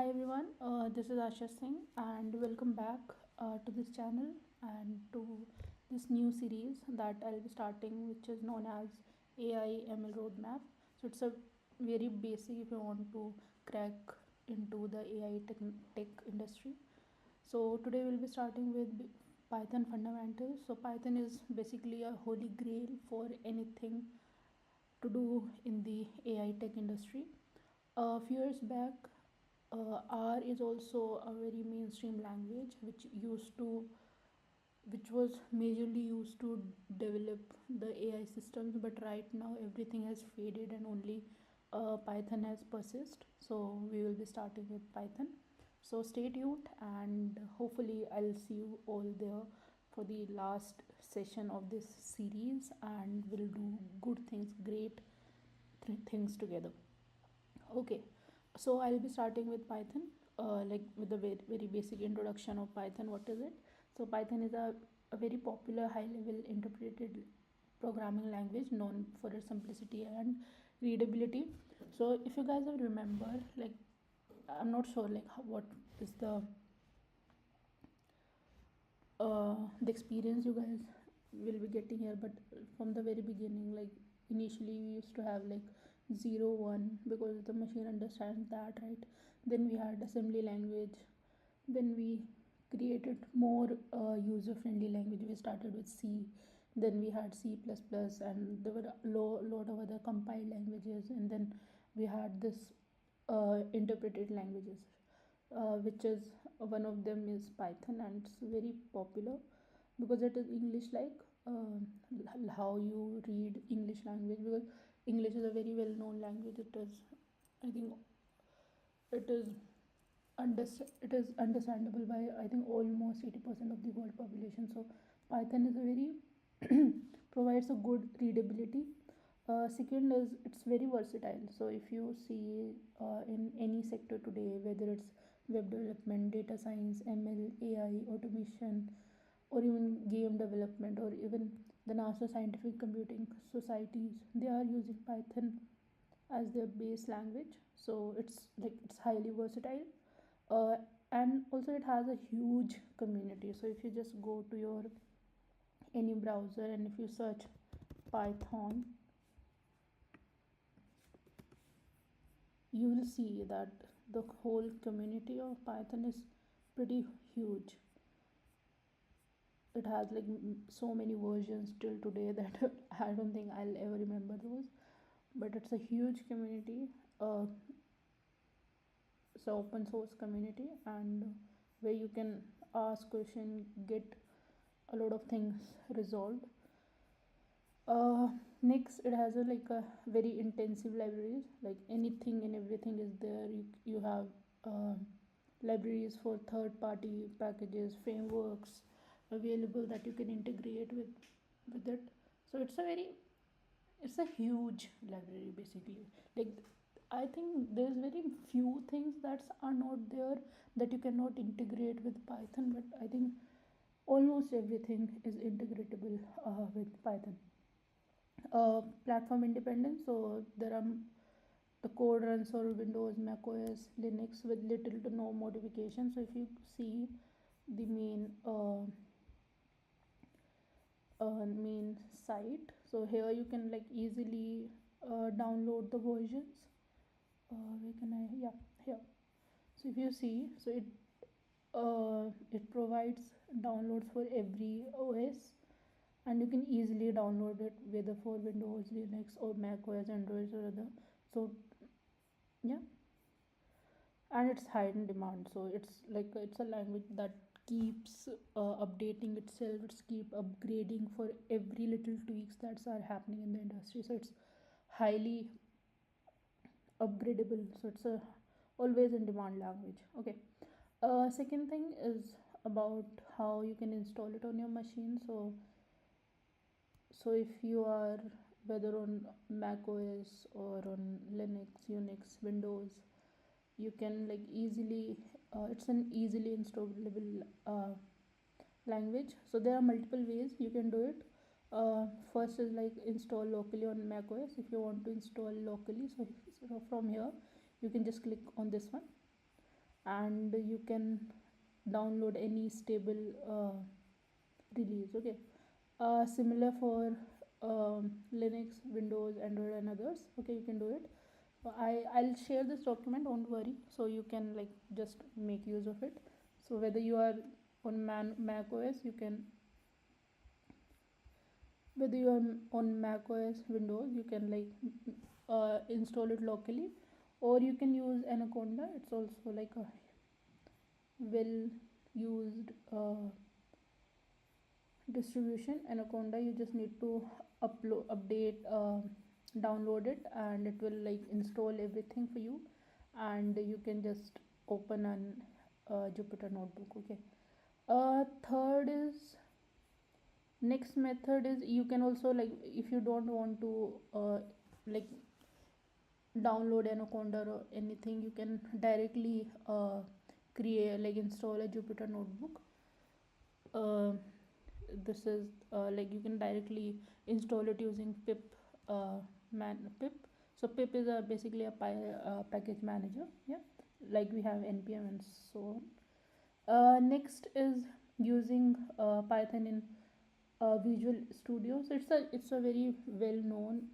Hi everyone, this is Asha Singh and welcome back to this channel and to this new series that I'll be starting, which is known as AI ML Roadmap. So it's a very basic if you want to crack into the AI tech industry. So today we'll be starting with Python fundamentals. So Python is basically a holy grail for anything to do in the AI tech industry. A few years back, R is also a very mainstream language which was majorly used to develop the AI systems, but right now everything has faded and only Python has persist. So we will be starting with Python. So stay tuned and hopefully I'll see you all there for the last session of this series and we'll do good things, great things together. Okay, so I'll be starting with Python, like with a very basic introduction of Python. What is it? So Python is a very popular high-level interpreted programming language known for its simplicity and readability. So if you guys will remember, like I'm not sure like what is the experience you guys will be getting here, but from the very beginning, like initially we used to have like 0 1 because the machine understands that, right? Then we had assembly language, then we created more user friendly language. We started with C, then we had C++, and there were a lot of other compiled languages, and then we had this interpreted languages, which is one of them is Python, and it's very popular because it is English like, how you read English language, because English is a very well known language. It is, I think, it is it is understandable by I think almost 80% of the world population. So Python is a very provides a good readability. Second is it's very versatile. So if you see in any sector today, whether it's web development, data science, ML, AI, automation, or even game development, or even the NASA scientific computing societies, they are using Python as their base language. So it's highly versatile, uh, and also it has a huge community. So if you just go to your any browser and if you search Python, you will see that the whole community of Python is pretty huge. It has like so many versions till today that I don't think I'll ever remember those, but it's a huge community. It's an open source community, and where you can ask question, get a lot of things resolved. uh, Next, it has a very intensive libraries, like anything and everything is there. You have libraries for third party packages, frameworks available that you can integrate with it. So it's a huge library basically. Like I think there's very few things that are not there that you cannot integrate with Python, but I think almost everything is integratable with Python. Platform independence, so there are the code runs on Windows, Mac OS, Linux with little to no modification. So if you see the main site, so here you can like easily download the versions. Where can I? Yeah, here. So if you see, so it provides downloads for every OS, and you can easily download it whether for Windows, Linux, or Mac OS, Android, or other. So yeah, and it's high in demand. So it's a language that keeps updating itself. It's keep upgrading for every little tweaks that are happening in the industry. So it's highly upgradable. So it's a always in demand language. Okay. Second thing is about how you can install it on your machine. So if you are whether on Mac OS or on Linux, Unix, Windows, you can like easily it's an easily installable language. So there are multiple ways you can do it. First is like install locally on Mac OS. If you want to install locally, so from here you can just click on this one, and you can download any stable release. Okay, similar for Linux, Windows, Android, and others. Okay, you can do it. I'll share this document, don't worry, so you can like just make use of it. So whether you are on Mac OS, you can, whether you are on Mac OS, Windows, you can like install it locally, or you can use Anaconda. It's also like a well used distribution. Anaconda, you just need to update, download it, and it will like install everything for you, and you can just open an Jupyter notebook. Okay, third is, next method is, you can also like, if you don't want to like download Anaconda or anything, you can directly create, like install a Jupyter notebook. This is like you can directly install it using pip, pip. So pip is basically a package manager, yeah, like we have npm and so on. Next is using Python in Visual Studio. So it's a very well-known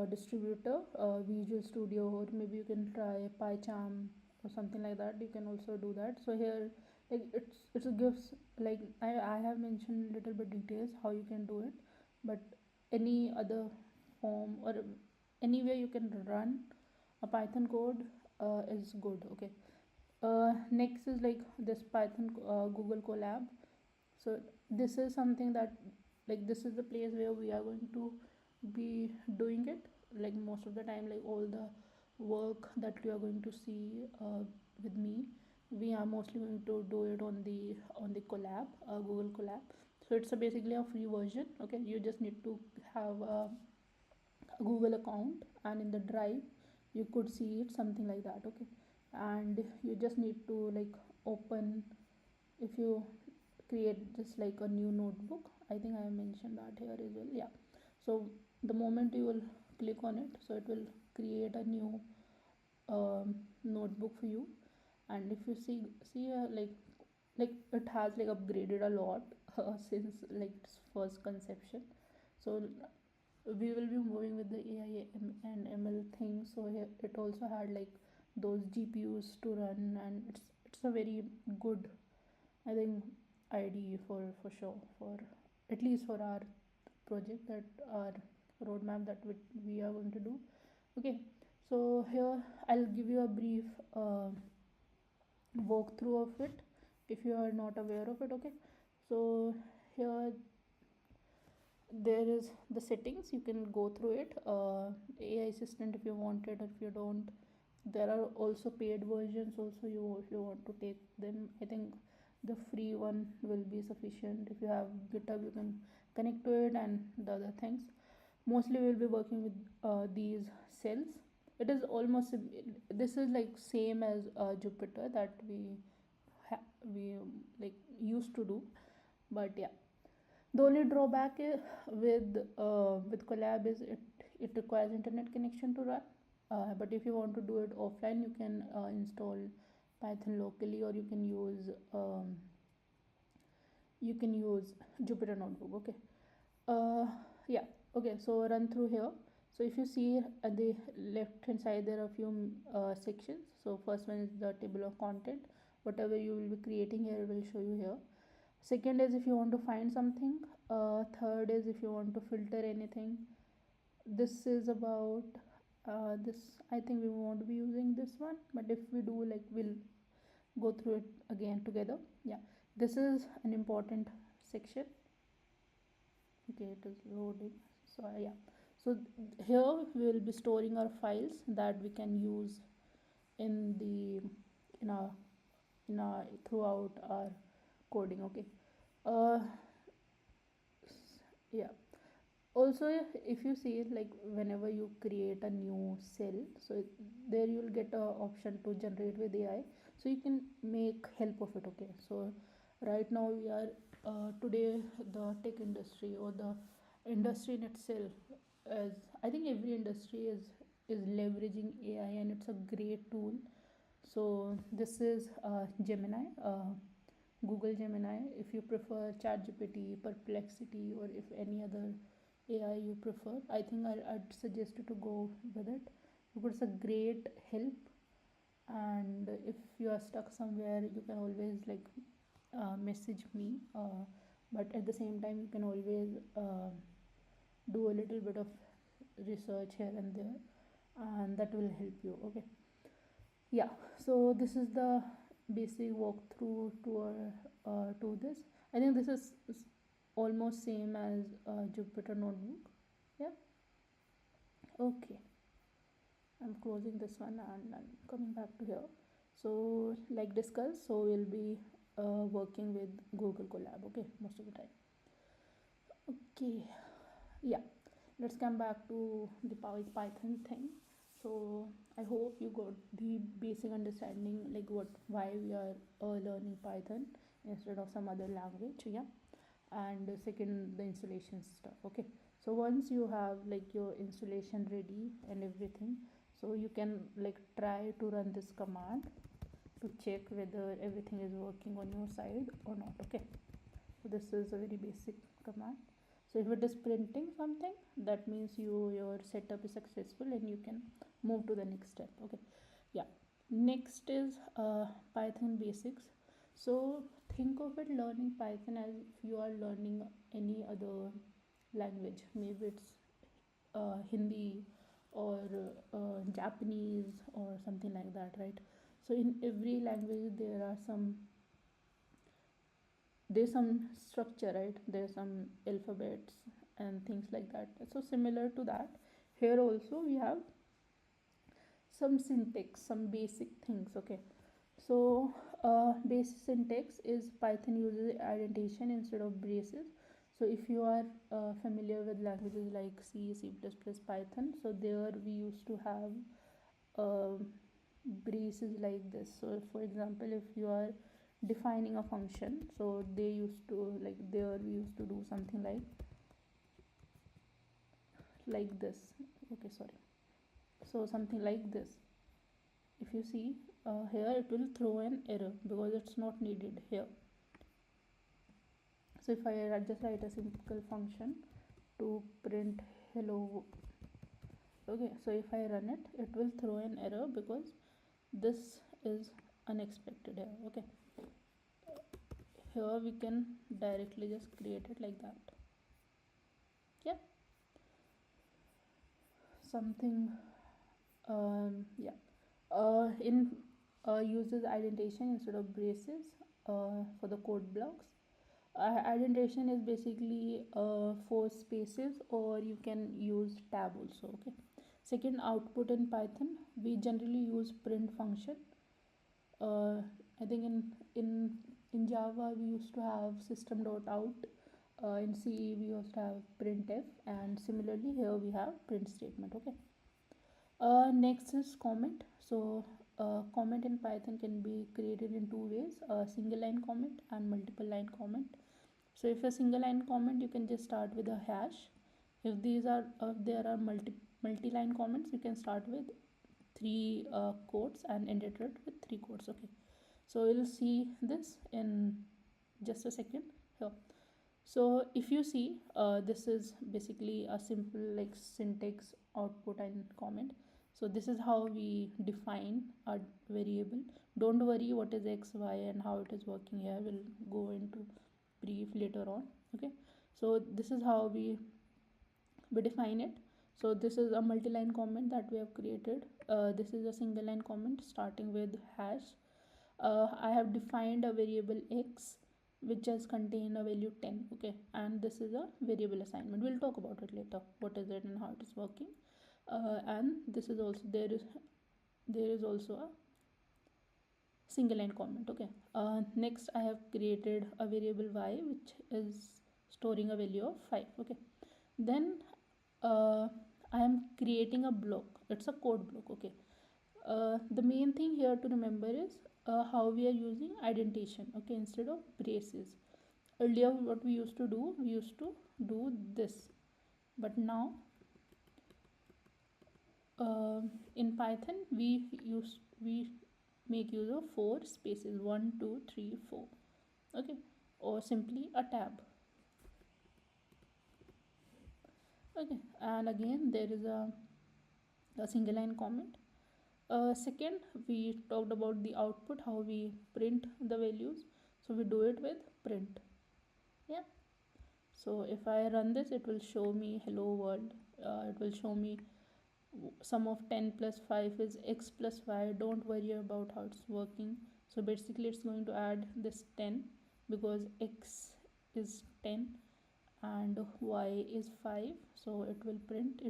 distributor, Visual Studio, or maybe you can try PyCharm or something like that. You can also do that. So here, like it gives, like I have mentioned little bit details how you can do it, but any other form or anywhere you can run a Python code is good. Okay. Next is like this Python Google Colab. So this is something that, like, this is the place where we are going to be doing it, like most of the time, like all the work that you are going to see with me, we are mostly going to do it on the Colab, Google Colab. So it's basically a free version. Okay, you just need to have a Google account, and in the drive you could see it, something like that. Okay, and you just need to like open, if you create just like a new notebook. I think I mentioned that here as well, yeah. So the moment you will click on it, so it will create a new notebook for you. And if you see like it has like upgraded a lot since like its first conception. So we will be moving with the AI and ML thing. So here it also had like those GPUs to run, and it's a very good, I think, idea for sure, for at least for our project, that our roadmap that we are going to do. Okay, so here I'll give you a brief walkthrough of it if you are not aware of it. Okay, so here there is the settings, you can go through it, AI assistant if you want it, or if you don't, there are also paid versions also, you if you want to take them. I think the free one will be sufficient. If you have GitHub, you can connect to it, and the other things. Mostly we'll be working with these cells. It is almost, this is like same as Jupyter that we like used to do, but yeah, the only drawback with Collab is it requires internet connection to run. But if you want to do it offline, you can install Python locally, or you can use Jupyter Notebook. Okay. Yeah. Okay. So run through here. So if you see at the left hand side, there are a few sections. So first one is the table of content. Whatever you will be creating here, will show you here. Second is if you want to find something. Third is if you want to filter anything. This is about this. I think we won't be using this one, but if we do, like, we'll go through it again together. Yeah, this is an important section. Okay, it is loading. So yeah, so here we will be storing our files that we can use in the in our throughout our coding. Okay. uh yeah, also if you see it, like whenever you create a new cell, so there you will get a option to generate with AI, so you can make help of it. Okay, so right now we are today, the tech industry or the industry in itself, as I think every industry is is leveraging AI, and it's a great tool. So this is Gemini, Google Gemini. If you prefer ChatGPT, Perplexity, or if any other AI you prefer, I think I'd suggest you to go with it, because it's a great help. And if you are stuck somewhere, you can always like message me, but at the same time you can always do a little bit of research here and there, and that will help you. Okay, yeah, so this is the basic walkthrough to this. I think this is almost same as Jupyter notebook. Yeah, okay, I'm closing this one and I'm coming back to here. So like discussed, so we'll be working with Google Colab, okay, most of the time. Okay, yeah, let's come back to the Python thing. So I hope you got the basic understanding, like why we are learning Python instead of some other language. Yeah, and second, the installation stuff. Okay, so once you have like your installation ready and everything, so you can like try to run this command to check whether everything is working on your side or not. Okay, so this is a very basic command. So if it is printing something, that means your setup is successful and you can move to the next step. Okay, yeah, next is Python basics. So think of it, learning Python as if you are learning any other language. Maybe it's Hindi or Japanese or something like that, right? So in every language there's some structure, right? There's some alphabets and things like that. So similar to that, here also we have some syntax, some basic things. Okay, so basic syntax is Python uses indentation instead of braces. So if you are familiar with languages like C, C++, Python, so there we used to have braces like this. So for example, if you are defining a function, so they used to like there we used to do something like this. Okay, sorry. So something like this. If you see here, it will throw an error because it's not needed here. So if I just write a simple function to print hello, okay, so if I run it, it will throw an error because this is unexpected here. Okay, here we can directly just create it like that. Yeah, something yeah, in uses indentation instead of braces for the code blocks. Indentation is basically 4 spaces, or you can use tab also. Okay, second, output in Python we generally use print function. I think in Java we used to have system.out. In C we used to have printf, and similarly here we have print statement. Okay, next is comment. So comment in Python can be created in two ways: single line comment and multiple line comment. So if a single line comment, you can just start with a hash. If there are multi-line comments, you can start with 3 quotes and end it with 3 quotes. Okay, so we'll see this in just a second here. So if you see, this is basically a simple like syntax output and comment. So this is how we define a variable. Don't worry what is x, y, and how it is working here. We'll go into brief later on. Okay, so this is how we define it. So this is a multi-line comment that we have created. This is a single line comment starting with hash. I have defined a variable x which has contained a value 10. Okay, and this is a variable assignment. We'll talk about it later, what is it and how it is working. And this is also there is also a single line comment. Okay, next I have created a variable y which is storing a value of 5. Okay, then I am creating a block. It's a code block. Okay, the main thing here to remember is how we are using indentation, okay, instead of braces. Earlier what we used to do this, but now in Python we make use of 4 spaces, 1 2 3 4, okay, or simply a tab. Okay, and again there is a single line comment. Second, we talked about the output, how we print the values, so we do it with print. Yeah, so if I run this, it will show me hello world. It will show me sum of 10 plus 5 is x plus y. Don't worry about how it's working. So basically it's going to add this 10 because x is 10 and y is 5, so it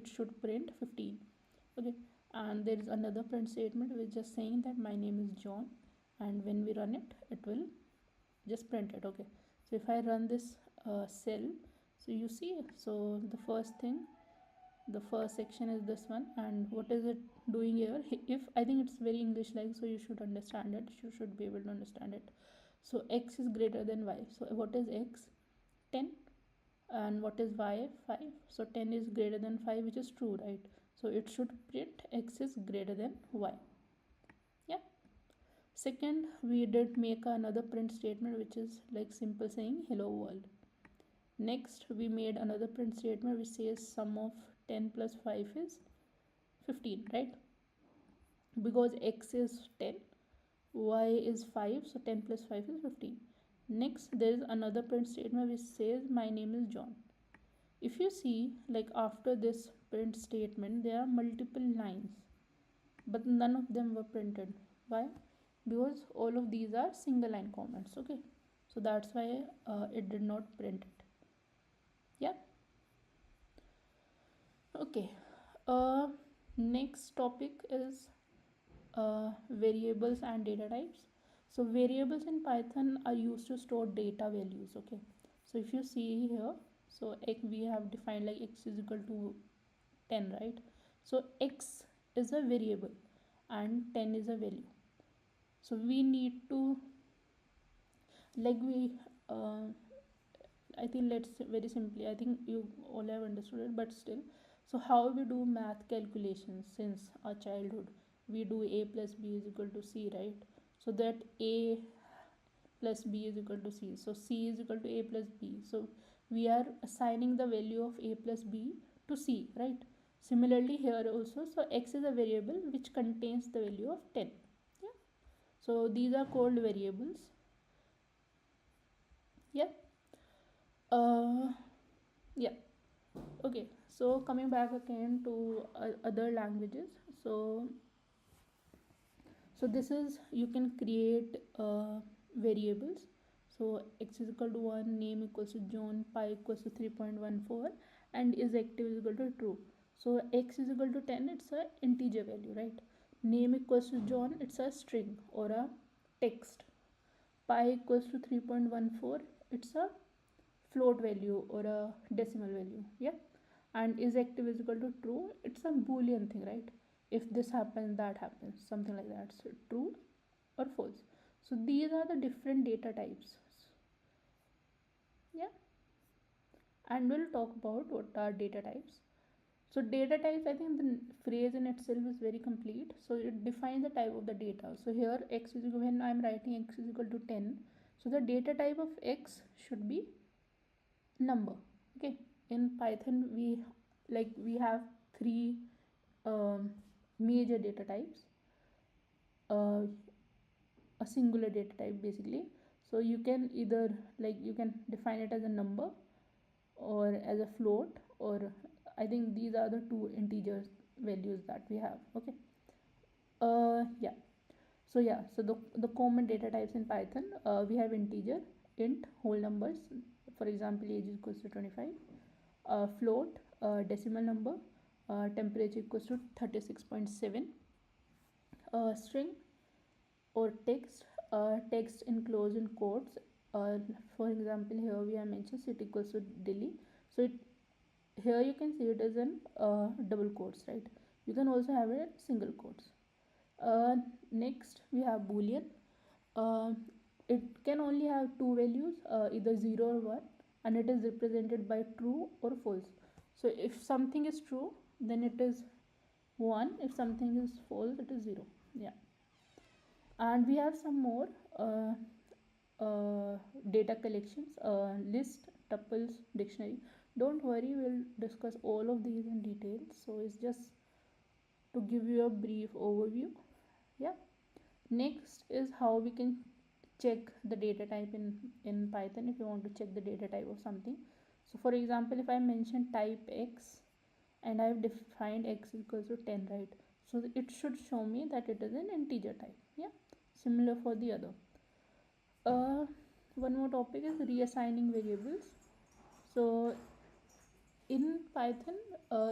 should print 15. Okay, and there is another print statement which is just saying that my name is John, and when we run it, it will just print it. Okay, so if I run this cell, so you see, so the first section is this one, and what is it doing here? If I think it's very English like, so you should understand it, you should be able to understand it. So x is greater than y, so what is x? 10. And what is y? 5. So 10 is greater than 5, which is true, right? So it should print x is greater than y. Yeah. Second, we did make another print statement which is like simple saying hello world. Next, we made another print statement which says sum of 10 plus 5 is 15, right? Because x is 10, y is 5, so 10 plus 5 is 15. Next, there is another print statement which says my name is John. If you see, like after this print statement, there are multiple lines, but none of them were printed. Why? Because all of these are single line comments. Okay, so that's why it did not print it. Yeah. Okay. Next topic is variables and data types. So variables in Python are used to store data values. Okay, so if you see here, so we have defined like x is equal to 10, right? So x is a variable and 10 is a value. So we need to I think let's very simply, I think you all have understood it, but still, so how we do math calculations since our childhood? We do a plus b is equal to c, right? So that a plus b is equal to c, so c is equal to a plus b, so we are assigning the value of a plus b to c, right? Similarly here also, so x is a variable which contains the value of 10. Yeah, so these are called variables. Yeah. Yeah. Okay, so coming back again to other languages, so this is, you can create variables. So x is equal to 1, name equals to John, pi equals to 3.14, and is active is equal to true. So x is equal to 10, it's a integer value, right? Name equals to John, it's a string or a text. Pi equals to 3.14, it's a float value or a decimal value. Yeah, and is active is equal to true, it's a boolean thing, right? If this happens, that happens, something like that. So true or false. So these are the different data types. Yeah, and we'll talk about what are data types. So data types, I think the phrase in itself is very complete. So it defines the type of the data. So here x is equal, when I'm writing x is equal to 10, so the data type of x should be number. Okay, in Python we have three major data types, uh, a singular data type basically. So you can either, like, you can define it as a number or as a float, or I think these are the two integers values that we have. Okay, yeah, so the common data types in Python, we have integer, int, whole numbers, for example age is equals to 25, float, decimal number, temperature equals to 36.7, string or text, text enclosed in quotes. For example, here we have mentioned city equals to Delhi. So here you can see it as in double quotes, right? You can also have it in single quotes. Next, we have boolean. Uh, it can only have two values, either 0 or 1, and it is represented by true or false. So if something is true, then it is 1. If something is false, it is 0. Yeah. And we have some more data collections, list, tuples, dictionary. Don't worry, we'll discuss all of these in detail. So it's just to give you a brief overview. Yeah. Next is how we can check the data type in Python if you want to check the data type of something. So for example, if I mention type x and I've defined x equals to 10, right? So it should show me that it is an integer type. Yeah. Similar for the other. One more topic is reassigning variables. So in Python,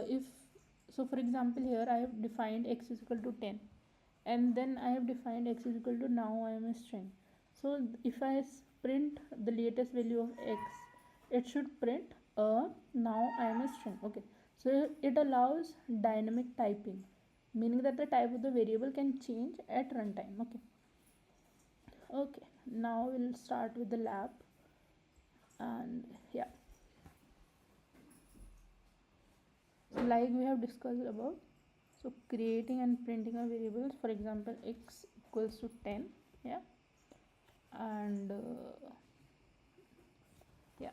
if so, for example, here I have defined x is equal to 10, and then I have defined x is equal to, now I am a string. So if I print the latest value of x, it should print now I am a string. Okay, so it allows dynamic typing, meaning that the type of the variable can change at runtime. Okay, now we'll start with the lab. And yeah, so like we have discussed above, so creating and printing a variables, for example, x equals to 10. Yeah. And yeah,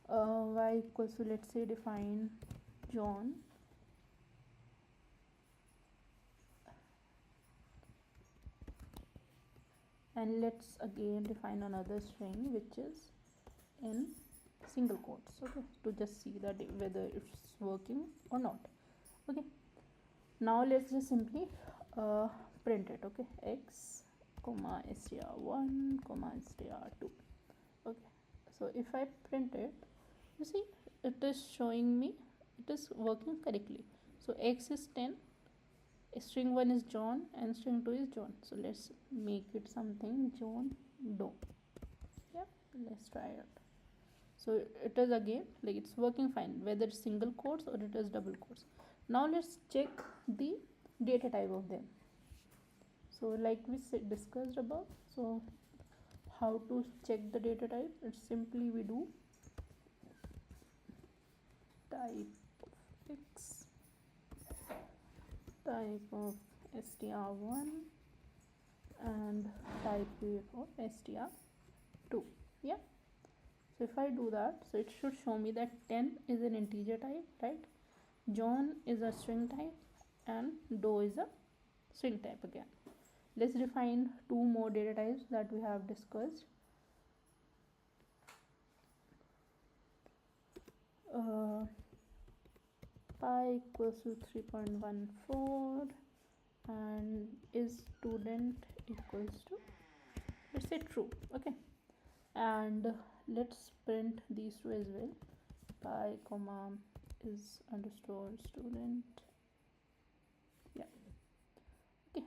y equals to, let's say, define John, and let's again define another string which is in single quotes. Okay, to just see that whether it's working or not. Okay, now let's just simply print it. Okay, x comma str1 comma str2. Okay, so if I print it, you see it is showing me it is working correctly. So x is 10, string 1 is John, and string 2 is John. So let's make it something John Doe. Yeah, let's try it. So it is again like it's working fine, whether it's single quotes or it is double quotes. Now let's check the data type of them. So like we discussed above, so how to check the data type? It's simply we do type of x, type of str1, and type of str2. Yeah, so if I do that, so it should show me that 10 is an integer type, right? John is a string type, and Doe is a string type again. Let's define two more data types that we have discussed. Pi equals to 3.14 and is student equals to, let's say, true. Okay, and let's print these two as well. Pi comma is underscore student. Yeah. Okay,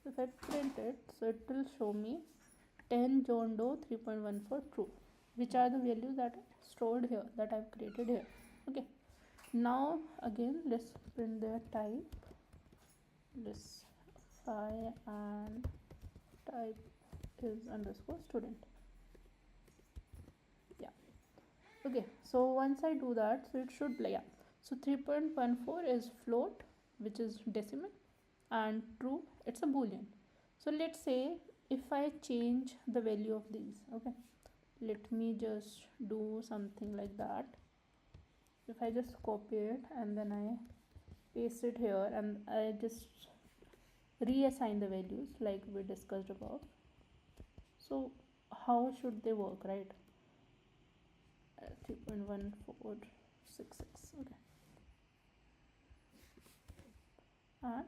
so if I print it, so it will show me 10 John Doe 3.14 true, which are the values that are stored here, that I've created here. Okay, now again let's print their type, this phi, and type is underscore student. Yeah. Okay, so once I do that, so it should, yeah, so 3.14 is float, which is decimal, and true, it's a boolean. So let's say if I change the value of these, okay, let me just do something like that. If I just copy it and then I paste it here and I just reassign the values like we discussed above, so how should they work, right? 3.1466. Okay, and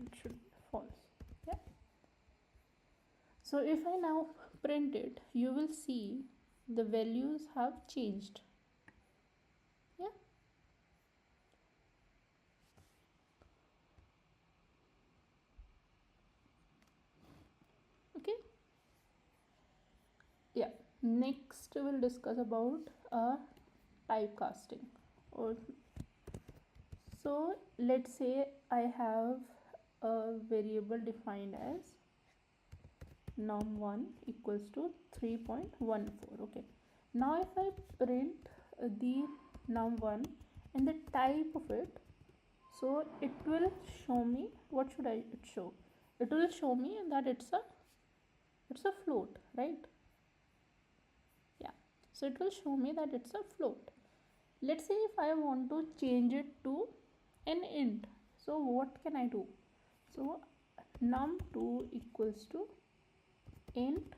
it should be false. Yeah, so if I now print it, you will see the values have changed. Yeah, okay. Yeah, next we'll discuss about typecasting. Or so let's say I have a variable defined as num1 equals to 3.14. Okay, now if I print the num1 and the type of it, So it will show me, what should it show? It will show me that it's a float, right? Yeah, so it will show me that it's a float. Let's say if I want to change it to an int, so what can I do? So num2 equals to int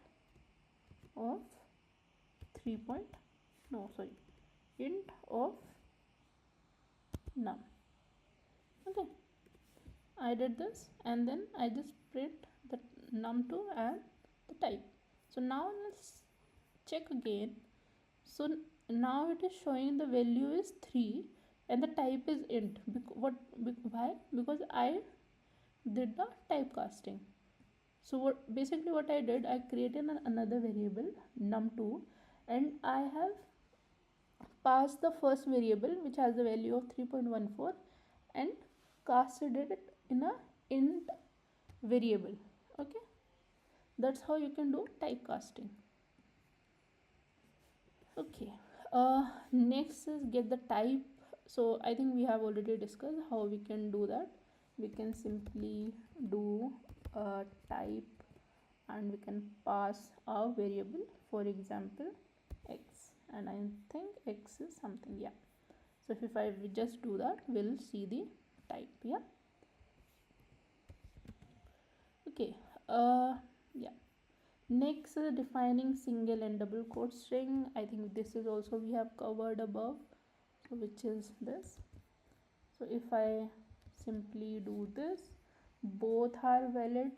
of 3 point, no sorry, int of num. Okay, I did this and then I just print the num2 and the type. So now let's check again. So now it is showing the value is 3 and the type is int. Why? Because I did the typecasting. So basically what I did, I created another variable num2 and I have passed the first variable which has the value of 3.14 and casted it in a int variable. Okay, that's how you can do typecasting. Okay, next is get the type. So I think we have already discussed how we can do that. We can simply do a type and we can pass a variable, for example x, and I think x is something, yeah. So if I just do that, we'll see the type. Yeah, okay. Yeah, next is defining single and double quote string. I think this is also we have covered above, so which is this. So if I simply do this, both are valid,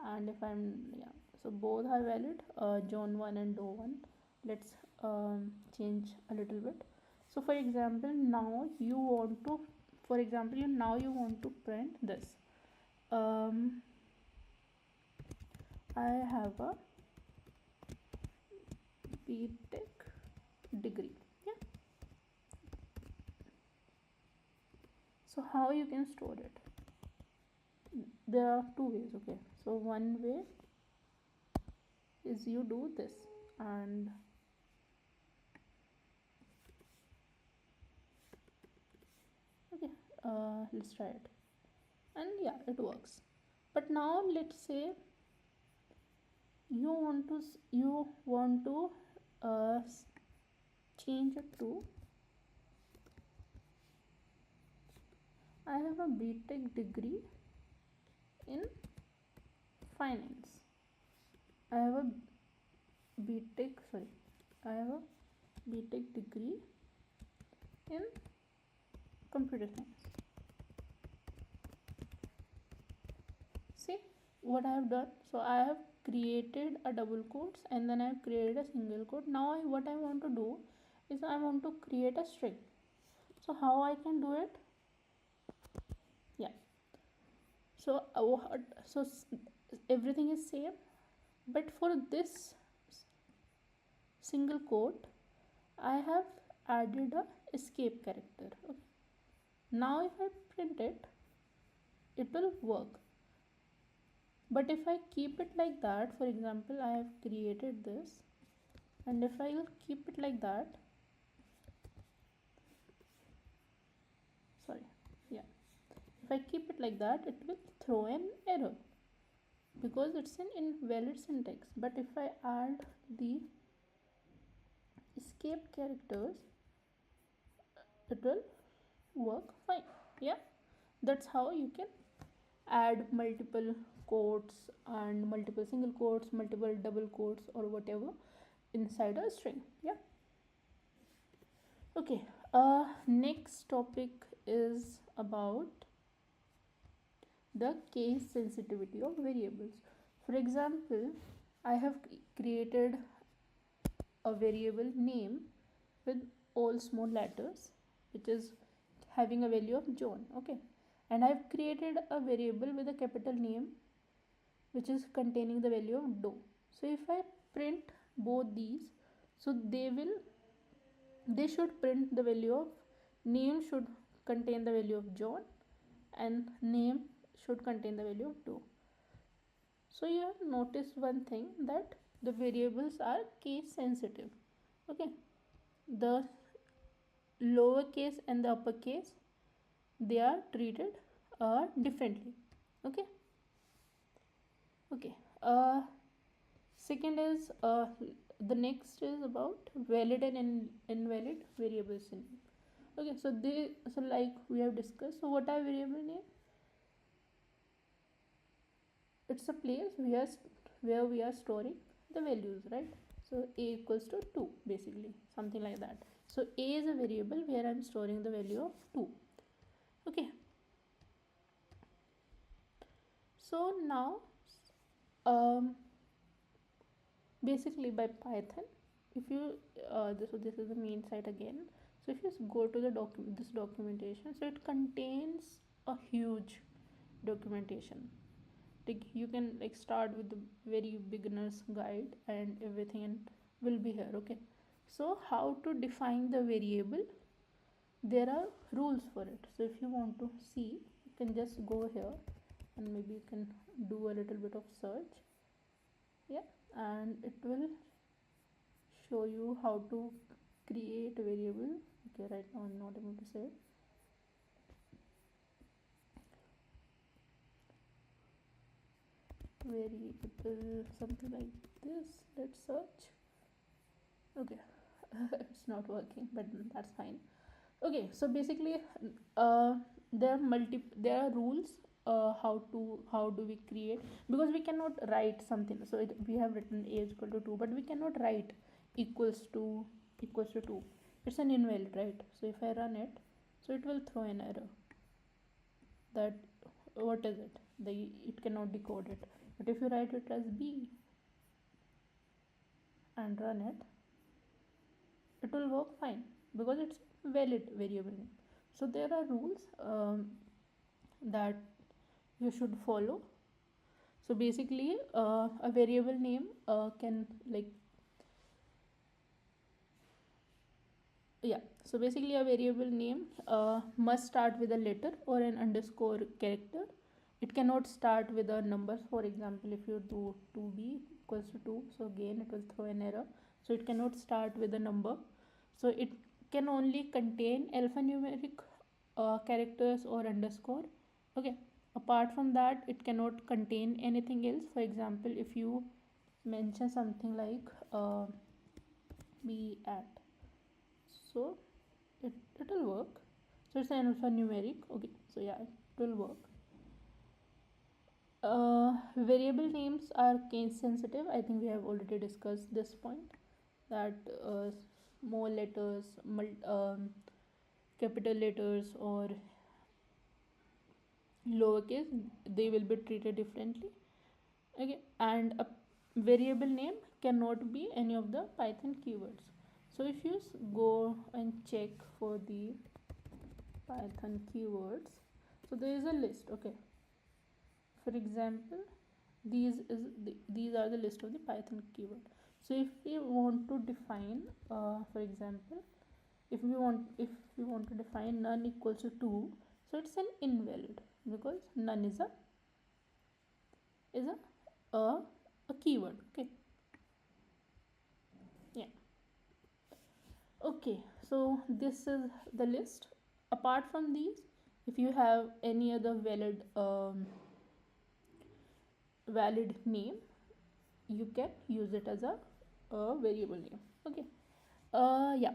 and if I'm, yeah, so both are valid, John1 and Do1. Let's change a little bit. So for example, now you want to, now you want to print this. I have a BTech degree. Yeah. So how you can store it? There are two ways. Okay, so one way is you do this, and okay, let's try it, and yeah, it works. But now let's say you want to change it to, I have a BTech degree in finance. I have a BTech degree in computer science. See what I have done? So I have created a double quotes and then I have created a single quote. Now what I want to do is I want to create a string. So how I can do it? Yeah. So everything is same, but for this single quote I have added a escape character. Okay. Now if I print it, it will work. But if I keep it like that, for example, I have created this, and if I will keep it like that, if I keep it like that, it will throw an error because it's an invalid syntax. But if I add the escape characters, it will work fine. Yeah, that's how you can add multiple quotes and multiple single quotes, multiple double quotes, or whatever inside a string. Yeah, okay. Next topic is about the case sensitivity of variables. For example, I have created a variable name with all small letters, which is having a value of John. Okay, and I have created a variable with a capital name which is containing the value of Do. So if I print both these, so they should print the value of name should contain the value of John and name should contain the value of Do. So you have noticed one thing, that the variables are case sensitive. Okay, the lowercase and the uppercase they are treated differently. Okay. Second is the next is about valid and invalid variables in. Okay, so like we have discussed, so what are variable name? It's a place where we are storing the values, right? So a equals to 2, basically, something like that. So a is a variable where I'm storing the value of 2. Okay, so now basically by Python, if you this is the main site again. So if you go to the this documentation, so it contains a huge documentation. Like you can like start with the very beginner's guide and everything, and will be here. Okay, so how to define the variable, there are rules for it. So if you want to see, you can just go here and maybe you can do a little bit of search. Yeah, and it will show you how to create a variable. Okay, right now I'm not able to say it. Variable, something like this. Let's search. Okay, it's not working, but that's fine. Okay, so basically there are rules how do we create, because we cannot write something. So we have written a is equal to 2, but we cannot write equals to 2. It's an invalid, right? So if I run it, so it will throw an error that what is it, it cannot decode it. But if you write it as b and run it, it will work fine because it's valid variable name. So there are rules that you should follow. So basically a variable name can like so basically a variable name must start with a letter or an underscore character. It cannot start with a number. For example, if you do 2b equals to 2, so again it will throw an error. So it cannot start with a number. So it can only contain alphanumeric characters or underscore. Okay, apart from that, it cannot contain anything else. For example, if you mention something like be at, so it will work. So it's an alphanumeric. Okay, so yeah, it will work. Variable names are case sensitive. I think we have already discussed this point, that small letters, capital letters, or lowercase, they will be treated differently. Okay, and a variable name cannot be any of the Python keywords. So if you go and check for the Python keywords, so there is a list. Okay, for example, these are the list of the Python keyword. So if we want to define for example, if we want to define none equals to 2, so it's an invalid because none is a keyword. Okay, yeah. Okay, so this is the list. Apart from these, if you have any other valid name, you can use it as a variable name. Okay, yeah.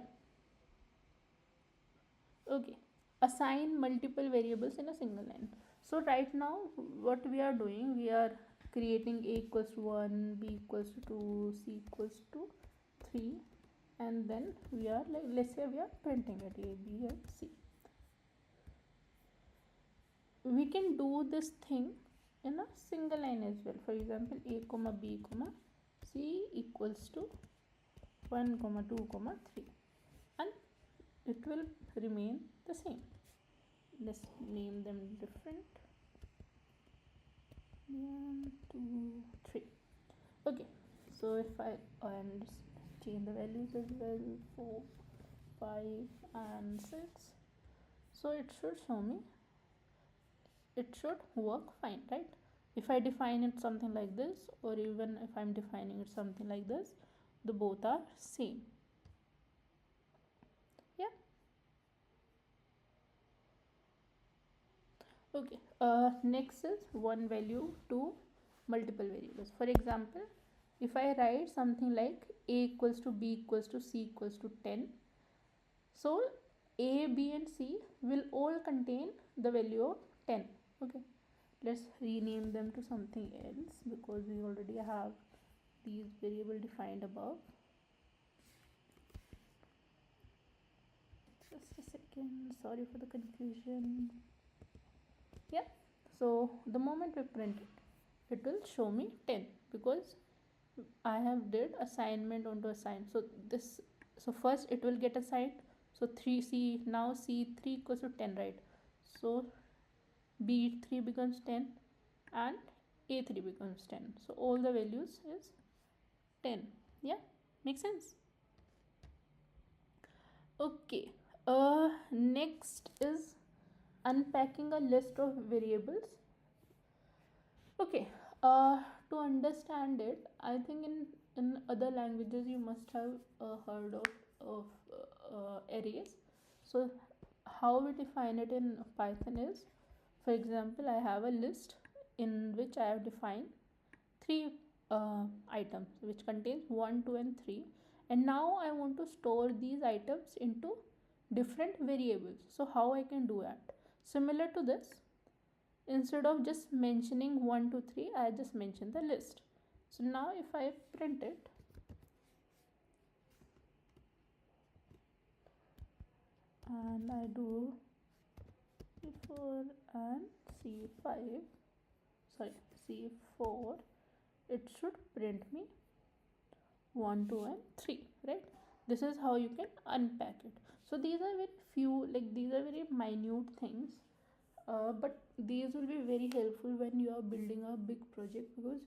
Okay, assign multiple variables in a single line. So right now what we are doing, we are creating a equals to 1, b equals to 2, c equals to 3, and then we are like, let's say we are printing it a, b and c. We can do this thing in a single line as well. For example, a comma b comma c equals to 1 comma 2 comma 3, and it will remain the same. Let's name them different. 1 2 3. Okay, so if I and change the values as well, 4 5 and 6, so it should show me, it should work fine, right? If I define it something like this, or even if I'm defining it something like this, the both are same. Yeah. Okay, next is one value to multiple variables. For example, if I write something like a equals to b equals to c equals to 10, so a, b and c will all contain the value of 10. Okay, let's rename them to something else because we already have these variable defined above. Just a second, sorry for the confusion. Yeah, so the moment we print it will show me 10 because I have did assignment onto assign. So first it will get assigned. So 3c, now c3 equals to 10, right? So b3 becomes 10 and a3 becomes 10. So all the values is 10. Yeah, makes sense. Okay, next is unpacking a list of variables. Okay, to understand it, I think in other languages you must have heard of arrays. So how we define it in Python is, for example, I have a list in which I have defined three items which contains 1, 2 and 3, and now I want to store these items into different variables. So how I can do that? Similar to this, instead of just mentioning 1, 2, 3, I just mention the list. So now if I print it, and I do C4 and C5, sorry, C4, it should print me 1, 2 and 3, right? This is how you can unpack it. So these are very few, like these are very minute things, but these will be very helpful when you are building a big project because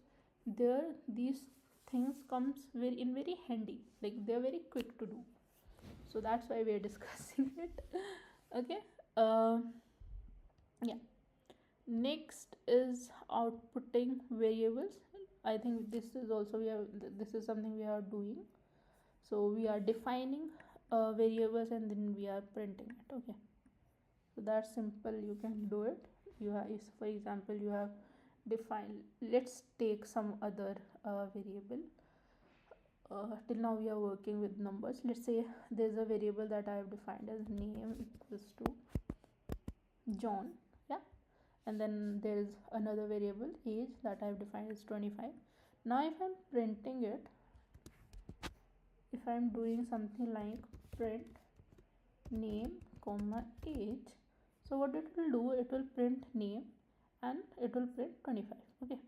there these things comes very handy, like they're very quick to do. So that's why we're discussing it. Okay, yeah, next is outputting variables. I think this is also this is something we are doing. So we are defining variables and then we are printing it. Okay, so that's simple, you can do it. You have, if for example you have defined, let's take some other variable. Till now we are working with numbers. Let's say there's a variable that I have defined as name equals to John. Yeah, and then there is another variable age that I have defined as 25. Now if I'm printing it, if I'm doing something like print name comma age, so what it will do, it will print name and it will print 25. Okay,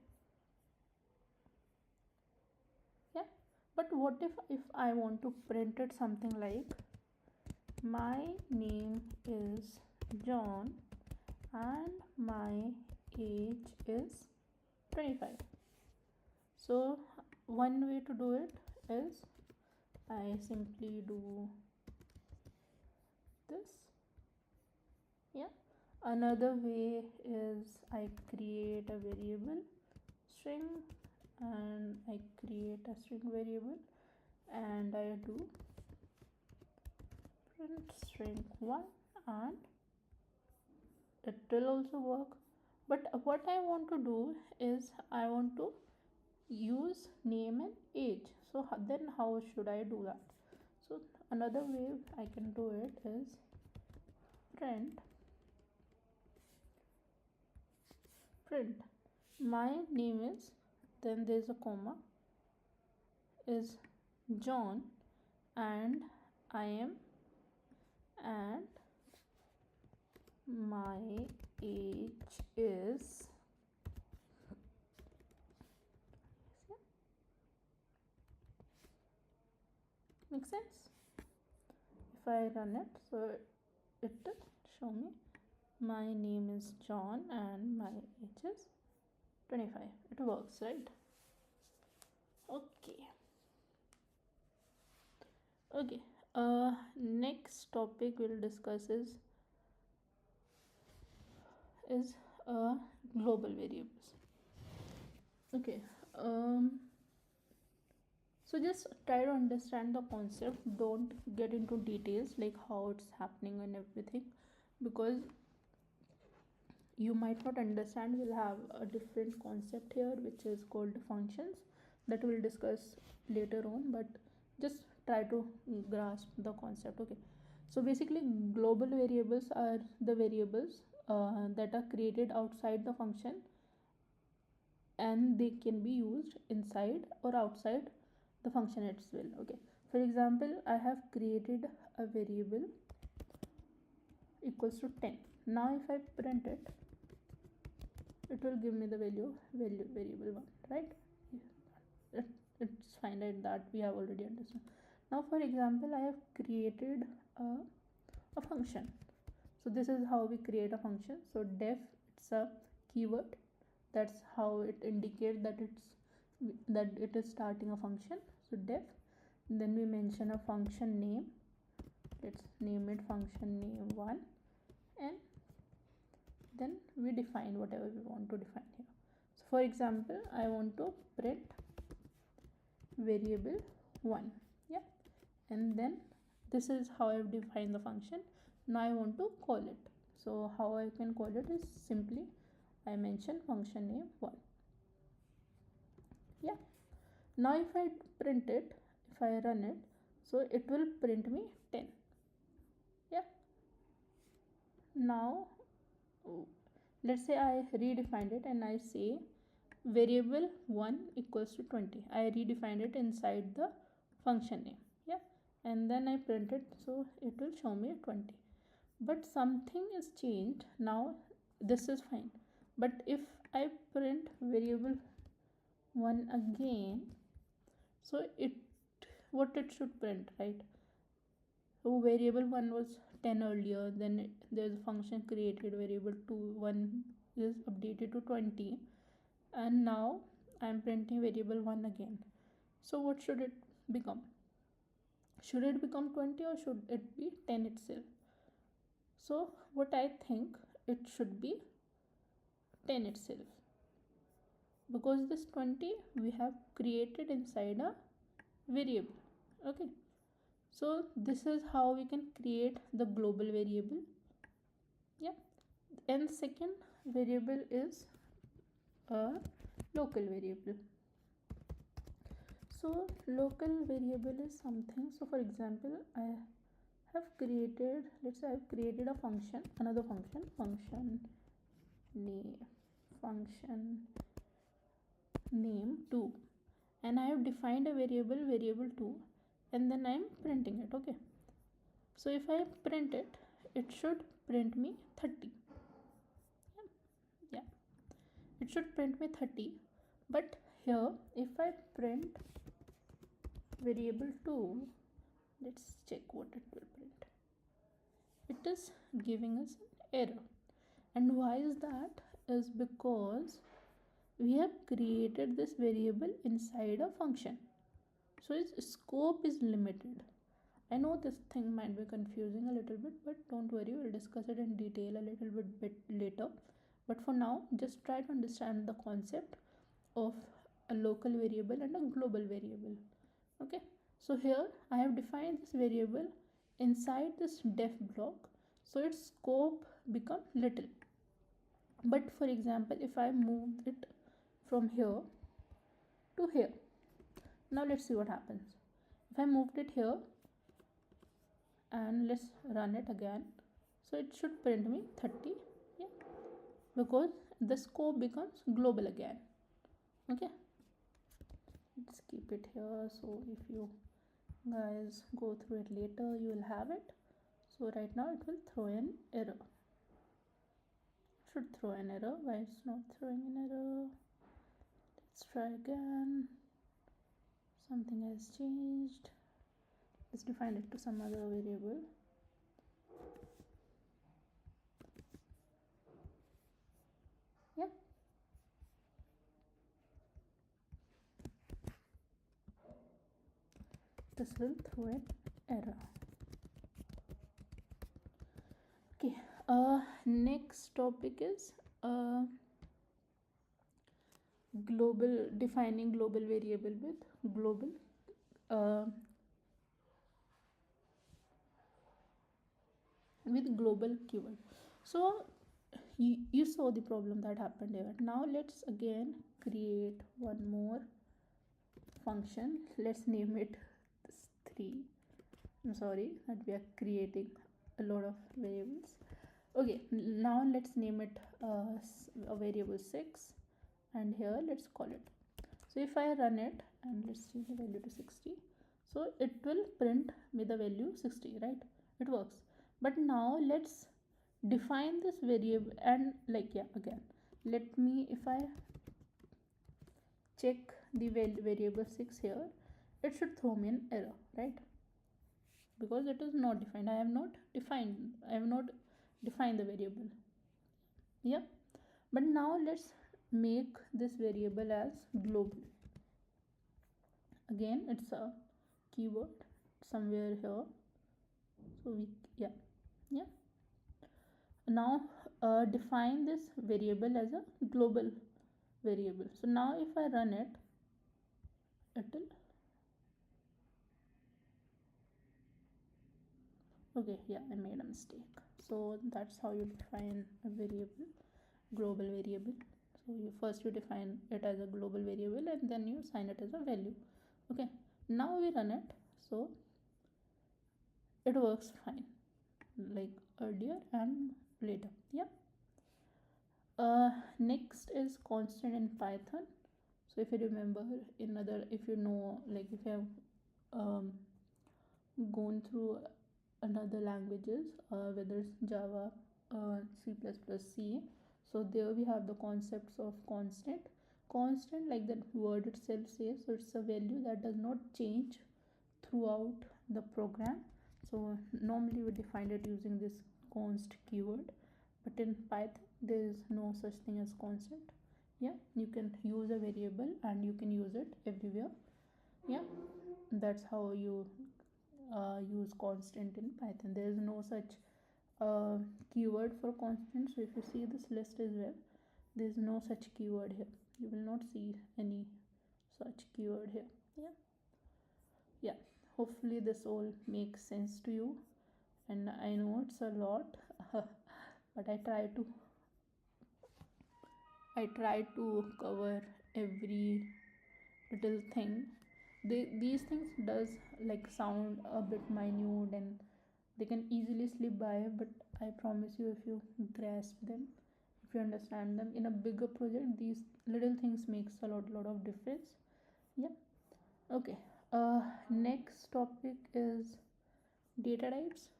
yeah, but what if I want to print it something like my name is John and my age is 25? So one way to do it is I simply do this. Yeah, another way is I create a variable string and I create a string variable and I do print string 1 and it will also work. But what I want to do is I want to use name and age. So then how should I do that? So another way I can do it is print my name is, then there's a comma, is John and I am, and my age is, makes sense? If I run it, so it will show me my name is John and my age is 25. It works, right? Okay, okay, next topic we'll discuss is global variables. Okay, so just try to understand the concept, don't get into details like how it's happening and everything, because you might not understand. We'll have a different concept here which is called functions that we'll discuss later on, but just try to grasp the concept. Okay, so basically global variables are the variables that are created outside the function, and they can be used inside or outside the function as well. Okay, for example, I have created a variable equals to 10. Now if I print it, it will give me the value variable 1, right? It's fine, right? That we have already understood. Now for example, I have created a function. So this is how we create a function. So def, it's a keyword, that's how it indicates that it is starting a function. So def, then we mention a function name. Let's name it function name 1, and then we define whatever we want to define here. So for example, I want to print variable 1, yeah, and then this is how I've defined the function. Now I want to call it. So how I can call it is simply I mention function name 1, yeah. Now if I print it, if I run it, so it will print me 10, yeah. Now let's say I redefined it and I say variable 1 equals to 20. I redefined it inside the function name, yeah, and then I print it, so it will show me 20. But something is changed now. This is fine, but if I print variable 1 again, so it, what it should print, right? So variable 1 was 10 earlier, then there's a function created, variable 2 1 is updated to 20, and now I'm printing variable 1 again. So what should it become? Should it become 20 or should it be 10 itself? So what I think, it should be 10 itself, because this 20 we have created inside a variable. Okay, so this is how we can create the global variable, yeah. And second variable is a local variable. So local variable is something, so for example, I have created, let's say I have created a function, another function name 2, and I have defined a variable 2, and then I am printing it. Okay, so if I print it, it should print me 30, yeah, it should print me 30. But here if I print variable 2, let's check what it will print. It is giving us an error. And why is that? Is because we have created this variable inside a function, so its scope is limited. I know this thing might be confusing a little bit, but don't worry, we'll discuss it in detail a little bit later. But for now, just try to understand the concept of a local variable and a global variable. Okay, so here I have defined this variable inside this def block, so its scope become little. But for example, if I move it from here to here, now let's see what happens. If I moved it here and let's run it again, so it should print me 30, yeah, because the scope becomes global again. Okay, let's keep it here, so if you guys go through it later, you will have it. So right now it will throw an error. It should throw an error. Why it's not throwing an error? Let's try again. Something has changed. Let's define it to some other variable. Yeah, this will throw an error. Okay, next topic is defining global variable with global keyword. So you saw the problem that happened here. Now let's again create one more function. Let's name it 3. I'm sorry that we are creating a lot of variables. Okay, now let's name it a variable 6, and here let's call it. So if I run it and let's change the value to 60, so it will print me the value 60, right? It works. But now let's define this variable, and again, let me, if I check the variable 6 here, it should throw me an error, right? Because it is not defined. I have not defined the variable. Yeah, but now let's make this variable as global. Again, it's a keyword somewhere here, so we now define this variable as a global variable. So now if I run it, it'll okay, yeah, I made a mistake. So that's how you define a variable, global variable. So you define it as a global variable, and then you assign it as a value. Okay, now we run it, so it works fine like earlier and later. Yeah. Next is constant in Python. So if you remember, if you know, like if you have gone through another languages, whether it's Java, C++, C, so there we have the concepts of constant, like the word itself says, so it's a value that does not change throughout the program. So normally we define it using this const keyword, but in Python there is no such thing as constant. Yeah, you can use a variable and you can use it everywhere. Yeah, that's how you use constant in Python. There is no such keyword for constant. So if you see this list as well, there is no such keyword here. You will not see any such keyword here. Yeah, hopefully this all makes sense to you, and I know it's a lot but I try to cover every little thing. These things does like sound a bit minute and they can easily slip by, but I promise you, if you grasp them, if you understand them in a bigger project, these little things makes a lot of difference. Yeah. Okay, next topic is data types.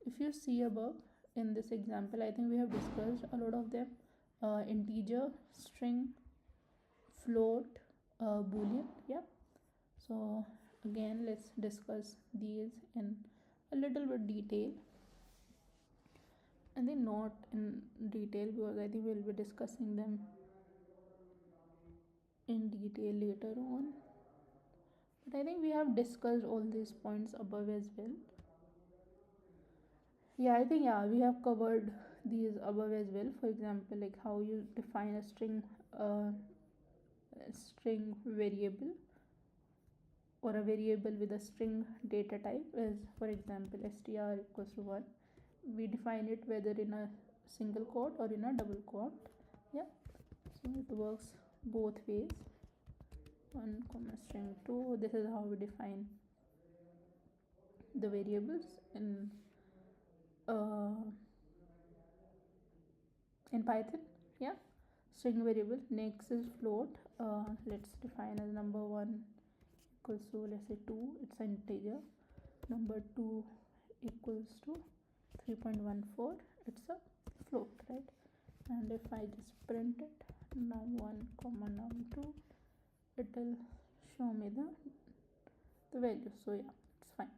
If you see above in this example, I think we have discussed a lot of them. Integer, string, float, boolean. Yeah, so again let's discuss these in a little bit detail, and then not in detail because I think we'll be discussing them in detail later on, but I think we have discussed all these points above as well. Yeah, I think we have covered these above as well. For example, like how you define a string variable, or a variable with a string data type is, for example, str equals to 1. We define it whether in a single quote or in a double quote. Yeah, so it works both ways. 1 comma string 2. This is how we define the variables in Python. Yeah, string variable. Next is float. Let's define as number 1 equals to, let's say, 2. It's an integer. Number 2 equals to 3.14. It's a float, right? And if I just print it, num1 comma num2, it will show me the value. So yeah, it's fine.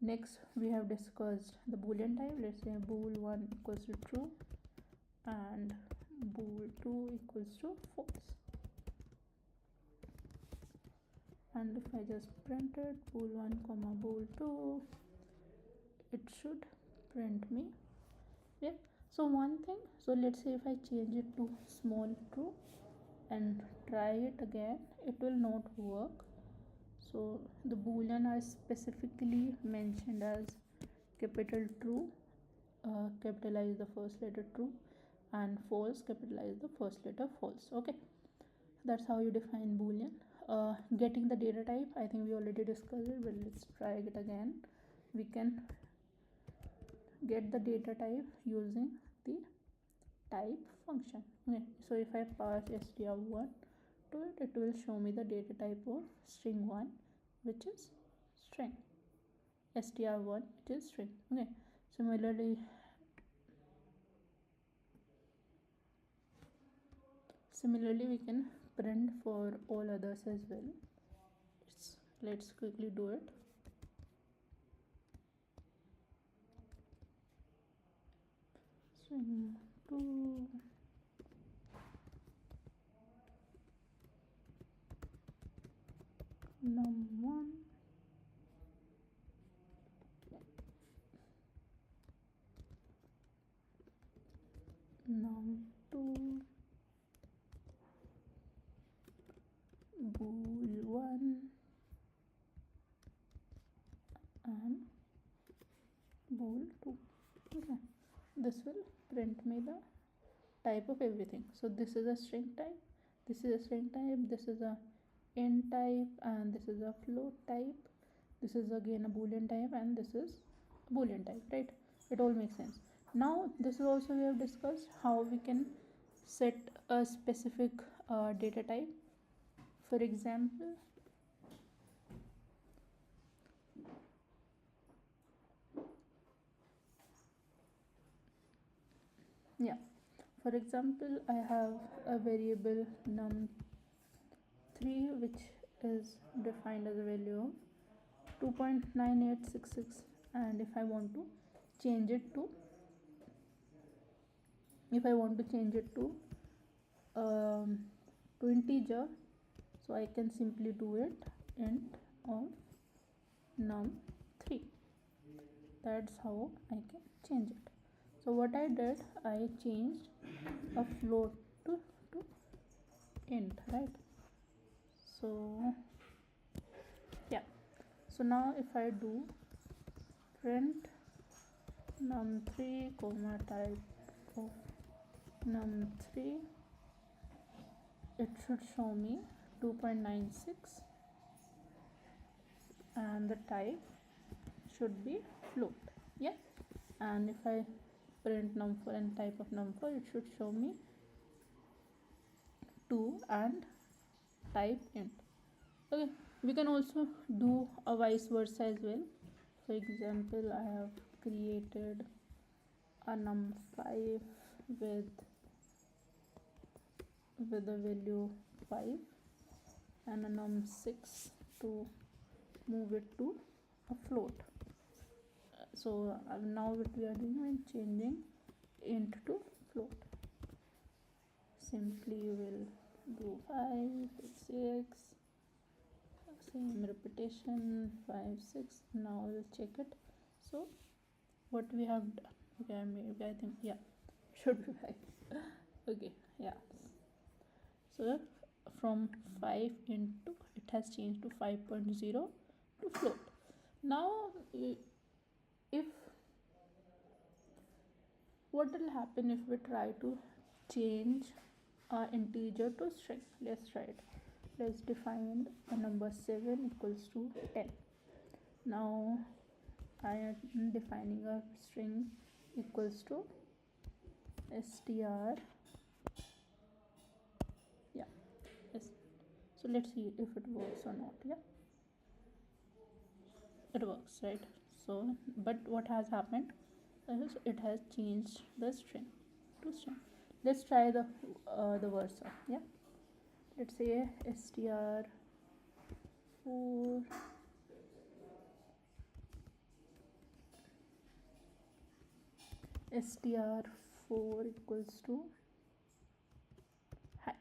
Next we have discussed the boolean type. Let's say bool1 equals to true and bool2 equals to false. And if I just print it, bool1 comma bool2, it should print me. Yeah, so one thing, so let's say if I change it to small true and try it again, it will not work. So the boolean are specifically mentioned as capital true capitalize the first letter true, and false capitalize the first letter false. Okay, that's how you define boolean. Getting the data type, I think we already discussed it, but let's try it again. We can get the data type using the type function. Okay, so if I pass str1 to it, it will show me the data type of string1, which is string. str1, it is string. Okay, similarly we can print for all others as well. Let's quickly do it. String 2 num1 num2 bool1 and bool2. Okay, this will print me the type of everything. So this is a string type, this is a string type, this is a int type, and this is a float type, this is again a boolean type, and this is a boolean type, right? It all makes sense. Now this is also we have discussed how we can set a specific data type. For example, for example, I have a variable num3 which is defined as a value of 2.9866, and if I want to change it to integer, so I can simply do it int of num3. That's how I can change it. So what I did, I changed a float to int, right? So yeah, so now if I do print num3 comma type of num3, it should show me 2.96 and the type should be float. Yeah, and if I print num4 and type of num4, it should show me 2 and type int. Okay, we can also do a vice versa as well. For example, I have created a num5 with a value 5 and a num6 to move it to a float. So now what we are doing is changing int to float. Simply you will do 5, 6, same repetition, 5, 6. Now we'll check it. So what we have done, okay, maybe I think, yeah, should be 5. Okay, yeah, so from 5 into it has changed to 5.0 to float. Now if what will happen if we try to change integer to string? Let's try it. Let's define a number 7 equals to 10. Now I am defining a string equals to str. Yeah, yes. So let's see if it works or not. Yeah, it works, right? So but what has happened is it has changed the string to string. Let's try the versa. Yeah, let's say str4 str4 equals to hi.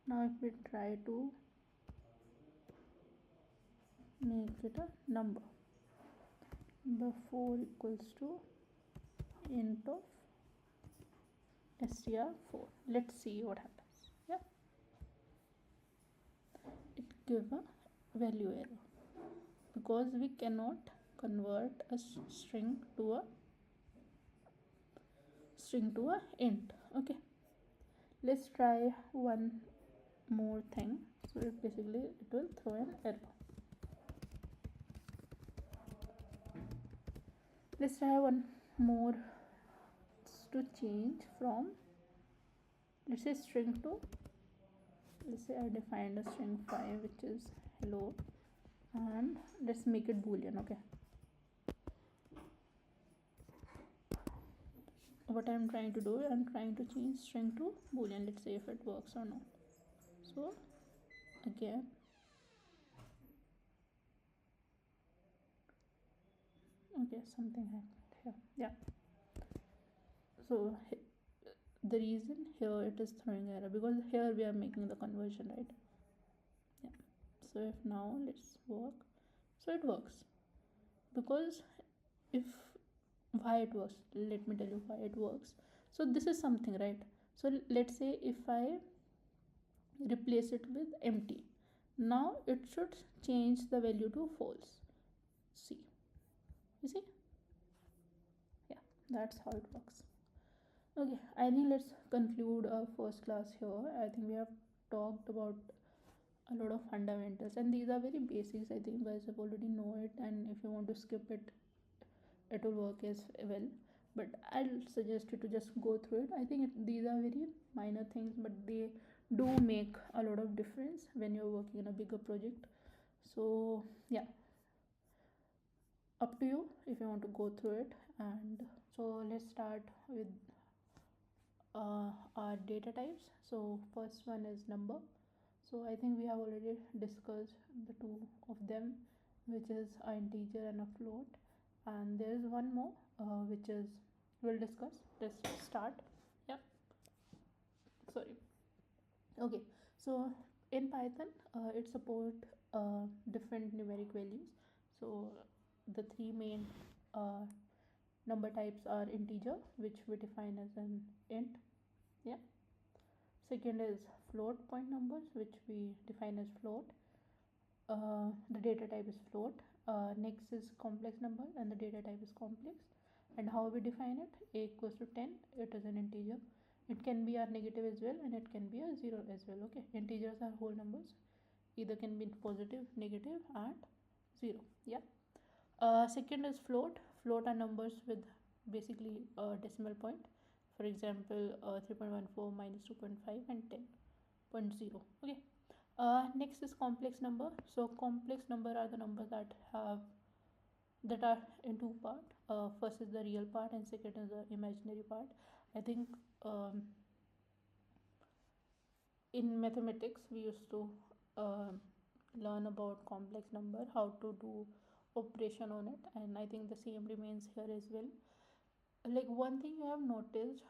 Now if we try to make it a number 4 equals to int of str4, let's see what happens. Yeah, it gives a value error because we cannot convert a string to a string to a int. Okay, let's try one more thing. So basically it will throw an error. Let's try one more to change from, let's say, string to, let's say I defined a string 5 which is hello, and let's make it boolean. Okay, what I'm trying to do, I'm trying to change string to boolean. Let's see if it works or not. So again, okay, something happened here. Yeah, so the reason here it is throwing error because here we are making the conversion, right? Yeah, so if now let's work, so it works because if, why it works, let me tell you why it works. So this is something, right? So let's say if I replace it with empty, now it should change the value to false. See, you see? Yeah, that's how it works. Okay, I think let's conclude our first class here. I think we have talked about a lot of fundamentals, and these are very basics. I think you guys have already know it, and if you want to skip it, it will work as well. But I'll suggest you to just go through it. I think these are very minor things, but they do make a lot of difference when you're working in a bigger project. So yeah, up to you if you want to go through it. And so let's start with our data types. So first one is number. So I think we have already discussed the two of them, which is an integer and a float. And there is one more which is we'll discuss. Let's start. Yeah, sorry. Okay, so in Python it support different numeric values. So the three main number types are integer, which we define as an int. Yeah, second is float point numbers, which we define as float. The data type is float. Next is complex number, and the data type is complex. And how we define it, a equals to 10, it is an integer. It can be a negative as well, and it can be a 0 as well. Okay, integers are whole numbers, either can be positive, negative, and 0. Yeah. Second is float. Float are numbers with basically a decimal point. For example, 3.14 minus 2.5 and 10.0. Okay. Next is complex number. So complex number are the numbers that are in two part. First is the real part, and second is the imaginary part. I think in mathematics we used to learn about complex number, how to do operation on it, and I think the same remains here as well. Like one thing you have noticed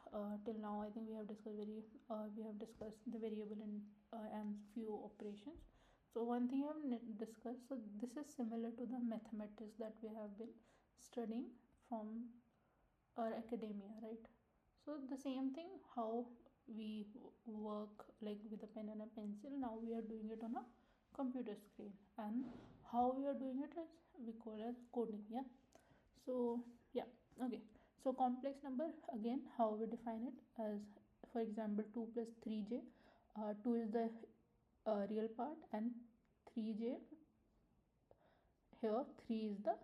till now, I think we have discussed the variable and few operations. So one thing I have discussed, so this is similar to the mathematics that we have been studying from our academia, right? So the same thing, how we work like with a pen and a pencil, now we are doing it on a computer screen, and how we are doing it is we call as coding. Yeah, so yeah, okay. So complex number, again, how we define it as, for example, 2 plus 3j. 2 is the real part, and 3j here, 3 is the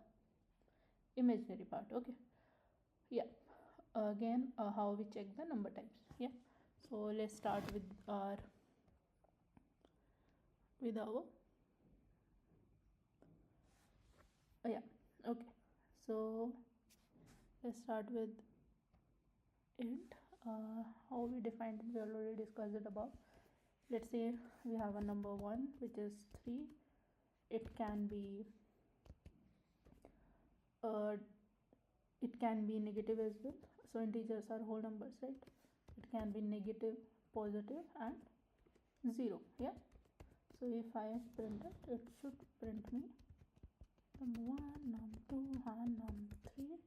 imaginary part. Okay, yeah. Again, how we check the number types. Yeah, so let's start with our yeah, okay. So let's start with int. How we defined it, we already discussed it above. Let's say we have a number 1 which is 3. It can be negative as well. So integers are whole numbers, right? It can be negative, positive, and 0. Yeah, so if I print it, it should print me num1, num2, and num3.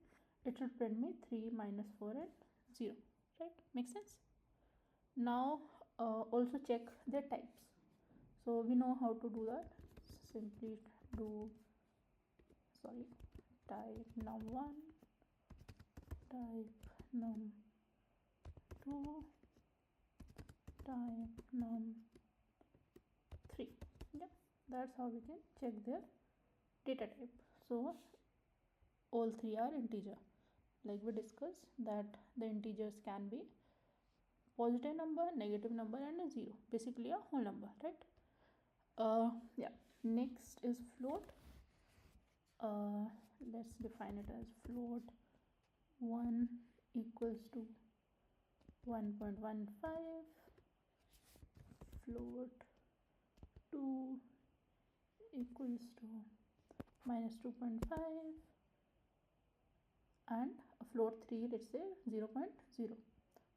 It should print me 3 minus 4 and 0, right? Makes sense. Now also check their types. So we know how to do that. Simply do type num1, type num2, to type num3. Yeah, that's how we can check their data type. So all three are integer, like we discussed that the integers can be positive number, negative number, and a 0, basically a whole number, right? Yeah, next is float. Let's define it as float 1 equals to 1.15, float 2 equals to minus 2.5, and a float 3, let's say 0.0.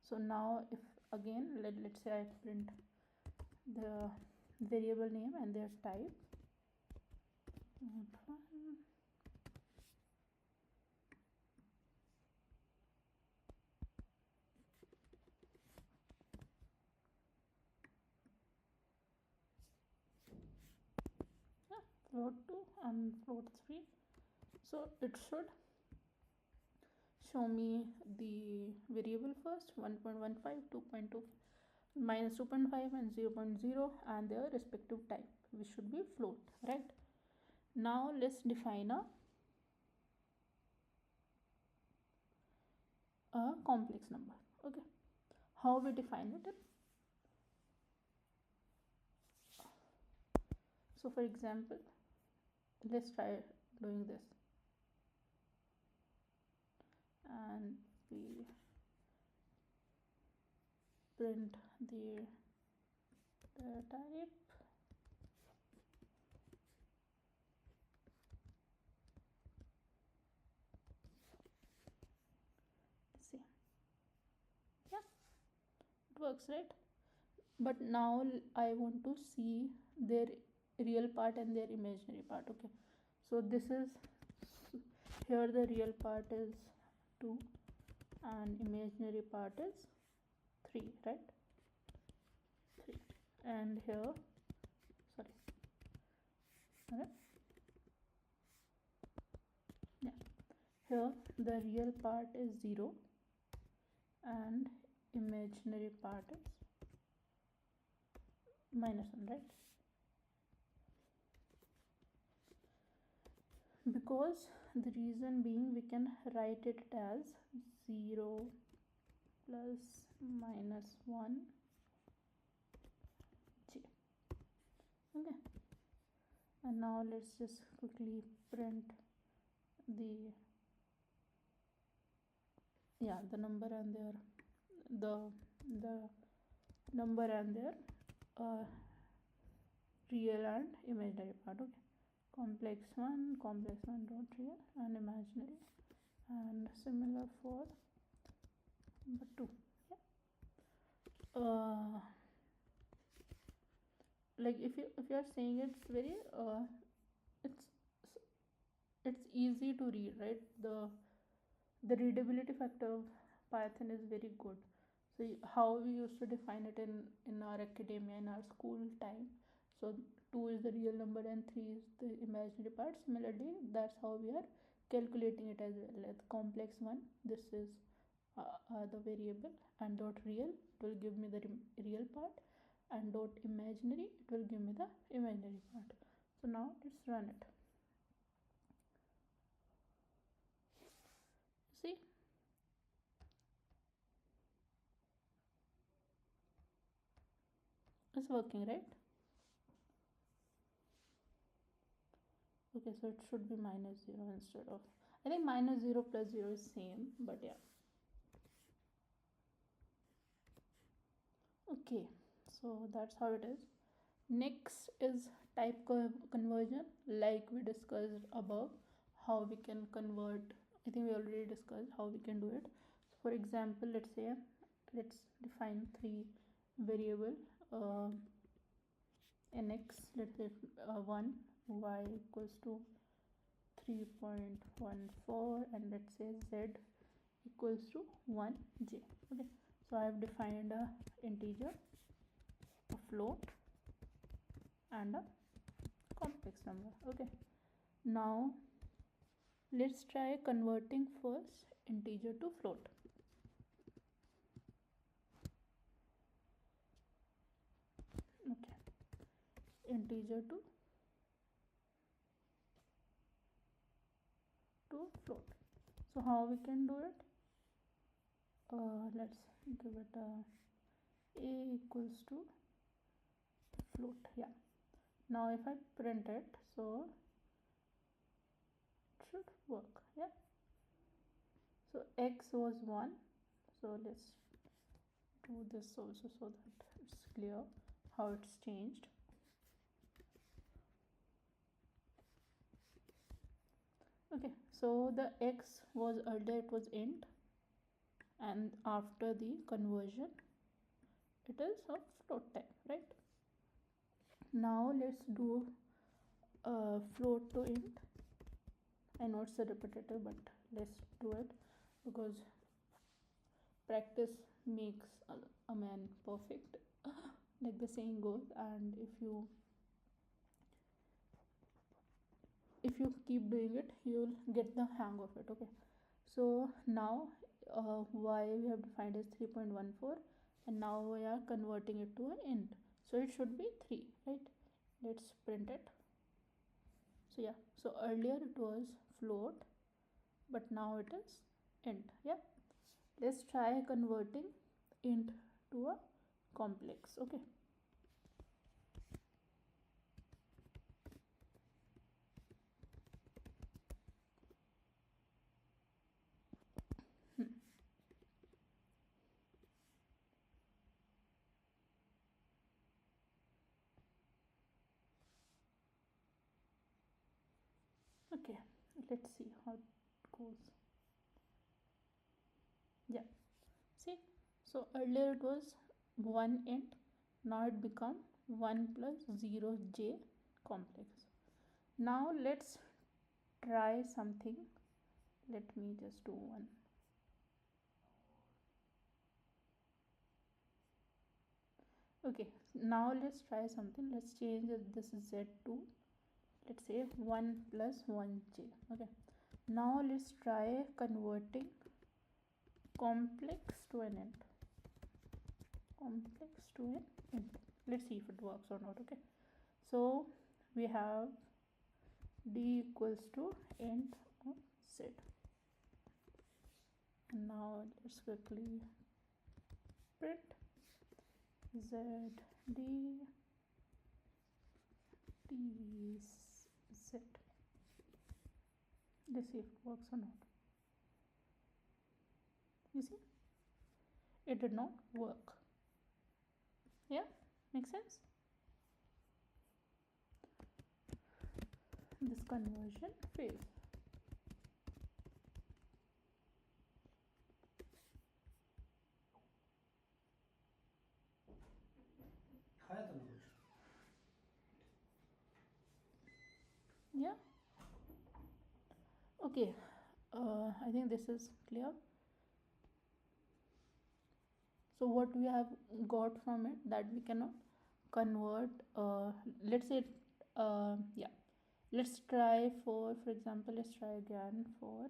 So now if again let's say I print the variable name and their type, float 2 and float 3. So it should show me the variable first, 1.15, 2.2, minus 2.5 and 0.0, and their respective type, which should be float, right? Now let's define a complex number. Okay, how we define it? So for example, let's try doing this, and we print the type. Let's see. Yeah, it works, right? But now I want to see their real part and their imaginary part. Okay, so this is, here the real part is 2 and imaginary part is 3, right? 3, and here, sorry, alright, yeah, here the real part is 0 and imaginary part is -1, right? Because the reason being, we can write it as 0 plus -1 j. Okay, and now let's just quickly print the number and their the number and their real and imaginary part. Okay, complex one dot real and imaginary, and similar for number 2. Yeah. Like if you are saying it's very it's easy to read, right? The readability factor of Python is very good. So how we used to define it in our academia, in our school time, so 2 is the real number and 3 is the imaginary part. Similarly, that's how we are calculating it as well. Like complex one, this is the variable, and dot real, it will give me the real part, and dot imaginary, it will give me the imaginary part. So now let's run it. See, it's working, right? Okay, so it should be -0 instead of, I think -0 plus 0 is same, but yeah. Okay, so that's how it is. Next is type conversion, like we discussed above, how we can convert. I think we already discussed how we can do it. So for example, let's define 3 variable nx, let's say 1, y equals to 3.14, and let's say z equals to 1j. Okay, so I have defined a integer, a float, and a complex number. Okay, now let's try converting first integer to float. integer to float. So how we can do it? Let's give it a equals to float. Yeah, now if I print it, so it should work. Yeah, so x was 1, so let's do this also so that it's clear how it's changed. Okay, so the x was earlier, it was int, and after the conversion it is of float type, right? Now let's do float to int. I know it's a repetitive, but let's do it because practice makes a man perfect, like the saying goes. And if you keep doing it, you'll get the hang of it. Okay, so now y we have defined as 3.14, and now we are converting it to an int, so it should be 3, right? Let's print it. So yeah, so earlier it was float, but now it is int. Yeah, let's try converting int to a complex. Okay, okay, let's see how it goes. Yeah, see, so earlier it was 1 int, now it become 1 plus 0 j complex. Now let's try something. Let me just do one. Okay, now let's try something. Let's change this z to, let's say, 1 plus 1j. Okay, now let's try converting complex to an int. Complex to an int. Let's see if it works or not. Okay, so we have d equals to int of z. And now let's quickly print z d d z. Let's see if it works or not. You see, it did not work. Yeah, makes sense. This conversion fails. Yeah, okay, I think this is clear. So what we have got from it, that we cannot convert, let's say, yeah, let's try for example, let's try again for,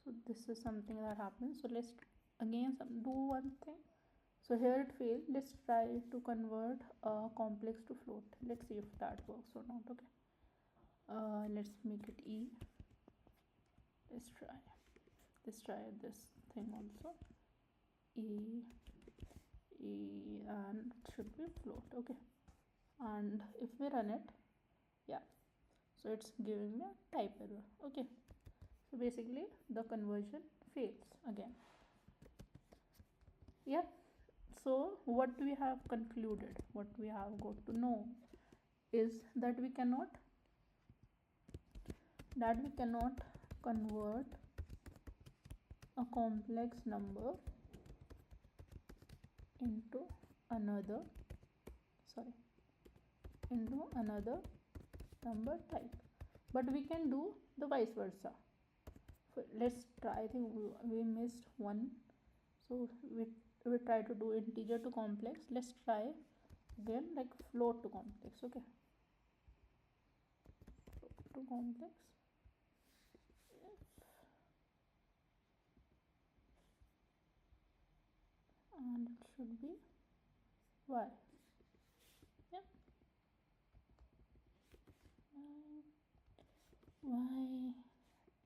so this is something that happens. So let's again do one thing. So here it failed. Let's try to convert complex to float. Let's see if that works or not. Okay, let's make it e. Let's try this thing also, e, and it should be float. Okay, and if we run it, yeah, so it's giving me a type error. Okay, so basically the conversion fails again. Yeah, so what we have concluded, what we have got to know is that we cannot convert a complex number into another number type, but we can do the vice versa. So let's try. I think we missed one, so we try to do integer to complex. Let's try again, like float to complex. Okay, float to complex, and it should be y. y,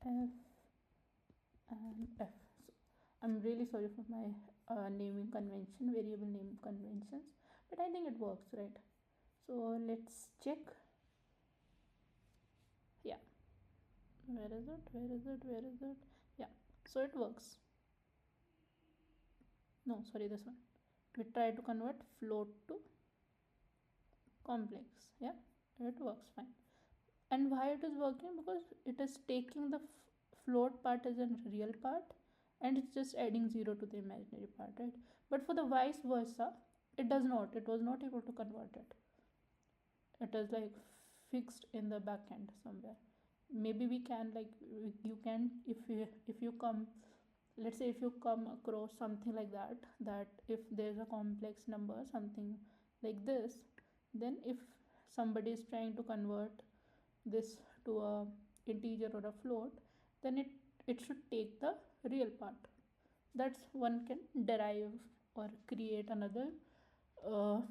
f, and f. So I'm really sorry for my naming convention, variable name conventions, but I think it works, right? So let's check. Yeah, where is it? Yeah, so it works. No, sorry, this one. We try to convert float to complex. Yeah, it works fine. And why it is working? Because it is taking the float part as a real part and it's just adding 0 to the imaginary part, right? But for the vice versa, it does not. It was not able to convert it. It is like fixed in the back end somewhere. Maybe we can, like, you can, if you come, let's say if you come across something like that if there's a complex number, something like this, then if somebody is trying to convert this to a integer or a float, then it should take the real part. That's one can derive or create another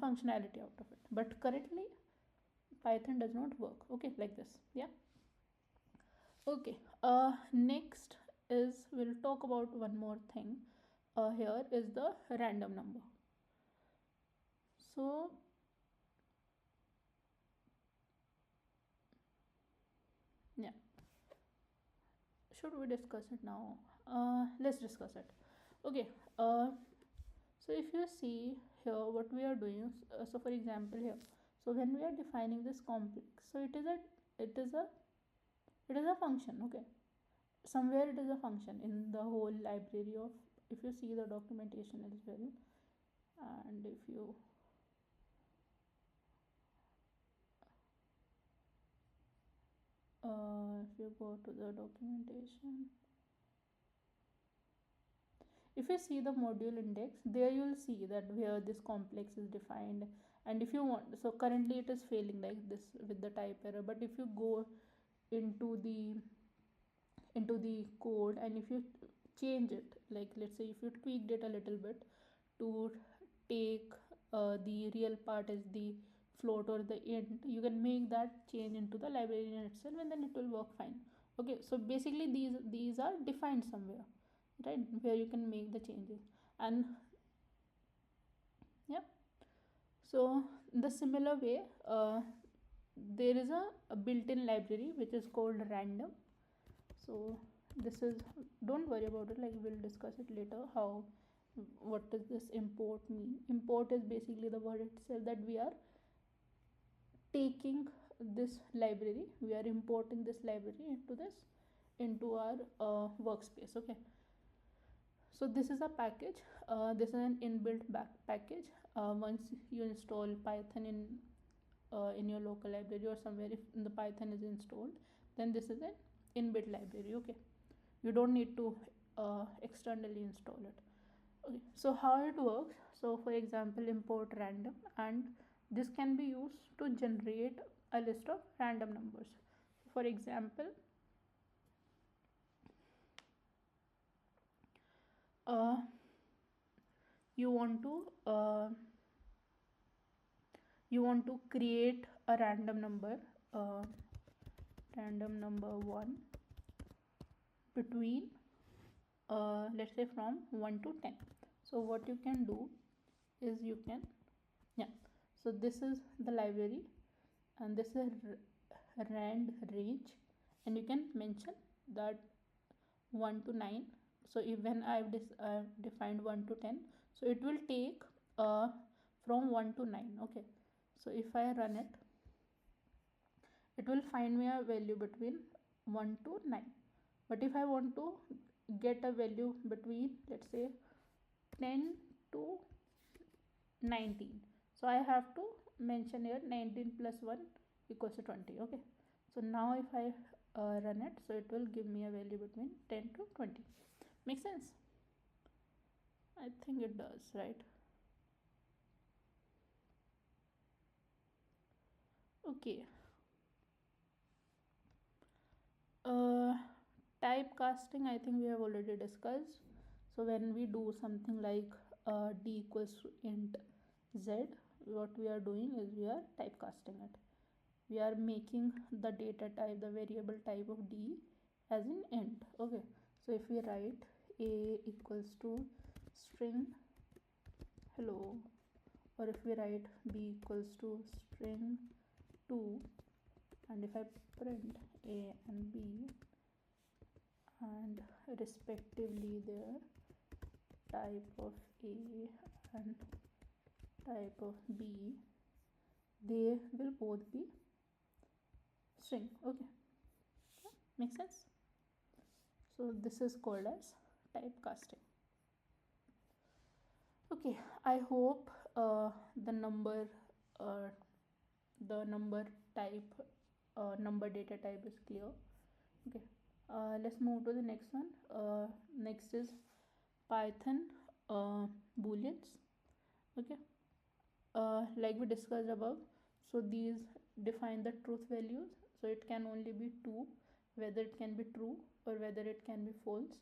functionality out of it. But currently Python does not work, okay, like this. Yeah, okay. Next is, we'll talk about one more thing. Here is the random number. So yeah, should we discuss it now? Let's discuss it. Okay. So if you see here what we are doing, so for example here, so when we are defining this complex, so it is a it is a function, okay. Somewhere it is a function in the whole library of, if you see the documentation as well, and if you go to the documentation, if you see the module index, there you will see that where this complex is defined. And if you want, so currently it is failing like this with the type error, but if you go into the code and if you change it, like let's say if you tweaked it a little bit to take the real part as the float or the int, you can make that change into the library in itself and then it will work fine. Okay, so basically these are defined somewhere, right, where you can make the changes. And yeah, so the similar way, there is a built-in library which is called random. So this is, don't worry about it, like we'll discuss it later, how, what does this import mean. Import is basically the word itself, that we are taking this library, we are importing this library into our workspace, okay. So this is a package, this is an inbuilt package. Once you install Python in your local library or somewhere, if the Python is installed, then this is an inbuilt library, okay. You don't need to externally install it. Okay, so how it works, so for example import random, and this can be used to generate a list of random numbers. For example, uh, you want to create a random number 1 between let's say from 1 to 10. So what you can do is you can, yeah, so this is the library and this is rand range, and you can mention that 1 to 9. So if when I've defined 1 to 10, so it will take from 1 to 9, okay. So if I run it, it will find me a value between 1 to 9. But if I want to get a value between, let's say, 10 to 19, so I have to mention here 19 plus 1 equals to 20, okay. So now if I run it, so it will give me a value between 10 to 20. Make sense? I think it does, right? Okay. Typecasting, I think we have already discussed. So when we do something like d equals to int z, what we are doing is we are typecasting it. we are making the data type, the variable type of d as an int. Okay, so if we write a equals to string hello, or if we write b equals to string 2, and if I print a and b and respectively their type of a and type of b, they will both be string. Okay, makes sense. So this is called as typecasting. Okay, I hope the number type number data type is clear. Okay, let's move to the next one. Next is Python booleans. Okay, like we discussed above, so these define the truth values. So it can only be 2, whether it can be true or whether it can be false,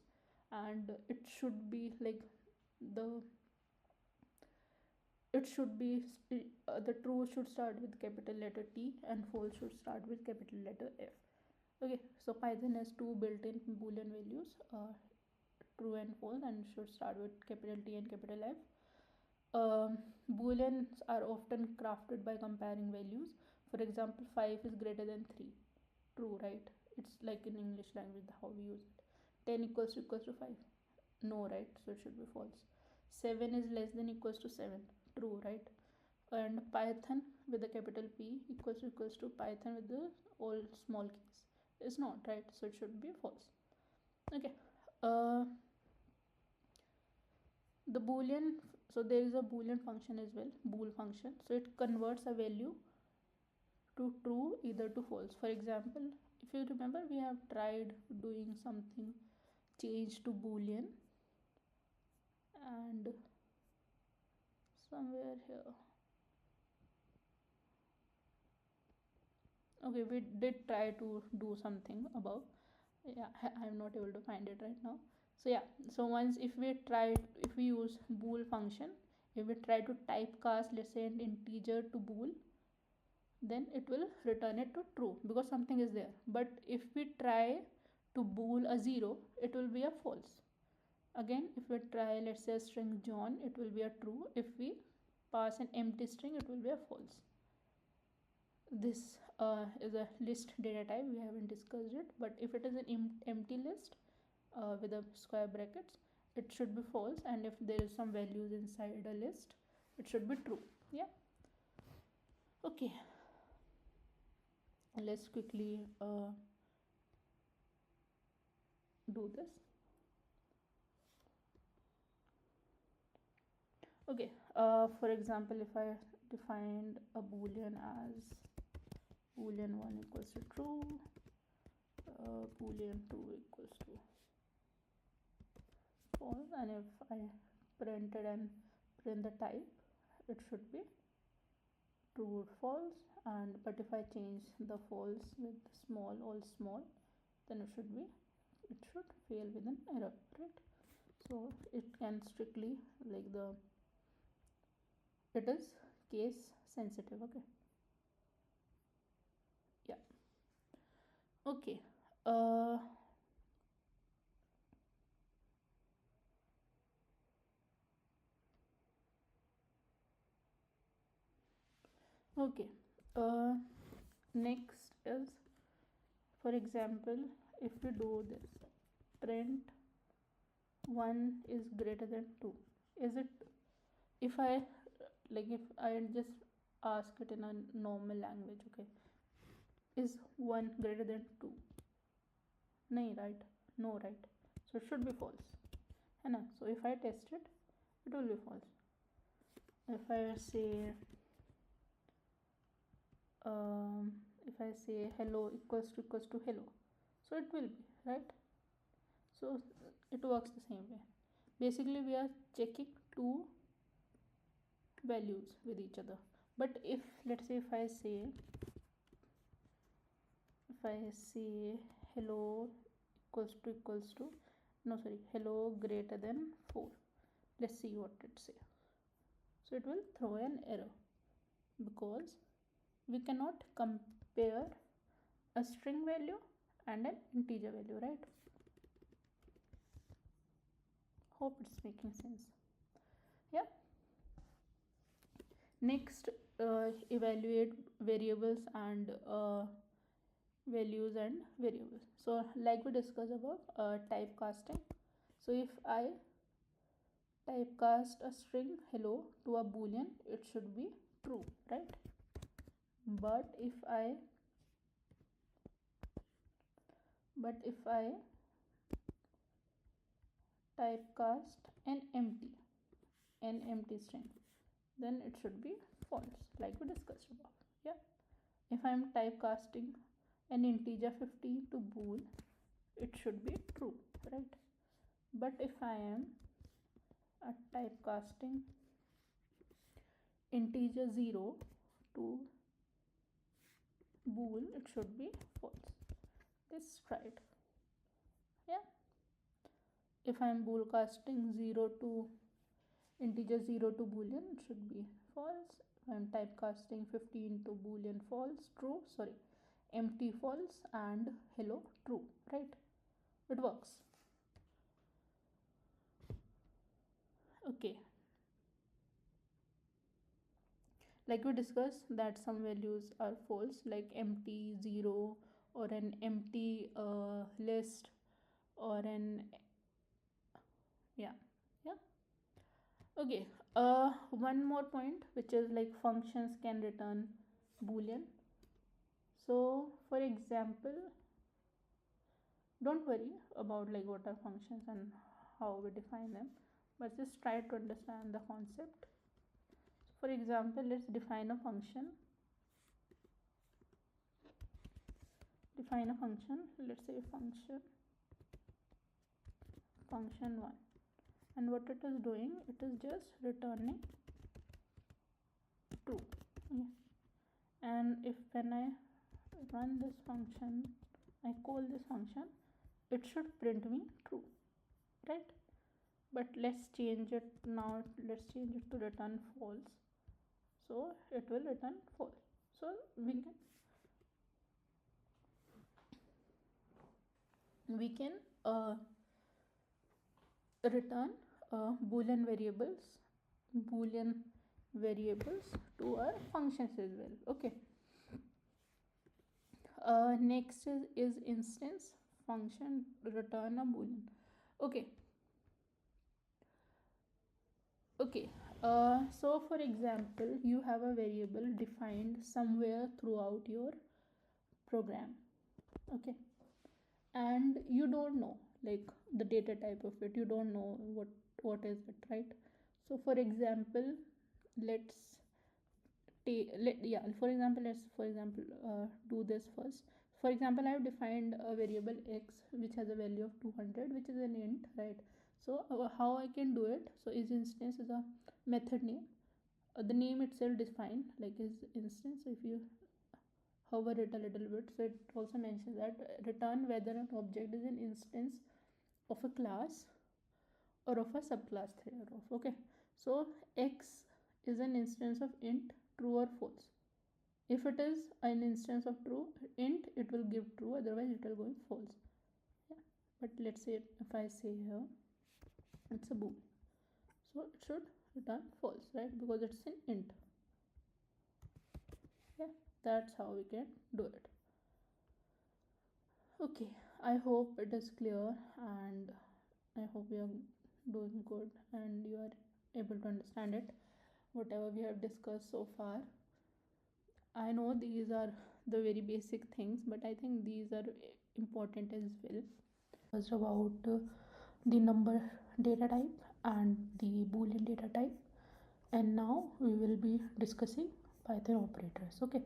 and it should be like the true should start with capital letter T and false should start with capital letter F. Okay, so Python has 2 built-in boolean values, true and false, and should start with capital T and capital F. Booleans are often crafted by comparing values. For example, 5 is greater than 3. True, right? It's like in English language how we use it. 10 equals to 5. No, right? So it should be false. 7 is less than equals to 7. True, right? And Python with the capital P equals to Python with the all small keys. It's not, right? So it should be false. Okay. The boolean, so there is a boolean function as well, bool function. So it converts a value to true either to false. For example, if you remember, we have tried doing something change to boolean, and somewhere here, okay, we did try to do something above. Yeah, I'm not able to find it right now. So yeah, so once if we use bool function, if we try to typecast, let's say, an integer to bool, then it will return it to true because something is there. But if we try to bool a 0, it will be a false. Again, if we try, let's say, a string John, it will be a true. If we pass an empty string, it will be a false. This is a list data type, we haven't discussed it, but if it is an empty list with a square brackets, it should be false, and if there is some values inside a list, it should be true. Yeah, okay, let's quickly do this. Okay, for example, if I defined a boolean as boolean 1 equals to true, boolean 2 equals to false, and if I printed and print the type, it should be true or false. And but if I change the false with small, all small, then it should fail with an error, right? So it can strictly like it is case sensitive. Okay, yeah, okay. Okay, next is, for example, if we do this print 1 is greater than 2, is it, if I just ask it in a normal language, okay, is 1 greater than 2? No, right? No, right? So it should be false. So if I test it, it will be false. If I say hello equals to hello, so it will be, right? So it works the same way. Basically, we are checking two values with each other. But if, let's say, if I say hello hello greater than 4, let's see what it says. So it will throw an error because we cannot pair, a string value and an integer value, right? Hope it's making sense. Yeah. Next, evaluate variables and values and variables. So like we discussed about typecasting. So if I typecast a string hello to a boolean, it should be true, right? But if I typecast an empty string, then it should be false, like we discussed about. Yeah. If I am typecasting an integer 50 to bool, it should be true, right? But if I am typecasting integer 0 to bool, it should be false. This try it. Yeah. If I am bool casting 0 to integer 0 to boolean, it should be false. If I am typecasting 15 to boolean, false, true, sorry, empty, false, and hello, true, right? It works. Okay. Like we discussed that some values are false, like empty, 0, or an empty list, or an yeah. Okay. One more point, which is like functions can return boolean. So for example, don't worry about like what are functions and how we define them, but just try to understand the concept. For example, let's define a function. Let's say function1, and what it is doing, it is just returning 2. Yeah. And if when I run this function, I call this function, it should print me true, right? But let's change it now. Let's change it to return false. So it will return false. So we can return boolean variables to our functions as well. Okay. Next is instance function return a boolean. Okay. So for example, you have a variable defined somewhere throughout your program. Okay. And you don't know like the data type of it, you don't know what is it, right? So for example, let's do this first. For example, I have defined a variable x which has a value of 200, which is an int, right? So how I can do it, so is instance is a method name, the name itself defined like is instance. So if you hover it a little bit, so it also mentions that return whether an object is an instance of a class or of a subclass thereof. Okay, so x is an instance of int true or false. If it is an instance of true int, it will give true, otherwise it will go false. Yeah. But let's say if I say here it's a bool, so it should return false, right? Because it's an int. Yeah, that's how we can do it. Okay, I hope it is clear, and I hope you are doing good and you are able to understand it, whatever we have discussed so far. I know these are the very basic things, but I think these are important as well. First, about the number data type and the boolean data type, and now we will be discussing Python operators. Okay,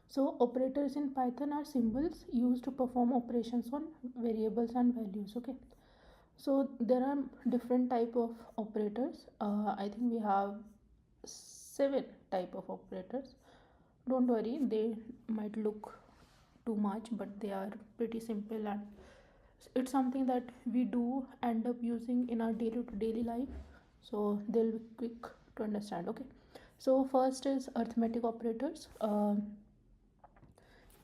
so operators in Python are symbols used to perform operations on variables and values. Okay, so there are different type of operators. I think we have 7 type of operators. Don't worry, they might look too much, but they are pretty simple, and it's something that we do end up using in our daily life, so they'll be quick to understand. Okay, so first is arithmetic operators.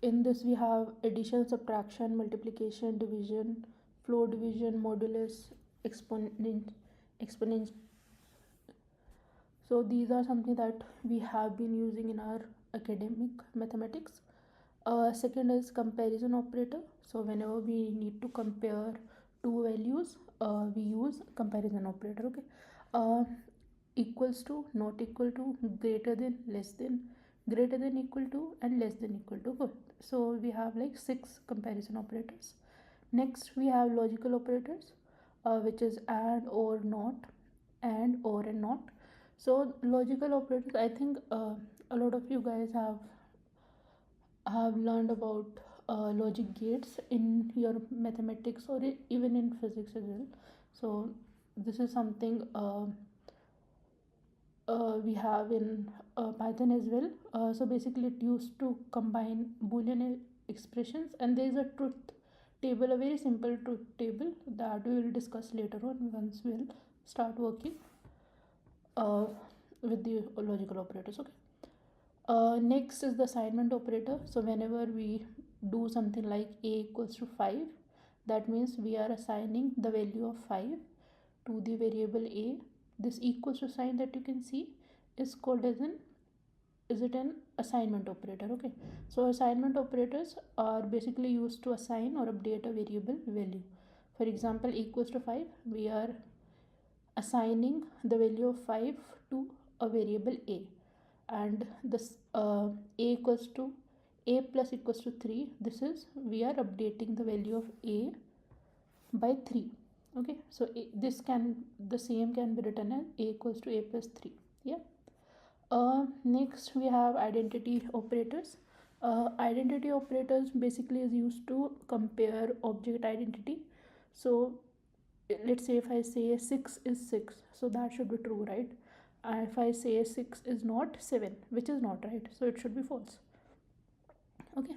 In this we have addition, subtraction, multiplication, division, floor division, modulus, exponent. So these are something that we have been using in our academic mathematics. Second is comparison operator. So whenever we need to compare two values, we use comparison operator. Okay. Uh, Equals to, not equal to, greater than, greater than equal to, and less than equal to. Good. So we have like 6 comparison operators. Next we have logical operators, which is and, or, not, and, or, and not. So logical operators, I think a lot of you guys have learned about logic gates in your mathematics or even in physics as well. So this is something we have in Python as well. So basically it used to combine boolean expressions, and there is a truth table, a very simple truth table that we will discuss later on once we'll start working uh, with the logical operators. Okay. Next is the assignment operator. So whenever we do something like a equals to 5, that means we are assigning the value of 5 to the variable a. This equals to sign that you can see is called as an assignment operator. Okay. So assignment operators are basically used to assign or update a variable value. For example, equals to 5, we are assigning the value of 5 to a variable a, and this a equals to a plus equals to 3, this is we are updating the value of a by 3. Okay. So this can, the same can be written as a equals to a plus 3. Yeah. Next we have identity operators. Identity operators basically is used to compare object identity. So let's say if I say 6 is 6, so that should be true, right? And if I say 6 is not 7, which is not, right? So it should be false. Okay.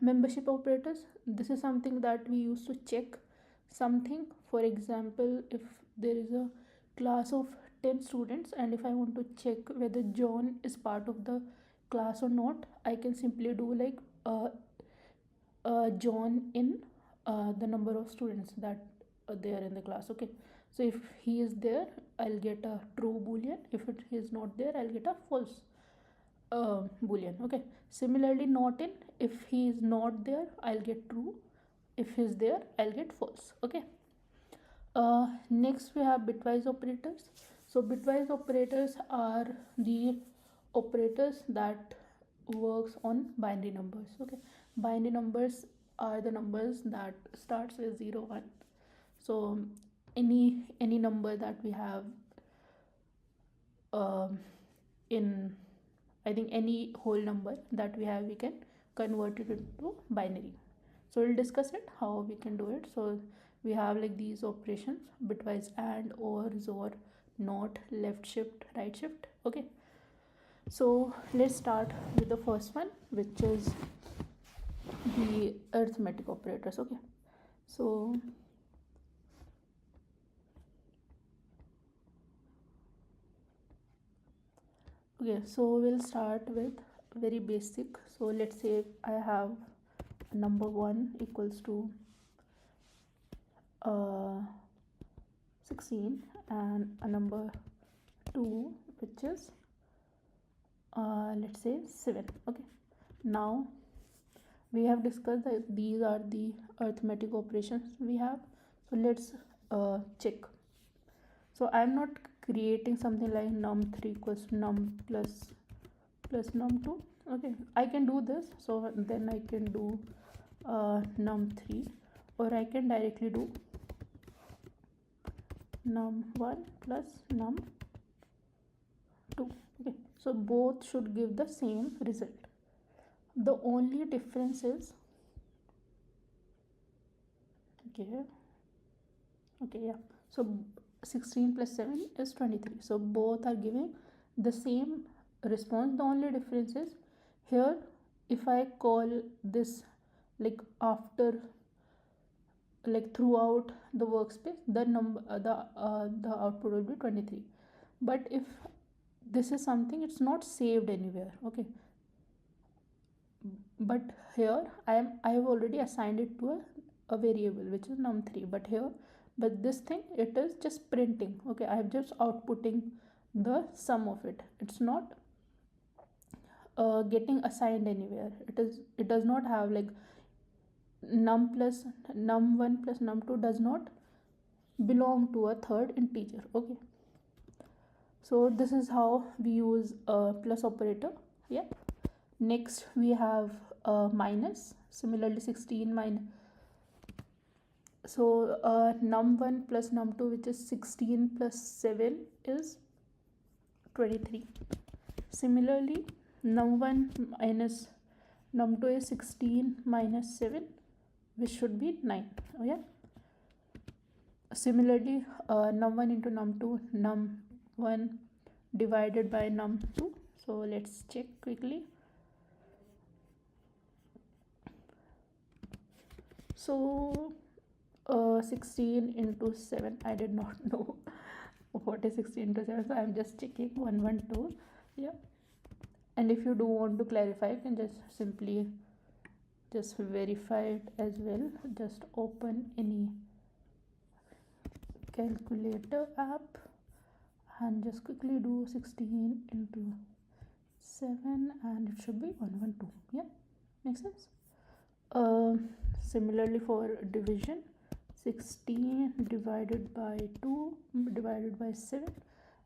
Membership operators, this is something that we use to check something. For example, if there is a class of 10 students, and if I want to check whether John is part of the class or not, I can simply do like John in the number of students that are there in the class. Okay. So if he is there, I'll get a true boolean. If it is not there, I'll get a false boolean. Okay. Similarly, not in, if he is not there, I'll get true. If he is there, I'll get false. Okay. Next we have bitwise operators. So bitwise operators are the operators that works on binary numbers. Okay. Binary numbers are the numbers that starts with 0 1. So any number that we have in, I think any whole number that we have, we can convert it into binary. So we'll discuss it how we can do it. So we have like these operations: bitwise and, or, XOR, not, left shift, right shift. Okay. So let's start with the first one, which is the arithmetic operators. Okay. So we'll start with very basic. So let's say I have number 1 equals to 16, and a number 2 which is let's say 7. Okay. Now we have discussed that these are the arithmetic operations we have. So let's check. So I'm not creating something like num3 equals to num plus num2. Okay, I can do this. So then I can do num3, or I can directly do num1 plus num2. Okay, so both should give the same result. The only difference is, okay, yeah, so 16 plus 7 is 23. So both are giving the same response. The only difference is here, if I call this like after, like throughout the workspace, the number the output will be 23. But if this is something, it's not saved anywhere. Okay. but here I have already assigned it to a variable which is num3, but this thing, it is just printing. Okay, I have just outputting the sum of it. It's not getting assigned anywhere. It does not have like num1 plus num2 does not belong to a third integer. Okay, so this is how we use a plus operator. Yeah, next we have minus. Similarly, 16 minus, so num1 plus num2, which is 16 plus 7 is 23. Similarly, num1 minus num2 is 16 minus 7, which should be 9. Oh yeah. Similarly, num1 into num2, num1 divided by num2. So let's check quickly. So 16 into 7, I did not know what is 16 into 7, so I'm just checking 112. Yeah, and if you do want to clarify, you can just simply just verify it as well. Just open any calculator app and just quickly do 16 into 7 and it should be 112. Yeah, makes sense. Similarly for division, 16 divided by 2 divided by 7,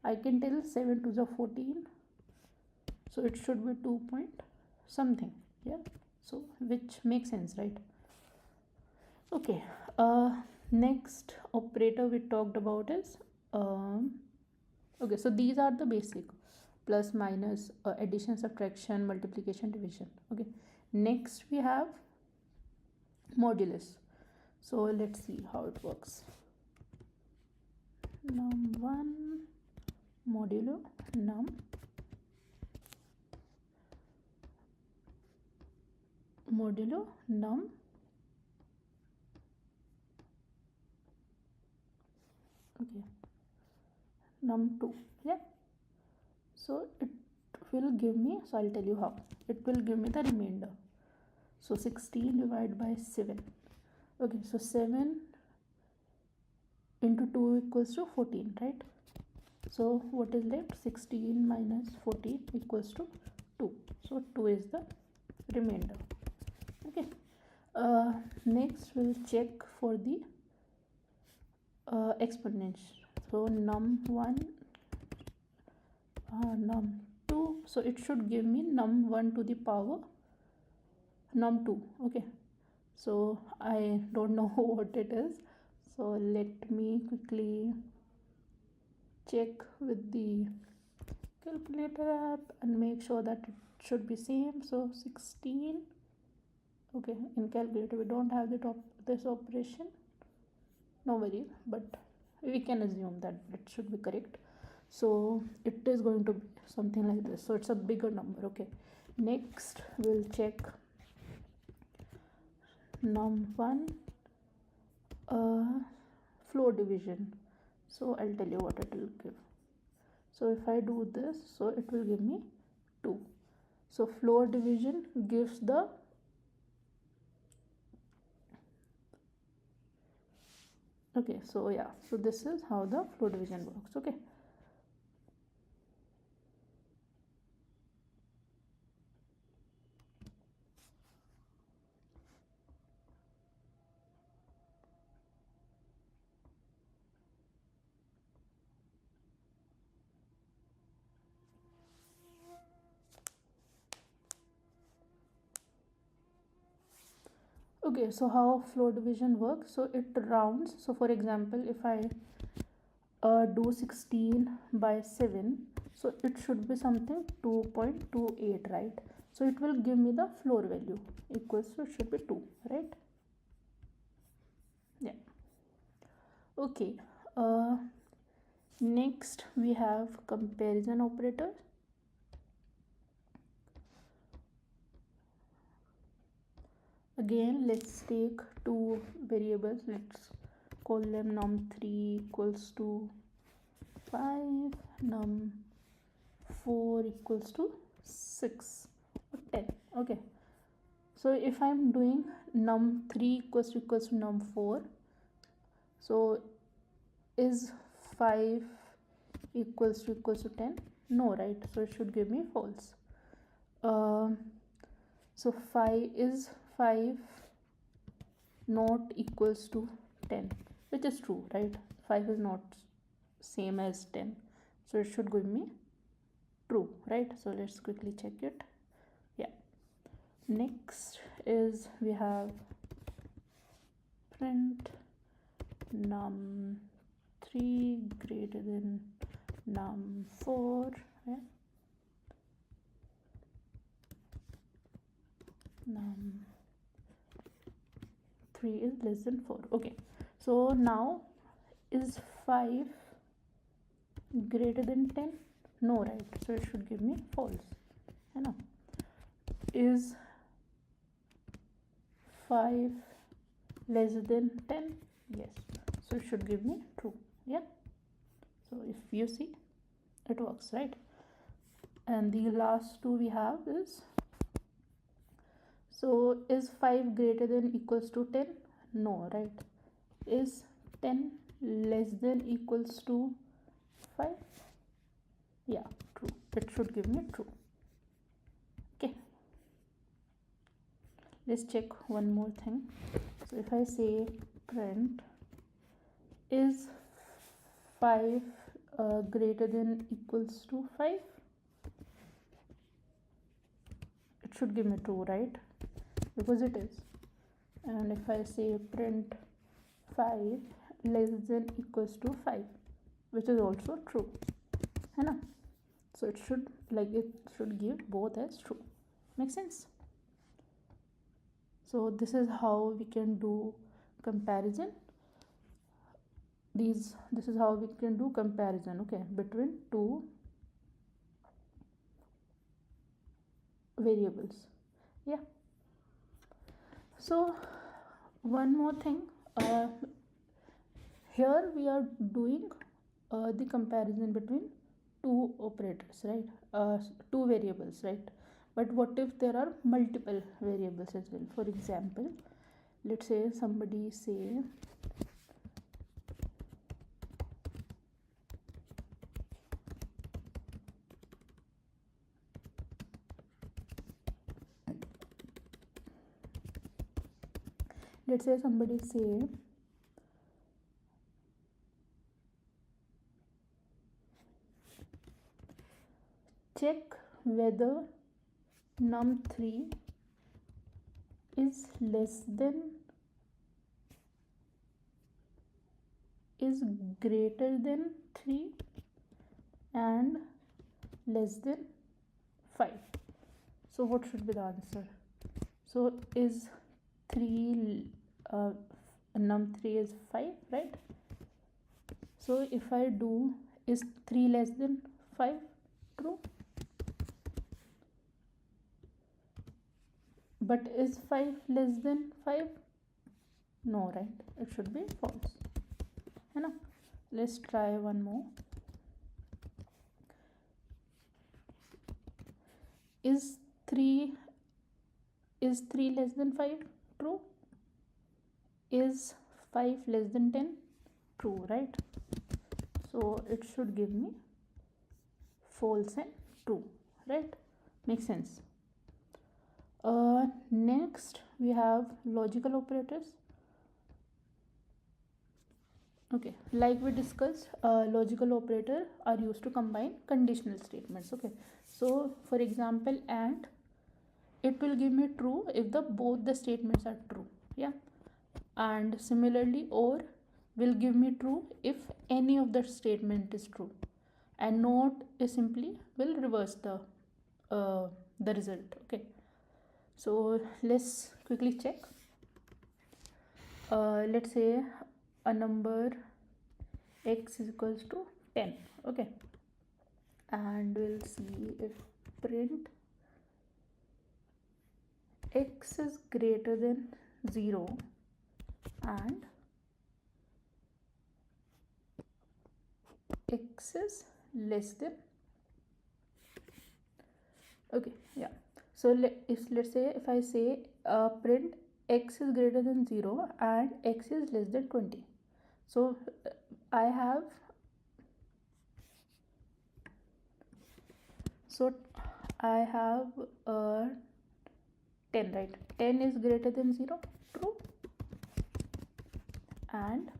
I can tell 7 to the 14, so it should be 2 point something. Yeah, so which makes sense, right? Okay, next operator we talked about is okay, so these are the basic: plus, minus, addition, subtraction, multiplication, division. Okay, next we have modulus. So let's see how it works. Num1 modulo num modulo num okay num2. Yeah, so it will give me, so I'll tell you how. It will give me the remainder. So 16 divided by 7. Okay, so 7 into 2 equals to 14, right? So what is left? 16 minus 14 equals to 2. So 2 is the remainder. Okay, next we'll check for the exponents. So num1 num2, so it should give me num1 to the power num2. Okay, so I don't know what it is, so let me quickly check with the calculator app and make sure that it should be same. So 16, okay, in calculator we don't have this operation, no worries, but we can assume that it should be correct. So it is going to be something like this, so it's a bigger number. Okay, next we'll check num1 floor division. So I'll tell you what it will give. So if I do this, so it will give me 2. So floor division gives the okay, so yeah, so this is how the floor division works. Okay, okay, so how floor division works? So it rounds. So for example, if I do 16 by 7, so it should be something 2.28, right? So it will give me the floor value equals to, it should be 2, right? Yeah, okay. Next we have comparison operator. Again, let's take two variables. Let's call them num3 equals to 5, num4 equals to 6 or 10. Okay, So if I'm doing num3 equals to num4, so is 5 equals to 10? No, right? So it should give me false. So 5 not equals to 10, which is true, right? 5 is not same as 10, so it should give me true, right? So let's quickly check it. Yeah, next is we have print num3 greater than num4. Yeah, num3 is less than 4. Okay, so now is 5 greater than 10? No, right? So it should give me false. You know, is 5 less than 10? Yes, so it should give me true. Yeah, so if you see, it works, right? And the last two we have is, so is 5 greater than equals to 10? No, right? Is 10 less than equals to 5? Yeah, true. It should give me true. Okay, let's check one more thing. So if I say print is 5 greater than equals to 5, it should give me true, right? Because it is. And if I say print 5 less than equals to 5, which is also true, है ना? So it should give both as true. Make sense? So this is how we can do comparison. This is how we can do comparison, okay, between two variables. Yeah. So one more thing, here we are doing the comparison between two operators, right? Two variables, right? But what if there are multiple variables as well? For example, let's say somebody say check whether num3 is greater than 3 and less than 5. So what should be the answer? So is 3 num3 is 5, right? So if I do is 3 less than 5, true? But is 5 less than 5? No, right? It should be false. है ना? Let's try one more. Is 3 less than 5? True. Is 5 less than 10? True, right? So it should give me false and true, right? Makes sense. Next we have logical operators. Okay, like we discussed, logical operators are used to combine conditional statements. Okay, so for example, and it will give me true if both the statements are true. Yeah, and similarly, or will give me true if any of the statement is true, and not is simply will reverse the result. Okay, so let's quickly check. Let's say a number x is equals to 10. Okay, and we'll see if print x is greater than 0 and x is less than. Okay, yeah, So let's say if I say print x is greater than 0 and x is less than 20. So I have uh, 10, right? 10 is greater than 0, true, and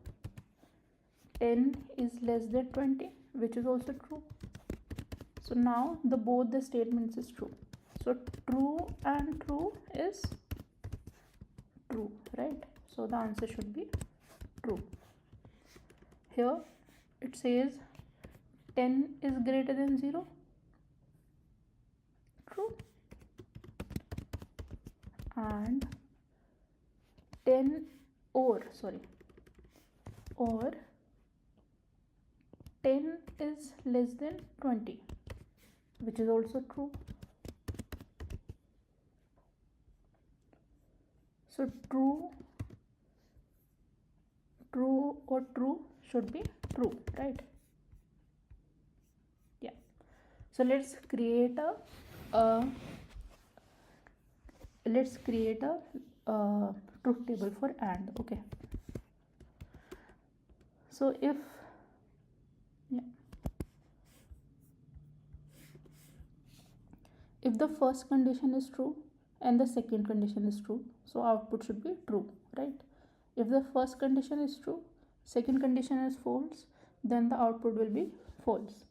10 is less than 20, which is also true. So now both the statements is true. So true and true is true, right? So the answer should be true. Here it says 10 is greater than 0, true, and 10 or 10 is less than 20, which is also true. So true or true should be true, right? Yeah. So let's create a truth table for AND. Okay. So if the first condition is true and the second condition is true, so output should be true, right? If the first condition is true, second condition is false, then the output will be false.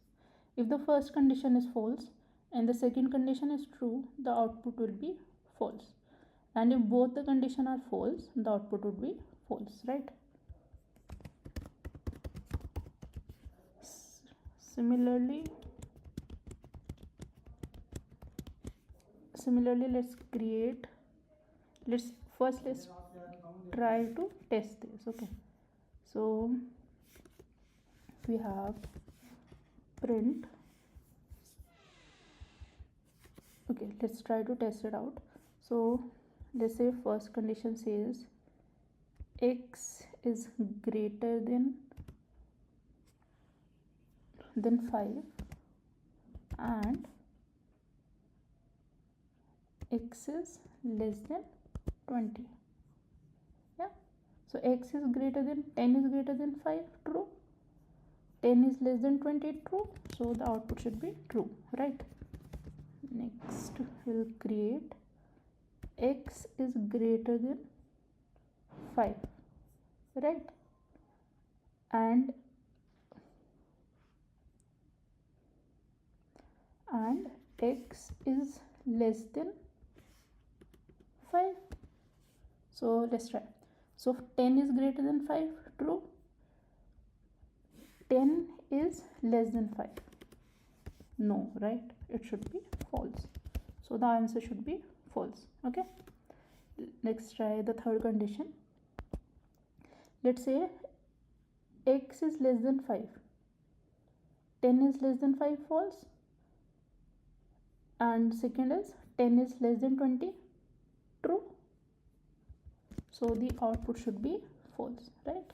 If the first condition is false and the second condition is true, the output will be false. And if both the conditions are false, the output would be false, right? Similarly, let's try to test this. Okay, so we have print. Okay, let's try to test it out. So let's say first condition says x is greater than 5 and x is less than 20. Yeah, so x is greater than 10 is greater than 5, true, 10 is less than 20, true, so the output should be true, right? Next we'll create x is greater than 5, right, and x is less than 5. So let's try. So 10 is greater than 5, true, 10 is less than 5, no, right? It should be false, so the answer should be false. Okay, let's try the third condition. Let's say x is less than 5, 10 is less than 5, false, and second is 10 is less than 20, true, so the output should be false, right?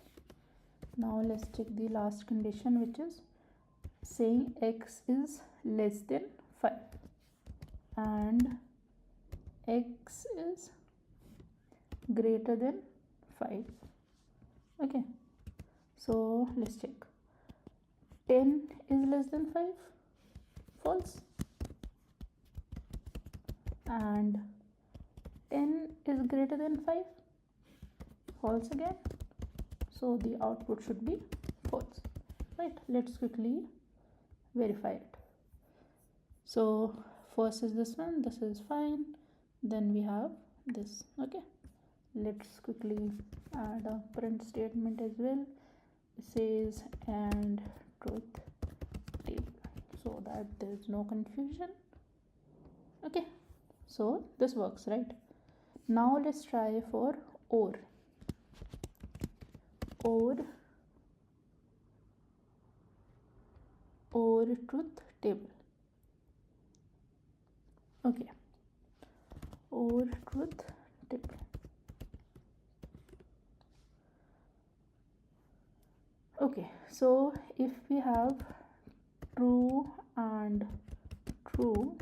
Now let's check the last condition, which is saying x is less than 5 and x is greater than 5. Okay, so let's check. 10 is less than 5, false, and 10 is greater than 5, false again, so the output should be false, right? Let's quickly verify it. So first is this one, this is fine, then we have this. Okay, let's quickly add a print statement as well. It says and truth table so that there is no confusion. Okay, so this works, right? Now let's try for or truth table. Okay, or truth table. Okay, so if we have true and true,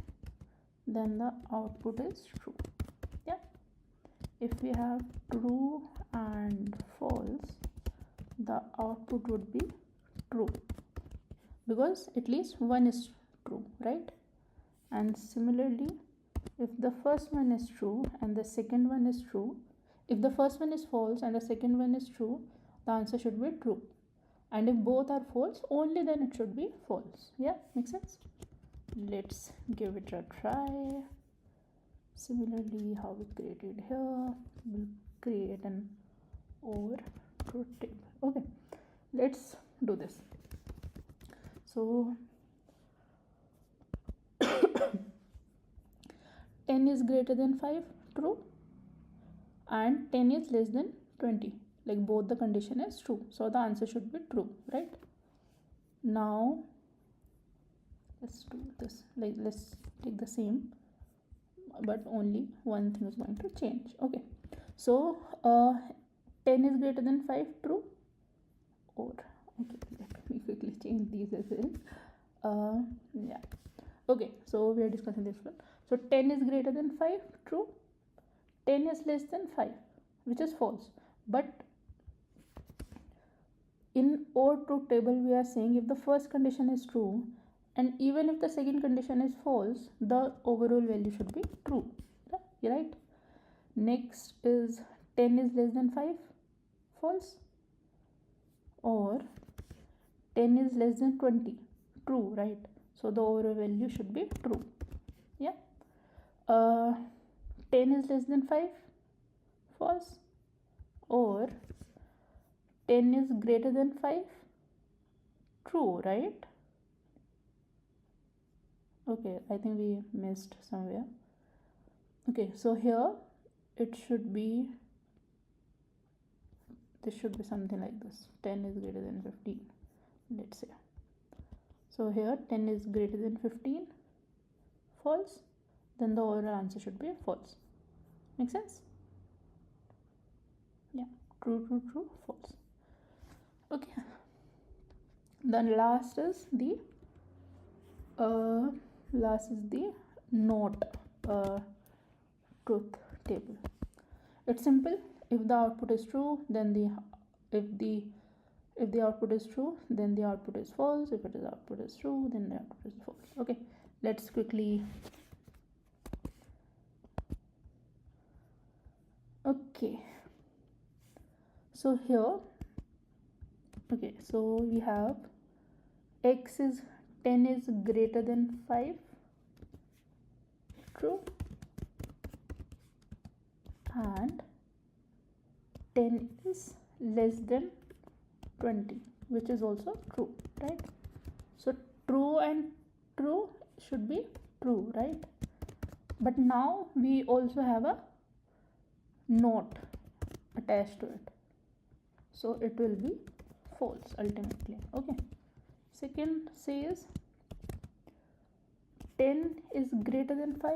then the output is true. Yeah, if we have true and false, the output would be true because at least one is true, right? And similarly, if the first one is true and the second one is true, if the first one is false and the second one is true, the answer should be true. And if both are false, only then it should be false. Yeah, makes sense? Let's give it a try. Similarly, how we created here, we'll create an over truth table. Okay, let's do this. So 10 is greater than 5, true, and 10 is less than 20, like both the condition is true, so the answer should be true, right? Now let's do this, like let's take the same, but only one thing is going to change. Okay, so 10 is greater than 5, true, or okay, let me quickly change these as well. Yeah, okay, so we are discussing this one. So 10 is greater than 5, true. 10 is less than 5, which is false. But in or truth table, we are saying if the first condition is true and even if the second condition is false, the overall value should be true, right? Next is 10 is less than 5, false, or 10 is less than 20, true, right? So the overall value should be true. Yeah. 10 is less than 5, false, or 10 is greater than 5, true, right? Okay, I think we missed somewhere. Okay, so here it should be, this should be something like this. 10 is greater than 15, let's say. So here 10 is greater than 15, false, then the overall answer should be false. Make sense? Yeah, true, true, true, false. Okay, then last is the not truth table. It's simple. If the output is true, then if the output is true, then the output is false. If it is output is true, then the output is false. Okay, let's quickly. Okay, so here, okay, so we have x is 10 is greater than 5, true, and 10 is less than 20, which is also true, right? So true and true should be true, right? But now we also have a not attached to it, so it will be false ultimately. Okay, second says 10 is greater than 5,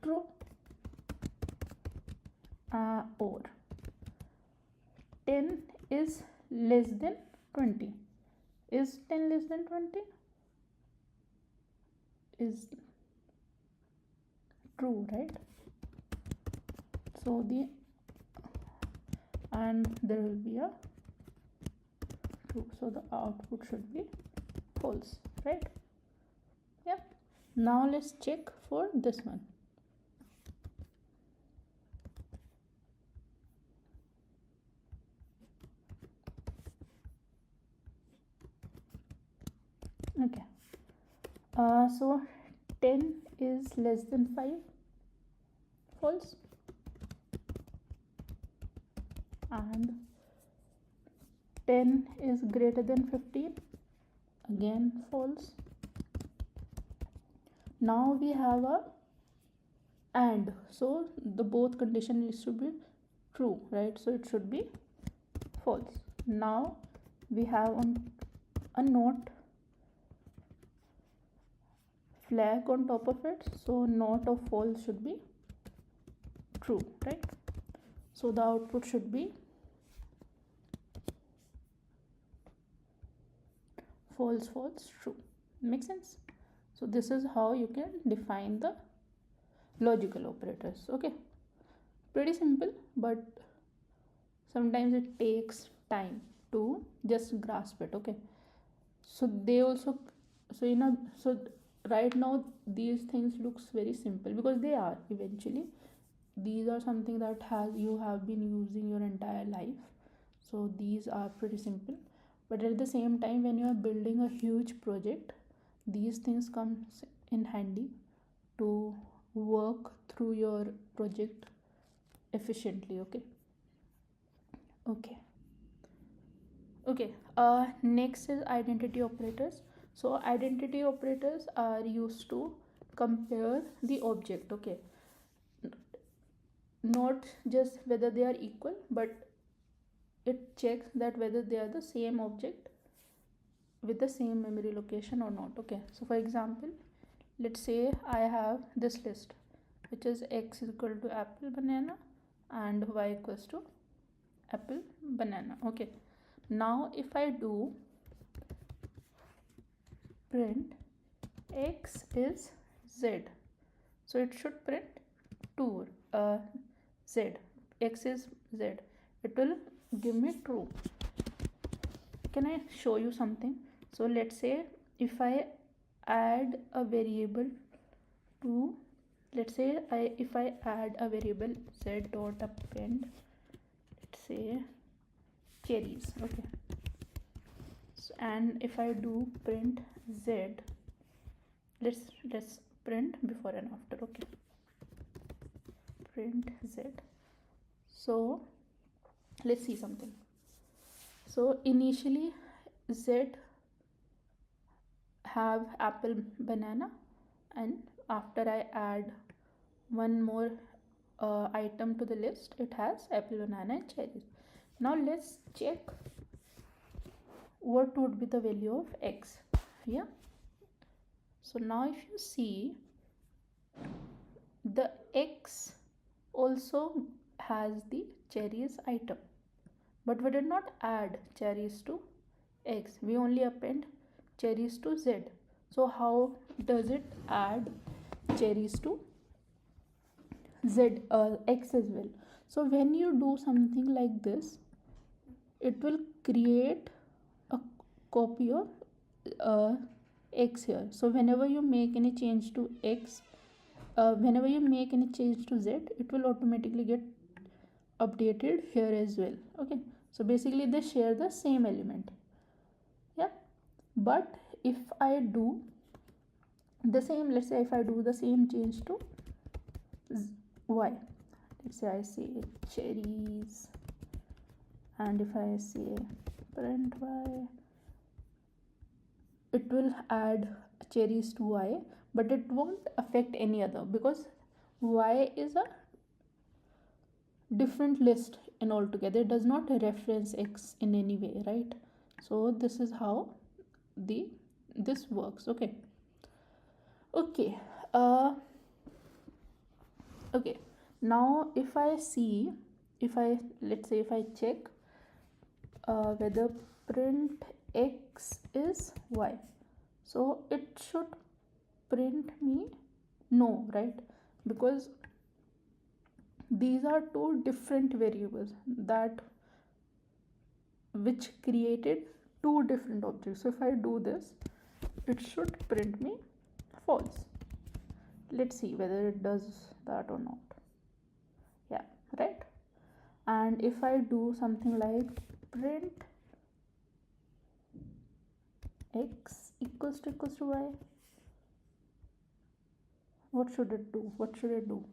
true, or 10 is less than 20. Is 10 less than 20? Is true, right? So and there will be a true, so the output should be false, right? Yeah. Now let's check for this one. Okay, so 10 is less than 5, false, and 10 is greater than 15, again false. Now we have a and, so the both condition needs to be true, right? So it should be false. Now we have a not flag on top of it, so not of false should be true, right? So the output should be false, false, true. Make sense? So this is how you can define the logical operators. Okay, pretty simple, but sometimes it takes time to just grasp it. Okay, so they also, so in a, so right now these things looks very simple because they are eventually, these are something that has you have been using your entire life, so these are pretty simple. But at the same time, when you are building a huge project, these things comes in handy to work through your project efficiently. Okay, okay, okay. Next is identity operators. So identity operators are used to compare the object. Okay, not just whether they are equal, but it checks that whether they are the same object with the same memory location or not. Okay, so for example, let's say I have this list, which is x is equal to apple banana and y equals to apple banana. Okay, now if I do print x is z, so it should print 2 z, x is z, it will give me true. Can I show you something? So let's say if I add a variable to, let's say if I add a variable z dot append, let's say cherries. Okay, so, and if I do print z, let's print before and after. Okay, print z. So let's see something. So initially z have apple banana, and after I add one more item to the list, it has apple banana and cherries. Now let's check what would be the value of x. Yeah, so now if you see, the x also has the cherries item, but we did not add cherries to x, we only append cherries to z. So how does it add cherries to z x as well? So when you do something like this, it will create a copy of x here. So whenever you make any change to x, whenever you make any change to z, it will automatically get updated here as well. Okay, so basically they share the same element. Yeah, but if I do the same, let's say if I do the same change to y, let's say I say cherries, and if I say print y, it will add cherries to y, but it won't affect any other because y is a different list in altogether, it does not reference x in any way, right? So this is how this works. Okay, okay, okay. Now if I see, if I, let's say if I check whether print x is y, so it should print me no, right? Because these are two different variables that which created two different objects. So if I do this, it should print me false. Let's see whether it does that or not. Yeah, right. And if I do something like print x equals to y, what should it do? What should it do?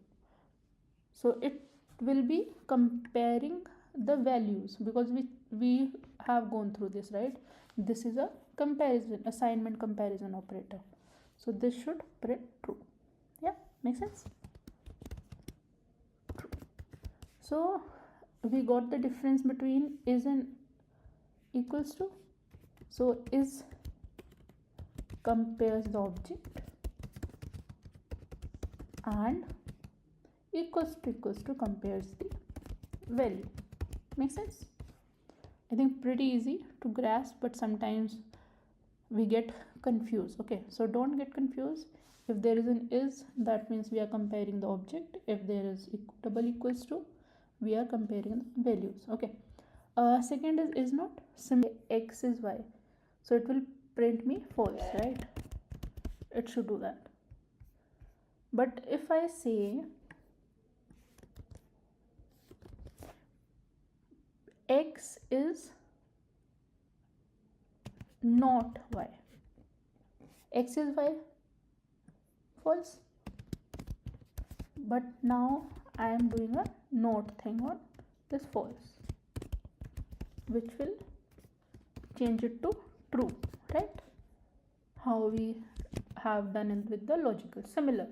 So it will be comparing the values, because we have gone through this, right? This is a comparison, assignment comparison operator. So this should print true. Yeah, makes sense? True. So we got the difference between is and equals to. So is compares the object, and equals to compares the value. Make sense? I think pretty easy to grasp, but sometimes we get confused. Okay, so don't get confused. If there is an is, that means we are comparing the object. If there is double equals to, we are comparing the values. Okay, second is not. Simply x is y, so it will print me false, right? It should do that. But if I say x is not y, x is y, false. But now I am doing a not thing on this false, which will change it to true, right? How we have done it with the logical similar,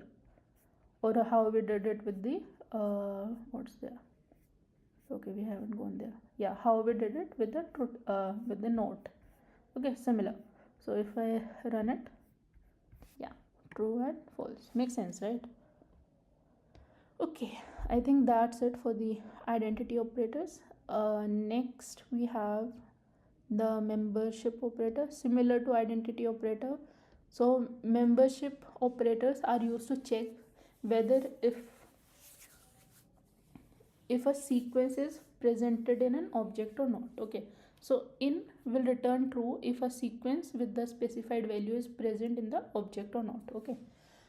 or how we did it with the what's there. Okay, we haven't gone there. Yeah, how we did it with the not. Okay, similar. So if I run it, yeah, true and false. Makes sense, right? Okay, I think that's it for the identity operators. Next we have the membership operator, similar to identity operator. So membership operators are used to check whether if a sequence is presented in an object or not. Okay, so in will return true if a sequence with the specified value is present in the object or not. Okay,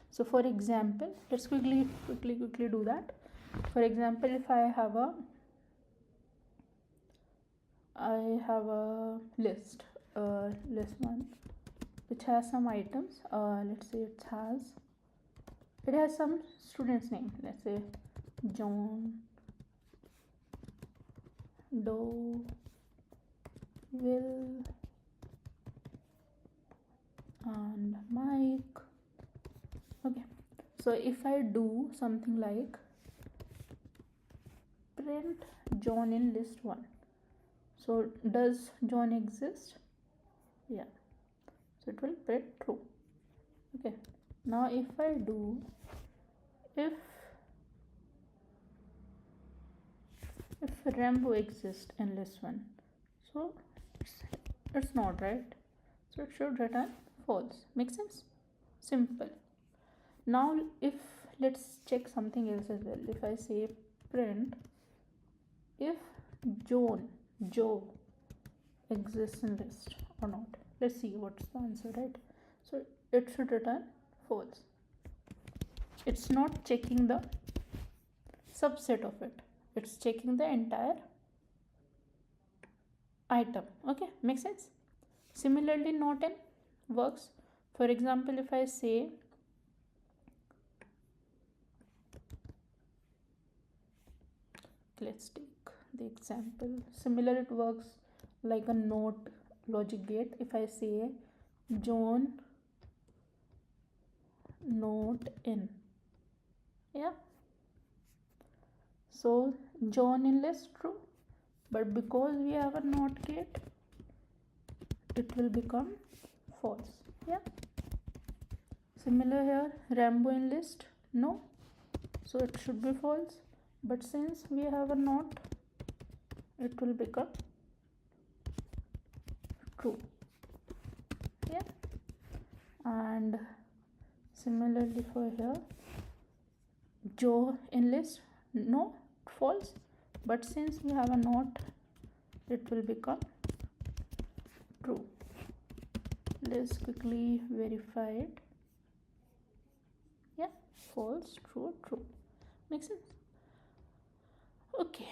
so for example, let's quickly do that. For example, if I have a list, list one, which has some items. Let's say it has some student's name. Let's say John Doe Will and Mike. Okay, so if I do something like print John in list 1, so does John exist? Yeah, so it will print true. Okay, now if I do if Rambo exists in list 1, so it's not, right? So it should return false. Make sense? Simple. Now if let's check something else as well. If I say print if Joe exists in list or not, let's see what's the answer, right? So it should return false. It's not checking the subset of it, it's checking the entire item. Okay, makes sense? Similarly, not in works. For example, if I say let's take the example similar, it works like a not logic gate. If I say John not in, yeah, so John in list true, but because we have a not gate, it will become false. Yeah, similar here, Rambo in list no, so it should be false, but since we have a not, it will become true. Yeah, and similarly for here, Joe in list no, false, but since we have a not, it will become true. Let's quickly verify it. Yeah, false, true, true. Makes sense? Okay,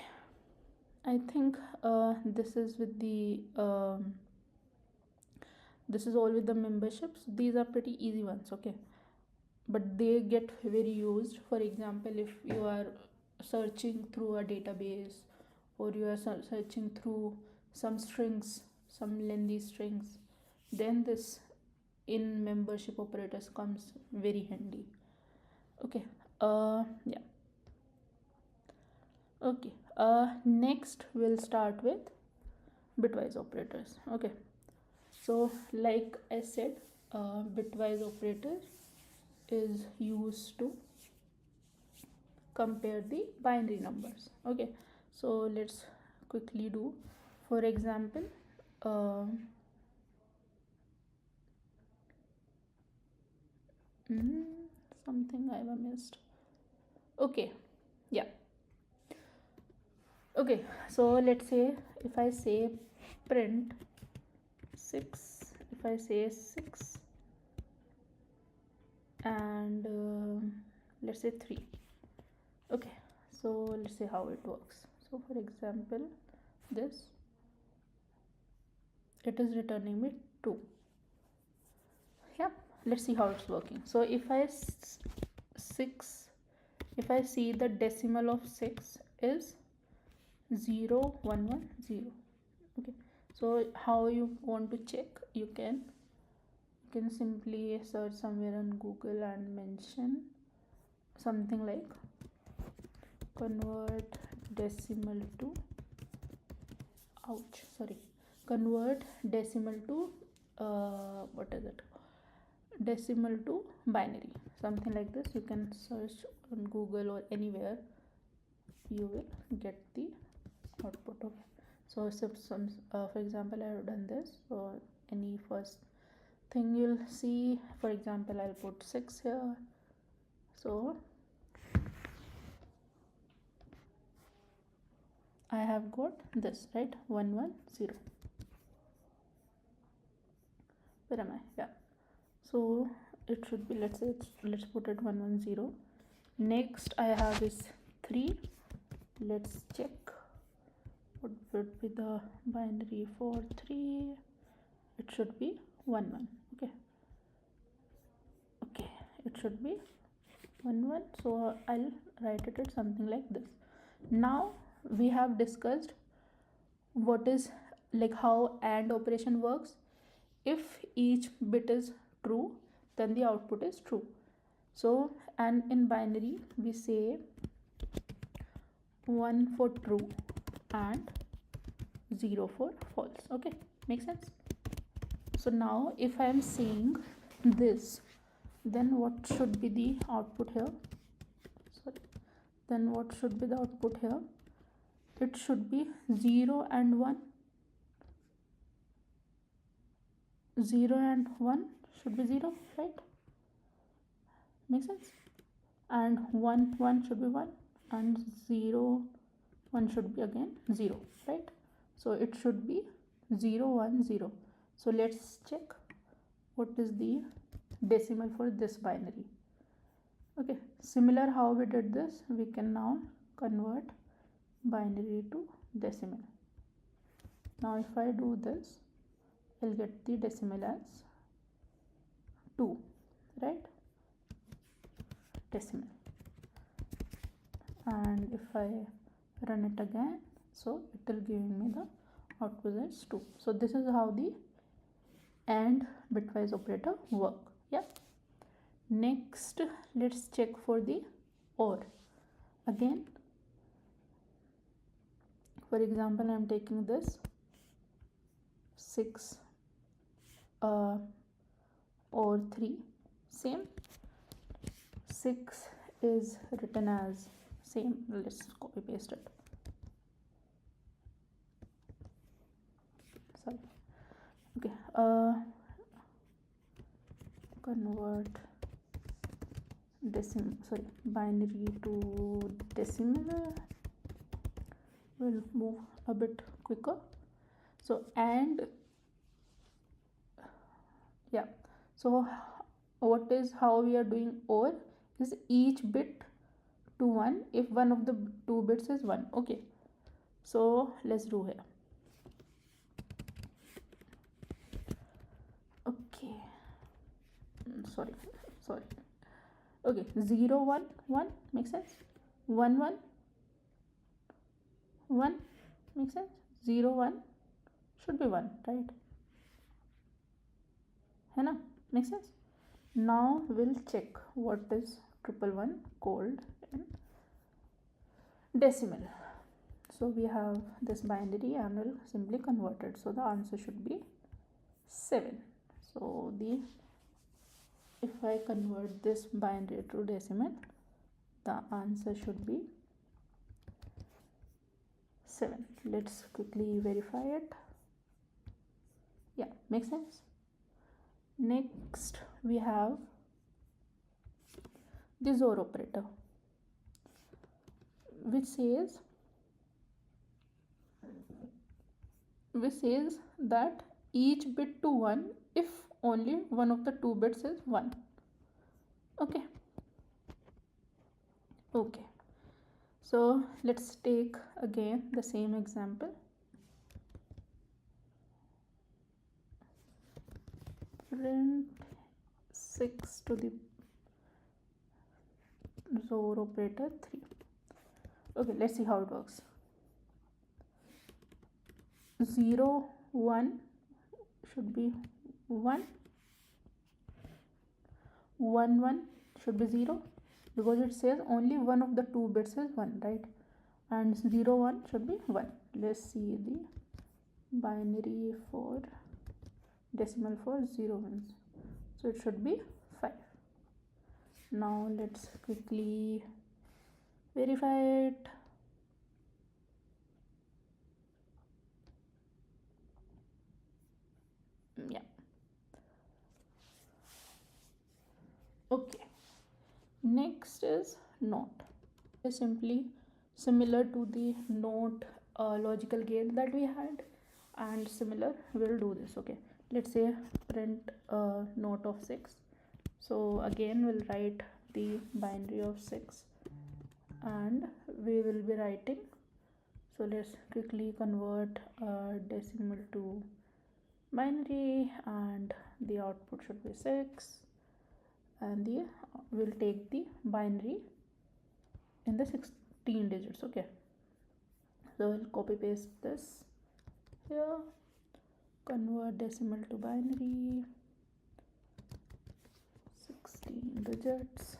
I think this is with the this is all with the memberships. These are pretty easy ones. Okay, but they get very used. For example, if you are searching through a database, or you are searching through some strings, some lengthy strings, then this in membership operators comes very handy. Okay, yeah, okay, next we'll start with bitwise operators. Okay, so like I said, bitwise operator is used to compare the binary numbers. Okay, so let's quickly do. For example, Something I missed. Okay, yeah. Okay, so let's say if I say print 6, if I say 6 and let's say 3. Okay, so let's see how it works. So for example, this, it is returning me 2. Yeah, let's see how it's working. So if I see the decimal of 6 is 0 1 1 0. Okay, so how you want to check? You can simply search somewhere on Google and mention something like convert decimal to convert decimal to what is it, decimal to binary, something like this. You can search on Google or anywhere, you will get the output. Okay, so for example, I have done this. So any first thing you'll see, for example, I'll put 6 here. So I have got this, right? 1 1 0. Where am I? Yeah, so it should be, let's put it 1 1 0. Next I have is 3. Let's check what would be the binary for 3. It should be 1 1. Okay, it should be 1 1. So I'll write it at something like this. Now we have discussed what is, like, how AND operation works. If each bit is true, then the output is true. So, and in binary we say 1 for true and 0 for false. Okay, makes sense? So now if I am saying this, then what should be the output here? Then what should be the output here? It should be 0 and 1. 0 and 1 should be 0, right? Makes sense? And 1 1 should be 1, and 0 1 should be again 0, right? So it should be 0 1 0. So let's check what is the decimal for this binary. Okay, similar how we did this, we can now convert binary to decimal. Now if I do this, I'll get the decimal as 2, right? Decimal. And if I run it again, so it will give me the output as 2. So this is how the AND bitwise operator work. Yeah. Next, let's check for the OR. Again, for example, I am taking this 6 or 3. Same, 6 is written as same. Let's copy paste it. Sorry. Okay, convert binary to decimal. We'll move a bit quicker. So, and yeah, so how we are doing OR is each bit to 1 if one of the 2 bits is 1. Okay, so let's do here. Okay, sorry. Okay, 0 1 1 makes sense. 1 1 1 makes sense. 0 1 should be 1, right? Hai na? Makes sense. Now we'll check what is 111 called in decimal. So we have this binary and we'll simply convert it. So the answer should be 7. So if I convert this binary to decimal, the answer should be 7. Let's quickly verify it. Yeah, makes sense. Next we have the XOR operator, which says that each bit to 1 if only one of the two bits is 1. Okay, so let's take again the same example. Print 6 to the XOR operator 3. Okay, let's see how it works. 0 1 should be 1, 1 1 should be 0, because it says only one of the two bits is 1, right? And 0 1 should be 1. Let's see the binary for decimal for 0 1s. So it should be 5. Now let's quickly verify it. Yeah. Okay. Next is NOT. It's simply similar to the NOT logical gate that we had, and similar we'll do this. Okay, let's say print NOT of 6. So again we'll write the binary of 6 and we will be writing. So let's quickly convert decimal to binary, and the output should be 6, and we'll take the binary in the 16 digits. Okay, so we'll copy paste this here, convert decimal to binary, 16 digits,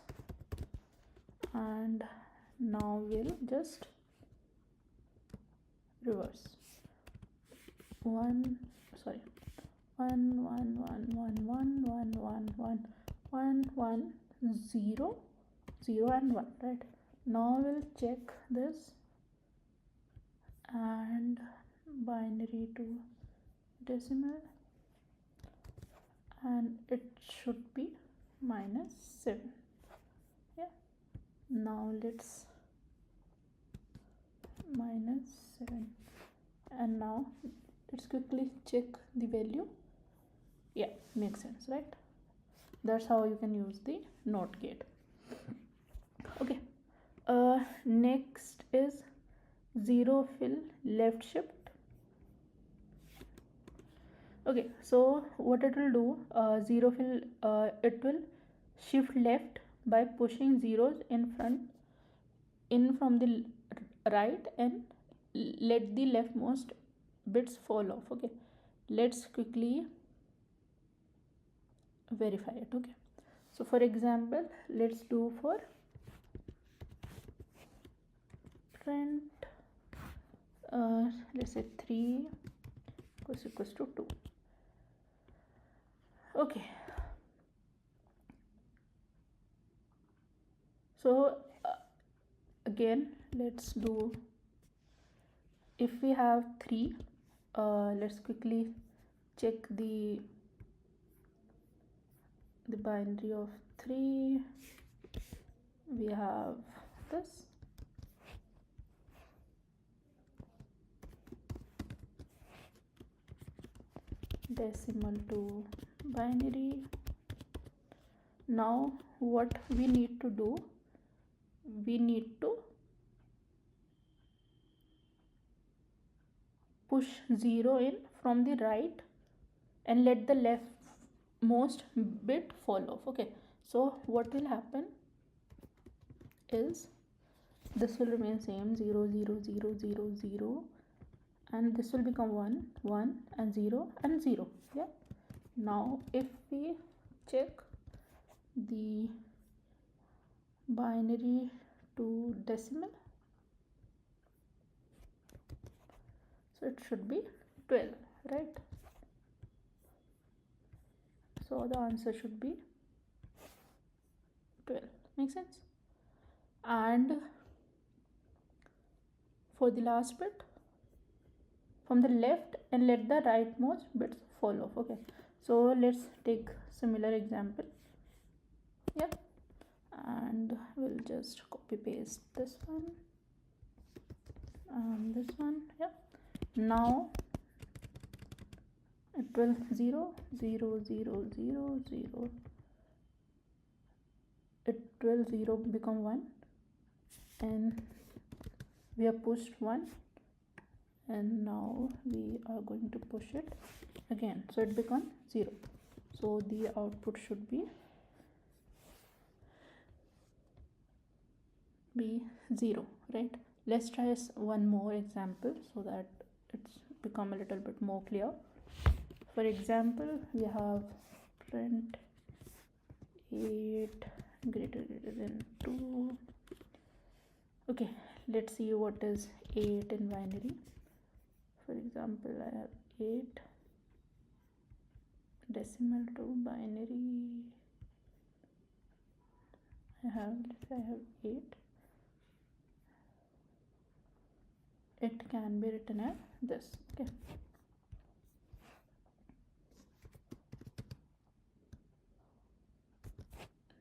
and now we'll just reverse 1 1 1 1 1 1 1 1 1 1 0 0 and 1, right? Now we'll check this, and binary to decimal, and it should be -7. Yeah, now let's -7, and now let's quickly check the value. Yeah, makes sense, right? That's how you can use the NOT gate. Okay, next is zero fill left shift. Okay, so what it will do, zero fill, it will shift left by pushing zeros in from the right, and let the leftmost bits fall off. Okay, let's quickly verify it. Okay, so for example, let's do for print let's say 3 equals to 2. Okay, so again let's do, if we have 3, let's quickly check the binary of 3. We have this, decimal to binary. Now what we need to do, we need to push 0 in from the right and let the leftmost bit fall off. Okay, so what will happen is this will remain same, 0 0 0 0 0, and this will become 1 1 and 0 and 0. Yeah, now if we check the binary to decimal, so it should be 12, right? So the answer should be 12. Make sense? And for the last bit, from the left and let the rightmost bits fall off. Okay, so let's take similar example. Yeah, and just copy paste this one and this one. Yeah, now it will 0 0 0 0 0, it will 0 become 1, and we have pushed 1, and now we are going to push it again, so it becomes 0. So the output should be 0, right? Let's try one more example so that it's become a little bit more clear. For example, we have print 8 greater than 2. Okay, let's see what is 8 in binary. For example, I have 8 decimal to binary. I have 8. It can be written as this. Okay,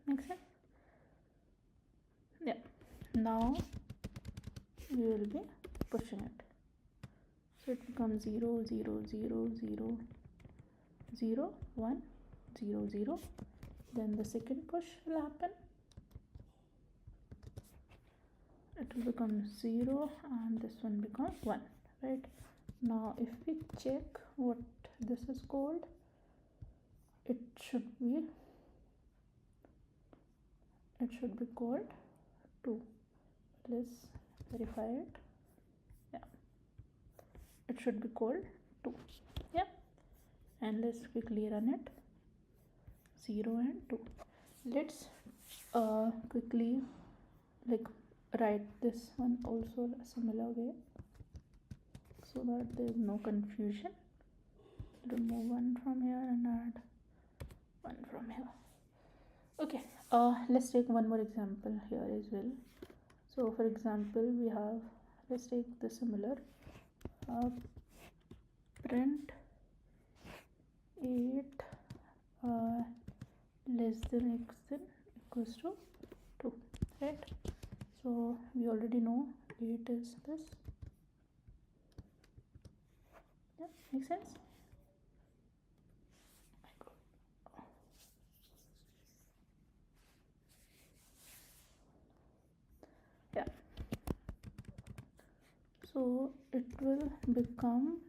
makes sense? Yeah, now we will be pushing it, so it becomes 0 0 0 0 0 1 0 0. Then the second push will happen, it will become 0, and this one becomes 1, right? Now if we check what this is called, it should be called 2. Let's verify it. Yeah, it should be called 2. Yeah, and let's quickly run it. 0 and 2. Let's quickly write this one also a similar way so that there is no confusion. Remove 1 from here and add 1 from here. Okay, let's take one more example here as well. So for example, we have, let's take the similar print 8 less than x than equals to 2, right? So we already know 8 is this. Yeah, makes sense? Yeah, so it will become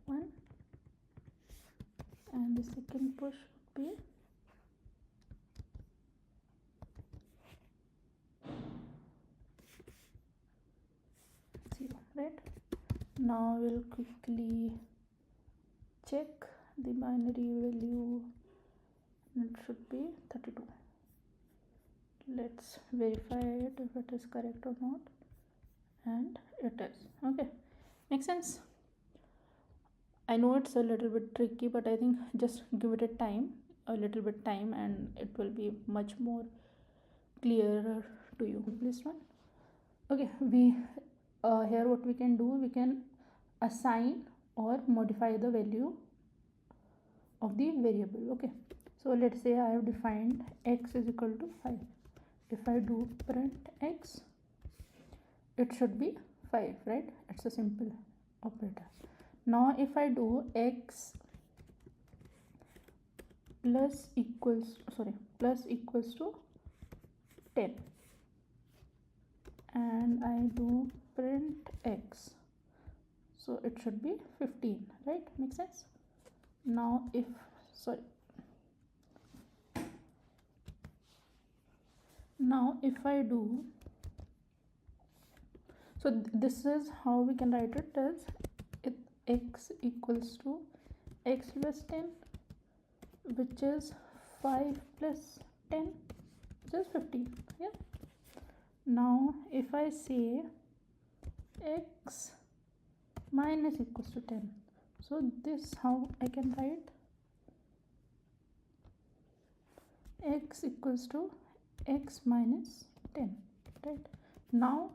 1, and the second push would be 0, right? Now we'll quickly check the binary value, it should be 32. Let's verify it if it is correct or not, and it is. Okay, makes sense? I know it's a little bit tricky, but I think just give it a little bit time, and it will be much more clearer to you. This one. Okay, we here what we can do, we can assign or modify the value of the variable. Okay, so let's say I have defined x is equal to 5. If I do print x, it should be 5, right? It's a simple operator. Now if I do x plus equals to 10, and I do print x, so it should be 15, right? Makes sense? Now if I do, so this is how we can write it as x equals to x plus 10, which is 5 plus 10, which is 15. Yeah, now if I say x minus equals to 10, so this how I can write x equals to x minus 10, right? Now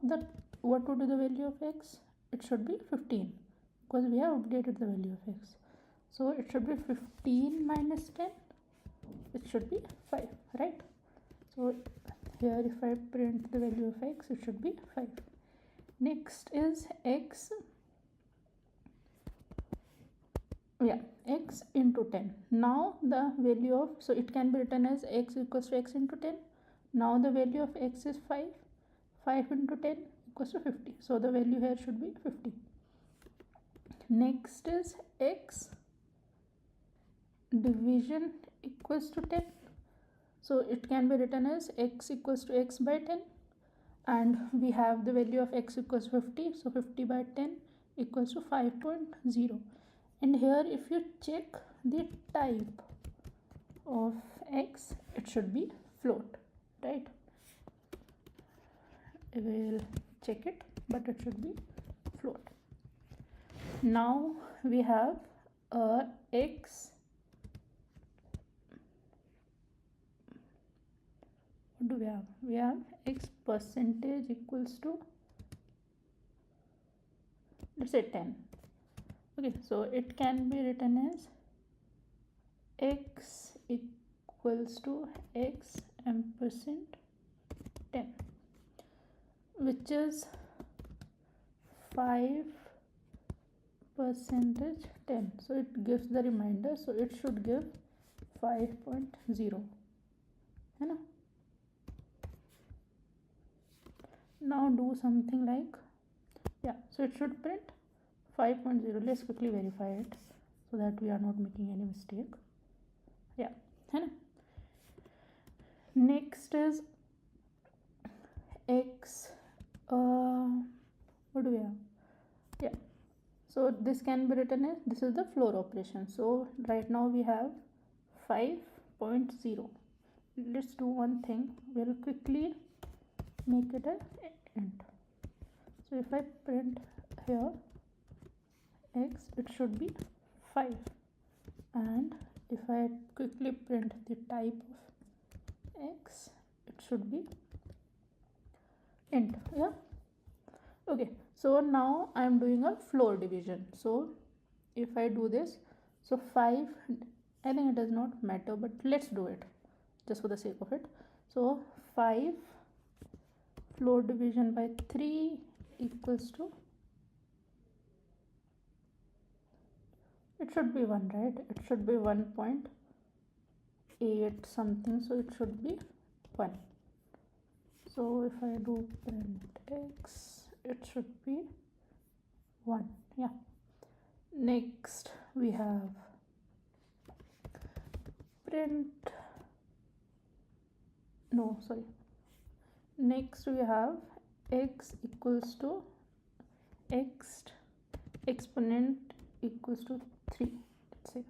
what would be the value of x? It should be 15, because we have updated the value of x. So it should be 15 minus 10, it should be 5, right? So here if I print the value of x, it should be 5. Next is x, x into 10. Now the value of, so it can be written as x equals to x into 10. Now the value of x is 5. 5 into 10 equals to 50. So the value here should be 50. Next is x division equals to 10. So it can be written as x equals to x by 10. And we have the value of x equals 50. So 50 by 10 equals to 5.0. And here if you check the type of x, it should be float, right? We'll check it, but it should be float. Now we have x, what do we have? We have x percentage equals to, let's say 10. Okay, so it can be written as x equals to x ampersand 10, which is 5 percentage 10. So it gives the remainder, so it should give 5.0. Now do something like, so it should print 5.0. Let's quickly verify it so that we are not making any mistake. Next is x, what do we have? So this can be written as, this is the floor operation. So right now we have 5.0. Let's do one thing, we'll quickly make it an int. So if I print here x, it should be 5, and if I quickly print the type of x, it should be int. Okay, so now I am doing a floor division. So if I do this, so 5, I think it does not matter, but let's do it just for the sake of it. So 5 floor division by 3 equals to, it should be 1, right? It should be 1.8 something, so it should be 1. So if I do print x, it should be 1. Next we have next we have x equals to x exponent equals to 3, let's say.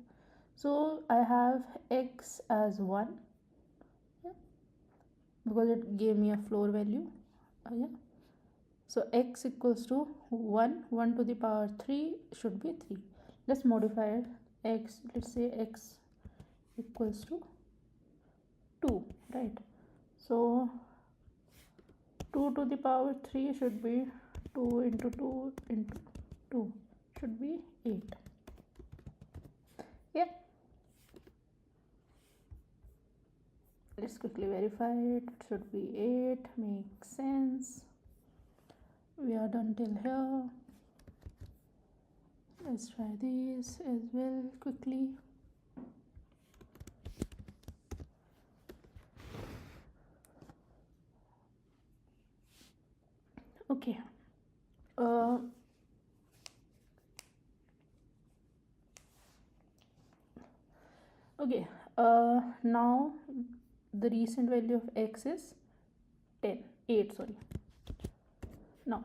So I have x as 1, because it gave me a floor value. So x equals to 1 to the power 3 should be 3. Let's modify it. X, let's say x equals to 2, right? So 2 to the power 3 should be 2 into 2 into 2 should be 8. Let's quickly verify it. It should be 8. Makes sense. We are done till here. Let's try these as well quickly. Okay. Now the recent value of x is 8, sorry. Now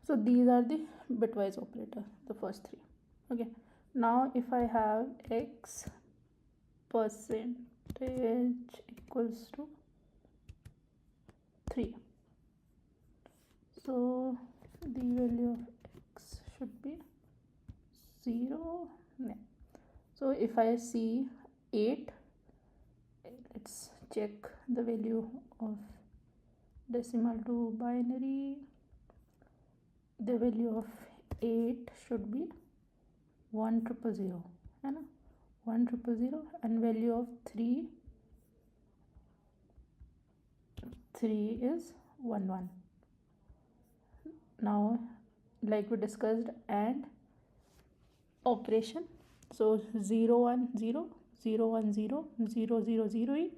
so these are the bitwise operator, the first 3. Now if I have x percentage equals to 3, so the value of x should be 0. So if I see 8, let's check the value of decimal to binary. the value of 8 should be 1000, है ना, 1000, and value of 3 is 11. Now, like we discussed, and operation, so 0 1 0 0 1 0 0 0 0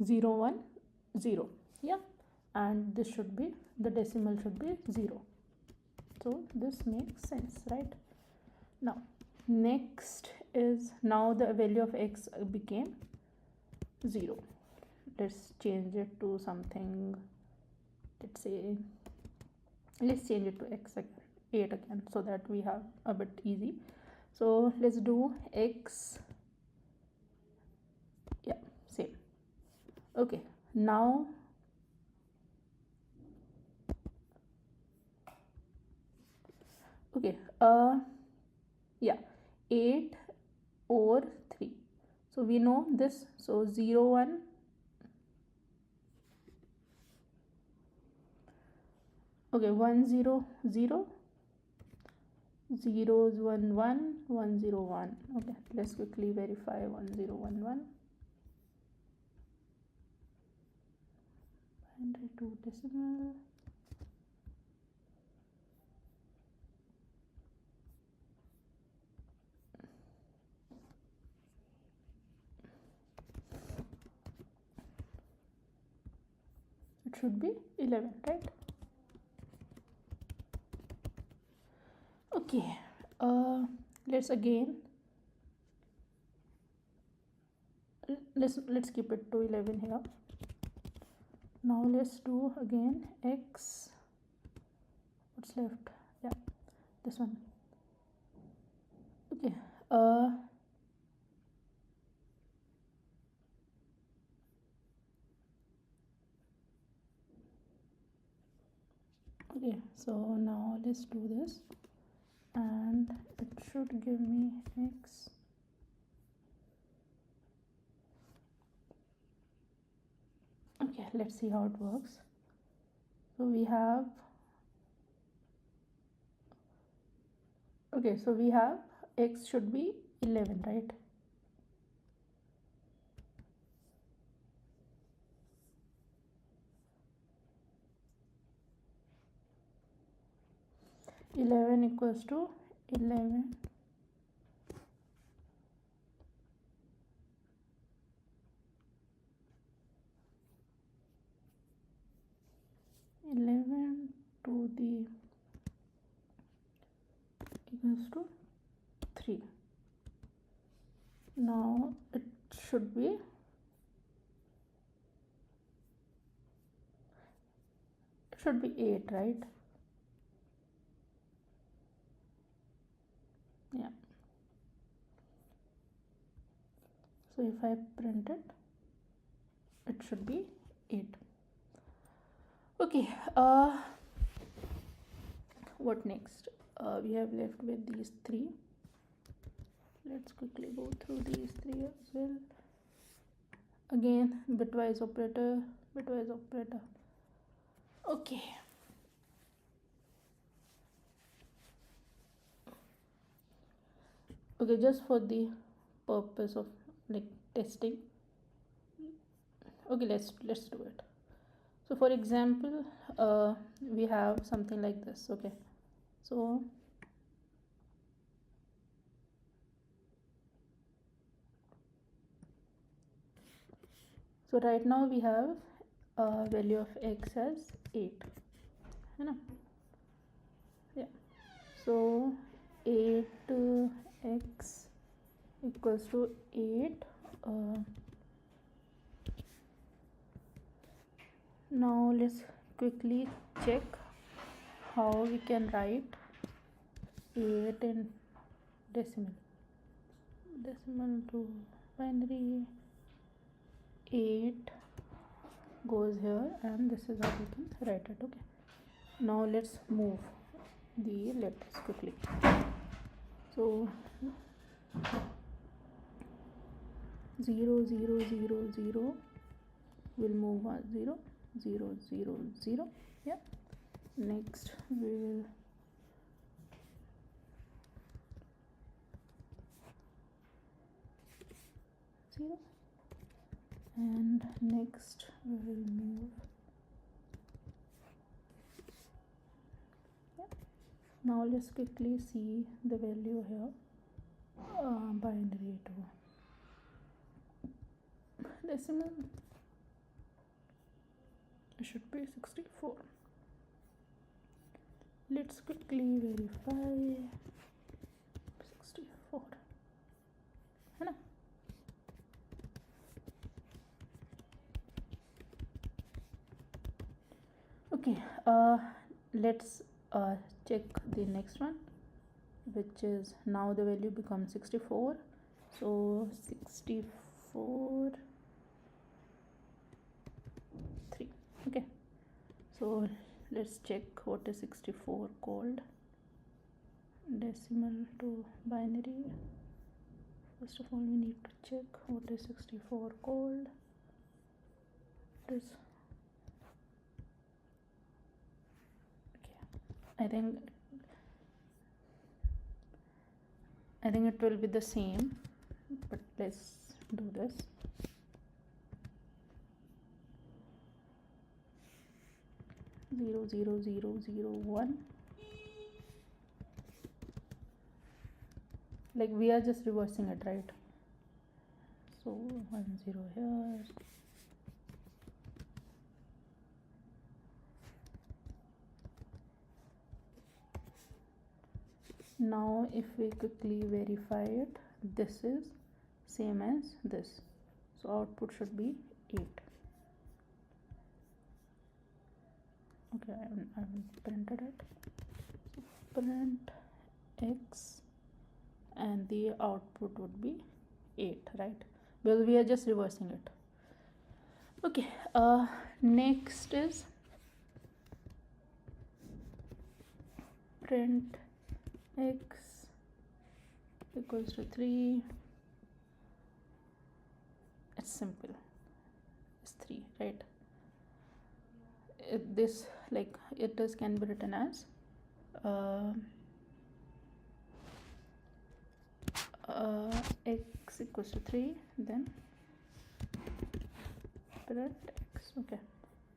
0 1 0, yeah, and this should be, the decimal should be 0. So this makes sense, right? Now next is, now the value of x became 0. Let's change it to something, let's say, let's change it to x again, 8 again, so that we have a bit easy. So let's do x, yeah, same. Okay, now okay, yeah, 8 over 3, so we know this, so 0 1, okay, 1 0 0, 0 1 1 1 0 1. Okay, let's quickly verify 1 0 1 1. Binary to decimal. It should be 11, right? Okay, let's again, let's keep it to 11 here. Now let's do again x, what's left, yeah, this one. Okay, okay, so now let's do this, and it should give me x. Okay, let's see how it works. So we have, okay, so we have x should be 11, right? Eleven equals to 11 to the equals to 3. Now it should be, it should be 8, right? Yeah. So if I print it, it should be 8. Okay, what next? We have left with these 3. Let's quickly go through these 3 as well. Again, bitwise operator, bitwise operator. Okay. Okay, just for the purpose of like testing. Okay, let's do it. So for example, we have something like this. Okay, so right now we have value of x as 8, है ना? Yeah, so 8x equals to 8. Now let's quickly check how we can write 8 in decimal to binary. 8 goes here, and this is how we can write it. Okay, now let's move the letters quickly. So 0 0 0 0 will move on 0 0 0 0. Yeah, next we will And next we will move. Now let's quickly see the value here, binary to decimal. It should be 64. Let's quickly verify 64. है ना? Okay, let's check the next one, which is now the value becomes 64. So 64 3. Okay, so let's check what is 64 called. Decimal to binary. First of all, we need to check what is 64 called. It is, okay, I think it will be the same, but let's do this. Zero zero zero zero one. Like we are just reversing it, right? So 1 0 here. Now if we quickly verify it, this is same as this, so output should be 8. Okay, I haven't printed it. So print x and the output would be 8, right? Because we are just reversing it. Okay, next is print x equals to 3. It's simple, it's 3, right? This, like, it is can be written as x equals to 3, then print x. Okay,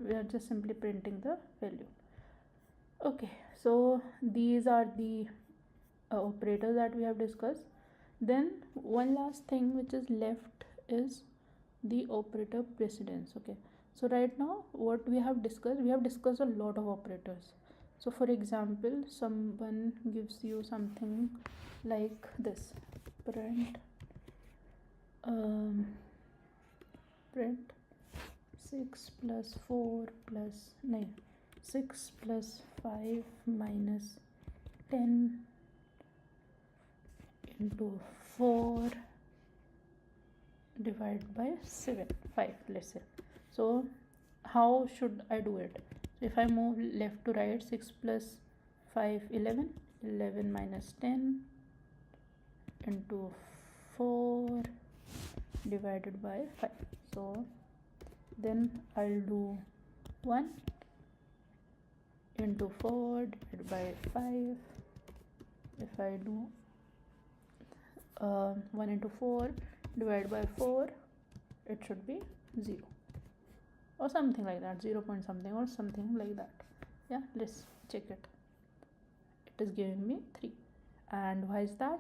we are just simply printing the value. Okay, so these are the operators that we have discussed. Then one last thing which is left is the operator precedence. Okay, so right now what we have discussed a lot of operators. So for example, someone gives you something like this: print 6 plus 4 plus 9, 6 plus 5 minus 10 into 4 divided by 5, let's say. So how should I do it? If I move left to right, 6 plus 5 11, 11 minus 10 into 4 divided by 5. So then I'll do 1 into 4 divided by 5. If I do 1 into 4 divided by 4, it should be 0 or something like that, 0 point something or something like that. Yeah, let's check it. It is giving me 3. And why is that?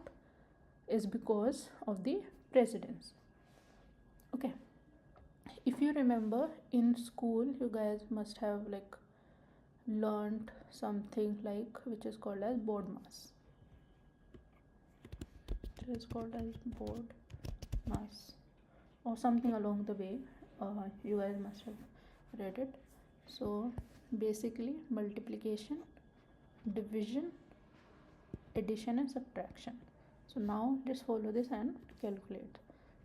Is because of the precedence. Okay, if you remember, in school you guys must have like learned something like which is called as board mass. It is called as board mass or something along the way. You guys must have read it. So basically, multiplication, division, addition and subtraction. So now let's follow this and calculate.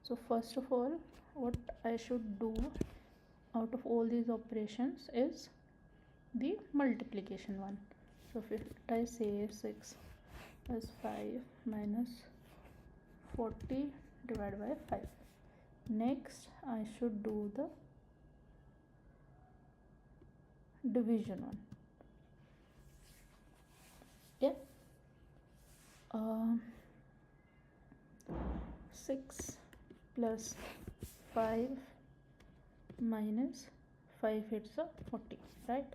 So first of all, what I should do out of all these operations is the multiplication one. So if I say 6 plus 5 minus 40 divided by 5, next I should do the division one. Yeah, 6 plus 5 minus 5 hits are 40, right?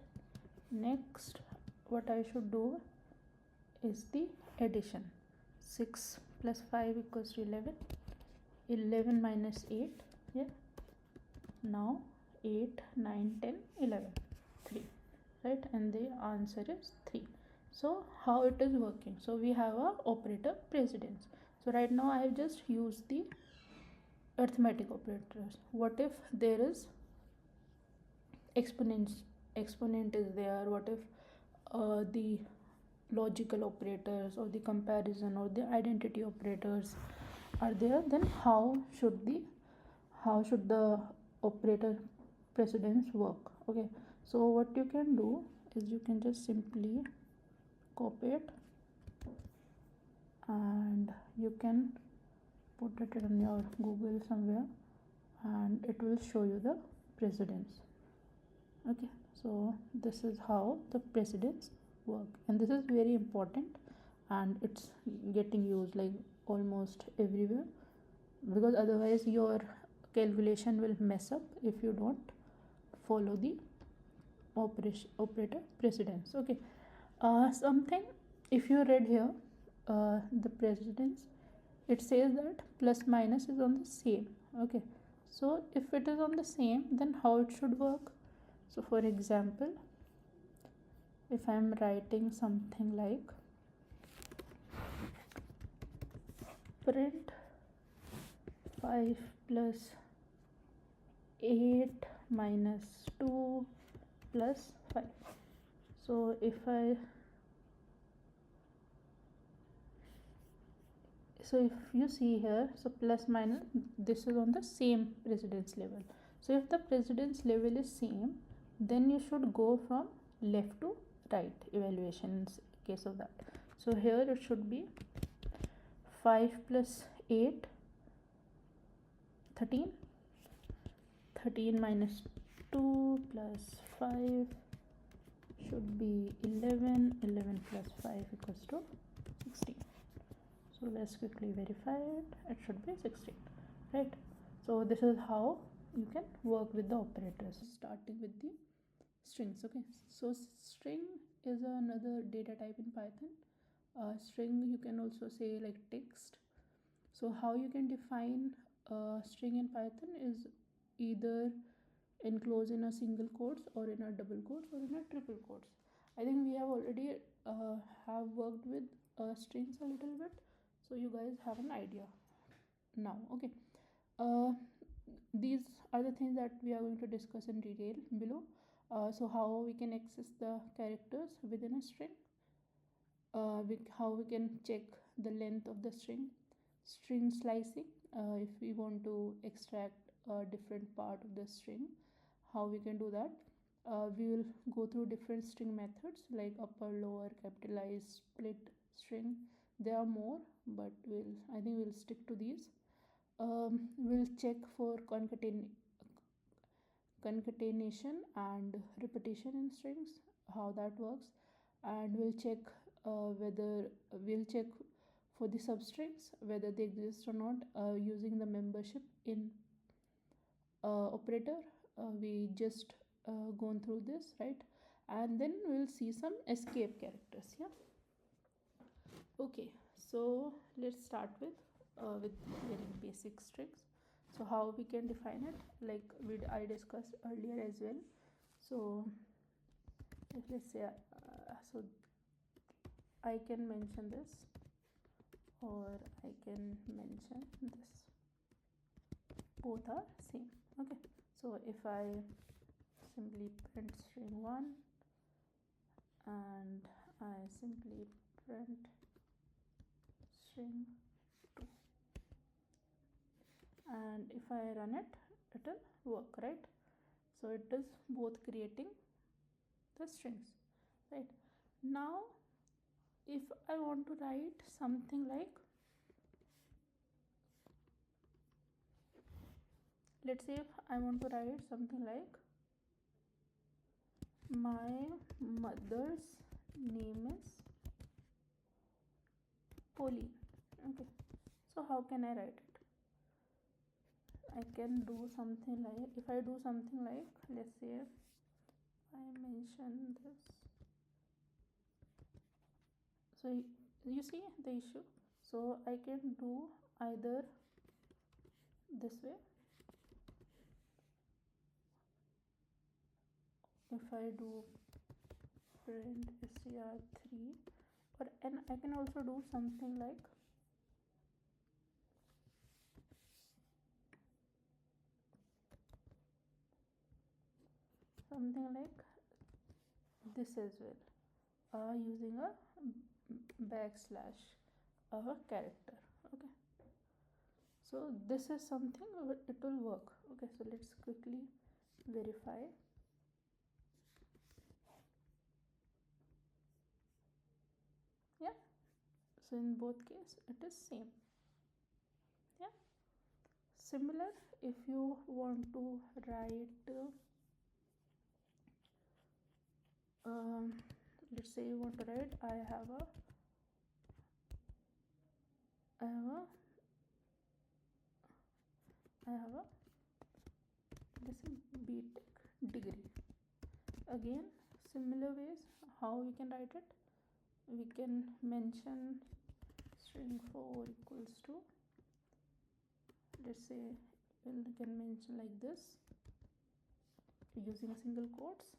Next what I should do is the addition. 6 plus 5 equals to 11. 11 minus 8, yeah, now 8, 9, 10, 11, 3, right? And the answer is 3. So how it is working? So we have a operator precedence. So right now I have just used the arithmetic operators. What if there is exponent is there? What if the logical operators or the comparison or the identity operators are there? Then how should the operator precedence work? Okay, so what you can do is you can just simply copy it and you can put it in your Google somewhere and it will show you the precedence. Okay, so this is how the precedence work, and this is very important and it's getting used like almost everywhere, because otherwise your calculation will mess up if you don't follow the operator precedence. Okay, something, if you read here the precedence, it says that plus minus is on the same. Okay, so if it is on the same, then how it should work? So for example, if I am writing something like print 5 plus 8 minus 2 plus 5. So if you see here, so plus minus, this is on the same precedence level. So if the precedence level is same, then you should go from left to right evaluation in case of that. So here it should be 5 plus 8, 13. 13 minus 2 plus 5 should be 11. 11 plus 5 equals to 16. So let's quickly verify it. It should be 16, right? So this is how you can work with the operators. Starting with the strings. Okay, so string is another data type in Python. String, you can also say like text. So how you can define a string in Python is either enclosed in a single quotes or in a double quotes or in a triple quotes. I think we have already have worked with strings a little bit, so you guys have an idea now. Okay, these are the things that we are going to discuss in detail below. So how we can access the characters within a string, how we can check the length of the string slicing, if we want to extract a different part of the string, how we can do that. We will go through different string methods like upper, lower, capitalized, split string. There are more, but I think we'll stick to these. We'll check for concatenation and repetition in strings, how that works, and we'll check for the substrings whether they exist or not, using the membership in operator. We just gone through this, right? And then we'll see some escape characters. Yeah, okay, so let's start with very basic strings. So how we can define it, like I discussed earlier as well. So let's say so I can mention this or I can mention this, both are same. Okay, so if I simply print string 1 and I simply print string 2, and if I run it, it will work, right? So it is both creating the strings, right? Now if I want to write something like, let's say if I want to write something like my mother's name is Pauline. Okay, so how can I write it? I can do something like, if I do something like, let's say I mention this, so you see the issue. So I can do either this way, if I do print str3, and I can also do something like this as well, using a backslash a character. Okay, so this is something, it will work. Okay, so let's quickly verify. Yeah, so in both case it is same. Yeah, similar if you want to write let's say you want to write I have a this is BTech degree. Again, similar ways how we can write it. We can mention string 4 equals to, let's say we can mention like this using single quotes,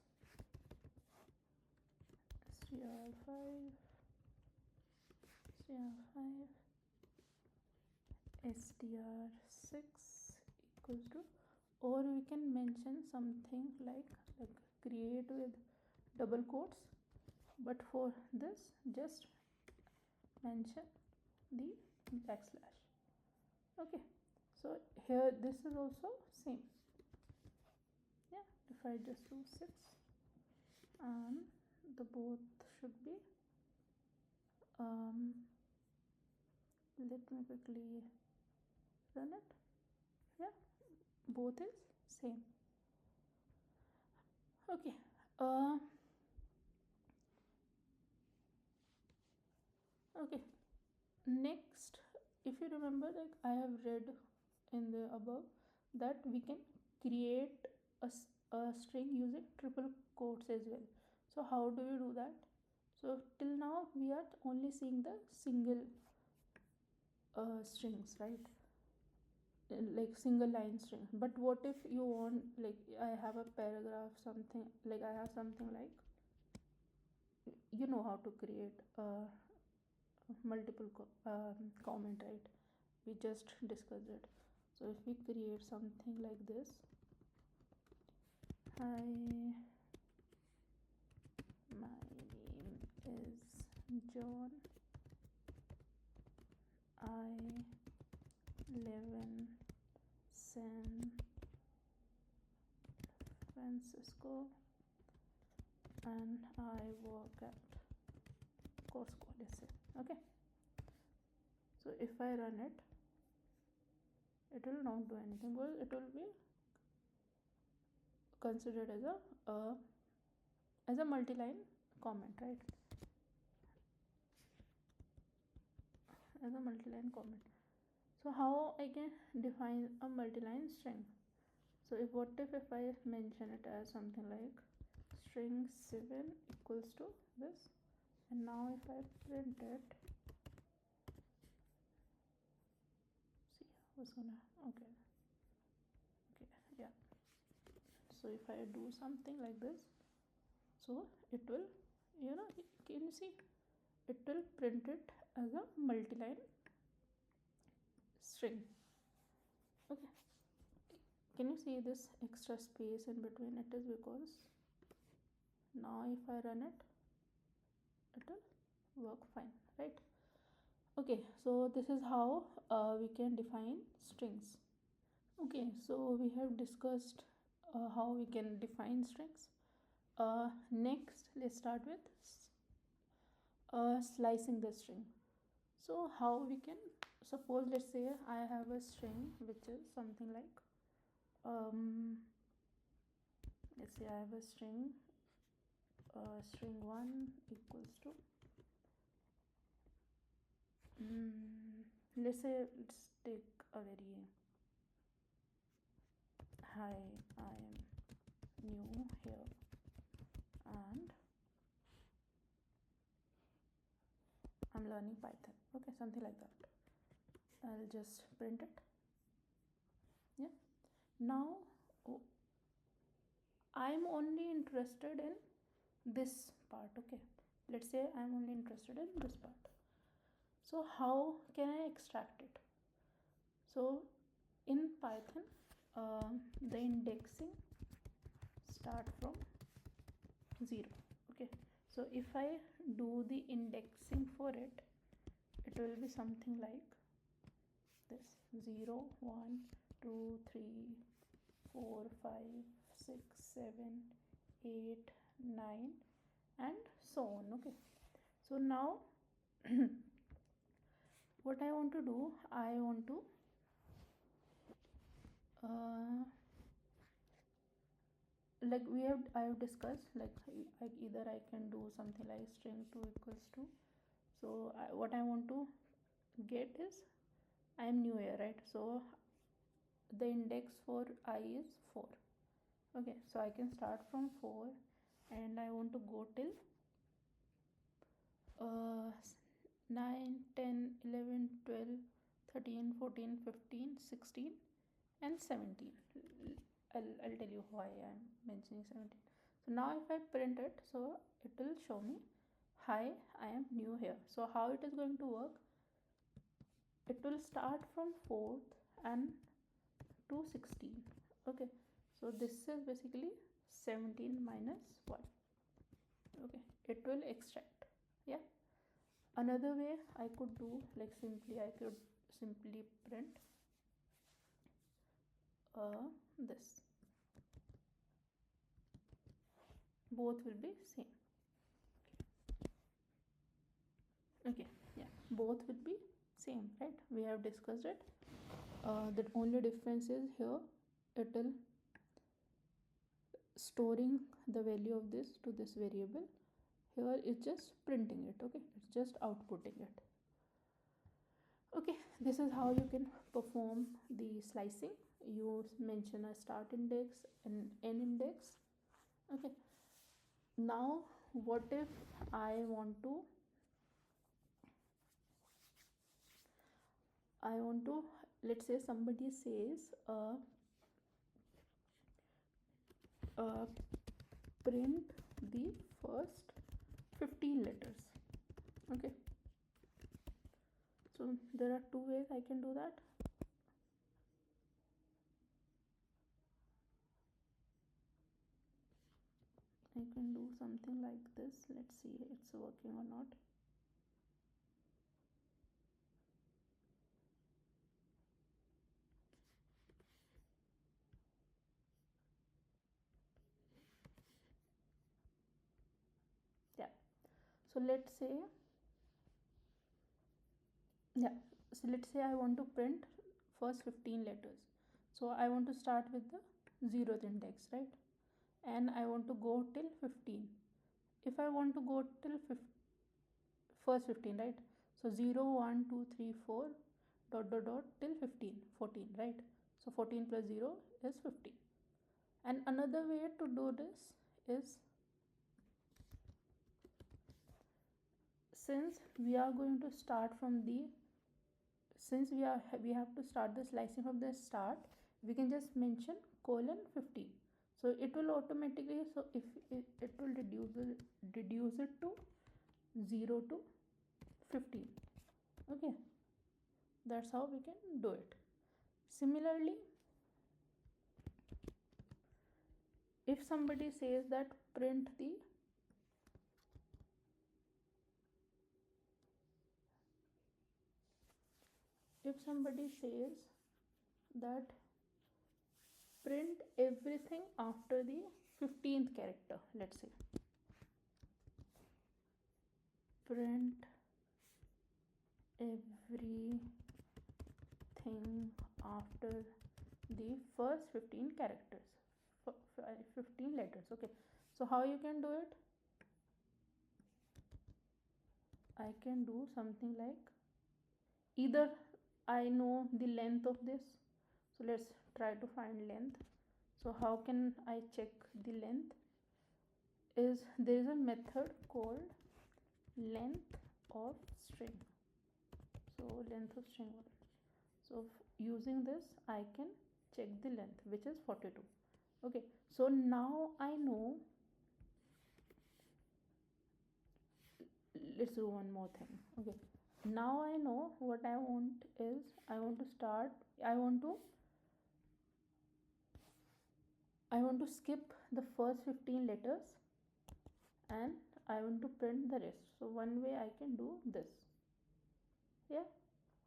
str5 str6 equals to, or we can mention something like create with double quotes, but for this just mention the backslash. Okay, so here this is also same. Yeah, if I just do 6 and the both should be let me quickly run it. Yeah, both is same. Okay, okay, next, if you remember, like I have read in the above that we can create a string using triple quotes as well. So how do you do that? So till now we are only seeing the single strings, right? Like single line string. But what if you want, like I have a paragraph, something like I have something like, you know how to create multiple comment, right? We just discussed it. So if we create something like this, hi, my name is John, I live in San Francisco and I work at Costco, let's say. Okay, so if I run it, it will not do anything, because it will be considered as a multi-line comment, right? As a multi-line comment. So how I can define a multi-line string? So what if I mention it as something like string 7 equals to this, and now if I print it, see what's gonna, okay, yeah. So if I do something like this, so it will, can you see, it will print it as a multi-line string. Okay, can you see this extra space in between? It is because now if I run it, it will work fine, right? Okay, so this is how we can define strings. Okay, so we have discussed how we can define strings. Next, let's start with slicing the string. So how we can, suppose let's say I have a string which is something like let's say I have a string string 1 equals to let's say, let's take a very hi, I am new here and I'm learning Python. Okay, something like that. I'll just print it. Yeah. Now I'm only interested in this part. Okay, let's say I'm only interested in this part. So how can I extract it? So in Python, the indexing start from 0. Okay, so if I do the indexing for it, it will be something like this: 0 1 2 3 4 5 6 7 8 9 and so on. Okay, so now what I want to do, I want to like I have discussed, like either I can do something like string 2 equals to, so what I want to get is, I am new here, right? So the index for I is 4. Okay, so I can start from 4 and I want to go till 9 10 11 12 13 14 15 16 and 17. I'll tell you why I'm mentioning 17. So now if I print it, so it will show me, hi, I am new here. So how it is going to work, it will start from 4th and to 16. Okay, so this is basically 17 minus 1. Okay, it will extract. Yeah, another way I could do, like I could simply print this, both will be same. Okay, yeah, both will be same, right? We have discussed it. The only difference is here it will storing the value of this to this variable. Here it's just printing it. Okay, it's just outputting it. Okay, this is how you can perform the slicing. You mention a start index and end index. Okay, now what if I want to let's say somebody says print the first 15 letters. Okay, so there are two ways I can do that. I can do something like this. Let's see it's working or not. Yeah, so let's say I want to print first 15 letters. So I want to start with the 0th index, right? And I want to go till 15. If I want to go till first 15, right? So 0 1 2 3 4 dot dot dot till 15 14, right? So 14 plus 0 is 15. And another way to do this is, since we are going to start from the we have to start the slicing from the start, we can just mention colon 15. So it will automatically, so if it will reduce it to 0 to 15. Okay, that's how we can do it. Similarly, if somebody says that print the if somebody says that print everything after the 15th character, let's say print everything after the first 15 characters, 15 letters. Okay, so how you can do it, I can do something like, either I know the length of this, so let's try to find length. So how can I check the length? Is there is a method called length of string. So length of string. So using this I can check the length, which is 42. Okay, so now I know. Let's do one more thing. Okay, now I know what I want is I want to skip the first 15 letters and I want to print the rest. So one way I can do this, yeah,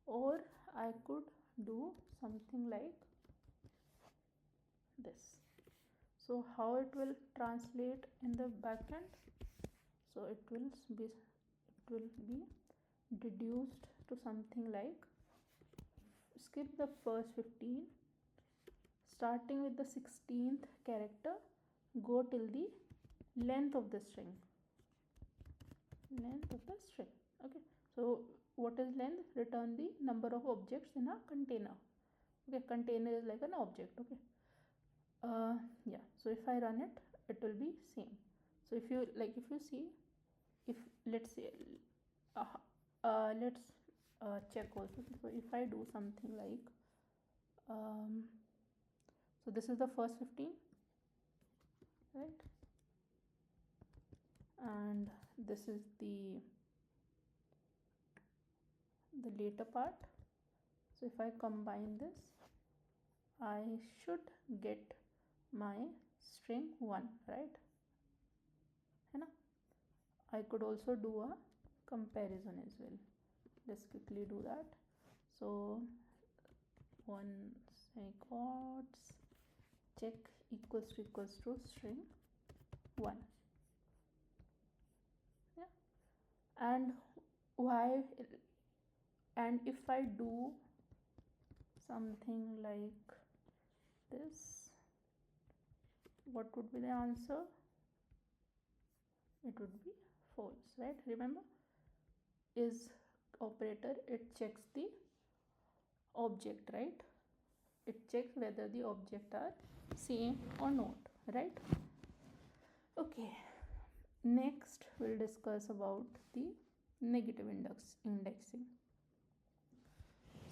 or I could do something like this. So how it will translate in the backend? So it will be reduced to something like skip the first 15, starting with the 16th character, go till the length of the string. Okay, so what is length? Return the number of objects in a container. Okay, container is like an object. Okay, yeah, so if I run it, it will be same. So if you see, if let's say let's check also. So if I do something like so this is the first 15, right, and this is the later part. So if I combine this, I should get my string 1, right? I could also do a comparison as well. Let's quickly do that. So once I got check equals to string 1, yeah, and why, and if I do something like this, what would be the answer? It would be false, right? Remember, is operator, it checks the object, right? It checks whether the object are same or not, right? Okay, next we'll discuss about the negative indexing.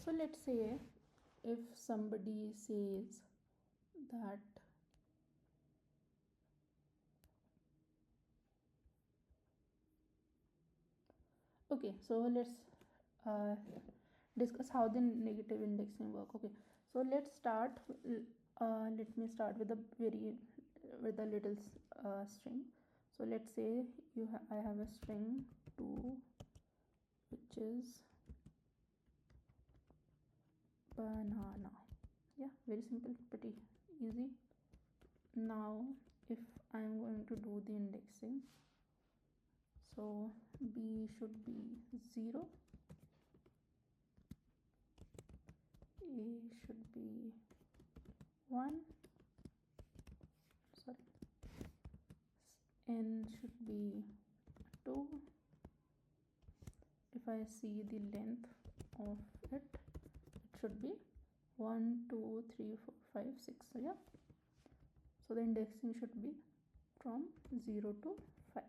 So let's say if somebody says that okay, so let's discuss how the negative indexing work. Okay, so let's start. Let me start with a little string. So let's say I have a string 2, which is banana. Yeah, very simple, pretty easy. Now if I am going to do the indexing, so b should be 0, a should be 1, sorry, n should be 2. If I see the length of it, it should be 1 2 3 4 5 6. So yeah, so the indexing should be from 0 to 5.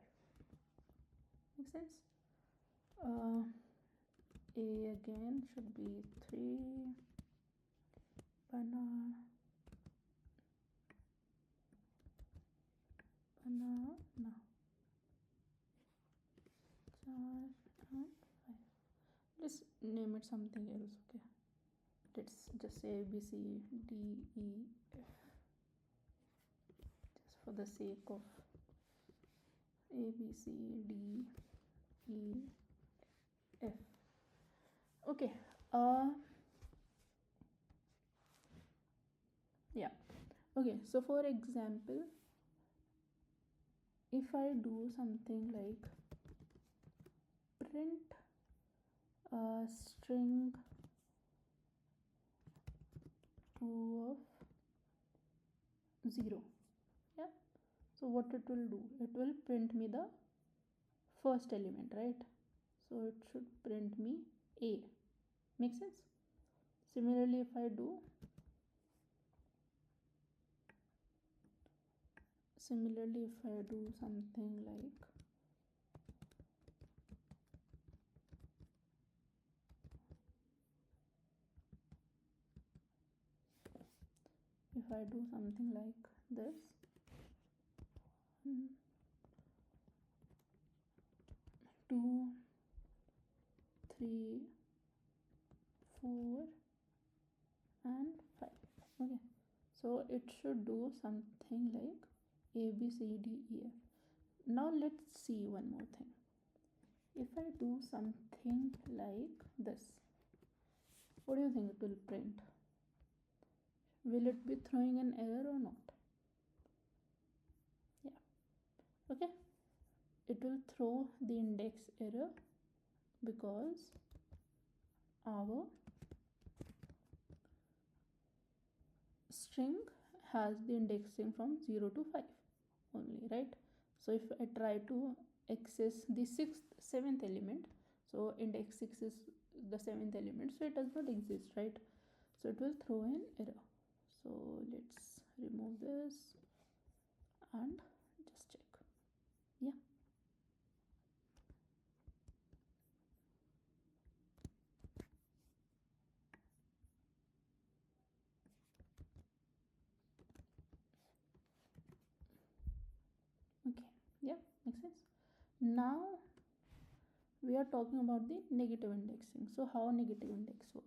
Makes sense? A again should be 3, banana, and 5. Just name it something else. Okay, let's just say B C D E F, just for the sake of A B C D E F. Okay, yeah, okay, so for example, if I do something like print string 2 of 0, yeah, so what it will do, it will print me the first element, right? So it should print me A. Make sense? Similarly, if I do similarly, if I do something like this, 2, 3, 4 and 5. Okay, so it should do something like A, B, C, D, E, F. Now let's see one more thing. If I do something like this, what do you think it will print? Will it be throwing an error or not? Yeah, okay, it will throw the index error because our string has the indexing from 0 to 5 only, right? So if I try to access the 7th element, so index 6 is the 7th element, so it does not exist, right? So it will throw an error. So let's remove this and just check. Yeah, okay, yeah, makes sense. Now we are talking about the negative indexing. So how negative index work?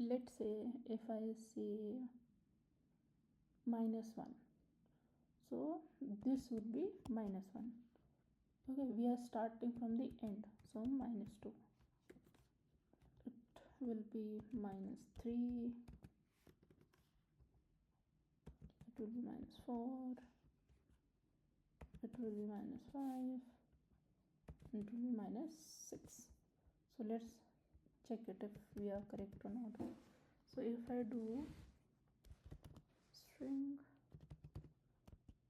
Let's say if I say -1, so this would be -1. Okay, we are starting from the end, so -2. It will be -3. It will be -4. It will be -5. It will be -6. So let's check it if we are correct or not. So if I do string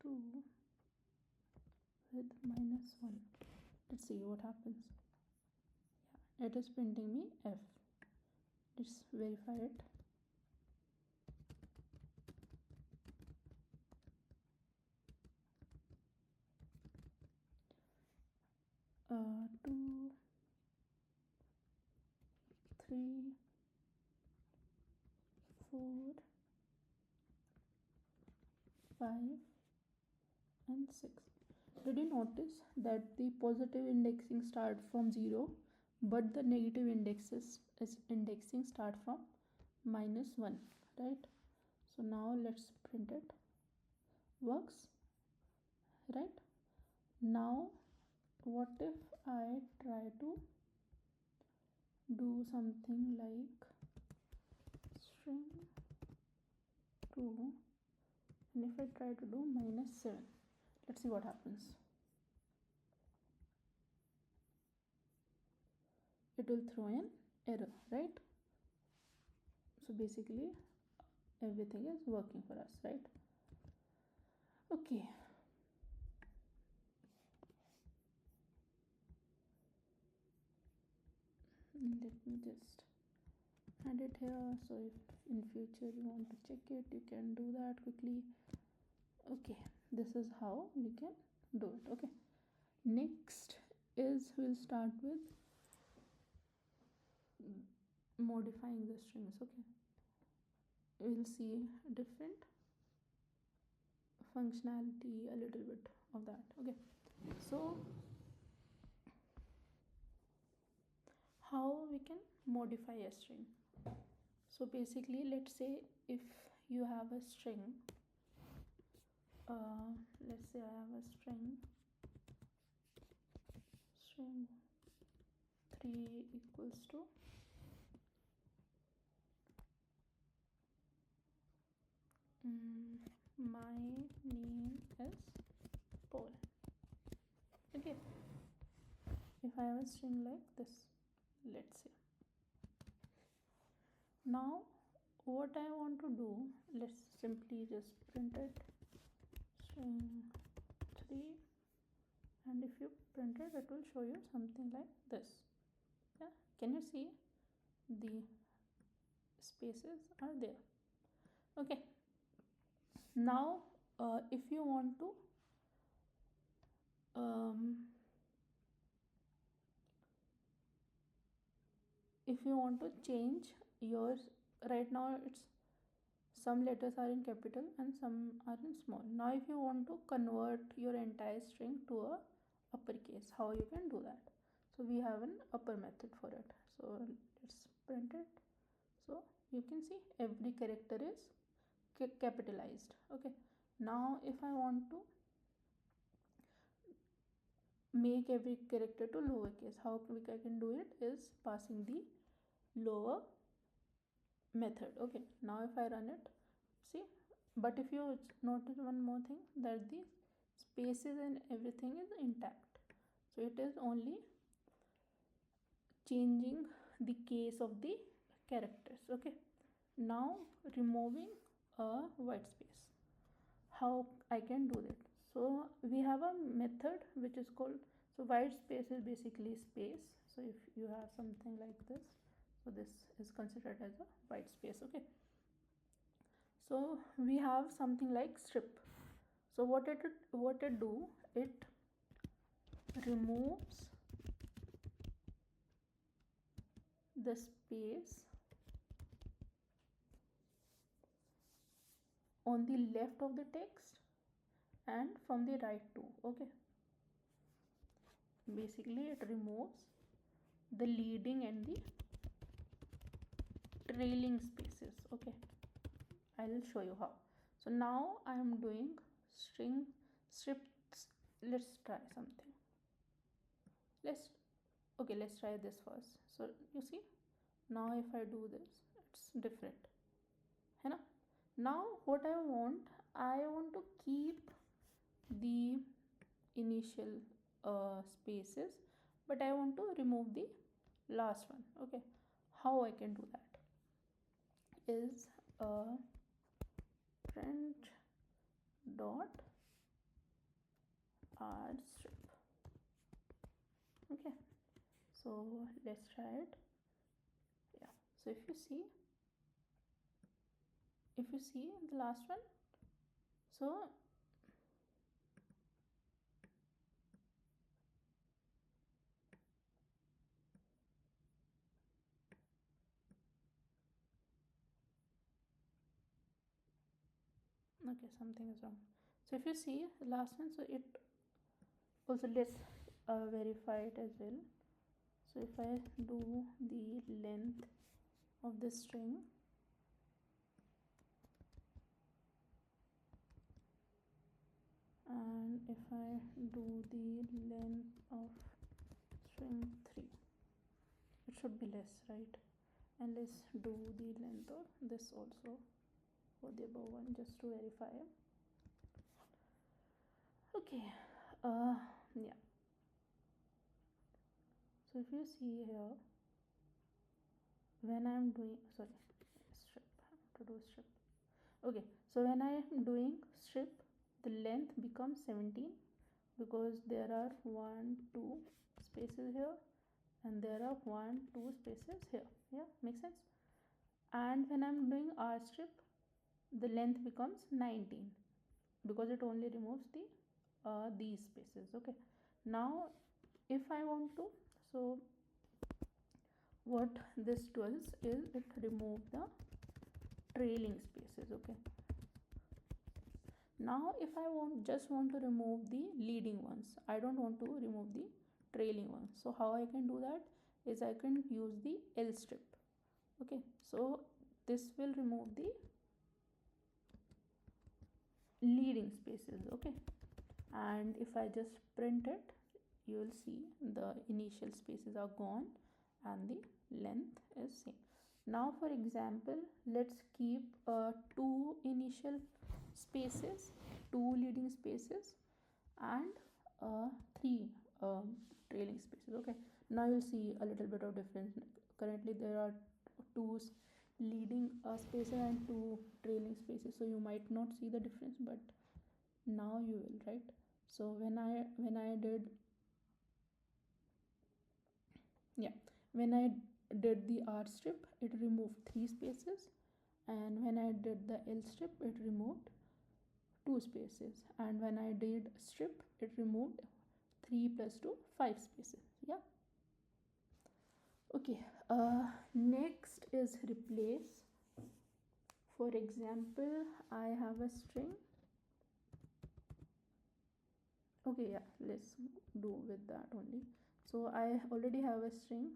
2 with -1, let's see what happens. Yeah, it is printing me F. Let's verify it. 2, 3, 4, 5 and 6. Did you notice that the positive indexing start from 0 but the negative indexing start from -1, right? So now let's print it. Works, right? Now what if I try to do something like string 2 and if I try to do -7, let's see what happens. It will throw an error, right? So basically everything is working for us, right? Okay, let me just add it here, so if in future you want to check it, you can do that quickly. Okay, this is how we can do it. Okay, next is we'll start with modifying the strings. Okay, we'll see different functionality, a little bit of that. Okay, so how we can modify a string? So basically, let's say if you have a string, let's say I have a string 3 equals to my name is Paul. Okay, if I have a string like this, let's say, now what I want to do, let's simply just print it string 3, and if you print it, it will show you something like this. Yeah, can you see the spaces are there? Okay, Now if you want to um, change yours, right now it's some letters are in capital and some are in small. Now if you want to convert your entire string to a uppercase, how you can do that? So we have an upper method for it. So let's print it. So you can see every character is capitalized. Okay, now if I want to make every character to lowercase, how quick I can do it is passing the lower method. Okay, now if I run it, see, but if you notice one more thing, that the spaces and everything is intact, so it is only changing the case of the characters. Okay, now removing a white space, how I can do that? So we have a method which is called, so white space is basically space. So if you have something like this, so this is considered as a white space. Okay, so we have something like strip. So what it do, it removes the space on the left of the text and from the right too. Okay, basically it removes the leading and the trailing spaces. Okay, I'll show you how. So now I am doing string strips. Let's try something. Let's try this first. So you see, now if I do this, it's different, है ना? Now what I want to keep the initial spaces, but I want to remove the last one. Okay, how I can do that is print dot r strip. Okay, so let's try it. Yeah, so if you see the last one, so okay, something is wrong. So if you see the last one, so it also, let's verify it as well. So if I do the length of the string, and if I do the length of string 3, it should be less, right? And let's do the length of this also for the above one, just to verify. Okay, yeah, so if you see here, when I'm doing, sorry, strip, I have to do strip. Okay, so when I am doing strip, the length becomes 17 because there are 1 2 spaces here and there are 1 2 spaces here. Yeah, makes sense. And when I'm doing r strip, the length becomes 19 because it only removes the these spaces. Okay, now if I want to, so what this does is it remove the trailing spaces. Okay, now if I just want to remove the leading ones, I don't want to remove the trailing ones. So how I can do that is I can use the L strip. Okay, so this will remove the leading spaces. Okay, and if I just print it, you will see the initial spaces are gone and the length is same. Now for example, let's keep 2 initial spaces, 2 leading spaces and 3 trailing spaces. Okay, now you'll see a little bit of difference. Currently there are 2 leading spaces and 2 trailing spaces, so you might not see the difference, but now you will, right? So when I did, yeah, when I did the R strip, it removed 3 spaces, and when I did the L strip, it removed 2 spaces, and when I did strip, it removed 3 plus 2, 5 spaces. Yeah. Okay, next is replace. For example, I have a string. Okay, yeah, let's do with that only. So I already have a string.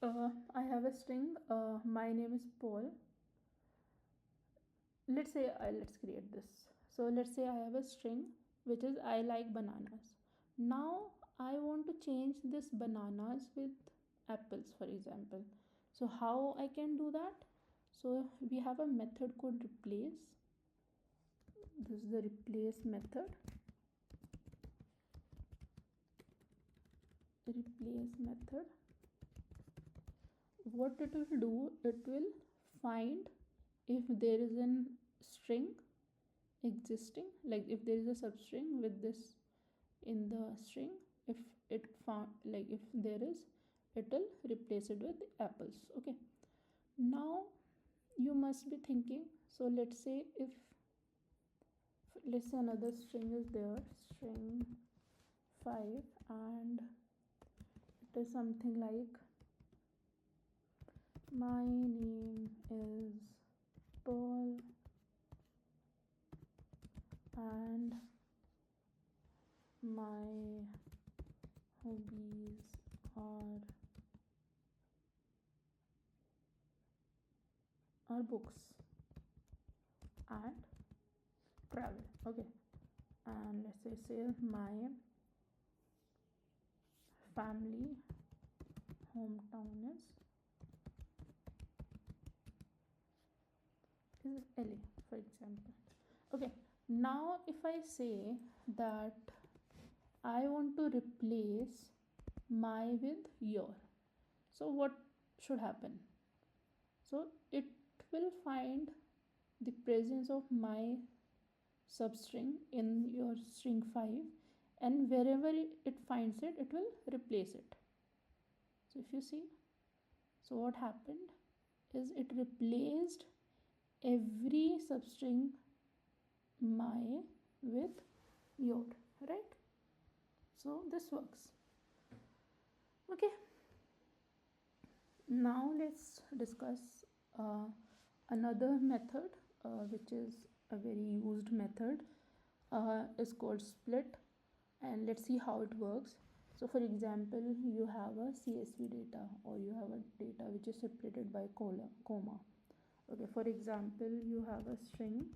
I have a string. My name is Paul. Let's say let's create this. So let's say I have a string which is I like bananas. Now I want to change this bananas with apples, for example. So how I can do that? So we have a method called replace. This is the replace method. Replace method. What it will do, it will find if there is a string existing, like if there is a substring with this in the string, if it found, like if there is, it will replace it with apples. Okay, now you must be thinking, so let's say if, let's say another string is there, string 5, and it is something like my name is Paul and my hobbies are books and travel. Okay, and let's say my family hometown is LA, for example. Okay, now if I say that I want to replace my with your, so what should happen? So it will find the presence of my substring in your string 5, and wherever it finds it, it will replace it. So if you see, so what happened is it replaced every substring my with your, right? So this works. Okay, now let's discuss another method which is a very used method, is called split, and let's see how it works. So for example, you have a CSV data, or you have a data which is separated by comma. Okay, for example, you have a string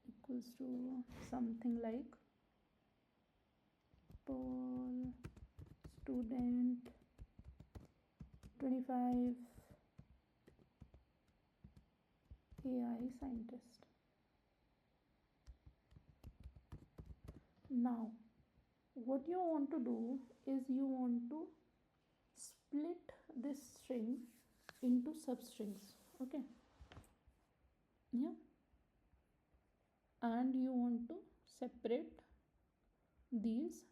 equals to something like Paul student 25 AI scientist. Now what you want to do is you want to split this string into substrings. Okay, yeah, and you want to separate these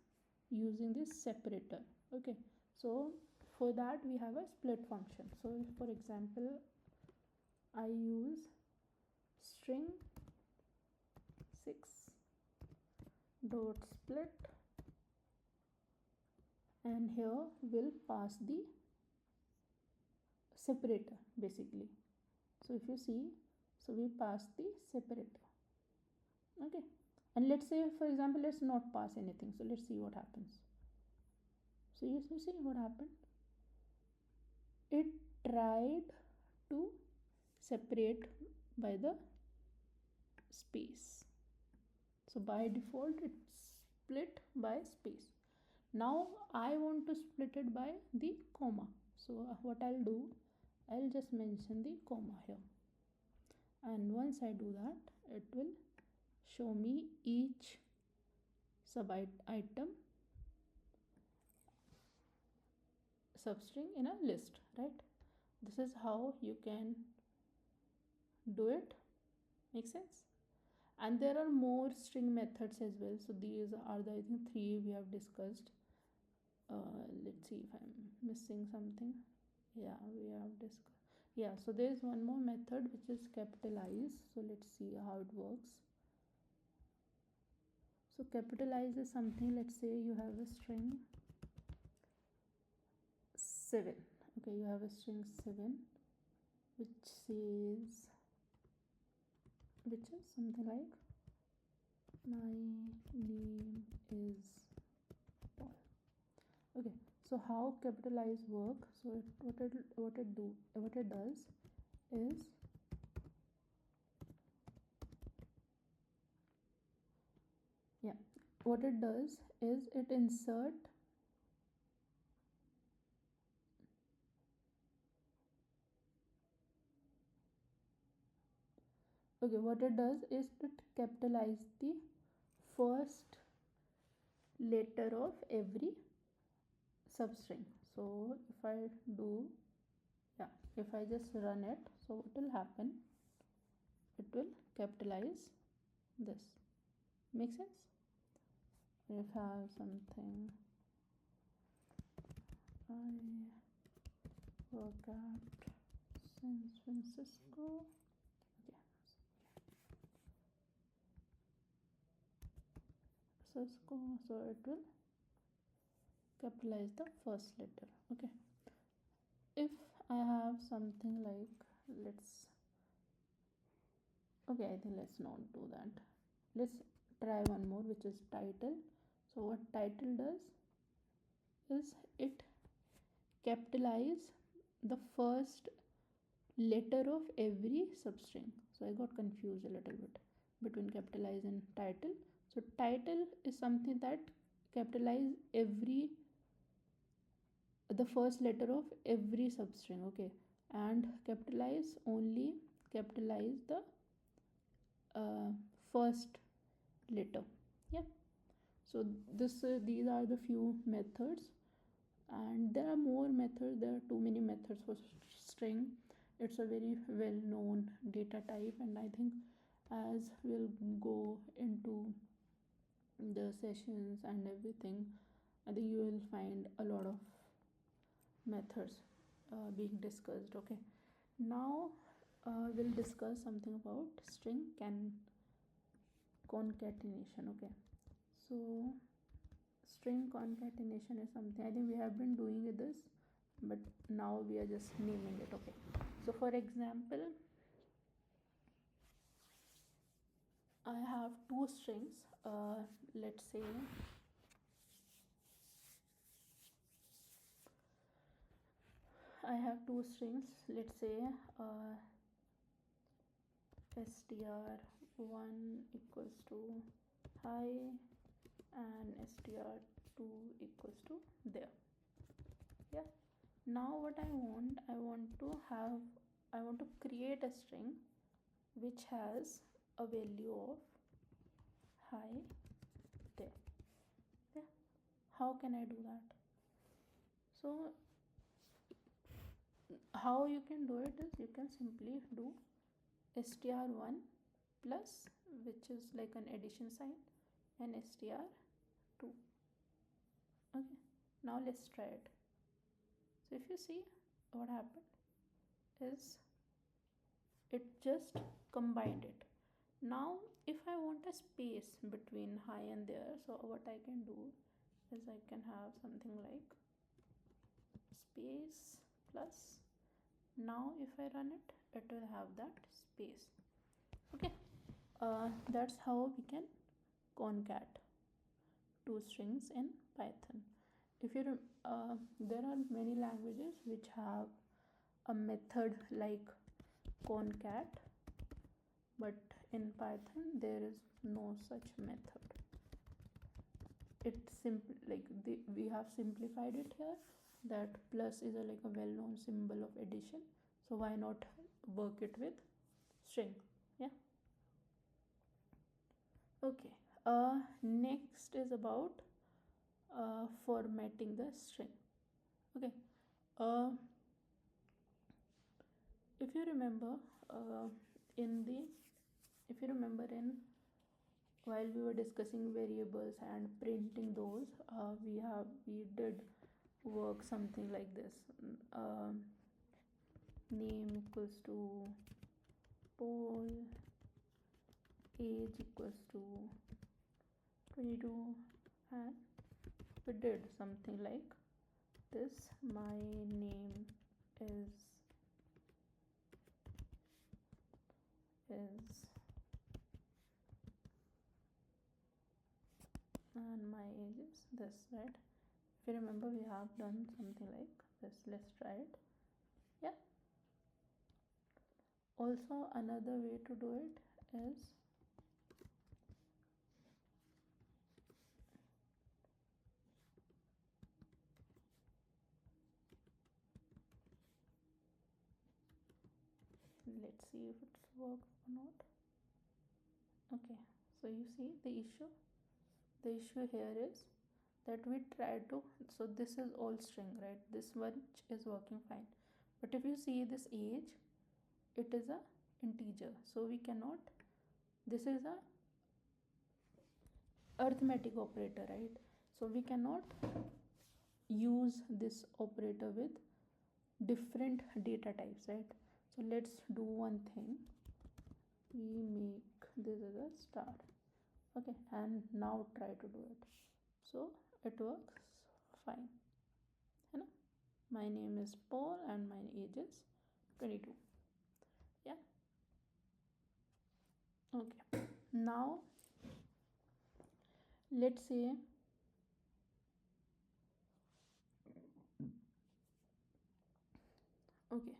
using this separator. Okay, so for that we have a split function. So for example, I use string 6 dot split, and here we'll pass the separator basically. So if you see, so we pass the separator. Okay, and let's say for example, let's not pass anything. So let's see what happens. So you see what happened, it tried to separate by the space. So by default it's split by space. Now I want to split it by the comma. So what I'll do, I'll just mention the comma here, and once I do that, it will show me each sub item substring in a list, right? This is how you can do it. Make sense? And there are more string methods as well. So these are the, I think, 3 we have discussed. Let's see if I'm missing something. Yeah, we have discussed. Yeah, so there is one more method which is capitalize. So let's see how it works. So capitalize is something, let's say you have a string 7. Okay, you have a string 7 which says, which is something like my name is Paul. Okay, so how capitalize work? So what it does is, yeah, what it does is it insert, okay, what it does is it capitalize the first letter of every substring. So if I do, yeah, if I just run it, so what will happen, it will capitalize this. Make sense? If I have something, I work at San Francisco, okay, Cisco, so it will capitalize the first letter. Okay, if I have something like, let's, okay, I think let's not do that. Let's try one more, which is title. So what title does is it capitalize the first letter of every substring. So I got confused a little bit between capitalize and title. So title is something that capitalize the first letter of every substring. Okay, and capitalize the first letter. Yeah, so these are the few methods, and there are more methods. There are too many methods for string. It's a very well known data type, and I think as we'll go into the sessions and everything, I think you will find a lot of methods being discussed. Okay, now we'll discuss something about string concatenation. Okay, so string concatenation is something, I think we have been doing this, but now we are just naming it. Okay, so for example, I have two strings, let's say I have two strings, let's say str1 equals to hi and str2 equals to there. Yeah, now what I want to create a string which has a value of hi there. Yeah, how can I do that? So how you can do it is, you can simply do str1 plus, which is like an addition sign, and str2. Okay, now let's try it. So if you see, what happened is it just combined it. Now if I want a space between hi and there, so what I can do is I can have something like space plus. Now if I run it, it will have that space. Okay, that's how we can concat two strings in Python. If you there are many languages which have a method like concat, but in Python there is no such method. It's simple, like we have simplified it here, that plus is like a well-known symbol of addition, so why not work it with string? Yeah, okay. Next is about formatting the string. Okay, uh, if you remember, uh, in the if you remember in while we were discussing variables and printing those, we did work something like this. name equals to Paul, age equals to 22, and we did something like this. My name is and my age is this, right? If you remember, we have done something like this. Let's try it. Yeah. Also, another way to do it is let's see if it works or not. Okay, so you see the issue here is that we try to, so this is all string, right? This one is working fine, but if you see this age, it is a integer, so we cannot, this is a arithmetic operator, right? So we cannot use this operator with different data types, right? So let's do one thing. We make this as a star. Okay, and now try to do it. So it works fine. You know, my name is Paul and my age is 22. Yeah. Okay. Now let's say okay.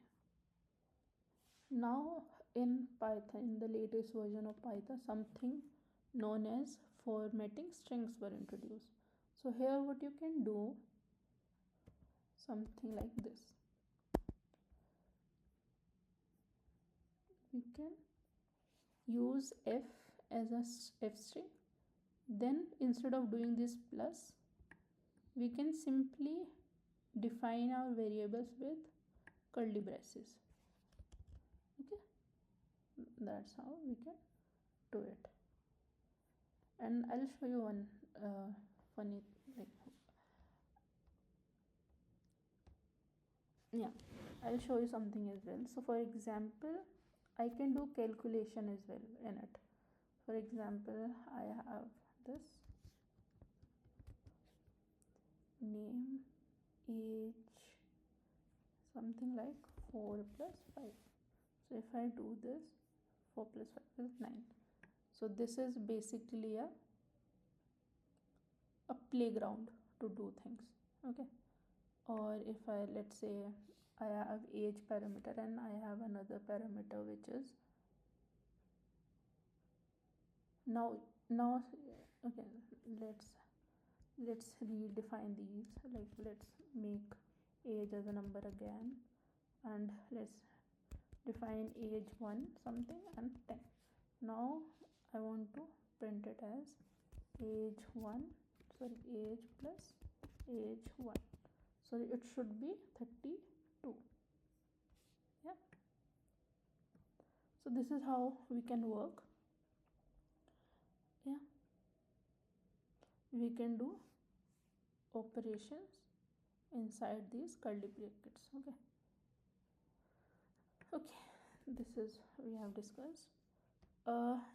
Now in Python, in the latest version of Python, something known as formatting strings were introduced. So here what you can do, something like this. We can use f as a f string, then instead of doing this plus, we can simply define our variables with curly braces. Okay, that's how we can do it. And I'll show you one funny, like, yeah, I'll show you something as well. So for example, I can do calculation as well in it. For example, I have this name, age, something like 4 plus 5. So if I do this, 4 plus 5 is 9. So this is basically a playground to do things. Okay, or if I, let's say I have age parameter and I have another parameter which is now okay, let's redefine these, like let's make age as a number again, and let's define age 1 something and 10. Now I want to print it as age 1, sorry, age plus age 1, so it should be 32. Yeah, so this is how we can work. Yeah, we can do operations inside these curly brackets. Okay, this is we have discussed.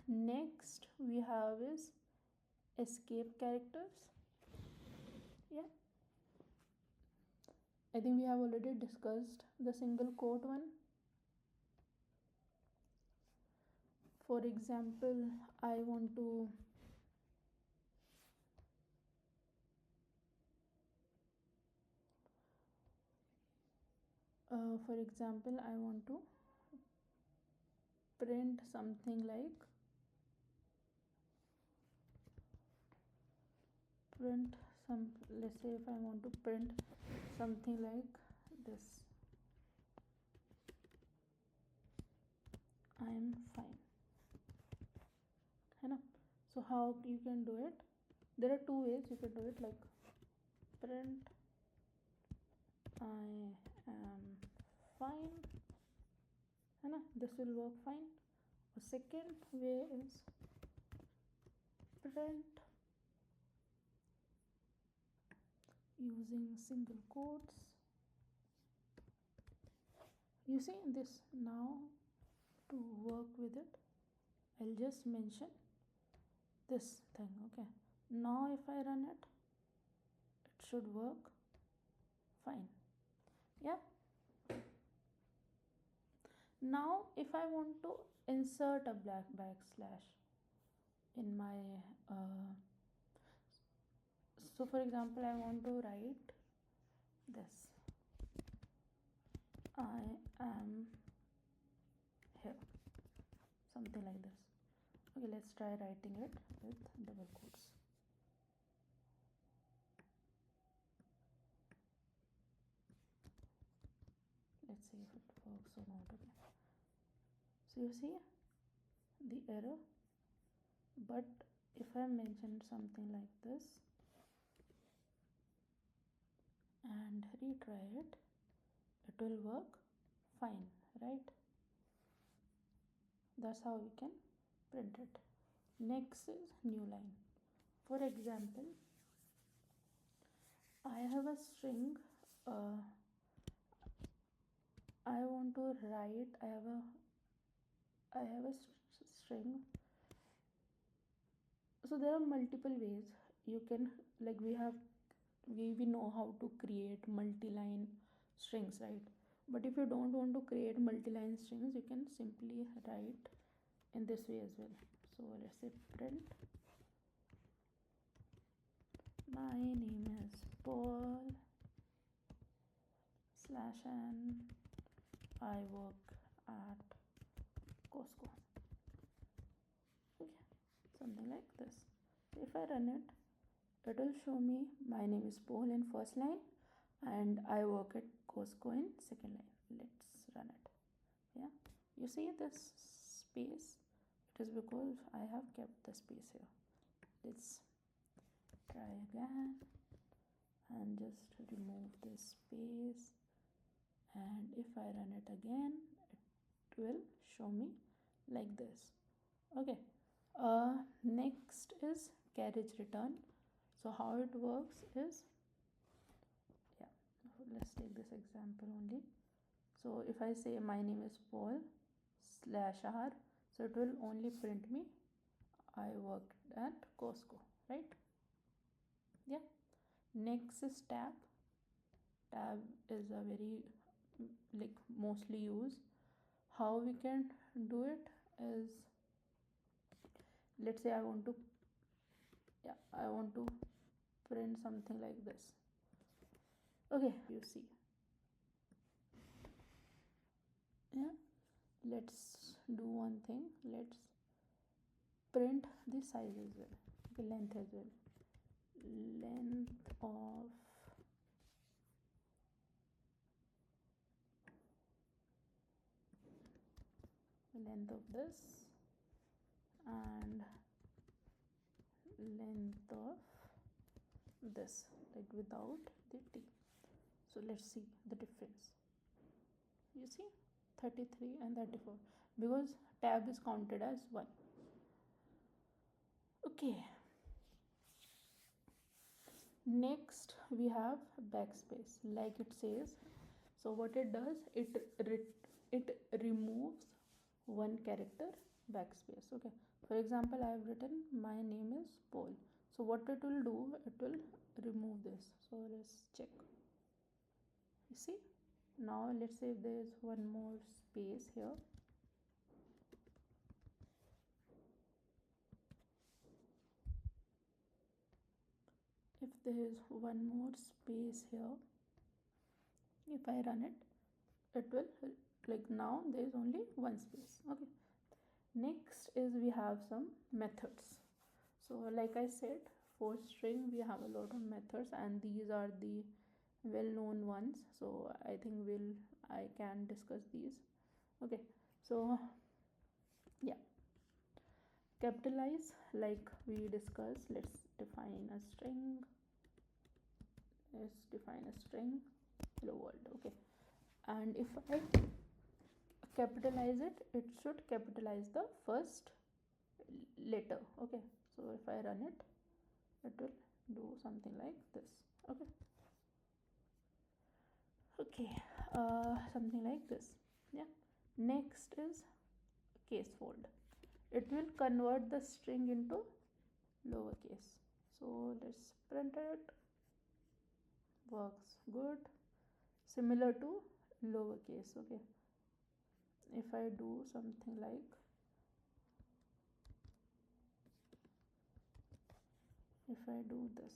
Next we have is escape characters. Yeah, I think we have already discussed the single quote one. For example, I want to print something like let's say if I want to print something like this, I am fine. So how you can do it? There are two ways you can do it, like print I am fine, this will work fine. The second way is print using single quotes, You see this. Now to work with it, I'll just mention this thing. Okay, now if I run it, it should work fine. Yeah, now if I want to insert a black backslash in my so for example, I want to write this, I am here, something like this. Okay, let's try writing it with double quotes. Let's see if it works or not. Okay, so you see the error, but if I mention something like this and retry it, it will work fine, right? That's how we can print it. Next is new line. For example, I have a string, I want to write, I have a string. So there are multiple ways you can, like we know how to create multi-line strings, right? But if you don't want to create multi-line strings, you can simply write in this way as well. So let's say print my name is Paul /n, I work at Costco. Okay, something like this. If I run it, it will show me my name is Paul in first line and I work at Costco in second line. Let's run it. Yeah, you see this space, it is because I have kept the space here. Let's try again and just remove this space, and if I run it again, it will show me like this. Okay, next is carriage return. So how it works is, yeah, let's take this example only. So if I say my name is Paul /r, so it will only print me I worked at Costco, right? Yeah. Next is tab. Tab is a very mostly used. How we can do it is, let's say I want to print something like this. Okay, you see. Yeah, let's do one thing. Let's print the size as well, the length as well. Length of this and length of this, like without the t. So let's see the difference. You see 33 and 34 because tab is counted as 1. Okay, next we have backspace, like it says. So what it does, it removes one character backspace. Okay, for example, I have written my name is Paul. So what it will do, it will remove this. So let's check. You see, now let's say if there is one more space here. If there is one more space here, if I run it, it will, like now there is only one space. Okay, next is we have some methods. So like I said, for string we have a lot of methods and these are the well-known ones, so I think I can discuss these. Okay, so yeah, capitalize, like we discussed. Let's define a string. Hello world. Okay, and if I capitalize it, it should capitalize the first letter. Okay, so if I run it, it will do something like this. Okay, something like this. Yeah. Next is case fold. It will convert the string into lowercase. So let's print it. Works good. Similar to lowercase. Okay. If I do something like, if I do this,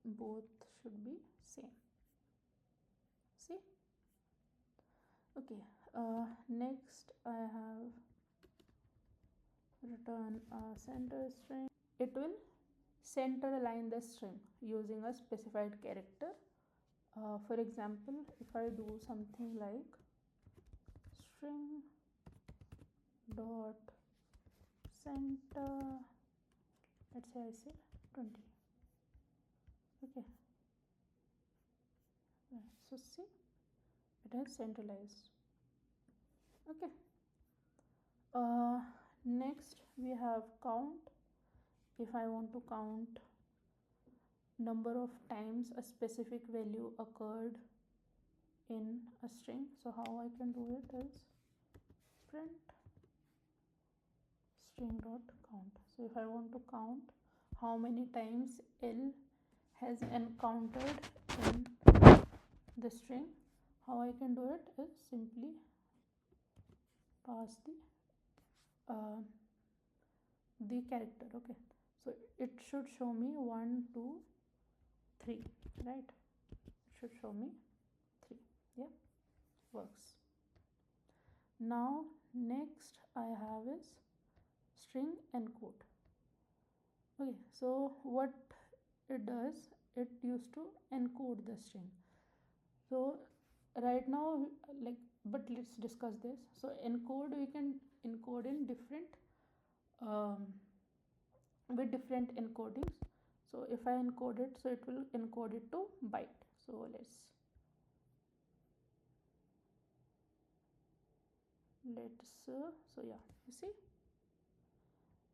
both should be same. See? Okay. Next I have return a center string. It will center align the string using a specified character. For example, if I do something like string dot center, let's say I say 20. Okay. So see, it has centralized. Okay. Next we have count. If I want to count number of times a specific value occurred in a string, so how I can do it is print string dot count. So if I want to count how many times L has encountered in the string, how I can do it is simply pass the character. Okay, so it should show me 1 2 3, right? It should show me 3. Yeah, works. Now next I have is string encode. Okay, so what it does, it used to encode the string. So right now, like, but let's discuss this. So encode, we can encode in different with different encodings. So if I encode it, so it will encode it to byte. So so yeah, you see,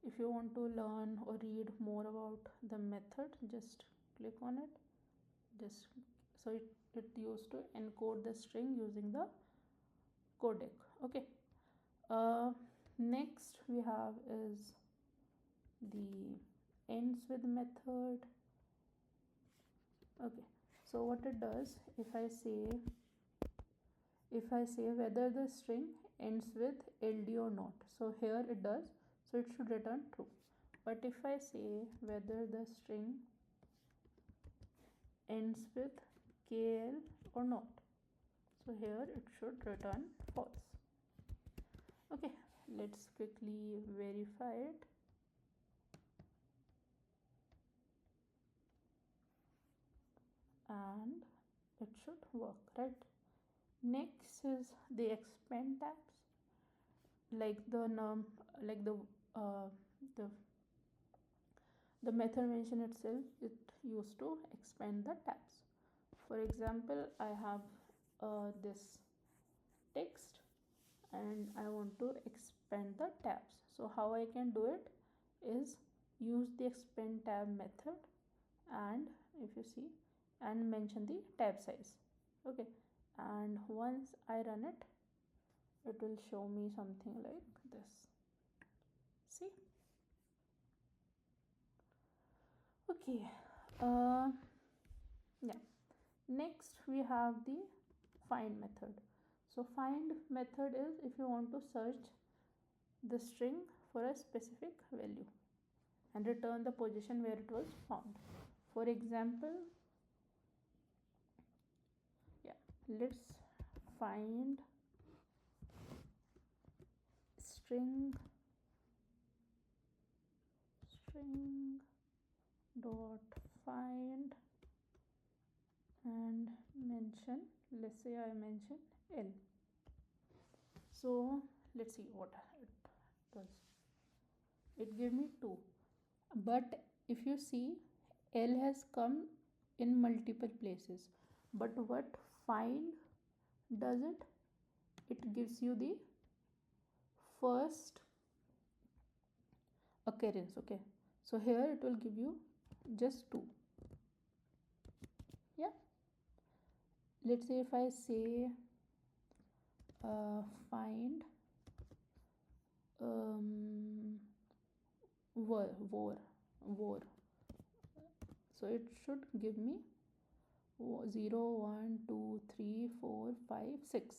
if you want to learn or read more about the method, just click on it. Just so it used to encode the string using the codec. Okay. Next we have is the ends with method. Okay, so what it does, if I say whether the string ends with ld or not, so here it does, so it should return true. But if I say whether the string ends with kl or not, so here it should return false. Okay, let's quickly verify it. And it should work, right? Next is the expand tabs. Like the the method mention itself, it used to expand the tabs. For example, I have this text and I want to expand the tabs. So how I can do it is use the expand tab method, and if you see, and mention the tab size. Okay, and once I run it, it will show me something like this. See? Okay. Yeah. Next we have the find method. So find method is if you want to search the string for a specific value and return the position where it was found. For example, yeah, let's find string dot find and mention, let's say I mention L. So let's see what it does. It gave me 2, but if you see, L has come in multiple places, but what find does it gives you the first occurrence. Okay, so here it will give you just 2. Yeah, let's say if I say find vor. So it should give me 0 1 2 3 4 5 6.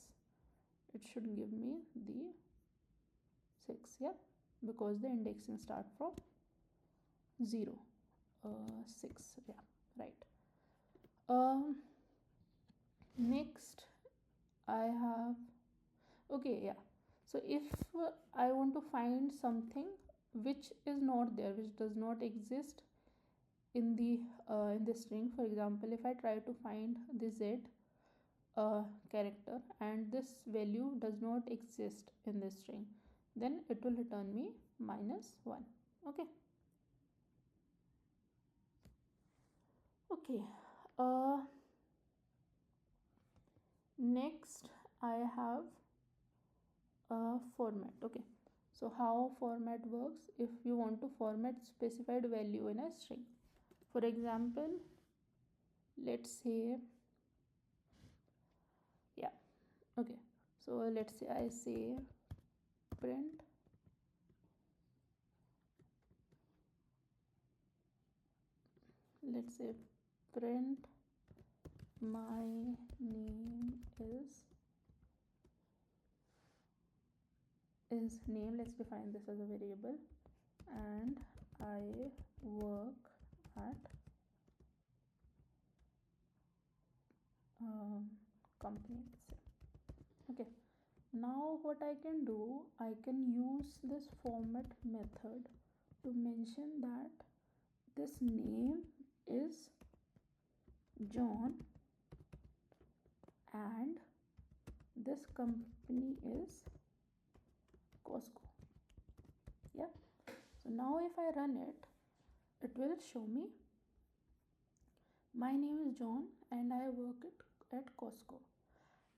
It should give me the 6, yeah, because the indexing start from 0 6, yeah, right. Next I have, okay, yeah, so if I want to find something which is not there, which does not exist in the string, for example, if I try to find the z character and this value does not exist in the string, then it will return me -1. Okay. Okay. Next I have format. Okay, so how format works? If you want to format specified value in a string, for example, let's say, yeah, okay, so let's say I say print let's say print my name is name. Let's define this as a variable, and I work at company, let's say. Okay, now what I can do, I can use this format method to mention that this name is John and this company is Costco. Yeah, so now if I run it, it will show me my name is John and I work at Costco.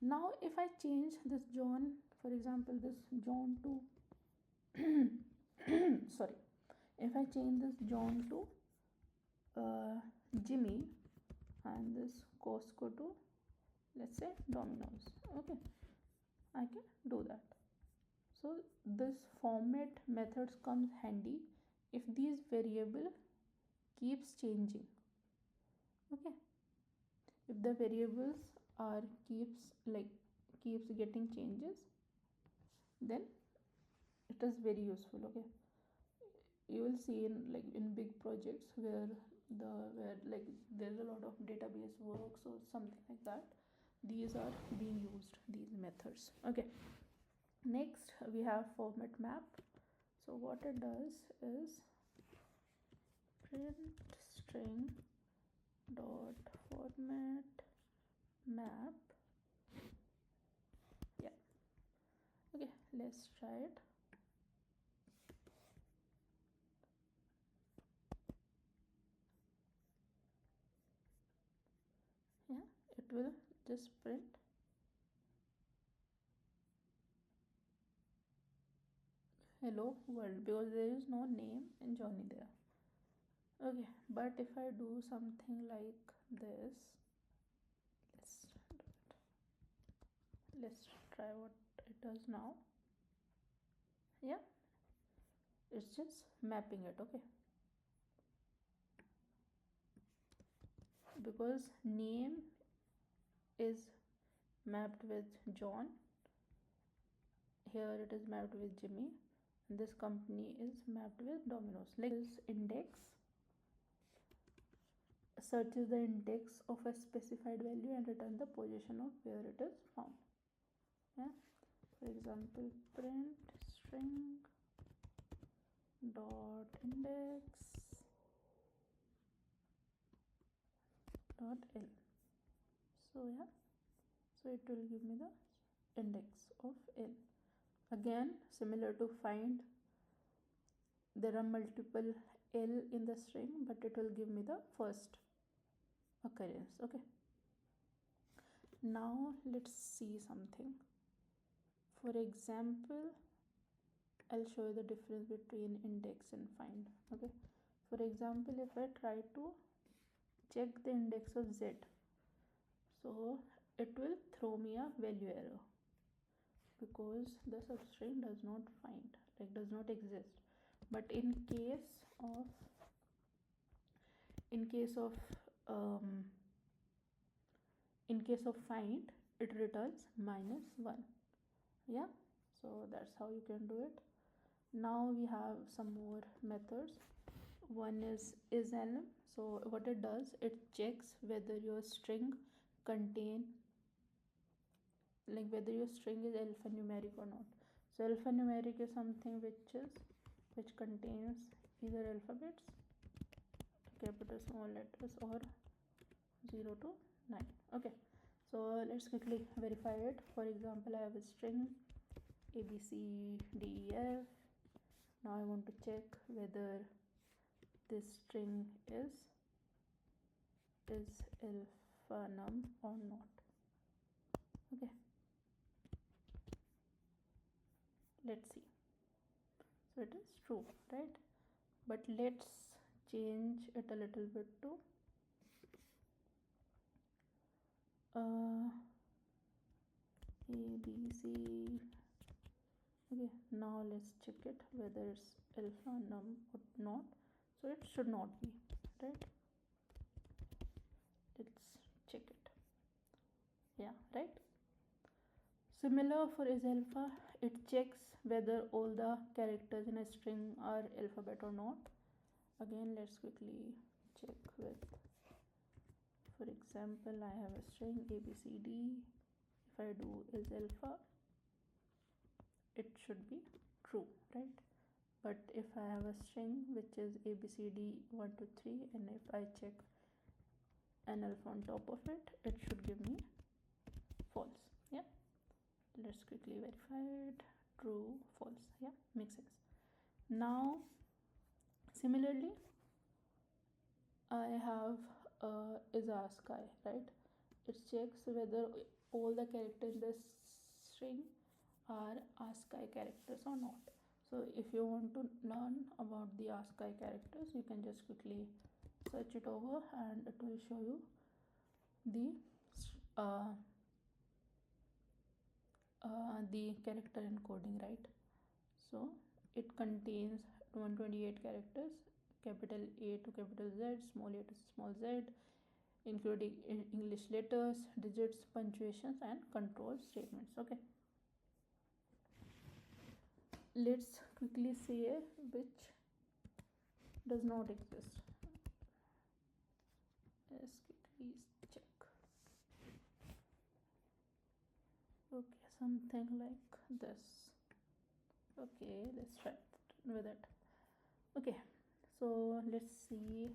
Now if I change this John, for example, this John to sorry, if I change this John to Jimmy and this Costco to, let's say, Domino's, okay, I can do that. So this format methods comes handy if these variable keeps changing. Okay, if the variables are keeps getting changes, then it is very useful. Okay, you will see in big projects where there's a lot of database work, so something like that, these are being used, these methods. Okay, next we have format map. So what it does is print string dot format map. Yeah, okay, let's try it. Yeah, it will just print hello world because there is no name in Johnny there. Okay, but if I do something like this, let's try what it does now. Yeah, it's just mapping it. Okay, because name is mapped with John, here it is mapped with Jimmy, and this company is mapped with Domino's. Like this index searches the index of a specified value and return the position of where it is found. Yeah, for example, print string dot index dot l. So yeah, so it will give me the index of l. Again, similar to find, there are multiple l in the string, but it will give me the first occurrence. Okay, now let's see something. For example, I'll show you the difference between index and find. Okay, for example, if I try to check the index of z, so it will throw me a value error. because the substring does not find, like does not exist. But in case of um, find, it returns -1. Yeah, so that's how you can do it. Now we have some more methods. One is isElem. So what it does, it checks whether your string contain, like whether your string is alphanumeric or not. So alphanumeric is something which contains either alphabets, capital, small letters, or 0 to 9. Okay, so let's quickly verify it. For example, I have a string a b c d e f. Now I want to check whether this string is alphanum or not. Okay, let's see. So it is true, right? But let's change it a little bit to a b c. Okay, now let's check it whether it's alphanum or not. So it should not be, right? Let's check it. Yeah, right? Similar for isAlpha, it checks whether all the characters in a string are alphabet or not. Again, let's quickly check with, for example, I have a string ABCD. If I do isAlpha, it should be true, right? But if I have a string which is ABCD 1 2 3, and if I check an alpha on top of it, it should give me false. Yeah, let's quickly verify it. True, false. Yeah, makes sense. Now similarly, I have is ASCII, right? It checks whether all the characters in the string are ASCII characters or not. So if you want to learn about the ASCII characters, you can just quickly search it over and it will show you the character encoding, right? So it contains 128 characters, capital A to capital Z, small a to small z, including English letters, digits, punctuations, and control statements. Okay, let's quickly say which does not exist. Let's quickly check. Okay, something like this. Okay, let's try with it. Okay, so let's see.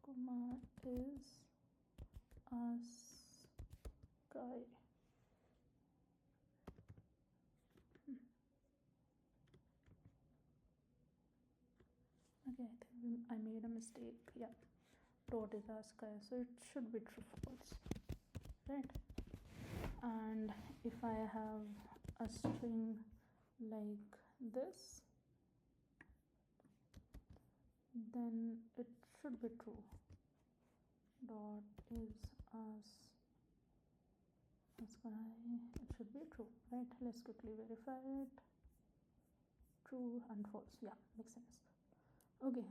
Comma is ASCII. Okay, I think I made a mistake. Yeah, dot is ASCII, so it should be true false, right? And if I have a string like this, then it should be true. Dot is ASCII, it should be true, right? Let's quickly verify it. True and false. Yeah, makes sense. Okay,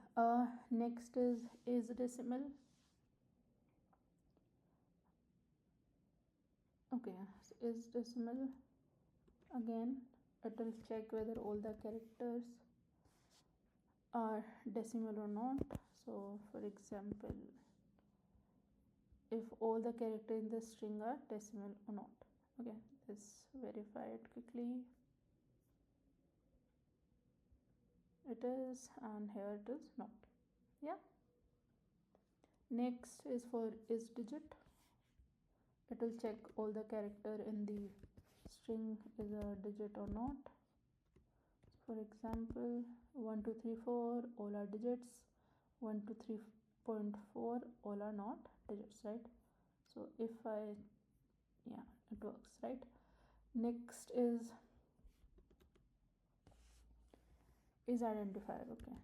next is decimal. Okay, so is decimal. Again, it will check whether all the characters are decimal or not. So for example, if all the characters in the string are decimal or not. Okay, let's verify it quickly. It is, and here it is not. Yeah, next is for is digit. It will check all the character in the string is a digit or not. For example, 1 2 3 4 all are digits, 1 2 3.4 all are not digits, right? So if I, yeah, it works, right? Next is identifier. Okay,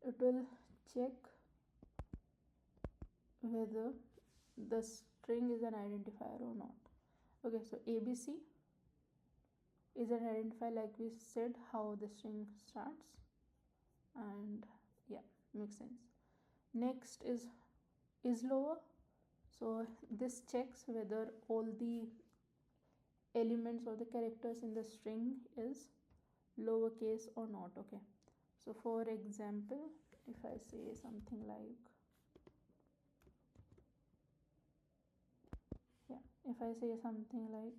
it will check whether the string is an identifier or not. Okay, so ABC is an identifier, like we said how the string starts, and yeah, makes sense. Next is lower. So this checks whether all the elements or the characters in the string is lowercase or not. Okay, so for example, if I say something like, yeah, if I say something like,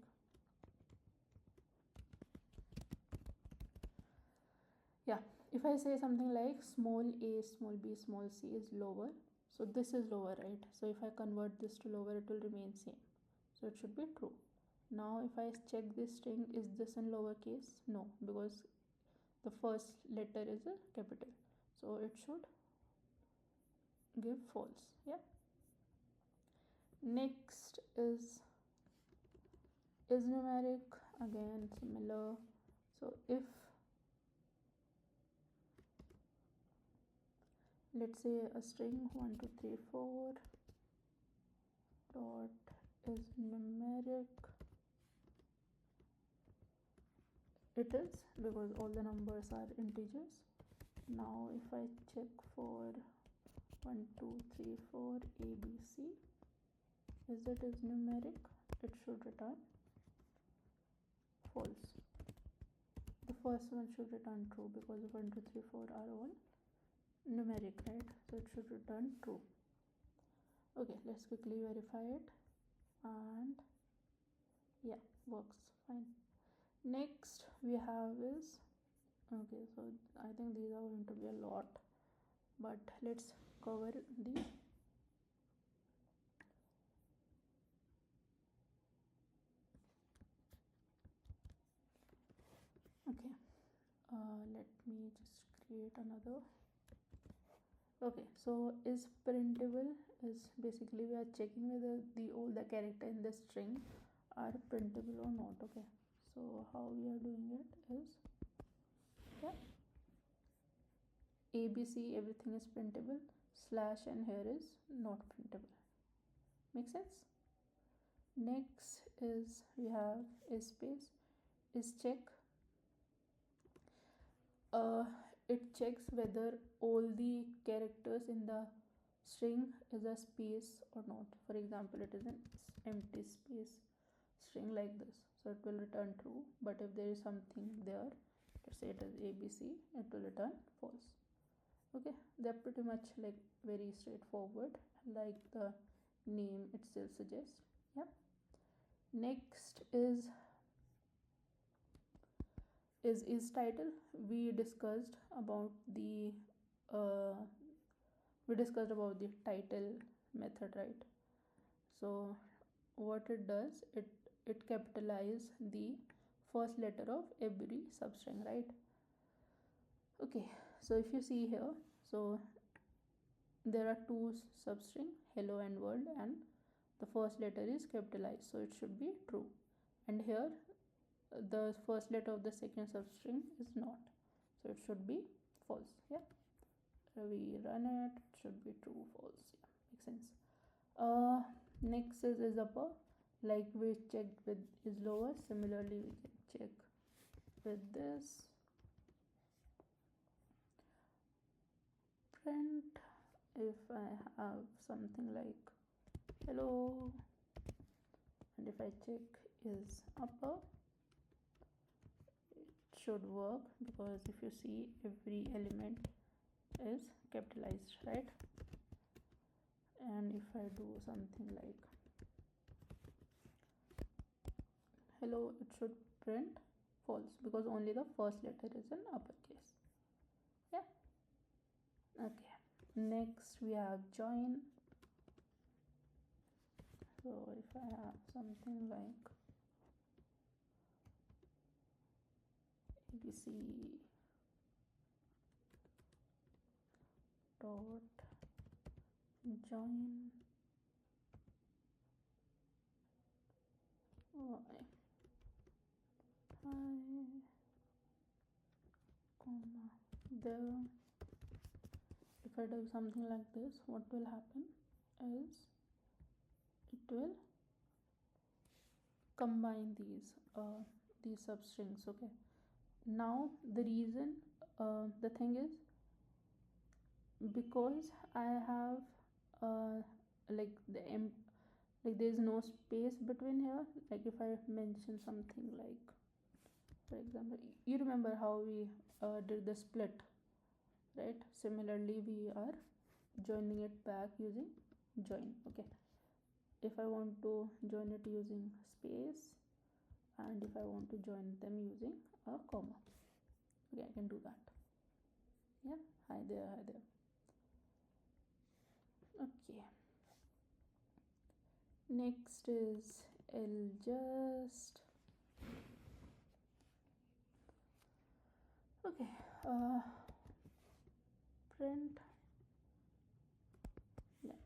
yeah, if I say something like small a, small b, small c is lower, so this is lower, right? So if I convert this to lower, it will remain same, so it should be true. Now if I check this string, is this in lowercase? No, because the first letter is a capital, so it should give false. Yeah. Next is numeric, again similar. So if, let's say a string 1 2 3 4 dot is numeric, it is, because all the numbers are integers. Now if I check for 1 2 3 4 ABC, is it is numeric, it should return false. The first one should return true, because 1 2 3 4 are all numeric, right? So it should return true. Okay, let's quickly verify it, and yeah, works fine. Next we have is, okay, so I think these are going to be a lot, but let's cover the okay, let me just create another. Okay, so is printable is basically we are checking whether all the character in the string are printable or not. Okay, so how we are doing it is, yeah, ABC everything is printable, slash and here is not printable. Make sense? Next is we have is space, is check. It checks whether all the characters in the string is a space or not. For example, it is an empty space string like this, so it will return true, but if there is something there, let's say it is ABC, it will return false. Okay, they're pretty much like very straightforward, like the name itself suggests. Yeah. Next is title. We discussed about the title method, right? So what it does, it capitalizes the first letter of every substring, right? Okay, so if you see here, so there are two substring, hello and world, and the first letter is capitalized, so it should be true. And here the first letter of the second substring is not, so it should be false. Yeah, we run it, it should be true, false. Yeah, makes sense. Next is upper, like we checked with is lower, similarly we can check with this. Print, if I have something like hello, and if I check is upper, it should work, because if you see every element is capitalized, right? And if I do something like hello, it should print false, because only the first letter is in uppercase. Yeah. Okay, next we have join. So if I have something like ABC dot join y hi comma there, if I do something like this, what will happen is will combine these substrings. Okay, now the reason, the thing is, because I have like like there is no space between here. Like if I mention something like, for example, you remember how we did the split, right? Similarly we are joining it back using join. Okay, if I want to join it using space, and if I want to join them using a comma, okay, I can do that. Yeah, hi there, hi there. Okay, next is just. Okay, print, yeah,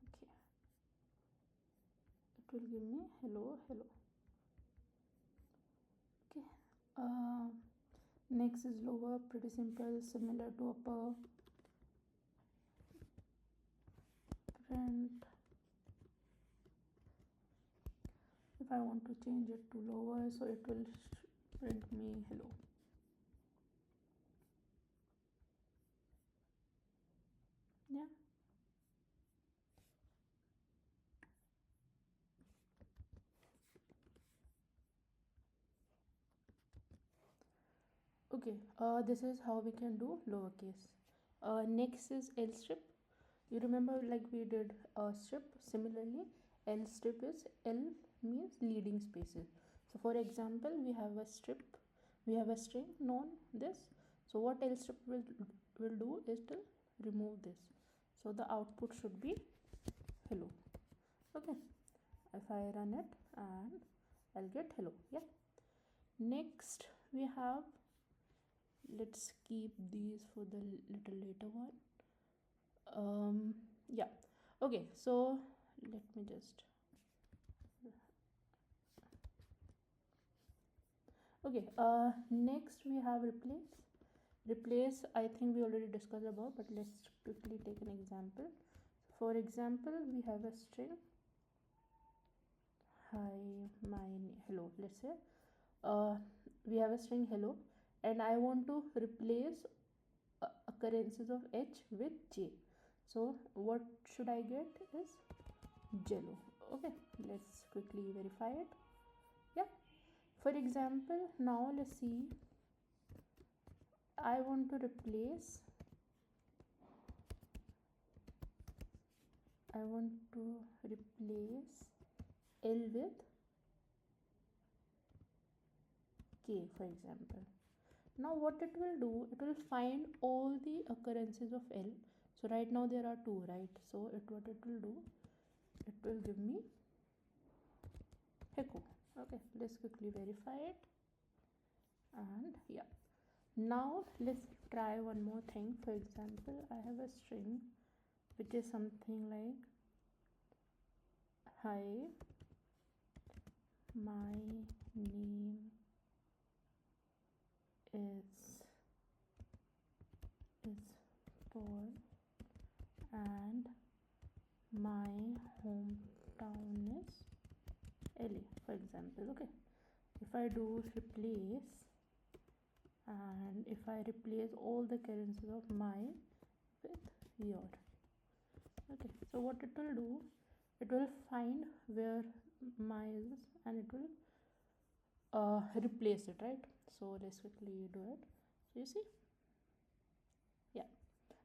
okay, it will give me hello hello. Okay, next is lower, pretty simple, similar to upper. Print, if I want to change it to lower, so it will print me hello. Yeah, okay, this is how we can do lowercase. Next is L strip. You remember, like we did a strip. Similarly, L strip is L means leading spaces. So for example, we have a strip, we have a string known this. So what L strip will do is to remove this. So the output should be hello. Okay, if I run it, and I'll get hello. Yeah, next we have, let's keep these for the little later one. Yeah, okay, so let me just, okay, next we have replace. I think we already discussed about, but let's quickly take an example. For example, we have a string, hi my hello, let's say. We have a string hello, and I want to replace occurrences of H with J. So what should I get is jello. Okay, let's quickly verify it. Yeah, for example, now let's see, I want to replace L with K, for example. Now what it will do, it will find all the occurrences of L. So right now there are two, right? So what it will do, it will give me echo. Okay, let's quickly verify it. And yeah, now let's try one more thing. For example, I have a string which is something like, hi my name is Paul and my hometown is LA, for example. Okay, if I do replace, and if I replace all the occurrences of my with your, okay, so what it will do, it will find where my is, and it will replace it, right? So let's quickly do it. So you see, yeah,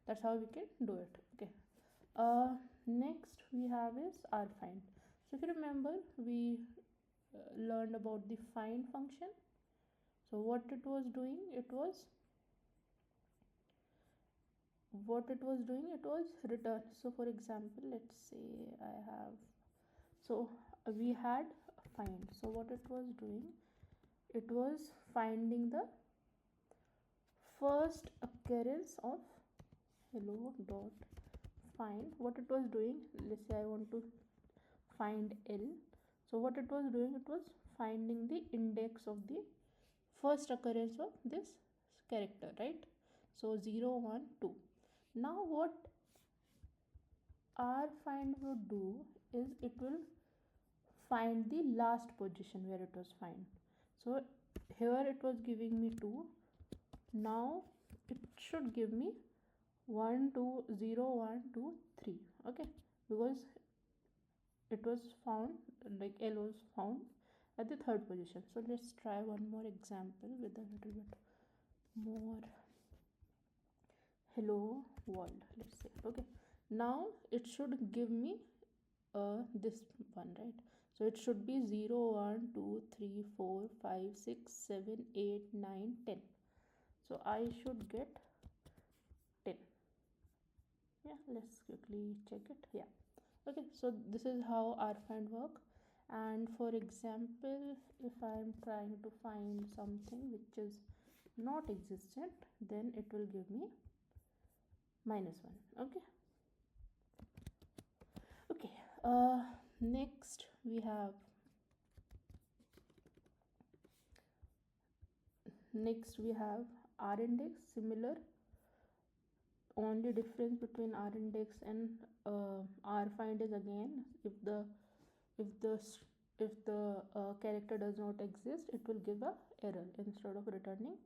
that's how we can do it. Okay, next we have is our find. So if you remember, we learned about the find function. So what it was doing, it was return. So for example, let's say I have, so we had find. So what it was doing, it was finding the first occurrence of hello dot find. What it was doing, let's say I want to find L. So what it was doing, it was finding the index of the first occurrence of this character, right? So 0 1 2. Now what our find would do is it will find the last position where it was found. So here it was giving me 2. Now it should give me 1 2 0 1 2 3. Okay, because it was found, like L was found at the 3rd position. So let's try one more example with a little bit more hello world, let's say. Okay, now it should give me this one, right? So it should be 0 1 2 3 4 5 6 7 8 9 10. So I should get 10. Yeah, let's quickly check it. Yeah, okay, so this is how our find work. And for example, if I'm trying to find something which is not existent, then it will give me -1. Okay, okay. Next we have R index. Similar, only difference between R index and R find is, again, if the character does not exist, it will give a error instead of returning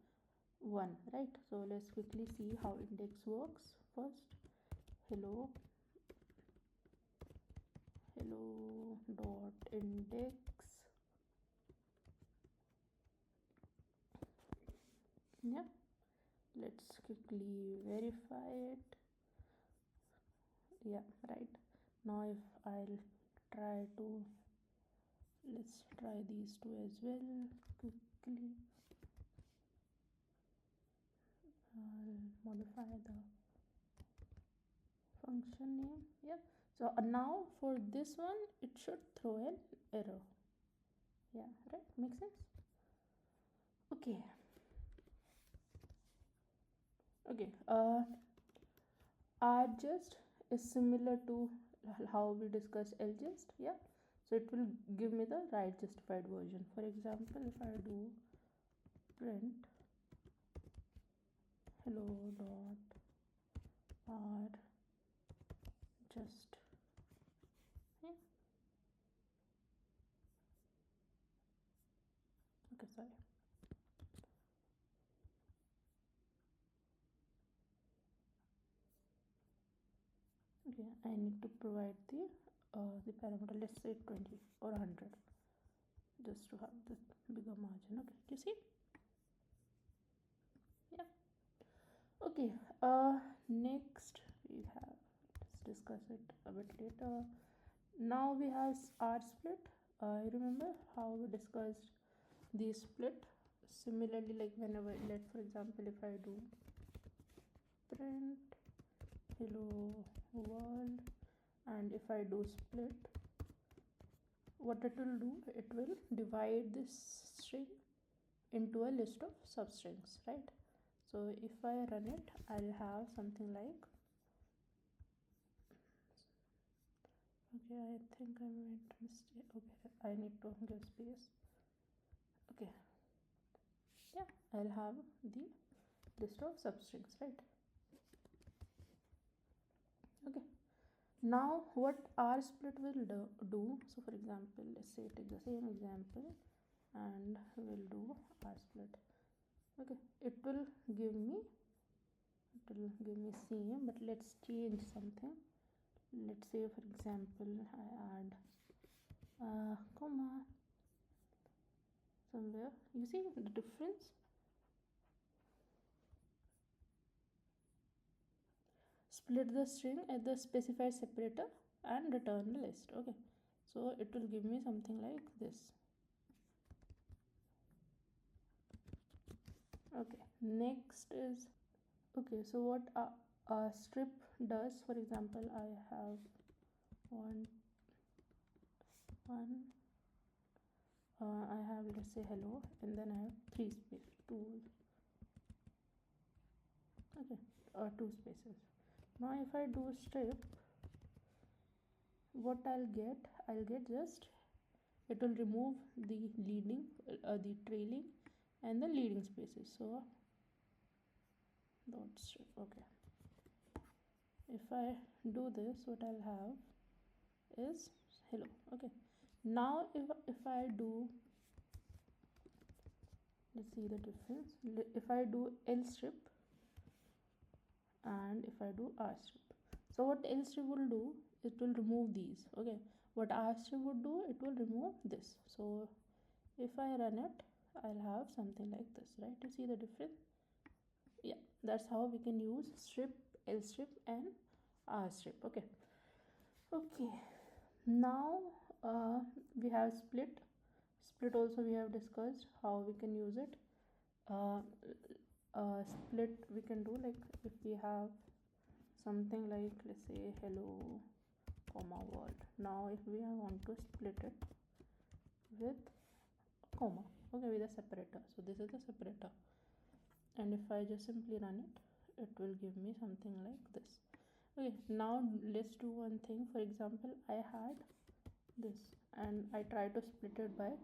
1, right? So let's quickly see how index works. First, hello dot index. Yeah, let's quickly verify it. Yeah, right. Now if I'll try to, let's try these two as well quickly. I'll modify the function name. Yeah, so now for this one it should throw an error. Yeah, right, makes sense. Okay, rjust is similar to how we discussed ljust. Yeah, so it will give me the right justified version. For example, if I do print hello dot r just, yeah, okay, sorry. Okay, I need to provide the parameter, let's say 20 or 100, just to have the bigger margin. Okay, you see? Yeah. Okay, next we have, let's discuss it a bit later. Now we have r split. You remember how we discussed the split? Similarly, like whenever, for example, if I do print hello world and if I do split, what it will do, it will divide this string into a list of substrings, right? So if I run it, I'll have something like, okay, I think I made a mistake. Okay, I need to give space. Okay, yeah, I'll have the list of substrings, right? Okay, now what r split will do, so for example, let's say take the same example and we'll do r split. Okay, it will give me same, but let's change something. Let's say, for example, I add comma somewhere. You see the difference? Split the string at the specified separator and return the list. Okay, so it will give me something like this. Okay, next is, okay, so what a strip does, for example, I have one I have, let's say, hello, and then I have 3 spaces, 2, okay, 2 spaces. Now if I do strip, what I'll get just, it will remove the leading, the trailing and the leading spaces. So dot strip. Okay, if I do this, what I'll have is hello. Okay, now if I do, let's see the difference. If I do L strip and if I do R strip, so what L strip will do, it will remove these. Okay, what R strip would do, it will remove this. So if I run it, I'll have something like this, right? You see the difference? Yeah, that's how we can use strip, L strip and R strip. Okay, now we have split also we have discussed how we can use it. Split we can do like if we have something like, let's say hello comma world. Now if we want to split it with comma, okay, with a separator, so this is the separator, and if I just simply run it, it will give me something like this. Okay, now let's do one thing. For example, I had this and I try to split it by,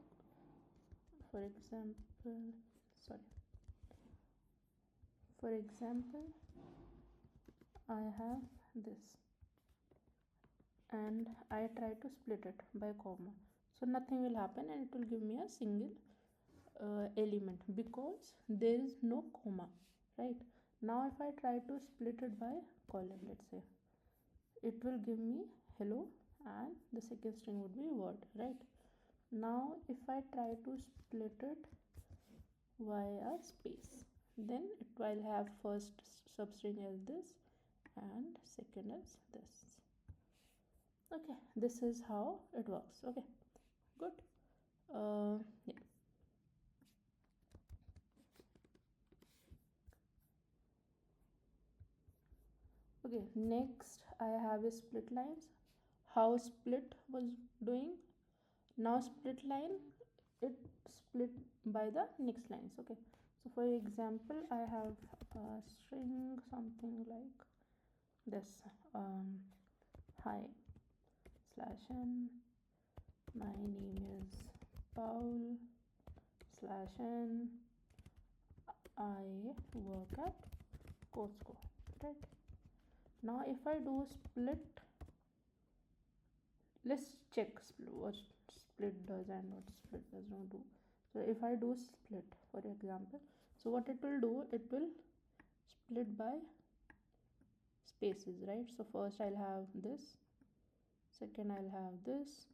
for example, I have this and I try to split it by comma, so nothing will happen and it will give me a single element because there is no comma, right? Now if I try to split it by column, let's say, it will give me hello and the second string would be word, right? Now if I try to split it via space, then it will have first substring as this and second as this. Okay, this is how it works. Okay, good. Yeah. Okay, next I have a split lines. How split was doing. Now split line, it split by the next lines. Okay, so for example, I have a string something like this. Hi /n, my name is Paul /n, I work at Costco, right? Now if I do split, let's check what split does and what split does not do. So if I do split, for example, so what it will do, it will split by spaces, right? So first I'll have this, second I'll have this,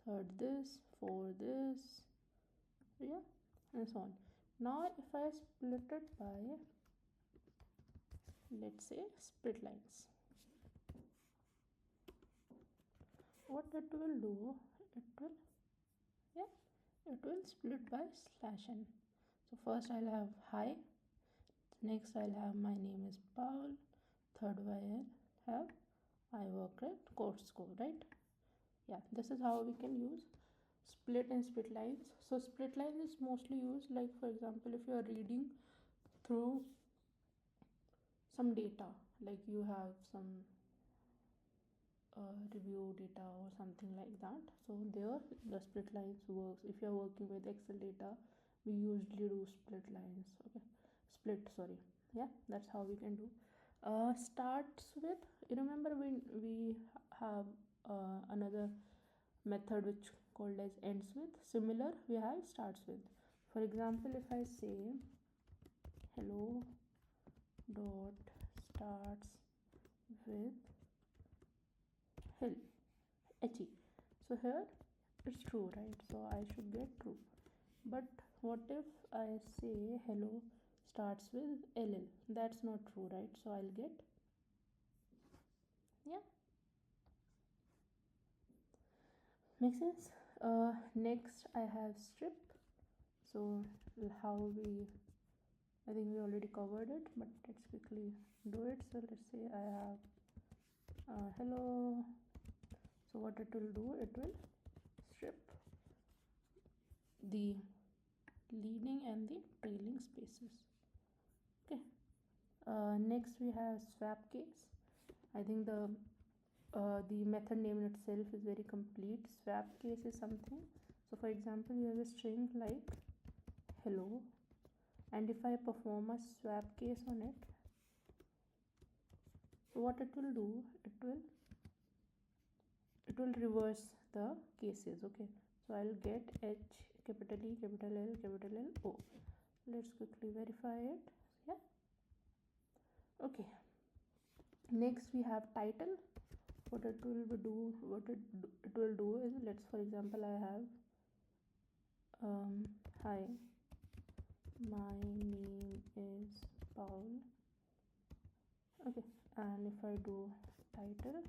third this, fourth this, yeah, and so on. Now if I split it by, let's say, split lines, what it will do, it will split by /n. So first I'll have hi, next I'll have my name is Paul, third I'll have I work at Costco, right? Yeah, this is how we can use split and split lines. So split lines is mostly used, like for example, if you are reading through some data, like you have some review data or something like that, so there the split lines works. If you are working with Excel data, we usually do split lines. Okay, yeah, that's how we can do. Starts with, you remember we have another method which called as ends with. Similar, we have starts with. For example, if I say hello dot starts with he, so here it's true, right? So I should get true. But what if I say hello starts with ll? That's not true, right? So I'll get, yeah, makes sense. Next I have strip. So how I think we already covered it, but let's quickly do it. So let's say I have hello. So what it will do, it will strip the leading and the trailing spaces. Okay, next we have swap case. I think the method name itself is very complete. Swap case is something, so for example, you have a string like hello, and if I perform a swap case on it, what it will do, it will reverse the cases. Okay, so I'll get H, capital E, capital L, capital L, O. Let's quickly verify it. Yeah, okay. Next we have title. What it will do is, let's, for example, I have hi, my name is Paul. Okay, and if I do title,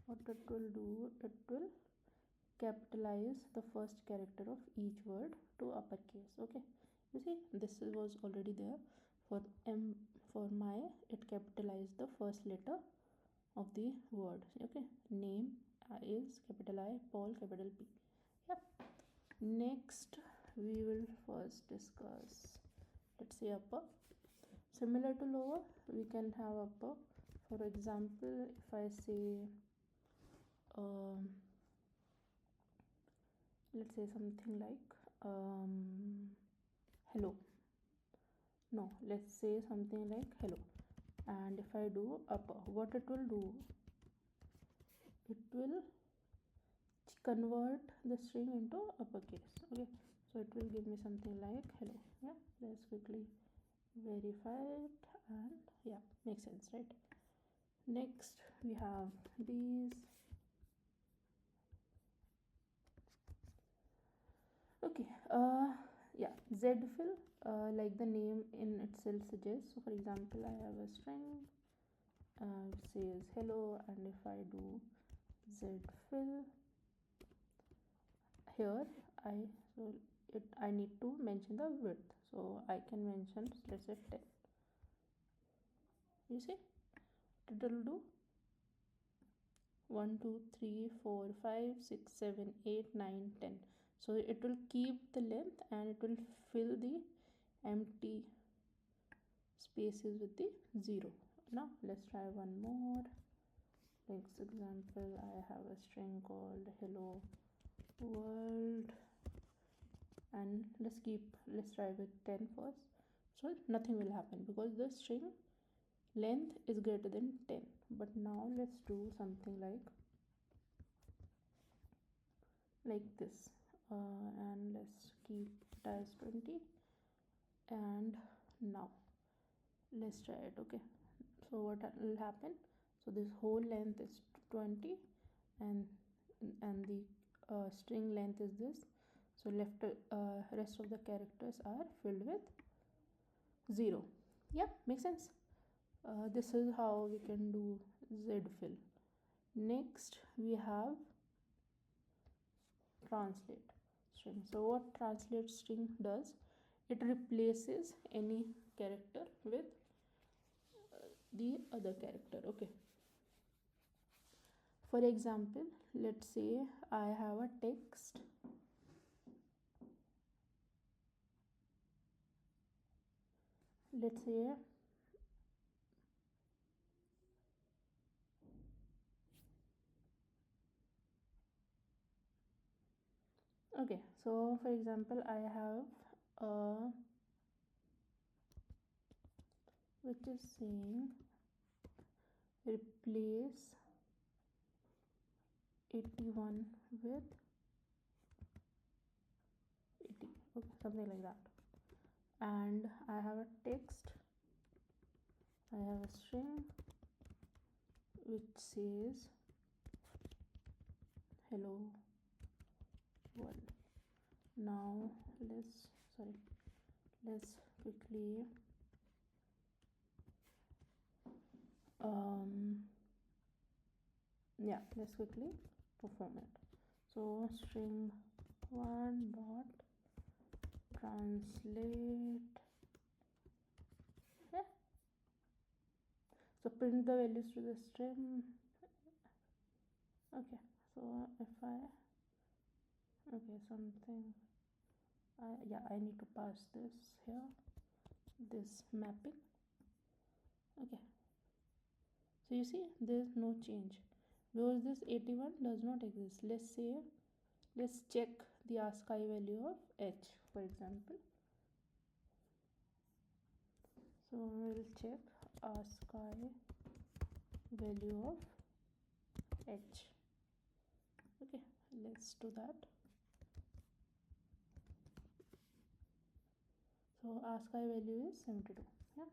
what it will do, it will capitalize the first character of each word to uppercase. Okay, you see, this was already there. For my, it capitalized the first letter of the word. Okay, name is capital I, Paul capital P. Yep. Next we will first discuss, let's say, upper. Similar to lower, we can have upper. For example, if I say let's say something like hello. No, let's say something like hello. And if I do upper, what it will do, it will convert the string into uppercase. Okay, so it will give me something like hello. Yeah, let's quickly verify it, and yeah, makes sense, right? Next we have these. Okay, yeah, zfill, like the name in itself suggests. So for example, I have a string says hello, and if I do zfill here, I need to mention the width, so I can mention, let's say, 10. You see, it will do 1 2 3 4 5 6 7 8 9 10. So it will keep the length and it will fill the empty spaces with the 0. Now let's try one more. Next example, I have a string called hello world, and let's try with 10 first. So nothing will happen because the string length is greater than 10. But now let's do something like this, and let's keep it as 20. And now let's try it. Okay, so what will happen, so this whole length is 20, and the string length is this, so rest of the characters are filled with 0. Yeah, makes sense. This is how we can do zfill. Next we have translate string. So what translate string does, it replaces any character with the other character. Okay, for example, let's say I have a text. Let's say okay, so for example, I have which is saying replace 81 with 80. Okay, something like that. And I have a text, I have a string which says hello world. Now let's quickly yeah, let's quickly perform it. So string 1 dot translate. Yeah, so print the values to the string. Okay, so if I something, I need to pass this here, this mapping. Okay, so you see there's no change because this 81 does not exist. Let's check the ASCII value of h, for example. So we'll check ASCII value of h. Okay, let's do that. So ASCII value is 72. Yeah,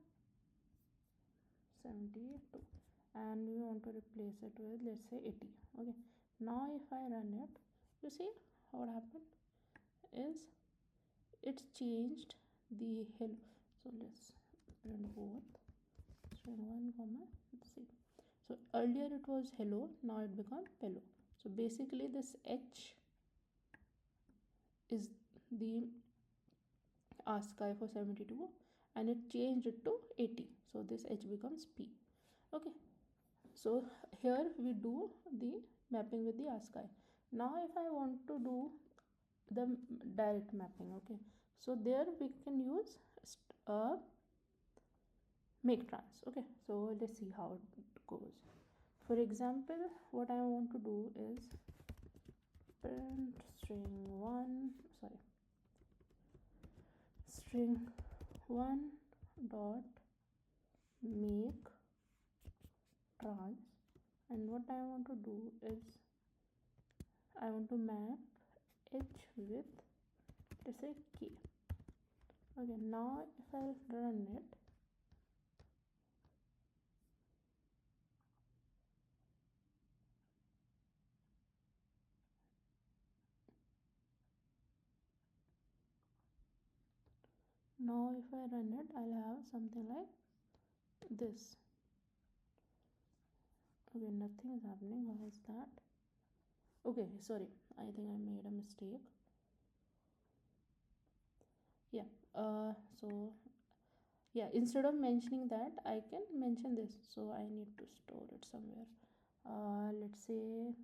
72, and we want to replace it with, let's say, 80. Okay, now if I run it, you see what happened is it's changed the hello. So let's print both string 1 comma c. So earlier it was hello, now it become hello. So basically this h is the ASCII for 72 and it changed it to 80. So this h becomes p. Okay, so here we do the mapping with the ASCII. Now if I want to do the direct mapping, okay, so there we can use make trans. Okay, so let's see how it goes. For example, what I want to do is print string 1 dot make trans, and what I want to do is I want to map h with, let's say, k. Okay, now if I run it, I'll have something like this. Okay, nothing is happening. Why is that? Okay, sorry, I think I made a mistake. Yeah, so yeah, instead of mentioning that, I can mention this. So I need to store it somewhere. Let's say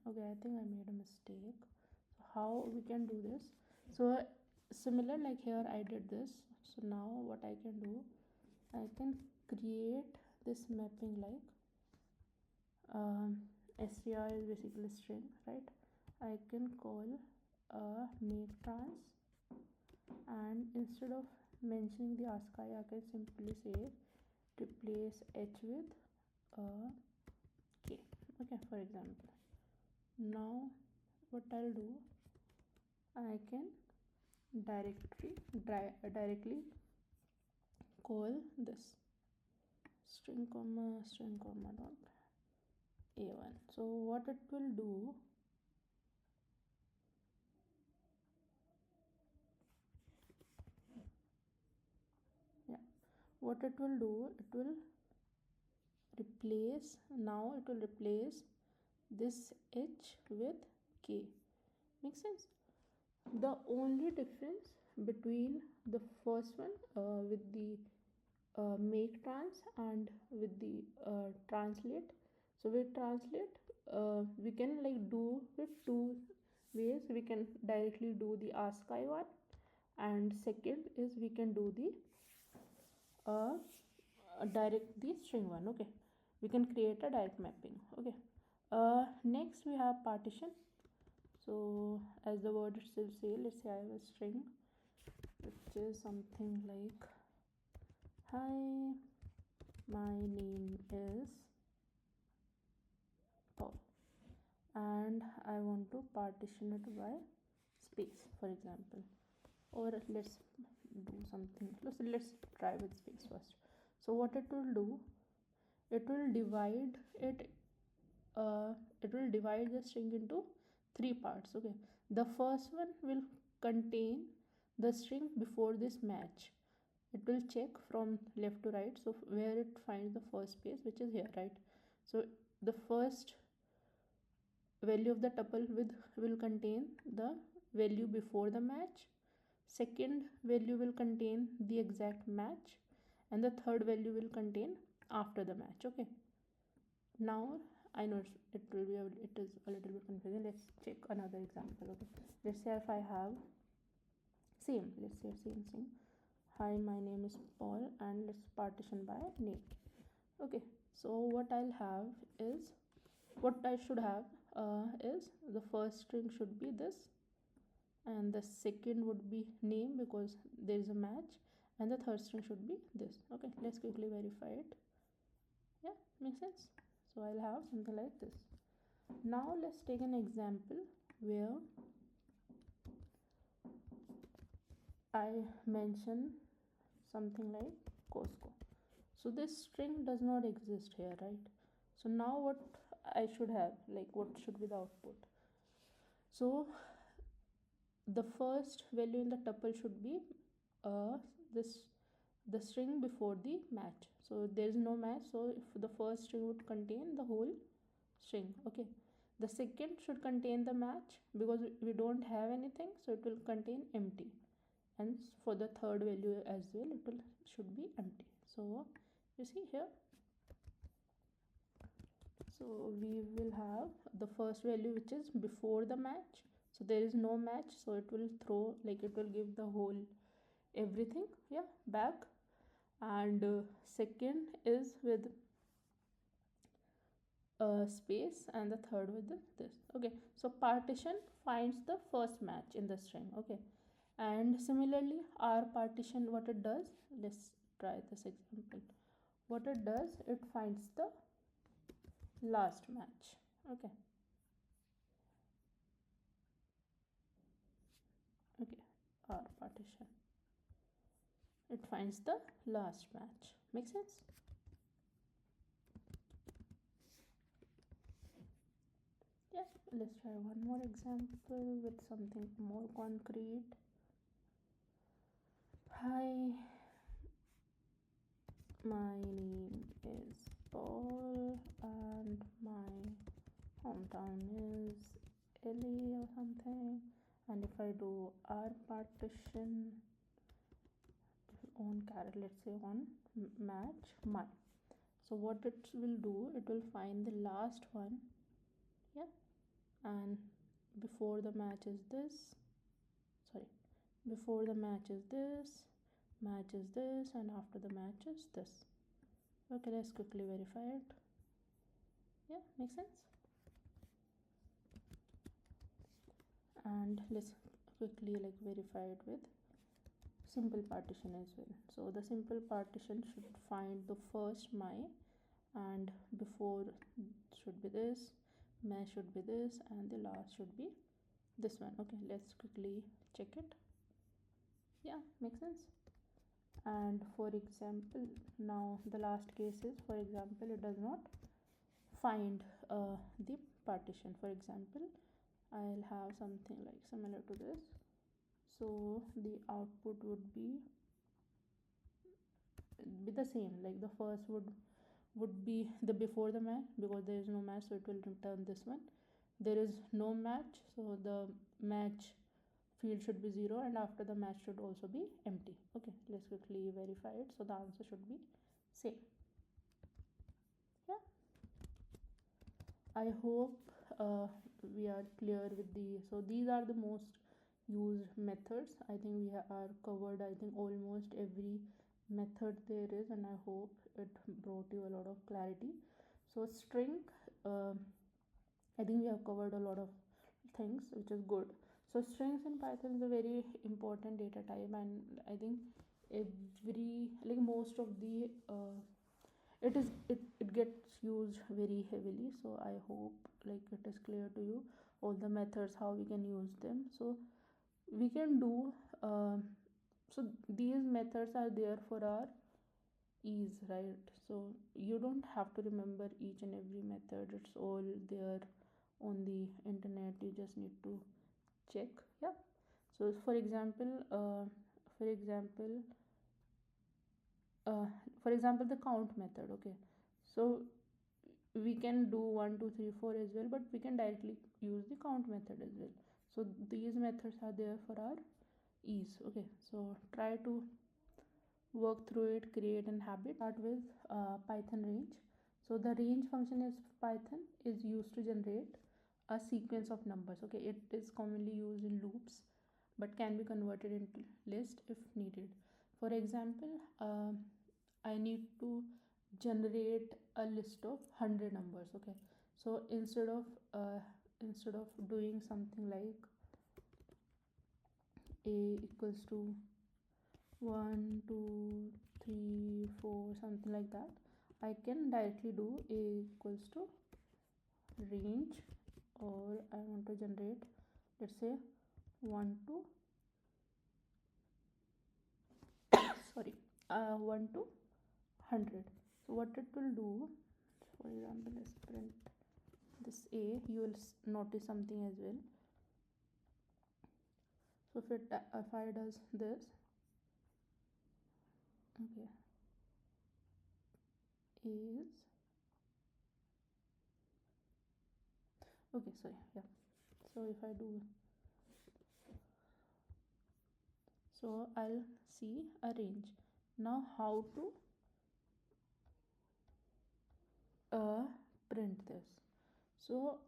okay, I think I made a mistake. So how we can do this? So similar like here I did this. So now what I can do, I can create this mapping like str is basically string, right? I can call make trans, and instead of mentioning the ASCII, I can simply say replace h with k. Okay, for example, now what I'll do, I can directly call this string comma dot a1. So what it will do, yeah, what it will do, it will replace, now it will replace this h with k. Makes sense? The only difference between the first one with the make trans and with the translate, so with translate we can like do with two ways. We can directly do the ASCII one, and second is we can do the direct the string one. Okay, we can create a direct mapping. Okay, next we have partition. So as the word itself say, let's say I have a string which is something like, hi, my name is Paul, and I want to partition it by space, for example. Or let's do something, let's try with space first. So what it will do, it will divide the string into three parts. Okay, the first one will contain the string before this match. It will check from left to right, so where it finds the first space, which is here, right? So the first value of the tuple will contain the value before the match, second value will contain the exact match, and the third value will contain after the match. Okay, now I know it is a little bit confusing. Let's check another example. Okay, let's say if I have same, let's say same, hi, my name is Paul, and let's partition by name. Okay, so what I'll have is, what I should have is the first string should be this, and the second would be name because there is a match, and the third string should be this. Okay, let's quickly verify it. Yeah, makes sense. So I'll have something like this. Now let's take an example where I mention something like Costco. So this string does not exist here, right? So now what I should have, like what should be the output? So the first value in the tuple should be this the string before the match. So there is no match, so if the first string would contain the whole string. Okay, the second should contain the match because we don't have anything, so it will contain empty, and for the third value as well it will should be empty. So you see here, so we will have the first value which is before the match, so there is no match, so it will throw, like it will give the whole everything, yeah, back. And second is with space, and the third with this. Okay, so partition finds the first match in the string. Okay, and similarly our partition, what it does, let's try this example. What it does, it finds the last match. Okay, okay, our partition, it finds the last match. Make sense? Yeah, let's try one more example with something more concrete. Hi, my name is Paul and my hometown is LA or something, and if I do R partition on caret, let's say on match my, so what it will do, it will find the last one, yeah, and before the match is this, sorry, before the match is this, match is this, and after the match is this. Okay, let's quickly verify it. Yeah, makes sense. And let's quickly like verify it with simple partition as well. So the simple partition should find the first my, and before should be this, mesh should be this, and the last should be this one. Okay, let's quickly check it. Yeah, makes sense. And for example, now the last case is, for example, it does not find the partition. For example, I'll have something like similar to this. So the output would be the same, like the first would be the before the match, because there is no match, so it will return this one. There is no match, so the match field should be 0, and after the match should also be empty. Okay, let's quickly verify it. So the answer should be same. Yeah, I hope we are clear with the, so these are the most used methods. I think we are covered, I think, almost every method there is, and I hope it brought you a lot of clarity. So string, I think we have covered a lot of things, which is good. So strings in Python is a very important data type, and I think every, like most of the it gets used very heavily. So I hope like it is clear to you all the methods, how we can use them. So we can do so these methods are there for our ease, right? So you don't have to remember each and every method, it's all there on the internet, you just need to check. Yeah, so for example for example uh, for example the count method. Okay, so we can do 1 2 3 4 as well, but we can directly use the count method as well. So these methods are there for our ease. Okay, so try to work through it, create an habit. Start with Python range. So the range function is Python is used to generate a sequence of numbers. Okay, it is commonly used in loops but can be converted into list if needed. For example, I need to generate a list of 100 numbers. Okay, so instead of doing something like a equals to 1 2 3 4 something like that, I can directly do a equals to range, or I want to generate, let's say 1 to 1 to 100. So what it will do, for example, let's print this a, you will notice something as well. So if I does this, okay, is okay, sorry, yeah. So if I do, so I'll see a range. Now how to print this? So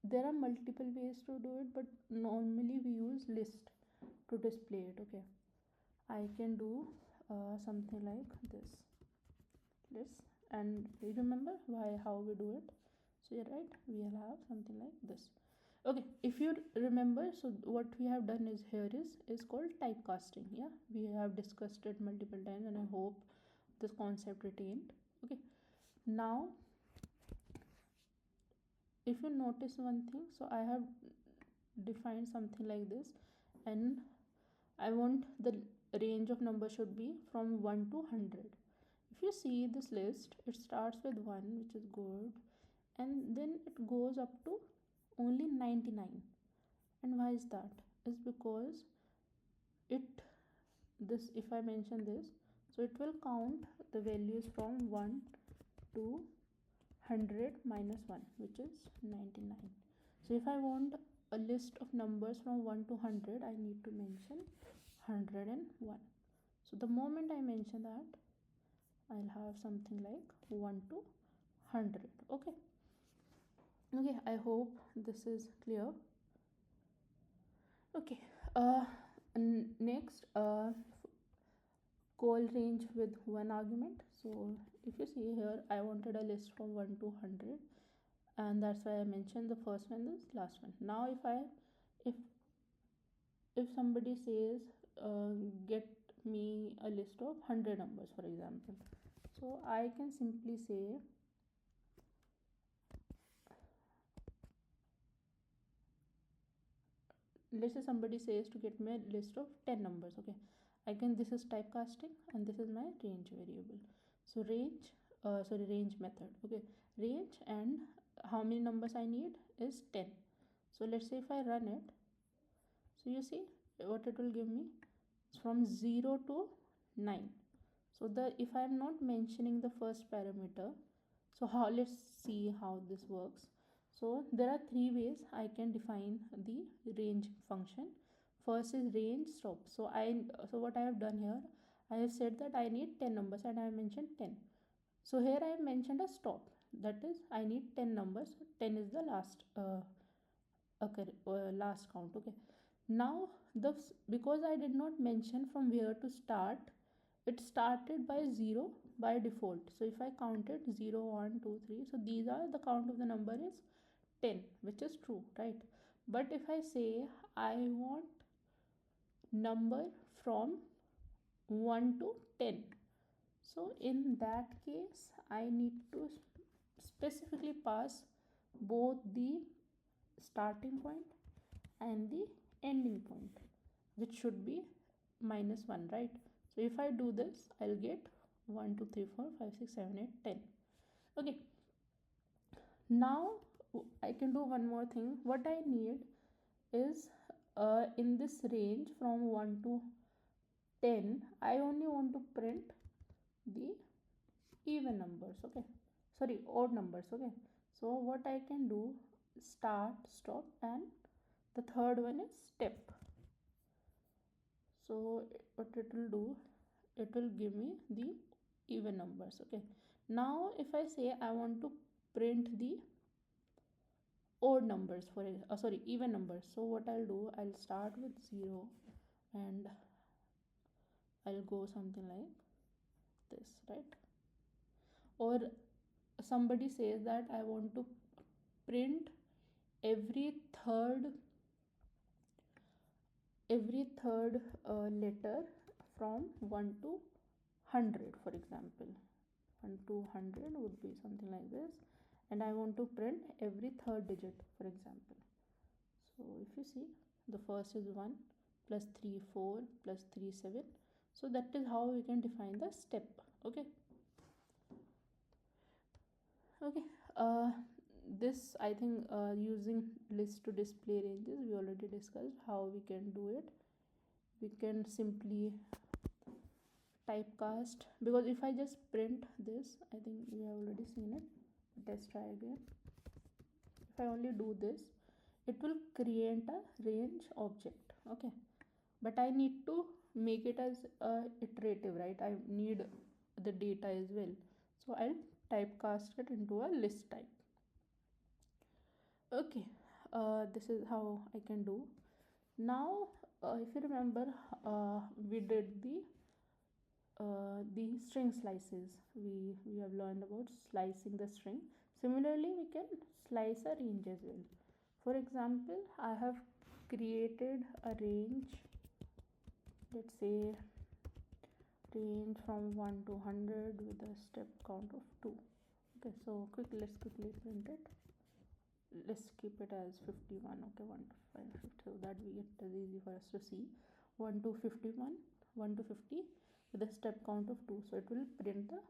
there are multiple ways to do it, but normally we use list to display it. Okay, I can do something like this list, and you remember how we do it. So you're right, we'll have something like this. Okay, if you remember, so what we have done is here is called typecasting. Yeah, we have discussed it multiple times, and I hope this concept retained. Okay, now if you notice one thing, so I have defined something like this, and I want the range of numbers should be from 1 to 100. If you see this list, it starts with 1, which is good, and then it goes up to only 99. And why is that? Is because it, this, if I mention this, so it will count the values from 1 to 100 minus 1, which is 99. So if I want a list of numbers from 1 to 100, I need to mention 101. So the moment I mention that, I'll have something like 1 to 100. Okay, I hope this is clear. Okay, next, call range with one argument. So if you see here, I wanted a list from 1 to 100, and that's why I mentioned the first one, this last one. Now if somebody says get me a list of 100 numbers, for example, so I can simply say let's say somebody says to get me a list of 10 numbers. Okay, I can, this is typecasting, and this is my range variable. So range, range method. Okay, range, and how many numbers I need is 10. So let's say if I run it, so you see what it will give me. It's from 0 to 9. So the, if I am not mentioning the first parameter, so how, let's see how this works. So there are three ways I can define the range function. First is range stop. So what I have done here, I have said that I need 10 numbers, and I have mentioned 10. So here I have mentioned a stop, that is I need 10 numbers. 10 is the last last count. Okay, now because I did not mention from where to start, it started by 0 by default. So if I counted 0 1 2 3, so these are the count of the number is 10, which is true, right? But if I say I want number from 1 to 10, so in that case I need to specifically pass both the starting point and the ending point, which should be -1, right? So if I do this, I'll get 1 2 3 4 5 6 7 8 10. Okay, now I can do one more thing. What I need is in this range from 1 to 10, I only want to print the even numbers. Okay, sorry, odd numbers. Okay, so what I can do, start, stop, and the third one is step. So what it will do, it will give me the even numbers. Okay, now if I say I want to print the odd numbers, for even numbers, so what I'll do, I'll start with 0 and I'll go something like this, right? Or somebody says that I want to print every third letter from 1 to 100, for example. 1 to 100 would be something like this, and I want to print every third digit, for example. So if you see, the first is 1 plus 3 4 plus 3 7. So that is how we can define the step. Okay. This, I think, using list to display ranges, we already discussed how we can do it. We can simply typecast, because if I just print this, I think we have already seen it. Let's try again. If I only do this, it will create a range object. Okay, but I need to make it as iterative, right? I need the data as well, so I'll typecast it into a list type. Okay, this is how I can do. Now if you remember, we did the string slices. We have learned about slicing the string. Similarly, we can slice a range as well. For example, I have created a range, let's say range from 1 to 100 with a step count of 2. Okay, so let's quickly print it. Let's keep it as 51. Okay, 1 to 5, 50, so that we it is easy for us to see. 1 to 51, 1 to 50 with a step count of 2, so it will print the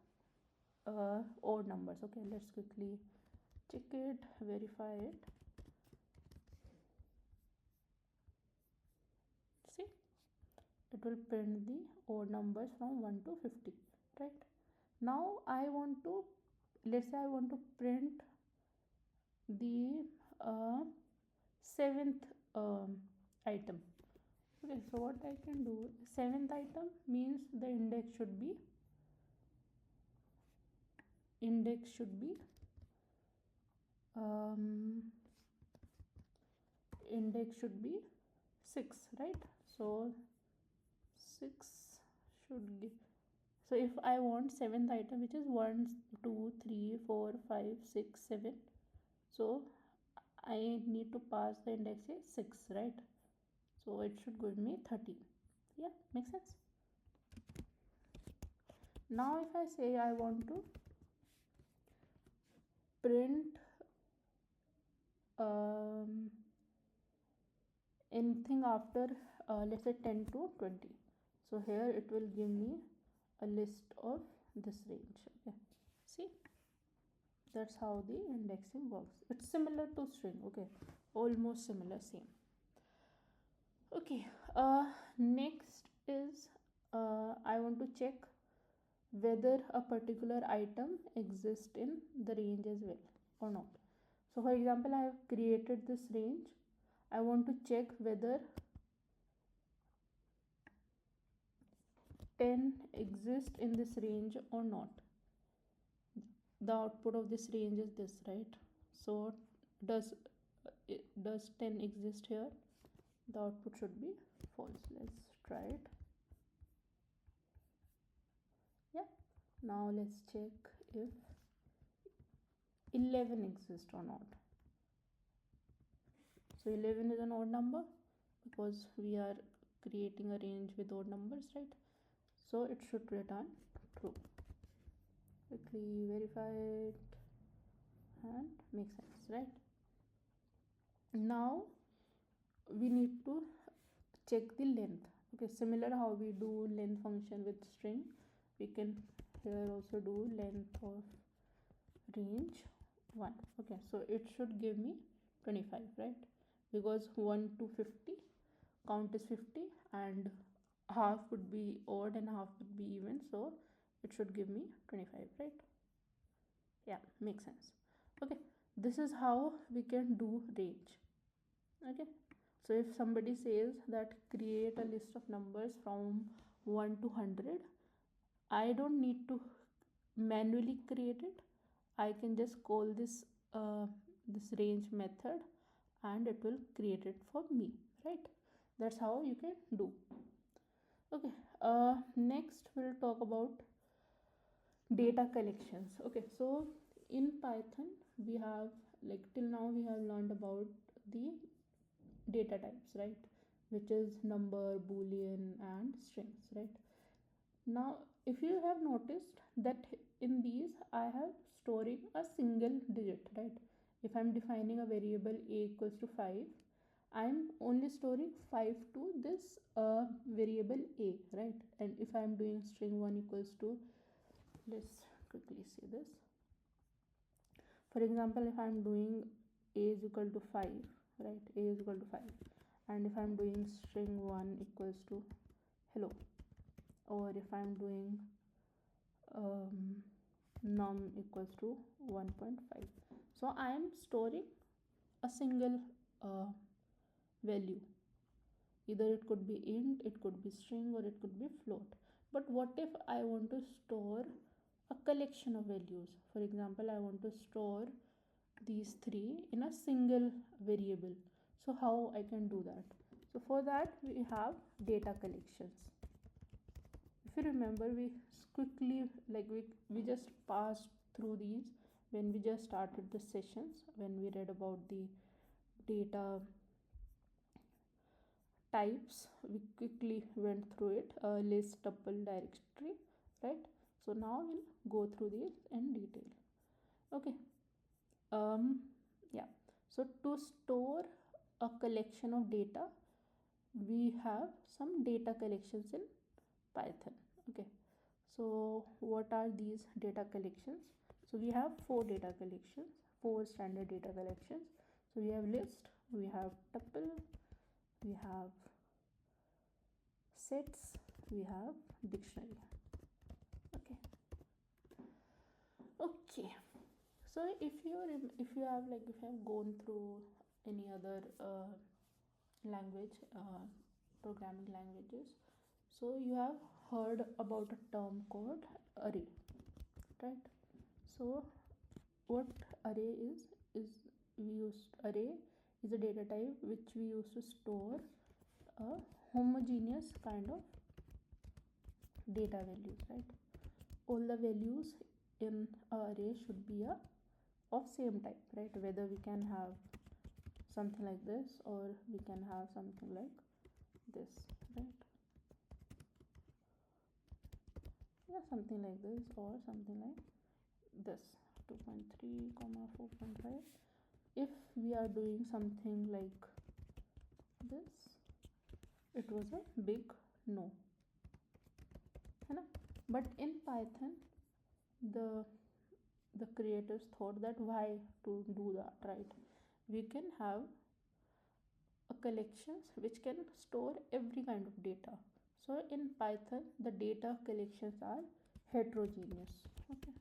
odd numbers. Okay, let's quickly check it, verify it. See, it will print the odd numbers from 1 to 50, right? Now I want to, let's say I want to print the seventh item. Okay, so what I can do, seventh item means the index should be index should be 6, right? So 6 should give, so if I want seventh item, which is 1 2 3 4 5 6 7, so I need to pass the index as 6, right? So it should give me 13. Yeah, makes sense. Now if I say I want to print anything after let's say 10 to 20, so here it will give me a list of this range. Okay, see, that's how the indexing works. It's similar to string. Okay, almost similar, same. Okay, next is I want to check whether a particular item exists in the range as well or not. So for example, I have created this range. I want to check whether 10 exists in this range or not. The output of this range is this, right? So does 10 exist here? The output should be false. Let's try it. Yeah, now let's check if 11 exists or not. So 11 is an odd number because we are creating a range with odd numbers, right? So it should return true. Quickly verify it and make sense, right? Now we need to check the length. Okay, similar how we do length function with string, we can here also do length of range 1. Okay, so it should give me 25, right? Because 1 to 50 count is 50 and half would be odd and half would be even, so it should give me 25, right? Yeah, makes sense. Okay, this is how we can do range. Okay, so if somebody says that create a list of numbers from 1 to 100, I don't need to manually create it. I can just call this this range method and it will create it for me, right? That's how you can do. Okay, next we'll talk about data collections. Okay, so in Python we have, like, till now we have learned about the data types, right, which is number, boolean and strings, right? Now if you have noticed that in these I have storing a single digit, right? If I'm defining a variable a equals to 5, I'm only storing 5 to this variable a, right? And if I'm doing string 1 equals to, let's quickly see this. For example, if I'm doing a is equal to 5, right? A is equal to 5, and if I'm doing string 1 equals to hello, or if I'm doing num equals to 1.5, so I am storing a single value. Either it could be int, it could be string, or it could be float. But what if I want to store a collection of values? For example, I want to store these three in a single variable. So how I can do that? So for that we have data collections. If you remember, we quickly, like we just passed through these when we just started the sessions, when we read about the data types. We quickly went through it, list, tuple, directory, right? So now we'll go through these in detail. Okay. Yeah, so to store a collection of data, we have some data collections in Python. Okay, so what are these data collections? So we have four data collections, four standard data collections. So we have list, we have tuple, we have sets, we have dictionary. Okay, so if you have gone through any other language, programming languages, so you have heard about a term called array, right? So what array is we use array is a data type which we use to store a homogeneous kind of data values, right? All the values in a array should be of same type, right? Whether we can have something like this or we can have something like this, right? Yeah, something like this or something like this, 2.3 comma 4.5. If we are doing something like this, it was a big no, but in Python the creators thought that why to do that, right? We can have a collections which can store every kind of data. So in Python the data collections are heterogeneous. Okay,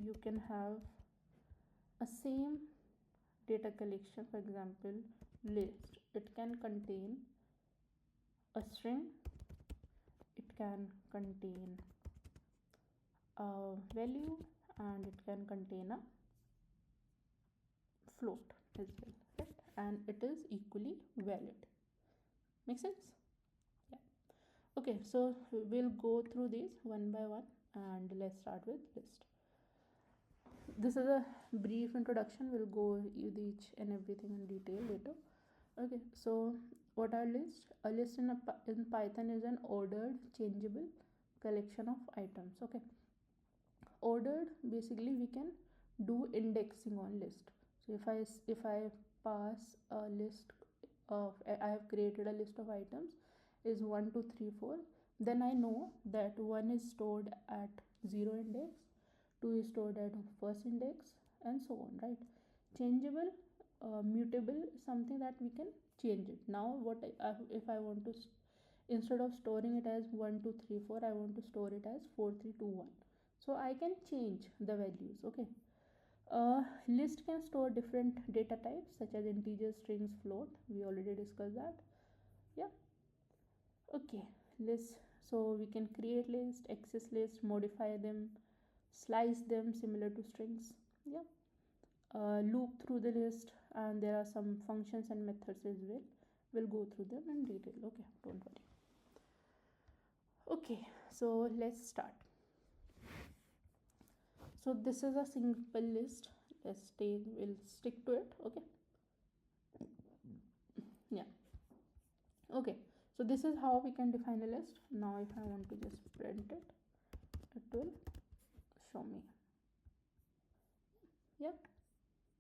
you can have a same data collection. For example, list, it can contain a string, it can contain a value, and it can contain a float as well, right? And it is equally valid. Make sense? Yeah. Okay, so we'll go through these one by one, and let's start with list. This is a brief introduction. We'll go with each and everything in detail later. Okay, so what are lists? A list in Python is an ordered changeable collection of items. Okay, ordered, basically we can do indexing on list. So if I pass a list of, I have created a list of items is 1 2 3 4, then I know that 1 is stored at 0 index, 2 is stored at first index, and so on, right? Changeable, mutable, something that we can change it. Now what if I want to instead of storing it as 1 2 3 4, I want to store it as 4 3 2 1, so I can change the values. Okay, list can store different data types such as integers, strings, float. We already discussed that. Yeah. Okay, list, so we can create list, access list, modify them, slice them similar to strings. Yeah. Loop through the list, and there are some functions and methods as well. We'll go through them in detail. Okay, don't worry. Okay, so let's start. So this is a simple list. We'll stick to it. Okay, yeah. Okay, So this is how we can define a list. Now if I want to just print it, it will show me. Yeah.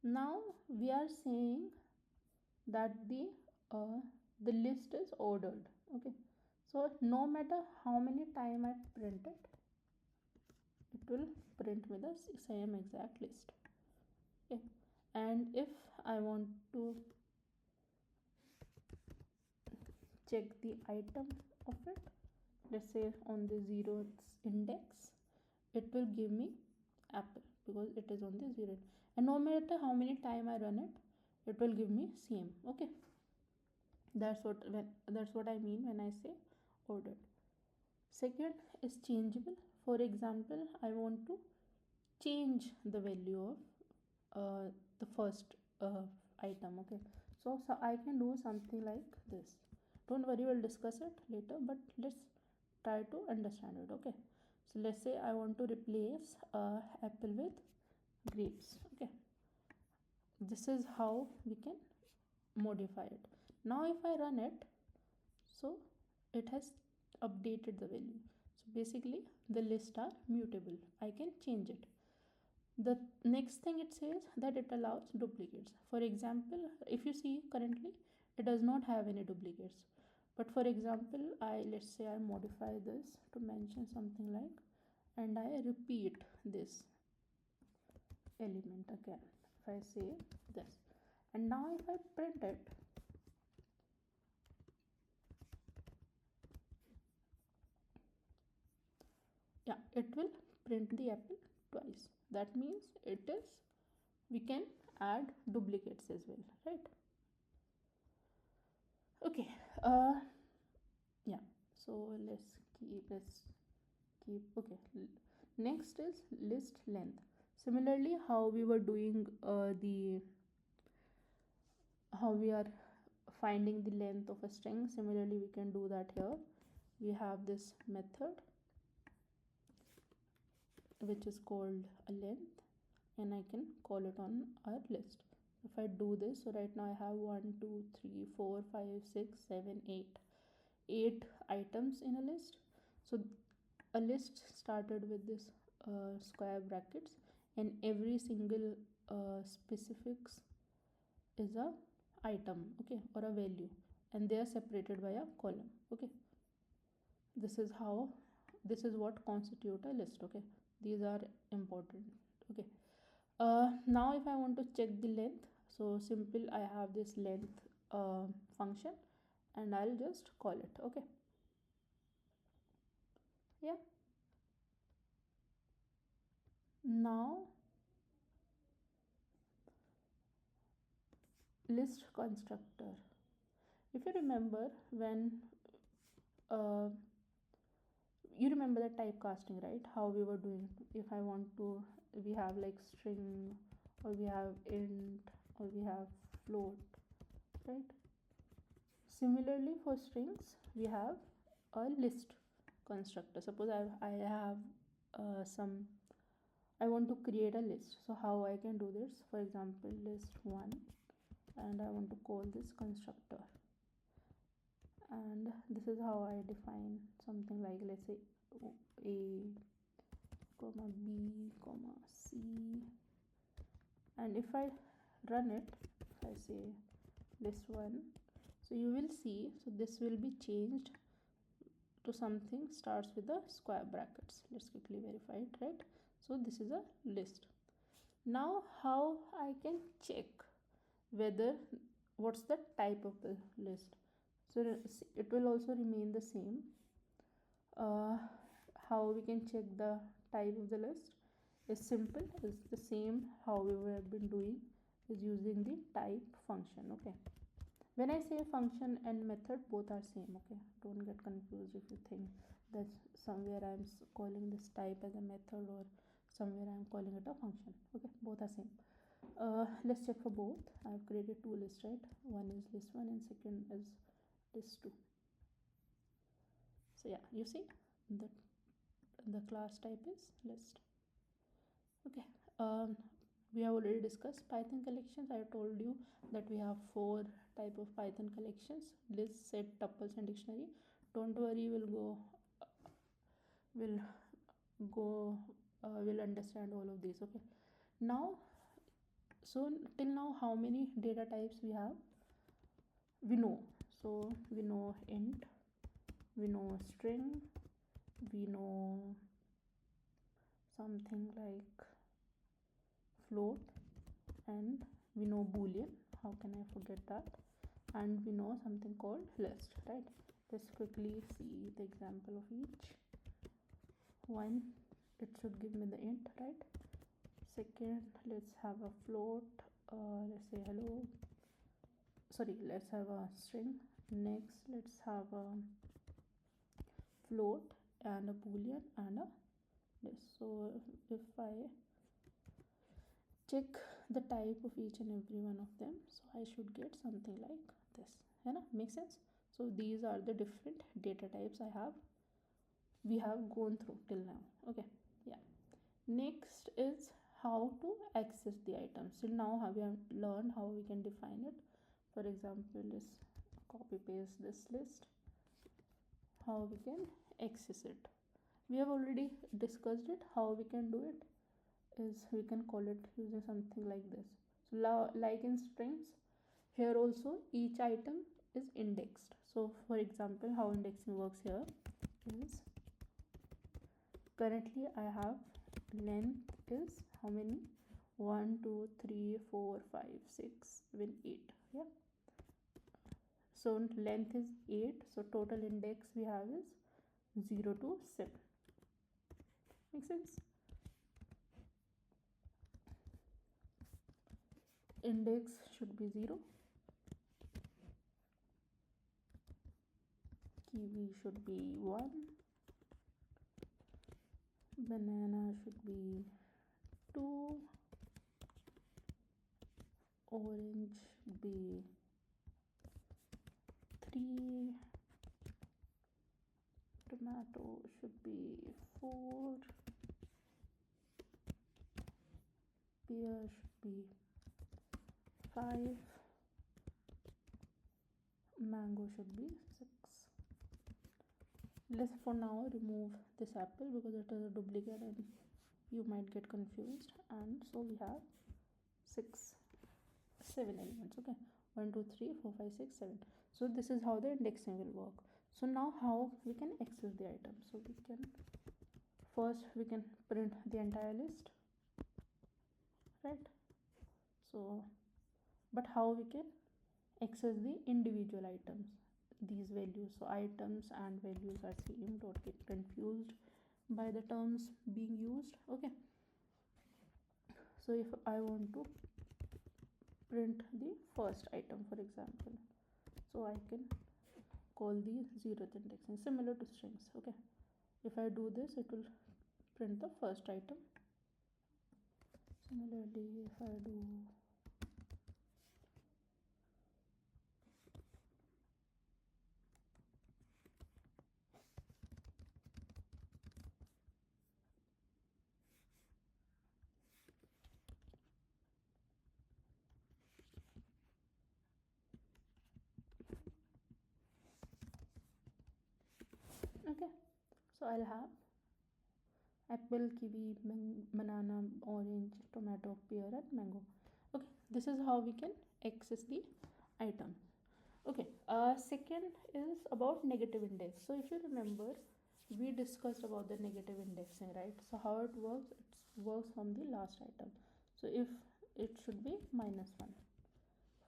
Now we are saying that the list is ordered. Okay, so no matter how many time I print it, it will print me the same exact list. Okay, and if I want to check the item of it, let's say on the 0th index, it will give me apple because it is on the 0th, and no matter how many time I run it, it will give me same. Okay, that's what I mean when I say ordered. Second is changeable. For example, I want to change the value of the first item. Okay, so I can do something like this. Don't worry, we'll discuss it later, but let's try to understand it. Okay, so let's say I want to replace apple with grapes. Okay, this is how we can modify it. Now if I run it, so it has updated the value. So basically the lists are mutable, I can change it. The next thing it says that it allows duplicates. For example, if you see currently it does not have any duplicates, but for example let's say I modify this to mention something like, and I repeat this element again. If I say this, and now if I print it, yeah, it will print the apple twice. That means we can add duplicates as well, right? Okay, yeah, so let's keep. Okay, next is list length. Similarly, how we were doing how we are finding the length of a string, similarly we can do that here. We have this method which is called a length, and I can call it on our list. If I do this, so right now I have 1 2 3 4 5 6 7 8 items in a list. So a list started with this square brackets, and every single specifics is a item, okay, or a value, and they are separated by a column. Okay, this is what constitute a list. Okay, these are important. Okay, now if I want to check the length, so simple, I have this length function, and I'll just call it. Okay, yeah. Now list constructor. If you remember when uh, you remember the typecasting, right? How we were doing, if I want to, we have like string, or we have int, or we have float, right? Similarly for strings we have a list constructor. Suppose I have some, I want to create a list. So how I can do this? For example, list1, and I want to call this constructor, and this is how I define something like, let's say a comma b comma c, and if I run it, if I say list1, so you will see, so this will be changed to something starts with the square brackets. Let's quickly verify it, right? So this is a list. Now how I can check whether what's the type of the list? So it will also remain the same. How we can check the type of the list is simple, is the same how we have been doing, is using the type function. Okay, when I say function and method, both are same. Okay, don't get confused if you think that somewhere I'm calling this type as a method, or somewhere I'm calling it a function. Okay, both are same. Let's check for both. I've created two lists, right? One is list1 and second is list2. So yeah, you see that the class type is list. Okay, we have already discussed Python collections. I told you that we have 4 type of Python collections: list, set, tuples, and dictionary. Don't worry, we'll understand all of these. Okay, now, so till now, how many data types we have? We know. So we know int, we know string, we know something like float, and we know boolean. How can I forget that? And we know something called list, right? Let's quickly see the example of each. One, it should give me the int, right? Second, let's have a float. Let's say hello. Sorry, let's have a string. Next, let's have a float and a boolean and a list. So if I check the type of each and every one of them, so I should get something like this. Make sense? So these are the different data types we have gone through till now. Okay, yeah. Next is how to access the items. Till now we have learned how we can define it. For example, let's copy paste this list. How we can access it, we have already discussed it. How we can do it is we can call it using something like this. So like in strings, here also each item is indexed. So for example, how indexing works here is, currently I have length is how many? 1 2 3 4 5 6 7 8. Yeah, so length is 8, so total index we have is 0 to 7. Make sense? Index should be 0, kiwi should be 1, banana should be 2, orange should be 3, tomato should be 4, pear should be 5, mango should be 6. Let's for now remove this apple because it is a duplicate and you might get confused. And so we have 7 elements. Okay, 1 2 3 4 5 6 7. So this is how the indexing will work. So now how we can access the item? So we can print the entire list, right? So but how we can access the individual items, these values? So items and values are same, don't get confused by the terms being used. Okay, so if I want to print the first item, for example, so I can call the 0th indexing, similar to strings. Okay, if I do this, it will print the first item. Similarly, if I do okay, so I'll have apple, kiwi, banana, orange, tomato, pear, and mango. Okay, this is how we can access the item. Okay, second is about negative index. So if you remember, we discussed about the negative indexing, right? So how it works? It works from the last item. So if it should be -1,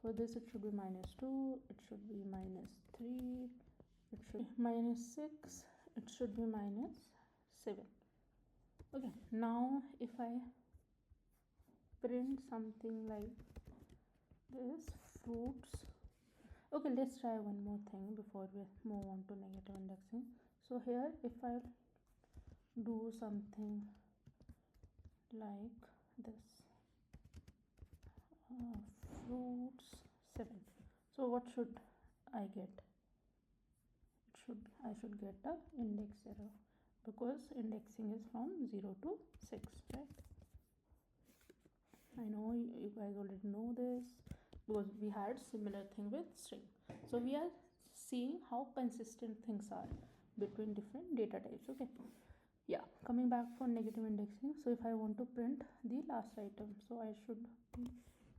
for this it should be -2, it should be -3, it should be -6, it should be -7. Okay, now if I print something like this, fruits. Okay, let's try one more thing before we move on to negative indexing. So here if I do something like this, fruits 7, so what should I get? I should get a index error because indexing is from 0 to 6, right? I know you guys already know this. because we had similar thing with string. So we are seeing how consistent things are between different data types. Okay, yeah, coming back for negative indexing. So if I want to print the last item, so I should be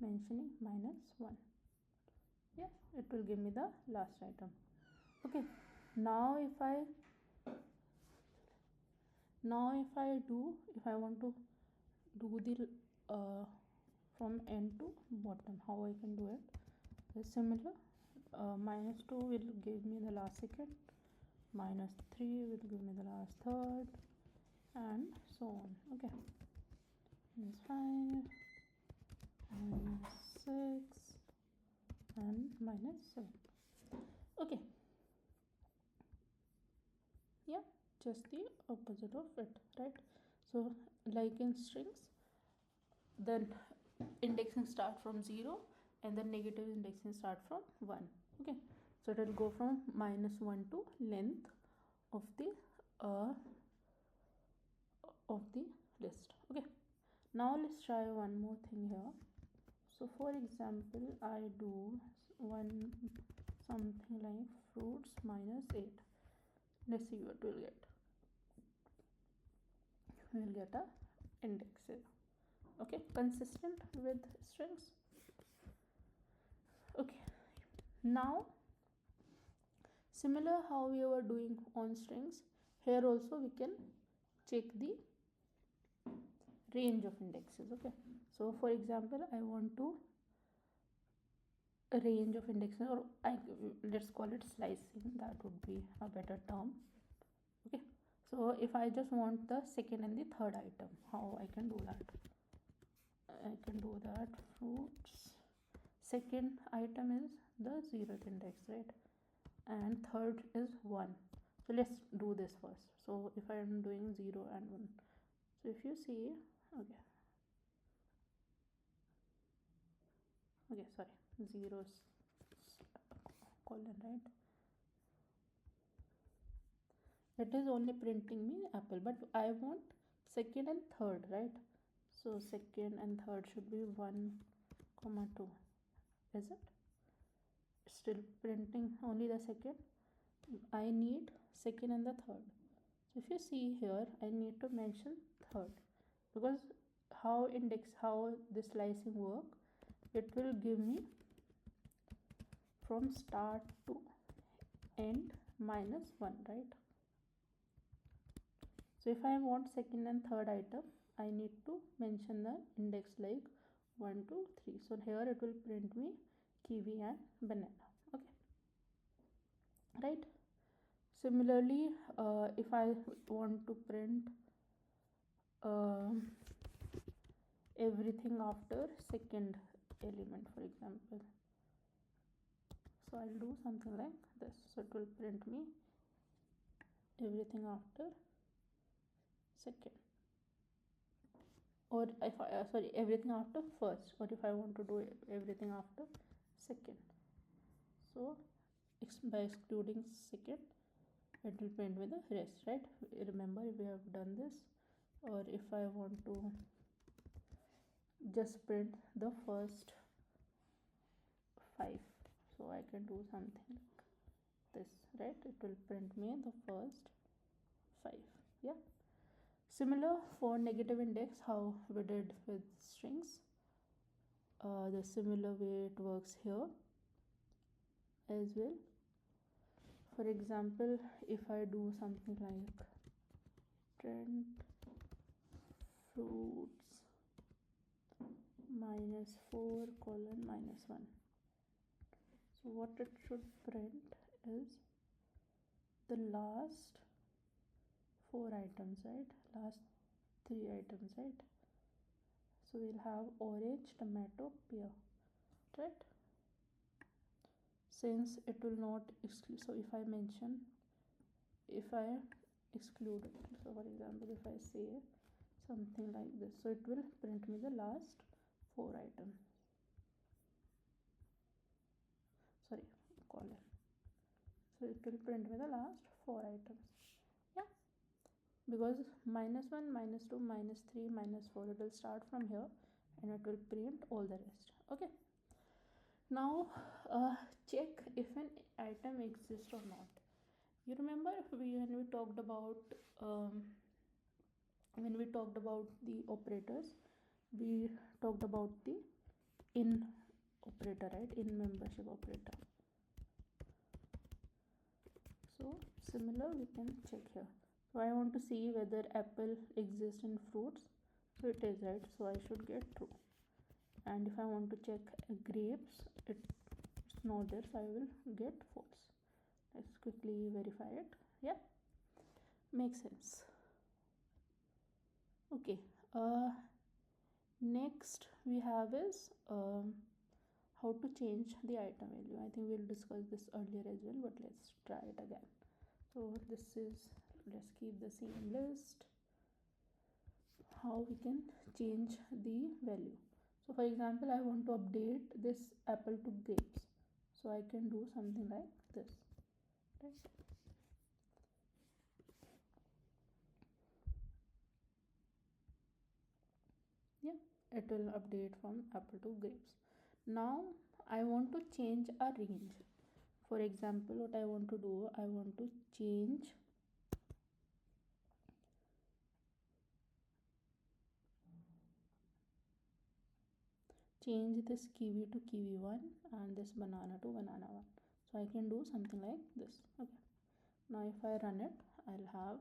mentioning -1. Yeah, it will give me the last item. Okay, now if I want to do the from end to bottom, how I can do it is similar. -2 will give me the last second, -3 will give me the last third, and so on. Okay, -5, -6, and -7. Okay, yeah, just the opposite of it, right? So like in strings, then indexing start from 0 and the negative indexing start from 1. Okay, so it will go from -1 to length of the list. Okay, now let's try one more thing here. So for example, I do something like fruits -8. Let's see what we'll get. We'll get a index here. Okay, consistent with strings. Okay, now similar how we were doing on strings, here also we can check the range of indexes. Okay, so for example, I want to a range of indexes, or let's call it slicing, that would be a better term. Okay, so if I just want the second and the third item, how I can do that? I can do that. Fruits, second item is the 0th index, right? And third is 1. So let's do this first. So if I am doing 0 and 1, so if you see, sorry, 0 colon, right? It is only printing me apple, but I want second and third, right? So second and third should be 1, 2. Is it still printing only the second? I need second and the third. So if you see here, I need to mention third, because how this slicing work, it will give me from start to end -1, right? So if I want second and third item, I need to mention the index like 1, 2, 3. So here it will print me kiwi and banana. Okay, right? Similarly, if I want to print everything after second element, for example, so I'll do something like this. So it will print me everything after second, or if I everything after first, or if I want to do everything after second, so by excluding second, it will print with the rest, right? Remember, we have done this. Or if I want to just print the first 5, so I can do something like this, right? It will print me the first 5. Yeah, similar for negative index, how we did with strings. The similar way it works here as well. For example, if I do something like print fruits -4 colon -1, so what it should print is the last 4 items, right? Last 3 items, right? So we'll have orange, tomato, pear, right? Since it will not exclude, so if I exclude it, so for example, if I say something like this, so it will print me the last 4 items, sorry, colon, so it will print me the last 4 items. Yeah, because -1, -2, -3, -4, it will start from here and it will print all the rest. Okay, Now check if an item exists or not. You remember when we talked about the operators, we talked about the in operator, right? In membership operator. So similar we can check here. So I want to see whether apple exists in fruits. So it is, right? So I should get true. And if I want to check grapes, it's not there, so I will get false. Let's quickly verify it. Yeah, makes sense. Okay, next we have is how to change the item value. I think we'll discuss this earlier as well, but let's try it again. So this is, let's keep the same list. How we can change the value. So for example, I want to update this apple to grapes, so I can do something like this, right? Yeah, it will update from apple to grapes. Now I want to change a range. For example, what I want to do, I want to change this kiwi to kiwi 1 and this banana to banana 1. So I can do something like this. Okay, now if I run it, I'll have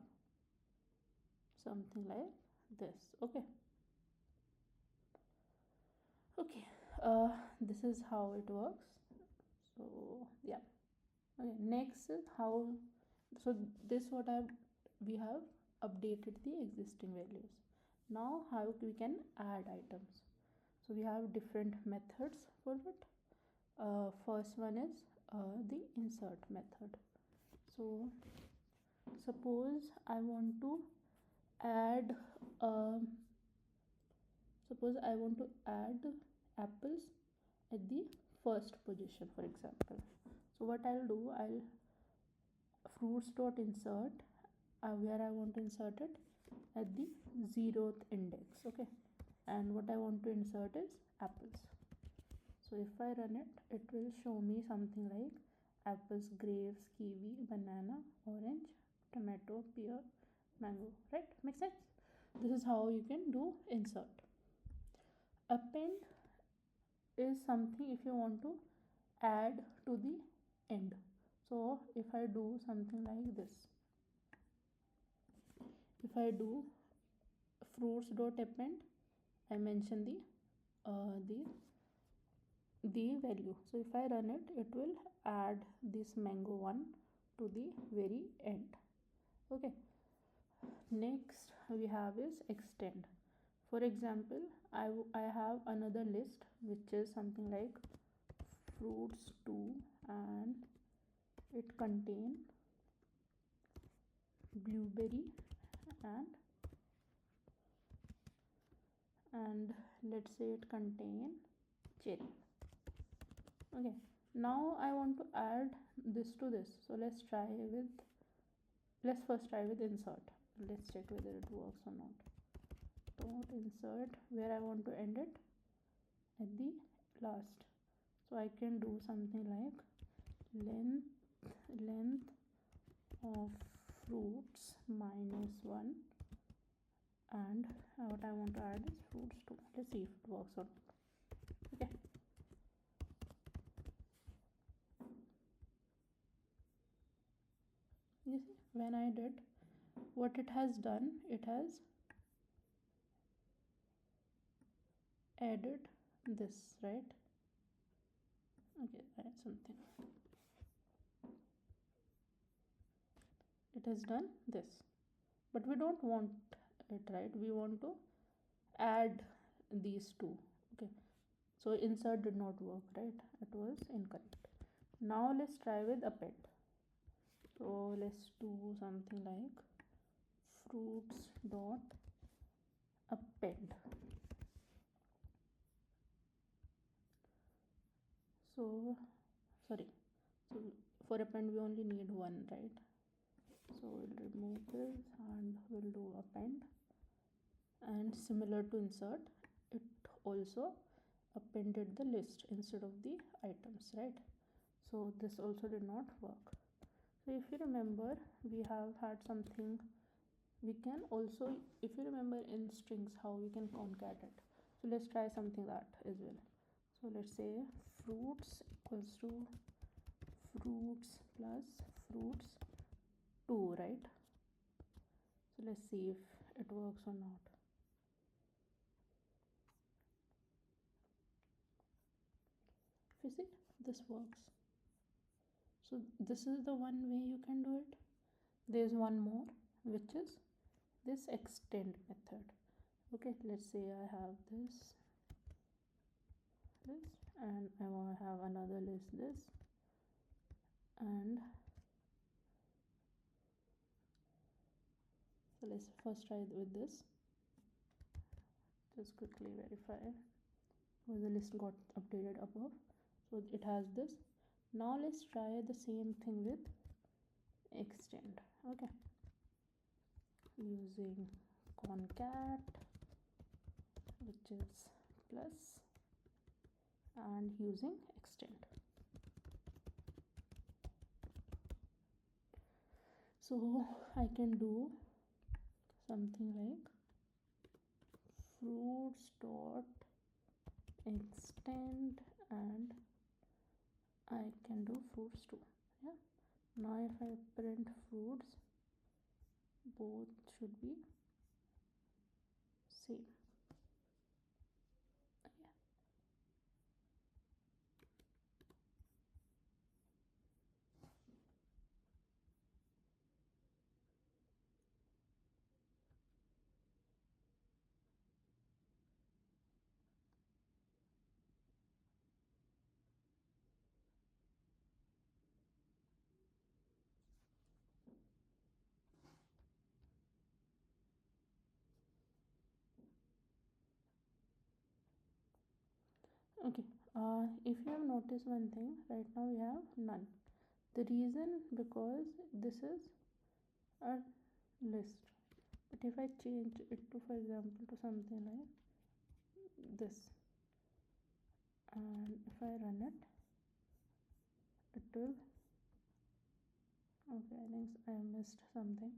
something like this. Okay, this is how it works. So yeah, okay, next is how, so this what we have updated the existing values. Now how we can add items. So we have different methods for it. First one is the insert method. So suppose I want to add apples at the first position, for example. So what I'll do, I'll fruits dot insert where I want to insert it at the 0th index. Okay, and what I want to insert is apples. So if I run it, it will show me something like apples, grapes, kiwi, banana, orange, tomato, pear, mango, right? Makes sense? This is how you can do insert. Append is something if you want to add to the end. So if I do something like this, if I do fruits dot append, I mention the value. So if I run it, it will add this mango one to the very end. Okay, next we have is extend. For example, I have another list which is something like fruits 2 and it contain blueberry and let's say it contain cherry. Okay, now I want to add this to this. So let's first try with insert. Let's check whether it works or not. Don't insert where I want to end it at the last. So I can do something like length of fruits -1 and what I want to add is fruits 2. Let's see if it works or not. Okay, you see when I did, what it has done, it has added this, right? Okay, add something, it has done this, but we don't want it, right? We want to add these two. Okay, so insert did not work, right? It was incorrect. Now let's try with append. So let's do something like fruits dot append. So sorry, so for append we only need one, right? So we'll remove this and we'll do append. And similar to insert, it also appended the list instead of the items, right? So this also did not work. So if you remember, we have had something. We can also, if you remember in strings how we can concatenate, so let's try something that as well. So let's say fruits equals to fruits plus fruits 2, right? So let's see if it works or not. If you see, this works. So this is the one way you can do it. There's one more, which is this extend method. Okay, let's say I have this, and I want to have another list, this, and so let's first try with this. Just quickly verify where the list got updated above. So it has this. Now let's try the same thing with extend. Okay, using concat, which is plus, and using extend. So I can do something like fruits dot extend, and I can do fruits too. Yeah, now if I print fruits, both should be same. Yeah. Okay, if you have noticed one thing, right now we have none. The reason, because this is a list, but if I change it to, for example, to something like this, and if I run it, it will, okay, I think I missed something.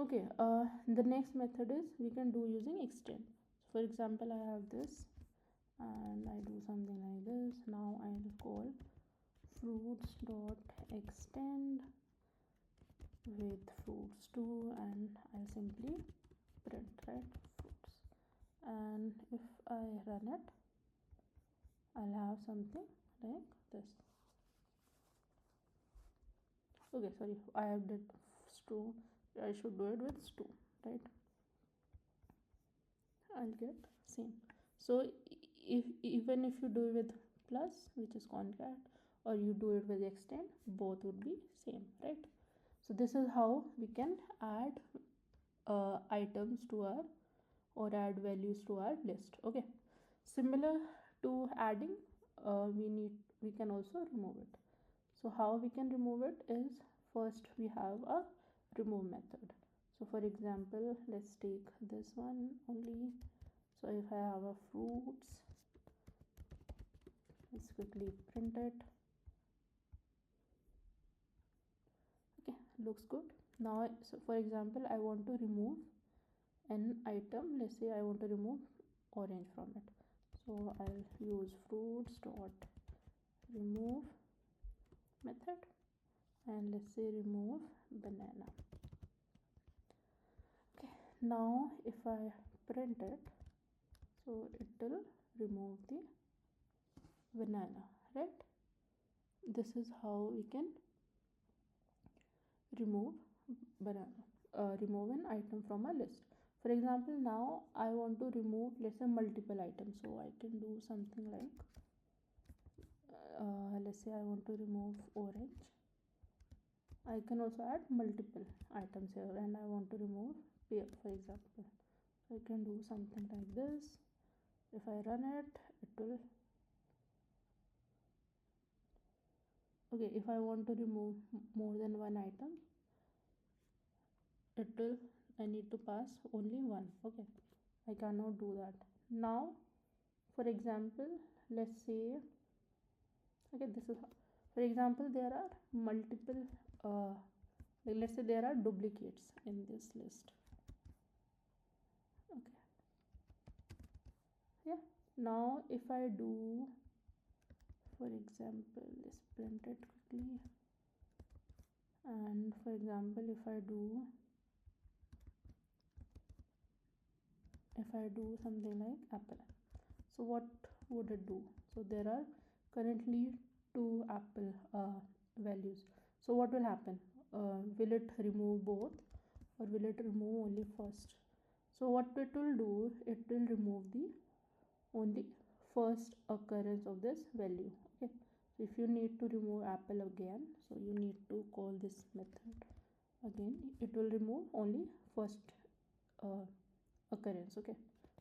Okay, the next method is we can do using extend. So for example, I have this and I do something like this. Now I'll call fruits dot extend with fruits 2, and I'll simply print, right, fruits. And if I run it, I'll have something like this. Okay, sorry, I have did stew. I should do it with stew, right? I'll get same. So if even if you do it with plus, which is concat, or you do it with extend, both would be same, right? So this is how we can add items to our, or add values to our list. Okay, similar to adding, we can also remove it. So how we can remove it is, first we have a remove method. So for example, let's take this one only. So if I have a fruits, let's quickly print it. Okay, looks good. Now, so for example, I want to remove an item. Let's say I want to remove orange from it. So I'll use fruits dot remove method, and let's say remove banana. Okay, now if I print it, so it will remove the banana, right? This is how we can remove banana, remove an item from a list. For example, now I want to remove, let's say, multiple items. So I can do something like let's say I want to remove orange. I can also add multiple items here, and I want to remove pair, for example. So I can do something like this. If I run it, it will. Okay, if I want to remove more than one item, it will. I need to pass only one. Okay, I cannot do that. Now, for example, let's say, okay, this is, for example, there are multiple, let's say there are duplicates in this list. Okay, yeah. Now if I do, for example, let's print it quickly, and for example, if I do something like apple, so what would it do? So there are currently two apple values. So what will happen? Will it remove both, or will it remove only first? So what it will do, it will remove the only first occurrence of this value. Okay, so if you need to remove apple again, so you need to call this method again. It will remove only first uh, occurrence. Okay,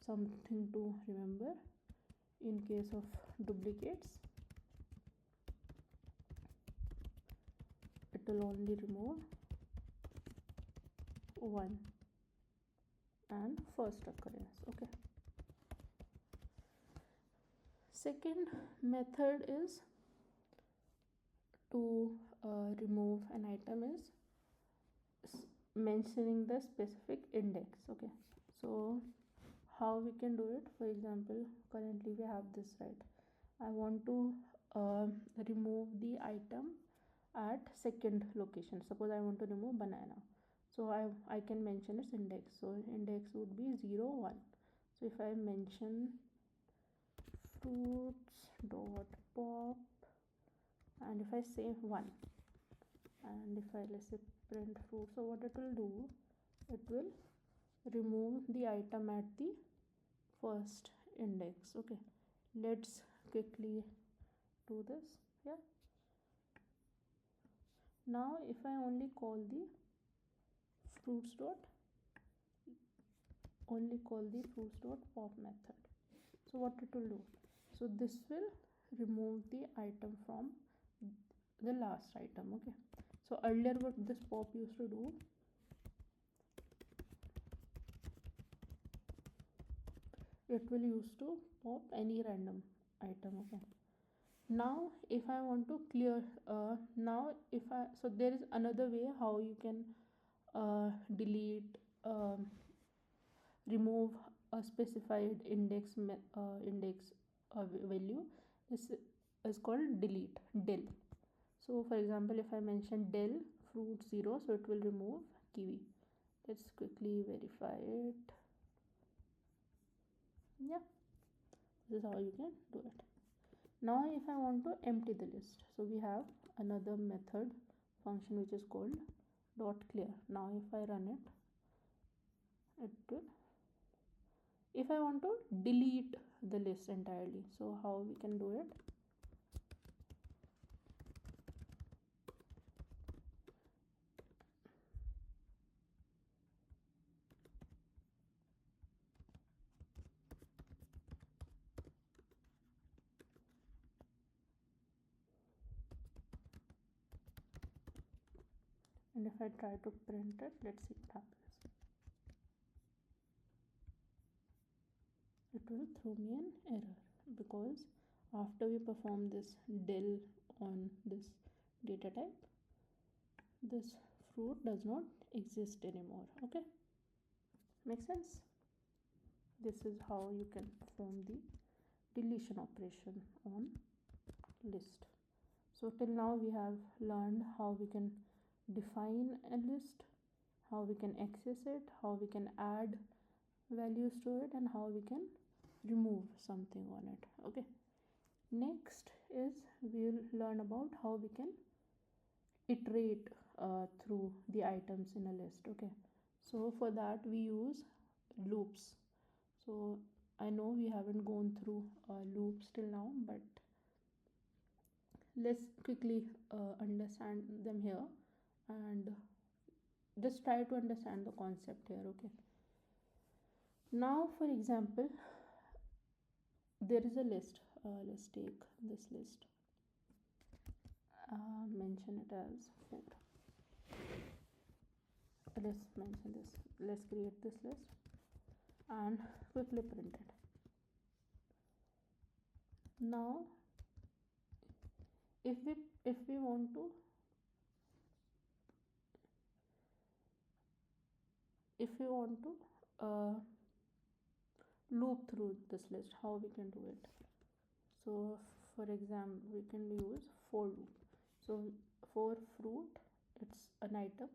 something to remember in case of duplicates, it will only remove one and first occurrence. Okay, second method is to remove an item is mentioning the specific index. Okay, so how we can do it? For example, currently we have this, right? I want to remove the item at second location. Suppose I want to remove banana, so I can mention its index. So index would be 0 1. So if I mention fruits dot pop, and if I say 1, and if I, let's say, print fruit, so what it will do, it will remove the item at the first index. Okay, let's quickly do this. Yeah, now if I only call the fruits dot pop method, so what it will do, so this will remove the item from the last item. Okay, so earlier what this pop used to do, it will use to pop any random item. Okay, now if I want to clear, now if I, so there is another way how you can delete, remove a specified index value. This is called delete, del. So for example, if I mention del fruit 0, so it will remove kiwi. Let's quickly verify it. Yeah, this is how you can do it. Now if I want to empty the list, so we have another method function which is called dot clear. Now if I run it, it will, if I want to delete the list entirely, so how we can do it? And if I try to print it, let's see what happens. It will throw me an error, because after we perform this del on this data type, this fruit does not exist anymore. Okay, makes sense? This is how you can perform the deletion operation on list. So till now we have learned how we can define a list, how we can access it, how we can add values to it, and how we can remove something on it. Okay, next is we'll learn about how we can iterate through the items in a list. Okay, so for that we use loops. So I know we haven't gone through loops till now, but let's quickly understand them here. and just try to understand the concept here. Okay, now for example, there is a list. Let's take this list, mention it as 4. Let's mention this, let's create this list and quickly print it. Now if we want to loop through this list, how we can do it? So for example, we can use for loop. So for fruit, it's an item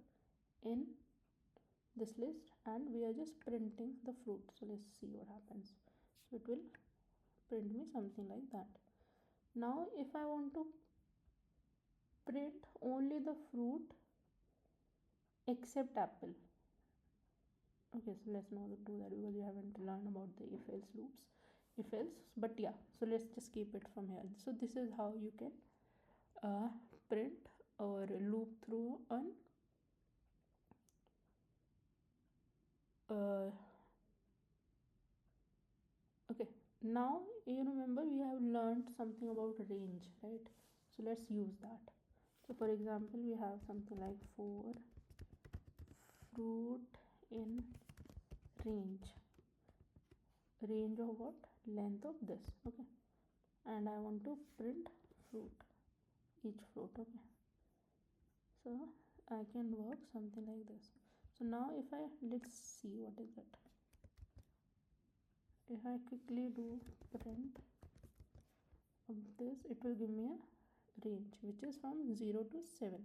in this list and we are just printing the fruit. So let's see what happens. So it will print me something like that. Now if I want to print only the fruit except apple, okay, so let's not do that because we haven't learned about the if else loops, if else, but yeah, so let's just keep it from here. So this is how you can print or loop through an okay. Now you remember we have learned something about range, right? So let's use that. So for example, we have something like for fruit in range of what? Length of this. Okay, and I want to print fruit, each fruit. Okay, so I can work something like this. So now if I, let's see what is it. If I quickly do print of this, it will give me a range which is from 0 to 7,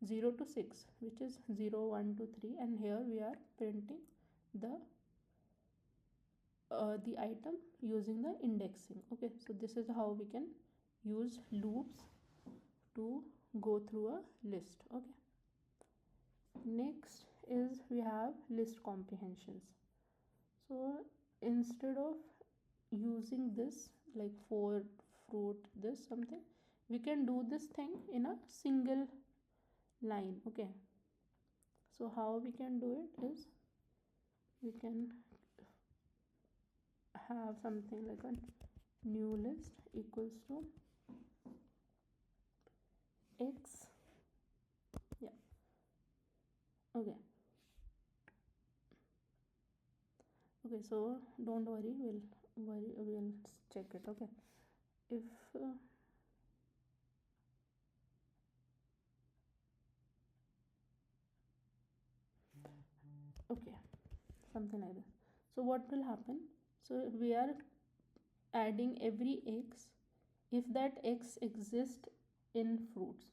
0 to 6, which is 0, 1, 2, 3, and here we are printing the item using the indexing. Okay, so this is how we can use loops to go through a list. Okay, next is we have list comprehensions. So instead of using this like for fruit this something, we can do this thing in a single line. Okay, so how we can do it is we can have something like a new list equals to x. Yeah, okay, so don't worry, we'll check it. Okay, if okay, something like that. So what will happen? So we are adding every x if that x exists in fruits.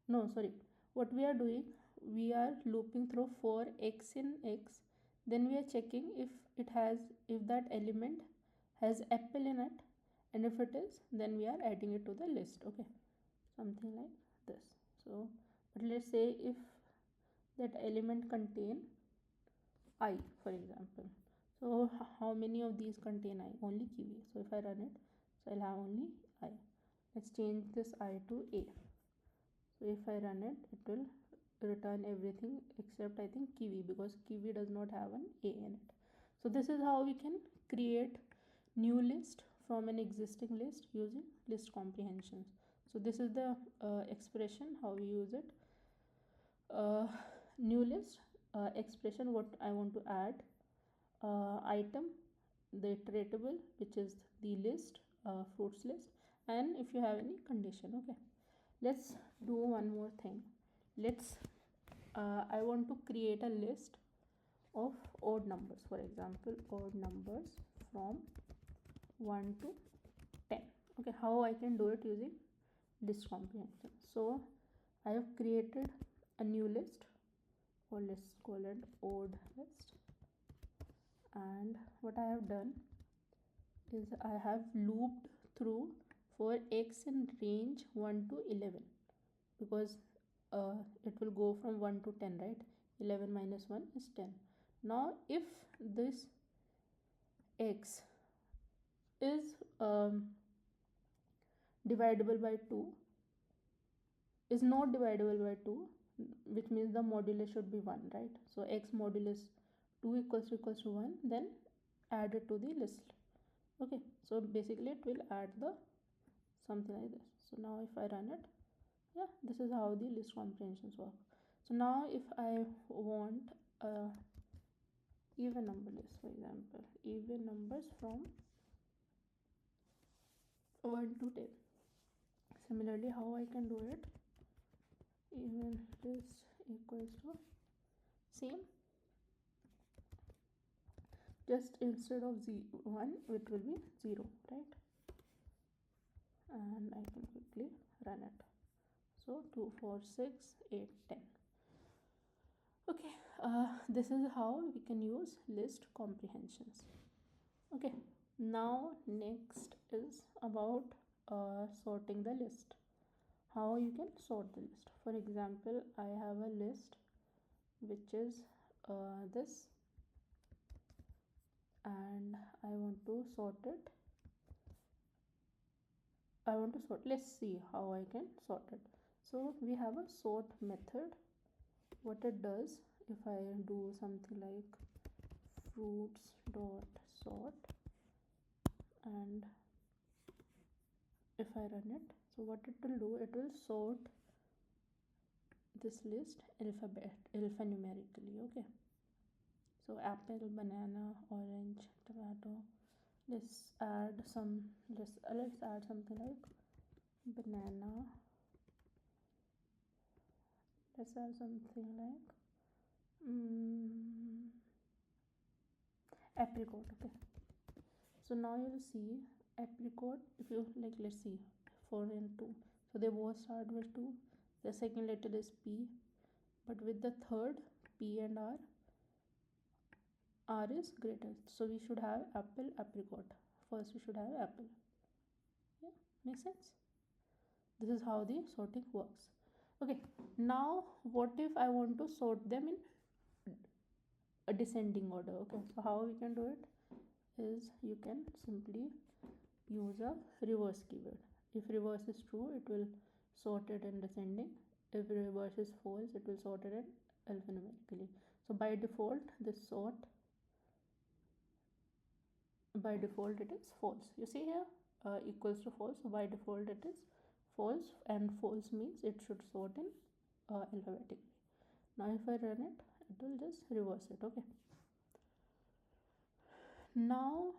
No, sorry, what we are doing, we are looping through for x in x, then we are checking if that element has apple in it, and if it is, then we are adding it to the list. Okay, something like this. So but let's say if that element contain I, for example. So how many of these contain I? Only kiwi. So if I run it, so I'll have only I. Let's change this I to A. So if I run it, it will return everything except I think kiwi, because kiwi does not have an A in it. So this is how we can create new list from an existing list using list comprehensions. So this is the expression how we use it. New list expression, what I want to add, item, the iteratable, which is the list, fruits list, and if you have any condition. Okay, let's do one more thing. Let's I want to create a list of odd numbers. For example, odd numbers from 1 to 10. Okay, how I can do it using list comprehension? So I have created a new list, or let's call it odd list, and what I have done is I have looped through for x in range 1 to 11, because it will go from 1 to 10, right? 11 minus 1 is 10. Now if this x is divisible by 2, is not divisible by 2, which means the modulus should be 1, right? So x modulus 2 equals to 1, then add it to the list. Okay, so basically it will add the something like this. So now if I run it, yeah, this is how the list comprehensions work. So now if I want a even number list, for example, even numbers from 1 to 10. Similarly, how I can do it, even list equals to same, just instead of 1 it will be 0, right? And I can quickly run it. So 2 4 6 8 10. Okay, this is how we can use list comprehensions. Okay, now next is about sorting the list. How you can sort the list. For example, I have a list which is this, and I want to sort it. Let's see how I can sort it. So we have a sort method. What it does, if I do something like fruits dot sort, and if I run it, so what it will do, it will sort this list alphanumerically. Okay, so apple, banana, orange, tomato. Let's add something like banana. Let's add something like apricot. Okay, so now you'll see apricot, if you like, let's see 4 and 2, so they both start with 2. The second letter is P, but with the third P and R is greater, so we should have apple, apricot. First we should have apple. Yeah, makes sense. This is how the sorting works. Okay, now what if I want to sort them in a descending order? Okay, so how we can do it is, you can simply use a reverse keyword. If reverse is true, it will sort it in descending. If reverse is false, it will sort it in alphanumerically. So by default, this sort, by default it is false. You see here, equals to false. So by default it is false, and false means it should sort in alphabetically. Now if I run it, it will just reverse it. Okay, now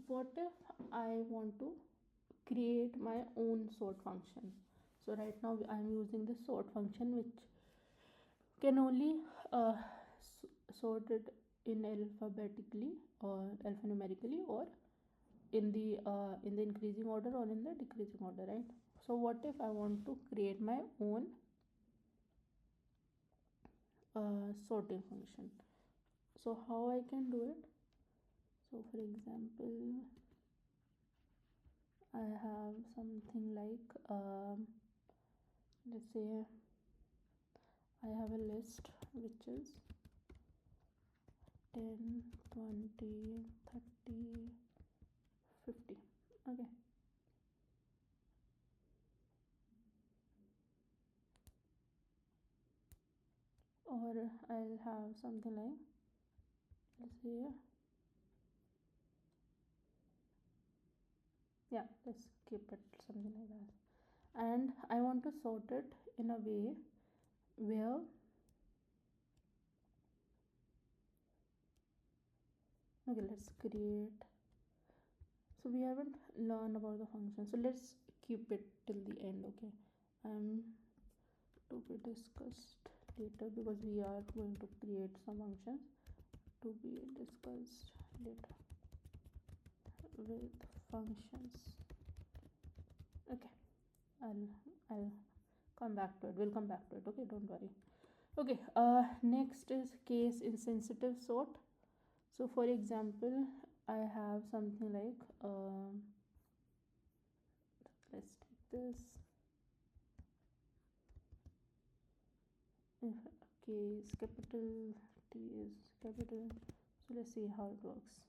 what if I want to create my own sort function? So right now I am using the sort function, which can only sort it in alphabetically or alphanumerically, or in the increasing order or in the decreasing order, right? So what if I want to create my own sorting function? So how I can do it? So for example, I have something like let's say I have a list which is 10 20 30 50. Okay, or I'll have something like, let's say, yeah, let's keep it something like that. And I want to sort it in a way where okay, let's create, so we haven't learned about the function, so let's keep it till the end. Okay, to be discussed later, because we are going to create some functions to be discussed later with functions. Okay, I'll come back to it. We'll come back to it. Okay, don't worry. Okay, next is case insensitive sort. So for example, I have something like let's take this, if K is capital, T is capital. So let's see how it works.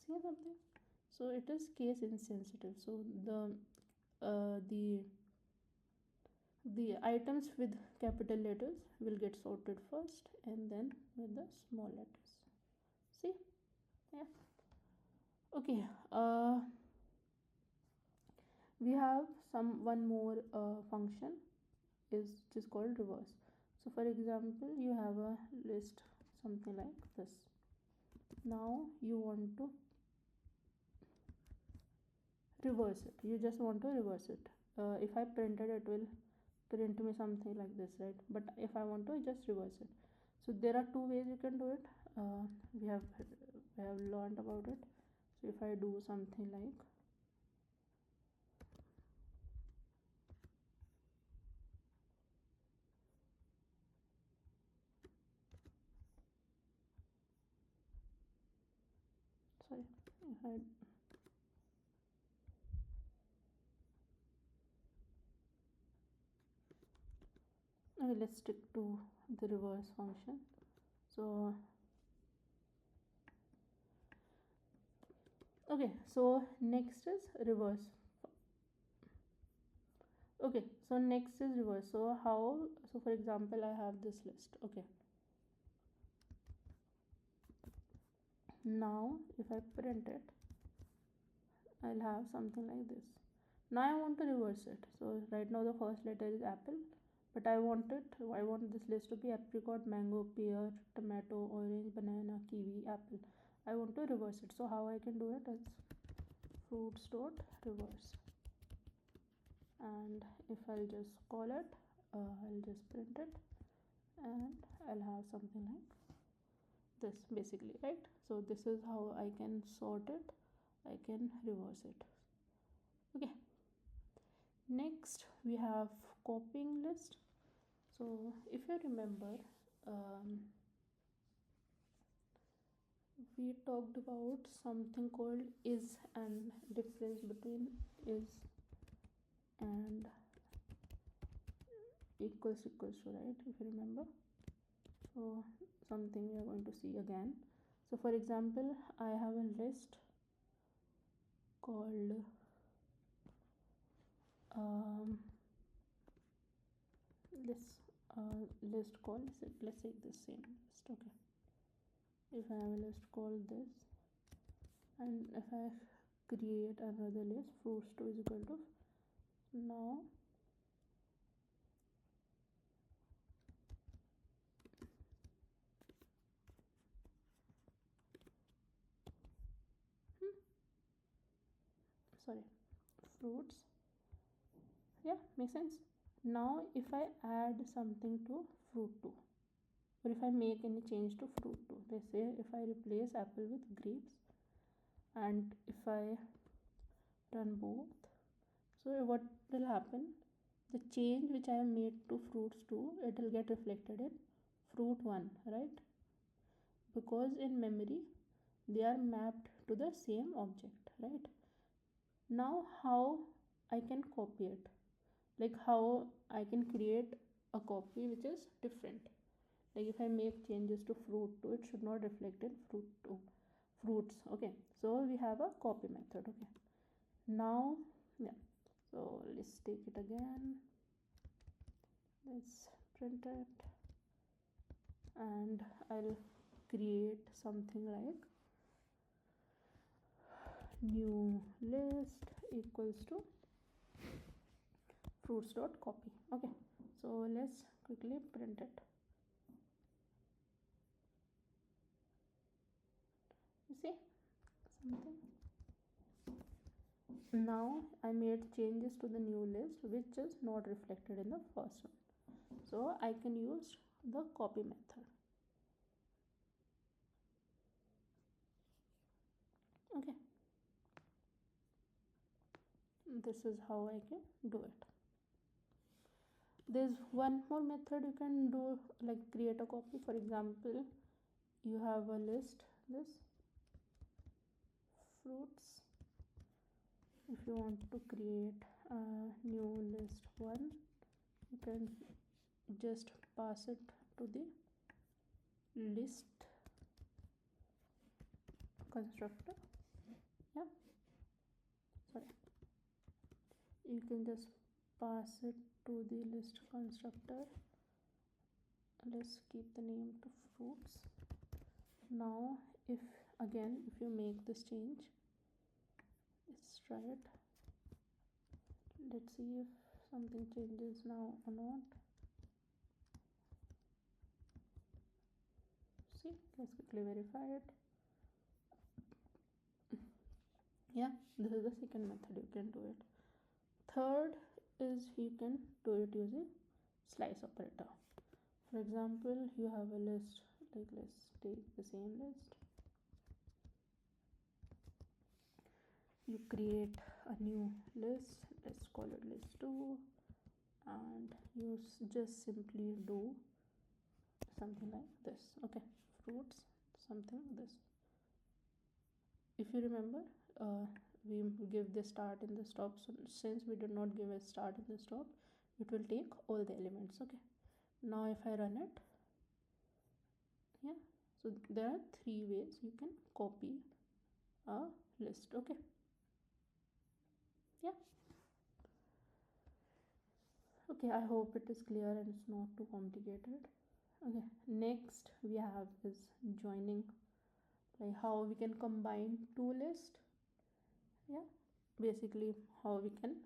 See something? So it is case insensitive. So the items with capital letters will get sorted first and then with the small letters. See? Yeah. Okay. We have one more function is just called reverse. So for example, you have a list something like this. Now you want to reverse it. You just want to reverse it. If I printed it will print me something like this, right? But if I want to just reverse it, so there are two ways you can do it. We have learned about it. So if I do something like sorry if I okay, let's stick to the reverse function. So okay, so next is reverse. Okay, so next is reverse. So how, so for example, I have this list. Okay, now if I print it, I'll have something like this. Now I want to reverse it. So right now the first letter is apple, but I want this list to be apricot, mango, pear, tomato, orange, banana, kiwi, apple. I want to reverse it. So how I can do it is fruits dot reverse, and if I'll just call it, I'll just print it, and I'll have something like this basically, right? So this is how I can sort it, I can reverse it. Okay, next we have copying list. So if you remember, we talked about something called is and difference between is and equals to, right? If you remember, so something we are going to see again. So for example, I have a list called this list called, let's take this same list. Okay, if I have a list called this, and if I create another list, fruits2 is equal to, now sorry, fruits, yeah, makes sense. Now if I add something to fruit2, or if I make any change to fruit2, let's say if I replace apple with grapes, and if I run both, so what will happen, the change which I have made to fruits2, it will get reflected in fruit1, right? Because in memory they are mapped to the same object, right? Now how I can copy it, like how I can create a copy which is different. Like if I make changes to fruit2, it should not reflect in fruits. Okay, so we have a copy method. Okay, now yeah, so let's take it again, let's print it, and I'll create something like new list equals to fruits dot copy. Okay, so let's quickly print it. You see something? Now I made changes to the new list which is not reflected in the first one, so I can use the copy method. Okay, this is how I can do it. There's one more method you can do, like create a copy. For example, you have a list, this fruits. If you want to create a new list 1, you can just pass it to the list constructor, you can just pass it to the list constructor. Let's keep the name to fruits. Now if you make this change, let's try it. Let's see if something changes now or not. See, let's quickly verify it. Yeah, this is the second method you can do it. Third is you can do it using slice operator. For example, you have a list, like let's take the same list. You create a new list, let's call it list 2, and you just simply do something like this. Okay, fruits, something like this. If you remember, we give the start and the stop, so since we did not give a start and the stop, it will take all the elements. Okay, now if I run it, yeah, so there are 3 ways you can copy a list. Okay, yeah, okay, I hope it is clear and it's not too complicated. Okay, next we have is joining, like how we can combine 2 lists. Yeah, basically how we can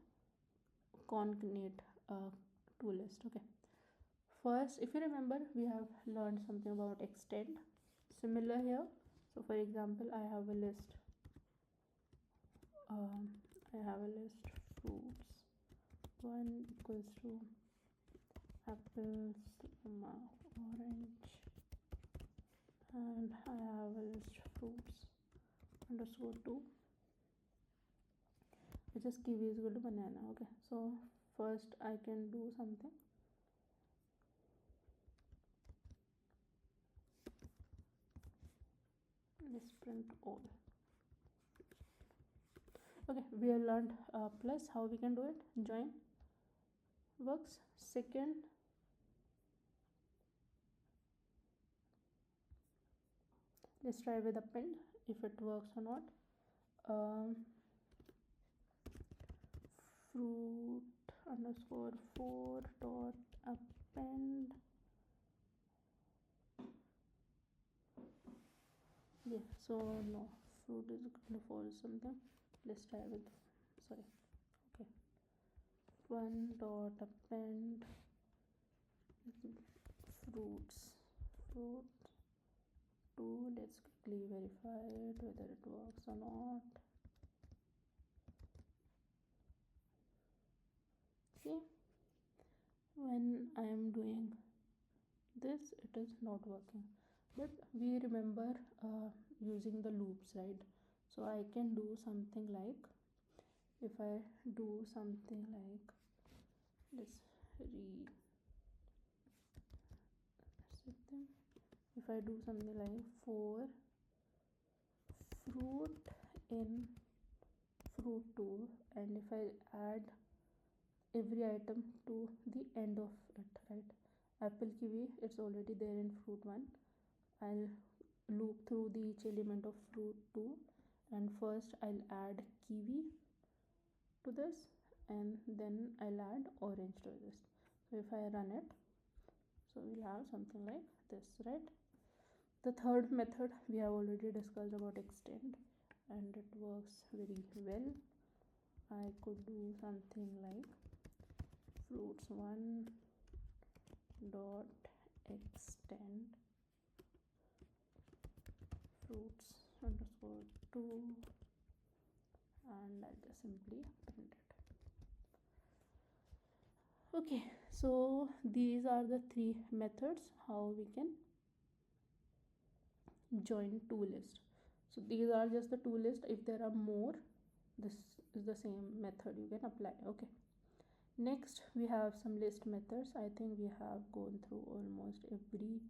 concatenate 2 lists. Okay, first, if you remember, we have learned something about extend. Similar here. So for example, I have a list fruits 1 equals to apples, orange, and I have a list fruits underscore 2, which is kiwi is equal to banana. Okay, so first I can do something. Let's print all. Okay, we have learned plus how we can do it. Join works. Second, let's try with append if it works or not. Fruit underscore 4 dot append. Yeah, so no, fruit is equal to 4 something. Let's try with, sorry, okay, 1 dot append fruit 2. Let's quickly verify it whether it works or not. See, when I am doing this, it is not working, but we remember using the loops, right? So I can do something like, if I do something like, let's reset them. If I do something like for fruit in fruit 2, and if I add every item to the end of it, right? Apple, kiwi, it's already there in fruit 1. I'll loop through the each element of fruit 2, and first I'll add kiwi to this, and then I'll add orange to this. So if I run it, so we'll have something like this, right? The third method we have already discussed about extend, and it works very well. I could do something like fruits 1 dot extend fruits underscore 2, and I'll just simply print it. Okay, so these are the 3 methods how we can join 2 lists. So these are just the 2 lists. If there are more, this is the same method you can apply. Okay, next we have some list methods. I think we have gone through almost every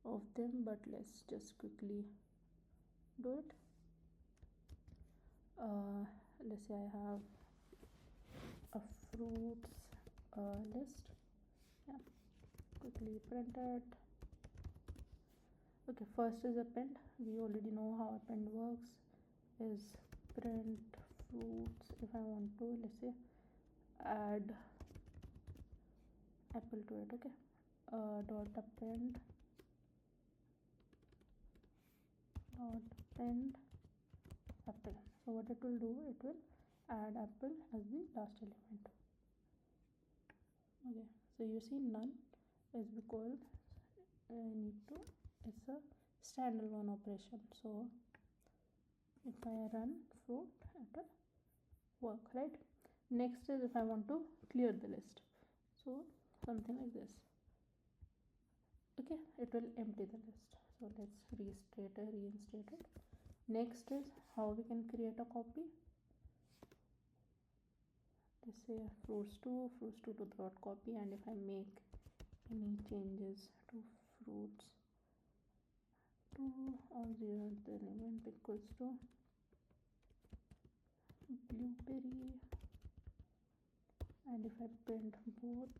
of them, but let's just quickly do it. Let's say I have a fruits list. Yeah, quickly print it. Okay, first is append. We already know how append works. Is print fruits. If I want to, let's say add apple to it. Okay, dot append apple. So what it will do, it will add apple as the last element. Okay, so you see none is because I need to, it's a standalone operation. So if I run fruit, it will work, right? Next is if I want to clear the list, so something like this. Okay, it will empty the list. So let's reinstate it. Next is how we can create a copy. Let's say fruits2 to dot copy, and if I make any changes to fruits 2 or 0, the element equals to blueberry, and if I print both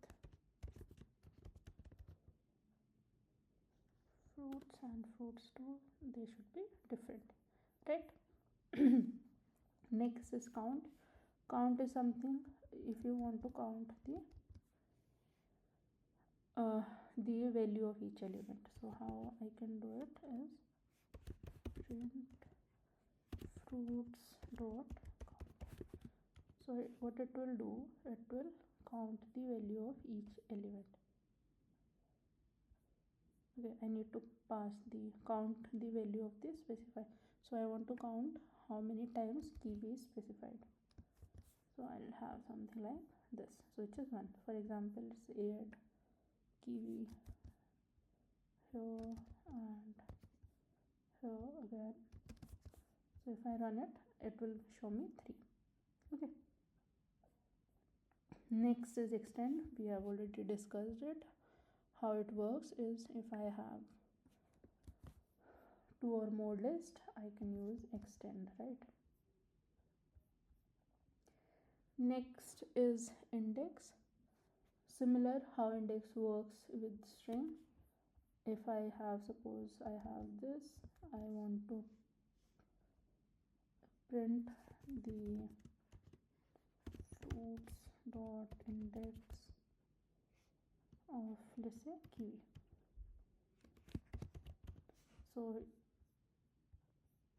fruits and fruits2, they should be different, right? Next is count. Count is something, if you want to count the value of each element. So how I can do it is print fruits dot count. So what it will do, it will count the value of each element. Okay, I need to pass the count the value of the specified. So I want to count how many times kiwi is specified. So I'll have something like this. So it is 1. For example, let's add kiwi here and here again. So if I run it, it will show me 3. Okay. Next is extend. We have already discussed it. How it works is if I have 2 or more list, I can use extend, right? Next is index. Similar how index works with string. If I have, suppose I have this, I want to print the fruits dot index of, let's say, kiwi. So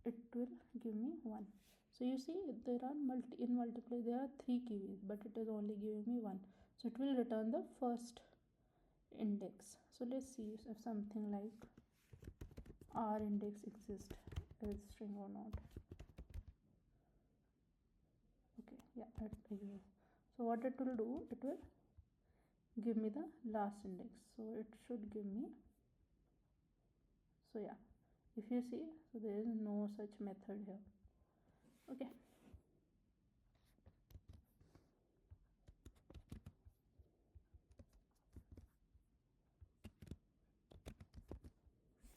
it will give me 1. So you see there are in multiply there are 3 kiwis, but it is only giving me 1. So it will return the first index. So let's see if something like our index exists as string or not. Okay, yeah, it exists. So what it will do, it will give me the last index. So it should give me, so yeah, if you see, so there is no such method here. Okay.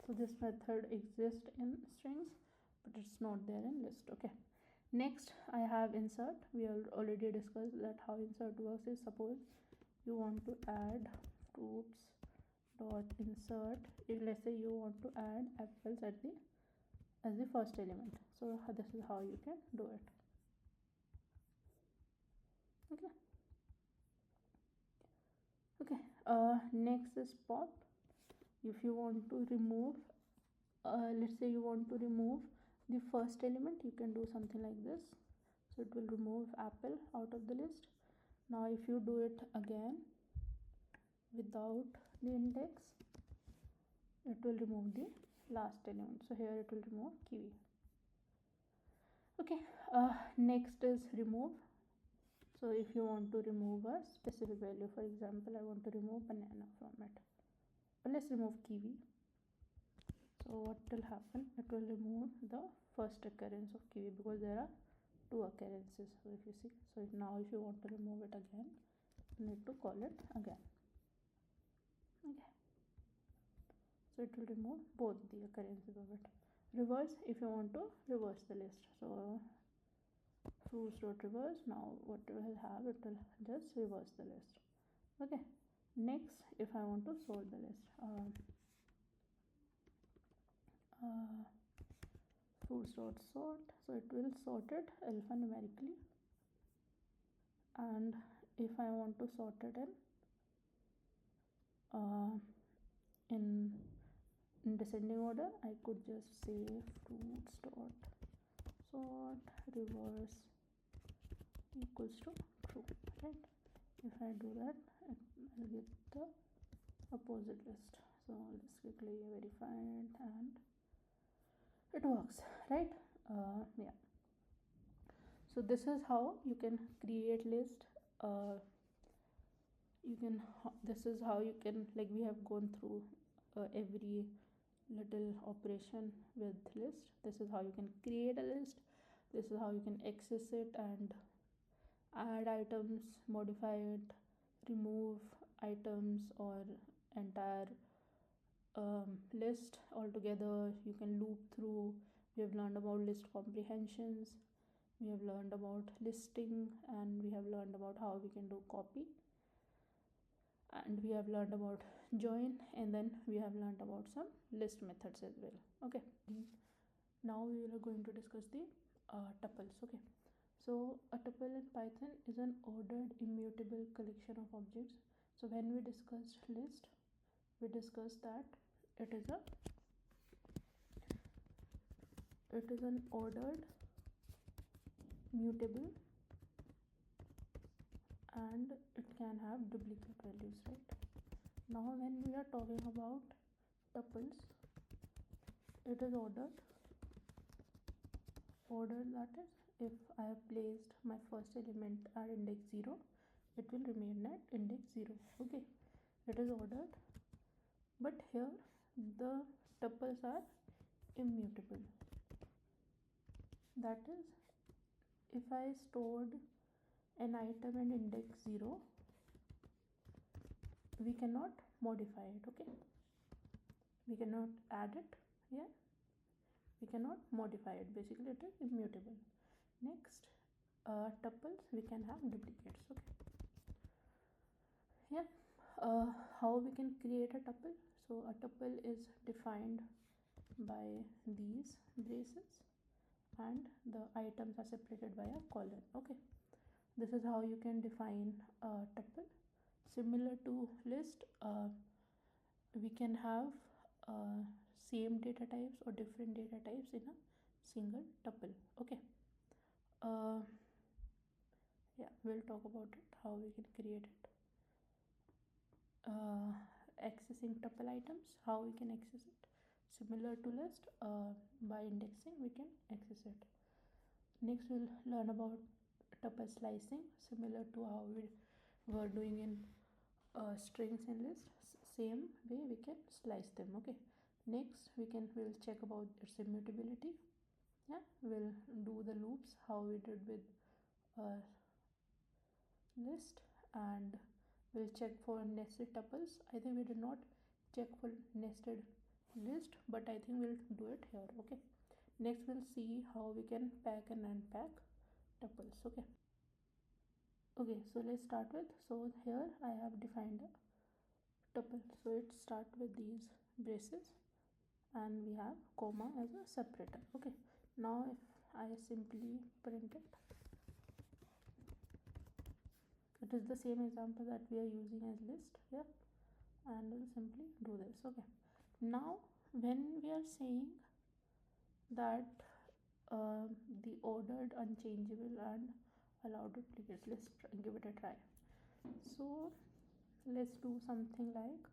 So this method exists in strings, but it's not there in list. Okay. Next, I have insert. We already discussed that how insert works is, suppose you want to add fruits dot insert. If let's say you want to add apples as the first element. So this is how you can do it. Okay. Okay. Next is pop. If you want to remove, let's say you want to remove the first element, you can do something like this. So it will remove apple out of the list. Now if you do it again without the index, it will remove the last element. So here it will remove kiwi. Okay. Next is remove. So if you want to remove a specific value, for example, I want to remove banana from it, but let's remove kiwi. So what will happen, it will remove the first occurrence of kiwi because there are 2 occurrences. So if you see, so now if you want to remove it again, you need to call it again. Okay, so it will remove both the occurrences of it. Reverse, if you want to reverse the list, so fruits dot reverse. Now what it will have, it will just reverse the list. Okay. Next, if I want to sort the list, fruits dot sort, so it will sort it alphanumerically, and if I want to sort it in descending order, I could just say fruits dot sort reverse equals to true, right? If I do that, I'll get the opposite list. So let's quickly verify it, and it works, right? Yeah. So this is how you can create list. This is how you can, like, we have gone through every little operation with list. This is how you can create a list. This is how you can access it and add items, modify it, remove items or entire list altogether. You can loop through. We have learned about list comprehensions, we have learned about listing, and we have learned about how we can do copy, and we have learned about join, and then we have learned about some list methods as well. Okay, now we are going to discuss the tuples. Okay, so a tuple in Python is an ordered immutable collection of objects. So when we discussed list, we discussed that it is an ordered mutable and it can have duplicate values, right? Now when we are talking about tuples, it is ordered, that is, if I have placed my first element at index 0, it will remain at index 0. Okay, it is ordered, but here the tuples are immutable. That is, if I stored an item in index 0, we cannot modify it. Okay, we cannot add it. Yeah, we cannot modify it. Basically it is immutable. Next, tuples, we can have duplicates. Okay, yeah. How we can create a tuple? So a tuple is defined by these braces and the items are separated by a colon. Okay, this is how you can define a tuple. Similar to list, we can have same data types or different data types in a single tuple. Okay, yeah, we'll talk about it, how we can create it. Accessing tuple items, how we can access it. Similar to list, by indexing we can access it. Next we'll learn about tuple slicing, similar to how we were doing in strings and lists. Same way we can slice them. Okay, next we'll check about its immutability. Yeah, we'll do the loops how we did with list, and we'll check for nested tuples. I think we did not check for nested list, but I think we'll do it here. Okay, next we'll see how we can pack and unpack tuples. Okay, so let's start with, so here I have defined a tuple. So it start with these braces and we have comma as a separator. Okay, now if I simply print it is the same example that we are using as list here, and we'll simply do this. Okay, now when we are saying that the ordered, unchangeable and allowed duplicates, let's give it a try. So let's do something like,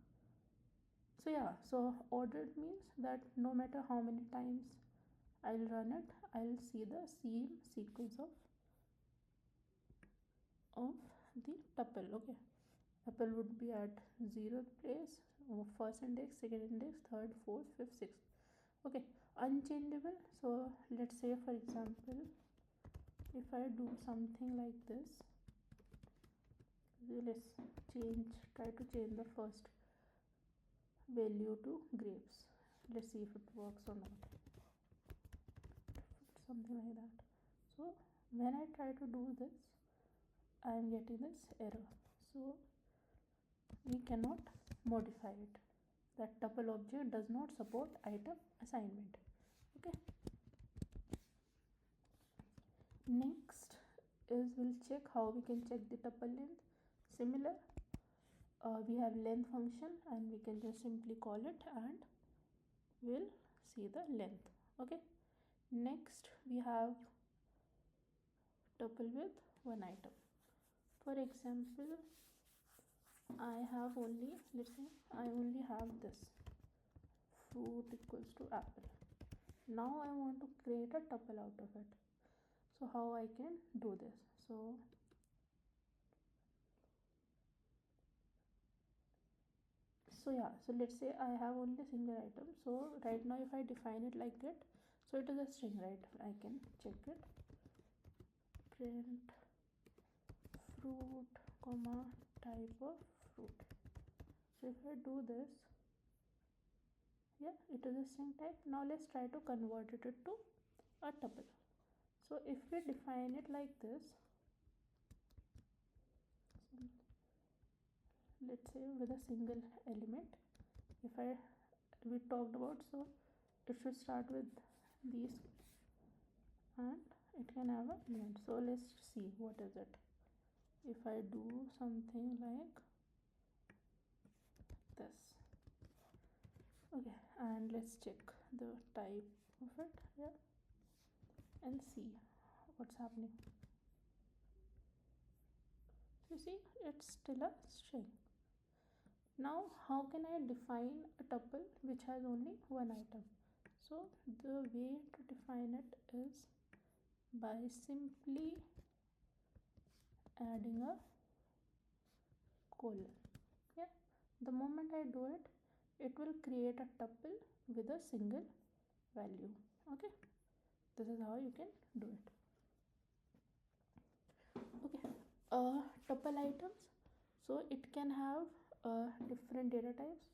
so yeah, so ordered means that no matter how many times I'll run it, I'll see the same sequence of the tuple. Okay, tuple would be at 0th place, first index, second index, third, fourth, fifth, sixth. Okay, unchangeable. So let's say for example, if I do something like this, let's try to change the first value to grapes. Let's see if it works or not. Something like that. So when I try to do this, I am getting this error. So we cannot modify it. That tuple object does not support item assignment. Okay, next is we'll check how we can check the tuple length. similar, we have length function, and we can just simply call it and we'll see the length. Okay, next we have tuple with one item. For example, I have only, let's say I only have this fruit equals to apple. Now I want to create a tuple out of it. So how I can do this? So yeah, so let's say I have only single item. So right now if I define it like that, so it is a string, right? I can check it, print fruit comma type of fruit. So if I do this, yeah, it is a string type. Now let's try to convert it to a tuple. So if we define it like this, let's say with a single element, if we talked about, so it should start with these and it can have a element. So let's see what is it. If I do something like this, okay, and let's check the type of it here and see what's happening. You see, it's still a string. Now how can I define a tuple which has only one item? So the way to define it is by simply adding a colon. Yeah, the moment I do it, it will create a tuple with a single value. Okay, this is how you can do it. Okay, tuple items, so it can have different data types.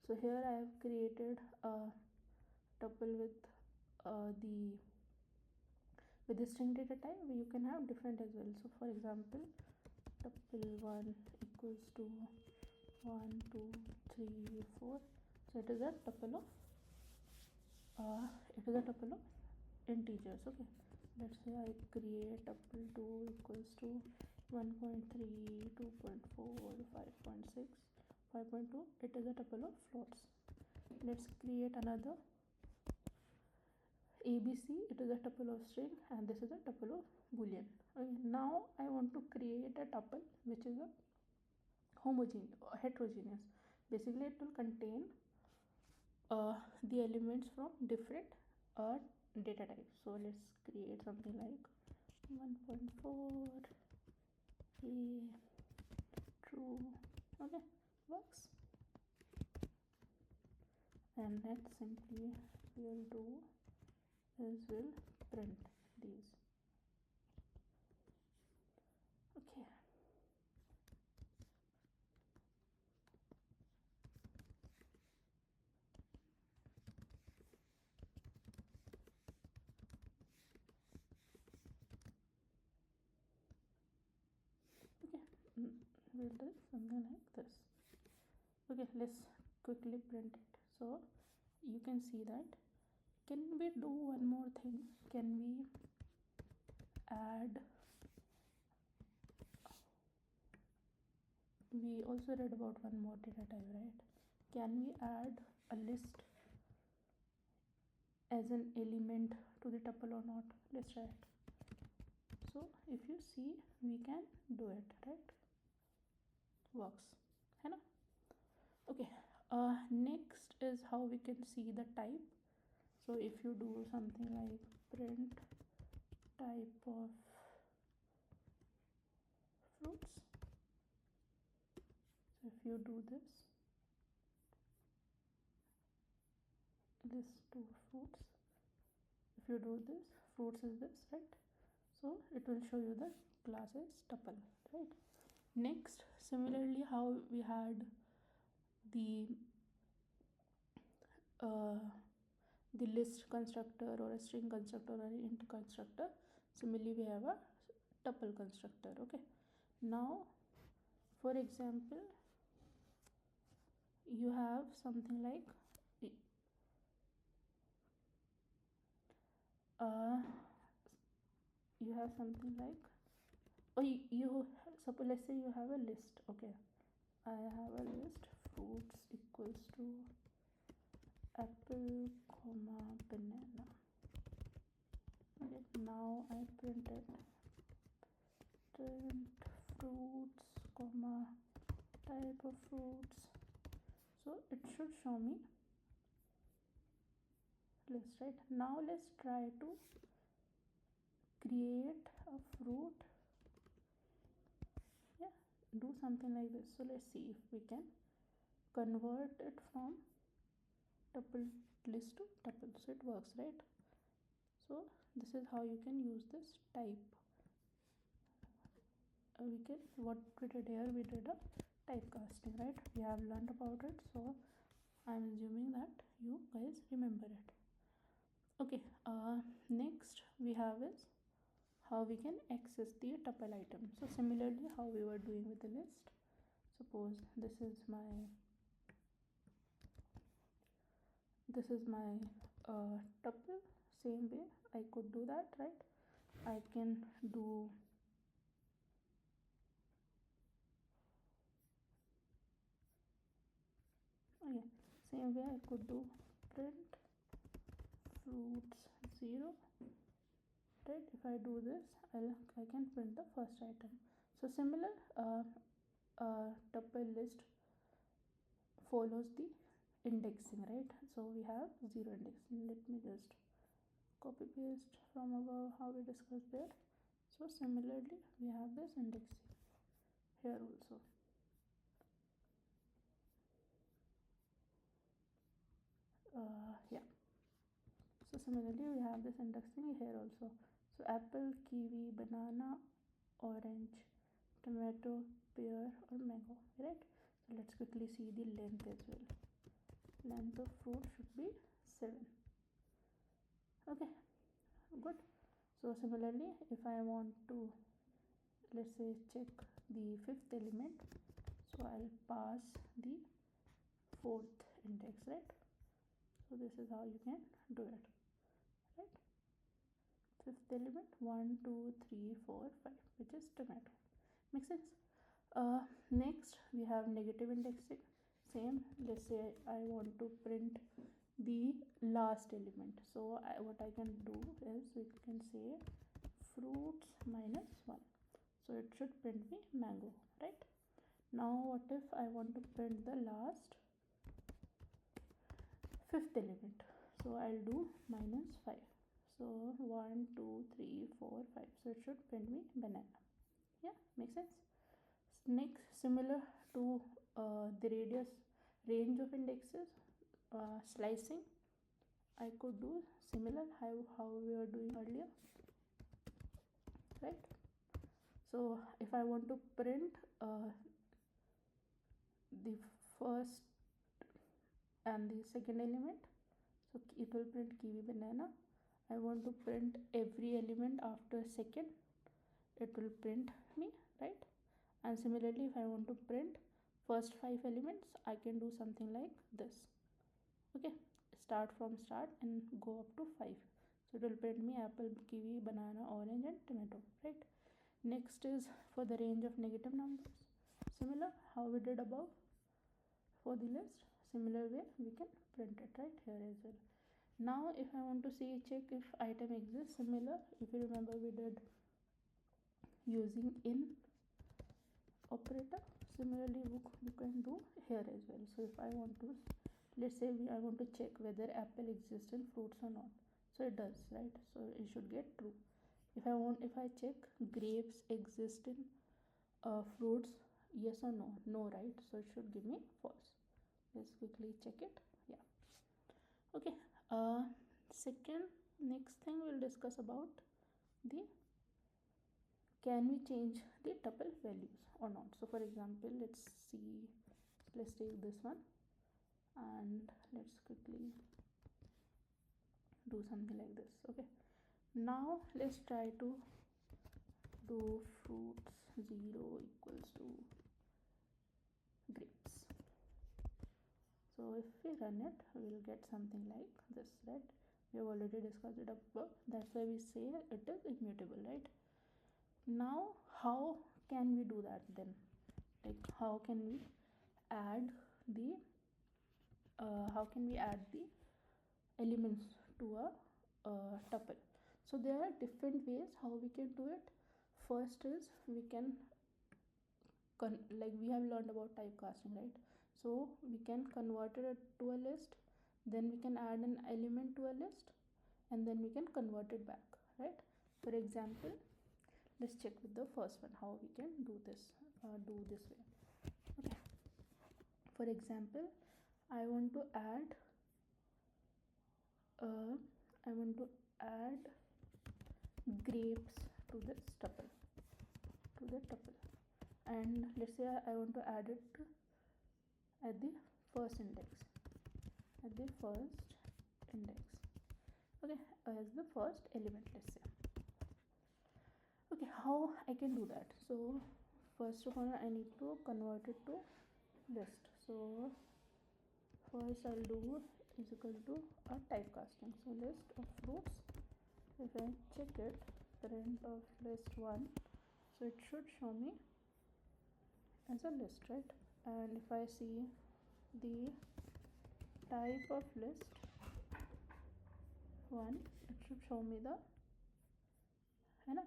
So here I have created a tuple with the string data type. You can have different as well. So for example, tuple 1 equals to 1 2 3 4. So it is a tuple of integers. Okay, let's say I create tuple 2 equals to 1.3 2.4 5.6 5.2. It is a tuple of floats. Let's create another ABC. It is a tuple of string, and this is a tuple of boolean. Okay, now I want to create a tuple which is a heterogeneous. Basically it will contain the elements from different data types. So let's create something like 1.4 a true. Okay, works. And next simply we'll do is we'll print these. Okay, we'll do something like this. Okay, let's quickly print it. So you can see that. Can we do one more thing? Can we add, we also read about one more data type, right? Can we add a list as an element to the tuple or not? Let's try it. So if you see, we can do it, right? Works, है ना? Okay, next is how we can see the type. So if you do something like print type of fruits, so if you do this to fruits, if you do this, fruits is this, right? So it will show you the class is tuple, right? Next, similarly, how we had the list constructor or a string constructor or an int constructor, similarly we have a tuple constructor. Okay, now for example, you have something like Oh, you suppose, let's say you have a list. Okay, I have a list, fruits equals to apple comma banana. Okay, now I print fruits comma type of fruits, so it should show me list, right? Now let's try to create a fruit. Yeah, do something like this. So let's see if we can convert it from tuple list to tuple, so it works, right? So this is how you can use this type. We can, what we did here, we did a typecasting, right? We have learned about it, so I'm assuming that you guys remember it. Okay, next we have is how we can access the tuple item. So similarly how we were doing with the list, suppose this is my tuple. Same way I could do that, right? I can do same way I could do print fruits 0, right? If I do this, I can print the first item. So similar, tuple list follows the indexing, right? So we have 0 indexing. Let me just copy paste from above how we discussed there. So similarly we have this indexing here also. Yeah, so similarly we have this indexing here also. So apple, kiwi, banana, orange, tomato, pear or mango, right? So let's quickly see the length as well. Length of fruit should be 7. Okay, good. So similarly if I want to, let's say, check the 5th element, so I'll pass the 4th index, right? So this is how you can do it, right? 5th element 1 2 3 4 5, which is tomato. Make sense? Next we have negative indexing. Same, let's say I want to print the last element, so what I can do is we can say fruits minus 1, so it should print me mango, right? Now what if I want to print the last 5th element, so I'll do minus 5, so 1 2 3 4 5, so it should print me banana. Yeah, makes sense. Next, similar to the range of indexes, slicing, I could do similar how we were doing earlier, right? So if I want to print the first and the second element, so it will print kiwi, banana. I want to print every element after second, it will print me, right? And similarly if I want to print first 5 elements, I can do something like this. Okay, start from start and go up to 5, so it will print me apple, kiwi, banana, orange and tomato, right? Next is for the range of negative numbers, similar how we did above for the list, similar way we can print it right here as well. Now if I want to see, check if item exists, similar, if you remember we did using in operator, similarly we can do here as well. So if I want to, let's say I want to check whether apple exists in fruits or not, so it does, right? So it should get true. If I check grapes exist in fruits, yes or no, no, right? So it should give me false. Let's quickly check it. Yeah, okay. Second, next thing we'll discuss about the, can we change the tuple values or not? So for example, let's take this one and let's quickly do something like this. Okay, now let's try to do fruits 0 equals to grapes. So if we run it, we'll get something like this, right? We have already discussed it above, that's why we say it is immutable, right? Now how can we do that then? Like how can we add the elements to a tuple? So there are different ways how we can do it. First is we can like we have learned about typecasting, right? So we can convert it to a list, then we can add an element to a list, and then we can convert it back, right? For example, let's check with the first one how we can do this way. Okay, for example, I want to add grapes to this tuple, and let's say I want to add it at the first index, okay, as the first element, let's say. Okay, how I can do that? So first of all, I need to convert it to list. So first I'll do is equal to a typecasting. So list of fruits, if I check it, print of list 1, so it should show me as a list, right? And if I see the type of list 1, it should show me the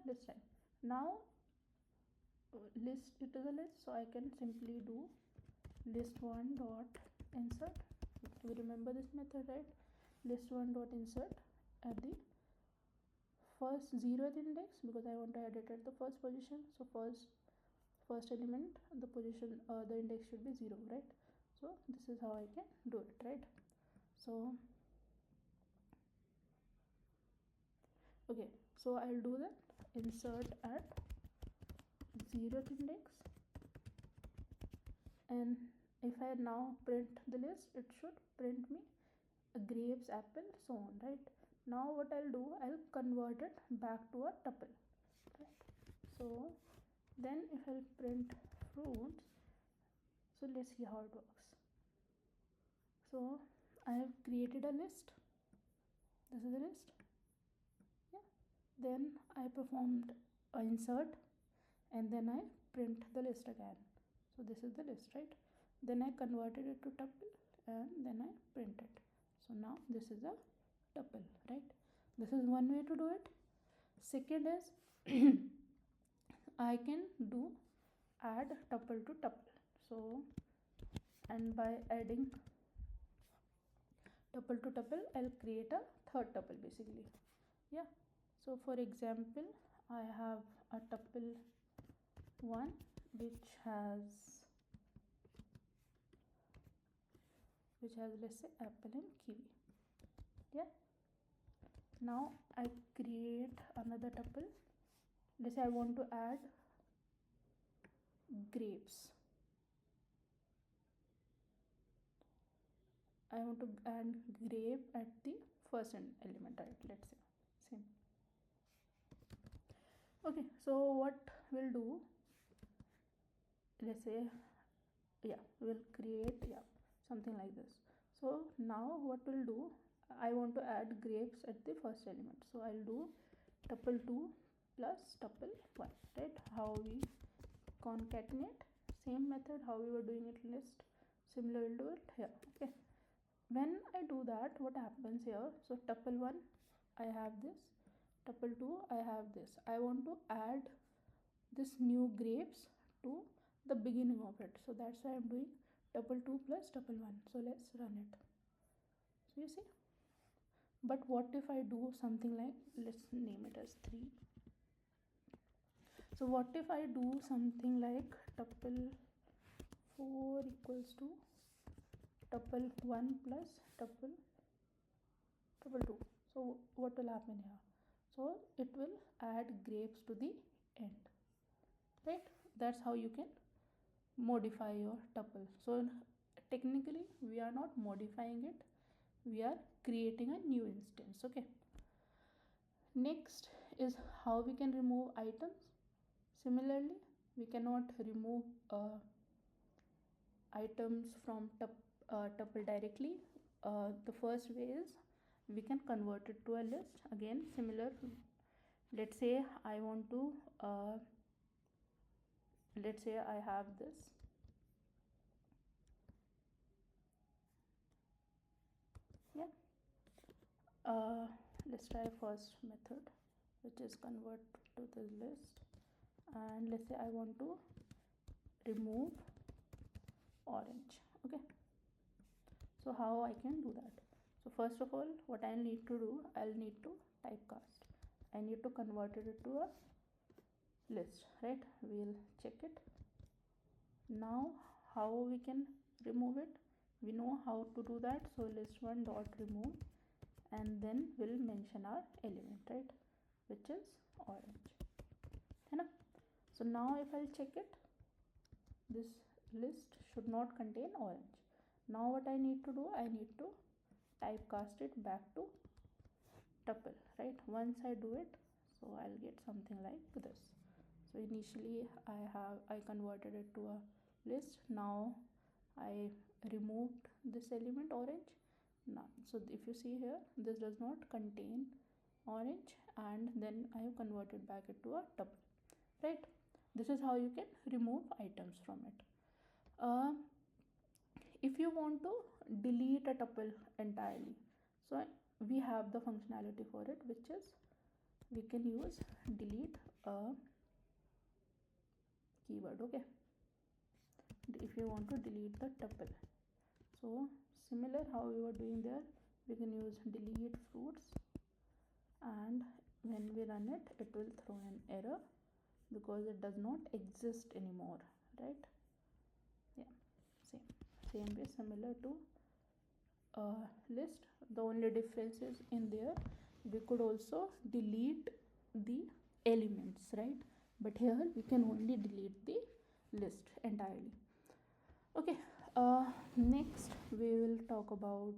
list type. Now list, it is a list, so I can simply do list1 dot insert. We remember this method, right? List1 dot insert at the first 0th index, because I want to add it at the first position. So first element, the position, the index should be 0, right? So this is how I can do it, right? So okay, so I'll do that insert at 0th index, and if I now print the list, it should print me grapes, apple, so on, right? Now what I'll do, I'll convert it back to a tuple, right? So then if I'll print fruits, so let's see how it works. So I have created a list, this is the list, yeah. Then I performed a insert, and then I print the list again. So this is the list, right? Then I converted it to tuple, and then I print it. So now this is a tuple, right? This is one way to do it. Second is I can do add tuple to tuple. So, and by adding tuple to tuple, I'll create a third tuple basically, yeah. So for example, I have a tuple 1 which has let's say apple and kiwi, yeah. Now I create another tuple, let's say I want to add grapes, I want to add grape at the first element, right? Let's say same. Okay, so what we'll do, let's say, yeah, we'll create, yeah, something like this. So now what we'll do, I want to add grapes at the first element, so I'll do tuple 2 plus tuple 1, right? How we concatenate, same method how we were doing it list, similar we'll do it here, okay. When I do that, what happens here, so tuple 1 I have this, tuple 2 I have this, I want to add this new grapes to the beginning of it, so that's why I'm doing tuple 2 plus tuple 1. So let's run it. So you see, but what if I do something like, let's name it as 3. So what if I do something like tuple 4 equals to tuple 1 plus tuple 2. So what will happen here? So it will add grapes to the end, right? That's how you can modify your tuple. So technically we are not modifying it, we are creating a new instance, okay. Next is how we can remove items. Similarly, we cannot remove items from tuple directly. The first way is we can convert it to a list. Again, similar, let's say I want to let's say I have this. Yeah. Let's try first method, which is convert to the list, and let's say I want to remove orange. Okay, so how I can do that? So first of all, what I need to do, I'll need to typecast. I need to convert it to a list, right? We'll check it now. How we can remove it? We know how to do that. So list1 dot remove, and then we'll mention our element, right, which is orange. So now if I'll check it, this list should not contain orange. Now what I need to do, I need to typecast it back to tuple, right? Once I do it, so I'll get something like this. So initially I converted it to a list. Now I removed this element orange. Now, so if you see here, this does not contain orange, and then I have converted back it to a tuple, right? This is how you can remove items from it. If you want to delete a tuple entirely, so we have the functionality for it, which is we can use delete a keyword. Okay, if you want to delete the tuple, so similar how we were doing there, we can use delete fruits, and when we run it, it will throw an error because it does not exist anymore, right? Yeah, same way, similar to list. The only difference is in there we could also delete the elements, right? But here we can only delete the list entirely. Okay, next we will talk about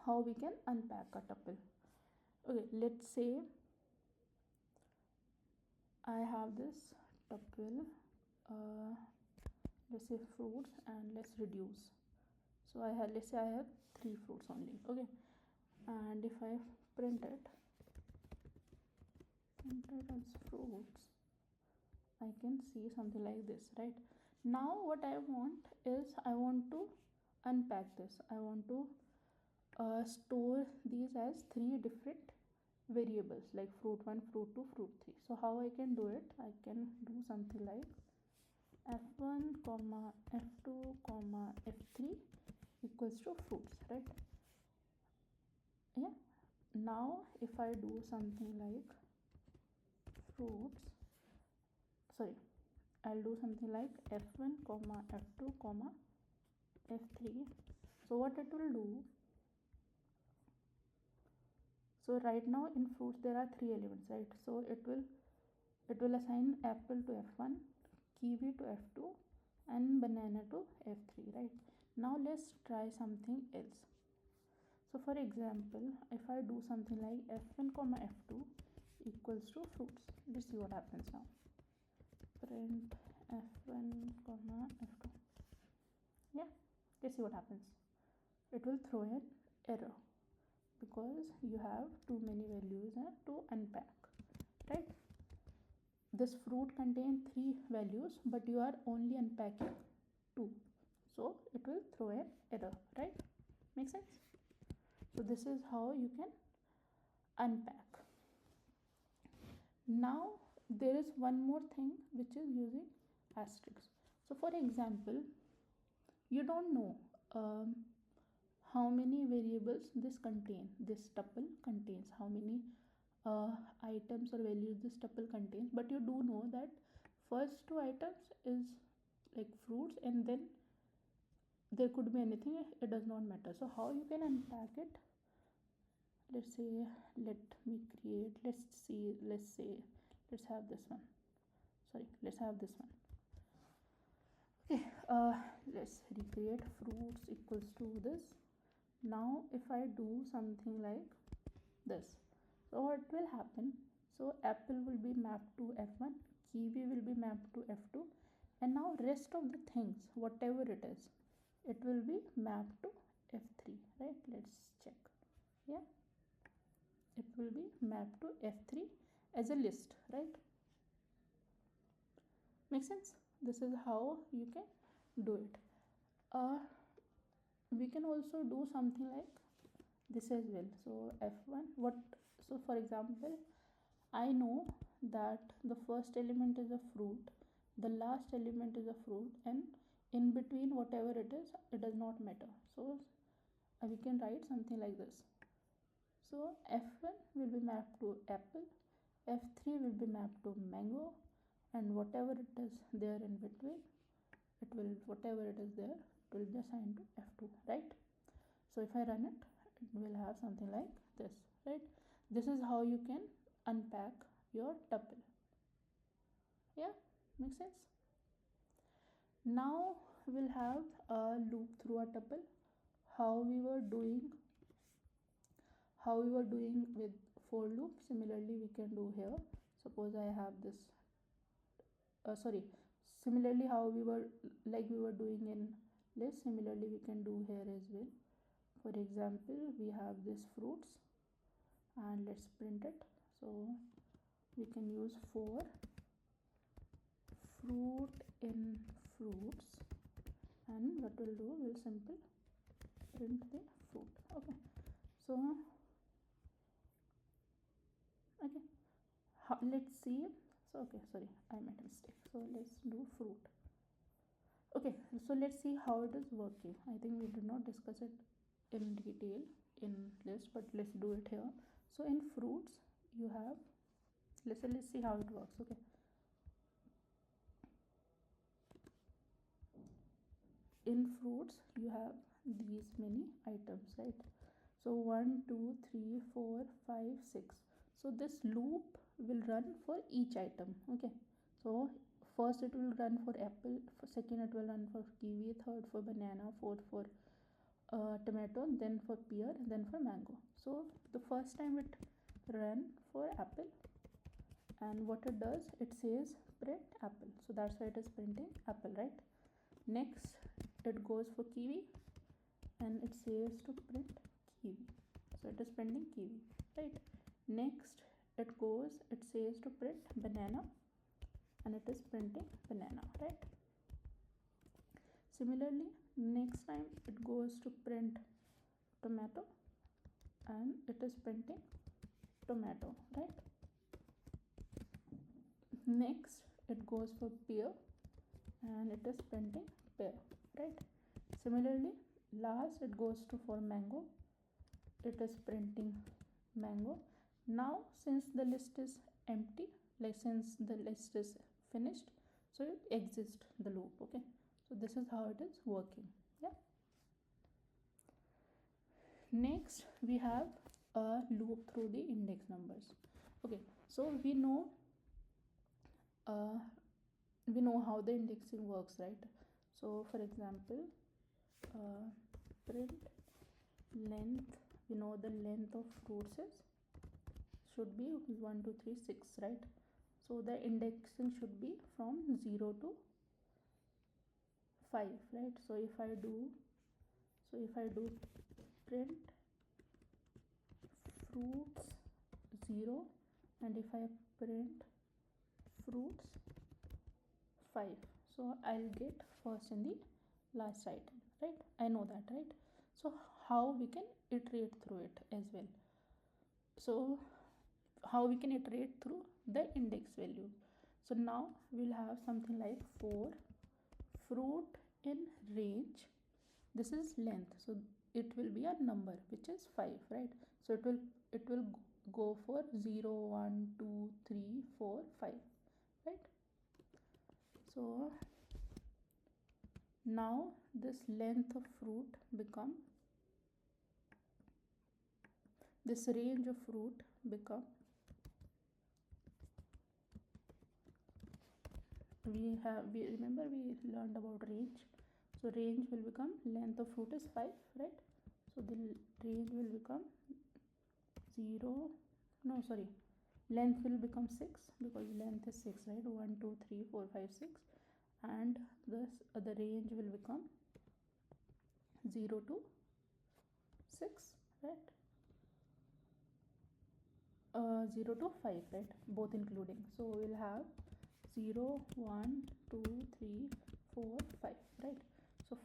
how we can unpack a tuple. Okay, let's say I have this tuple, let's say fruits, and let's reduce. So I have, let's say I have 3 fruits only. Okay, and if I print it as fruits, I can see something like this, right? Now what I want is I want to unpack this. I want to store these as 3 different variables, like fruit1, fruit2, fruit3. So how I can do it? I can do something like f1 comma f2 comma f3 equals to fruits, right? Yeah. Now if I do something like fruits, sorry, I'll do something like f1 comma f2 comma f3. So what it will do, so right now in fruits there are 3 elements, right? So it will assign apple to f1, kiwi to f2, and banana to f3, right? Now let's try something else. So for example, if I do something like f1 comma f2 equals to fruits, let's see what happens now. Print f1 comma f2. Yeah, let's see what happens. It will throw an error because you have too many values to unpack, right? This fruit contains 3 values, but you are only unpacking 2, so it will throw an error, right? Make sense? So this is how you can unpack. Now there is one more thing, which is using asterisks. So for example, you don't know how many variables this tuple contains, how many items or values this tuple contains, but you do know that first 2 items is like fruits, and then there could be anything, it does not matter. So how you can unpack it? Let's say, let's have this one. Okay, let's recreate fruits equals to this. Now if I do something like this, so what will happen? So apple will be mapped to f1, kiwi will be mapped to f2, and now rest of the things, whatever it is, it will be mapped to f3, right? Let's check. Yeah, it will be mapped to f3 as a list, right? Make sense? This is how you can do it. We can also do something like this as well. So f1, what, so for example, I know that the first element is a fruit, the last element is a fruit, and in between whatever it is, it does not matter. So we can write something like this. So f1 will be mapped to apple, f3 will be mapped to mango, and whatever it is there in between, it will, whatever it is there, it will be assigned to f2, right? So if I run it, it will have something like this, right? This is how you can unpack your tuple. Yeah, makes sense? Now we'll have a loop through a tuple. How we were doing with for loop, similarly we can do here. Suppose I have this similarly how we were doing in list, similarly we can do here as well. For example, we have this fruits, and let's print it. So we can use for fruit in fruits, and what we'll do, we'll simply print the fruit. Okay, so okay, let's see. So okay, sorry, I made a mistake. So let's do fruit. Okay, so let's see how it is working. I think we did not discuss it in detail in list, but let's do it here. So in fruits you have, let's see how it works. Okay, in fruits you have these many items, right? So 1 2 3 4 5 6. So this loop will run for each item. Okay, so first it will run for apple, for second it will run for kiwi, third for banana, fourth for tomato, then for pear, then for mango. So the first time it ran for apple, and what it does, it says print apple, so that's why it is printing apple, right? Next it goes for kiwi, and it says to print kiwi, so it is printing kiwi, right? Next it goes, it says to print banana, and it is printing banana, right? Similarly, next time it goes to print tomato, and it is printing tomato, right? Next it goes for pear, and it is printing pear, right? Similarly, last it goes to for mango, it is printing mango. Now since the list is empty, like since the list is finished, so it exits the loop. Okay, so this is how it is working. Yeah, next we have a loop through the index numbers. Okay, so we know how the indexing works, right? So for example, print length, we know the length of fruits is should be 1 2 3 6, right? So the indexing should be from 0 to 5, right? So if I do print fruits 0, and if I print fruits 5, so I'll get first in the last item, right? I know that, right? So how we can iterate through it as well. So how we can iterate through the index value. So now we'll have something like for fruit in range, this is length, so it will be a number which is 5, right? So it will go for 0 1 2 3 4 5, right? So now this length of fruit become, this range of fruit become, we remember we learned about range. So range will become, length of fruit is 5, right? So the range will become 0, no sorry, length will become 6, because length is 6, right? 1 2 3 4 5 6, and this the range will become 0 to 6, right? 0 to 5, right? Both including. So we'll have 0 1 2 3 4 5, right? So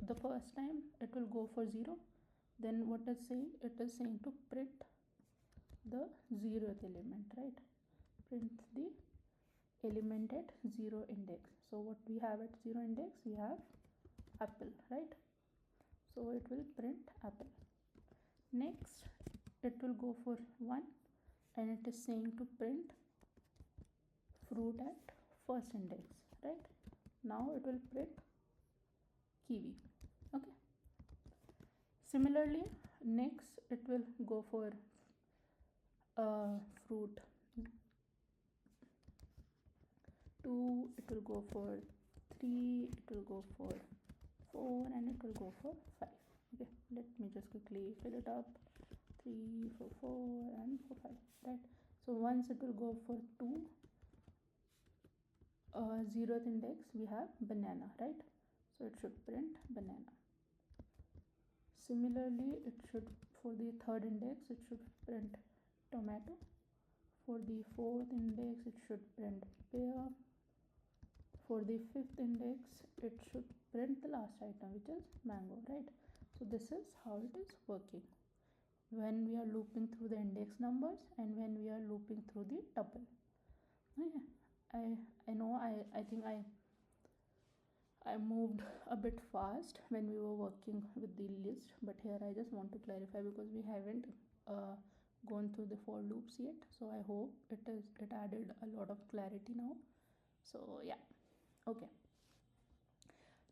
the first time it will go for 0, then what is saying, it is saying to print the 0th element, right? Print the element at 0 index. So what we have at 0 index, we have apple, right? So it will print apple. Next it will go for 1 and it is saying to print fruit at first index, right? Now it will print kiwi. Okay, similarly next it will go for fruit 2, it will go for 3, it will go for 4, and it will go for 5. Okay, let me just quickly fill it up. 3 for 4 and for 5, right? So once it will go for 2, 0th index, we have banana, right? So it should print banana. Similarly it should, for the 3rd index, it should print tomato. For the 4th index, it should print pear. For the 5th index, it should print the last item, which is mango, right? So this is how it is working when we are looping through the index numbers and when we are looping through the tuple. Okay, I know I think I moved a bit fast when we were working with the list, but here I just want to clarify because we haven't gone through the for loops yet. So I hope it added a lot of clarity now. So yeah, okay.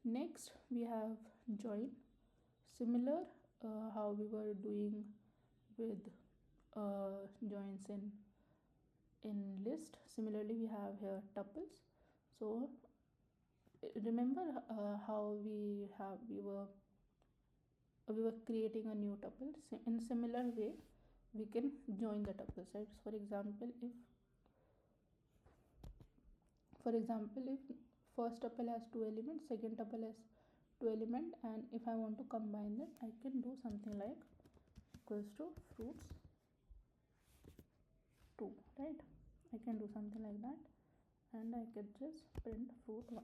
Next we have join. Similar how we were doing with joins in list. Similarly we have here tuples. So remember how we were creating a new tuple. In similar way we can join the tuples, right? For example if first tuple has 2 elements, second tuple has 2 elements, and if I want to combine them, I can do something like equals to fruits 2, right? I can do something like that, and I could just print fruit 1.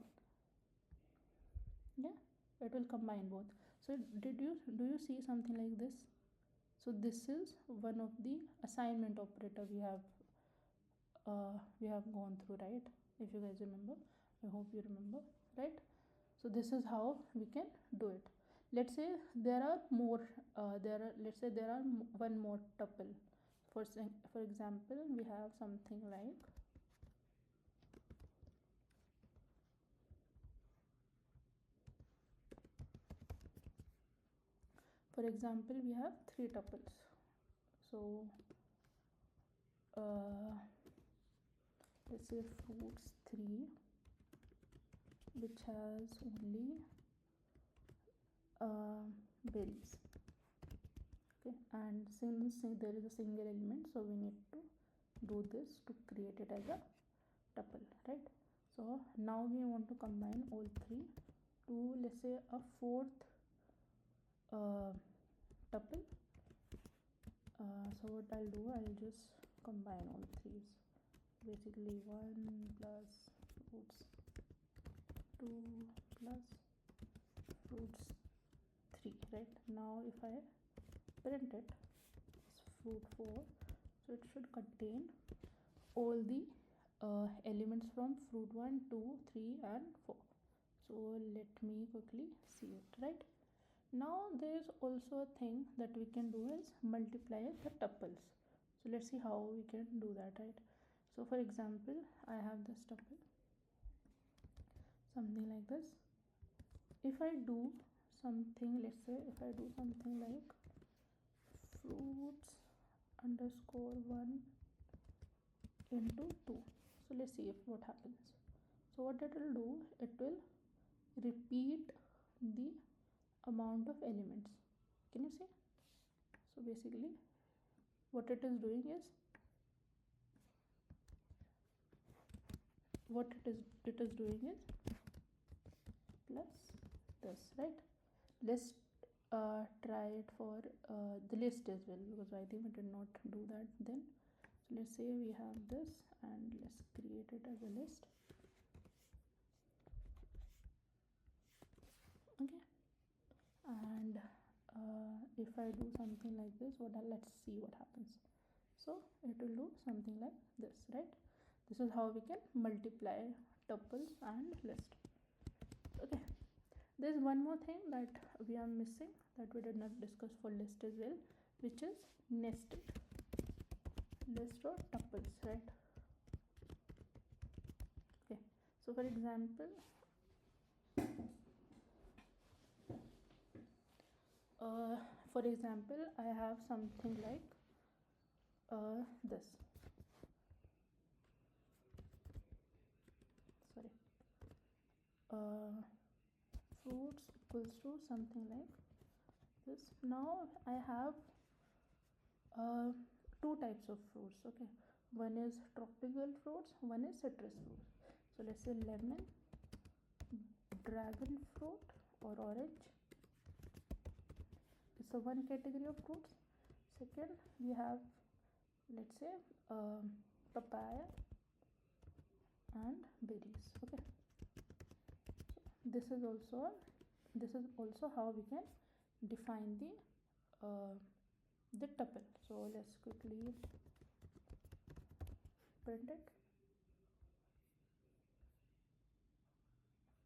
Yeah, it will combine both. So do you see something like this? So this is one of the assignment operator we have gone through, right? If you guys remember, I hope you remember, right? So this is how we can do it. Let's say there are more let's say there are one more tuple. For example, we have something like we have 3 tuples. So let's say fruits 3, which has only berries. Okay, and since there is a single element, so we need to do this to create it as a tuple, right? So now we want to combine all 3 to, let's say, a 4th tuple. So what I'll do, I'll just combine all 3's. Basically 1 plus fruits 2 plus fruits 3, right? Now if I print it, it's fruit 4, so it should contain all the elements from fruit 1 2 3 and 4. So let me quickly see it, right? Now there is also a thing that we can do is multiply the tuples. So let's see how we can do that, right? So for example, I have this tuple, something like this. If I do something, let's say if I do something like fruits underscore 1 into 2, so let's see if what happens. So what it will do, it will repeat the amount of elements. Can you see? So basically what it is doing is plus this, right? Let's try it for the list as well, because I think we did not do that then. So let's say we have this and let's create it as a list. if I do something like this, let's see what happens. So it will do something like this, right? This is how we can multiply tuples and list. Okay, there's one more thing that we are missing that we did not discuss for list as well, which is nested list or tuples, right? Okay, so for example, I have something like this. Sorry. Fruits equals to something like this. Now I have two types of fruits. Okay, one is tropical fruits, one is citrus fruits. So let's say lemon, dragon fruit or orange. It's a one category of fruits. Second, we have, let's say, papaya and berries. Okay, so this is also how we can define the tuple. So let's quickly print it.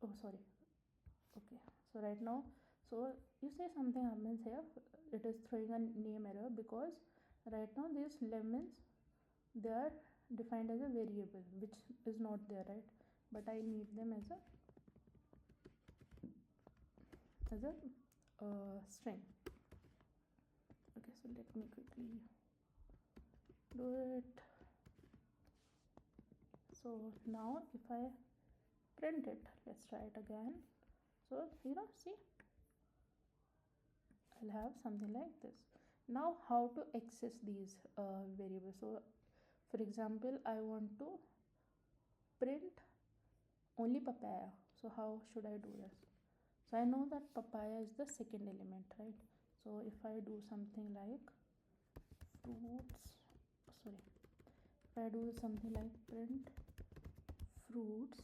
Oh, sorry. Okay, so right now, so you say something happens here. It is throwing a name error because right now these lemons, they are defined as a variable, which is not there, right? But I need them as a string. Okay, so let me quickly do it. So now if I print it, let's try it again. So see, I'll have something like this. Now how to access these variables? So for example, I want to print only papaya. So how should I do this? So I know that papaya is the second element, right? So if I do something like print fruits,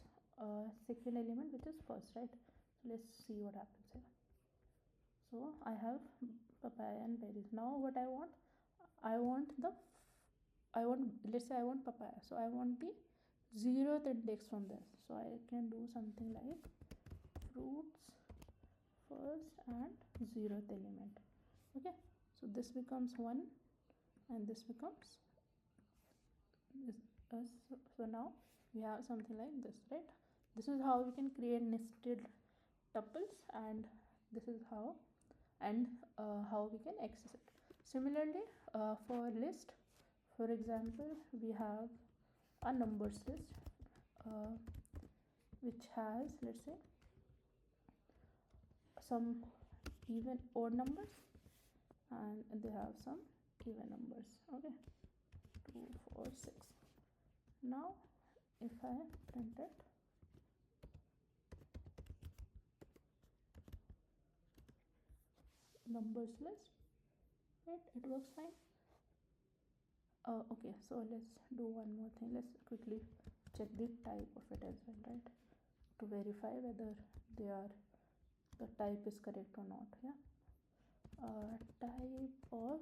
second element, which is first, right? So let's see what happens here. So I have papaya and berries. Now what I want, let's say I want papaya. So I want the 0th index from this. So I can do something like fruits first and 0th element. Okay, so this becomes 1 and this becomes this. So now we have something like this, right? This is how we can create nested tuples, and this is how we can access it. Similarly, for list, for example, we have a numbers list which has, let's say, some even odd numbers and they have some even numbers. Okay, 2, 4, 6. Now if I print it, numbers list, right, it works fine. Okay, so let's do one more thing. Let's quickly check the type of it as well, right, to verify whether the type is correct or not. Yeah, type of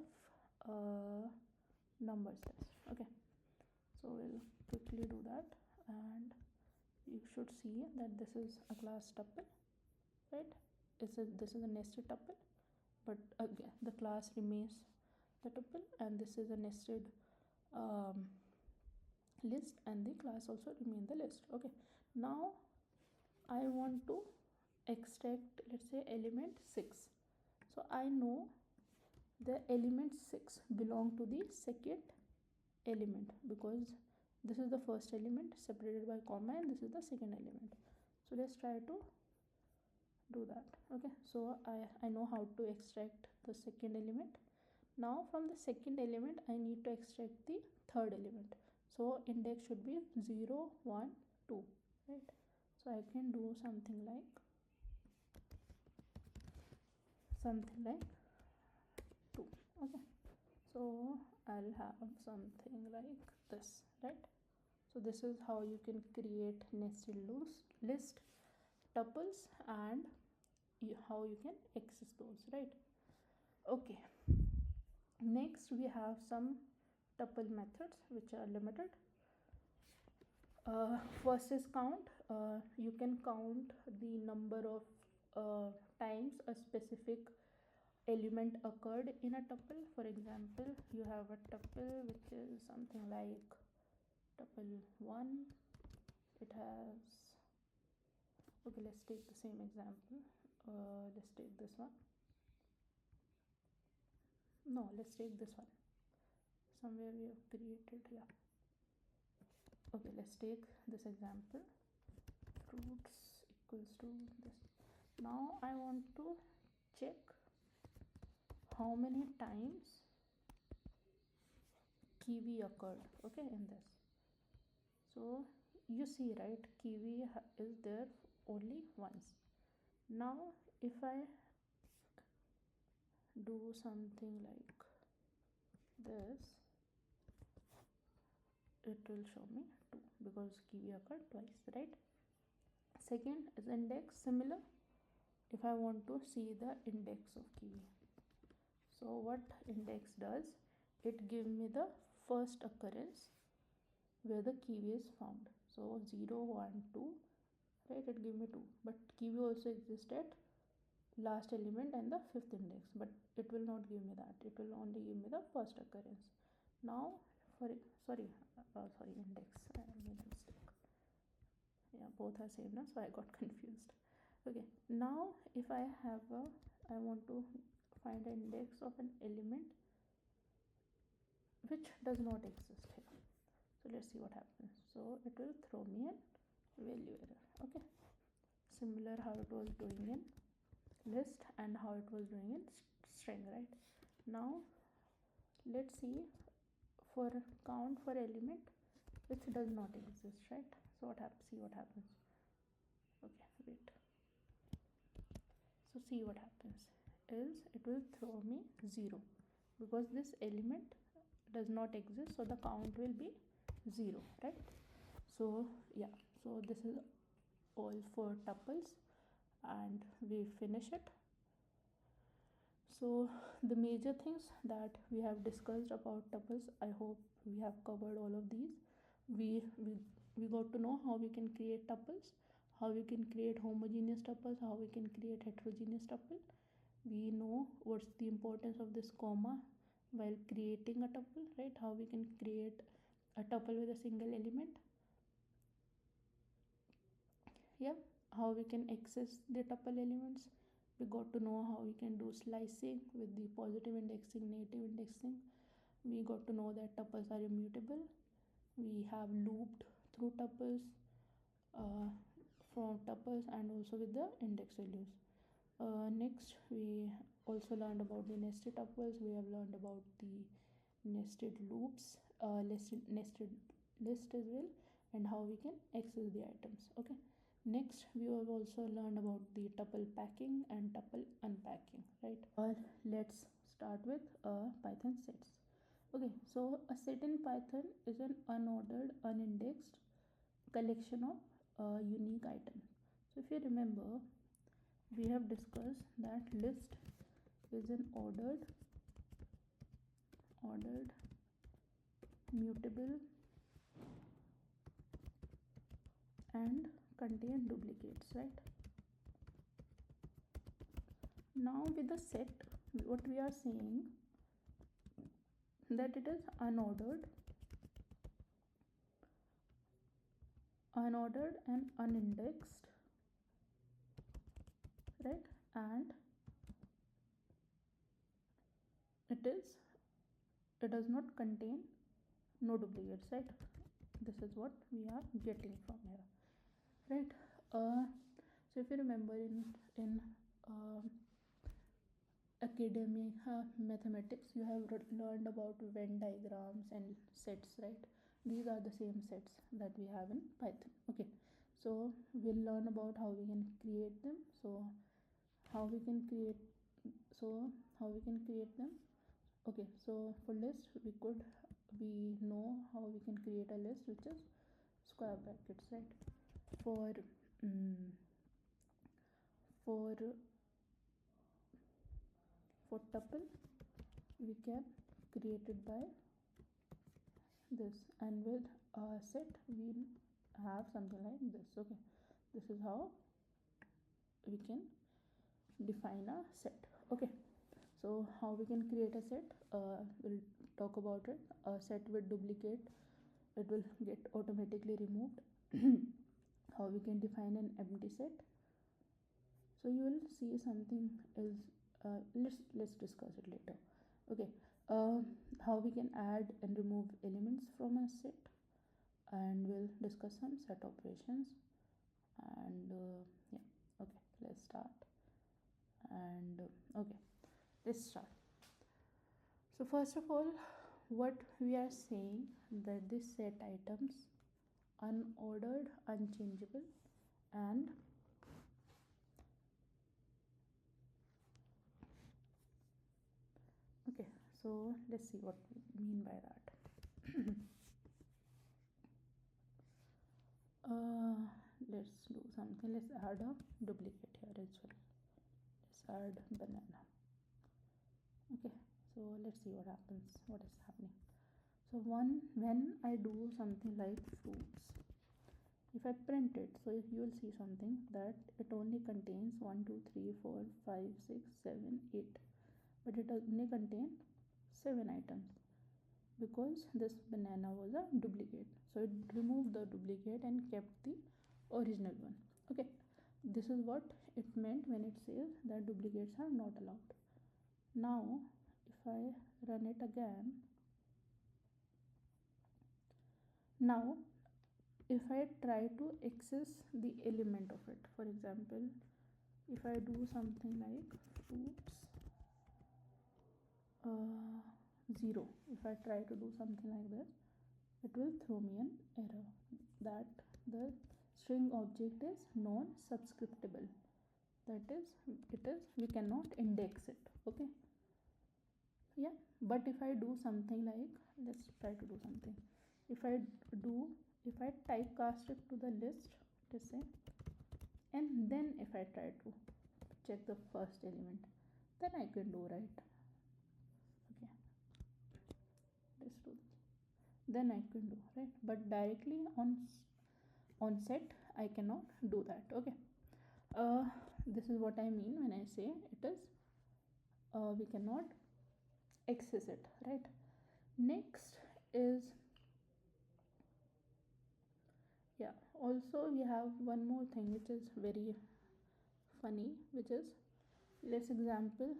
numbers list. Okay, so we'll quickly do that, and you should see that this is a class tuple, right? This is a nested tuple, but again the class remains the tuple, and this is a nested list, and the class also remain the list. Okay, now I want to extract, let's say, element 6. So I know the element 6 belong to the second element because this is the first element separated by comma and this is the second element. So let's try to do that. Okay, so I know how to extract the second element. Now from the second element I need to extract the third element. So index should be 0, 1, 2, right? So I can do something like 2. Okay, so I'll have something like this, right? So this is how you can create nested list tuples and how you can access those, right? Okay, next we have some tuple methods which are limited. First is count. You can count the number of times a specific element occurred in a tuple. For example, you have a tuple which is something like tuple 1. It has, okay, let's take the same example. Let's take this one. No, let's take this one. Somewhere we have created, yeah. Okay, let's take this example. Fruits equals to this. Now I want to check how many times kiwi occurred, okay, in this. So you see, right, kiwi is there only once. Now if I do something like this, it will show me 2 because kiwi occurred twice, right? Second is index. Similar, if I want to see the index of kiwi, so what index does, it gives me the first occurrence where the kiwi is found. So 0, 1, 2, right, it give me 2, but kiwi also exists at last element and the fifth index, but it will not give me that, it will only give me the first occurrence. Now for sorry index, I made a mistake. Yeah, both are same now, so I got confused. Okay, now if I want to find an index of an element which does not exist here, so let's see what happens. So it will throw me an value error. Okay, similar how it was doing in list and how it was doing in string, right? Now let's see for count for element which does not exist, right? So what happens, see what happens. Okay, wait. So see what happens is it will throw me 0 because this element does not exist, so the count will be 0, right? So yeah, so this is all for tuples and we finish it. So the major things that we have discussed about tuples, I hope we have covered all of these. We got to know how we can create tuples, how we can create homogeneous tuples, how we can create heterogeneous tuple. We know what's the importance of this comma while creating a tuple, right? How we can create a tuple with a single element. Yeah, how we can access the tuple elements. We got to know how we can do slicing with the positive indexing, negative indexing. We got to know that tuples are immutable. We have looped through tuples from tuples and also with the index values. Next, we also learned about the nested tuples. We have learned about the nested loops, nested list as well, and how we can access the items. Okay. Next, we have also learned about the tuple packing and tuple unpacking, right? Let's start with Python sets. Okay, so a set in Python is an unordered, unindexed collection of unique items. So if you remember, we have discussed that list is an ordered, mutable, and contain duplicates, right? Now with the set, what we are saying that it is unordered and unindexed, right? And it does not contain no duplicates, right? This is what we are getting from here, right? So if you remember in uh, academic mathematics, you have learned about Venn diagrams and sets, right? These are the same sets that we have in Python. Okay, so we'll learn about how we can create them. So how we can create them. Okay, so for list we know how we can create a list which is square brackets, right? For for tuple we can create it by this, and with set we have something like this. Okay, this is how we can define a set. Okay, so how we can create a set, we'll talk about it. A set with duplicate, it will get automatically removed. How we can define an empty set, so you will see something else. Let's discuss it later. Okay, how we can add and remove elements from a set, and we'll discuss some set operations. And yeah, okay, let's start. And okay, let's start. So first of all, what we are saying, that this set items unordered, unchangeable, and okay, so let's see what we mean by that. Let's do something. Let's add a duplicate here as well. Let's add banana. Okay, so let's see what happens, what is happening. So when I do something like fruits, if I print it, so you will see something that it only contains 1 2 3 4 5 6 7 8, but it only contains 7 items because this banana was a duplicate. So it removed the duplicate and kept the original one. Okay, this is what it meant when it says that duplicates are not allowed. Now if I run it again, now if I try to access the element of it, for example, if I do something like fruits 0, if I try to do something like this, it will throw me an error that the string object is non-subscriptable. That is, we cannot index it. Okay, yeah, but if I do something like, let's try to do something. If I typecast it to the list, let's say, and then if I try to check the first element, then I can do, right? Okay, let's do this. Then I can do, right? But directly on set I cannot do that. Okay, this is what I mean when I say it is we cannot access it, right? Next is, yeah, also we have one more thing which is very funny, which is, let's example,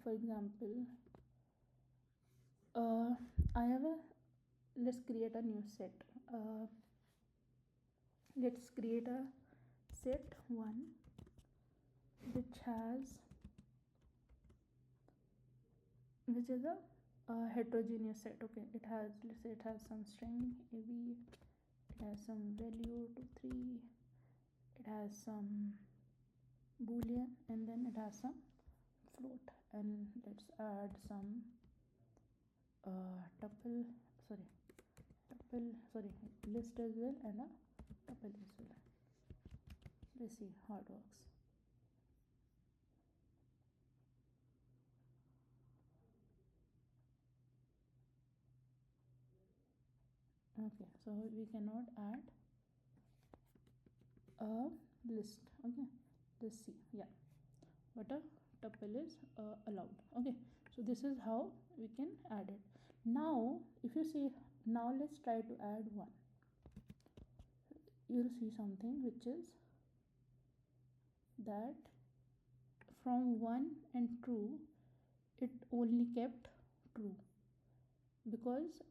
for example, I have a, let's create a new set. Let's create a set 1 which is a heterogeneous set. Okay, it has, let's say it has some string ab, it has some value 2 3, it has some boolean, and then it has some float. And let's add some list as well, and a tuple as well. Let's see how it works. Okay, so we cannot add a list. Okay, let's see. Yeah, but a tuple is allowed. Okay, so this is how we can add it. Now if you see, now let's try to add 1. You'll see something which is that from 1 and true, it only kept true because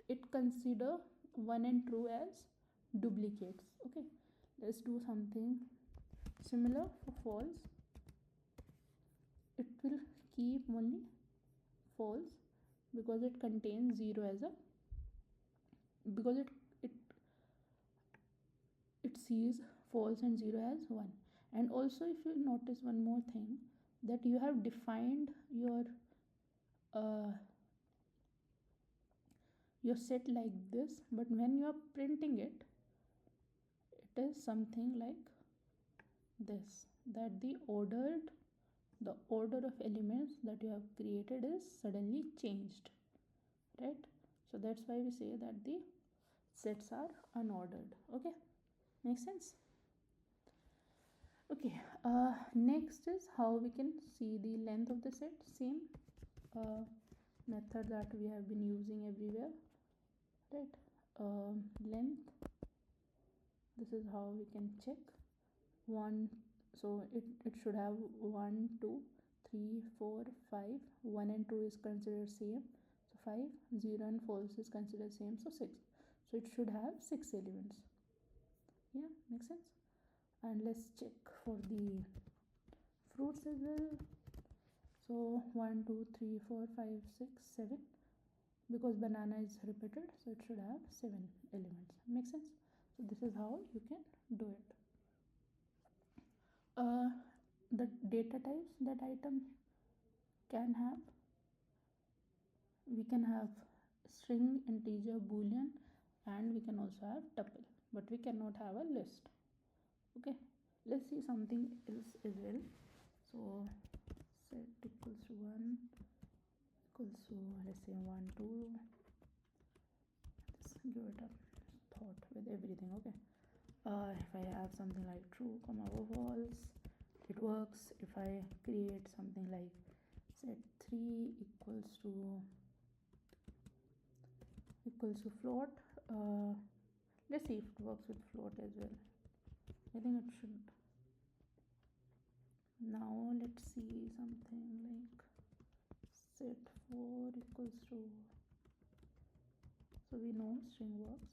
it consider 1 and true as duplicates. Okay, let's do something similar for false. It will keep only false because it contains 0 as a, because it sees false and 0 as 1. And also if you notice one more thing, that you have defined your set like this, but when you are printing it, it is something like this, that the ordered the order of elements that you have created is suddenly changed, right? So that's why we say that the sets are unordered. Okay, makes sense? Okay, next is how we can see the length of the set. Same method that we have been using everywhere, right? Length, this is how we can check. One, so it should have 1 2 3 4 5. 1 and 2 is considered same, so 5. 0 and false is considered same, so 6. So it should have 6 elements. Yeah, makes sense. And let's check for the fruits as well. So 1 2 3 4 5 6 7, because banana is repeated, so it should have 7 elements. Makes sense? So this is how you can do it. The data types that item can have, we can have string, integer, boolean, and we can also have tuple, but we cannot have a list. Okay, let's see something else as well. So set equals to 1 equals to, let's say 1 2. Let's give it a thought with everything. Okay, if I have something like true comma false, it works. If I create something like set 3 equals to float, let's see if it works with float as well. I think it should. Now let's see something like set 4 equals to, so we know string works.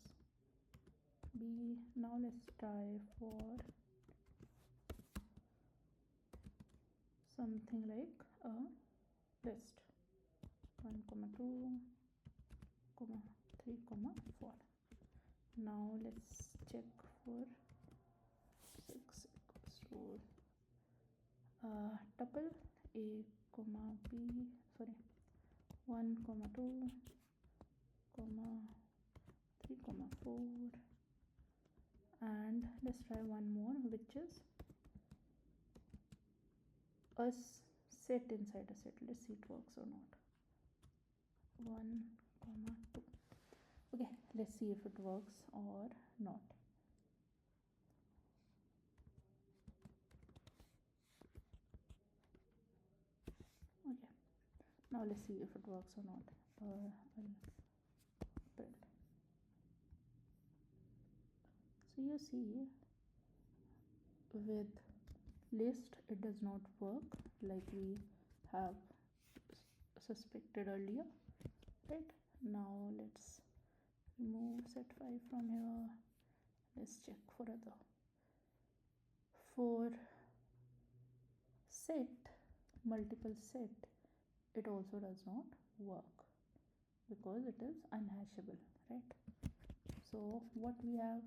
B, now let's try for something like a list. 1 comma 2 comma 3 comma 4. Now let's check for 6 equals to tuple a comma b, sorry, 1 comma 2 comma 3 comma 4, and let's try one more, which is a set inside a set. Let's see it works or not. 1 comma 2. Okay, let's see if it works or not. Okay, now let's see if it works or not. I'll build. So you see, with list it does not work like we have suspected earlier, right? Now let's remove set 5 from here. Let's check for other. For set, multiple set, it also does not work because it is unhashable, right? So what we have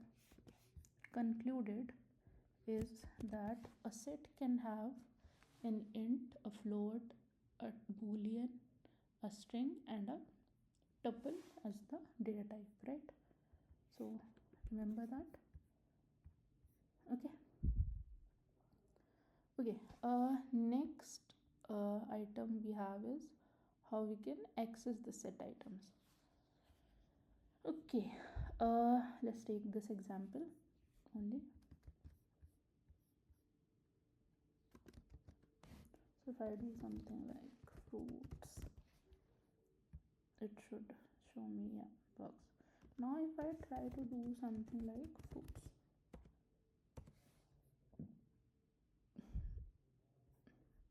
concluded is that a set can have an int, a float, a boolean, a string, and a tuple as the data type, right? So remember that. Okay, next item we have is how we can access the set items. Okay, let's take this example only. So if I do something like fruits, it should show me, yeah, works. Now if I try to do something like fruits,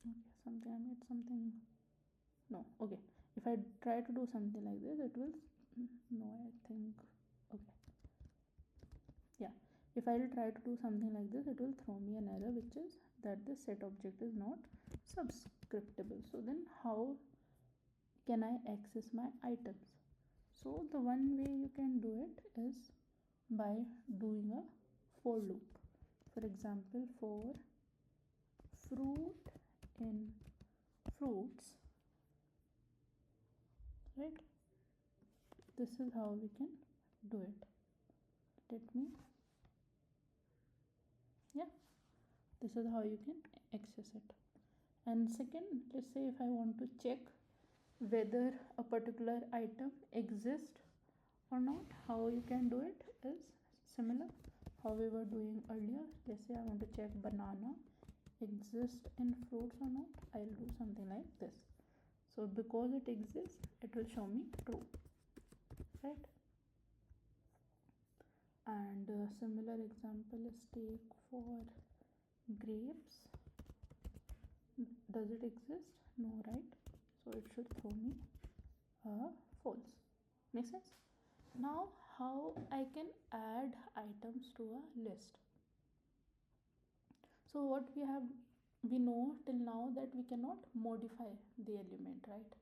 okay, something I made something, no, okay, if I try to do something like this, it will, no, I think, okay, yeah, if I will try to do something like this, it will throw me an error, which is that the set object is not subscriptable. So then how can I access my items? So the one way you can do it is by doing a for loop. For example, for fruit in fruits, right? This is how we can do it. Let me, yeah, this is how you can access it. And second, let's say if I want to check whether a particular item exists or not, how you can do it is similar how we were doing earlier. Let's say I want to check banana exists in fruits or not. I'll do something like this. So because it exists, it will show me true, right? And a similar example is take for grapes. Does it exist? No, right? So it should throw me false. Make sense? Now how I can add items to a list. So what we know till now that we cannot modify the element, right?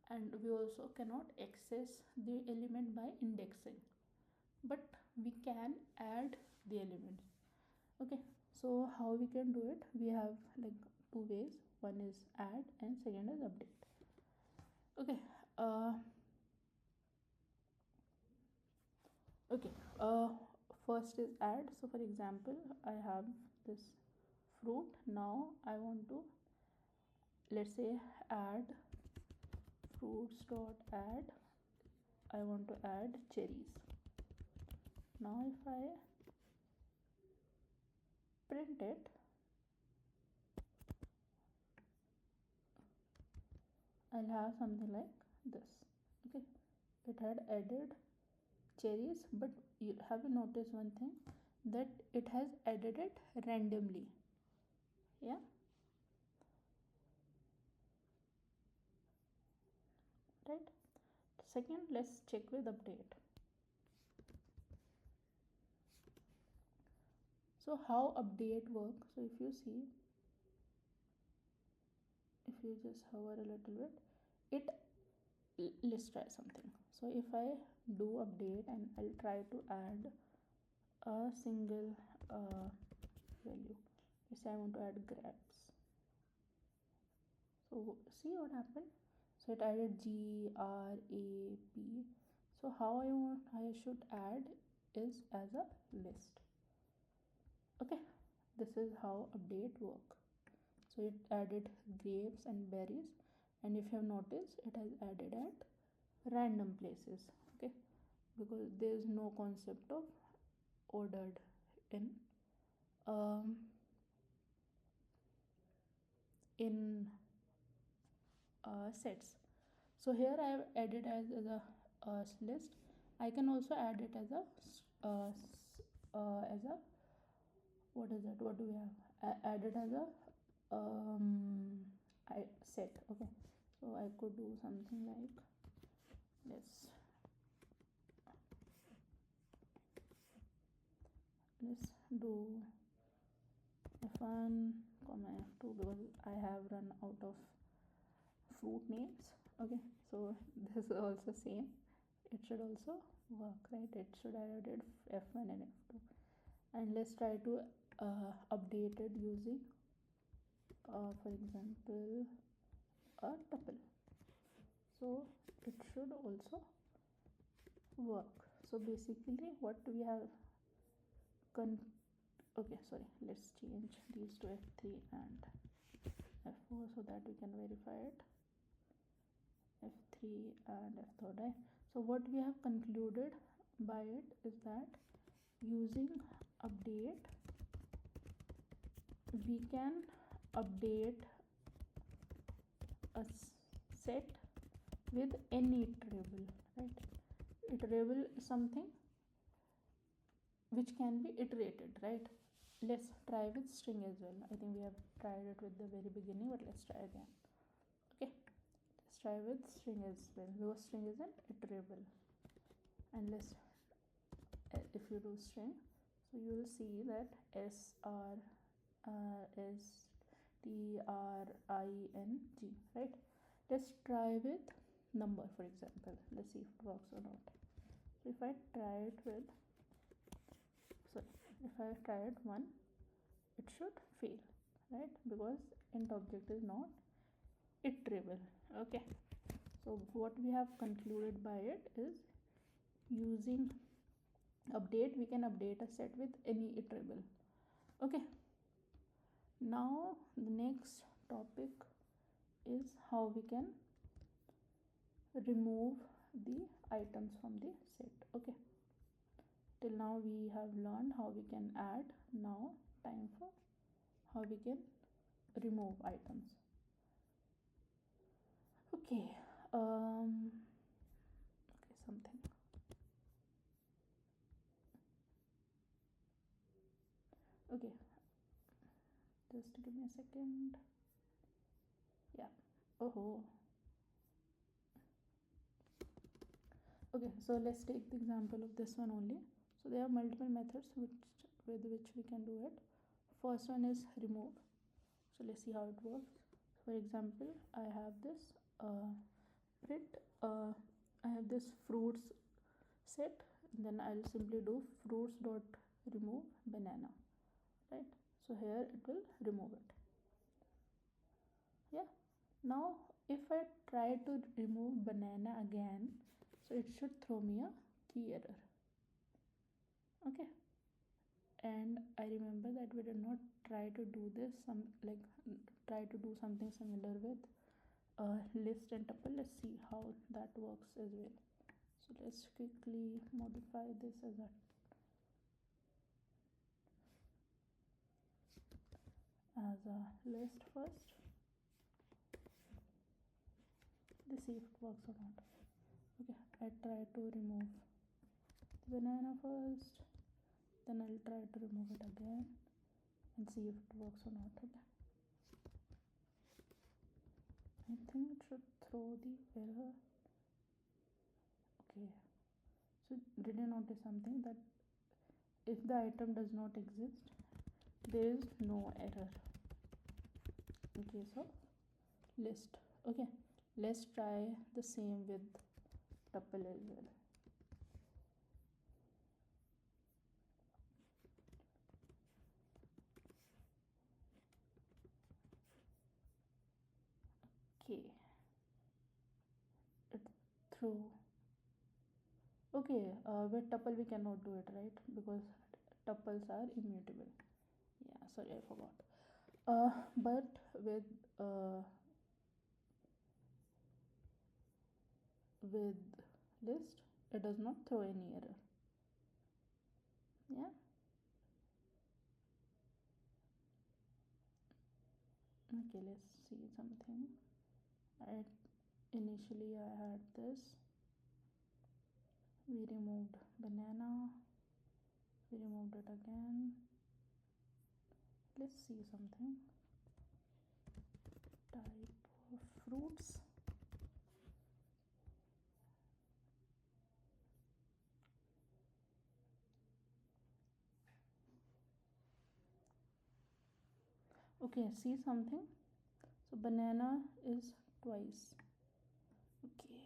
And we also cannot access the element by indexing, but we can add the elements. Okay, so how we can do it? We have like two ways. One is add and second is update. Okay, okay, first is add. So for example, I have this fruit. Now I want to, let's say, add fruits dot add. I want to add cherries. Now if I print it, I'll have something like this. Okay, it had added cherries, but you have to notice one thing, that it has added it randomly. Yeah, right. Second, let's check with update. So how update works? So if you see, if you just hover a little bit, it, let's try something. So if I do update and I'll try to add a single value. Let's say I want to add grapes. So see what happened. So it added G R A P. So how I should add is as a list. Okay, this is how update work. So it added grapes and berries, and if you have noticed, it has added at random places. Okay, because there is no concept of ordered in sets. So here I have added as a list. I can also add it as a what is that? What do we have? Added as a set. Okay, so I could do something like let's do f1 comma f2 because I have run out of fruit names. Okay, so this is also same. It should also work, right? It should have added f1 and f2. And let's try to update it using for example a tuple. So it should also work. So basically what we have okay, sorry, let's change these to f3 and f4 so that we can verify it. F3 and f3, right? So what we have concluded by it is that using update we can update a set with any iterable, right? Iterable is something which can be iterated, right? Let's try with string as well. I think we have tried it with the very beginning, but let's try again. Okay, let's try with string as well because string is an iterable. And let's if you do string, so you will see that SR S T R I N G, right? Let's try with number, for example. Let's see if it works or not. So if I try it with, sorry, if I try it 1, it should fail, right? Because int object is not iterable. Okay, so what we have concluded by it is using update we can update a set with any iterable. Okay, now the next topic is how we can remove the items from the set. Okay, till now we have learned how we can add. Now time for how we can remove items. Okay, something. Okay, just give me a second. Yeah. Oh. Okay, so let's take the example of this one only. So there are multiple methods with which we can do it. First one is remove. So let's see how it works. For example, I have this print. I have this fruits set. Then I'll simply do fruits dot remove banana. Right. So here it will remove it. Yeah. Now if I try to remove banana again, so it should throw me a key error. Okay, and I remember that we did not try to do this try to do something similar with list and tuple. Let's see how that works as well. So let's quickly modify this as a list first. Let's see if it works or not. Okay, I try to remove the banana first, then I'll try to remove it again and see if it works or not. Okay, I think it should throw the error. Okay, so did you notice something, that if the item does not exist, there is no error in case of list. Okay, let's try the same with tuple as well. Okay, it threw. Okay, with tuple we cannot do it, right? Because tuples are immutable. Yeah, sorry, I forgot. But with list, it does not throw any error. Yeah. Okay, let's see something. Initially I had this. We removed banana. We removed it again. Let's see something. Type of fruits. Okay, see something. So banana is twice. Okay.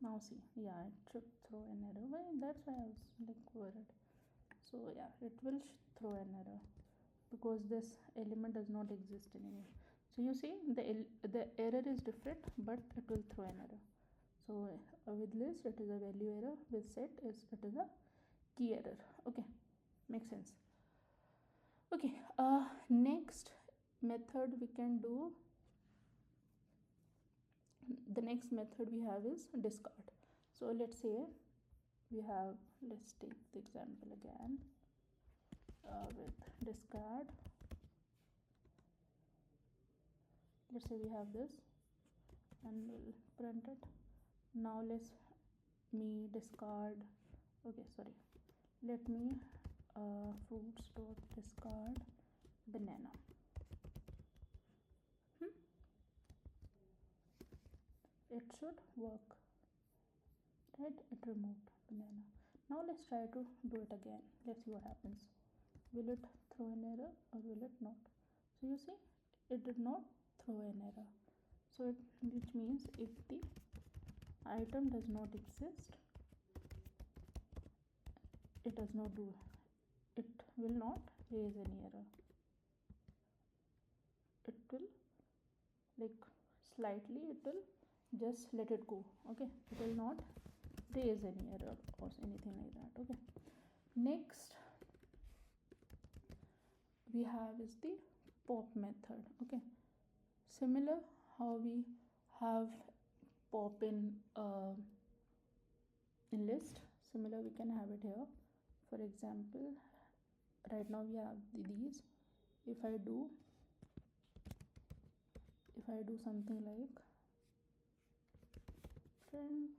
Now see, yeah, it should throw an error. Well, that's why I was like worried. So yeah, it will throw an error because this element does not exist anymore. So you see, the error is different, but it will throw an error. So with list it is a value error. With set it is a key error. Okay, makes sense. Okay, next method we can do. The next method we have is discard. So let's say let's take the example again with discard. Let's say we have this and we'll print it. Now let me discard. Okay, sorry, let me fruits dot discard banana. It should work, right? It removed banana. Now let's try to do it again. Let's see what happens. Will it throw an error or will it not? So you see, it did not throw an error. So which means if the item does not exist, it will not raise any error. It will slightly, it will just let it go. Okay, it will not raise any error or anything like that. Okay, next we have is the pop method. Okay, similar how we have pop in list, similar we can have it here. For example, right now we have these. If I do something like print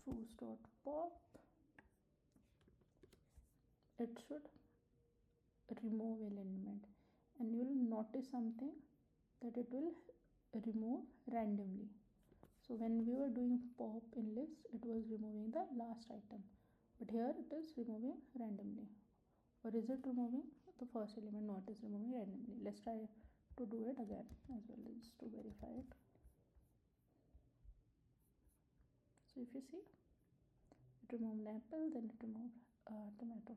froos.pop, it should remove element, and you will notice something, that it will remove randomly. So when we were doing pop in list, it was removing the last item, but here it is removing randomly. Or is it removing the first element? No, it is removing randomly. Let's try to do it again as well, just to verify it. So if you see, it removed apple, then it removed tomato.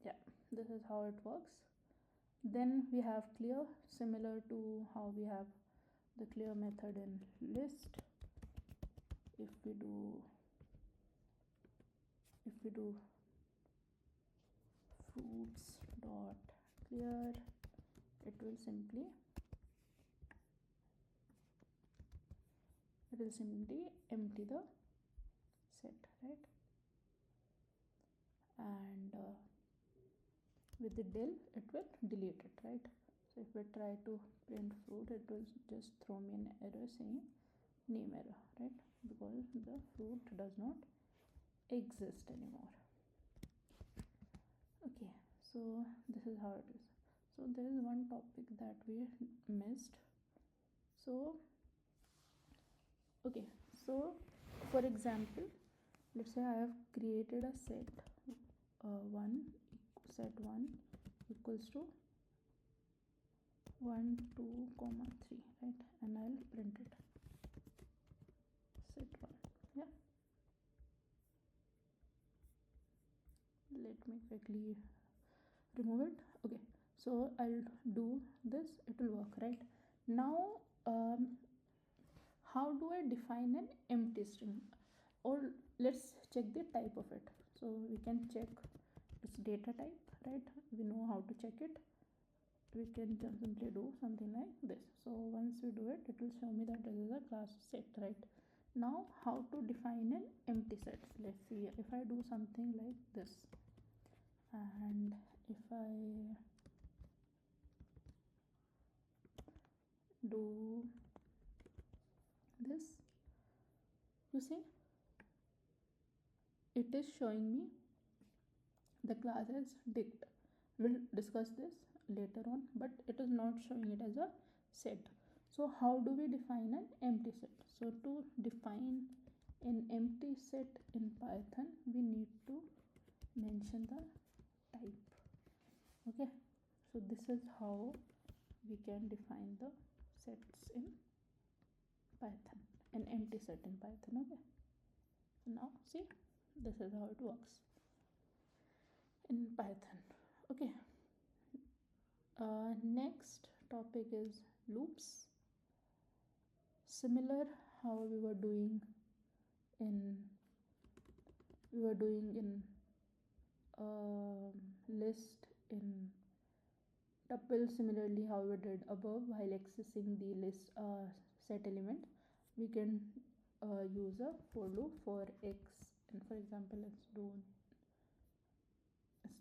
Yeah, this is how it works. Then we have clear, similar to how we have the clear method in list. If we do fruits dot clear, it will simply empty the set, right? And with the del, it will delete it, right? So if we try to print fruit, it will just throw me an error saying name error, right? Because the fruit does not exist anymore. Okay, so this is how it is. So there is one topic that we missed. So okay, so for example, let's say I have created a set set 1 equals to 1 2 comma 3, right? And I'll print it set 1. Yeah, let me quickly remove it. Okay, so I'll do this, it will work, right? Now how do I define an empty string? Or let's check the type of it. So we can check its data type, right? We know how to check it. We can simply do something like this. So once we do it, it will show me that this is a class set, right? Now how to define an empty set? Let's see, if I do something like this, and if I do this, you see, it is showing me the class as dict. We'll discuss this later on, but it is not showing it as a set. So how do we define an empty set? So to define an empty set in Python, we need to mention the type. Okay, so this is how we can define the sets in Python, an empty set in Python. Okay, so now see, this is how it works in Python. Okay, next topic is loops. Similar how we were doing in list in tuple. Similarly how we did above, while accessing the list set element, we can use a for loop for x. And for example, let's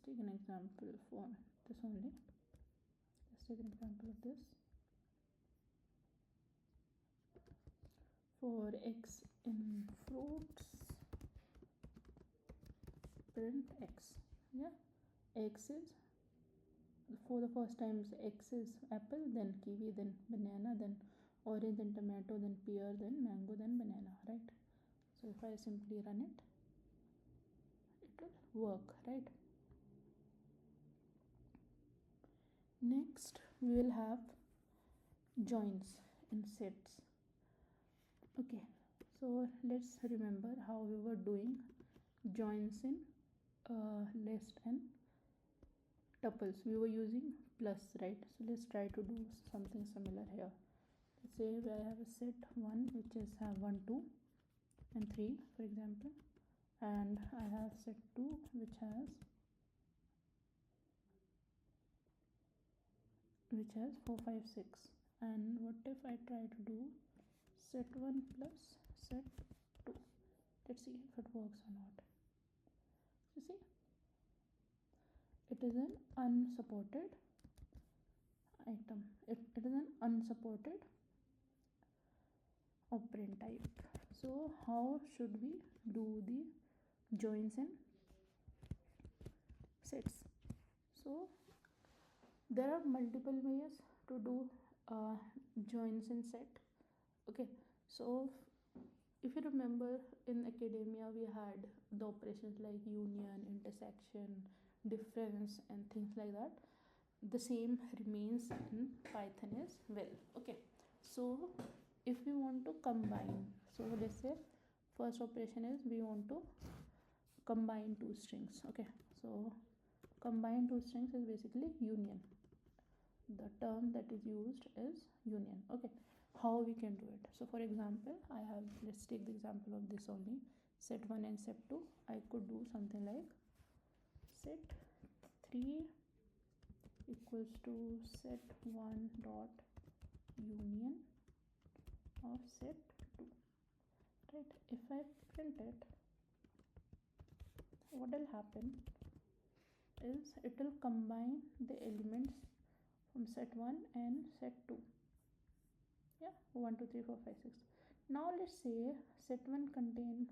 take an example for this only. Let's take an example of this. For x in fruits, print x. Yeah, x is, for the first time, x is apple, then kiwi, then banana, then orange, then tomato, then pear, then mango, then banana, right? So if I simply run it, it will work, right? Next we will have joins in sets. Okay, so let's remember how we were doing joins in list and tuples. We were using plus, right? So let's try to do something similar here. Let's say I have a set 1 which is have 1 2 and 3, for example, and I have set 2 which has 4 5 6. And what if I try to do set 1 plus set 2? Let's see if it works or not. You see, it is an unsupported item. It is an unsupported operand type. So how should we do the joins in sets? So there are multiple ways to do joins in set. Okay, so if you remember, in academia we had the operations like union, intersection, difference, and things like that. The same remains in Python as well. Okay, so if we want to combine, so let's say first operation is we want to combine two strings. Okay, so combine two strings is basically union. The term that is used is union. Okay, how we can do it? So for example, I have, let's take the example of this only, set 1 and set 2. I could do something like set 3 equals to set 1 dot union of set 2, right? If I print it, what will happen is it will combine the elements from set 1 and set 2. Yeah, 1 2 3 4 5 6. Now let's say set 1 contain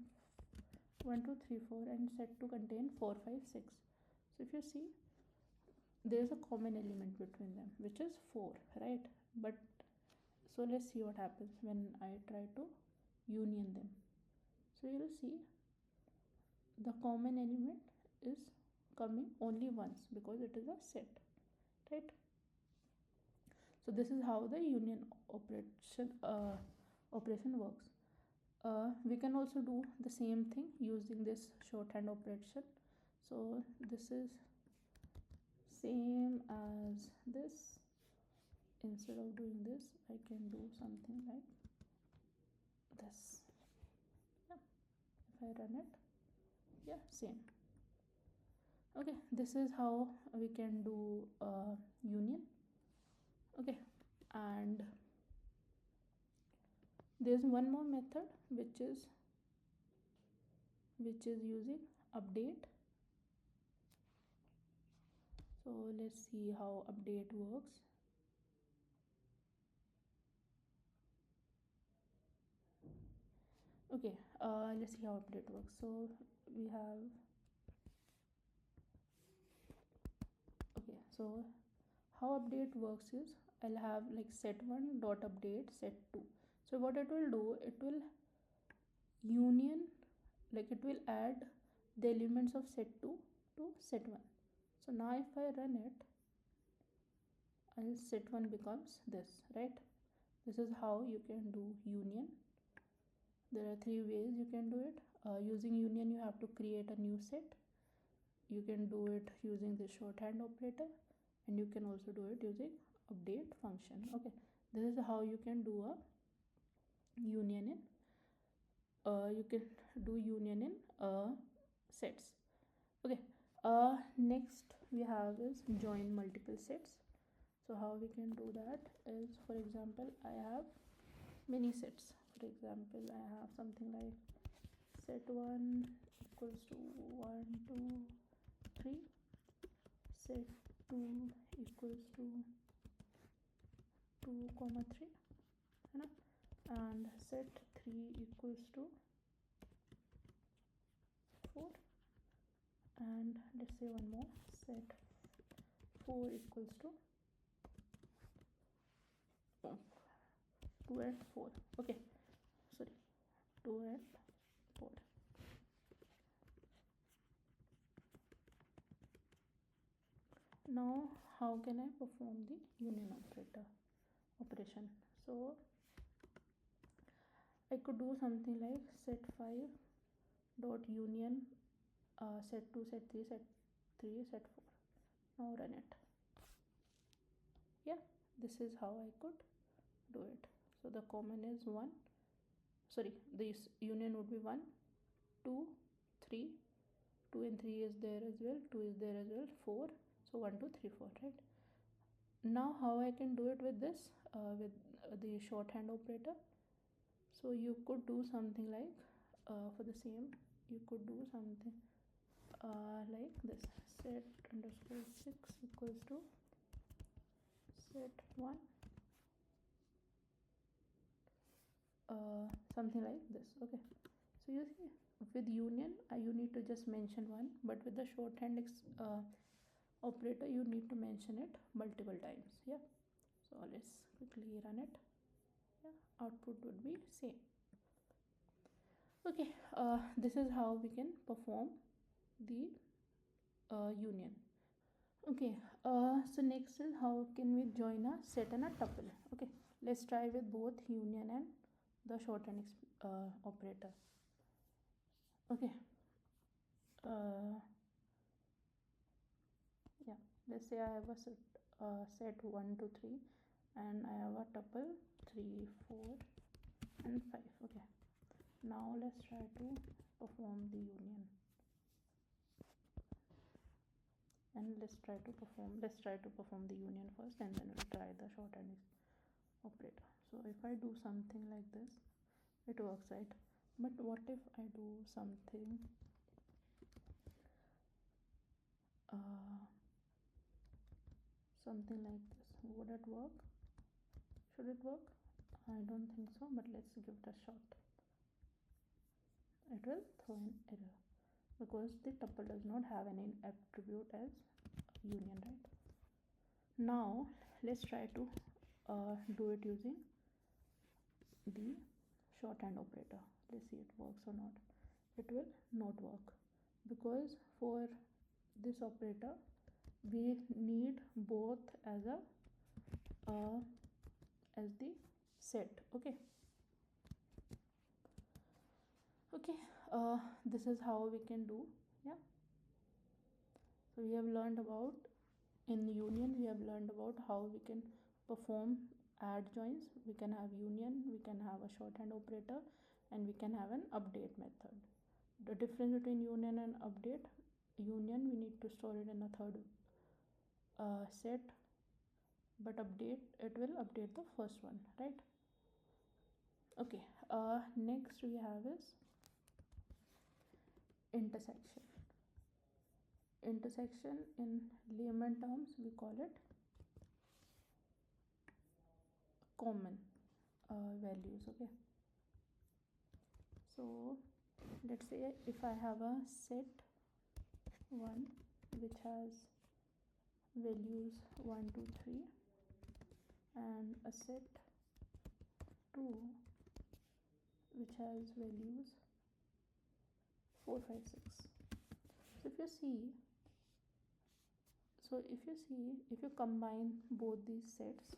1 2 3 4 and set 2 contain 4 5 6. So if you see, there is a common element between them, which is 4, right? But so let's see what happens when I try to union them. So you will see the common element is coming only once because it is a set, right? So this is how the union operation works. We can also do the same thing using this shorthand operation. So this is same as this. Instead of doing this, I can do something like this. Yeah, if I run it, yeah, same. Okay, this is how we can do union. Okay, and there's one more method which is using update. So let's see how update works. Okay, let's see how update works. So we have, okay, so how update works is I'll have like set 1 dot update set 2. So what it will do, it will union, like it will add the elements of set 2 to set 1. So now if I run it, I'll set 1 becomes this, right? This is how you can do union. There are 3 ways you can do it. Using union, you have to create a new set. You can do it using the shorthand operator, and you can also do it using update function. Okay, this is how you can do a union in you can do union in sets. Okay, next we have is join multiple sets. So how we can do that is, for example, I have many sets. For example, I have something like set 1 equals to 1 2 3, set 2 equals to 2 comma 3, and set 3 equals to 4, and let's say one more, set 4 equals to 2 and 4. Okay, sorry, 2 and 4. Now how can I perform the union operation? So I could do something like set 5 dot union set 2 set 3 set 3 set 4. Now run it. Yeah, this is how I could do it. So the common is 1, sorry, this union would be 1 2 3, 2 and 3 is there as well, 2 is there as well, 4, so 1 2 3 4, right? Now how I can do it with this, with the shorthand operator? So you could do something like, for the same, you could do something like this: set underscore 6 equals to set 1, something like this. Okay, so you see, with union you need to just mention 1, but with the shorthand operator you need to mention it multiple times. Yeah, so let's quickly run it. Yeah, output would be same. Okay, this is how we can perform the union. Okay, so next is how can we join a set and a tuple. Okay, let's try with both union and the shorthand operator. Okay, yeah, let's say I have a set 1 to 3 and I have a tuple 3 4 and 5. Okay, now let's try to perform the union, and let's try to perform the union first, and then we'll try the shorthand operator. So if I do something like this, it works, right? But what if I do something something like this? Would it work? Should it work? I don't think so, but let's give it a shot. It will throw an error because the tuple does not have any attribute as union, right? Now let's try to do it using the shorthand operator. Let's see it works or not. It will not work because for this operator we need both as a as the set. Okay, this is how we can do. Yeah, so we have learned about, in union we have learned about how we can perform add joins. We can have union, we can have a shorthand operator, and we can have an update method. The difference between union and update: union we need to store it in a third set, but update, it will update the first one, right? Okay, next we have is intersection. Intersection, in layman terms we call it common values. Okay, so let's say if I have a set 1 which has values 1 2 3 and a set 2 which has values 4 5 6. So if you combine both these sets,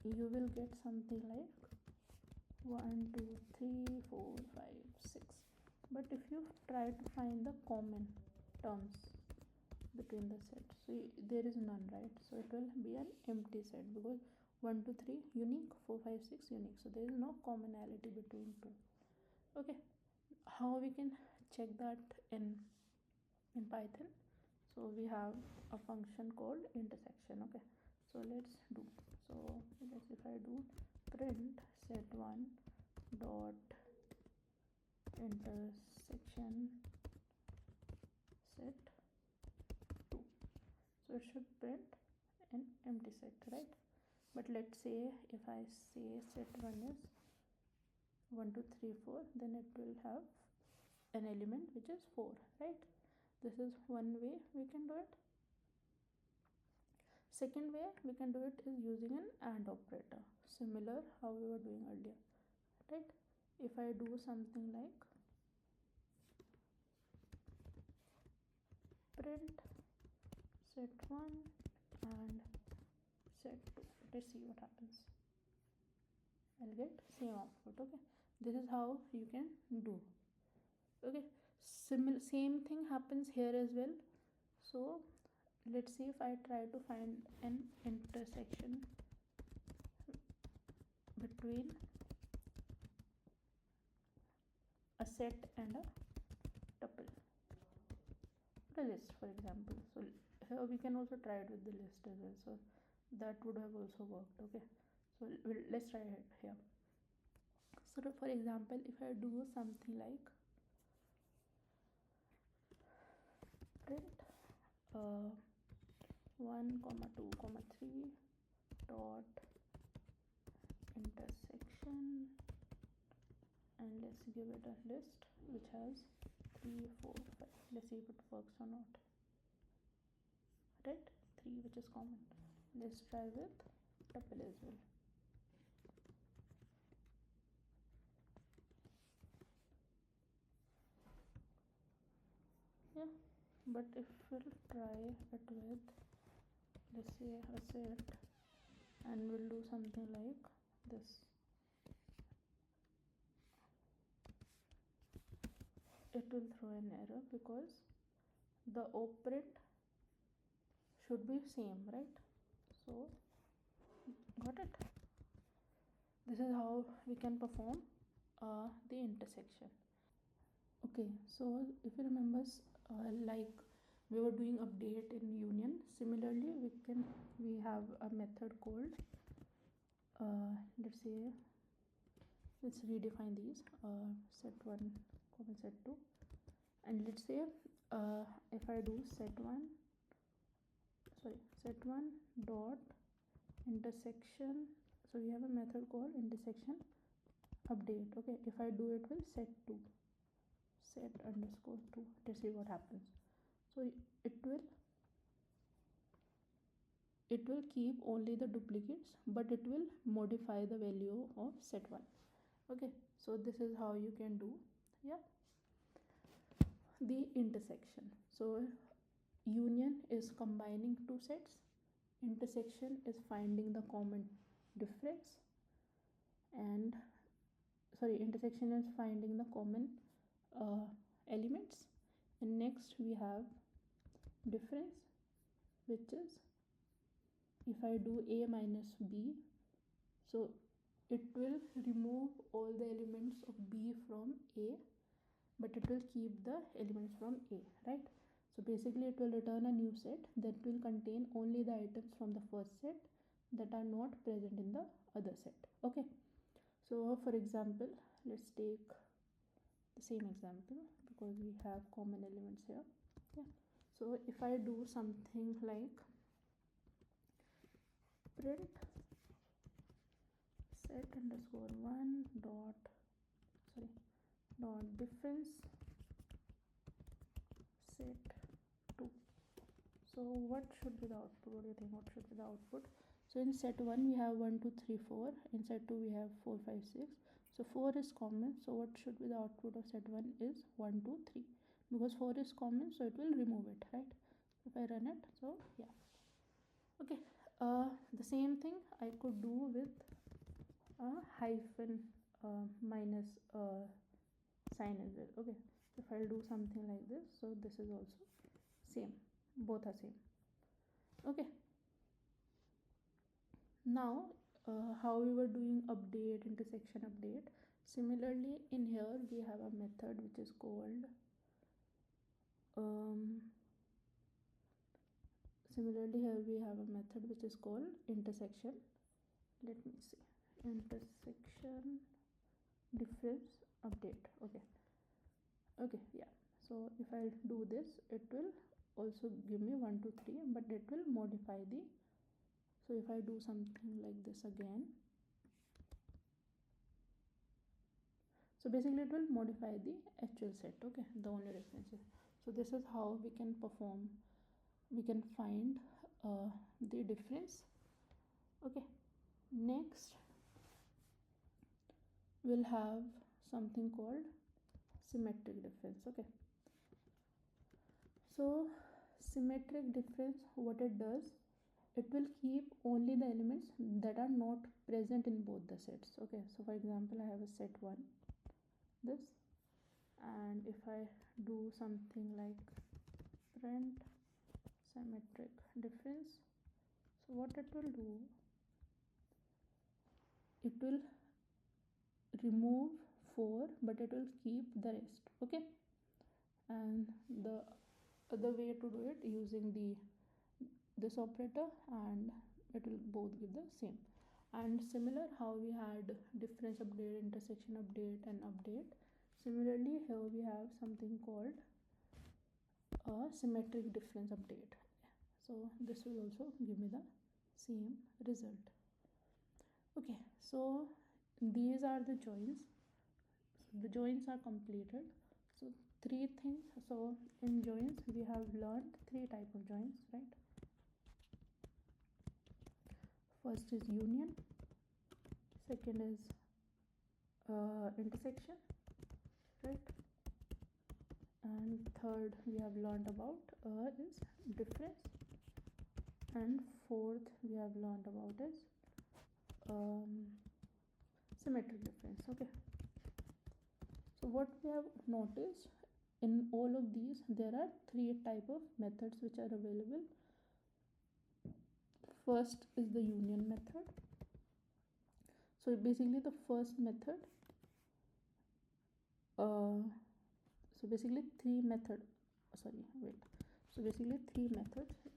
you will get something like 1 2 3 4 5 6. But if you try to find the common terms between the sets, so there is none, right? So it will be an empty set because 1 2 3 unique, 4 5 6 unique, so there is no commonality between two. Okay, how we can check that in Python? So we have a function called intersection. Okay, so let's do, so let's, if I do print set1 dot intersection set 2, so it should print an empty set, right? But let's say if I say set1 is 1 2 3 4, then it will have an element which is 4, right? This is one way we can do it. Second way we can do it is using an AND operator, similar how we were doing earlier, right? If I do something like print set1 and set2, let's see what happens. I'll get same output. Okay, this is how you can do. Okay, same thing happens here as well. So let's see if I try to find an intersection between a set and a list, for example. So here we can also try it with the list as well, so that would have also worked. Okay, so let's try it here. So for example, if I do something like print 1 comma 2 comma 3 dot intersection, and let's give it a list which has 3 4 5. Let's see if it works or not. Right, 3, which is common. Let's try with tuple as well. Yeah, but if we'll try it with, let's say, a set, and we'll do something like this, it will throw an error because the operand should be same, right? So got it. This is how we can perform the intersection. Okay, so if you remember, like we were doing update in union, similarly we have a method called let's say, let's redefine these, set1 comma set2, and let's say if I do set1 dot intersection, so we have a method called intersection update. Okay, if I do it with set2, set underscore 2, let's see what happens. So it will keep only the duplicates, but it will modify the value of set1. Okay, so this is how you can do, yeah, the intersection. So union is combining two sets, intersection is finding the common difference, and intersection is finding the common elements, and next we have difference, which is if I do a minus b, so it will remove all the elements of b from a, but it will keep the elements from a, right? So basically it will return a new set that will contain only the items from the first set that are not present in the other set. Okay, so for example, let's take the same example because we have common elements here. Yeah, so if I do something like print set underscore 1 dot difference set 2, so what should be the output? What do you think? What should be the output? So in set 1 we have 1 2 3 4, in set 2 we have 4 5 6, so 4 is common, so what should be the output of set 1 is 1 2 3, because 4 is common, so it will remove it, right? If I run it, so yeah. Okay, the same thing I could do with a hyphen minus sign as well. Okay, if I'll do something like this, so this is also same, both are same. Okay, now how we were doing update, intersection update, similarly in here we have a method which is called intersection. Let me see, intersection difference update. Okay, yeah, so if I do this, it will also give me 1 2 3, but it will modify the, so if I do something like this again, so basically it will modify the actual set. Okay, the only difference is, so this is how we can find the difference. Okay, next we'll have something called symmetric difference. Okay, so symmetric difference, what it does, it will keep only the elements that are not present in both the sets. Okay, so for example, I have a set 1, this, and if I do something like print symmetric difference, so what it will do, it will remove 4, but it will keep the rest. Okay, and the the way to do it using this operator, and it will both give the same. And similar how we had difference update, intersection update, and update, similarly here we have something called a symmetric difference update. So this will also give me the same result. Okay, so these are the joins. So the joins are completed. So three things. So in joins we have learned three type of joins, right? First is union, second is intersection, right? And third we have learned about is difference, and fourth we have learned about is symmetric difference. Okay, so what we have noticed in all of these, there are three type of methods which are available. First is the union method. So basically the first method, so basically three methods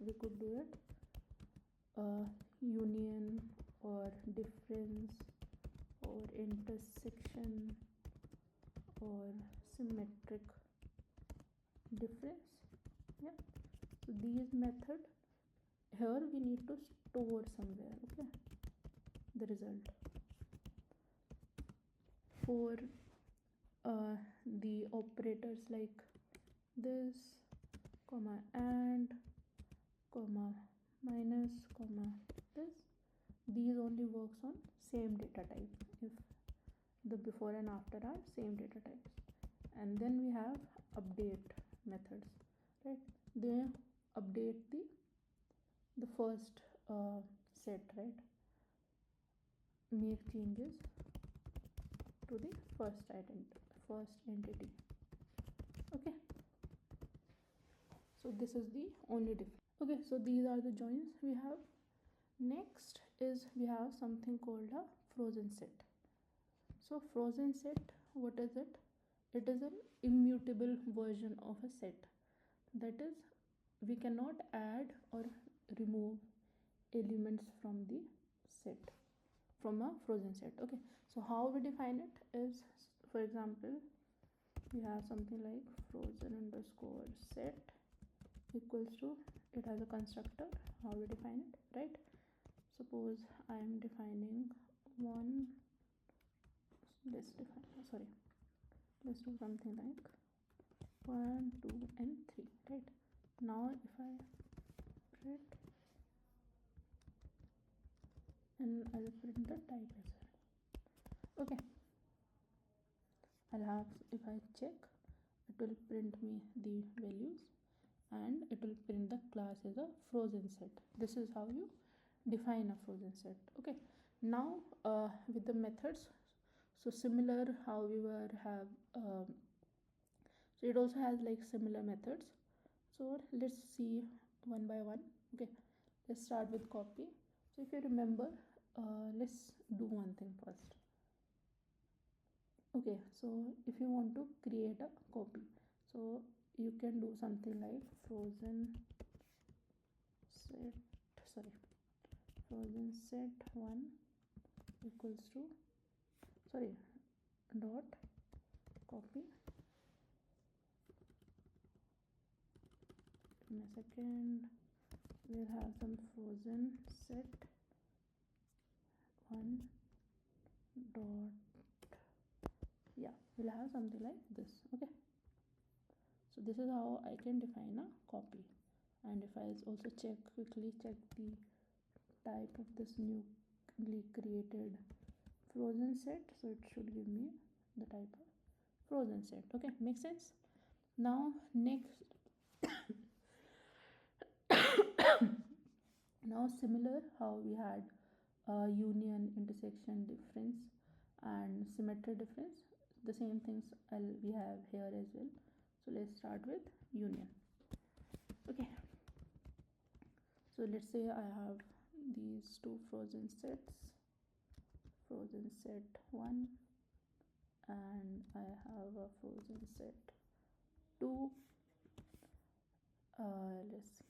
we could do it, union or difference or intersection or symmetric difference. Yeah, so these method here we need to store somewhere, okay, the result. For the operators like this, comma and, comma minus, comma this, these only works on same data type if the before and after are same data types. And then we have update methods, right? They update the first set, right? Make changes to the first entity. Okay, so this is the only difference. Okay, so these are the joins we have. Next is we have something called a frozen set. So frozen set, what is it? It is an immutable version of a set. That is, we cannot add or remove elements from the set, from a frozen set. Okay, so how we define it is, for example, we have something like frozen underscore set equals to, it has a constructor. How we define it, right? Suppose I am defining one, let's do something like 1, 2 and 3, right? Now if I print, and I'll print the type as well. Okay, I'll have, if I check, it will print me the values and it will print the class as a frozen set. This is how you define a frozen set. Okay, now with the methods, so similar how we were have so it also has like similar methods. So let's see one by one. Okay, let's start with copy. So if you remember, let's do one thing first. Okay, so if you want to create a copy, so you can do something like frozen set 1 equals to dot copy. In a second we'll have some frozen set 1 dot, yeah, we'll have something like this. Okay, so this is how I can define a copy. And if I also quickly check the type of this newly created frozen set, so it should give me the type of frozen set. Okay, makes sense. Now next now similar how we had union, intersection, difference and symmetry difference, the same things we have here as well. So let's start with union. Okay, so let's say I have these two frozen sets, frozen set 1 and I have a frozen set 2. let's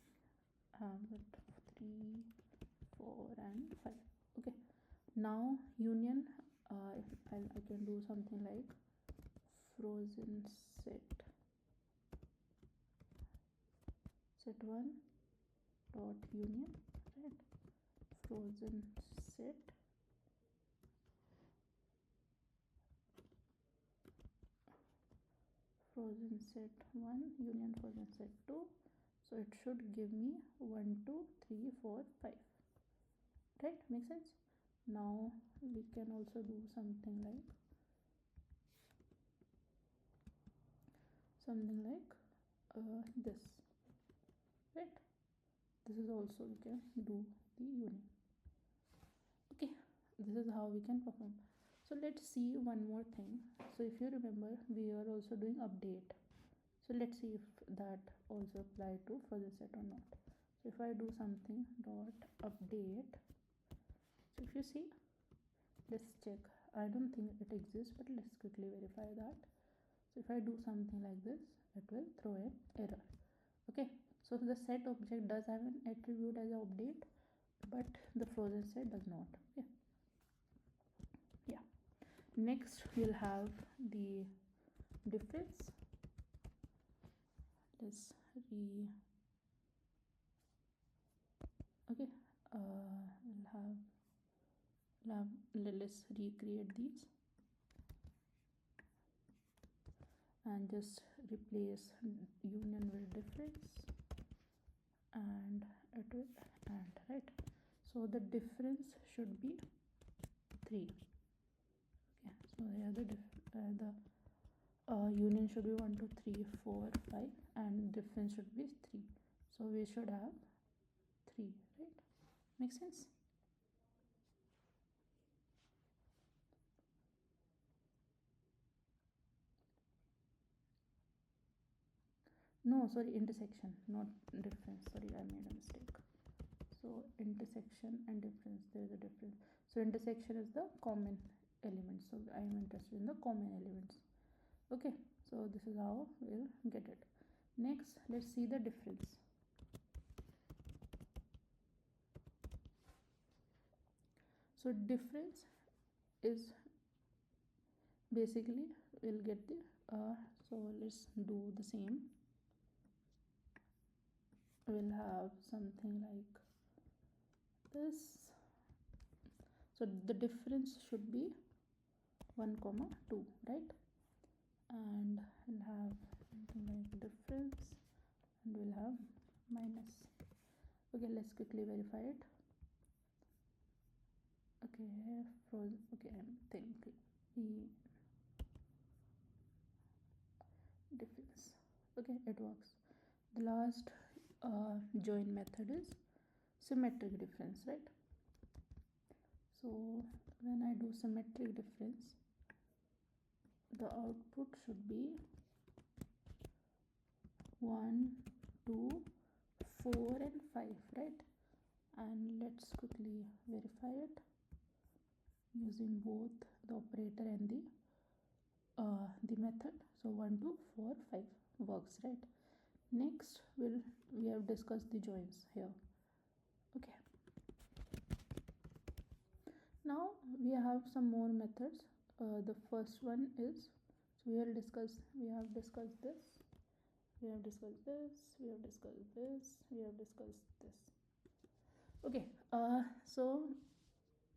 have it 3, 4 and 5. Okay, now union, I can do something like Frozensets set1 dot union, right? Frozensets Frozensets1 union Frozensets2. So it should give me 1 2 3 4 5, right? Makes sense. Now we can also do something like this, right? This is also we can do the union. Okay, this is how we can perform. So let's see one more thing. So if you remember, we are also doing update. So let's see if that also apply to Frozensets or not. So if I do something dot update, so if you see, let's check. I don't think it exists, but let's quickly verify that. So if I do something like this, it will throw an error. Okay, so the set object does have an attribute as an update, but the Frozensets does not. Okay, yeah. Next we'll have the difference. Let's let's recreate these and just replace union with difference and it will and, right? So the difference should be 3. Okay, so here the union should be 1 2 3 4 5 and difference should be 3. So we should have 3, right? Makes sense. No, sorry, intersection, not difference. Sorry, I made a mistake. So intersection and difference, there is a difference. So intersection is the common element, so I am interested in the common elements. Okay, so this is how we'll get it. Next, let's see the difference. So difference is basically we'll get the so let's do the same. We'll have something like this. So the difference should be 1 comma 2, right? And we'll have something like difference and we'll have minus. Okay, let's quickly verify it. Okay, okay, I'm thinking the difference. Okay, it works. The last join method is symmetric difference, right? So when I do symmetric difference, the output should be 1 2 4 and 5, right? And let's quickly verify it using both the operator and the method. So 1 2 4 5 works, right? Next we have discussed the joins here. Okay, now we have some more methods. The first one is, so we have discussed this, we have discussed this, we have discussed this, we have discussed this. Okay, so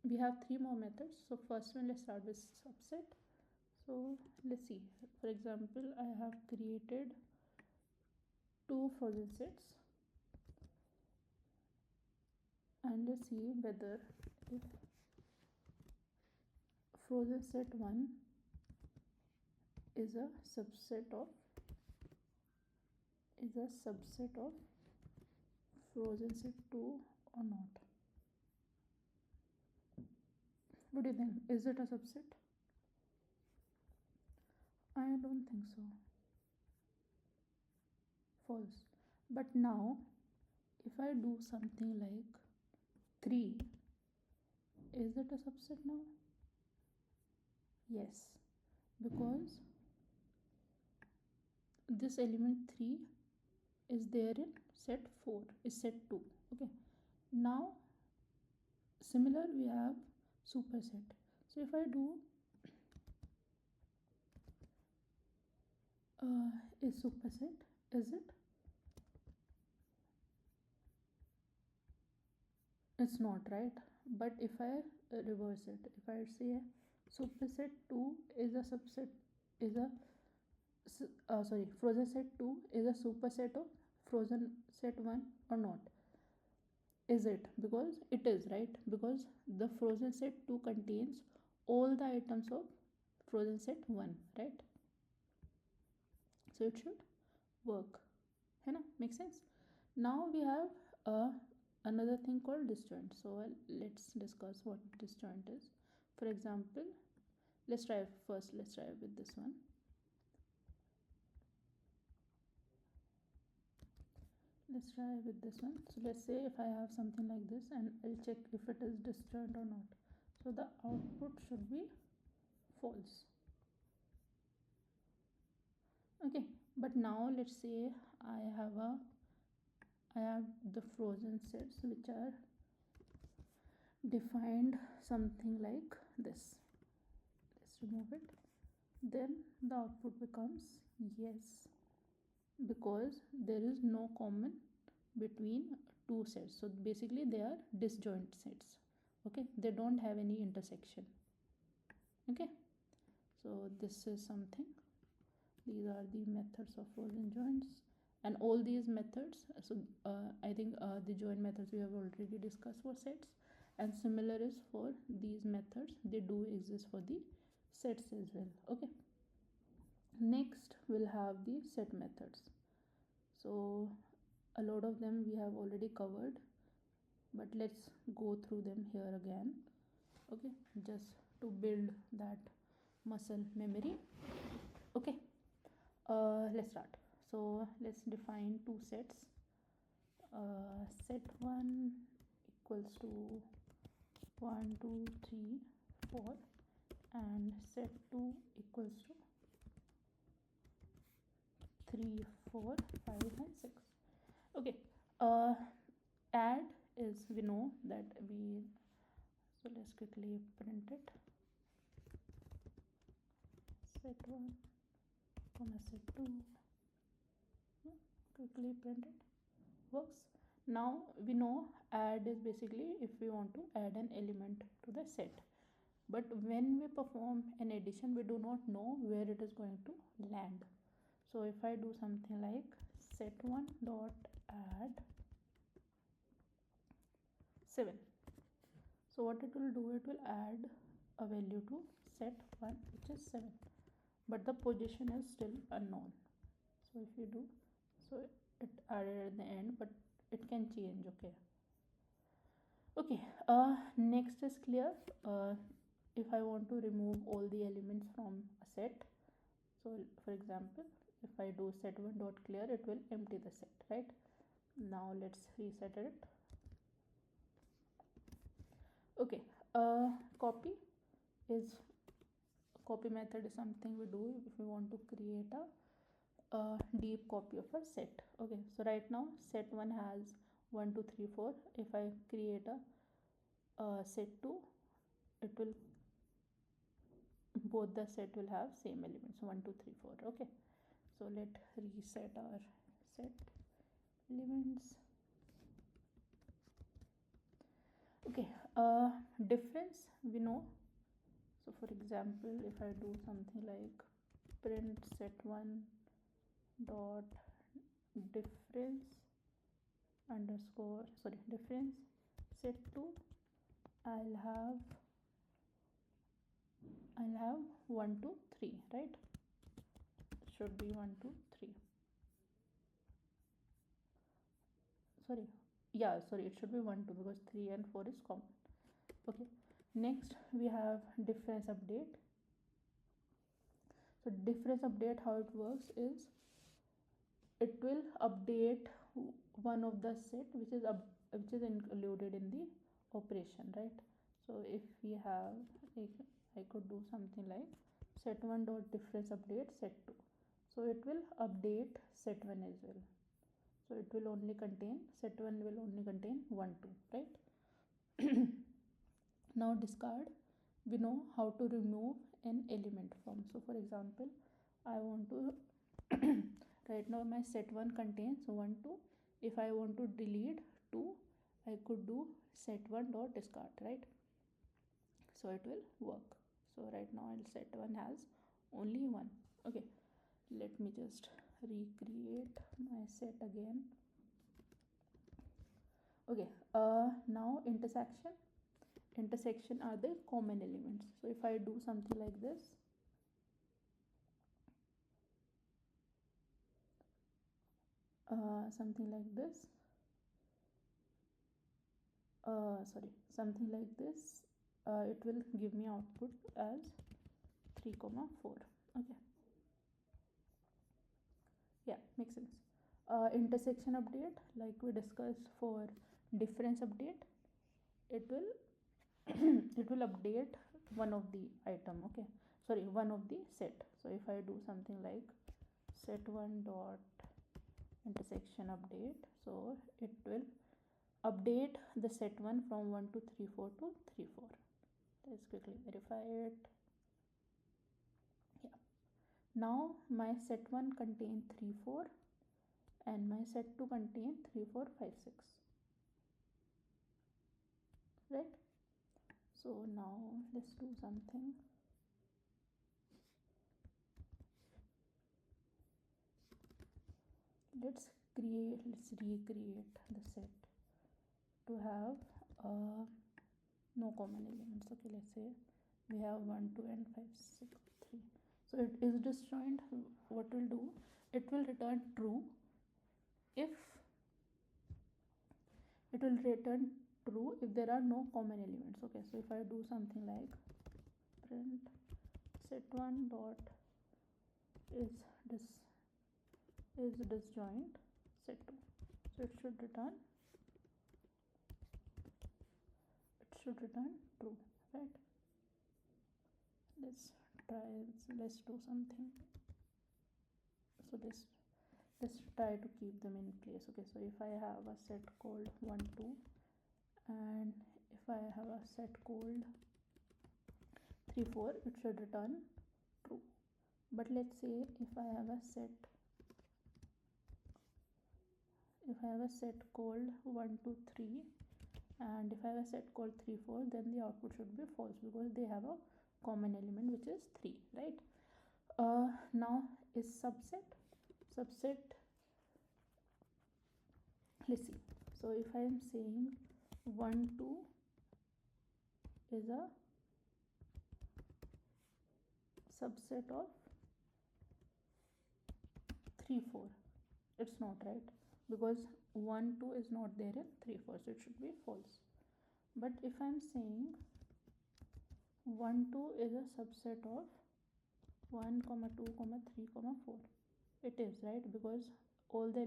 we have 3 more methods. So first one, let's start with subset. So let's see, for example, I have created 2 Frozensets and let's see whether if Frozenset1 is a subset of Frozenset2 or not. What do you think? Is it a subset? I don't think so. False. But now if I do something like 3, is it a subset now? Yes, because this element 3 is there in set 4 is set 2. Okay, now similar we have superset. So if I do is superset, is it? It's not, right? But if I reverse it, if I say superset 2 is a subset, is a frozen set 2 is a superset of frozen set 1 or not? Is it? Because it is, right? Because the frozen set 2 contains all the items of frozen set 1, right? So it should work, है ना? Make sense? Now we have another thing called disjoint. So let's discuss what disjoint is. For example, let's try with this one. Let's try with this one. So let's say if I have something like this, and I'll check if it is disjoint or not. So the output should be false. Okay, but now let's say I have the frozen sets which are defined something like this. Let's remove it. Then the output becomes yes, because there is no common between two sets. So basically they are disjoint sets. Okay, they don't have any intersection. Okay, so this is something. These are the methods of frozen joints, and all these methods, so I think the join methods we have already discussed for sets, and similar is for these methods. They do exist for the sets as well. Okay, next we'll have the set methods. So a lot of them we have already covered, but let's go through them here again. Okay, just to build that muscle memory. Okay, let's start. So let's define two sets. Set 1 equals to 1 2 3 4, and set 2 equals to 3 4 5 and 6. Okay, add is, we know that we, so let's quickly print it. Set 1 comma set 2, quickly print it, works. Now we know add is basically if we want to add an element to the set, but when we perform an addition we do not know where it is going to land. So if I do something like set 1 dot add 7, so what it will do, it will add a value to set 1 which is 7, but the position is still unknown. So if you do, so it added at the end, but it can change. Okay, next is clear. If I want to remove all the elements from a set, so for example if I do set 1 dot clear, it will empty the set, right? Now let's reset it. Okay, copy method is something we do if we want to create a deep copy of a set. Okay, so right now set 1 has 1 2 3 4. If I create a set 2, it will, both the set will have same elements 1 2 3 4. Okay, so let reset our set elements. Okay, difference we know. So for example if I do something like print set 1 dot difference difference set 2, I'll have 1 2 3, right? It should be 1 2 3. It should be 1 2 because 3 and 4 is common. Okay, next we have difference update. So difference update, how it works is it will update one of the set which is included in the operation, right? So if we have, if I could do something like set 1 dot difference update set 2, so it will update set 1 as well. So it will only contain, set1 will only contain 1 2, right? Now discard, we know how to remove an element from. So for example, I want to right now my set1 contains 1 2. If I want to delete 2, I could do set1 dot discard, right? So it will work. So right now I'll set1 has only 1. Okay, let me just recreate my set again. Okay, now intersection are the common elements. So if I do something like this, something like this, it will give me output as 3 comma 4. Okay, yeah, makes sense. Intersection update, like we discussed for difference update, it will it will update one of the item, okay, sorry, one of the set. So if I do something like set1 dot intersection update, so it will update the set1 from 1 to 3 4 to 3 4. Let's quickly verify it. Yeah, now my set1 contain 3 4 and my set2 contain 3 4 5 6, right? So now let's do something. Let's recreate the set to have no common elements. Okay, let's say we have 1 2 and 5 6 3. So it is disjoint. What will do, it will return true if there are no common elements. Okay, so if I do something like print set1 dot is disjoint set2, so it should return true, right? Let's do something. So let's try to keep them in place. Okay, so if I have a set called 1 2 and if I have a set called 3 4, it should return true. But let's say if I have a set called 1 2 3 and if I have a set called 3 4, then the output should be false because they have a common element which is 3, right? Now is subset, let's see. So if I am saying 1 2 is a subset of 3 4, it's not, right? Because 1 2 is not there in 3 4, so it should be false. But if I'm saying 1 2 is a subset of 1 comma 2 comma 3 comma 4, it is, right? Because all the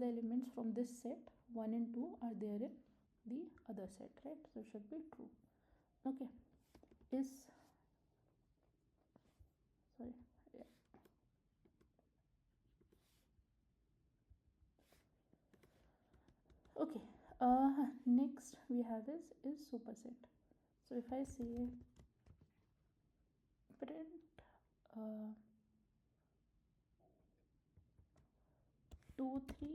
elements from this set 1 and 2 are there in the other set, right? So it should be true. Okay, okay, next we have is superset. So if I say print 2 3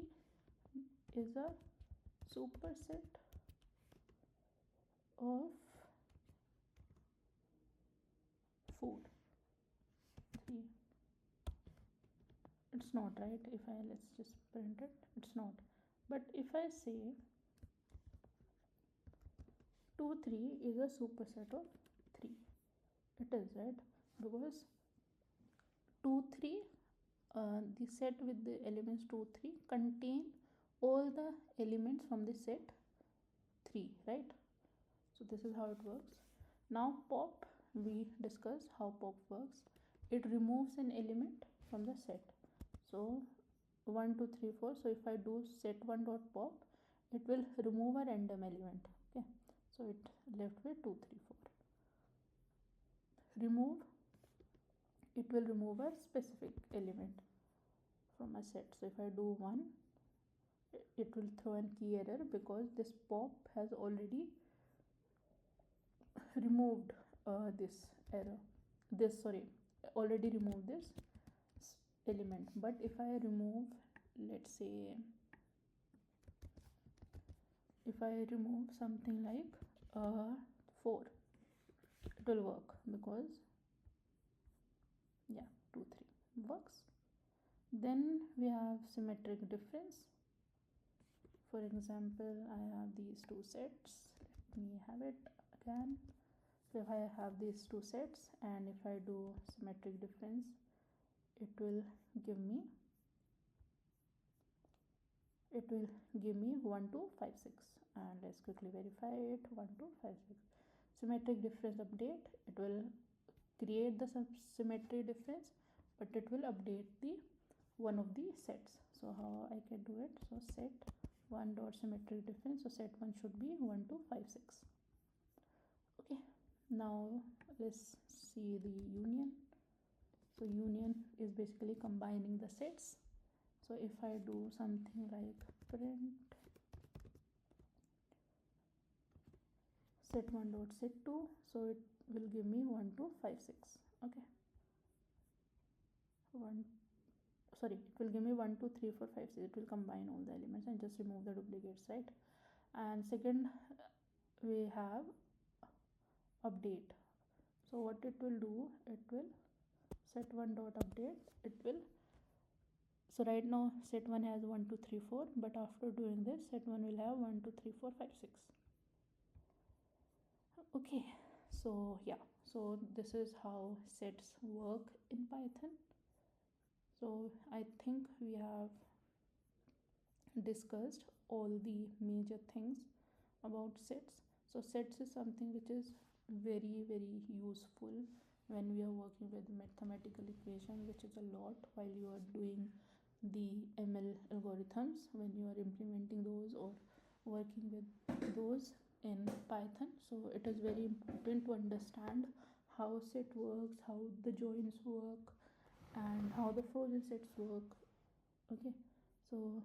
is a superset of 4 3, it's not, right? If I let's just print it, it's not. But if I say 2 3 is a superset of 3, it is, right? Because 2 3 the set with the elements 2 3 contain all the elements from the set 3, right? So this is how it works. Now pop, we discussed how pop works. It removes an element from the set. So 1 2 3 4, so if I do set1 dot pop, it will remove a random element. Okay, so it left with 2 3 4. Remove, it will remove a specific element. from a set. So if I do 1, it will throw an key error because this pop has already removed this error, this sorry already removed this element. But if I remove, let's say if I remove something like 4, it will work because yeah, 2 3 works. Then we have symmetric difference. For example, I have these two sets. Let me have it again. So if I have these two sets and if I do symmetric difference, it will give me 1 2 5 6, and let's quickly verify it. 1 2 5 6 symmetric difference update. It will create the symmetry difference, but it will update the one of the sets. So how I can do it? So set 1 dot symmetric difference. So set 1 should be 1 2 5 6. Okay, now let's see the union. So union is basically combining the sets. So if I do something like print set 1 dot set 2, so it will give me 1 2 5 6. Okay, it will give me 1 2 3 4 5 6. It will combine all the elements and just remove the duplicates, right? And second, we have update. So what it will do, it will set 1 dot update. It will, so right now set 1 has 1 2 3 4, but after doing this, set 1 will have 1 2 3 4 5 6. Okay, so yeah, so this is how sets work in Python. So I think we have discussed all the major things about sets. So sets is something which is very useful when we are working with mathematical equation, which is a lot while you are doing the ML algorithms, when you are implementing those or working with those in Python. So it is very important to understand how set works, how the joins work, and how the Frozensets work. Okay, so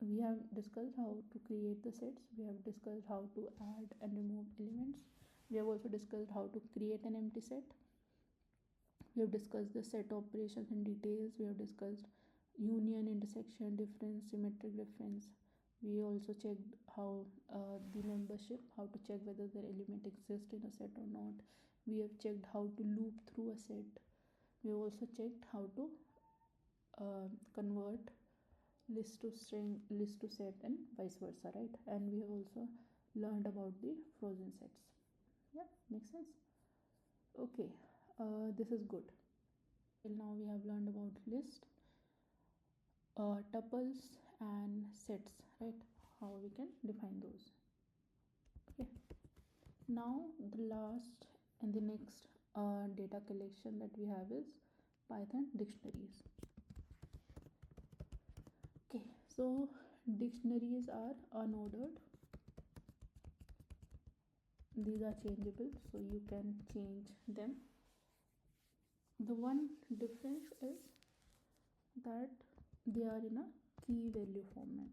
we have discussed how to create the sets, we have discussed how to add and remove elements, we have also discussed how to create an empty set, we have discussed the set operations in details, we have discussed union, intersection, difference, symmetric difference. We also checked how the membership, how to check whether the element exists in a set or not. We have checked how to loop through a set. We have also checked how to convert list to string, list to set, and vice versa, right? And we have also learned about the Frozensets. Yeah, makes sense. Okay, this is good. Till now we have learned about list, tuples, and sets, right? How we can define those. Okay, now the last and the next data collection that we have is Python dictionaries. Okay, so dictionaries are unordered. These are changeable, so you can change them. The one difference is that they are in a key value format.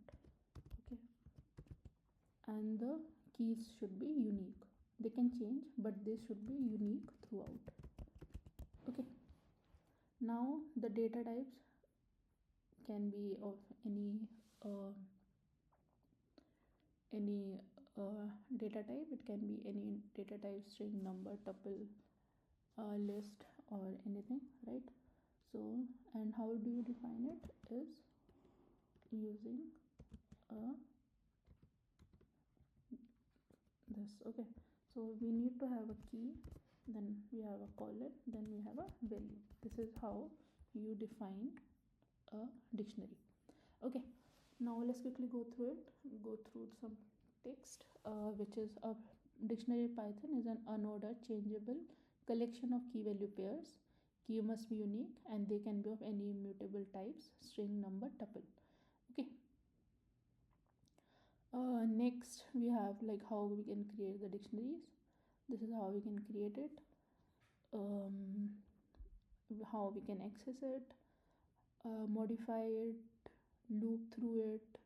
Okay, and the keys should be unique. They can change, but they should be unique throughout. Okay, now the data types can be of any data type. It can be any data type, string, number, tuple, list, or anything, right? So, and how do you define it is using this. Okay, so we need to have a key, then we have a colon, then we have a value. This is how you define a dictionary. Okay, now let's quickly go through some text, which is a dictionary. Python is an unordered changeable collection of key value pairs. Key must be unique and they can be of any immutable types: string, number, tuple. Okay, next we have like how we can create the dictionaries. This is how we can create it, how we can access it, modify it, loop through it,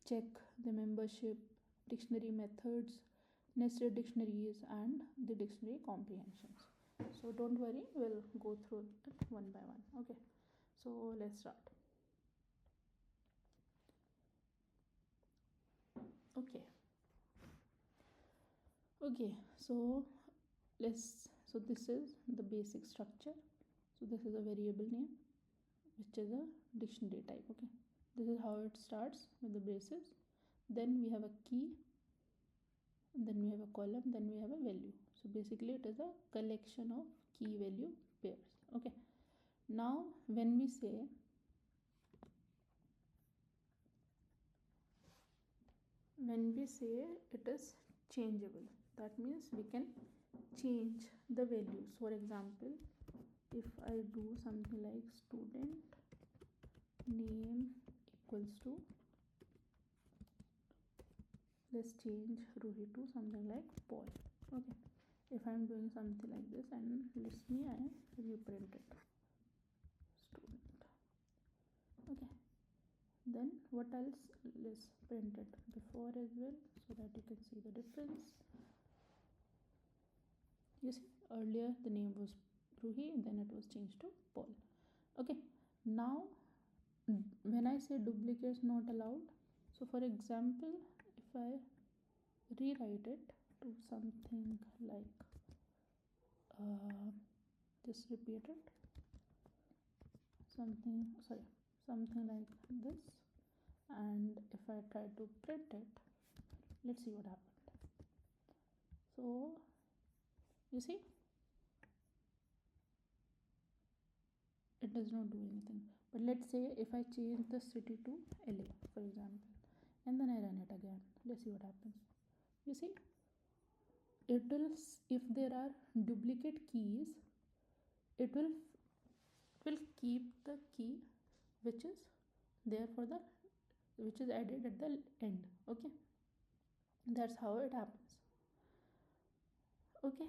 check the membership, dictionary methods, nested dictionaries, and the dictionary comprehensions. So don't worry, we'll go through it one by one. Okay, so let's start. Okay, so this is the basic structure. So this is a variable name, which is a dictionary type. Okay, this is how it starts with the basis. Then we have a key, then we have a column, then we have a value. So basically it is a collection of key value pairs. Okay, now when we say it is changeable, that means we can change the values. For example, if I do something like student name equals to, let's change Ruhi to something like Paul. Okay, if I'm doing something like this, and let me I reprint it, student. Okay, then what else? Let's print it before as well, so that you can see the difference. You see, earlier the name was Ruhi, and then it was changed to Paul. Okay, now when I say duplicates not allowed, so for example, if I rewrite it to something like just repeat it, something like this, and if I try to print it, let's see what happened. So you see, it does not do anything. But let's say if I change the city to LA, for example, and then I run it again, let's see what happens. You see, it will, if there are duplicate keys, it will keep the key which is there for the, which is added at the end. Okay, that's how it happens. Okay,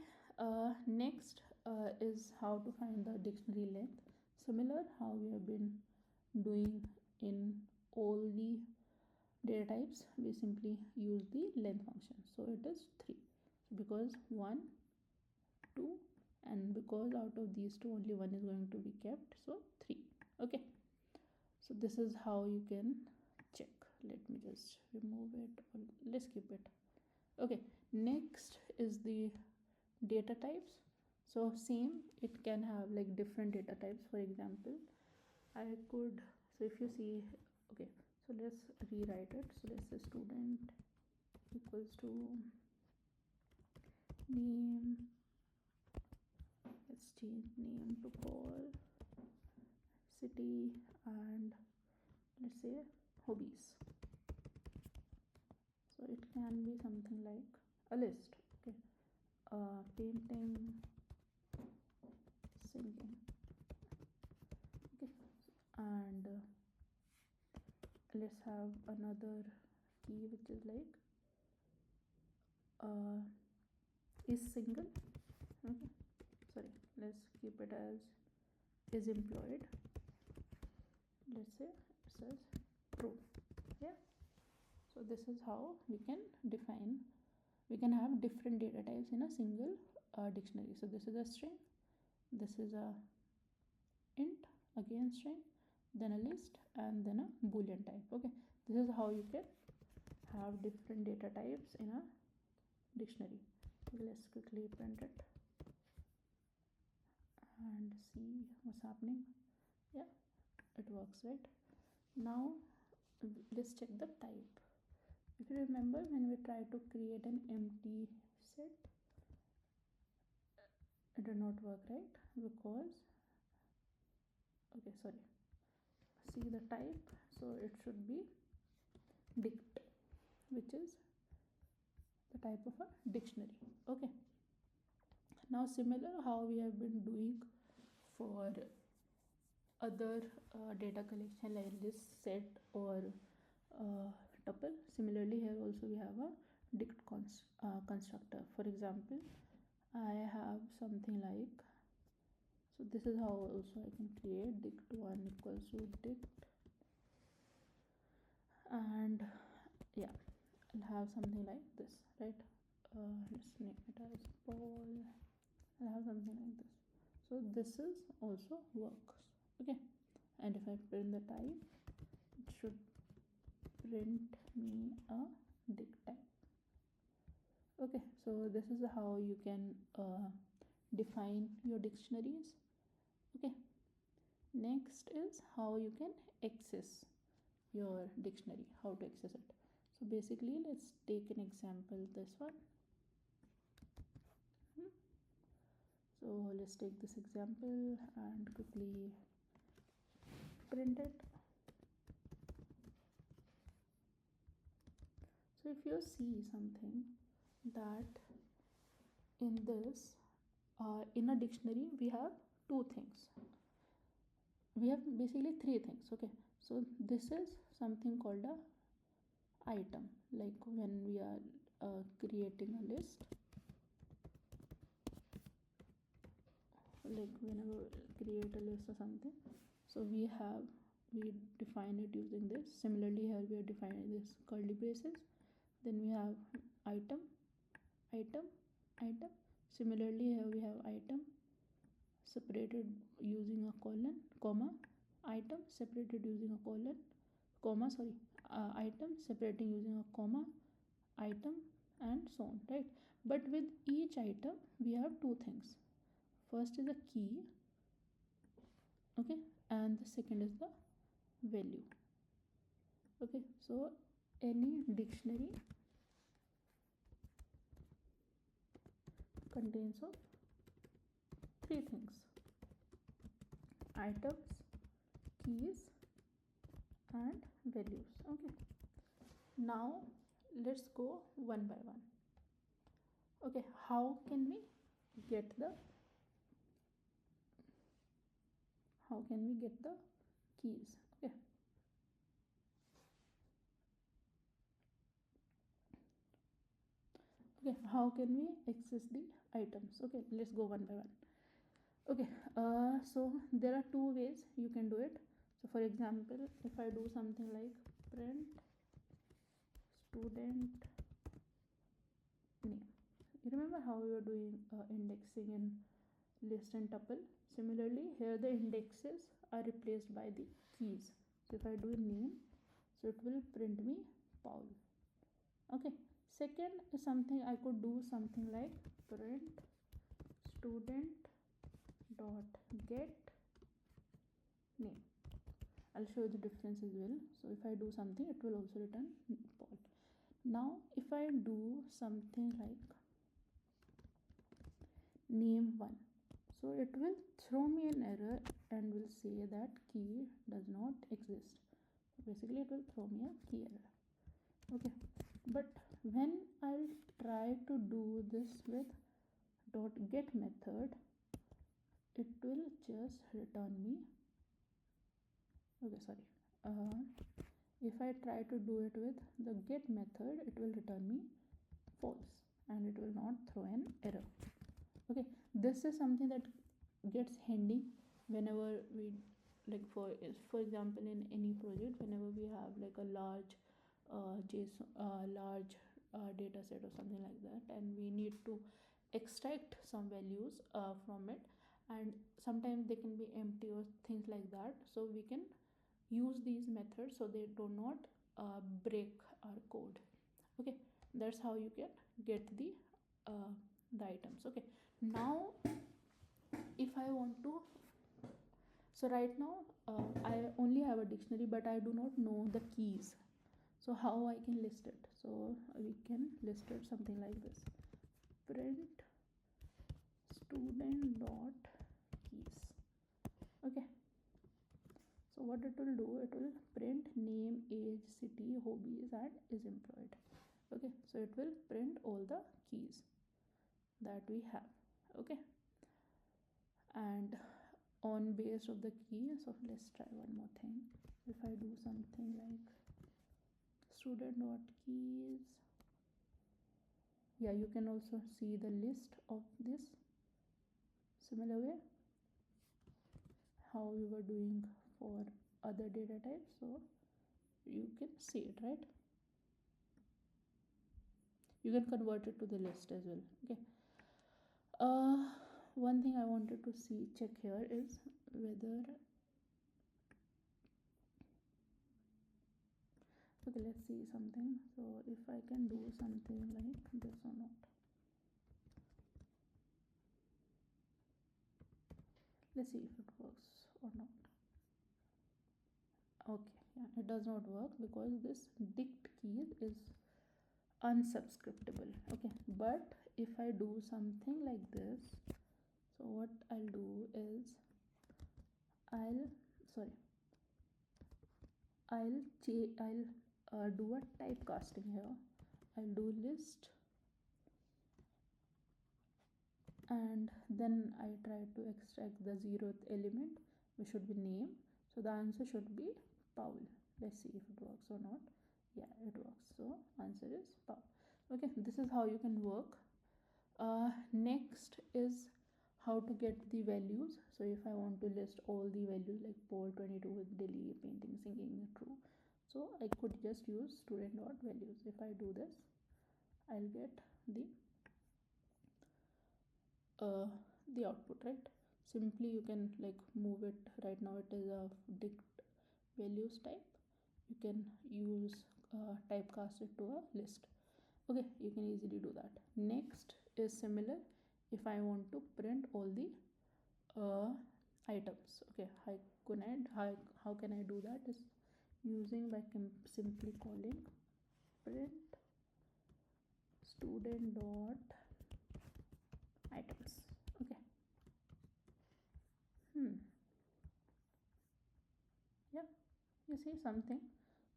next is how to find the dictionary length. Similar how we have been doing in all the data types, we simply use the length function. So it is 3, because 1, 2, and because out of these two only one is going to be kept, so 3. Okay, so this is how you can check. Let me just remove it, or let's keep it. Okay, next is the data types. So same, it can have like different data types. For example, I could, so if you see, okay, so let's rewrite it. So let's say student equals to name, let's change name to Paul, city, and let's say hobbies. So it can be something like a list. Okay, painting, singing. Okay, and let's have another key which is like is single. Okay, sorry, let's keep it as is employed. Let's say it says true. Yeah, so this is how we can define, we can have different data types in a single dictionary. So this is a string, this is a int, again string, then a list, and then a boolean type. Okay, this is how you can have different data types in a dictionary. Let's quickly print it and see what's happening. Yeah, it works, right? Now let's check the type. If you remember, when we try to create an empty set, it did not work, right? Because, okay, sorry, see the type, so it should be dict, which is the type of a dictionary. Okay, now similar how we have been doing for other data collection like this set or tuple, similarly here also we have a dict constructor. For example, I have something like, so this is how also I can create dict1 equals to dict, and yeah, I'll have something like this, right? Let's name it as Paul. I'll have something like this. So this is also works. Okay, and if I print the type, it should print me a dict type. Okay, so this is how you can define your dictionaries. Okay, next is how you can access your dictionary, how to access it. So basically, let's take an example, this one. So let's take this example and quickly print it. So if you see something that in this, in a dictionary, we have two things. We have basically three things. Okay, so this is something called a item, like when we are creating a list, like whenever we create a list or something, so we define it using this. Similarly here we are defining this curly braces, then we have item, item, item. Similarly here we have item separated using a colon, comma, item separated using a colon, comma, sorry, item separating using a comma, item, and so on, right? But with each item we have two things. First is a key, okay, and the second is the value. Okay, so any dictionary contains of three things: items, keys, and values. Okay, now let's go one by one. Okay, how can we get the keys? Okay, how can we access the items? Okay, let's go one by one. Okay, so there are two ways you can do it. So for example, if I do something like print student name, you remember how we were doing indexing in list and tuple? Similarly here the indexes are replaced by the keys. So if I do name, so it will print me Paul. Okay, second is something I could do something like print student dot get name. I'll show you the difference as well. So if I do something, it will also return Paul. Now if I do something like name1, so it will throw me an error and will say that key does not exist. Basically it will throw me a key error. Okay, but when I'll try to do this with .get method, it will just return me, okay, sorry, if I try to do it with the get method, it will return me false and it will not throw an error. Okay, this is something that gets handy whenever we, like for example in any project, whenever we have like a large json large data set or something like that, and we need to extract some values from it, and sometimes they can be empty or things like that, so we can use these methods so they do not break our code. Okay, that's how you can get the items. Okay, now if I want to, so right now I only have a dictionary but I do not know the keys, so how I can list it? So we can list it something like this: print student dot keys. Okay, so what it will do, it will print name, age, city, hobbies, and is employed. Okay, so it will print all the keys that we have. Okay, and on base of the key, so let's try one more thing. If I do something like student dot keys, yeah, you can also see the list of this similar way. how you were doing for other data types, so you can see it, right? You can convert it to the list as well. Okay. One thing I wanted to check here is whether, okay, let's see something. So if I can do something like this or not. Let's see if it works or not. Okay, yeah, it does not work because this dict key is unsubscriptable. Okay, but if I do something like this, so what I'll do is I'll do a typecasting here. I'll do list, and then I try to extract the 0th element, which should be name. So the answer should be Paul. Let's see if it works or not. Yeah, it works. So answer is Paul. Okay, this is how you can work. Next is how to get the values. So if I want to list all the values like Paul 22 with Delhi, painting, singing, true, so I could just use student.values. If I do this, I'll get the output, right? Simply you can like move it. Right now it is a dict values type. You can use typecast it to a list. Okay, you can easily do that. Next is similar. If I want to print all the items, okay, how can I do that is using by simply calling print student dot items. Okay. Yeah, you see something.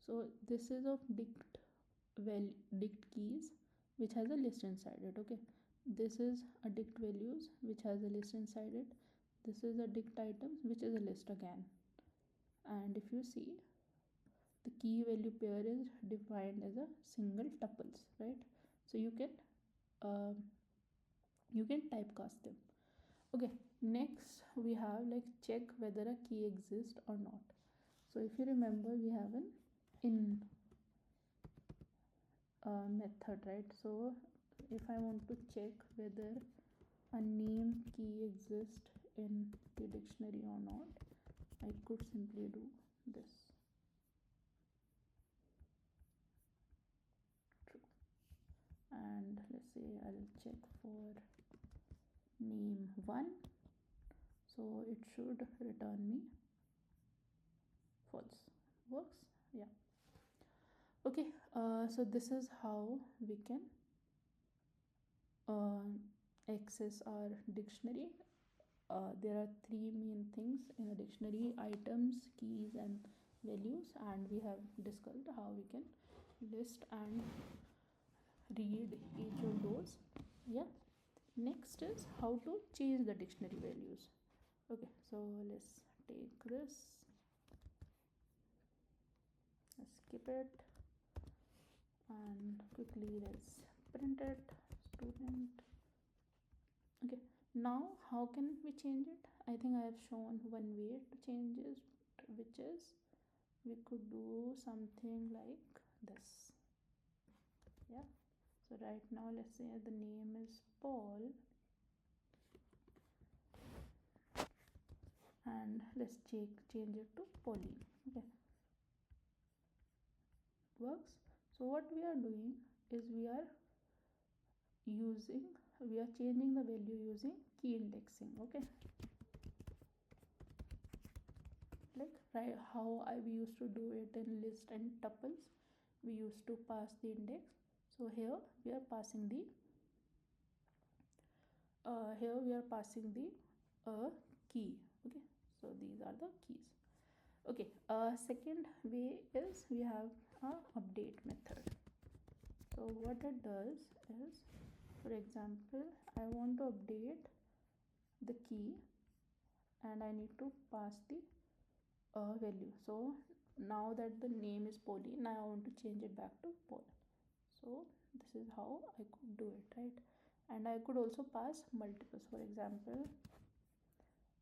So this is of dict keys which has a list inside it. Okay, this is a dict values which has a list inside it. This is a dict items which is a list again. And if you see, the key value pair is defined as a single tuples, right? So you can typecast them. Okay, next we have like check whether a key exists or not. So if you remember, we have an in method, right? So if I want to check whether a name key exists in the dictionary or not, I could simply do this. True. And let's say I'll check for name 1, so it should return me false. Works? Yeah. Okay, so this is how we can access our dictionary. There are 3 main things in a dictionary: items, keys, and values, and we have discussed how we can list and read each of those. Yeah, next is how to change the dictionary values. Okay, so let's take this, let's skip it, and quickly let's print it, student. Okay, now how can we change it? I think I have shown one way to change it, which is we could do something like this. Yeah, so right now let's say the name is Paul, and let's change it to Pauline. Okay, works. So what we are doing is we are changing the value using key indexing. Okay, like right how we used to do it in list and tuples, we used to pass the index. So here we are passing the key. Okay, so these are the keys. Okay, second way is we have a update method. So what it does is, for example, I want to update the key and I need to pass the value. So now that the name is Pauline, now I want to change it back to Paul. So this is how I could do it, right? And I could also pass multiples. For example,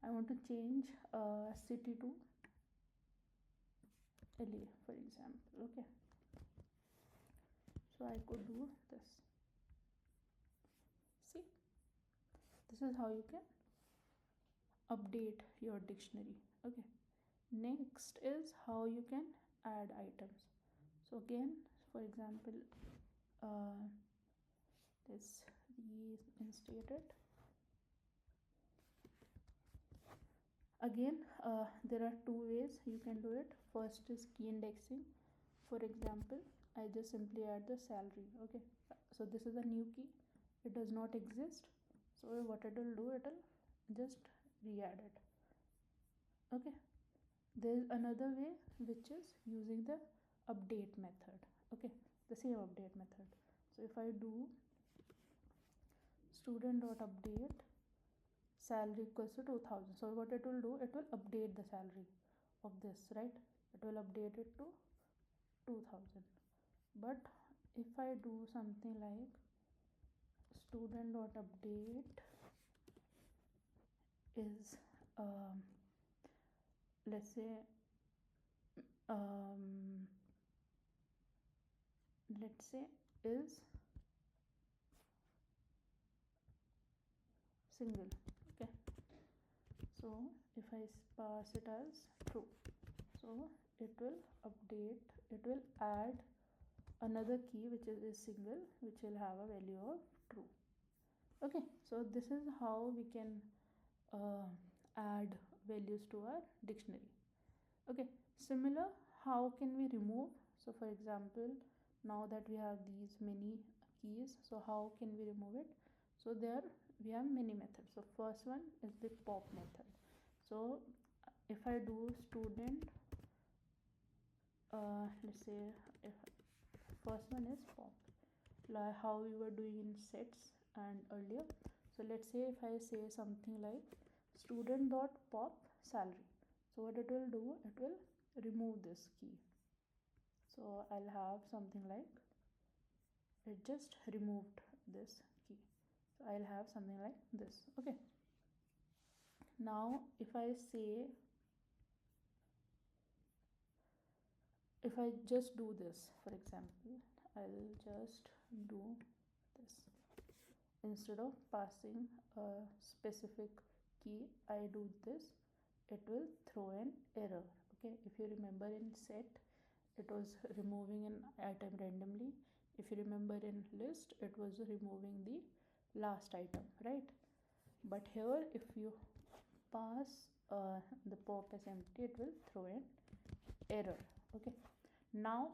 I want to change city to LA, for example. Okay, so I could do this. See, this is how you can update your dictionary. Okay, next is how you can add items. So again, for example, let's reinstate it. Again, there are two ways you can do it. First is key indexing. For example, I just simply add the salary. Okay, so this is a new key, it does not exist, so what it will do, it will just re-add it. Okay, there is another way, which is using the update method. Okay, the same update method. So if I do student.update salary equals to 2000, so what it will do, it will update the salary of this, right? It will update it to 2000. But if I do something like student.update is let's say is single. Okay, so if I pass it as true, so it will update, it will add another key which is single, which will have a value of true. Okay, so this is how we can add values to our dictionary. Okay, similar, how can we remove? So for example, now that we have these many keys, so how can we remove it? So there we have many methods. So first one is the pop method. So if I do student, let's say if first one is pop, like how we were doing in sets and earlier. So let's say if I say something like student.pop salary, so what it will do, it will remove this key. So I'll have something like, it just removed this key, so I'll have something like this. Okay, now if I say, if I just do this, for example, I'll just do this. Instead of passing a specific key, I do this, it will throw an error. Okay, if you remember in set, it was removing an item randomly. If you remember in list, it was removing the last item, right? But here if you pass the pop as empty, it will throw an error. Okay, now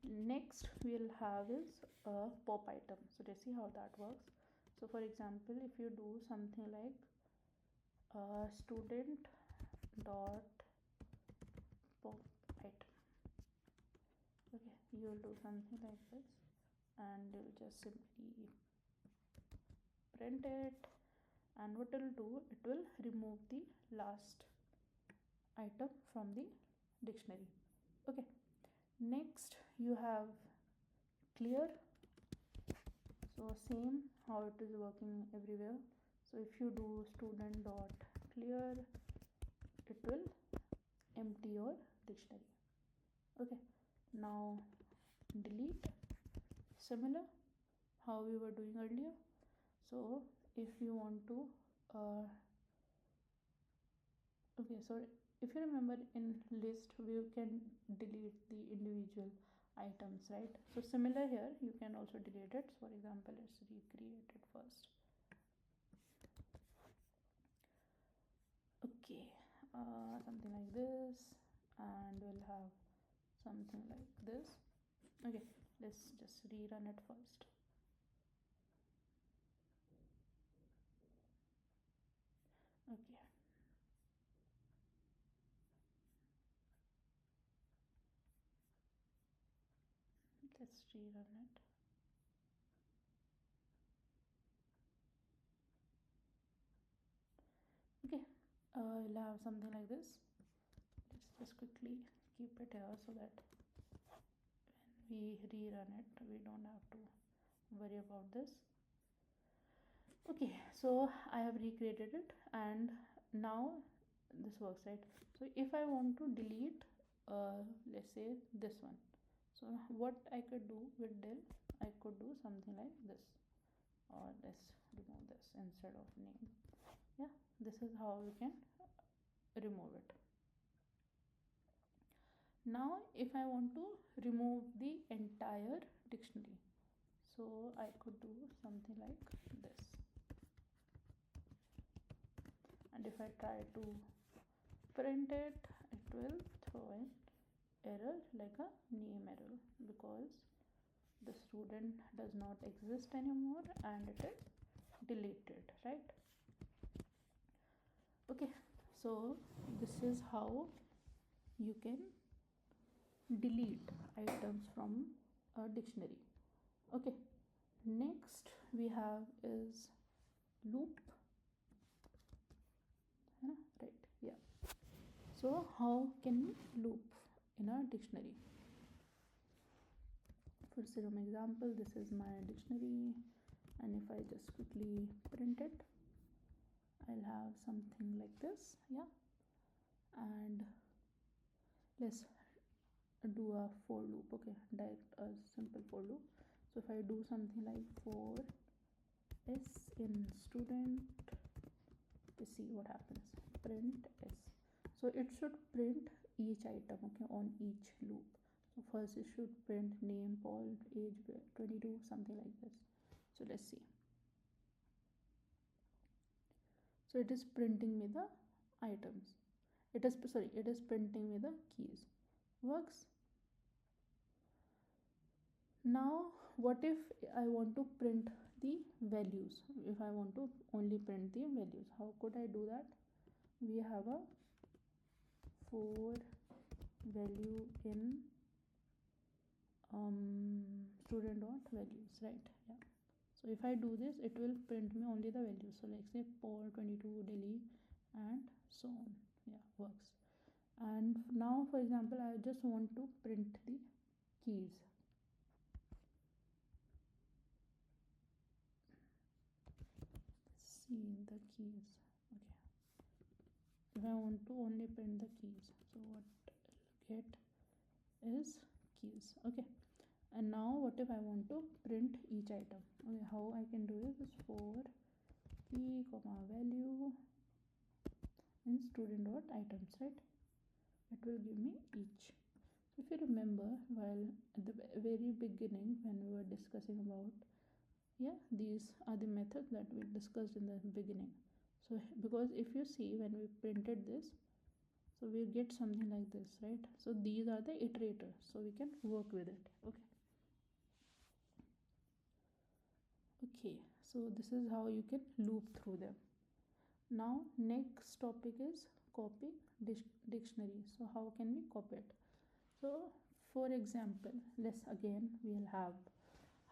next we'll have is a pop item. So let's see how that works. So for example, if you do something like student dot pop item, okay, you will do something like this and you'll just simply print it, and what it will do, it will remove the last item from the dictionary. Okay, next you have clear. So same how it is working everywhere. So if you do student dot clear, it will empty your dictionary. Okay, now delete, similar how we were doing earlier. So if you want to okay, so if you remember in list, we can delete the individual items, right? So similar here, you can also delete it. So for example, let's recreate it first. Okay, something like this, and we'll have something like this. Okay, let's just rerun it first. Okay, let's rerun it. Okay, we'll have something like this. Let's just quickly keep it here so that when we rerun it, we don't have to worry about this. Okay, so I have recreated it, and now this works, right? So if I want to delete let's say this one, so what I could do with del, I could do something like this, or let's remove this instead of name. Yeah, this is how you can remove it. Now if I want to remove the entire dictionary, so I could do something like this, and if I try to print it, it will throw an error like a name error, because the student does not exist anymore and it is deleted, right? Okay, so this is how you can delete items from a dictionary. Okay, next we have is loop, right? Yeah, so how can we loop in a dictionary? For some example, this is my dictionary, and if I just quickly print it, I'll have something like this. Yeah, and let's do a for loop. Okay, direct a simple for loop. So if I do something like for s in student, let's see what happens. Print s, so it should print each item, okay, on each loop. So first it should print name, Paul, age 22, something like this. So let's see. So it is printing me the items, it is printing me the keys. Works. Now what if I want to print the values? If I want to only print the values, how could I do that? We have a for value in student dot values, right? Yeah, so if I do this, it will print me only the values. So like say Paul 22 Delhi and so on. Yeah, works. And now for example, I just want to print the keys. See the keys. Okay, if I want to only print the keys, so what I'll get is keys. Okay, and now what if I want to print each item? Okay, how I can do is for key comma value in student dot items, right? It will give me each. So if you remember, while at the very beginning when we were discussing about, yeah, these are the methods that we discussed in the beginning. So because if you see, when we printed this, so we get something like this, right? So these are the iterators, so we can work with it. Okay, so this is how you can loop through them. Now next topic is copy dictionary. So how can we copy it? So for example, let's again we'll have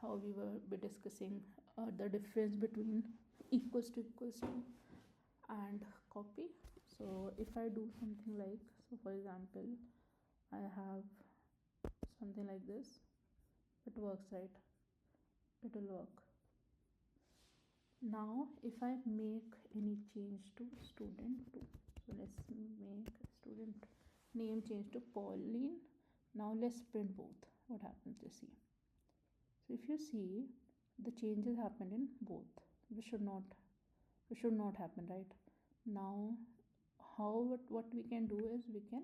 how we were be discussing the difference between equals to and copy. So if I do something like, so for example, I have something like this, it works, right? It will work. Now if I make any change to student 2, so let's make student name change to Pauline. Now let's print both. What happens? Let's see. So if you see, the changes happen in both. This should not happen, right? Now what we can do is, we can,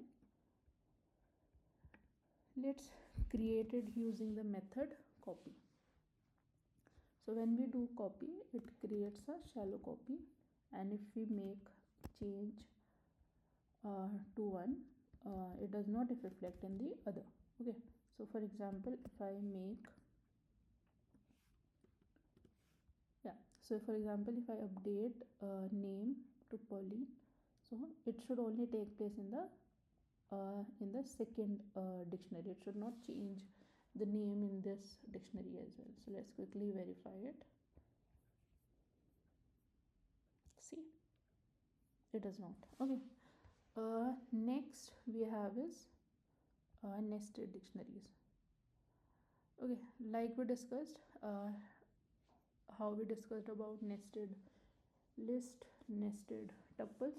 let's create it using the method copy. So when we do copy, it creates a shallow copy, and if we make change to one, it does not reflect in the other. Okay, so for example, if I make, yeah, so for example, if I update name to Pauline, so it should only take place in the second dictionary. It should not change the name in this dictionary as well. So let's quickly verify it. See, it does not. Okay, next we have is nested dictionaries. Okay, like we discussed, how we discussed about nested list, nested tuples.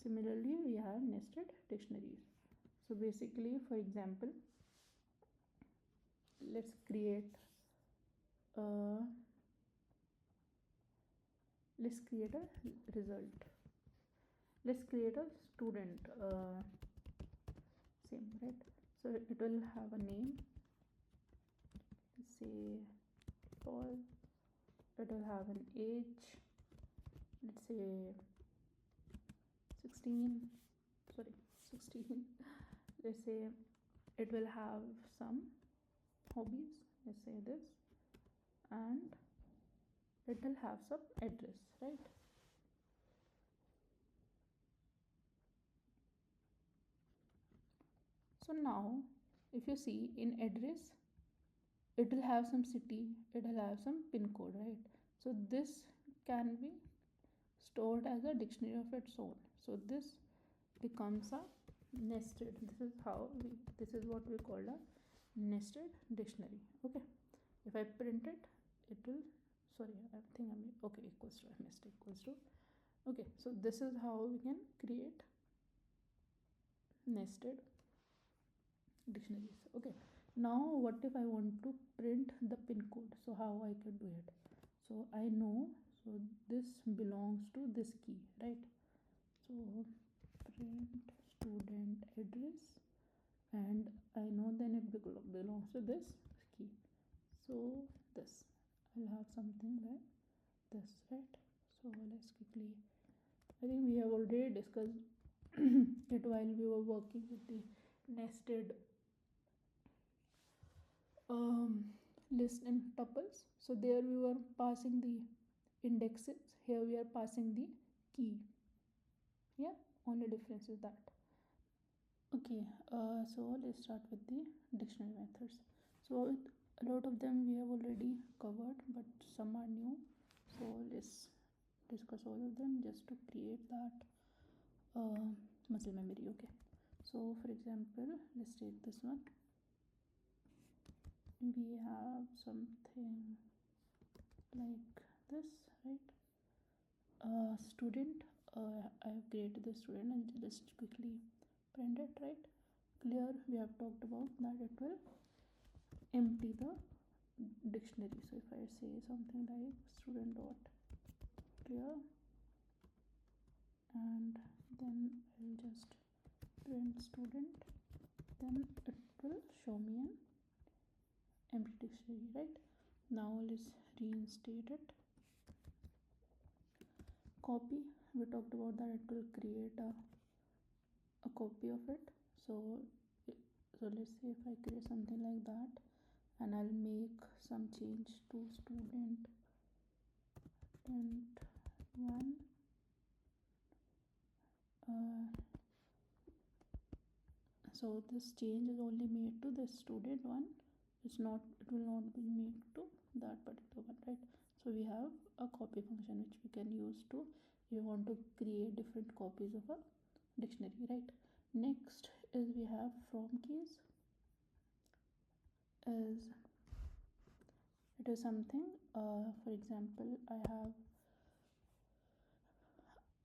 Similarly, we have nested dictionaries. So basically, for example, let's create a result. Let's create a student, same, right? So it will have a name, say Paul. It will have an age, let's say 16. Let's say it will have some hobbies, let's say this, and it will have some address, right? So now if you see in address, it will have some city, it will have some pin code, right? So this can be stored as a dictionary of its own. So this becomes a nested. This is what we call a nested dictionary. Okay, if I print it, it will, sorry, I think I'm okay, equals to, I missed equals to. Okay, so this is how we can create nested dictionaries. Okay, now what if I want to print the pin code? So how I can do it? So I know, so this belongs to this key, right? So print student address, and I know then it belongs to this key. So this, I'll have something like this, right? So let's quickly, I think we have already discussed it while we were working with the nested list and tuples. So there we were passing the indexes, here we are passing the key. Yeah, only difference is that. Okay, so let's start with the dictionary methods. So a lot of them we have already covered, but some are new. So let's discuss all of them just to create that muscle memory. Okay, so for example, let's take this one. We have something like this, right? Student, I have created the student and just quickly print it, right? Clear, we have talked about that it will empty the dictionary. So if I say something like student dot clear, and then I'll just print student, then it will show me an empty dictionary, right? Now let's reinstate it. Copy, we talked about that it will create a copy of it. So let's say if I create something like that, and I'll make some change to student one, so this change is only made to this student one. It will not be made to that particular one, right? So we have a copy function which we can use to, if you want to create different copies of a dictionary, right? Next is we have from keys. It is something, for example,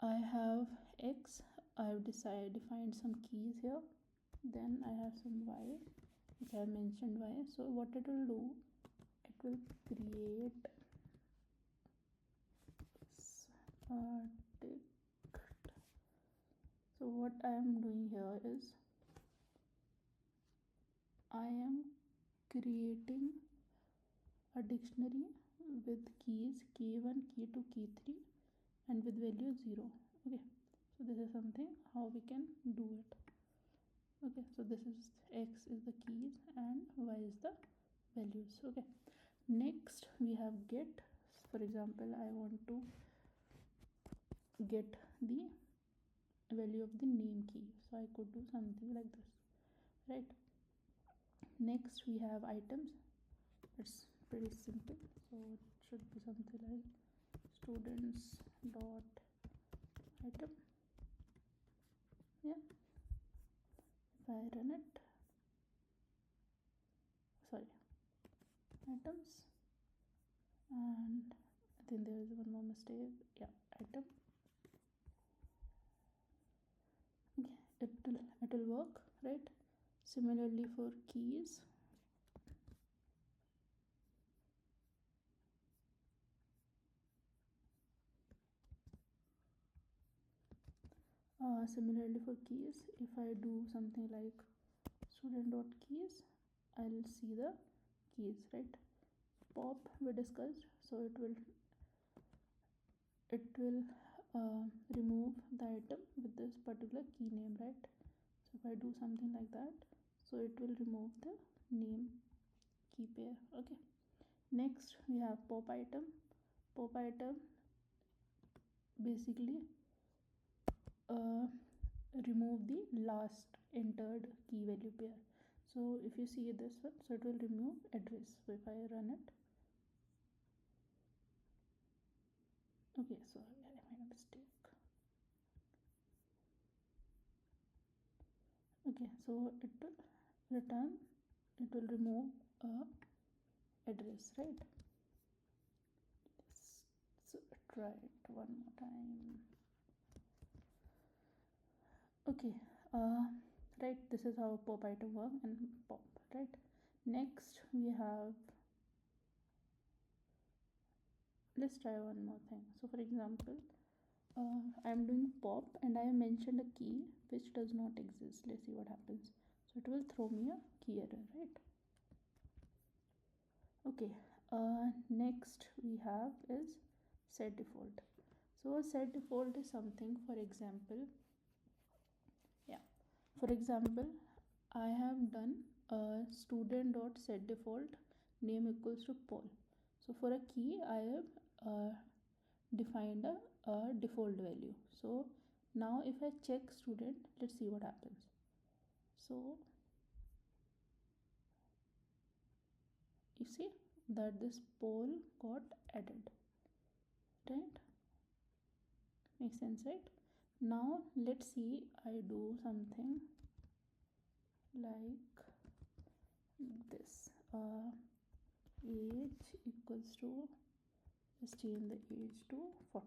I have X, I have defined some keys here, then I have some Y which I have mentioned Y. So what it will do, it will create dict. So what I am doing here is I am creating a dictionary with keys key1, key2, key3, and with value 0. Okay, so this is something how we can do it. Okay, so this is X is the keys and Y is the values. Okay, next we have get. For example, I want to get the value of the name key, so I could do something like this, right? Next we have items. It's pretty simple, so it should be something like students dot item. Yeah, if I run it, sorry, items, and I think there is one more mistake. Yeah, item. Okay, it will work, right? Similarly for keys. Similarly for keys, if I do something like student.keys, I'll see the keys, right? Pop we discussed, so it will remove the item with this particular key name, right? So if I do something like that, so it will remove the name key pair. Okay, next we have pop item. Pop item basically remove the last entered key value pair. So if you see this one, so it will remove address. So if I run it, okay, sorry, I made a mistake. Okay, so it will return, it will remove address, right? So try it one more time. Okay, right, this is how pop item work and pop, right? Next we have, let's try one more thing. So for example, I'm doing pop and I mentioned a key which does not exist. Let's see what happens. So it will throw me a key error, right? Okay, next we have is set default. So a set default is something, for example, for example, I have done a student.setDefault name equals to Paul. So for a key, I have defined a default value. So now if I check student, let's see what happens. So you see that this Paul got added, right? Makes sense, right? Now let's see, I do something like this. Age equals to, let's change the age to 40.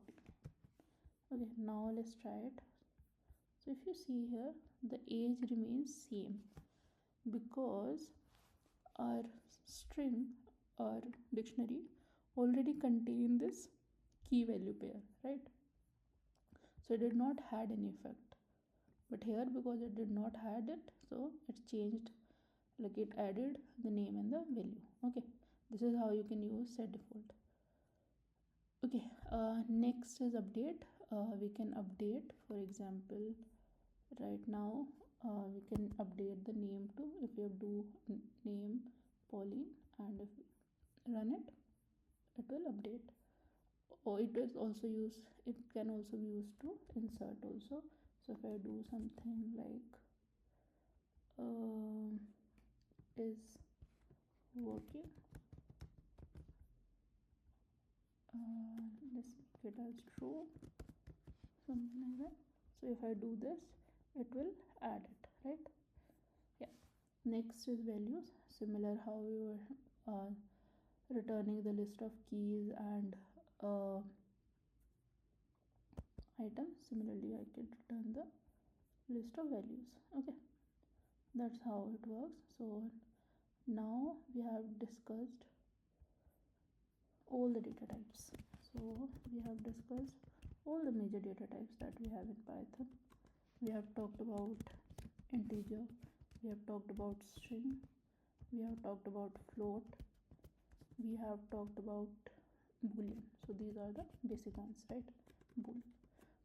Okay, now let's try it. So if you see here, the age remains same because our string or dictionary already contain this key value pair, right? So it did not had any effect, but here because it did not had it, so it changed, like it added the name and the value. Okay, this is how you can use set default. Okay, next is update. We can update, for example, right now we can update the name to, if you do name Pauline and if run it, it will update. Or it is also used, it can also be used to insert also. So if I do something like is working, let's make it as true, something like that. So if I do this, it will add it, right? Yeah, next is values. Similar how we were returning the list of keys and items, similarly I can return the list of values. Okay, that's how it works. So now we have discussed all the data types. So we have discussed all the major data types that we have in Python. We have talked about integer, we have talked about string, we have talked about float, we have talked about boolean. So these are the basic ones, right? Bool.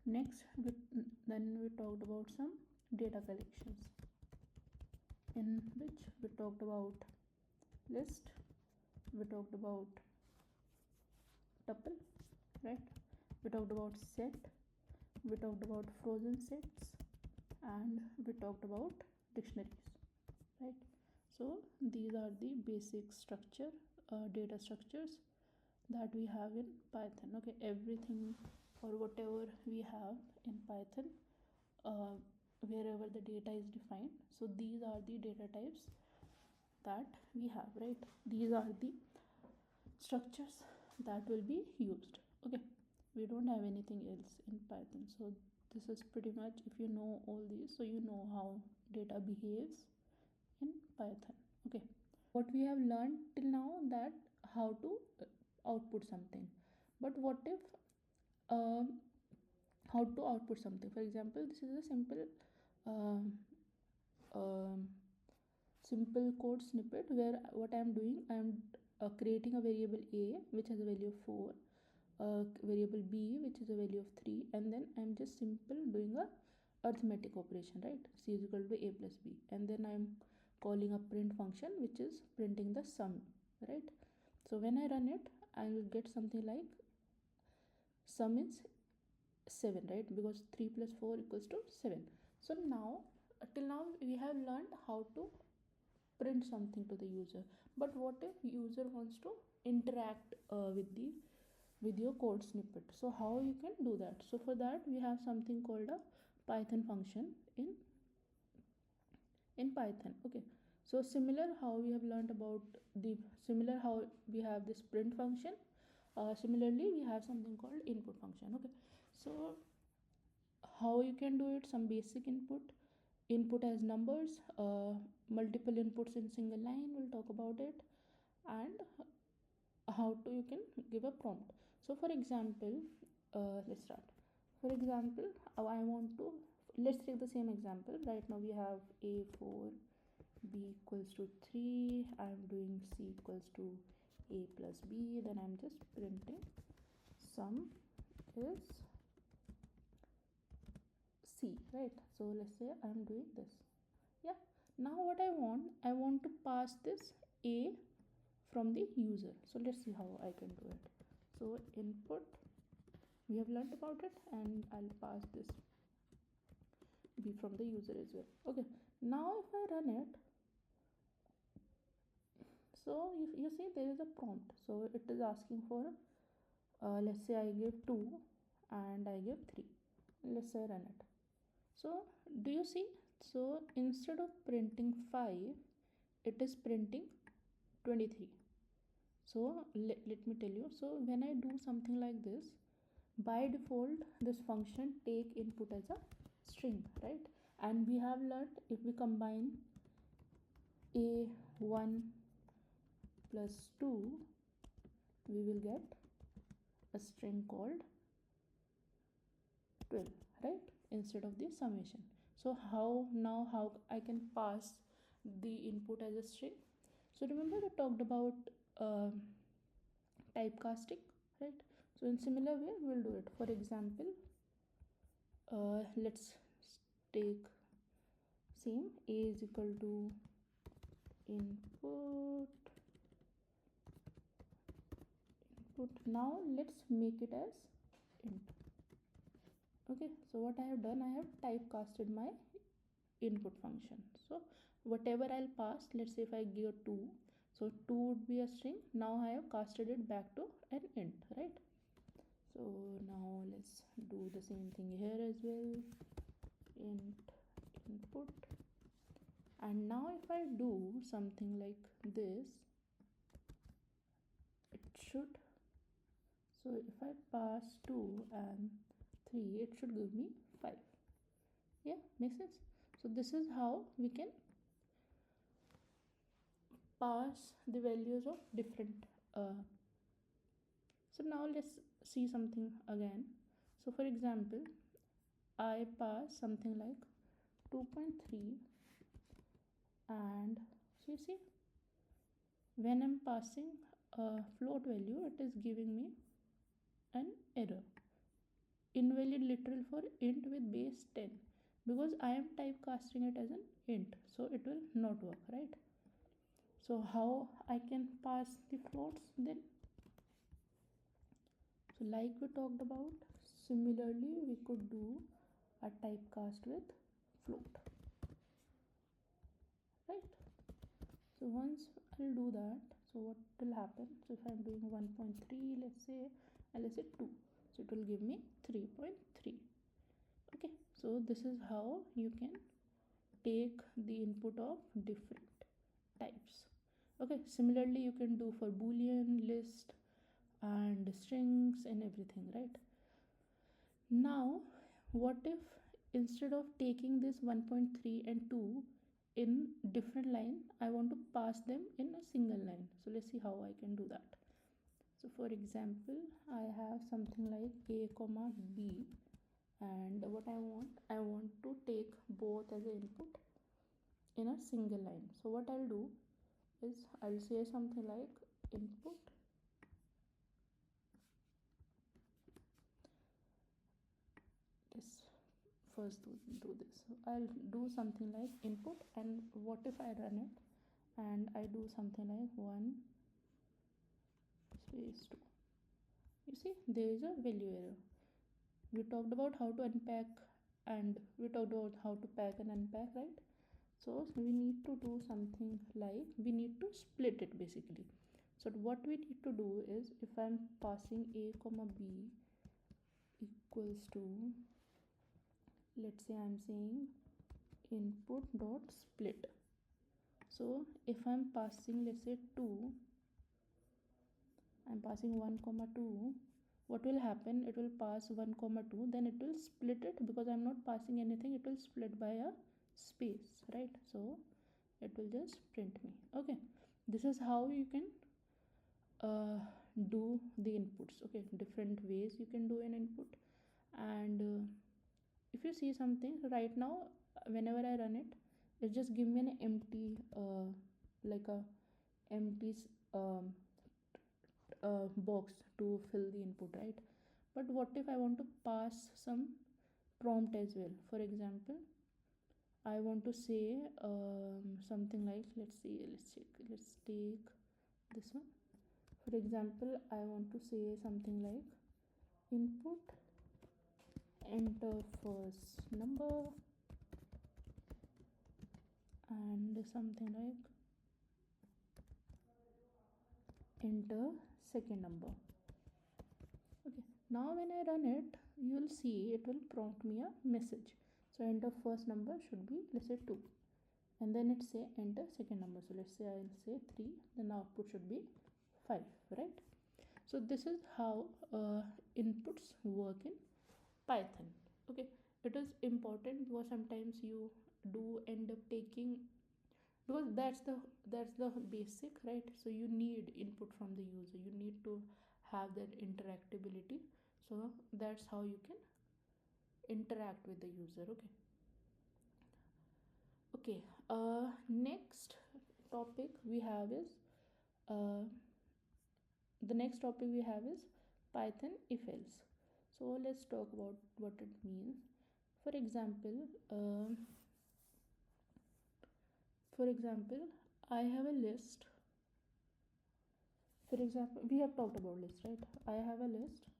Next then we talked about some data collections, in which we talked about list, we talked about tuple, right? We talked about set, we talked about Frozensets, and we talked about dictionaries, right? So these are the basic structure, data structures that we have in Python. Okay, everything or whatever we have in Python, wherever the data is defined, so these are the data types that we have, right? These are the structures that will be used. Okay, we don't have anything else in Python. So this is pretty much, if you know all these, so you know how data behaves in Python. Okay, what we have learned till now, that how to output something. But what if um, how to output something? For example, this is a simple um, um, simple code snippet where what I am doing, I am creating a variable a which has a value of 4, variable b which is a value of 3, and then I'm just simple doing a arithmetic operation, right? C is equal to a plus b, and then I'm calling a print function which is printing the sum, right? So when I run it, I will get something like sum is 7, right? Because 3 plus 4 equals to 7. So now till now we have learned how to print something to the user. But what if user wants to interact with your code snippet? So how you can do that? So for that we have something called a Python function in Python. Okay, so similar how we have learned about the similar how we have this print function, similarly we have something called input function. Okay, so how you can do it? Some basic input as numbers, multiple inputs in single line, we'll talk about it, and how to you can give a prompt. So for example, let's start. For example, I want to, let's take the same example. Right now we have a4, b equals to 3, I'm doing c equals to a plus b, then I'm just printing sum is c, right? So let's say I'm doing this. Yeah, now what I want to pass this a from the user. So let's see how I can do it. So input, we have learned about it, and I'll pass this b from the user as well. Okay, now if I run it, so you see there is a prompt. So it is asking for let's say I give 2 and I give 3. Let's say I run it. So do you see? So instead of printing 5, it is printing 23. So let me tell you. So when I do something like this, by default this function take input as a string, right? And we have learned if we combine a1 plus 2, we will get a string called 12, right? Instead of the summation. So how I can pass the input as a string? So remember we talked about typecasting, right? So in similar way we'll do it. For example, let's take same, a is equal to input. Now let's make it as int. Okay, so what I have done, I have typecasted my input function. So whatever I'll pass, let's say if I give 2, so 2 would be a string. Now I have casted it back to an int, right? So now let's do the same thing here as well. Int input, and now if I do something like this, it should, so if I pass 2 and 3, it should give me 5. Yeah, makes sense. So this is how we can pass the values of different so now let's see something again. So for example, I pass something like 2.3, and so you see when I'm passing a float value, it is giving me an error, invalid literal for int with base 10, because I am typecasting it as an int, so it will not work, right? So how I can pass the floats then? So like we talked about, similarly we could do a typecast with float, right? So once I'll do that, so what will happen? So if I'm doing 1.3, let's say, and let's say 2, so it will give me 3.3. Okay, so this is how you can take the input of different types. Okay, similarly you can do for boolean, list, and strings and everything, right? Now what if instead of taking this 1.3 and 2 in different line, I want to pass them in a single line. So let's see how I can do that. So for example, I have something like a comma b, and what I want to take both as an input in a single line. So what I'll do is I'll say something like input this. First do this. So I'll do something like input, and what if I run it and I do something like 1 space 2. You see there is a value error. We talked about how to unpack, and we talked about how to pack and unpack, right? So we need to do something like we need to split it basically. So what we need to do is, if I'm passing a comma b equals to, let's say I'm saying input dot split. So if I'm passing, let's say 2, I'm passing 1 comma 2, what will happen, it will pass 1 comma 2, then it will split it, because I'm not passing anything, it will split by a space, right? So it will just print me. Okay, this is how you can do the inputs. Okay, different ways you can do an input. And if you see something right now, whenever I run it, it just give me an empty like a empty box to fill the input, right? But what if I want to pass some prompt as well? For example, I want to say something like, let's take this one. For example, I want to say something like input enter first number and something like enter second number. Okay, now when I run it, you will see it will prompt me a message. So enter first number should be, let's say 2, and then it say enter second number. So let's say I'll say 3, then the output should be 5, right? So this is how inputs work in Python. Okay, it is important because sometimes you do end up taking, because that's the basic, right? So you need input from the user, you need to have that interactability. So that's how you can interact with the user. Okay, next topic we have is uh, the next topic we have is Python if else. So let's talk about what it means. For example, I have a list. For example, we have talked about list, right? I have a list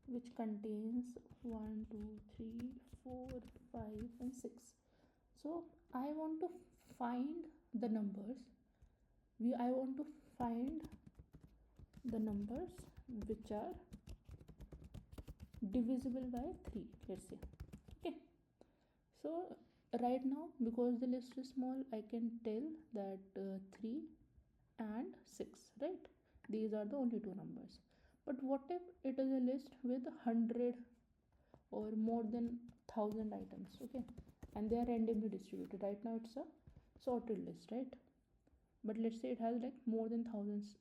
which contains 1 2 3 4 5 and 6. So I want to find the numbers. I want to find the numbers which are divisible by 3, let's say. Okay, so right now, because the list is small, I can tell that 3 and 6, right? These are the only two numbers. But what if it is a list with 100 or more than 1000 items? Okay, and they are randomly distributed. Right now it's a sorted list, right? But let's say it has like more than thousands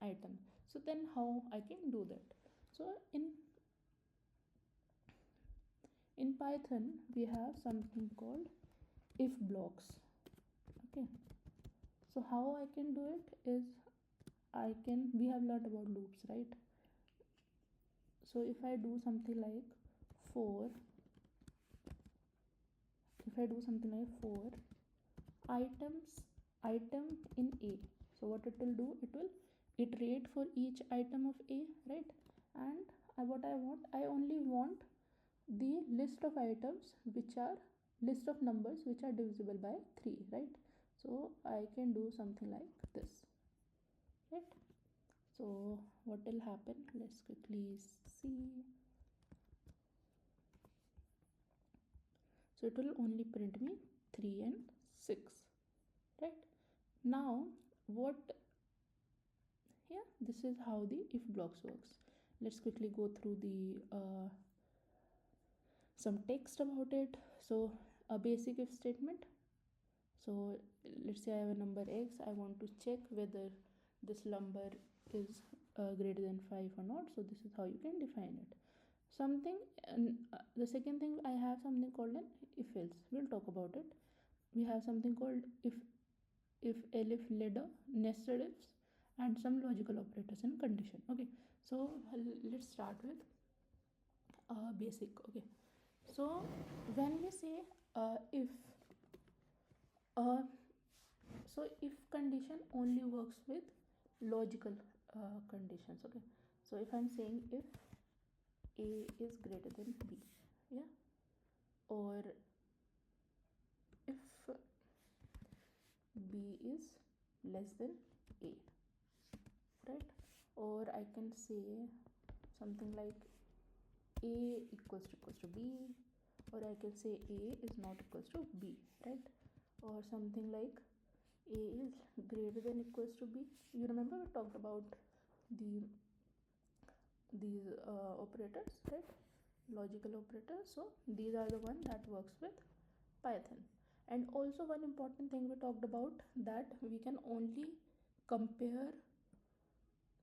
items. So then how I can do that? So in Python we have something called if blocks. Okay, so how I can do it is, we have learned about loops, right? So if I do something like 4 item in A, so what it will do, it will iterate for each item of A, right? And I only want the list of items which are list of numbers which are divisible by 3, right? So I can do something like this, right? So what will happen, let's quickly see. So it will only print me 3 and 6, right? Now what Yeah, this is how the if blocks works. Let's quickly go through the some text about it. So a basic if statement. So let's say I have a number x, I want to check whether this number is greater than 5 or not. So this is how you can define it. Something, and the second thing, I have something called an if else. We'll talk about it. We have something called if elif ladder, nested ifs, and some logical operators and condition. Okay, so let's start with basic. Okay, so when we say if uh, so if condition only works with logical conditions. Okay, so if I'm saying if a is greater than b, yeah, or if b is less than a, right? Or I can say something like a equals to b, or I can say a is not equals to b, right? Or something like a is greater than equals to b. You remember we talked about these operators, right? Logical operators. So these are the one that works with Python. And also one important thing we talked about, that we can only compare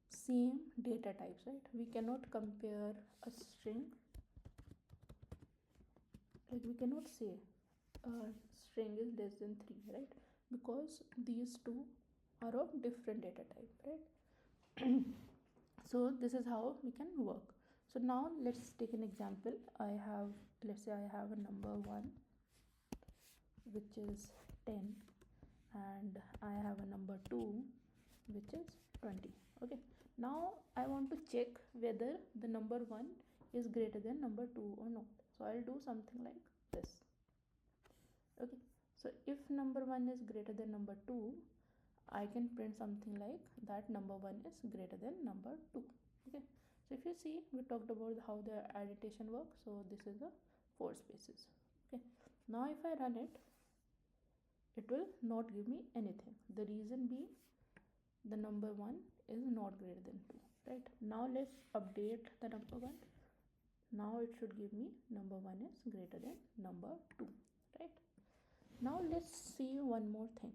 same data types, right? We cannot compare a string, like we cannot say string is less than 3, right? Because these two are of different data type, right? So this is how we can work. So now let's take an example. Let's say I have a number 1 which is 10, and I have a number 2 which is 20. Okay, now I want to check whether the number 1 is greater than number 2 or not. So I'll do something like this. Okay, so if number 1 is greater than number 2, I can print something like that number 1 is greater than number 2. Okay, so if you see, we talked about how the addition works. So this is the 4 spaces. Okay, now if I run it, it will not give me anything. The reason being the number 1 is not greater than 2, right? Now let's update the number 1. Now it should give me number 1 is greater than number 2, right? Now let's see one more thing.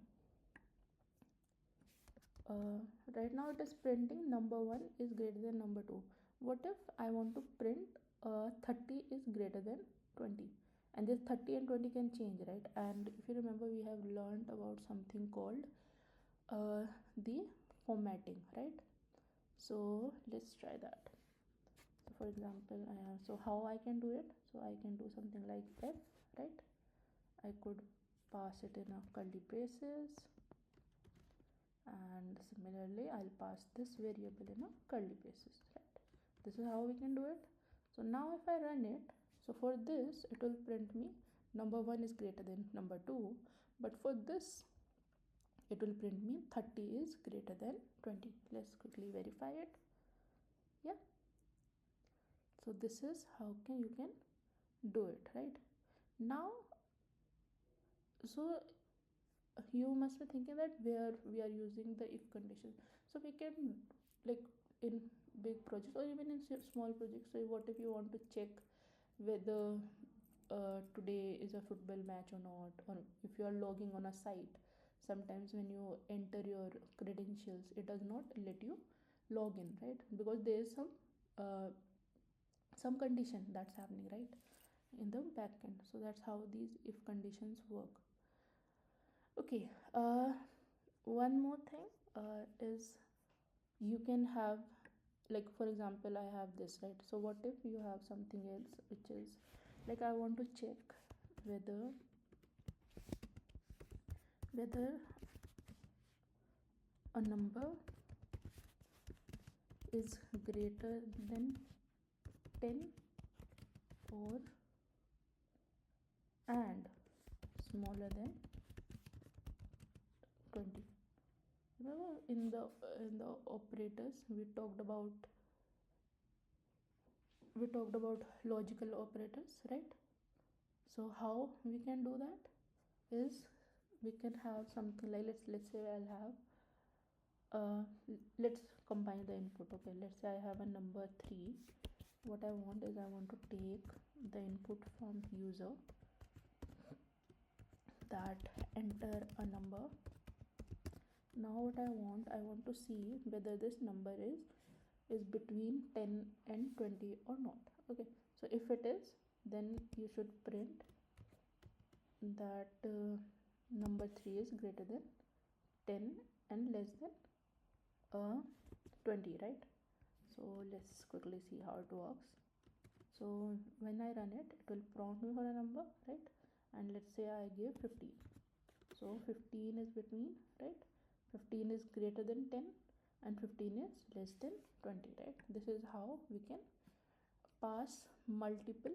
Right now it is printing number 1 is greater than number 2. What if I want to print 30 is greater than 20? And this 30 and 20 can change, right? And if you remember, we have learned about something called the formatting, right? So let's try that. So for example, so how I can do it? So I can do something like f, right? I could pass it in a curly braces, and similarly I'll pass this variable in a curly braces, right? This is how we can do it. So now if I run it, so for this it will print me number 1 is greater than number 2, but for this it will print me 30 is greater than 20. Let's quickly verify it. Yeah, so this is how you can do it, right? Now, so you must be thinking that where we are using the if condition. So we can, like, in big projects or even in small projects, so what if you want to check whether today is a football match or not, or if you are logging on a site, sometimes when you enter your credentials it does not let you log in, right? Because there is some condition that's happening, right, in the backend. So that's how these if conditions work. Okay, one more thing is you can have, like, for example, I have this, right? So what if you have something else which is like I want to check whether a number is greater than 10 or and smaller than 20. Remember in the operators we talked about logical operators, right? So how we can do that is we can have something like, let's say I'll have let's combine the input. Okay, let's say I have a number 3. What I want is I want to take the input from user, that enter a number. Now what I want to see whether this number is between 10 and 20 or not. Okay, so if it is, then you should print that number 3 is greater than 10 and less than 20, right? So let's quickly see how it works. So when I run it, it will prompt me for a number, right? And let's say I give 15. So 15 is between, right? 15 is greater than 10 and 15 is less than 20, right? This is how we can pass multiple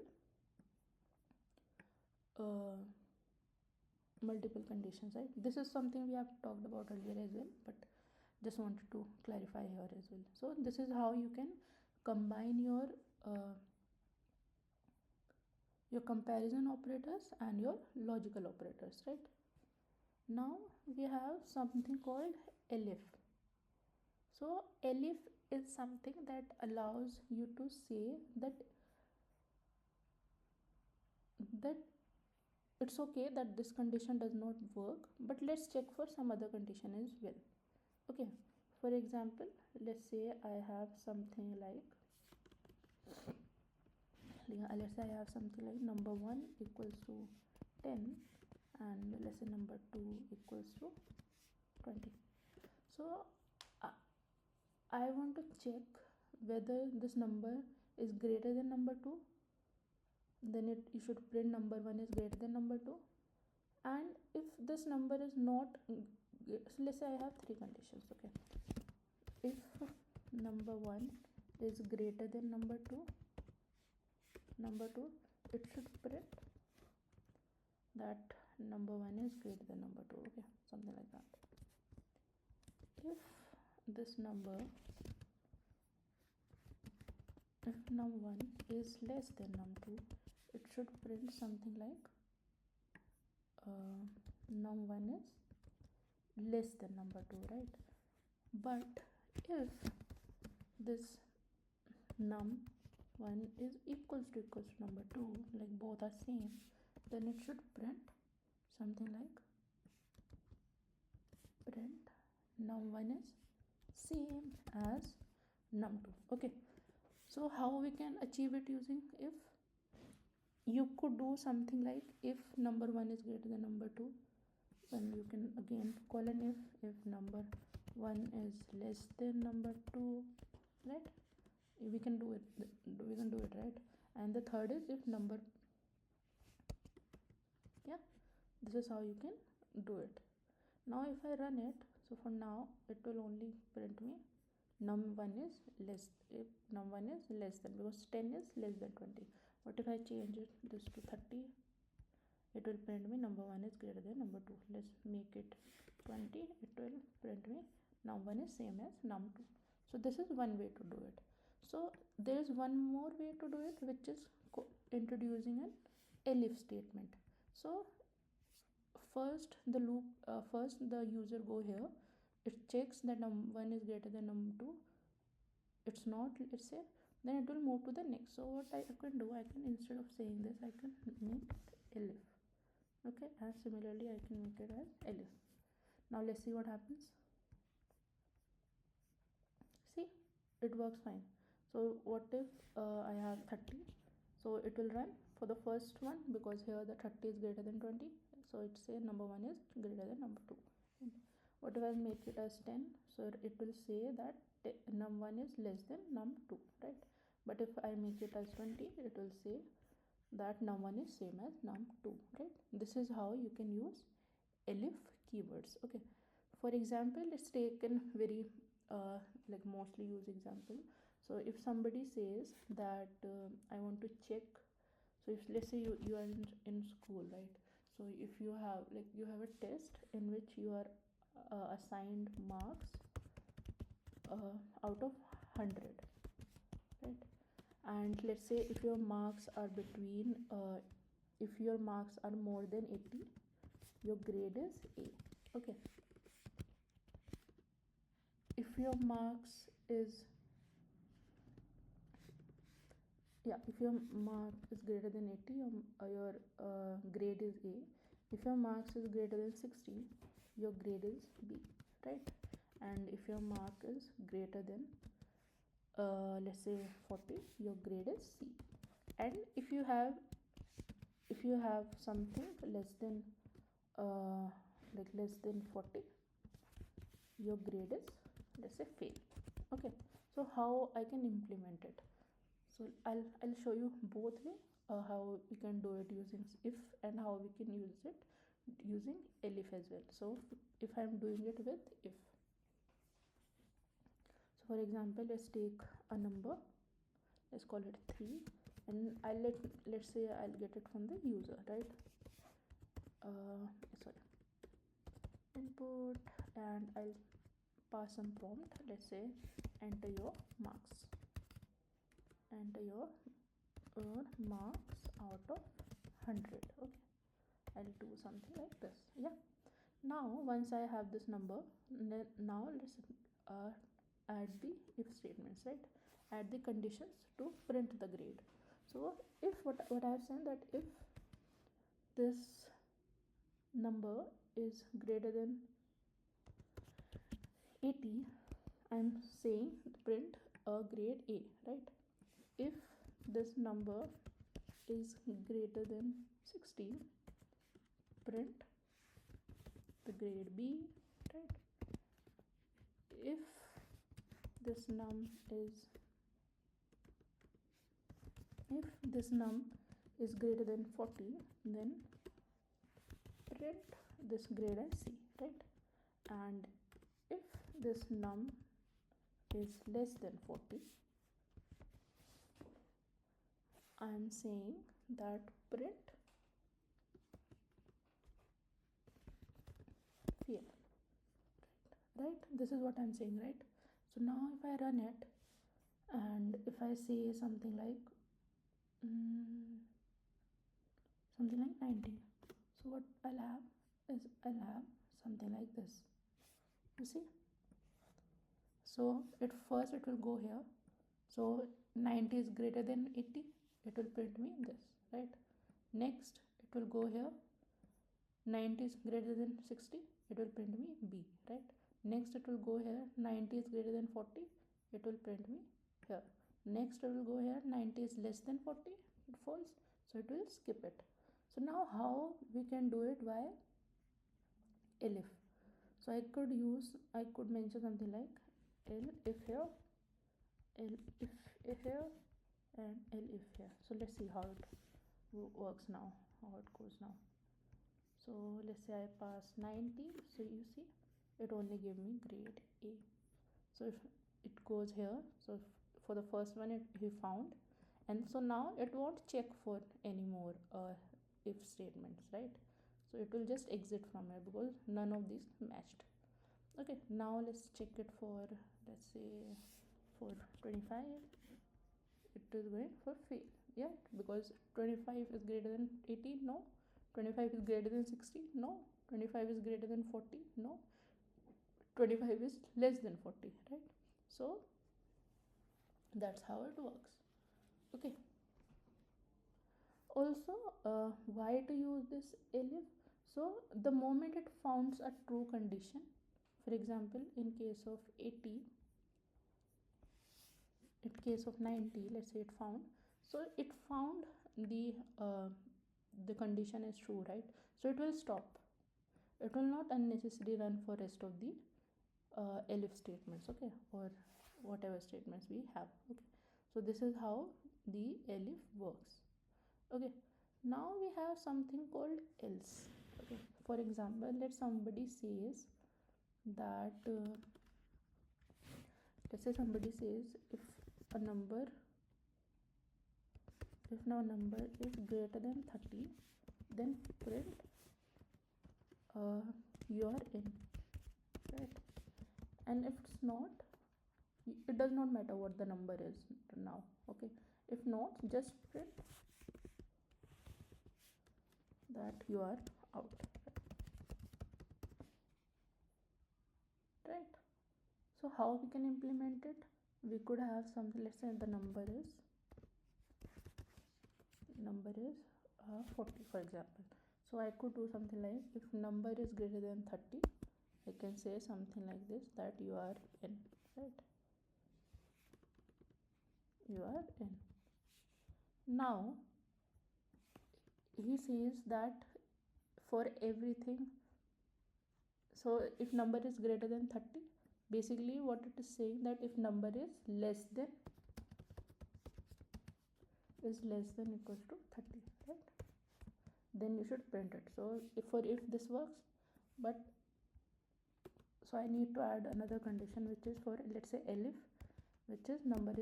conditions, right? This is something we have talked about earlier as well, but just wanted to clarify here as well. So this is how you can combine your comparison operators and your logical operators, right? Now we have something called elif. So elif is something that allows you to say that it's okay that this condition does not work, but let's check for some other condition as well. Okay, for example, let's say I have something like number 1 equals to 10 and let's say number 2 equals to 20. So I want to check whether this number is greater than number 2, then you should print number 1 is greater than number 2. And if this number is not, so let's say I have 3 conditions. Okay, if number 1 is greater than number 2, it should print that number 1 is greater than number 2. Okay, something like that. If this number, if num1 is less than num2, it should print something like num1 is less than number 2, right? But if this num1 is equals to number 2, like both are same, then it should print something like print num1 is same as num2. Okay, so how we can achieve it using if? You could do something like if number 1 is greater than number 2, then you can again call an if number 1 is less than number 2, right? We can do it, right? And the third is if number, yeah, this is how you can do it. Now if I run it, so for now it will only print me num1 is less, if num1 is less than, because 10 is less than 20. What if I change this to 30? It will print me number 1 is greater than number 2. Let's make it 20. It will print me num1 is same as num2. So this is one way to do it. So there is one more way to do it, which is introducing an elif statement. So first the user go here, it checks that num1 is greater than num2. It's not, let's say, then it will move to the next. So what I can do, I can, instead of saying this, I can make it elif. Okay, and similarly I can make it as elif. Now let's see what happens. See, it works fine. So what if I have 30? So it will run for the first one, because here the 30 is greater than 20, so it say number 1 is greater than number 2. What if I make it as 10? So it will say that num1 is less than num2, right? But if I make it as 20, it will say that num1 is same as num2, right? This is how you can use elif keywords. Okay, for example, let's take a very like mostly used example. So if somebody says that I want to check, so if let's say you are in school, right? So if you have a test in which you are assigned marks out of 100, right? And let's say if your marks are between if your marks are more than 80, your grade is A. Okay, if your marks is if your mark is greater than 80, your grade is A. If your marks is greater than 60, your grade is B, right? And if your mark is greater than let's say 40, your grade is C. And if you have something less than less than 40, your grade is, let's say, fail. Okay, so how I can implement it? So I'll show you both way how we can do it using if, and how we can use it using elif as well. So if I'm doing it with if, so for example, let's take a number, let's call it 3, and let's say I'll get it from the user, right? Sorry, input, and I'll pass some prompt. Let's say enter your marks, enter your marks out of 100. Okay, I'll do something like this. Yeah, now once I have this number, now let's add the if statements, right? Add the conditions to print the grade. So if what I have said, that if this number is greater than 80, I'm saying print a grade A, right? If this number is greater than 60, print the grade B, right? If this num is greater than 40, then print this grade as C, right? And if this num is less than 40, I'm saying that print fail, right? This is what I'm saying, right? So now if I run it, and if I say something like 90, so what I'll have is something like this, you see. So at first it will go here, so 90 is greater than 80, it will print me this, right? Next it will go here, 90 is greater than 60, it will print me B, right? Next it will go here, 90 is greater than 40, it will print me here. Next it will go here, 90 is less than 40, it falls, so it will skip it. So now how we can do it by elif? So I could mention something like elif here, elif here, and elif here. So let's see how it works now, how it goes now. So let's say I pass 90, so you see it only gave me grade A. So if it goes here, so for the first one he found, and so now it won't check for any more if statements, right? So it will just exit from here because none of these matched. Okay, now let's check it for, let's say, for 25, it is going for fail. Yeah, because 25 is greater than 80, no. 25 is greater than 60, no. 25 is greater than 40, no. 25 is less than 40, right? So that's how it works. Okay, also why to use this elif? So the moment it founds a true condition, for example, in case of 80, in case of 90, let's say it found, so it found the condition is true, right? So it will stop, it will not unnecessarily run for rest of the elif statements, okay, or whatever statements we have. Okay, so this is how the elif works. Okay, now we have something called else. Okay, for example, let somebody says that let's say somebody says if now number is greater than 30, then print you are in, right? And if it's not, it does not matter what the number is now. Okay, if not, just print that you are out, right? So how we can implement it? We could have something, let's say the number is 40 for example. So I could do something like, if number is greater than 30, I can say something like this, that you are in, right? You are in. Now he says that for everything, so if number is greater than 30, basically what it is saying, that if number is less than equals to 30, right, then you should print it. So if this works, but so I need to add another condition, which is for, let's say elif, which is number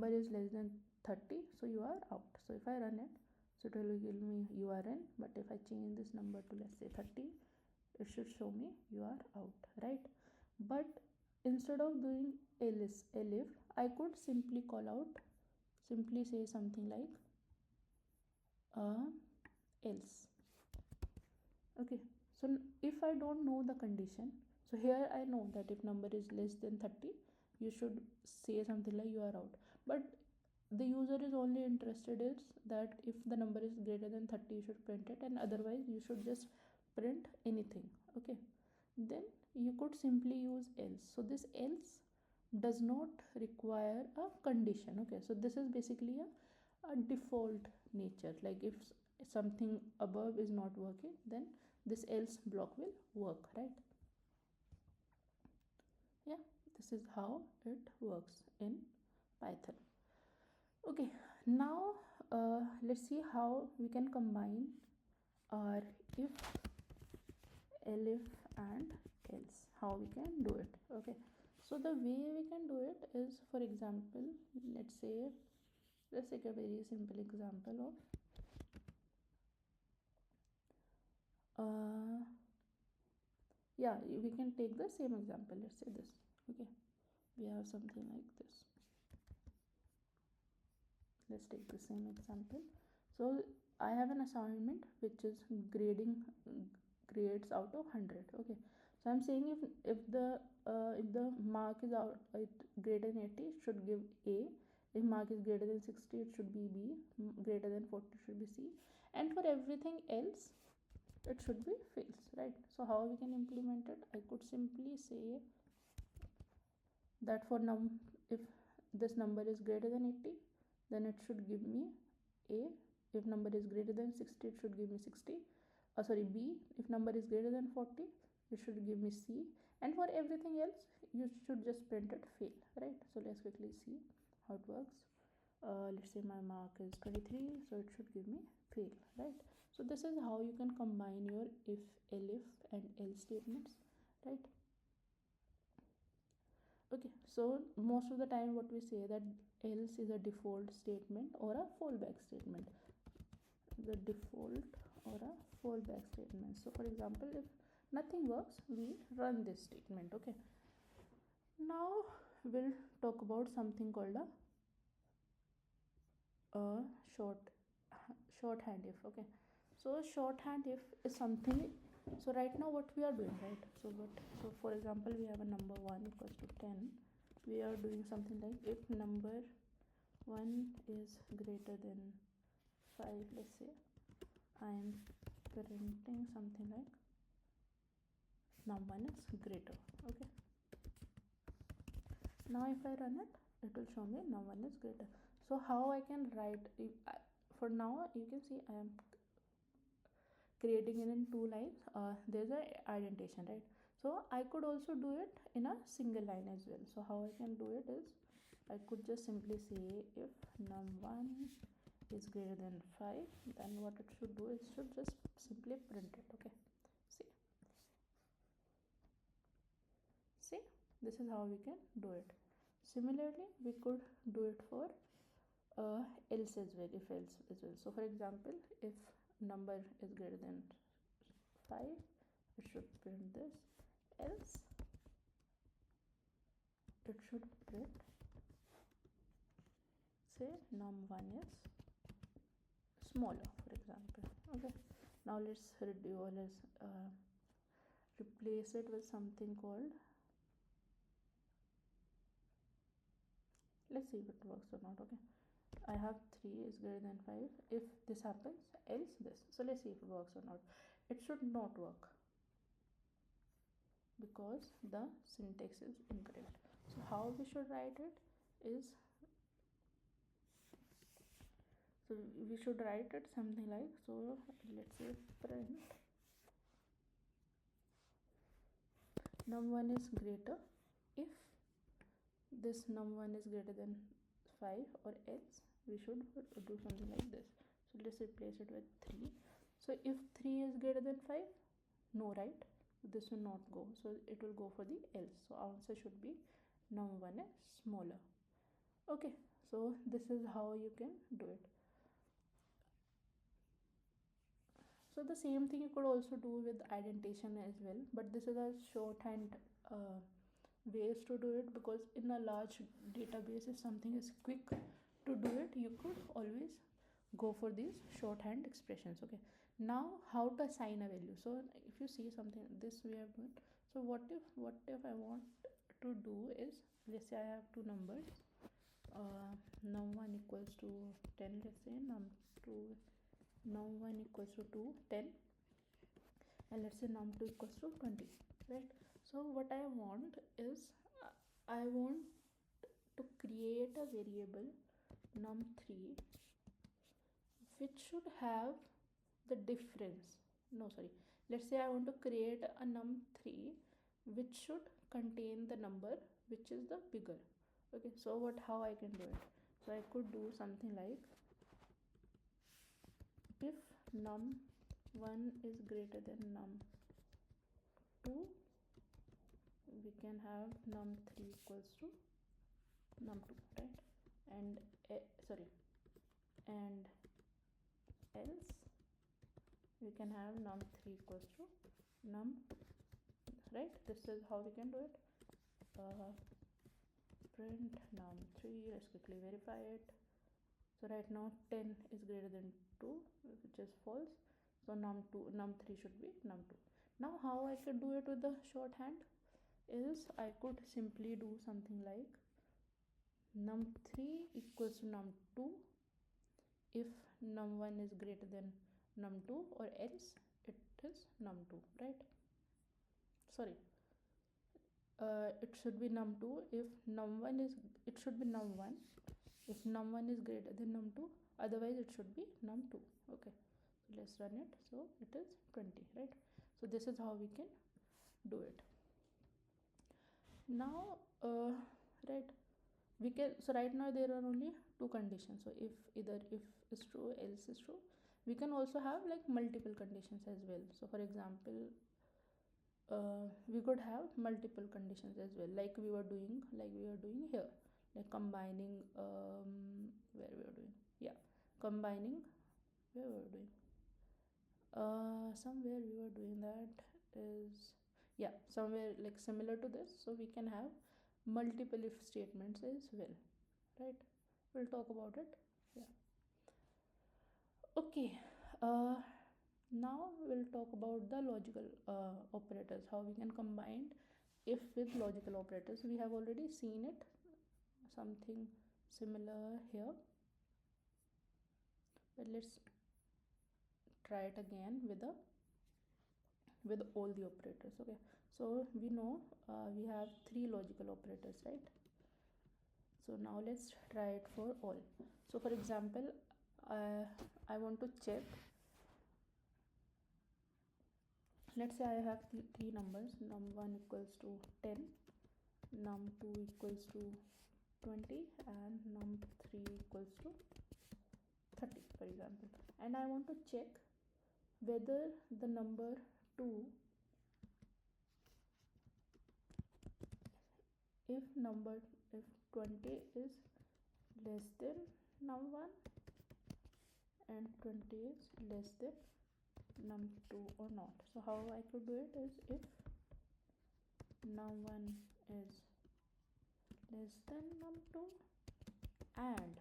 is less than 30, so you are out. So if I run it, so it will give me you are in, but if I change this number to, let's say 30, it should show me you are out, right? But instead of doing elif, I could simply say something like else. Okay, so if I don't know the condition, so here I know that if number is less than 30, you should say something like you are out. But the user is only interested is that if the number is greater than 30, you should print it, and otherwise you should just print anything. Okay, then you could simply use else. So this else does not require a condition. Okay, so this is basically a default nature, like if something above is not working, then this else block will work, right? Yeah, this is how it works in Python. Okay, now let's see how we can combine our if, elif and else, how we can do it. Okay, so the way we can do it is, for example, let's take a very simple example of yeah, we can take the same example, let's say this. Okay, we have something like this. Let's take the same example. So I have an assignment which is grading grades out of 100. Okay, so I'm saying if the mark is greater than 80, it should give A. If mark is greater than 60, it should be B. Greater than 40 should be C, and for everything else it should be fails, right? So how we can implement it? I could simply say that for if this number is greater than 80, then it should give me A. If number is greater than 60, it should give me 60. B. If number is greater than 40, it should give me C. And for everything else, you should just print it fail, right? So let's quickly see how it works. Let's say my mark is 23, so it should give me fail, right? So this is how you can combine your if, elif and else statements, right? Okay, so most of the time what we say that else is a default statement or a fallback statement. The default or a fallback statement. So for example, if nothing works, we run this statement. Okay, now we'll talk about something called a shorthand if. Okay, so shorthand if is something. So right now what we are doing, right? So for example, we have a number 1 equals to 10. We are doing something like, if number 1 is greater than 5, let's say, I am printing something like num1 is greater. Okay, now if I run it, it will show me num1 is greater. So how I can write, for now you can see I am creating it in 2 lines. There's a indentation, right? So I could also do it in a single line as well. So how I can do it is, I could just simply say if num1 is greater than 5, then what it should do is should just simply print it. Okay, see, this is how we can do it. Similarly, we could do it for else as well, if else as well. So for example, if number is greater than 5, it should print this, else it should print, say num1 is smaller, for example. Okay, now let's replace it with something called, let's see if it works or not. Okay, I have 3 is greater than 5 if this happens, else this. So let's see if it works or not. It should not work because the syntax is incorrect. So how we should write it is, so we should write it something like, so let's say print num1 is greater if this num1 is greater than 5, or else we should do something like this. So let's replace it with 3. So if 3 is greater than 5, no, right? This will not go, so it will go for the else. So answer should be num1 is smaller. Okay, so this is how you can do it. So the same thing you could also do with indentation as well, but this is a shorthand ways to do it, because in a large database, if something is quick to do it, you could always go for these shorthand expressions. Okay, now how to assign a value. So if you see something this we have done, so what if I want to do is, let's say I have two numbers, num1 equals to 10, let's say num1 equals to 2 10, and let's say num2 equals to 20, right? So what I want is, I want to create a variable num3 which should have the difference, no sorry, let's say I want to create a num3 which should contain the number which is the bigger. Okay, so how I can do it? So I could do something like, if num1 is greater than num2, we can have num3 equals to num2, right? And and else we can have num3 equals to num, right? This is how we can do it. Print num3, let's quickly verify it. So right now 10 is greater than 2, which is false, so num3 should be num2. Now how I could do it with the shorthand is, I could simply do something like num3 equals to num2 if num1 is greater than num2, or else it is num2, right? Sorry, it should be num2 if num1 is, it should be num1 if num1 is greater than num2, otherwise it should be num2. Okay, so let's run it. So it is 20, right? So this is how we can do it. Now right, we can, so right now there are only two conditions. So if either if is true, else is true. We can also have like multiple conditions as well. So for example, we could have multiple conditions as well, like we were doing here, like combining, where we were doing, yeah, combining, where we were doing, somewhere we were doing that is, yeah, somewhere like similar to this. So we can have multiple if statements as well, right? We'll talk about it. Yeah, okay. Now we'll talk about the logical operators, how we can combine if with logical operators. We have already seen it, something similar here, but let's try it again with all the operators. Okay, so we know we have 3 logical operators, right? So now let's try it for all. So for example, I want to check, let's say I have three numbers, num1 equals to 10, num2 equals to 20, and num3 equals to 30, for example, and I want to check whether the number 2, if 20 is less than num1 and 20 is less than num2 or not. So how I could do it is, if num1 is less than num2 and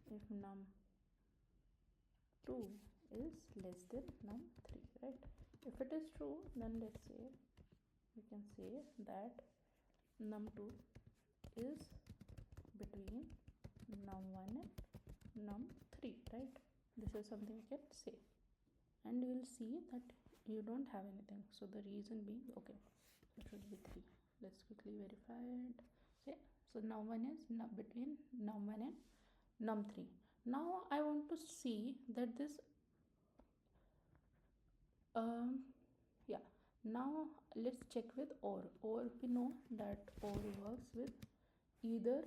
if num2 is less than num3, right? If it is true, then let's say we can say that num2 is between num1 and num3, right? This is something we can say, and you will see that you don't have anything. So the reason being, okay, it should be 3. Let's quickly verify it. Okay, so num1 is between num1 and num3. Now I want to see that this yeah, now let's check with or we know that or works with either,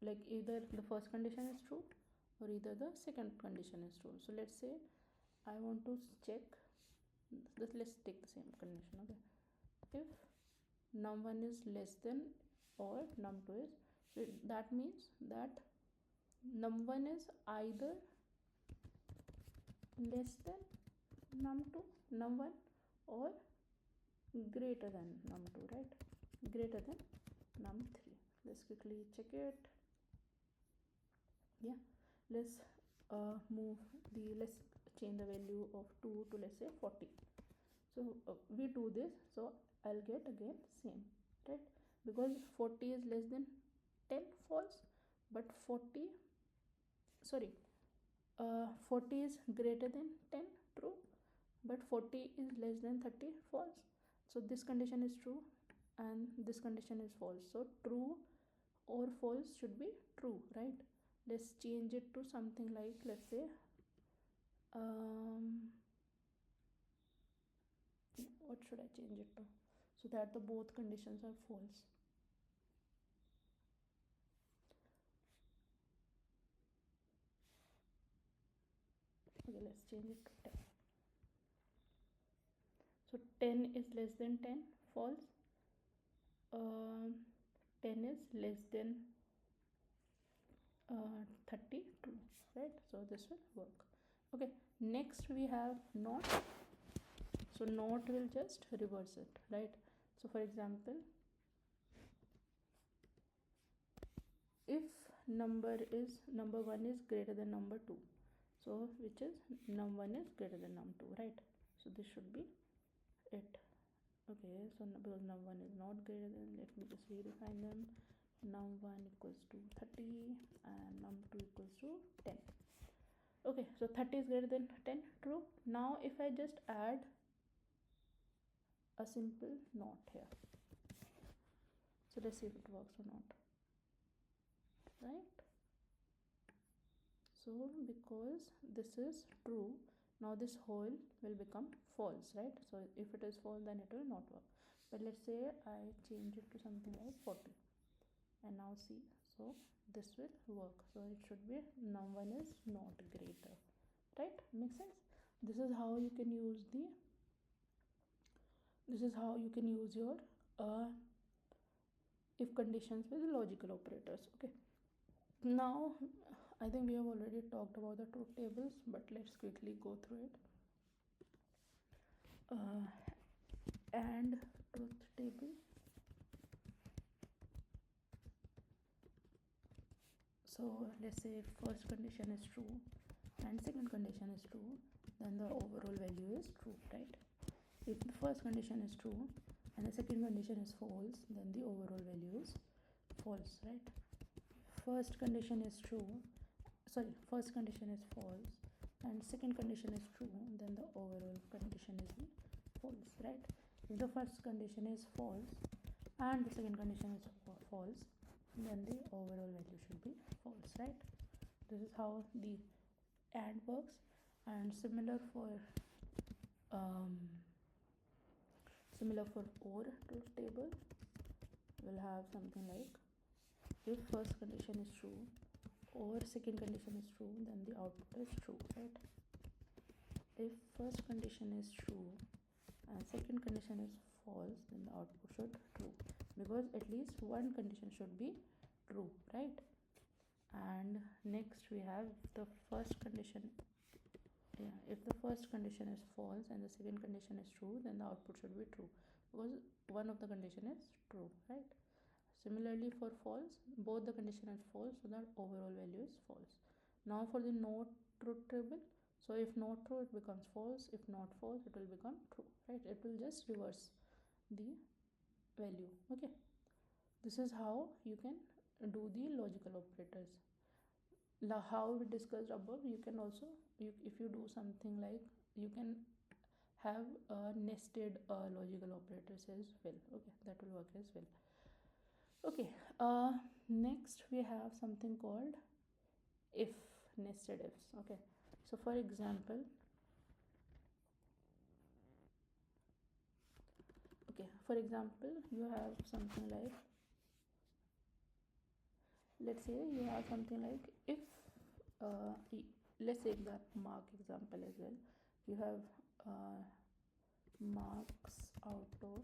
like either the first condition is true or either the second condition is true. So let's say I want to check this. Let's take the same condition. Okay, if num1 is less than or num2 is, so that means that num1 is either less than num1 or greater than num2, right? Greater than num3. Let's quickly check it. Yeah, let's let's change the value of 2 to, let's say, 40. So we do this, so I'll get again same, right? Because 40 is less than 10, false, but 40 is greater than 10, true, but 40 is less than 30, false. So this condition is true and this condition is false. So true or false should be true, right? Let's change it to something like, let's say, what should I change it to so that the both conditions are false? Okay, let's change it to 10. So 10 is less than 10, false. 10 is less than 30, true, right? So this will work. Okay, next we have not. So not will just reverse it, right? So for example, if number 1 is greater than number 2, so which is num1 is greater than num2, right? So this should be it. Okay, so because num1 is not greater than, let me just redefine them. Num1 equals to 30 and num2 equals to 10. Okay, so 30 is greater than 10, true. Now if I just add a simple not here, so let's see if it works or not, right? So because this is true, now this whole will become false, right? So if it is false, then it will not work. But let's say I change it to something like 40, and now see, so this will work. So it should be num1 is not greater, right? Makes sense? This is how you can use your if conditions with logical operators. Okay, now I think we have already talked about the truth tables, but let's quickly go through it. And truth table. So let's say if first condition is true and second condition is true, then the overall value is true, right? If the first condition is true and the second condition is false, then the overall value is false, right? First condition is false and second condition is true, then the overall condition is false, right? If the first condition is false and the second condition is false, then the overall value should be false, right? This is how the AND works. And similar for OR truth table, we'll have something like, if first condition is true or second condition is true, then the output is true, right? If first condition is true and second condition is false, then the output should be true, because at least one condition should be true, right? And next we have the first condition. If the first condition is false and the second condition is true, then the output should be true, because one of the condition is true, right? Similarly for false, both the condition is false, so that overall value is false. Now for the not truth table, so if not true, it becomes false. If not false, it will become true, right? It will just reverse the value. Okay, this is how you can do the logical operators. How we discussed above, you can also, if you do something like, you can have nested logical operators as well. Okay, that will work as well. Okay, next we have something called if, nested ifs. Okay, so for example, you have something like, let's say you have something like, if let's take that mark example as well. You have marks out of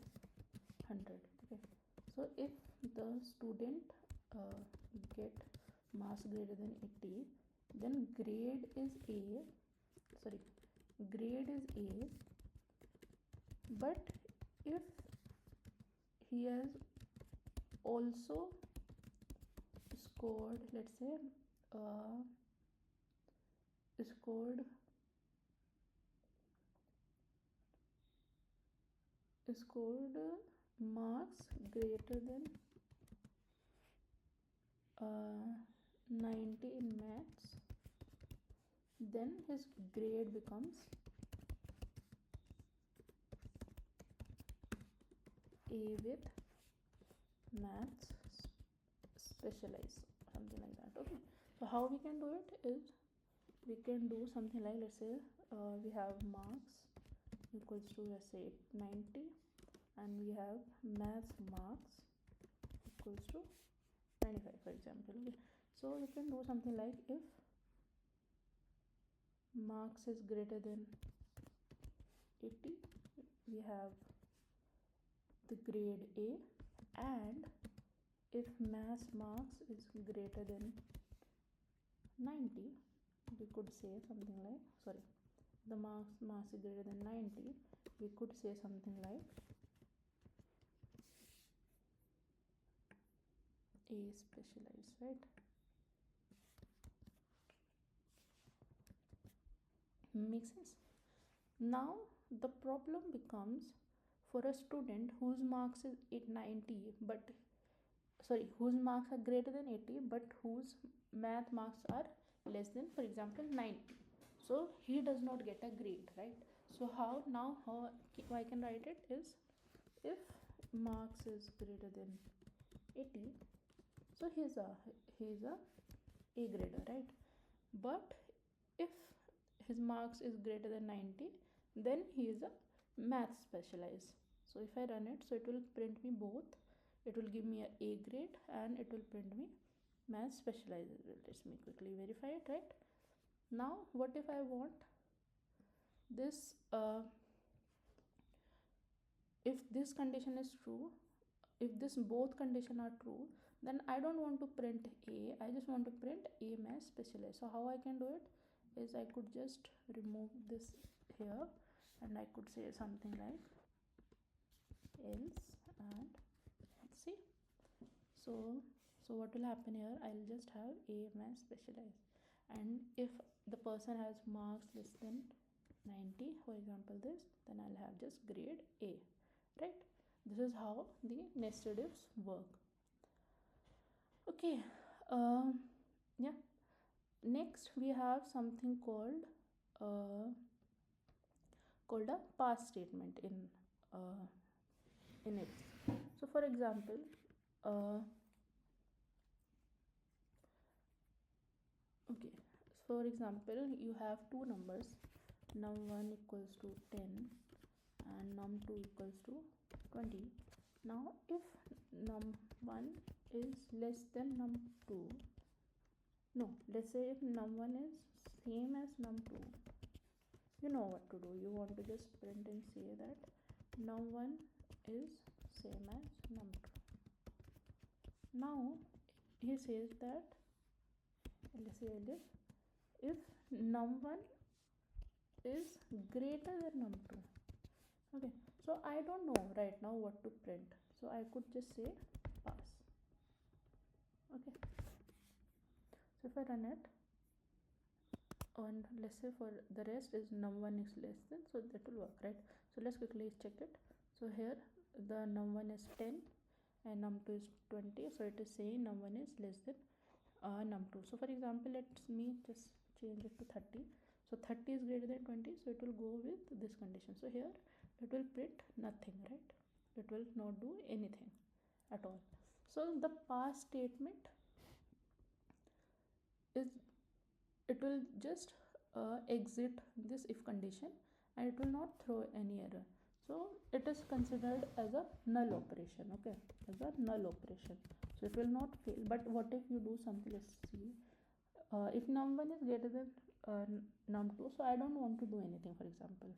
100. Okay, so if the student get marks greater than 80, then grade is a, but if he has also scored, let's say scored marks greater than 90 in maths, then his grade becomes A with maths specialized, something like that. Okay, so how we can do it is, we can do something like, let's say we have marks equals to, let's say 90, and we have maths marks equals to 95, for example. Okay, so you can do something like, if marks is greater than 80, we have the grade A, and if maths marks is greater than 90, we could say something like, the marks is greater than 90, we could say something like A specialized, right? Makes sense? Now the problem becomes, for a student whose marks is 890, but whose marks are greater than 80, but whose math marks are less than, for example, 90, so he does not get a grade, right? So how I can write it is, if marks is greater than 80, so he's a A grader, right? But if his marks is greater than 90, then he is a math specialized. So if I run it, so it will print me both. It will give me a grade and it will print me math specialized. Let me quickly verify it, right? Now what if I want this, if this condition is true, if this both condition are true, then I don't want to print A, I just want to print A math specialized. So how I can do it is, I could just remove this here, and I could say something like else, and see, so what will happen here, I'll just have A math specialized, and if the person has marks less than 90, for example this, then I'll have just grade A, right? This is how the nested ifs work. Okay, yeah, next we have something called a pass statement in it. So for example, okay, for example, you have two numbers, num1 equals to 10 and num2 equals to 20. Now if num1 is less than num2, no, let's say if num1 is same as num2, you know what to do. You want to just print and say that num1 is same as num2. Now he says that, let's say if num1 is greater than num2. Okay, so I don't know right now what to print, so I could just say pass. Okay, so if I run it, and let's say for the rest is num1 is less than, so that will work, right? So let's quickly check it. So here the num1 is 10 and num2 is 20, so it is saying num1 is less than num2. So for example, let me just change it to 30. So 30 is greater than 20, so it will go with this condition. So here it will print nothing, right? It will not do anything at all. So the pass statement is, it will just exit this if condition and it will not throw any error. So it is considered as a null operation, okay, as a null operation. So it will not fail. But what if you do something? Let's see. If num1 is greater than num2, so I don't want to do anything, for example.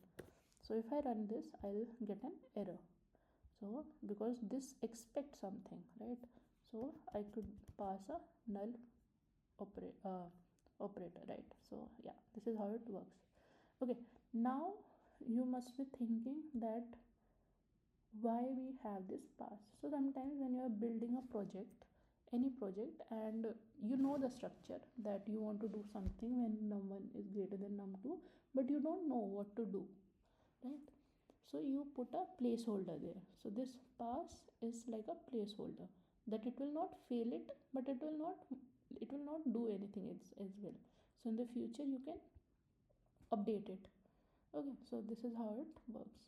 So if I run this, I'll get an error. So because this expects something, right? So I could pass a null operator, right? So yeah, this is how it works. Okay, now you must be thinking that why we have this pass. So sometimes when you are building a project, any project, and you know the structure that you want to do something when num1 is greater than num2, but you don't know what to do, right? So you put a placeholder there. So this pass is like a placeholder, that it will not fail it, but it will not do anything as well. So in the future you can update it. Okay, so this is how it works.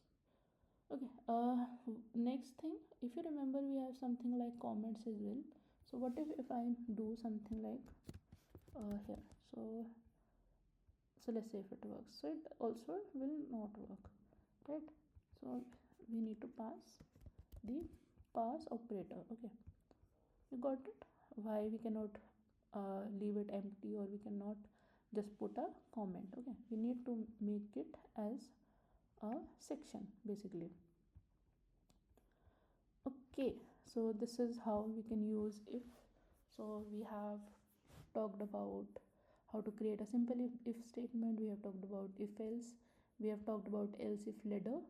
Okay, next thing, if you remember, we have something like comments as well. So what if I do something like here? So let's say if it works, so it also will not work, right? So we need to pass the pass operator. Okay, you got it? Why we cannot leave it empty, or we cannot just put a comment? Okay, we need to make it as a section basically. Okay, so this is how we can use if. So we have talked about how to create a simple if statement, we have talked about if else, we have talked about else if ladder,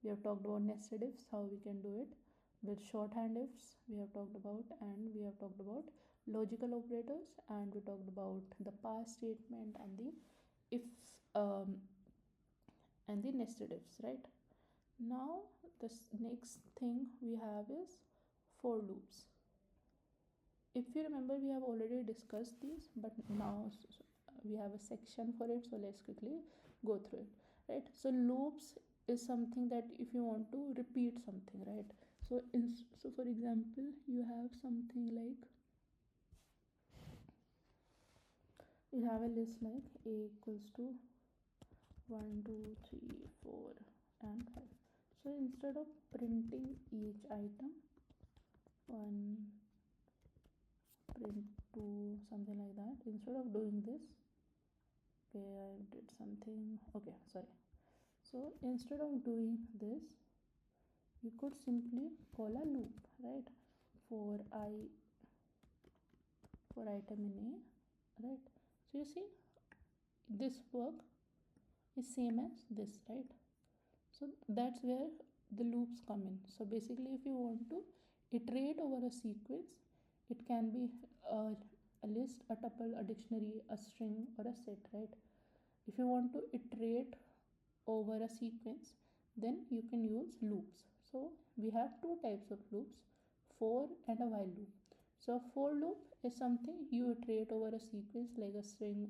we have talked about nested ifs, how we can do it with shorthand ifs, we have talked about, and we have talked about logical operators, and we talked about the pass statement and the if and the nested ifs, right? Now this next thing we have is for loops. If you remember, we have already discussed these, but now we have a section for it, so let's quickly go through it, right? So loops is something that if you want to repeat something, right? So so for example, you have something like, you have a list like a equals to 1 2 3 4 and 5. So instead of printing each item, 1 print 2, something like that, instead of doing this, okay, I did something, okay, sorry. So instead of doing this, you could simply call a loop, right? For item in a, right? So you see, this work is same as this, right? So that's where the loops come in. So basically, if you want to iterate over a sequence, it can be a list, a tuple, a dictionary, a string, or a set, right? If you want to iterate over a sequence, then you can use loops. So we have two types of loops, for and a while loop. So a for loop is something you iterate over a sequence like a string,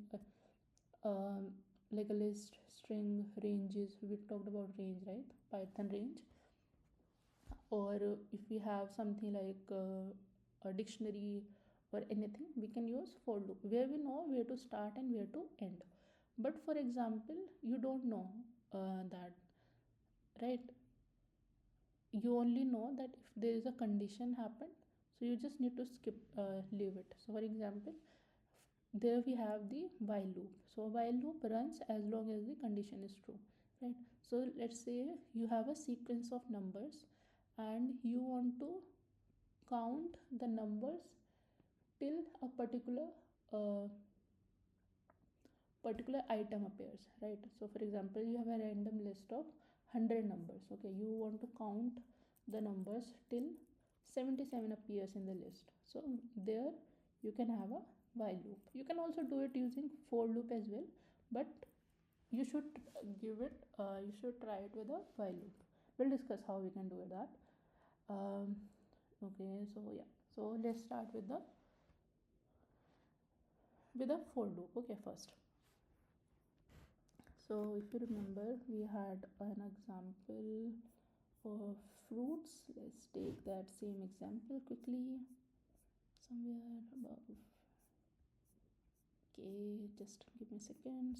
like a list, string, ranges. We talked about range, right? Python range. Or if we have something like a dictionary or anything, we can use for loop, where we know where to start and where to end. But for example, you don't know that, right? You only know that if there is a condition happened, so you just need to leave it. So for example, there we have the while loop. So while loop runs as long as the condition is true, right? So let's say you have a sequence of numbers and you want to count the numbers till a uh, particular item appears, right? So for example, you have a random list of 100 numbers. Okay, you want to count the numbers till 77 appears in the list. So there you can have a while loop. You can also do it using for loop as well, but you should try it with a while loop. We'll discuss how we can do that. Okay, so yeah, so let's start with the for loop. Okay, first, so if you remember, we had an example for fruits. Let's take that same example quickly, somewhere above. Okay, just give me a second.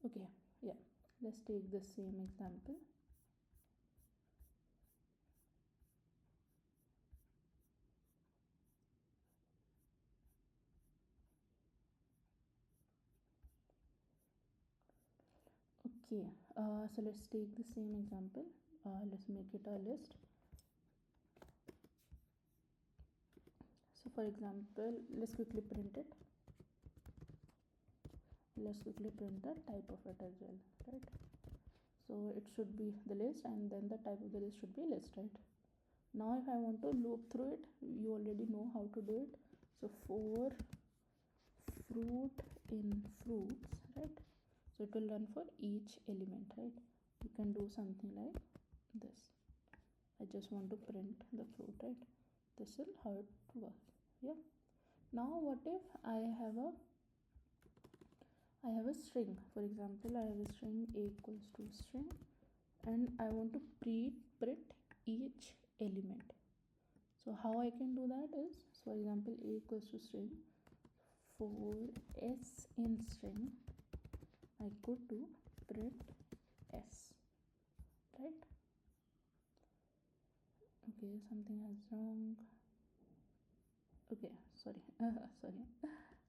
Okay, yeah, let's take the same example. Okay, so let's take the same example. Let's make it a list. So for example, let's quickly print it. Let's quickly print the type of it as well, right? So it should be the list, and then the type of the list should be list, right? Now if I want to loop through it, you already know how to do it. So for fruit in fruits, right? So it will run for each element, right? You can do something like this. I just want to print the fruit, right? This is how it works. Yeah. Now what if I have a string. For example, I have a string a equals to string, and I want to print each element. So how I can do that is, so for example, a equals to string. For s in string, I could do print s, right? Okay, something is wrong. Okay, sorry. Sorry,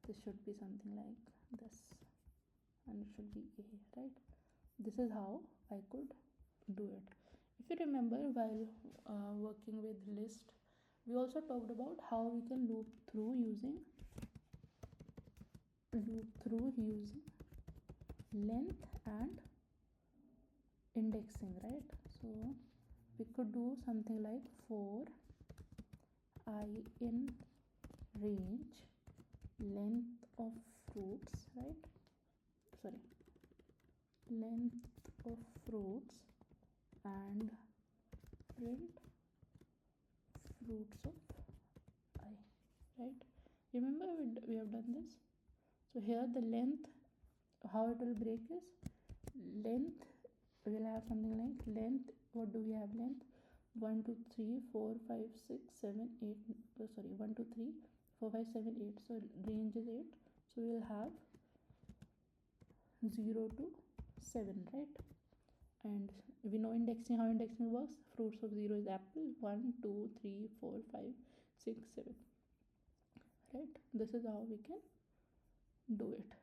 this should be something like this, and it should be a, right? This is how I could do it. If you remember, while working with list, we also talked about how we can loop through using length and indexing, right? So we could do something like for I in range length of fruits, right? Sorry, length of fruits and print fruits of I, right? Remember, we have done this. So here the length, how it will break is, length will have something like length. What do we have? Length 1 2 3 4 5 6 7 8. Sorry, 1 2 3 4 5 7 8. So range is 8. So we will have 0 to 7, right? And we know indexing, how indexing works. Fruits of 0 is apple. 1 2 3 4 5 6 7, right? This is how we can do it,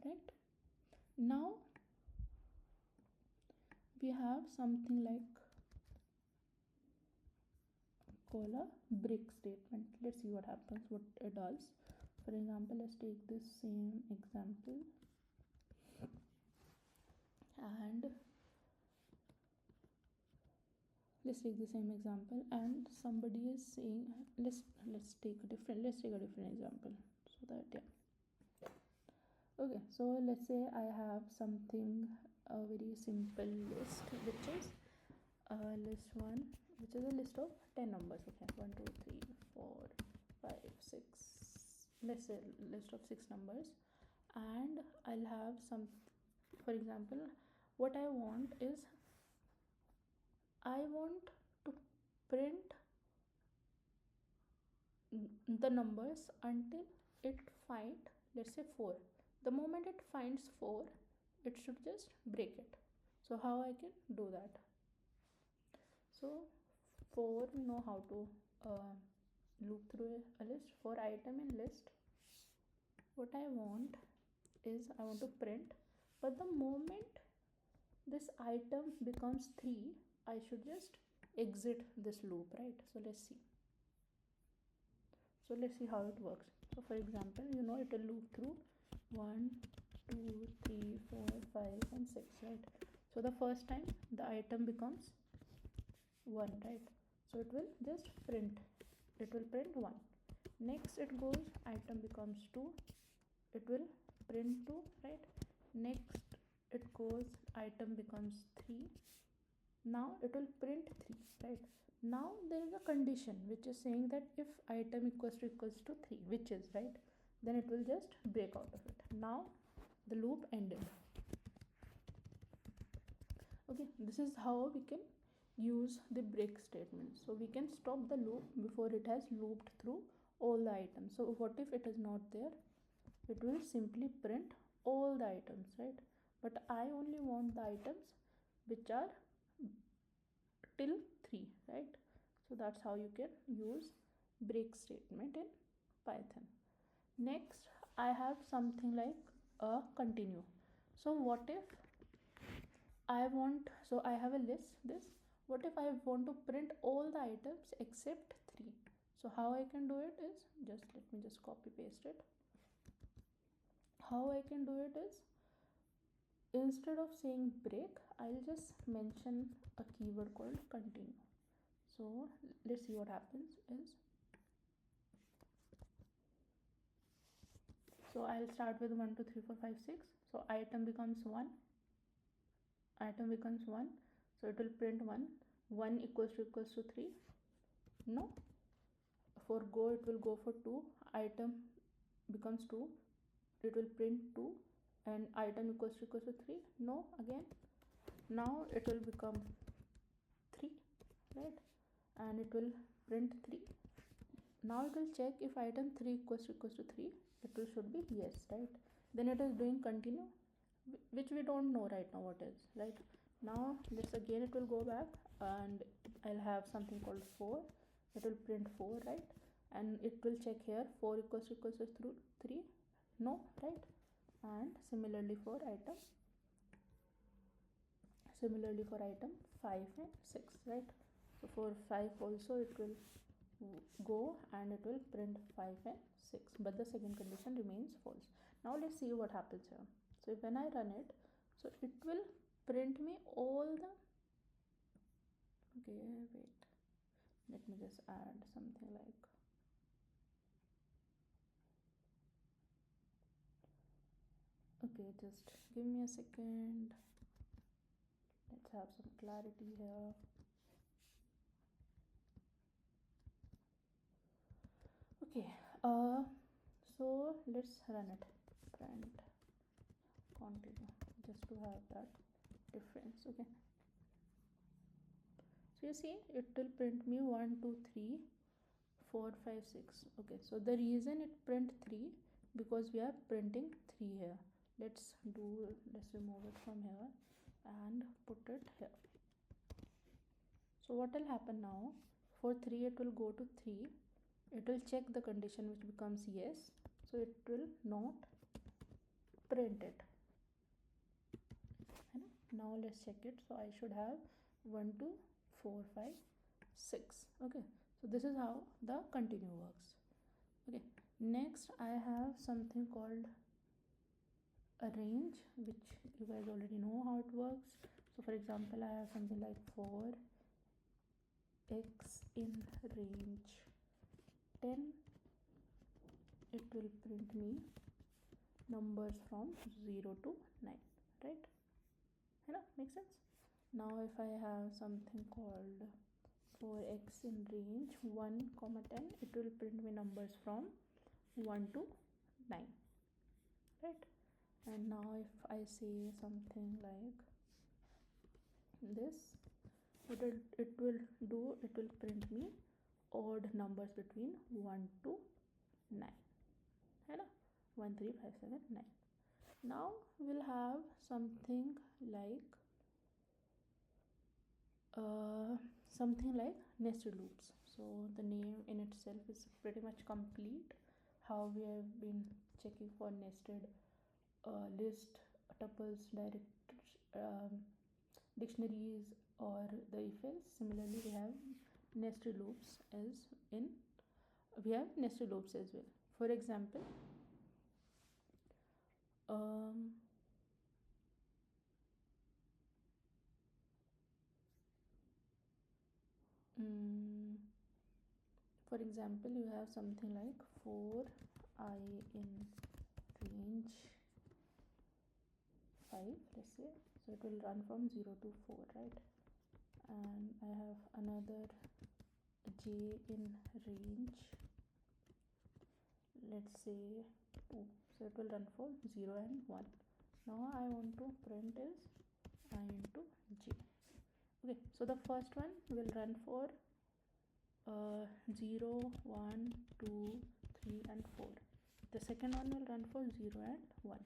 right? Now we have something like call a break statement. Let's see what happens, what it does. For example, let's take this same example, and and somebody is saying, let's take a different example, so that, yeah. Okay, so let's say I have something, a very simple list, which is list 1, which is a list of 10 numbers. Okay, 1 2 3 4 5 6, let's say list of 6 numbers, and I'll have some, for example, what I want is, I want to print the numbers until it find, let's say, 4. The moment it finds 4, it should just break it. So how I can do that? So for we know how to loop through a list. For item in list, what I want is, I want to print, but the moment this item becomes 3, I should just exit this loop, right? So let's see how it works. So for example, it will loop through 1 2 3 4 5 and 6, right? So the first time the item becomes 1, right? So it will just print, 1. Next it goes, item becomes 2, it will print 2, right? Next it goes, item becomes 3, Now it will print 3, right? Now there is a condition which is saying that if item equals to 3, which is, right, then it will just break out of it. Now the loop ended. Okay, this is how we can use the break statement. So we can stop the loop before it has looped through all the items. So what if it is not there? It will simply print all the items, right? But I only want the items which are till 3, right? So that's how you can use break statement in Python. Next, I have something like a continue. So what if I want, so I have a list this, what if I want to print all the items except 3? So how I can do it is, just let me just copy paste it. How I can do it is, instead of saying break, I'll just mention a keyword called continue. So let's see what happens is, so I'll start with 1 2 3 4 5 6. So item becomes 1, so it will print 1 equals to 3. No, for go it will go for 2, item becomes 2, it will print 2, and item equals to 3. No, again, now it will become 3, right, and it will print 3. Now it will check if item 3 equals to 3, it will should be yes, right? Then it is doing continue, which we don't know right now what is, right? Now this again it will go back, and I'll have something called 4, it will print 4, right? And it will check here 4 equals to 3, no, right? And similarly for item 5 and 6, right? So for 5 also it will go and it will print 5 and 6, but the second condition remains false. Now let's see what happens here. So when I run it, so it will print me all the, okay, wait, let me just add something like, okay, just give me a second, let's have some clarity here. Okay, so let's run it, print continue, just to have that difference. Okay, so you see it will print me 1 2 3 4 5 6. Okay, so the reason it print 3, because we are printing 3 here. Let's remove it from here and put it here. So what will happen now, for 3 it will go to 3, it will check the condition which becomes yes, so it will not print it. Now let's check it. So I should have 1 2 4 5 6. Okay, so this is how the continue works. Okay, next I have something called a range, which you guys already know how it works. So for example, I have something like for x in range 10, it will print me numbers from 0 to 9, right? Makes sense. Now if I have something called for x in range 1 comma 10, it will print me numbers from 1 to 9, right? And now if I say something like this, it will print me odd numbers between 1 to 9, है ना, 1 3 5 7 9. Now we'll have something like nested loops. So the name in itself is pretty much complete. How we have been checking for nested list, tuples, directories, dictionaries, or the if-else. Similarly, we have nested loops as well. For example, you have something like for I in range 5, let's say. So it will run from 0 to 4, right? and I have another j in range, let's say 2, so it will run for 0 and 1. Now I want to print is I into j. Okay, so the first one will run for 0, 1, 2, 3 and 4. The second one will run for 0 and 1.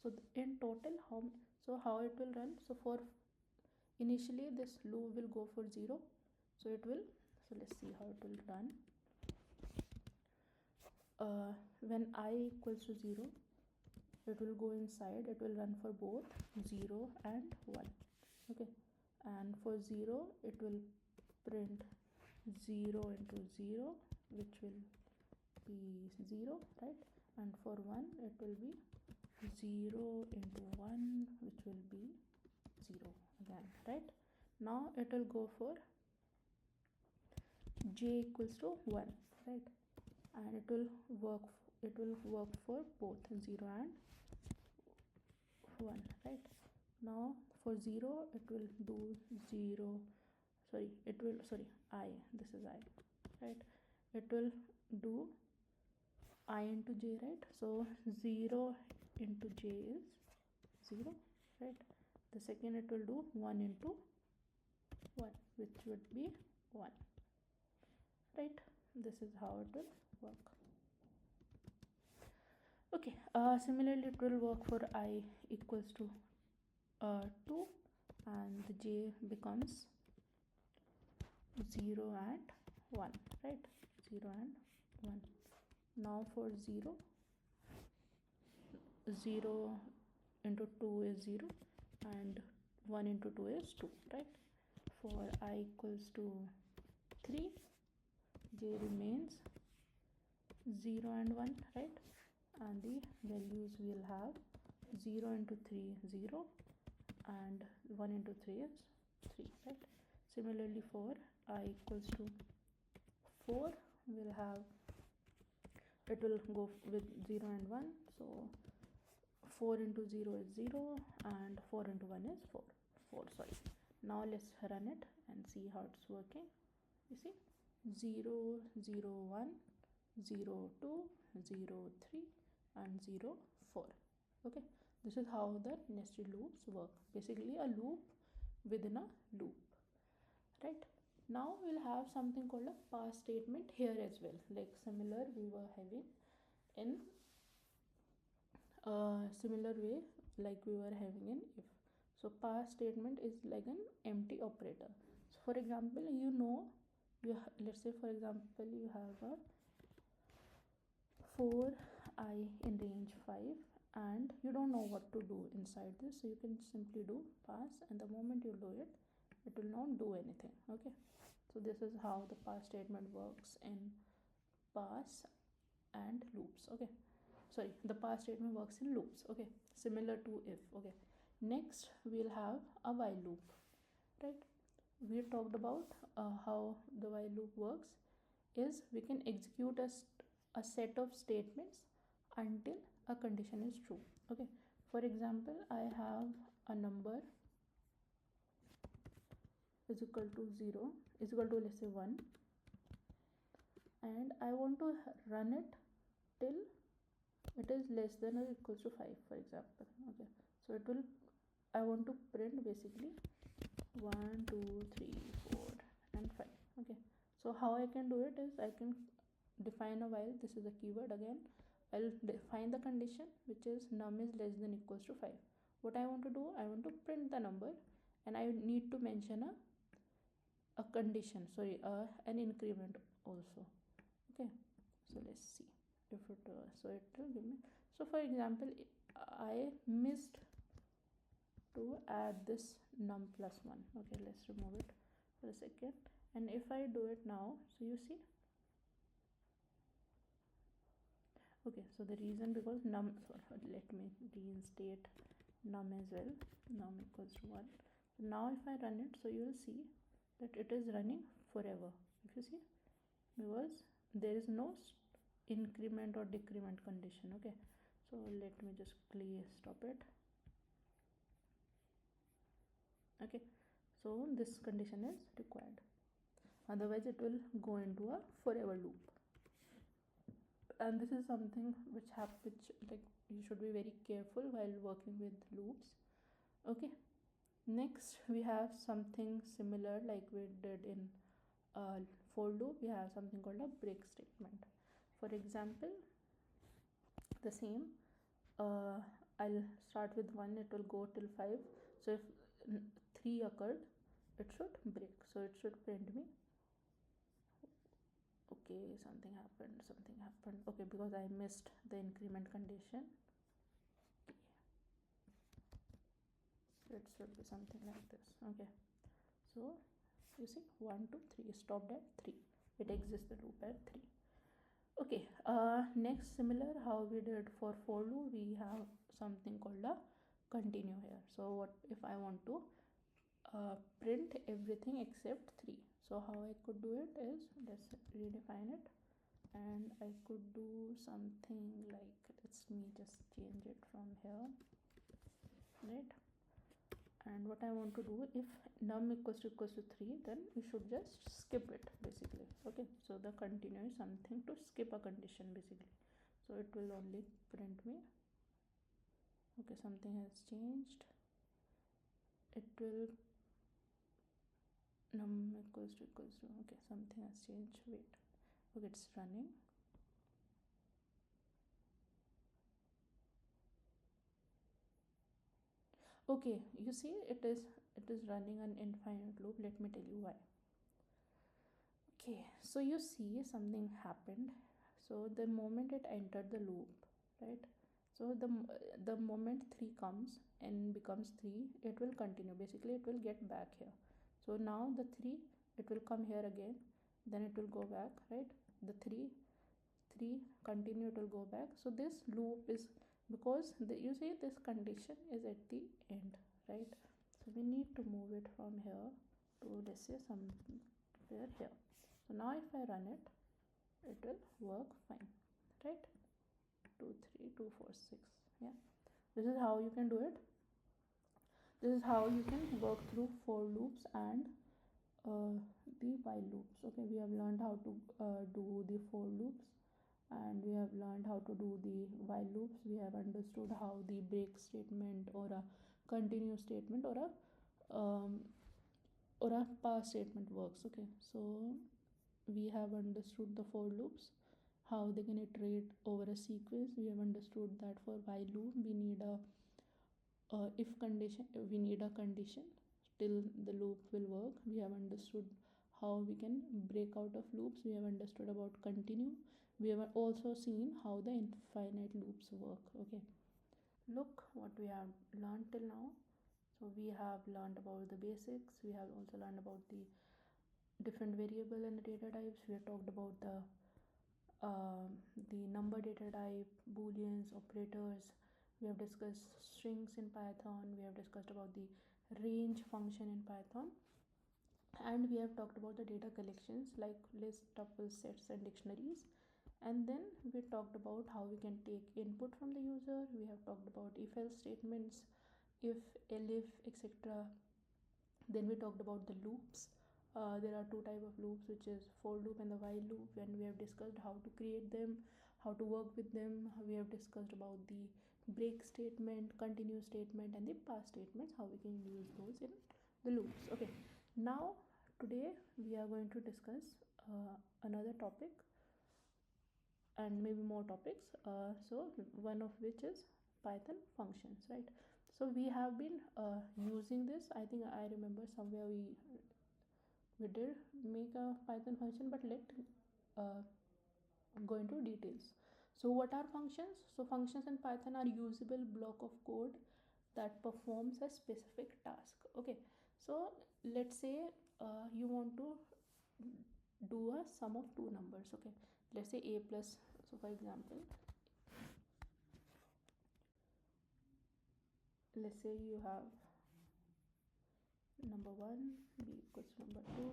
So in total, how it will run? So for initially this loop will go for 0, so let's see how it will run. When I equals to 0, it will go inside, it will run for both 0 and 1. Okay, and for 0 it will print 0 into 0, which will be 0, right? And for 1 it will be 0 into 1, which will be 0 again, right? Now it will go for j equals to 1, right? And it will work for both 0 and 1, right? Now for 0 it will do 0, I, this is I, right? It will do I into j, right? So 0 into j is 0, right? The second it will do 1 into 1, which would be 1, right? This is how it will work. Okay, similarly it will work for I equals to 2, and the j becomes 0 and 1, right? 0 and 1. Now for 0 into 2 is 0 and 1 into 2 is 2, right? For I equals to 3, j remains 0 and 1, right? And the values will have 0 into 3 0 and 1 into 3 is 3, right? Similarly for I equals to 4, we'll have, it will go with 0 and 1, so 4 into 0 is 0 and 4 into 1 is 4. Now let's run it and see how it's working. You see, 0 0 1 0 2 0 3 and 0 4. Okay, this is how the nested loops work. Basically a loop within a loop, right? Now we'll have something called a pass statement here as well, like similar we were having in a similar way like we were having in if. So pass statement is like an empty operator. So for example, let's say for example you have a 4I in range 5 and you don't know what to do inside this, so you can simply do pass, and the moment you do it, it will not do anything. Okay, so this is how the pass statement works in pass and loops. Okay, sorry, the pass statement works in loops. Okay, similar to if. Okay, next we'll have a while loop, right? We talked about how the while loop works is we can execute a set of statements until a condition is true. Okay, for example, I have a number is equal to 0 is equal to, let's say, 1, and I want to run it till it is less than or equals to 5, for example. Okay, so it will, I want to print basically 1 2 3 4 and 5. Okay, so how I can do it is I can define a while. This is a keyword again. I'll define the condition, which is num is less than equals to 5. What I want to do, I want to print the number, and I need to mention a condition, an increment also. Okay, so let's see if it so it will give me, so for example, I missed to add this num plus 1. Okay, let's remove it for a second, and if I do it now, so you see, okay, so the reason, because num, let me reinstate num as well, num equals to 1. So now if I run it, so you will see that it is running forever, if you see, because there is no increment or decrement condition. Okay, so let me just stop it. Okay, So this condition is required, otherwise it will go into a forever loop. And this is something which like you should be very careful while working with loops. Okay, next we have something similar like we did in for loop. We have something called a break statement. For example, the same, I'll start with 1, it will go till 5. So if 3 occurred, it should break, so it should print me, okay, something happened, okay, because I missed the increment condition. Okay, it should be something like this. Okay, so you see 1 2 3 stopped at 3, it exits the loop at 3. Okay, next, similar how we did for loop, we have something called a continue here. So what if I want to print everything except 3? So how I could do it is, let's redefine it, and I could do something like, let's me just change it from here, right? And what I want to do, if num equals to 3, then you should just skip it basically. Okay, so the continue is something to skip a condition basically, so it will only print me, okay, something has changed, it will num equals to okay, something has changed, wait, okay, it's running. Okay, you see it is running an infinite loop. Let me tell you why. Okay, so you see something happened. So the moment it entered the loop, right, so the moment 3 comes and becomes 3, it will continue, basically it will get back here. So now the 3, it will come here again, then it will go back, right, the 3 continue, it will go back. So this loop is, because you see this condition is at the end, right, so we need to move it from here to, let's say, somewhere here. So now if I run it, it will work fine, right? 2 3 2 4 6, yeah, this is how you can do it. This is how you can work through for loops and the while loops. Okay, we have learned how to do the for loops, and we have learned how to do the while loops. We have understood how the break statement or a continue statement or a pass statement works. Okay, so we have understood the for loops, how they can iterate over a sequence. We have understood that for while loop we need a if condition, we need a condition till the loop will work. We have understood how we can break out of loops. We have understood about continue. We have also seen how the infinite loops work. Okay, look what we have learned till now. So we have learned about the basics. We have also learned about the different variable and the data types. We have talked about the number data type, booleans, operators. We have discussed strings in Python. We have discussed about the range function in Python, and we have talked about the data collections like list, tuples, sets, and dictionaries. And then we talked about how we can take input from the user. We have talked about if else statements, if, elif, etc. Then we talked about the loops. There are 2 types of loops, which is for loop and the while loop, and we have discussed how to create them, how to work with them. We have discussed about the break statement, continue statement, and the pass statements, how we can use those in the loops. Okay, now today we are going to discuss another topic and maybe more topics, so one of which is Python functions, right? So we have been using this. I think I remember somewhere we did make a Python function, but let uh, go into details. So what are functions? So functions in Python are usable block of code that performs a specific task. Okay, so let's say you want to do a sum of 2 numbers. Okay, let's say a plus, so for example, let's say you have number 1, b equals to number 2,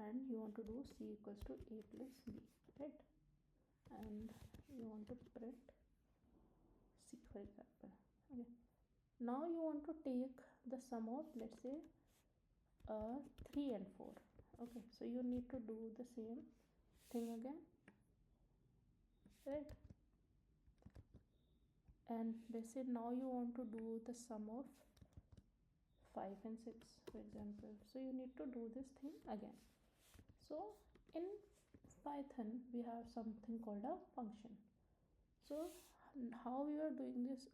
and you want to do c equals to a plus b, right? And you want to print c, for example. Okay, now you want to take the sum of, let's say, 3 and 4. Okay, so you need to do the same thing again, right? And let's say now you want to do the sum of 5 and 6, for example. So you need to do this thing again. So in Python we have something called a function. So how we are doing this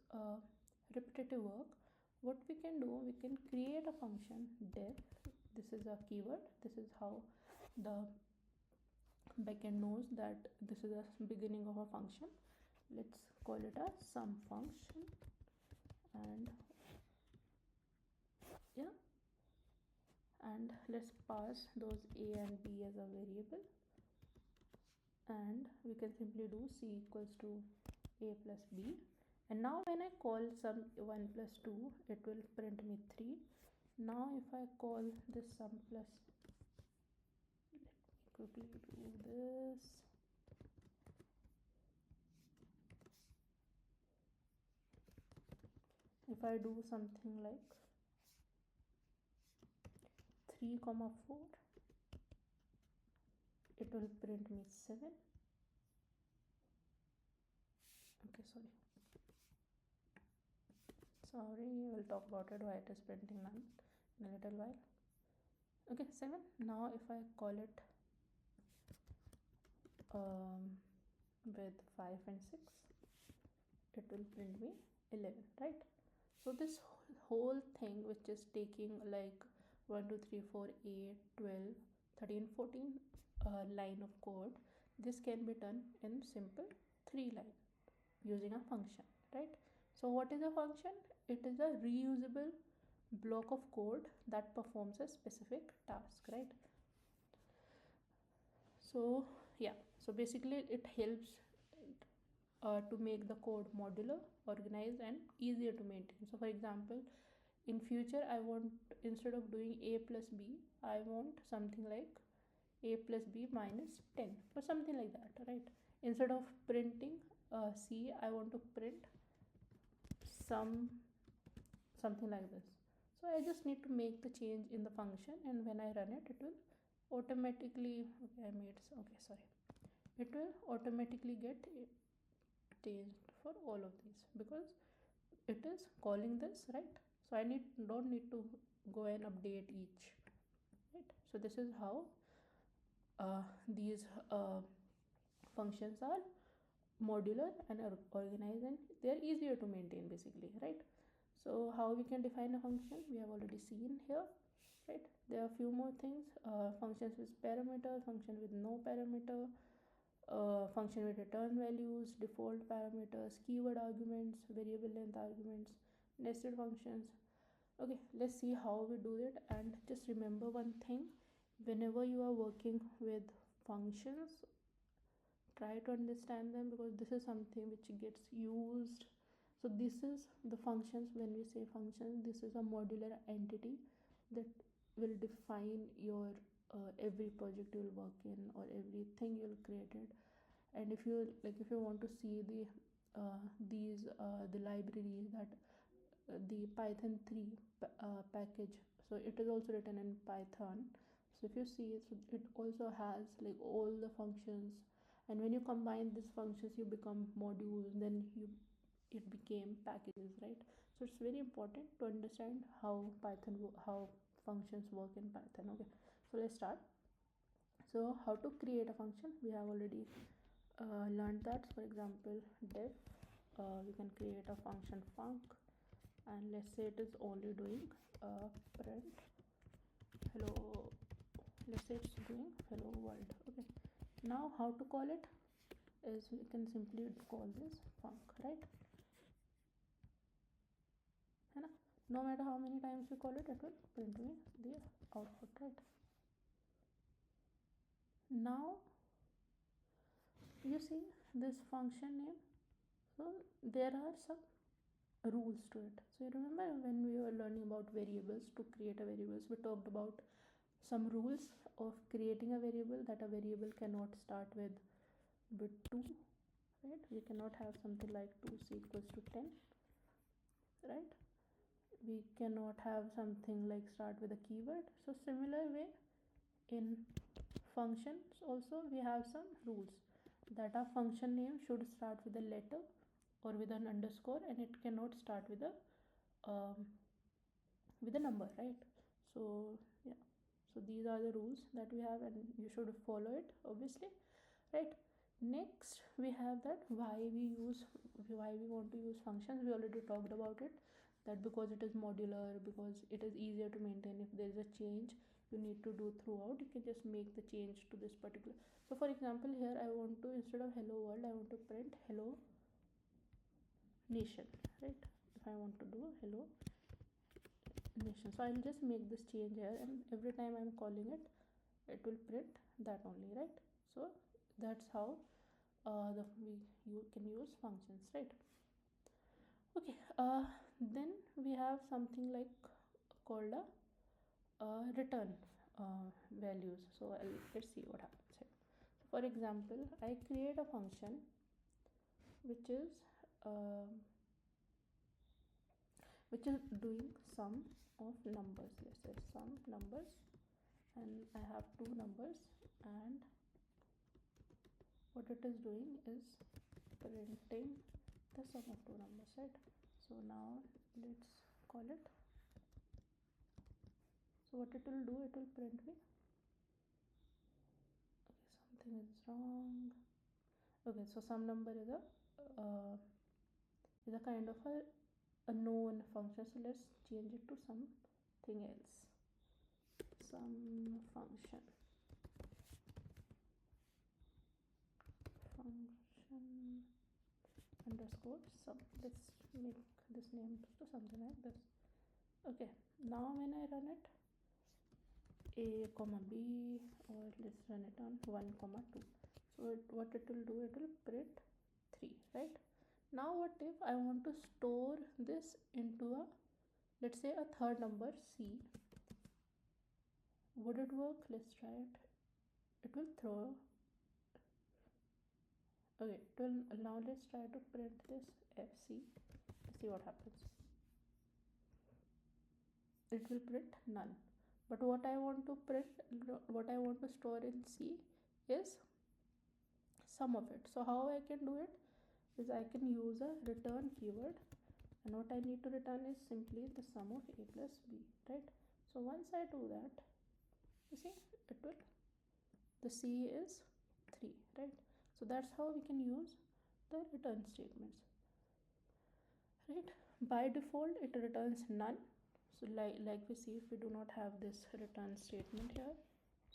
repetitive work, what we can do, we can create a function def. This is a keyword. This is how the backend knows that this is the beginning of a function. Let's call it a sum function, and yeah, and let's pass those a and b as a variable, and we can simply do c equals to a plus b. And now when I call sum 1 plus 2, it will print me 3. Now if I call this sum plus, let me quickly do this. If I do something like 3 comma 4, it will print me 7. Okay, sorry, we'll talk about it why it is printing none in a little while. Okay, 7. Now if I call it with 5 and 6, it will print me 11, right? So this whole thing, which is taking like 1 2 3 4 8 12 13 14 line of code, this can be done in simple 3 line using a function, right? So what is a function? It is a reusable block of code that performs a specific task, right? So yeah, so basically it helps to make the code modular, organized, and easier to maintain. So for example, in future I want, instead of doing a plus b, I want something like a plus b minus 10 or something like that, right? Instead of printing c, I want to print something like this. So I just need to make the change in the function, and when I run it, it will automatically, it will automatically get changed for all of these because it is calling this, right? So I don't need to go and update each, right? So this is how these functions are modular and organized, and they are easier to maintain basically, right? So how we can define a function, we have already seen here, right? There are a few more things. Functions with parameter, function with no parameter, function with return values, default parameters, keyword arguments, variable length arguments, nested functions. Okay, let's see how we do it. And just remember one thing, whenever you are working with functions, try to understand them, because this is something which gets used. So this is the functions. When we say functions, this is a modular entity that will define your every project you'll work in or everything you'll created. And if you want to see the the libraries that the Python 3 package, so it is also written in Python. So if you see it, so it also has like all the functions, and when you combine these functions you become modules, then it became packages, right? So it's very important to understand how how functions work in Python. Okay, so let's start. So how to create a function, we have already learned that. For example, def, we can create a function func, and let's say it is only doing print hello, let's say it's doing hello world. Okay, now how to call it is, we can simply call this func, right? No matter how many times we call it, it will print me the output, right? Now you see this function name, so there are some rules to it. So you remember when we were learning about variables, to create a variables, we talked about some rules of creating a variable, that a variable cannot start with 2, right? We cannot have something like 2 c equals to 10, right? we cannot have something like start with a keyword. So similar way, in functions also we have some rules that our function name should start with a letter or with an underscore, and it cannot start with a number, right? So yeah, so these are the rules that we have, and you should follow it obviously, right? Next we have that why we want to use functions. We already talked about it, that because it is modular, because it is easier to maintain. If there is a change you need to do throughout, you can just make the change to this particular. So for example, here I want to, instead of hello world, I want to print hello nation, right? If I want to do hello nation, so I'll just make this change here, and every time I'm calling it, it will print that only, right? So that's how you can use functions, right? Okay, then we have something like called a return values. So let's see what happens here. So for example, I create a function which is doing sum of numbers. Let's say sum numbers, and I have two numbers, and what it is doing is printing the sum of two numbers, right? So now let's call it. So what it will do, it will print me. Okay, something is wrong. Okay, so some number is a kind of a known function. So let's change it to something else. Some function underscore sum. Let's make this name to something like this. Okay, now when I run it, a comma b, or let's run it on 1 comma 2. So what it will do, it will print 3, right? Now what if I want to store this into a, let's say, a third number c? Would it work? Let's try it. It will throw. Okay, it will. Now let's try to print this fc. Let's see what happens. It will print none. But what I want to print, what I want to store in c is sum of it. So how I can do it is I can use a return keyword, and what I need to return is simply the sum of a plus b, right? So once I do that, you see, it will, the c is 3, right? So that's how we can use the return statements, right? By default it returns none. So like we see, if we do not have this return statement here,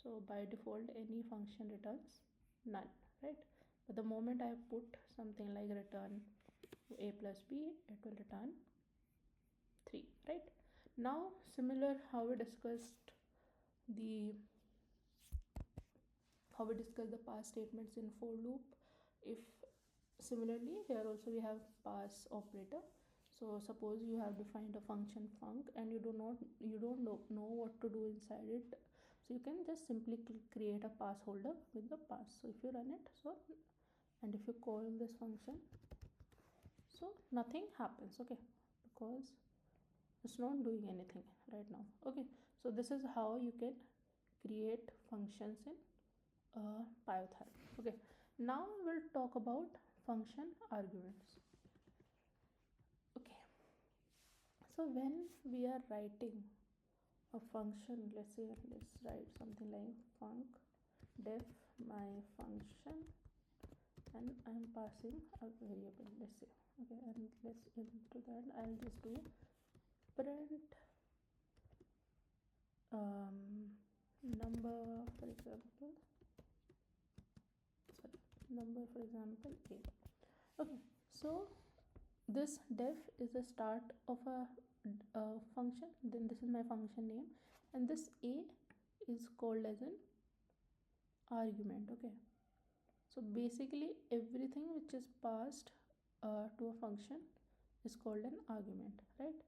so by default any function returns none, right? But the moment I put something like return a plus b, it will return 3, right? Now similar how we discussed the pass statements in for loop, if similarly here also we have pass operator. So suppose you have defined a function func, and you don't know what to do inside it, so you can just simply create a pass holder with the pass. So if you run it, so, and if you call this function, so nothing happens, okay, because it's not doing anything right now. Okay, so this is how you can create functions in Python. Okay, now we'll talk about function arguments. Okay, so when we are writing a function, let's say, let's write something like func def my function, and I'm passing a variable, let's say. Okay, and let's into that I'll just do print number, for example, a. Okay, so this def is the start of a function, then this is my function name, and this a is called as an argument. Okay, so basically everything which is passed to a function is called an argument, right?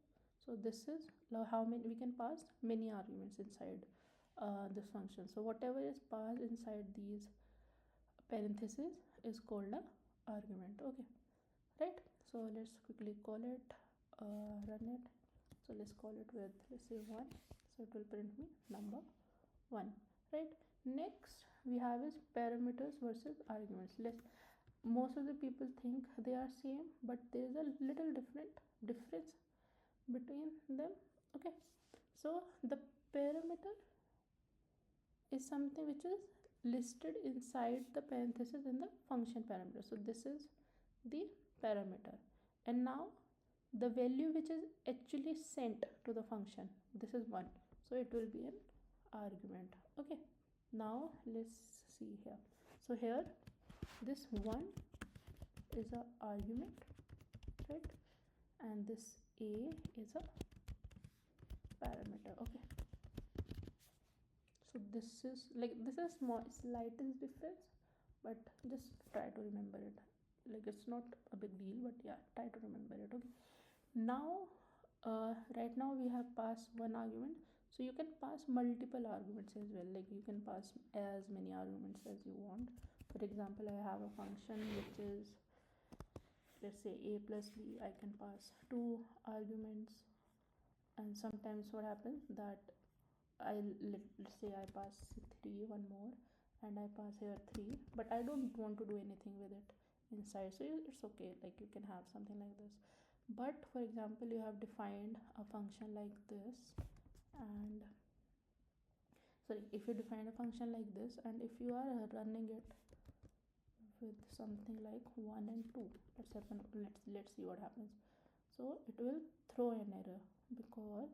So this is how many we can pass many arguments inside this function. So whatever is passed inside these parentheses is called a argument. Okay, right? So let's quickly call it, run it, So let's call it with, let's say 1. So it will print me number 1, right? Next we have is parameters versus arguments. Most of the people think they are same, but there is a little difference between them. Okay, so the parameter is something which is listed inside the parenthesis in the function parameter. So this is the parameter, and now the value which is actually sent to the function, this is 1, so it will be an argument. Okay, now let's see here. So here this 1 is a argument, right, and this a is a parameter. Okay, so this is small slightest difference, but just try to remember it. Like, it's not a big deal, but yeah, try to remember it. Okay, now right now we have passed one argument, so you can pass multiple arguments as well. Like, you can pass as many arguments as you want. For example, I have a function which is, let's say, a plus b. I can pass 2 arguments, and sometimes what happens that let's say I pass 3, one more, and I pass here 3, but I don't want to do anything with it inside, so it's okay, like you can have something like this. But for example, you have defined a function like this, and sorry, if you define a function like this, and if you are running it with something like 1 and 2, let's see what happens. So it will throw an error because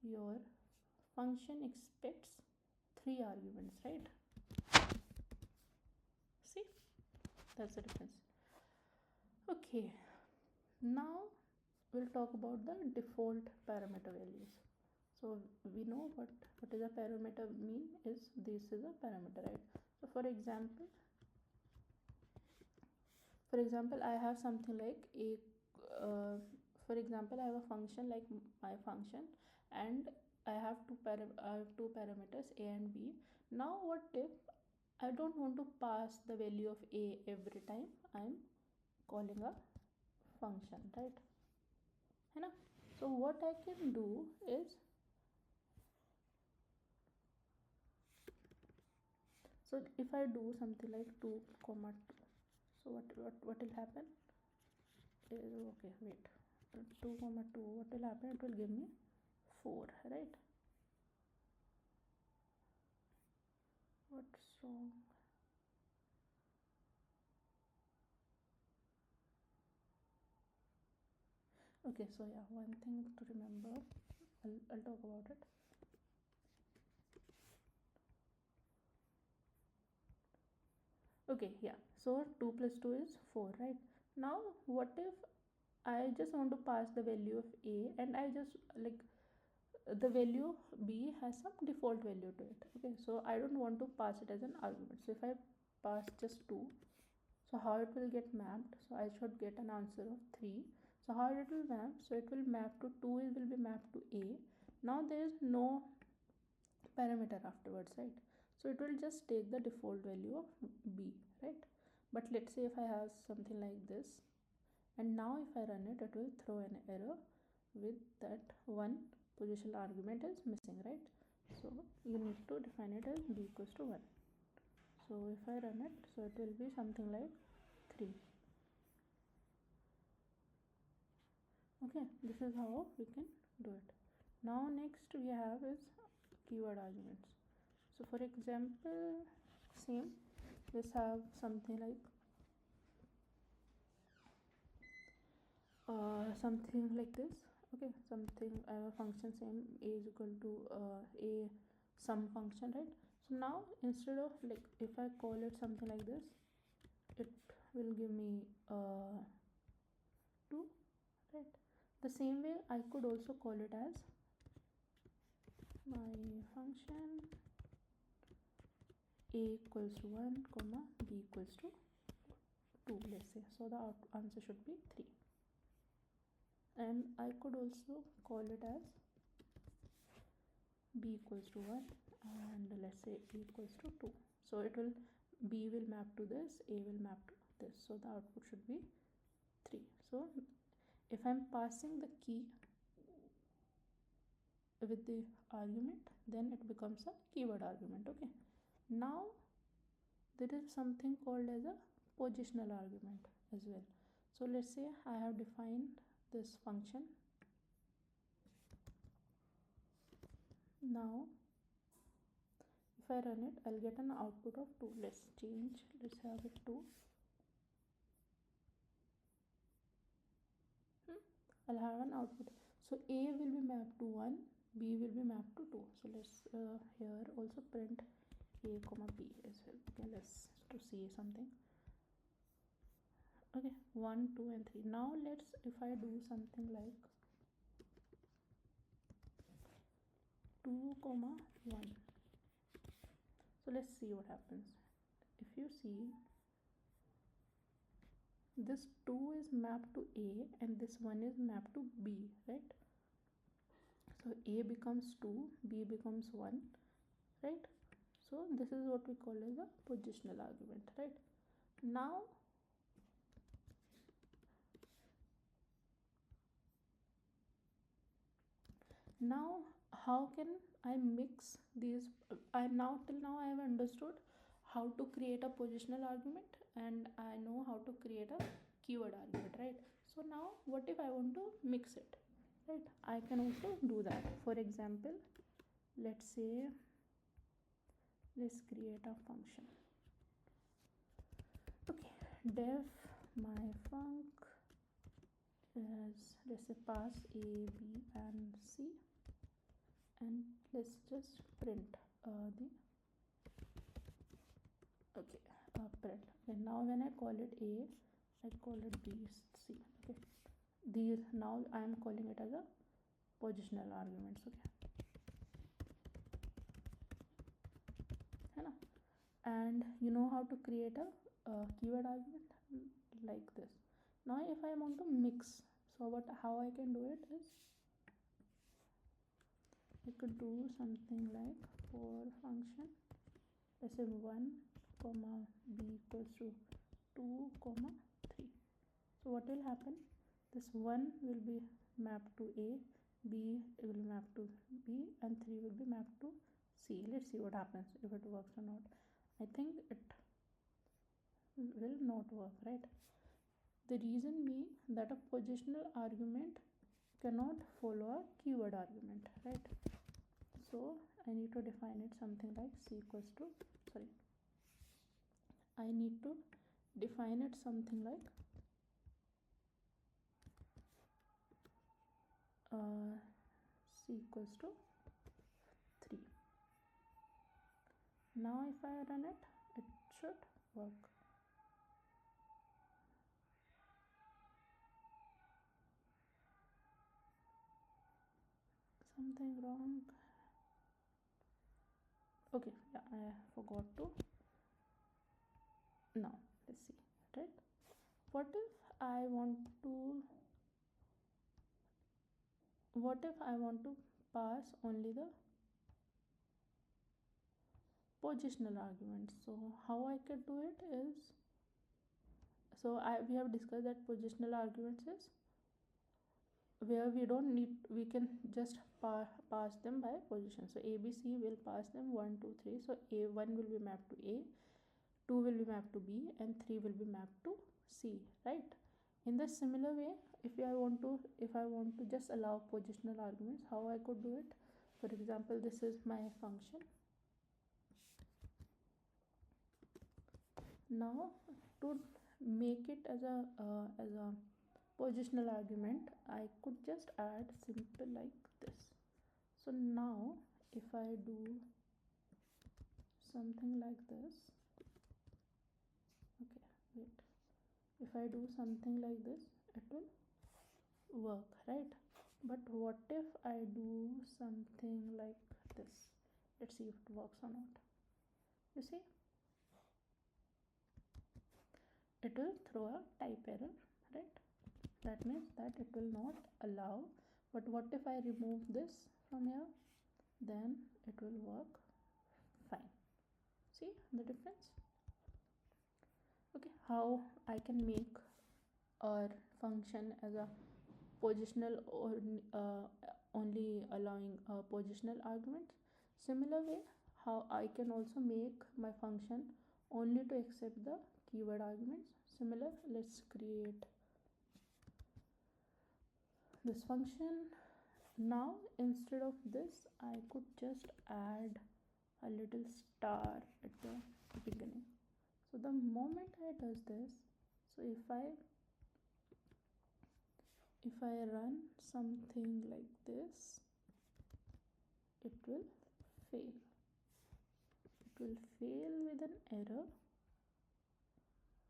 your function expects 3 arguments, right? See, that's the difference. Okay, now we'll talk about the default parameter values. So we know what is a parameter mean is this is a parameter, right? So for example, I have something like a for example, I have a function like my function, and I have two parameters, a and b. Now what if I don't want to pass the value of a every time I'm calling a function, right? So what I can do is, so if I do something like 2 comma 2, so what will happen is, okay, wait, 2 comma 2, what will happen, it will give me 4, right? What's wrong? Okay, so yeah, one thing to remember, I'll talk about it. Okay, yeah, so 2 plus 2 is 4, right? Now what if I just want to pass the value of a, and I just like the value b has some default value to it. Okay, so I don't want to pass it as an argument. So if I pass just 2, so how it will get mapped, so I should get an answer of 3. So how it will map, so it will map to 2, it will be mapped to a. Now there is no parameter afterwards, right? So it will just take the default value of b, right? But let's say if I have something like this, and now if I run it, it will throw an error with that one positional argument is missing, right? So you need to define it as b equals to 1. So if I run it, so it will be something like 3. Okay, this is how we can do it. Now next we have is keyword arguments. So for example, same, let's have something like this. Okay, something, I have a function same, a is equal to a sum function, right? So now instead of, like, if I call it something like this, it will give me 2, right? The same way I could also call it as my function a equals to 1 comma b equals to 2, let's say. So the answer should be 3. And I could also call it as b equals to 1 and let's say a equals to 2. So it will, b will map to this, a will map to this, so the output should be 3. So if I'm passing the key with the argument, then it becomes a keyword argument. Okay, now there is something called as a positional argument as well. So let's say I have defined this function. Now if I run it, I'll get an output of 2. Let's have it 2. I'll have an output. So A will be mapped to 1, B will be mapped to 2. So let's here also print A comma B as well. Okay, let's to see something. Okay, 1, 2 and 3. Now let's, if I do something like 2 comma 1. So let's see what happens. If you see, this 2 is mapped to A and this 1 is mapped to B, right? So A becomes 2, B becomes 1, right? So this is what we call as a positional argument, right? Now how can I mix these? Till now I have understood how to create a positional argument and I know how to create a keyword argument, right? So now what if I want to mix it, right? I can also do that. For example, let's say, let's create a function. Okay, def my func is, let's say, pass A, B and C, and let's just print print. And now when I call it A, I call it B, C. Okay, these, now I am calling it as a positional arguments. Okay, and you know how to create a keyword argument like this. Now if I want to mix, so how I can do it is, I could do something like for function, let's say 1 comma b equals to 2 comma 3. So what will happen, this 1 will be mapped to A, B will be mapped to B and 3 will be mapped to C. Let's see what happens, if it works or not. I think it will not work, right? The reason being that a positional argument cannot follow a keyword argument, right? So I need to define it something like C equals to, I need to define it something like C equals to 3. Now if I run it, it should work. Something wrong. Okay, yeah, I forgot to. Now let's see, right? What if I want to pass only the positional arguments? So how I could do it is, so we have discussed that positional arguments is where we can just pass them by position. So ABC will pass them 1, 2, 3. So A1 will be mapped to A, 2 will be mapped to B and 3 will be mapped to C, right? In the similar way, if I want to just allow positional arguments, how I could do it? For example, this is my function. Now to make it as a positional argument, I could just add simple like this. So now if I do something like this, okay, wait, if I do something like this, it will work, right? But what if I do something like this? Let's see if it works or not. You see, it will throw a type error, right? That means that it will not allow. But what if I remove this from here? Then it will work fine. See the difference? Okay, how I can make our function as a positional or only allowing positional arguments. Similar way, how I can also make my function only to accept the keyword arguments. Similar, let's create this function. Now instead of this, I could just add a little star at the beginning. So the moment I does this, so if I run something like this, it will fail. It will fail with an error.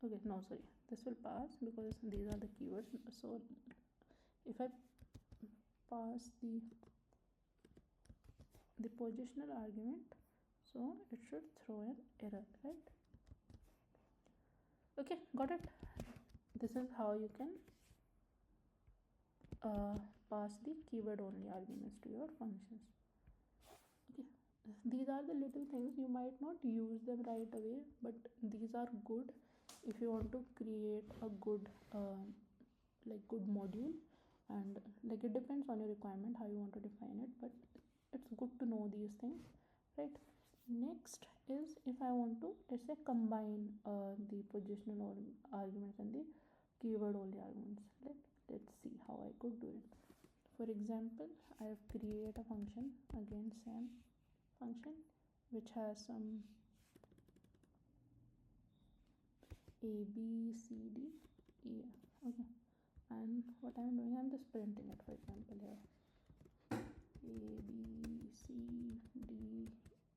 Okay, no, sorry, this will pass because these are the keywords. So if I pass the positional argument, so it should throw an error, right? Okay, got it. This is how you can pass the keyword only arguments to your functions. Okay, these are the little things. You might not use them right away, but these are good if you want to create a good good module, and like it depends on your requirement how you want to define it, but it's good to know these things, right? Next is if I want to, let's say, combine the positional arguments and the keyword only arguments. Let's see how I could do it. For example, I have created a function, again same function, which has some a b c d e f. Okay, and what I'm doing, I'm just printing it. For example, here a b c d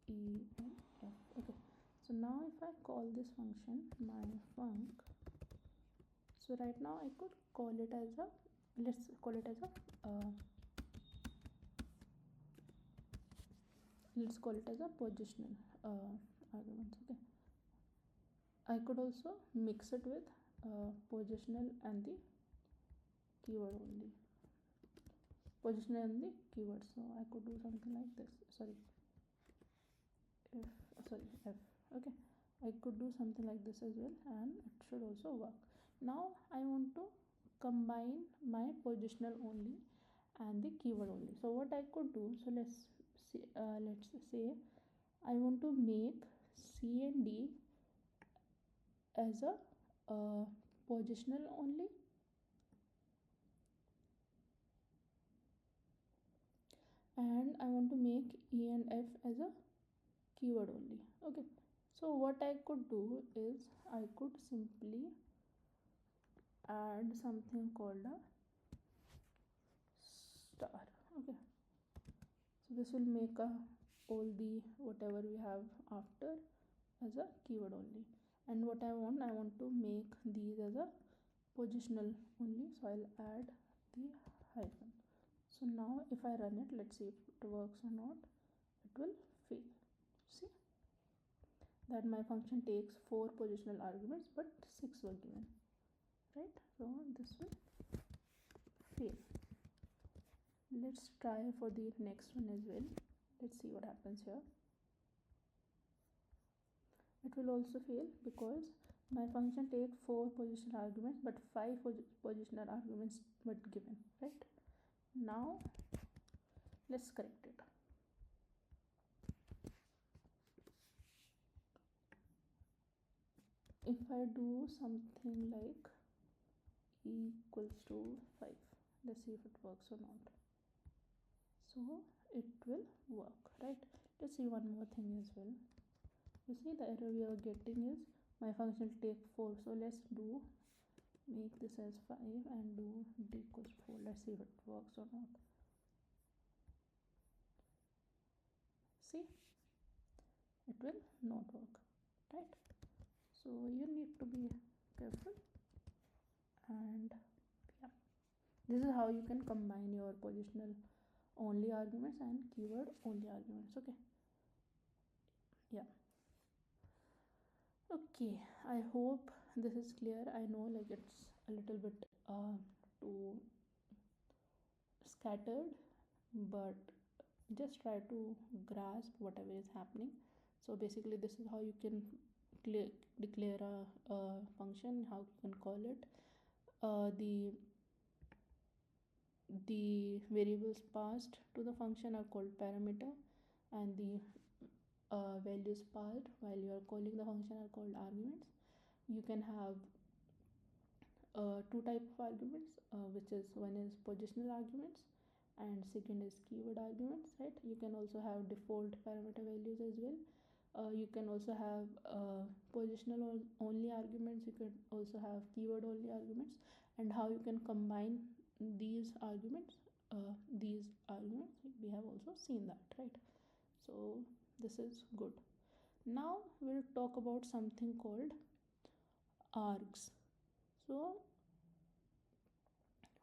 e and f. Okay, so now if I call this function my func, so right now I could call it as a, let's call it as a positional argument. Okay, I could also mix it with positional and the keyword only, positional and the keyword. So I could do something like this. F. Okay, I could do something like this as well, and it should also work. Now I want to combine my positional only and the keyword only. So what I could do, so let's say I want to make C and D as a positional only, and I want to make E and F as a keyword only. Okay, so what I could do is I could simply add something called a star. Okay, so this will make all the whatever we have after as a keyword only, and what I want to make these as a positional only, so I'll add the hyphen. So now if I run it, let's see if it works or not. It will fail. See that my function takes 4 positional arguments but 6 were given, right? So this will fail. Let's try for the next one as well. Let's see what happens here. It will also fail because my function takes 4 positional arguments but 5 positional arguments were given, right? Now let's correct it. If I do something like equals to 5, let's see if it works or not. So it will work, right? Let's see one more thing as well. You see the error we are getting is my function will take 4, so let's make this as 5 and do d equals 4. Let's see if it works or not. See, it will not work, right? So you need to be careful, and yeah, this is how you can combine your positional only arguments and keyword only arguments. Okay, yeah, okay, I hope this is clear. I know like it's a little bit too scattered, but just try to grasp whatever is happening. So basically this is how you can declare a function, how you can call it. The the variables passed to the function are called parameter, and the values passed while you are calling the function are called arguments. You can have two type of arguments, which is one is positional arguments and second is keyword arguments, right? You can also have default parameter values as well. You can also have positional only arguments. You can also have keyword only arguments. And how you can combine these arguments, we have also seen that, right? So this is good. Now we'll talk about something called args. So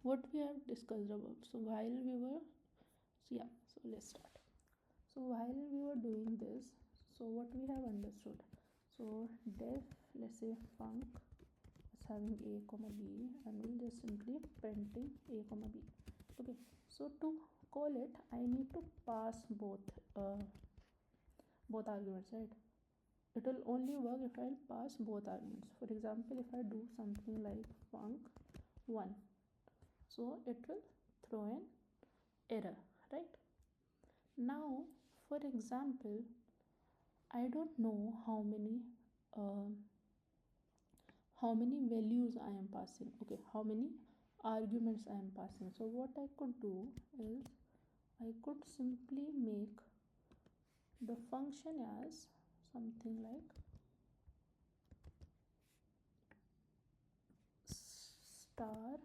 what we have discussed about, so let's start. So while we were doing this, so what we have understood, so def, let's say func is having a comma b, and we'll just simply printing a comma b. Okay, so to call it I need to pass both arguments, right? It will only work if I'll pass both arguments. For example, if I do something like func1, so it will throw an error, right? Now for example, I don't know how many values I am passing, okay, how many arguments I am passing. So what I could do is I could simply make the function as something like star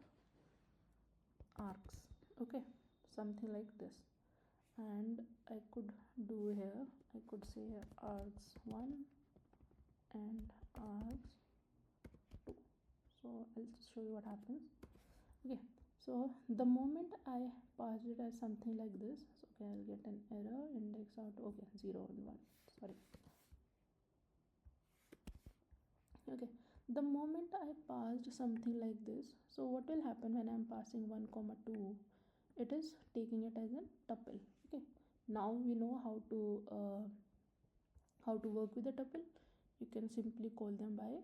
args, okay, something like this. And I could do here, I could say args1 and args2. So I'll just show you what happens. Okay, so the moment I pass it as something like this, so okay, I'll get an error index out, okay, 0 and 1, sorry. Okay, the moment I passed something like this, so what will happen when I'm passing 1 comma 2, it is taking it as a tuple. Okay, now we know how to work with a tuple. You can simply call them by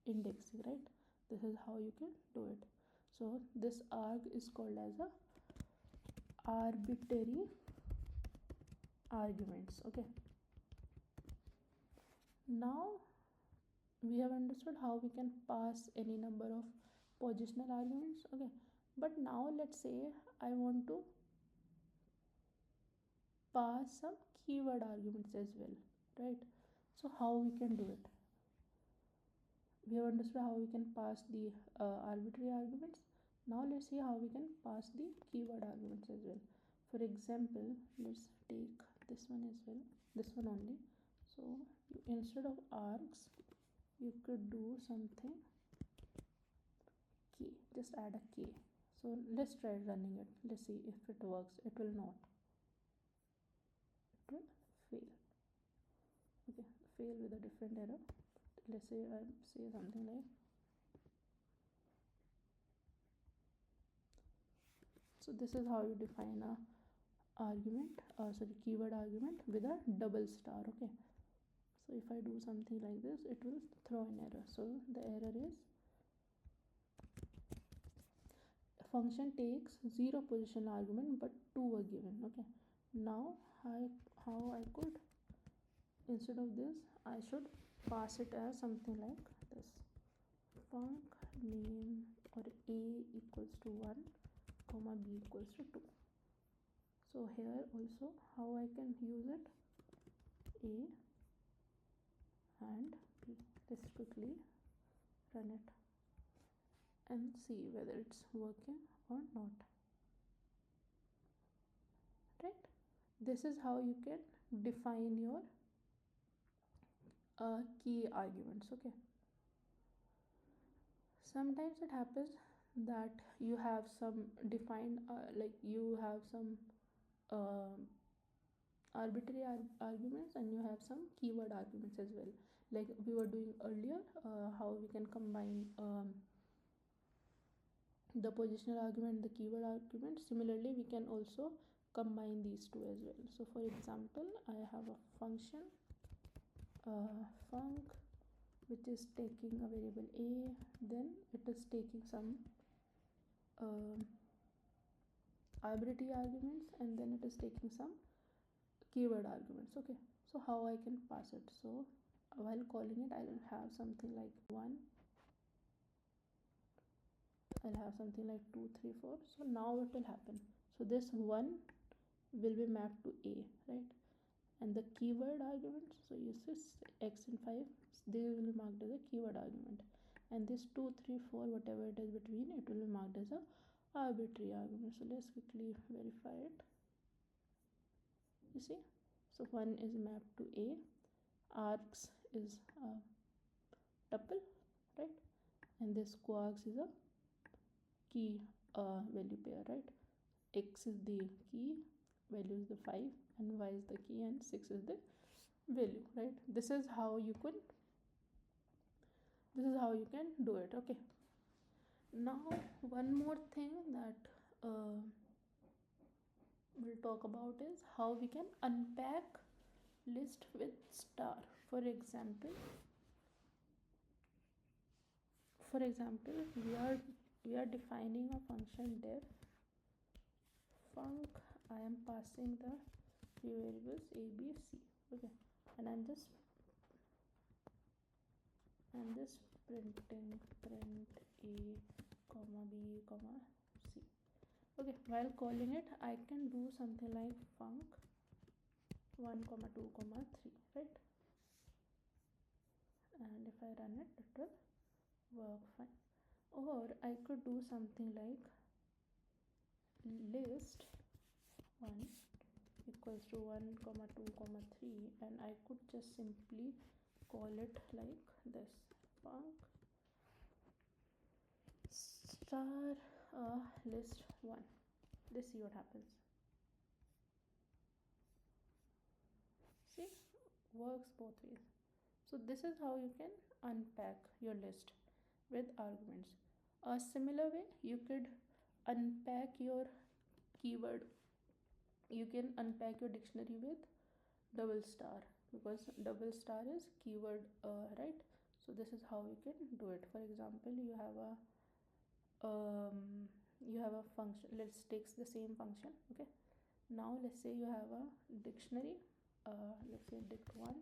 indexing, right? This is how you can do it. So this arg is called as a arbitrary arguments. Okay, now we have understood how we can pass any number of positional arguments. Okay, but now let's say I want to pass some keyword arguments as well, right? So how we can do it? We have understood how we can pass the arbitrary arguments. Now let's see how we can pass the keyword arguments as well. For example, let's take this one as well, this one only. So instead of args, you could do something k, just add a k. So let's try running it. Let's see if it works. It will not, it will fail. Okay, fail with a different error. Let's say I say something like, so this is how you define a argument, keyword argument with a double star. Okay, so if I do something like this, it will throw an error. So the error is function takes 0 position argument but 2 were given. Okay, now how I could, instead of this, I should pass it as something like this, func name or a equals to 1 comma b equals to 2. So here also how I can use it, a and b. Let's quickly run it and see whether it's working or not, right? This is how you can define your key arguments. Okay, sometimes it happens that you have some defined like you have some uh, arbitrary arguments and you have some keyword arguments as well, like we were doing earlier, how we can combine the positional argument and the keyword argument. Similarly, we can also combine these two as well. So for example, I have a function func which is taking a variable a, then it is taking some arbitrary arguments, and then it is taking some keyword arguments. Okay, so how I can pass it? So while calling it, I'll have something like 1, I'll have something like 2, 3, 4. So now what will happen? So this 1 will be mapped to A, right? And the keyword arguments, so you see x and 5, they will be marked as a keyword argument, and this 2, 3, 4, whatever it is between, it will be marked as a arbitrary argument. So let's quickly verify it. You see, so 1 is mapped to A, args is a tuple, right? And this quarks is a key value pair, right? X is the key value, is the 5, and y is the key, and 6 is the value, right? This is how you can do it. Okay, now one more thing that we'll talk about is how we can unpack list with star. For example, we are defining a function def func. I am passing the three variables a, b, c. Okay, and I'm just printing print a comma b comma c. Okay, while calling it, I can do something like func 1 comma 2 comma 3, right? And if I run it, it will work fine. Or I could do something like list 1 equals to 1 comma 2 comma 3, and I could just simply call it like this, func star list 1. Let's see what happens. See, works both ways. So this is how you can unpack your list with arguments. A similar way, you could unpack your keyword, you can unpack your dictionary with double star, because double star is keyword, right? So this is how you can do it. For example, you have a function. Let's take the same function. Okay, now let's say you have a dictionary, let's say dict1,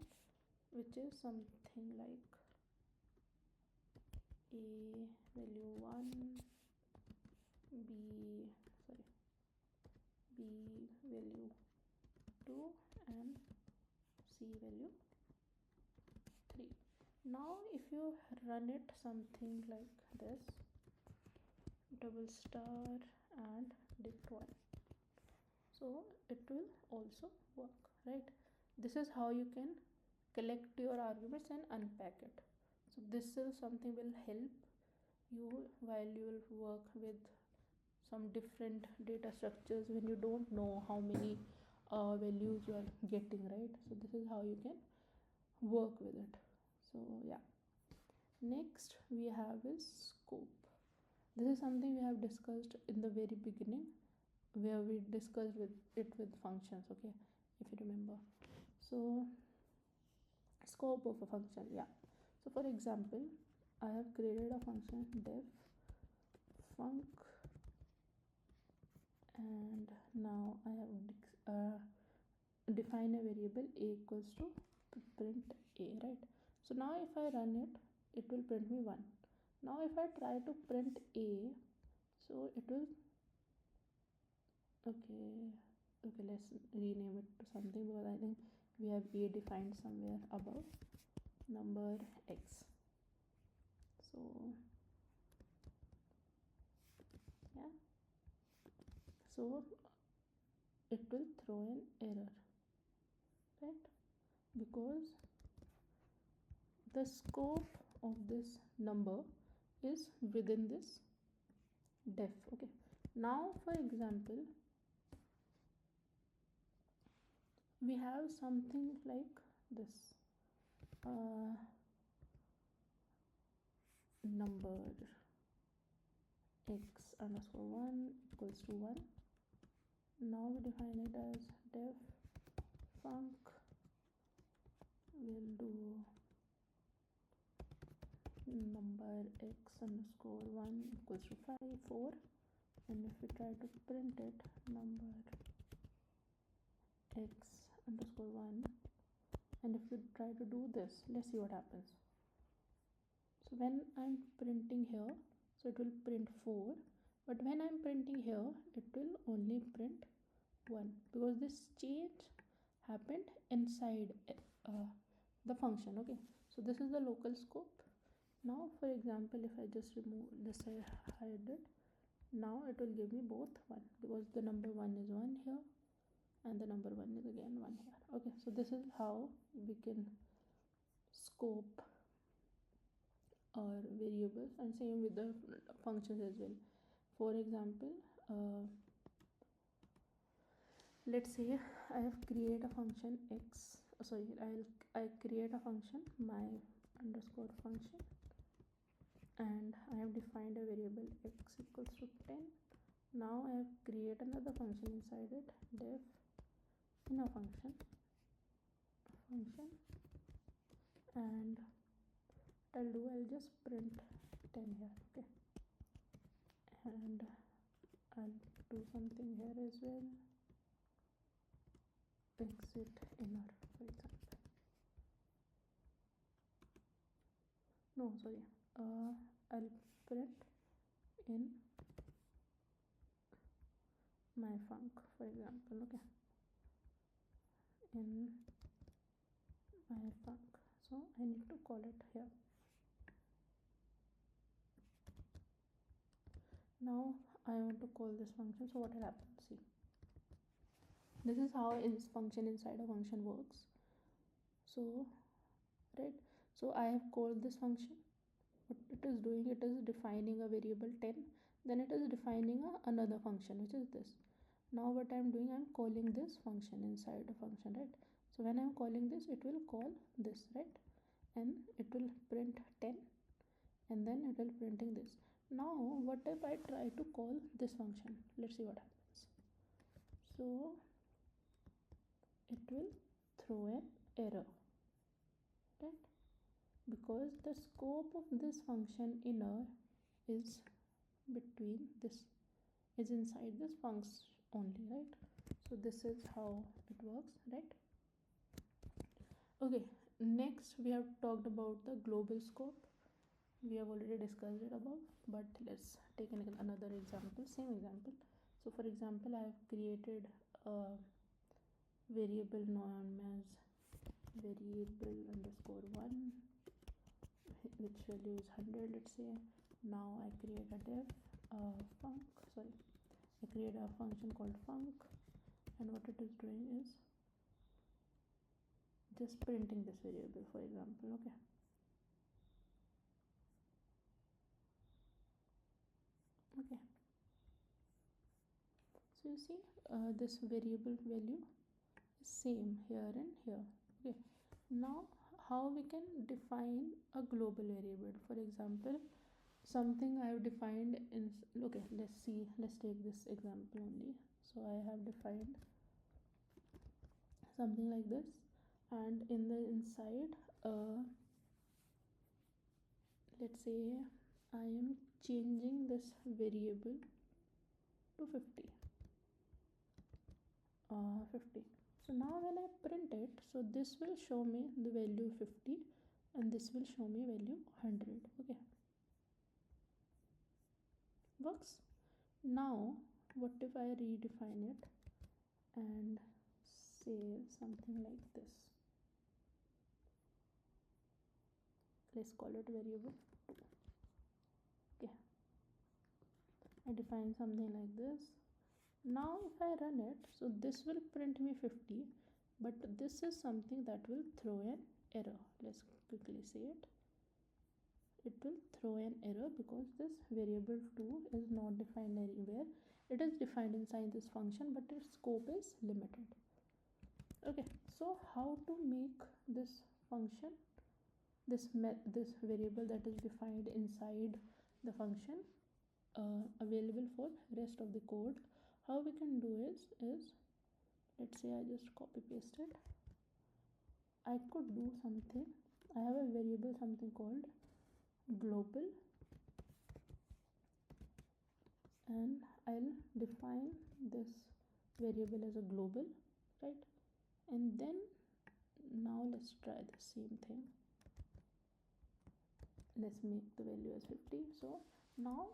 which is something like a value 1, b value 2, and c value 3. Now if you run it something like this, double star and dict1, so it will also work, right? This is how you can collect your arguments and unpack it. So this is something will help you while you will work with some different data structures when you don't know how many values you are getting, right? So this is how you can work with it. So yeah, next we have is scope. This is something we have discussed in the very beginning, where we discussed with functions. Okay, if you remember. So scope of a function, yeah. So for example, I have created a function def func, and now I have define a variable a equals to print a, right? So now if I run it, it will print me 1. Now if I try to print a, so it will, okay, let's rename it to something, because I think we have a defined somewhere above number x. So yeah, so it will throw an error, right? Because the scope of this number is within this def. Okay, now for example, we have something like this, number x underscore 1 equals to 1. Now we define it as def func will do number x underscore 1 equals to 5, 4, and if we try to print it number x underscore 1, and if we try to do this, let's see what happens. So when I'm printing here, so it will print 4, but when I'm printing here it will only print 1 because this change happened inside the function. Okay, so this is the local scope. Now for example, if I just remove this, I hide it, now it will give me both 1 because the number 1 is 1 here and the number 1 is again 1 here. Okay, so this is how we can scope our variables, and same with the functions as well. For example, let's say I have created a function x, I create a function my underscore function, and I have defined a variable x equals to 10. Now I have created another function inside it, def inner function, and I'll just print 10 here. Okay, and I'll do something here as well, exit inner, for example. No, sorry, I'll print in my func, for example. Okay, in my func, so I need to call it here. Now I want to call this function, so what will happen? See, this is how this function inside a function works. So right, so I have called this function. What it is doing, it is defining a variable 10, then it is defining another function which is this. Now what I am doing, I am calling this function inside a function, right? So when I am calling this, it will call this, right, and it will print 10, and then it will printing this. Now what if I try to call this function? Let's see what happens. So it will throw an error, right, because the scope of this function inner is between this, is inside this function only, right? So this is how it works, right? Okay, next we have talked about the global scope. We have already discussed it above, but let's take another example, same example. So for example, I have created a variable known as variable underscore 1, which value is 100, let's say. Now I create a def I create a function called func, and what it is doing is just printing this variable, for example. Okay, so you see this variable value is same here and here. Okay, now how we can define a global variable? For example, something I have defined in, okay, let's take this example only. So I have defined something like this, and in the inside let's say I am changing this variable to 50. So now when I print it, so this will show me the value 50 and this will show me value 100. Okay, works. Now what if I redefine it and say something like this? Let's call it variable 2. Okay, I define something like this. Now if I run it, so this will print me 50, but this is something that will throw an error. Let's quickly say it. It will throw an error because this variable 2 is not defined anywhere. It is defined inside this function, but its scope is limited. Okay, so how to make this function, this variable that is defined inside the function available for rest of the code? How we can do is let's say I just copy paste it. I could do something. I have a variable something called global, and I'll define this variable as a global, right? And then now let's try the same thing. Let's make the value as 50. So now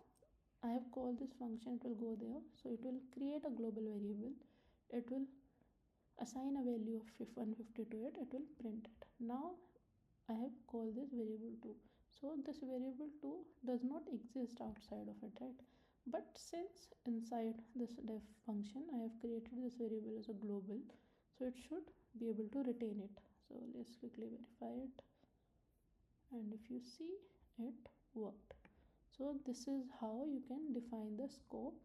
I have called this function, it will go there, so it will create a global variable, it will assign a value of 150 to it, it will print it. Now I have called this variable 2, so this variable 2 does not exist outside of it, right? But since inside this def function I have created this variable as a global, so it should be able to retain it. So let's quickly verify it, and if you see, it worked. So this is how you can define the scope,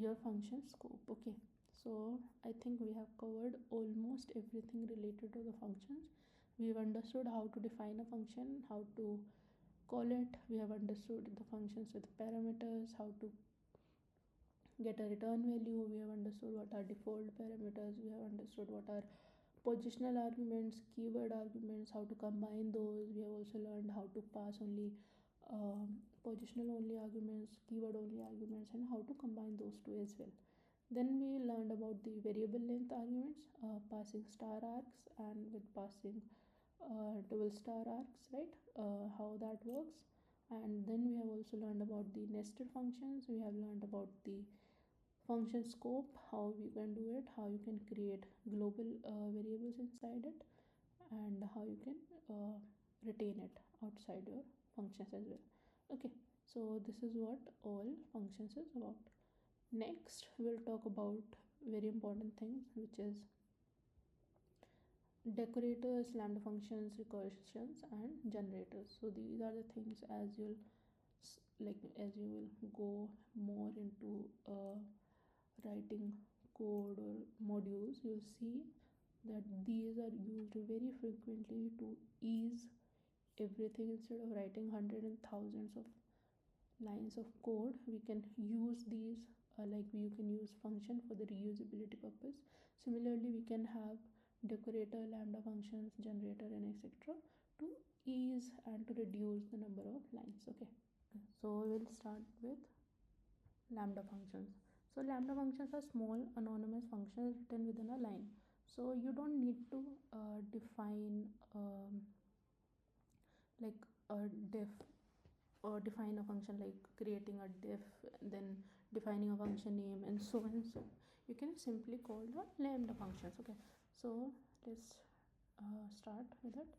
your function scope. Okay, so I think we have covered almost everything related to the functions. We've understood how to define a function, how to call it, we have understood the functions with parameters, how to get a return value, we have understood what are default parameters, we have understood what are positional arguments, keyword arguments, how to combine those. We have also learned how to pass only positional only arguments, keyword only arguments, and how to combine those two as well. Then we learned about the variable length arguments, passing star args and with passing double star args, right? How that works. And then we have also learned about the nested functions. We have learned about the function scope, how you can do it, how you can create global variables inside it, and how you can retain it outside your functions as well. Okay, so this is what all functions is about. Next we'll talk about very important things, which is decorators, lambda functions, recursions, and generators. So these are the things as you will go more into writing code or modules, you'll see that these are used very frequently to ease everything. Instead of writing hundreds and thousands of lines of code, we can use these, you can use function for the reusability purpose. Similarly, we can have decorator, lambda functions, generator, and etc. to ease and to reduce the number of lines. Okay, so we'll start with lambda functions. So lambda functions are small anonymous functions written within a line. So you don't need to define like a def or define a function, like creating a def, then defining a function name, and so on and so. You can simply call the lambda functions. Okay, so let's start with it.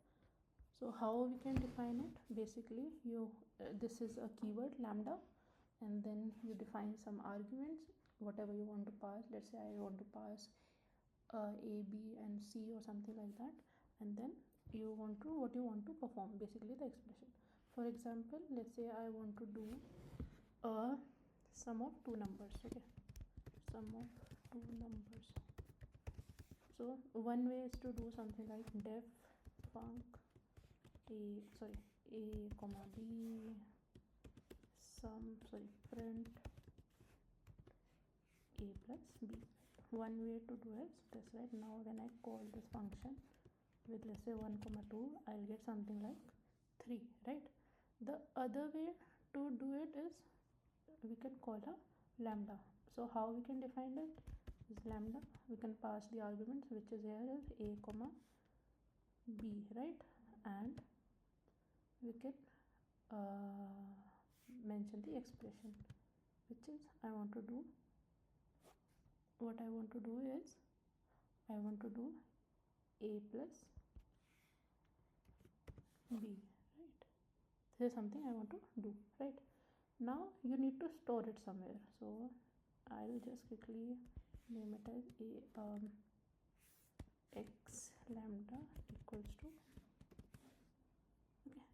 So how we can define it? Basically, you this is a keyword lambda, and then you define some arguments, whatever you want to pass. Let's say I want to pass a, b, and c or something like that, and then you want to what you want to perform, basically the expression. For example, let's say I want to do a sum of two numbers. Okay, sum of two numbers. So one way is to do something like def func a comma b print a plus b. One way to do is this, right? Now when I call this function with, let's say, 1 comma 2, I'll get something like 3, right? The other way to do it is we can call a lambda. So how we can define it is lambda, we can pass the arguments, which is here is a comma b, right? And we can mention the expression, which is what I want to do is I want to do a plus b, right? This is something I want to do, right? Now you need to store it somewhere, so I'll just quickly name it as a x lambda equals to, okay,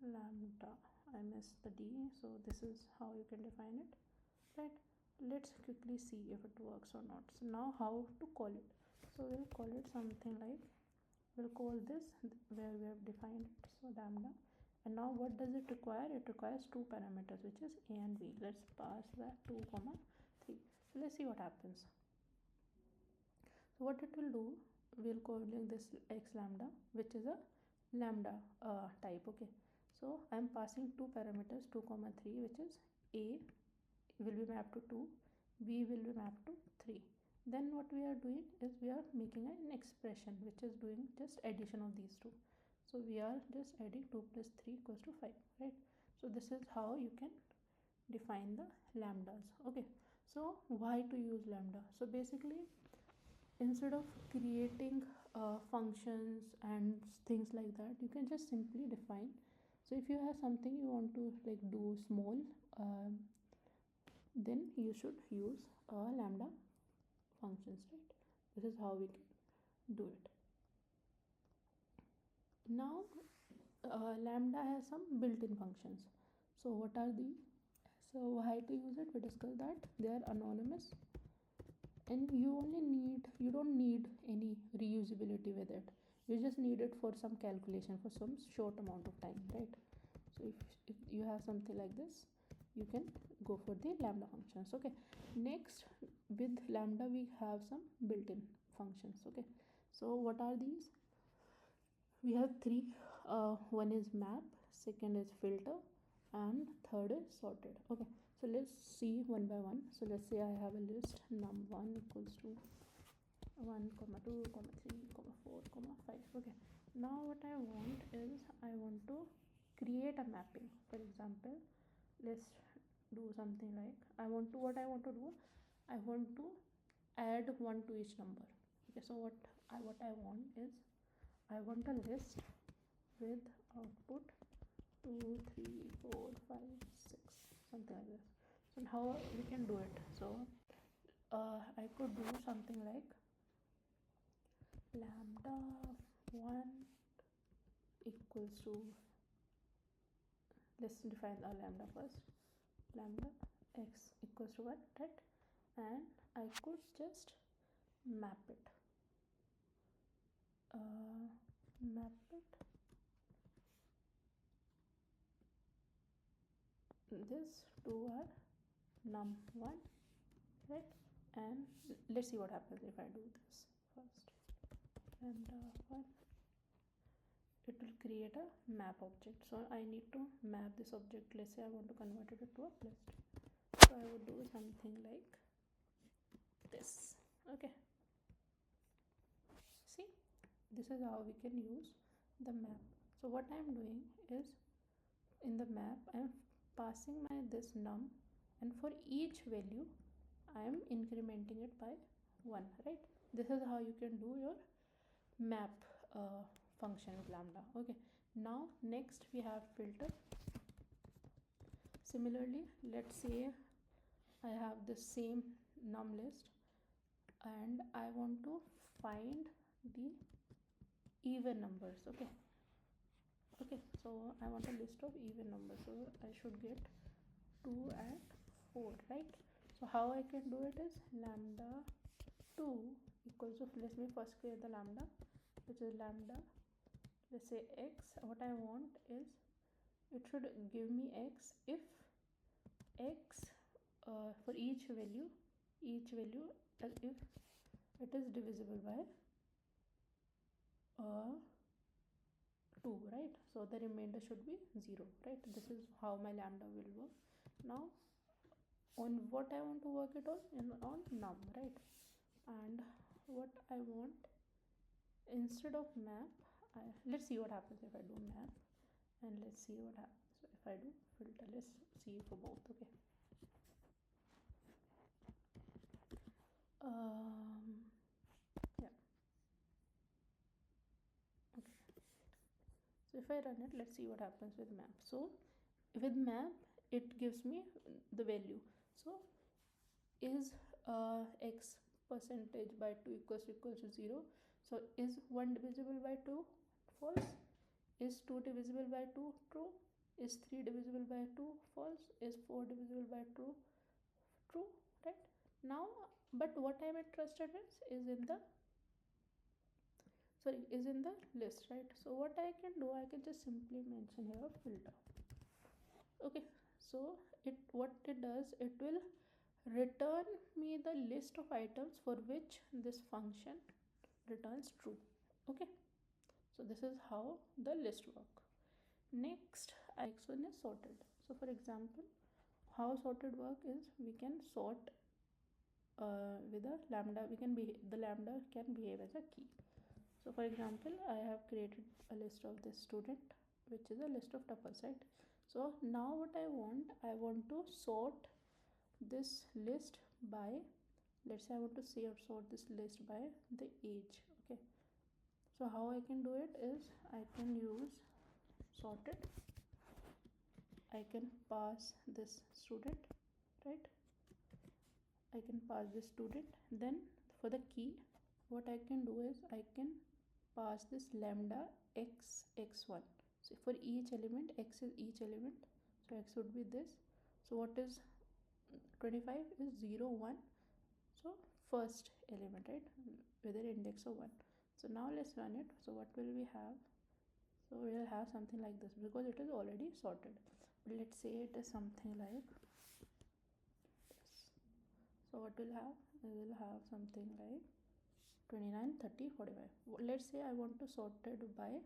lambda, I missed the d, so this is how you can define it, right? Let's quickly see if it works or not. So now how to call it? So we'll call it something like, we'll call this where we have defined it, so lambda. And now what does it require? It requires two parameters, which is a and b. Let's pass that 2 comma 3. So let's see what happens. So what it will do, we'll call this x lambda, which is a lambda type. Okay, so I'm passing two parameters, 2 comma 3, which is a will be mapped to 2, b will be mapped to 3. Then what we are doing is we are making an expression which is doing just addition of these two. So we are just adding 2 plus 3 equals to 5, right? So this is how you can define the lambdas. Okay, so why to use lambda? So basically, instead of creating functions and things like that, you can just simply define. So if you have something you want to like do small, then you should use lambda functions, right? This is how we can do it. Now lambda has some built-in functions. So what are these? So why to use it? We discussed that they are anonymous, and you don't need any reusability with it. You just need it for some calculation for some short amount of time, right? So if you have something like this, you can go for the lambda functions. Okay, next, with lambda we have some built-in functions. Okay, so what are these? We have three. One is map, second is filter, and third is sorted. Okay, so let's see one by one. So let's say I have a list num1 equals to 1 comma 2 comma 3 comma 4 comma 5. Okay, now what I want is I want to create a mapping. For example, let's do something like I want to add 1 to each number. Okay, so what I want is I want a list with output 2, 3, 4, 5, 6, something like this. So how we can do it? So I could do something like lambda 1 equals to, let's define our lambda first. Lambda x equals to 1, right? And I could just map it. This to our num1, right? And let's see what happens if I do this first. Lambda 1, it will create a map object. So I need to map this object. Let's say I want to convert it to a list. So I would do something like this. Okay, see, this is how we can use the map. So what I am doing is in the map I am passing my this num, and for each value I am incrementing it by 1, right? This is how you can do your map function with lambda. Okay, now next we have filter. Similarly, let's say I have the same num list and I want to find the even numbers. Okay, so I want a list of even numbers, so I should get 2 and 4, right? So how I can do it is lambda 2 equals to, let me first create the lambda, which is lambda, let's say x. What I want is it should give me x if x for each value if it is divisible by 2, right? So the remainder should be 0, right? This is how my lambda will work. Now on what I want to work it on num, right? And what I want, instead of map, let's see what happens if I do map, and let's see what happens if I do filter. Let's see for both. Okay, yeah, okay. So if I run it, let's see what happens with map. So with map it gives me the value. So is x percentage by 2 equals to 0. So is 1 divisible by 2? False. Is 2 divisible by 2? True. Is 3 divisible by 2? False. Is 4 divisible by 2? True, right? Now, but what I'm interested in is in the list, right? So what I can do, I can just simply mention here filter. Okay, so what it does, it will return me the list of items for which this function returns true. Okay, so this is how the list work. Next one is sorted. So for example, how sorted work is, we can sort with a lambda. The lambda can behave as a key. So for example, I have created a list of this student, which is a list of tuples, right? So now what I want to sort this list by, let's say I want to sort this list by the age. Okay, so how I can do it is, I can use sorted. I can pass this student, right? I can pass this student. Then for the key, what I can do is, I can pass this lambda x1. So for each element, x is each element, so x would be this. So what is 25 is 0 1, so first element, right, whether index of 1. So now let's run it. So what will we have? So we will have something like this, because it is already sorted. But let's say it is something like this. So what we'll have, we will have something like 29 30 45. Let's say I want to sort it by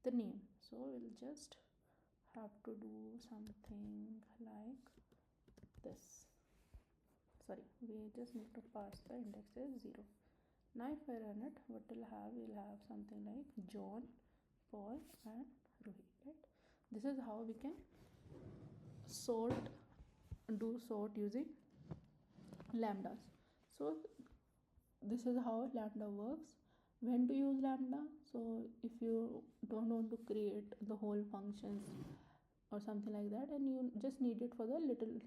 the name, so we'll just have to do something like this. Sorry, we just need to pass the index as 0. Now if I run it, what we'll have something like John, Paul and Ruhi, right? This is how we can do sort using lambdas. So this is how lambda works. When to use lambda? So if you don't want to create the whole functions or something like that, and you just need it for the little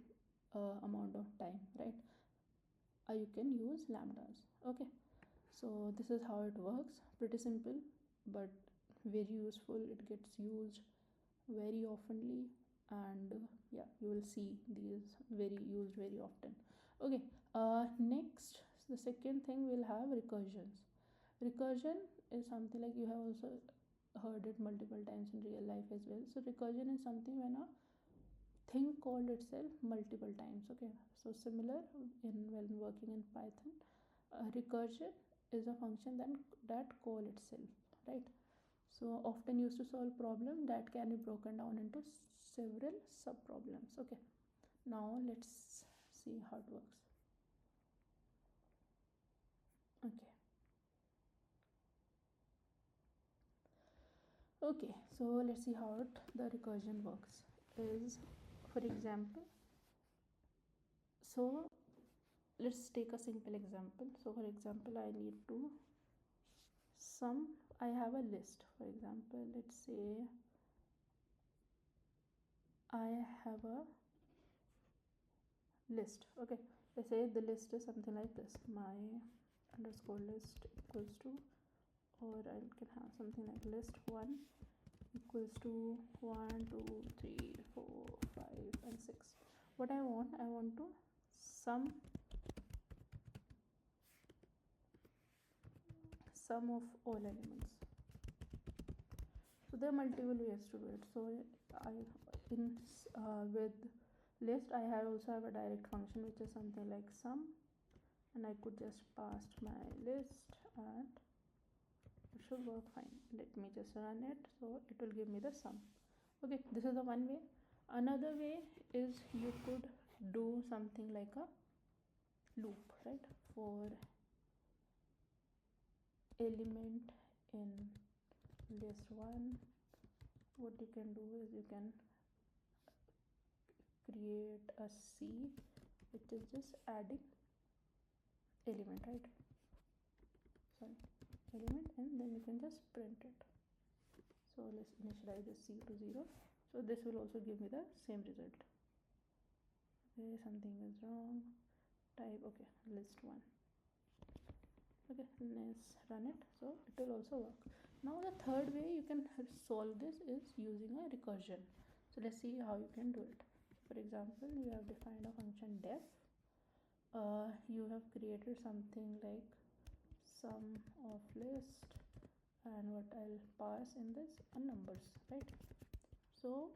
amount of time, right, you can use lambdas. Okay, so this is how it works. Pretty simple, but very useful. It gets used very oftenly, and yeah, you will see these used very often. Okay, next, the second thing, we'll have recursions. Recursion is something like, you have also heard it multiple times in real life as well. So recursion is something when a thing called itself multiple times. Okay, so similar when working in Python, recursion is a function that call itself, right? So often used to solve problem that can be broken down into several sub problems. Okay, now let's see how it works. Okay, so let's see how the recursion works. Is, for example, so let's take a simple example. So for example, I need to I have a list. For example, let's say I have a list. Okay, let's say the list is something like this: my underscore list equals to, or I can have something like list 1 equals to 1 2 3 4 5 and 6. What I want to sum of all elements. So there are multiple ways to do it. So with list, I also have a direct function, which is something like sum, and I could just pass my list and it should work fine. Let me just run it. So it will give me the sum. Okay, this is the one way. Another way is, you could do something like a loop, right? For element in list 1, what you can do is, you can create a C, which is just adding element, right? Sorry, element, and then you can just print it. So let's initialize the C to 0. So this will also give me the same result. Okay, something is wrong. Type, okay, list 1. Okay, let's run it. So it will also work. Now the third way you can solve this is using a recursion. So let's see how you can do it. For example, you have defined a function def. You have created something like sum of list, and what I'll pass in this are numbers, right? So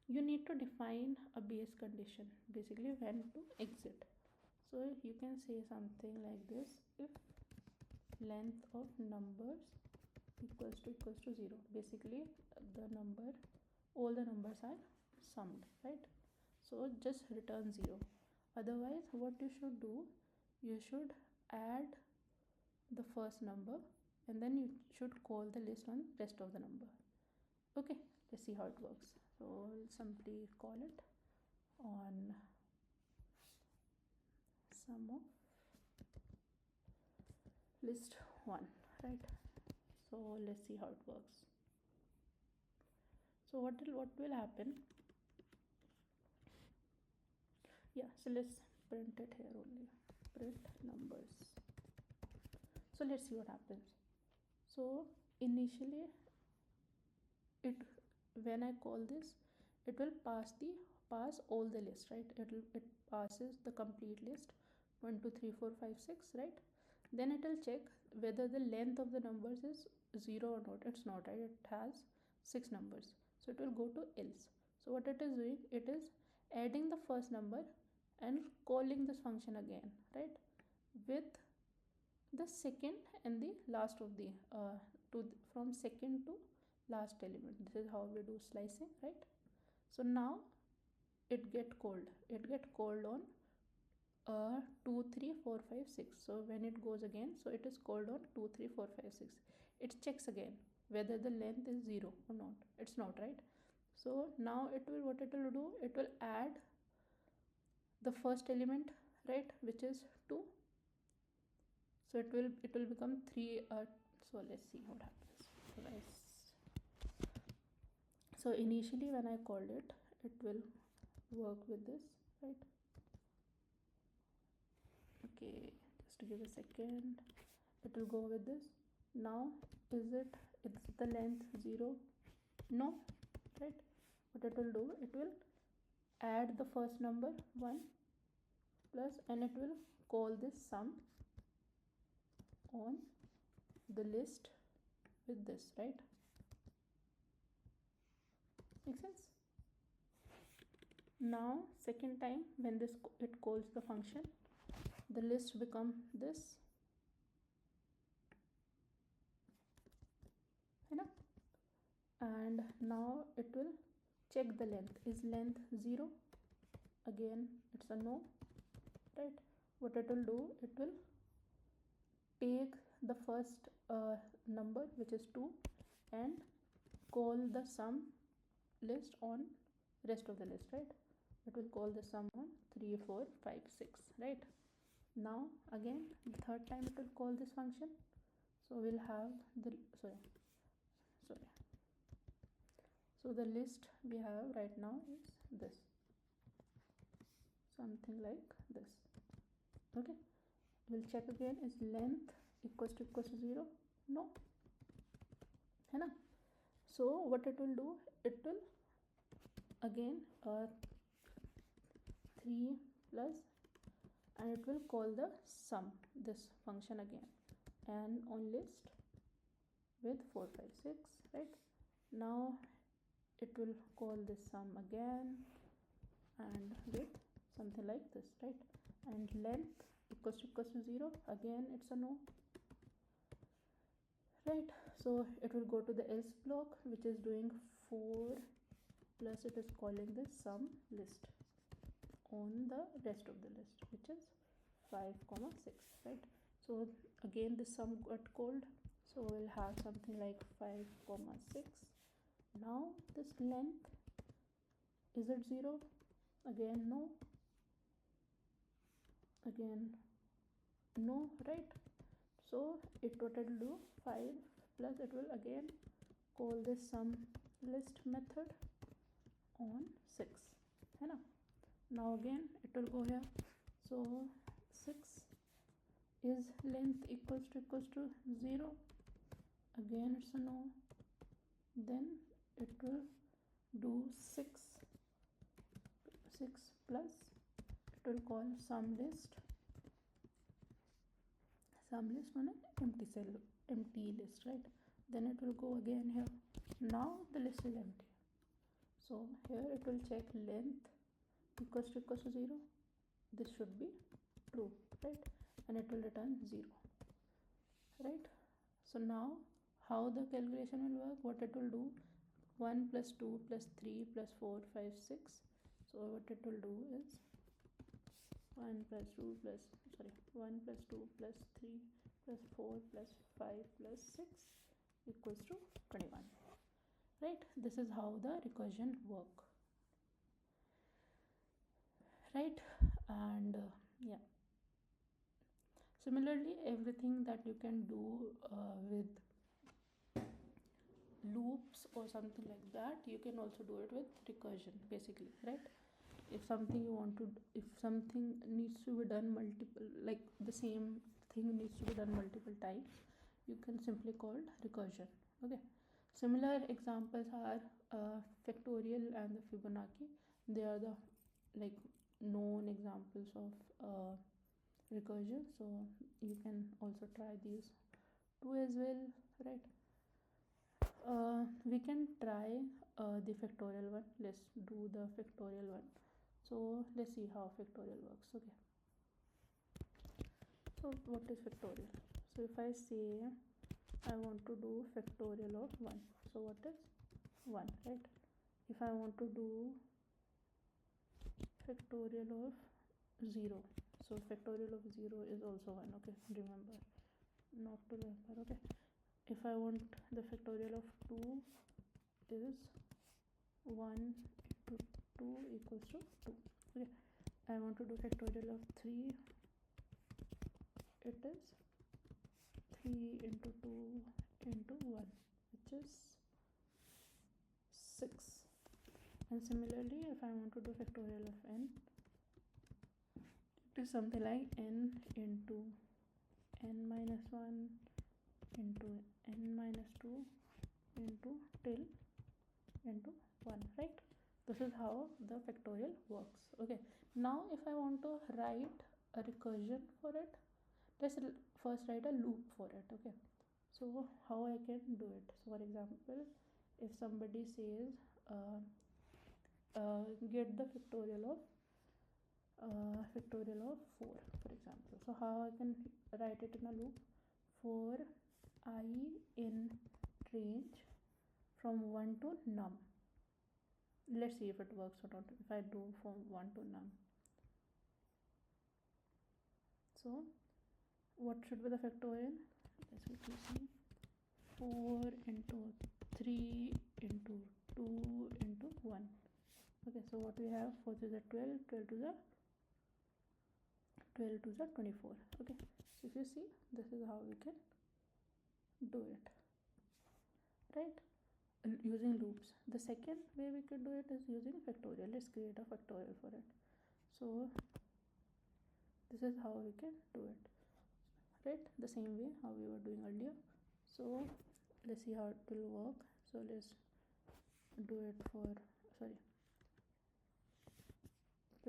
you need to define a base condition, basically when to exit. So you can say something like this: if length of numbers equals to 0, basically all the numbers are summed, right? so just return 0. Otherwise what you should do, you should add the first number and then you should call the list on rest of the number. Okay, let's see how it works. So we'll simply call it on sum of list 1, right? So let's see how it works. So what will happen, yeah, so let's print it here only, print numbers. So let's see what happens. So initially it, when I call this, it will pass all the list, right? It passes the complete list 1 2 3 4 5 6, right? Then it will check whether the length of the numbers is 0 or not. It's not, right? It has 6 numbers, so it will go to else. So what it is doing, it is adding the first number and calling this function again, right, with the second and the last of the from second to last element. This is how we do slicing, right? So now it get called on 2 3 4 5 6. So when it goes again, so it is called on 2 3 4 5 6. It checks again whether the length is 0 or not. It's not, right? So now it will, what it will do, it will add the first element, right, which is 2. So it will become 3. So let's see what happens. So initially when I called it, it will work with this, right? Okay, just to give a second, it will go with this. Now is it's the length 0? No, right? What it will do, it will add the first number 1 plus, and it will call this sum on the list with this, right? Make sense? Now second time when this it calls the function, the list become this, you know, and now it will check the length. Is length 0? Again it's a no, right? What it will do, it will take the first number, which is 2, and call the sum list on rest of the list, right? It will call the sum on 3 4 5 6, right? Now again the third time it will call this function. So we'll have the so the list we have right now is this, something like this. Okay, we'll check again, is length equals to 0? No, है ना? So what it will do, it will again 3 plus, and it will call the sum, this function again, and on list with 4 5 6, right? Now it will call this sum again and with something like this, right? And length equals to 0, again it's a no, right? So it will go to the else block, which is doing 4 plus, it is calling the sum list on the rest of the list, which is 5 6, right? So again the sum got called, so we'll have something like 5 6. Now this length, is it 0? Again no, again no, right? So it, what it will do, 5 plus, it will again call this sum list method on 6, है ना? Now again it will go here. So 6, is length equals to 0? Again it's a no. Then it will do 6 plus, it will call sum list on an empty cell, empty list, right? Then it will go again here. Now the list is empty, so here it will check length equals to 0. This should be true, right? And it will return 0, right? So now how the calculation will work, what it will do, 1 plus 2 plus 3 plus 4 5 6. So what it will do is 1 plus 2 plus 1 plus 2 plus 3 plus 4 plus 5 plus 6 equals to 21. Right? This is how the recursion work. Right? And yeah. Similarly, everything that you can do with loops or something like that, you can also do it with recursion, basically, right? If something if something needs to be done multiple, like the same thing needs to be done multiple times, you can simply call recursion. Okay. Similar examples are factorial and the Fibonacci. They are the like known examples of recursion, so you can also try these two as well, right? We can try the factorial one. Let's do the factorial one. So let's see how factorial works. Okay, so what is factorial? So if I say I want to do factorial of 1, so what is 1, right? If I want to do factorial of 0, so factorial of 0 is also 1. Okay, remember, not to remember. Okay, if I want the factorial of 2 is 1 into 2 equals to 2. Okay, I want to do factorial of 3, it is 3 into 2 into 1, which is 6. And similarly, if I want to do factorial of n, it is something like n into n minus 1 into n minus 2 into till into 1, right? This is how the factorial works. Okay, now if I want to write a recursion for it, let's first write a loop for it. Okay, so how I can do it? So for example, if somebody says get the factorial of 4, for example, so how I can write it in a loop? For I in range from 1 to num. Let's see if it works or not. If I do from 1 to num, so what should be the factorial? Let's quickly see. 4 into 3 into 2 into 1. Okay, so what we have? 4 to the 12, 12 to the 24. Okay, so if you see, this is how we can do it, right? Using loops. The second way we could do it is using factorial. Let's create a factorial for it. So this is how we can do it, right? The same way how we were doing earlier. So let's see how it will work. So let's do it for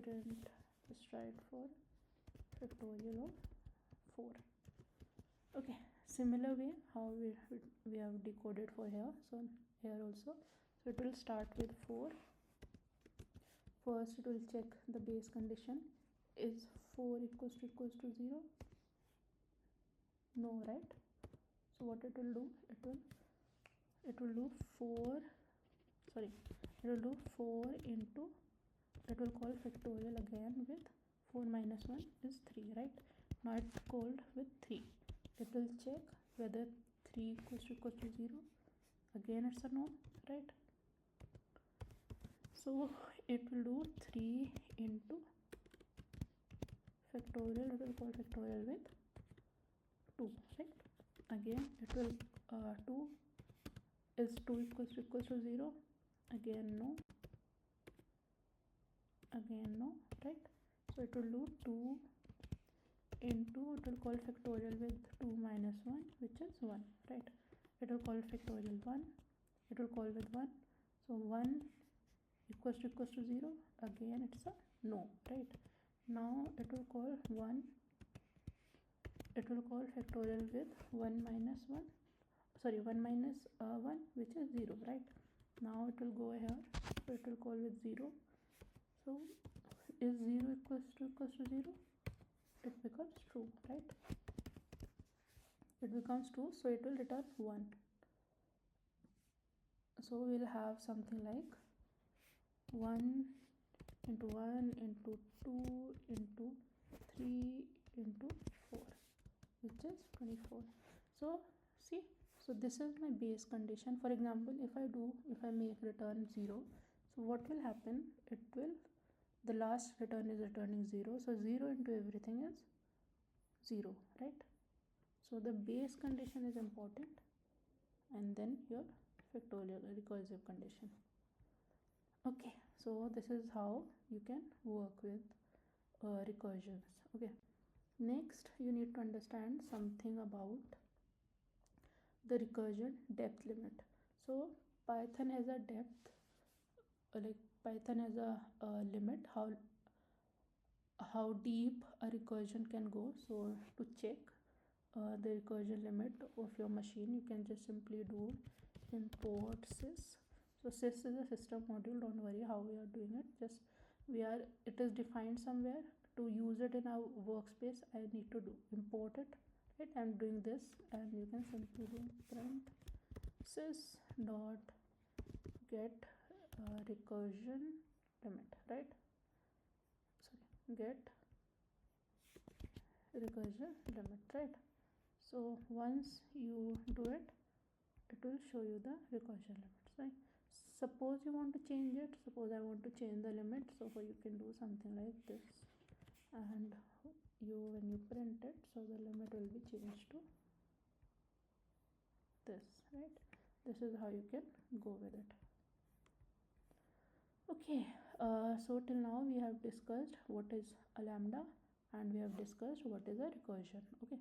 print, let's write for factorial of 4. Okay, similar way how we have decoded for here. So here also, so it will start with 4. First it will check the base condition. Is 4 equals to 0? No, right? So what it will do? It will do 4 into, it will call factorial again with 4 minus 1 is 3, right? Now it's called with 3. It will check whether 3 equals to 0. Again it's a no, right? So it will do 3 into factorial, it will call factorial with 2, right? Again it will 2 is 2 equals to 0. Again no, right? So it will do 2 into, it will call factorial with 2 minus 1, which is 1, right? It will call factorial 1, it will call with 1. So 1 equals to 0. Again it's a no, right? Now it will call 1, it will call factorial with 1 minus 1, 1, which is 0, right? Now it will go here, so it will call with 0. So is 0 equals to 0? It becomes true, right? It becomes true, so it will return 1. So we'll have something like 1 into 1 into 2 into 3 into 4, which is 24. So see, so this is my base condition. For example, if I make return 0, so what will happen, the last return is returning 0, so 0 into everything is 0, right? So the base condition is important, and then your factorial recursive condition. Okay, so this is how you can work with recursions. Okay, next you need to understand something about the recursion depth limit. So Python has a depth, Python has a limit how deep a recursion can go. So to check the recursion limit of your machine, you can just simply do import sys. So sys is a system module, don't worry how we are doing it, just it is defined somewhere. To use it in our workspace, I need to import it, right? I'm doing this, and you can simply do print sys dot get recursion limit, right? Sorry, get recursion limit, right? So once you do it, it will show you the recursion limits, right? Suppose you want to change it, suppose I want to change the limit, so you can do something like this, and when you print it, so the limit will be changed to this, right? This is how you can go with it. Okay, so till now we have discussed what is a lambda, and we have discussed what is a recursion. Okay,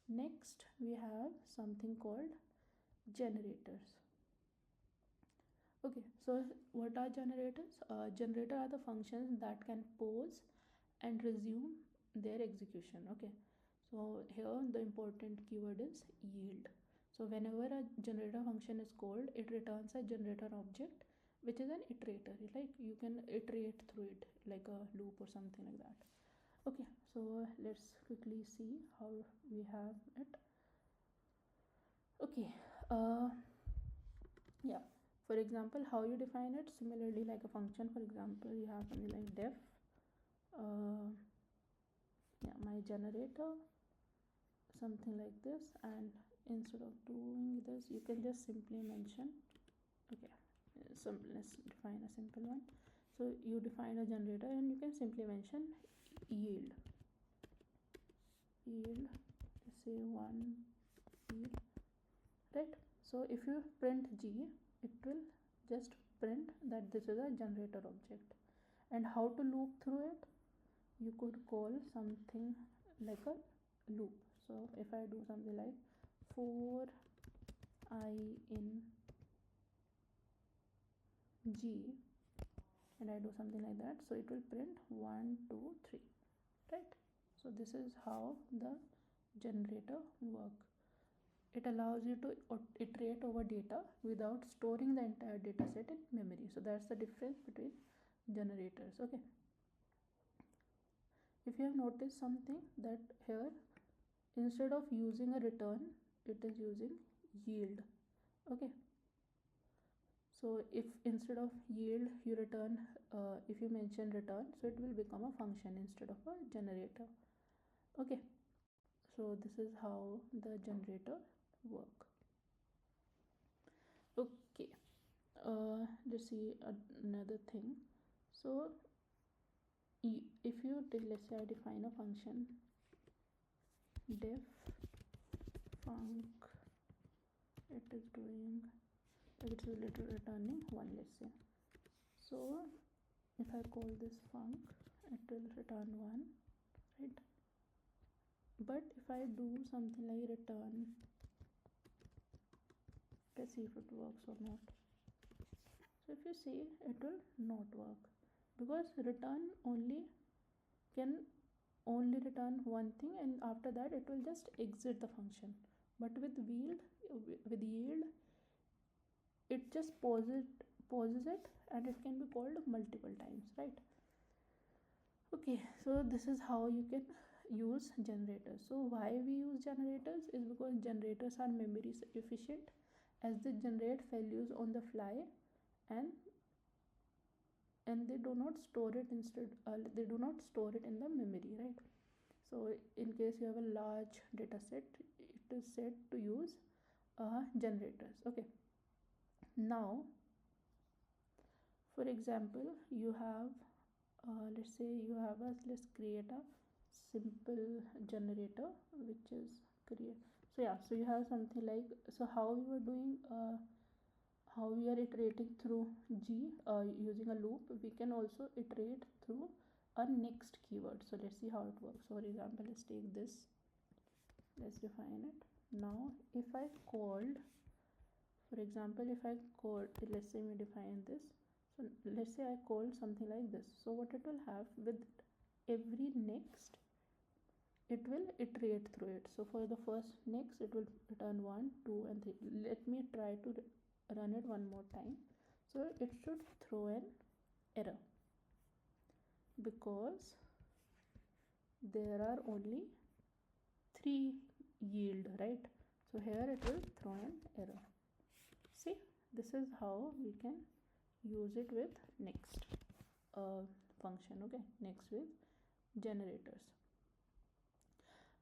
next we have something called generators. Okay, so what are generators? Generator are the functions that can pause and resume their execution. Okay, so here the important keyword is yield. So whenever a generator function is called, it returns a generator object, which is an iterator. Like you can iterate through it like a loop or something like that. Okay, so let's quickly see how we have it. Okay, yeah, for example, how you define it, similarly like a function. For example, you have something like def my generator, something like this, and instead of doing this, you can just simply mention, okay, let's define a simple one. So you define a generator, and you can simply mention yield, let's say 1 yield, right? So if you print g, it will just print that this is a generator object. And how to loop through it, you could call something like a loop. So if I do something like for I in g, and I do something like that, so it will print 1 2 3, right? So this is how the generator work. It allows you to iterate over data without storing the entire data set in memory. So that's the difference between generators. Okay, if you have noticed something, that here instead of using a return, it is using yield. Okay, so if instead of yield you return, if you mention return, so it will become a function instead of a generator. Okay, so this is how the generator work. Okay, let's see another thing. So if you let's say I define a function def func, it is doing, it's returning 1, let's say. So if I call this func, it will return 1, right? But if I do something like return, let's see if it works or not. So if you see, it will not work, because return can only return one thing, and after that it will just exit the function. But with yield, it just pauses it, and it can be called multiple times, right? Okay, so this is how you can use generators. So why we use generators is because generators are memory efficient, as they generate values on the fly, and and they do not store it they do not store it in the memory, right? So in case you have a large data set, it is said to use generators. Okay, now for example, you have let's say you have a, let's create a simple generator which is create. So yeah, so you have something like, so how we were doing how we are iterating through g using a loop, we can also iterate through a next keyword. So let's see how it works. So for example, let's take this, let's define it. Now if I called, for example, if I called, let's say we define this, so let's say I called something like this. So what it will have, with every next it will iterate through it. So for the first next it will return 1, 2 and 3. Let me try to run it one more time. So it should throw an error because there are only 3 yield, right? So here it will throw an error. See, this is how we can use it with next function. Okay, next with generators.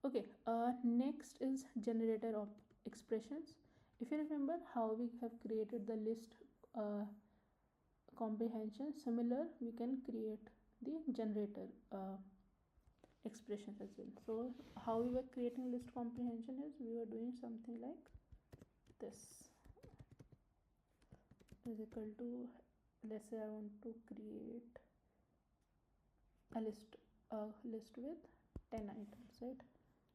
Okay, next is generator of expressions. If you remember how we have created the list comprehension, similar we can create the generator expressions as well. So how we were creating list comprehension is, we were doing something like this, is equal to, let's say I want to create a list with 10 items, right?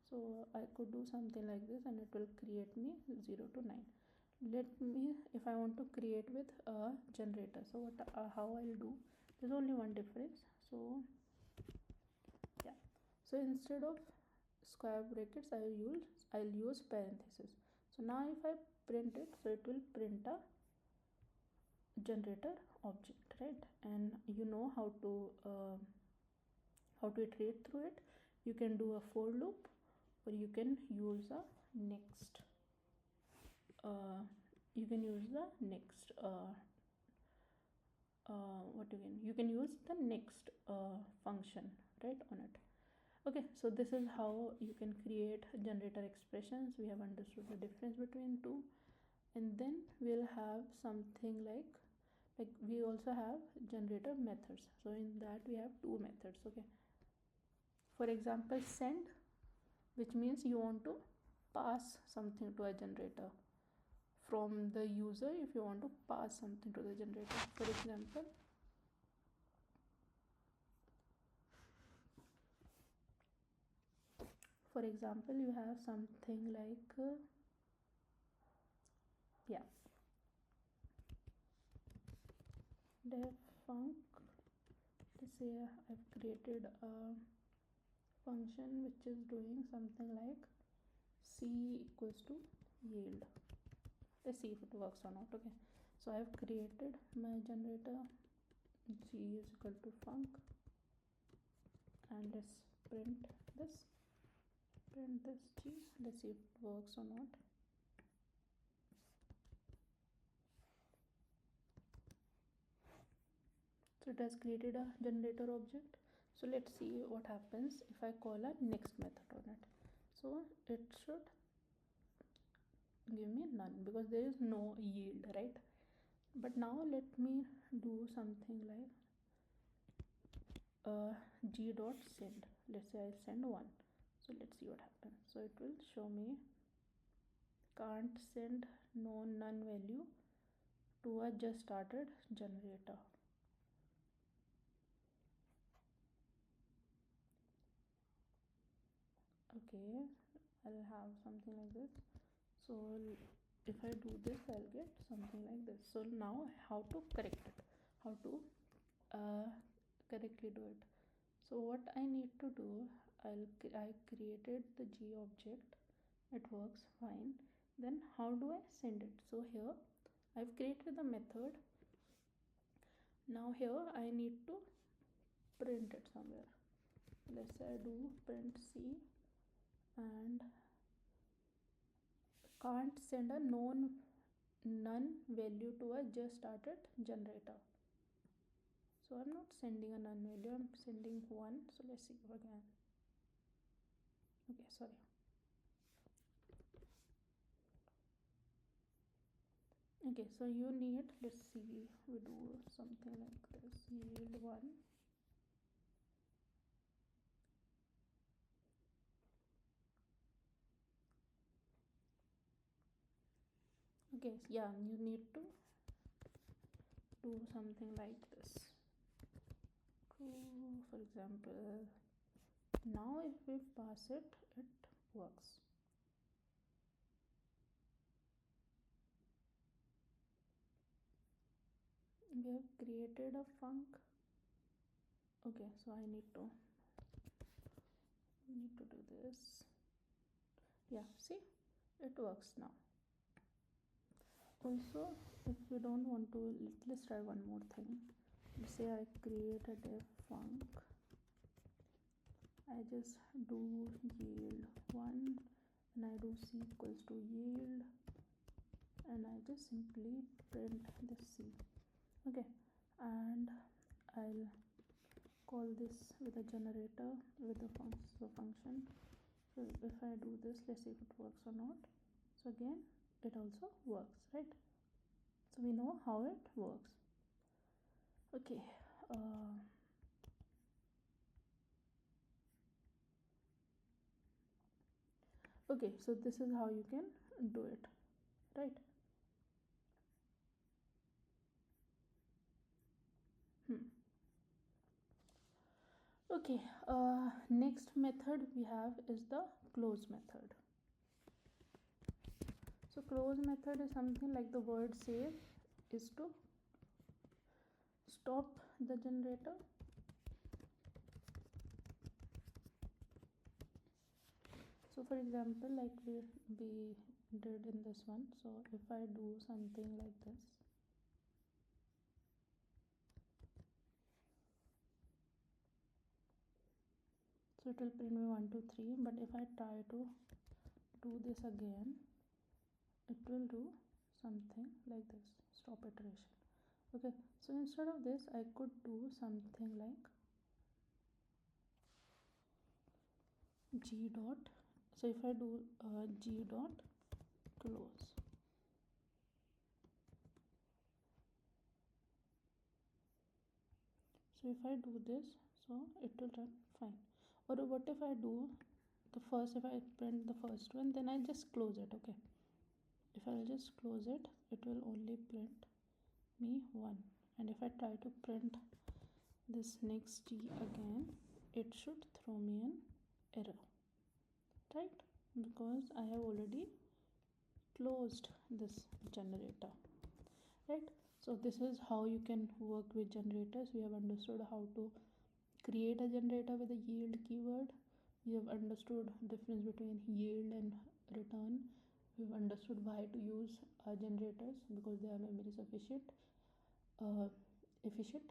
So I could do something like this and it will create me 0 to 9. Let me, if I want to create with a generator, so what how I'll do, there's only one difference. So yeah, so instead of square brackets I'll use parenthesis. So now if I print it, so it will print a generator object, right? And you know how to iterate through it. You can do a for loop, or you can use a next you can use the next you can use the next function, right, on it. Okay, so this is how you can create generator expressions. We have understood the difference between two, and then we'll have something like we also have generator methods. So in that we have two methods. Okay, for example, send, which means you want to pass something to a generator from the user. If you want to pass something to the generator, for example you have something like yeah, def func. Let's say I've created a function which is doing something like c equals to yield. Let's see if it works or not. Okay, so I have created my generator, g is equal to func, and let's print this g. Let's see if it works or not. So it has created a generator object. So let's see what happens if I call a next method on it. So it should give me none because there is no yield, right? But now let me do something like g dot send. Let's say I send 1. So let's see what happens. So it will show me can't send none value to a just started generator. Okay, I'll have something like this. So if I do this, I'll get something like this. So now how to correct it, how to correctly do it. So what I need to do, I created the g object, it works fine. Then how do I send it? So here I've created the method. Now here I need to print it somewhere. Let's say I do print c and can't send a none value to a just started generator. So I'm not sending a none value, I'm sending 1. So let's see again. Okay, sorry. Okay, so you need, let's see, we do something like this, yield 1. Okay, yeah, you need to do something like this. For example, now if we pass it, it works. We have created a func. Okay, so I need to do this. Yeah, see, it works now. Also, if you don't want to, let's try one more thing. Let's say I create a def func. I just do yield 1 and I do c equals to yield and I just simply print this c. Okay, and I'll call this with a generator with the function. So if I do this, let's see if it works or not. So again, it also works, right? So we know how it works. Okay, okay, so this is how you can do it, right? Okay, next method we have is the close method. So close method is something like the word save is to stop the generator. So for example, like we did in this one, so if I do something like this, so it will print me 1 2 3, but if I try to do this again, it will do something like this, stop iteration. Okay, so instead of this I could do something like g dot, so if I do g dot close, so if I do this, so it will run fine. Or what if I do the first, if I print the first one, then I just close it. Okay, if I'll just close it, it will only print me 1, and if I try to print this next g again, it should throw me an error, right? Because I have already closed this generator, right? So this is how you can work with generators. We have understood how to create a generator with a yield keyword. We have understood difference between yield and return. We've understood why to use generators because they are memory efficient,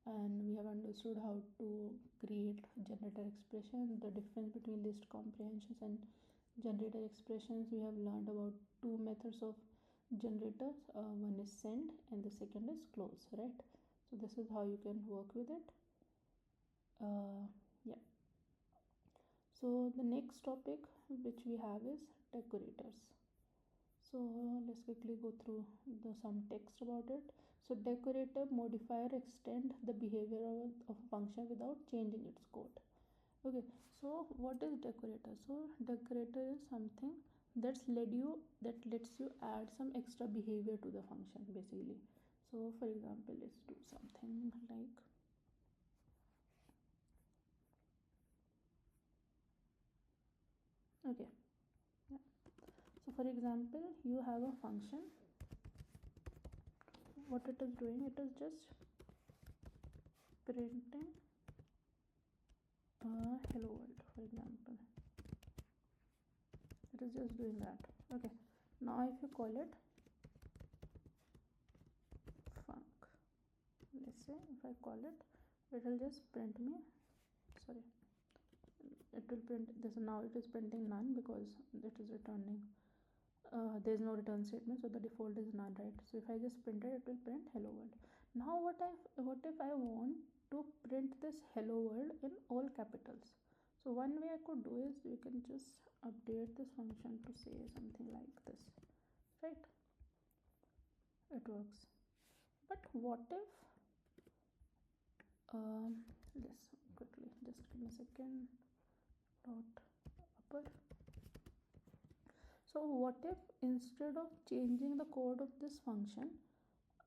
and we have understood how to create generator expression, the difference between list comprehensions and generator expressions. We have learned about two methods of generators. One is send and the second is close, right? So this is how you can work with it. Yeah, so the next topic which we have is decorators. So let's quickly go through some text about it. So decorator modifier extend the behavior of a function without changing its code. Okay, so what is decorator? So decorator is something that lets you add some extra behavior to the function basically. So for example, let's do something like, okay, yeah. So for example, you have a function. What it is doing, it is just printing hello world, for example. It is just doing that. Okay, now if you call it func, let's say if I call it, it will just print me, sorry, it will print this. Now it is printing none because it is returning, there is no return statement, so the default is none, right? So if I just print it, it will print hello world. Now what if I want to print this hello world in all capitals? So one way I could do is we can just update this function to say something like this, right? It works. But what if let's quickly just give me a second. Dot upper. So what if instead of changing the code of this function,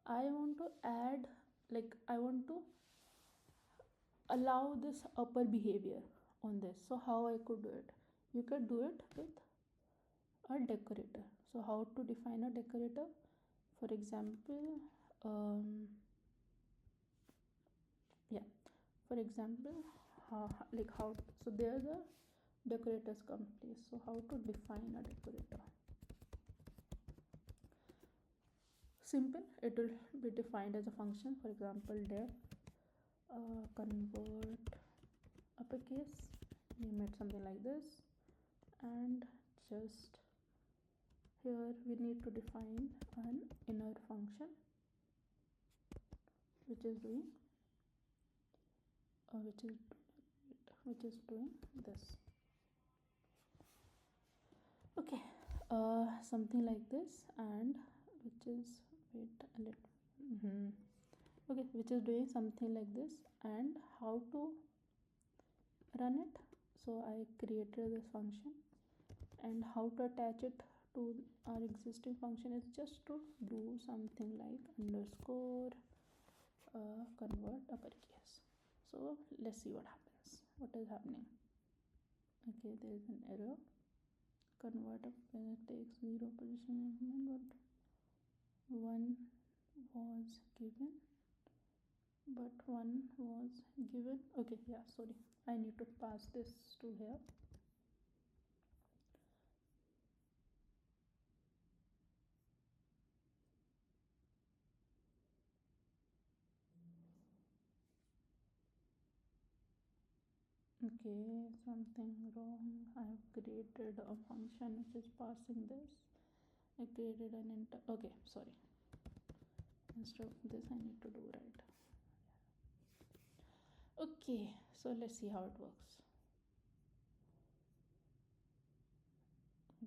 I want to add, like I want to allow this upper behavior on this? So how I could do it? You could do it with a decorator. So how to define a decorator? For example, yeah, for example, like how, so there's a decorators come place. So how to define a decorator? Simple, it will be defined as a function. For example, def convert uppercase, name it something like this, and just here we need to define an inner function which is doing which is doing this. Okay, something like this, and which is wait a little. Okay, which is doing something like this. And how to run it? So I created this function, and how to attach it to our existing function is just to do something like underscore convert uppercase. So let's see what happens. What is happening? Okay, there is an error. Convert up when it takes 0 position but 1 was given, but 1 was given. Okay, yeah, sorry, I need to pass this to here. Okay, something wrong. I have created a function which is passing this. I created an enter. Okay, sorry, instead of this I need to do right. Okay, so let's see how it works.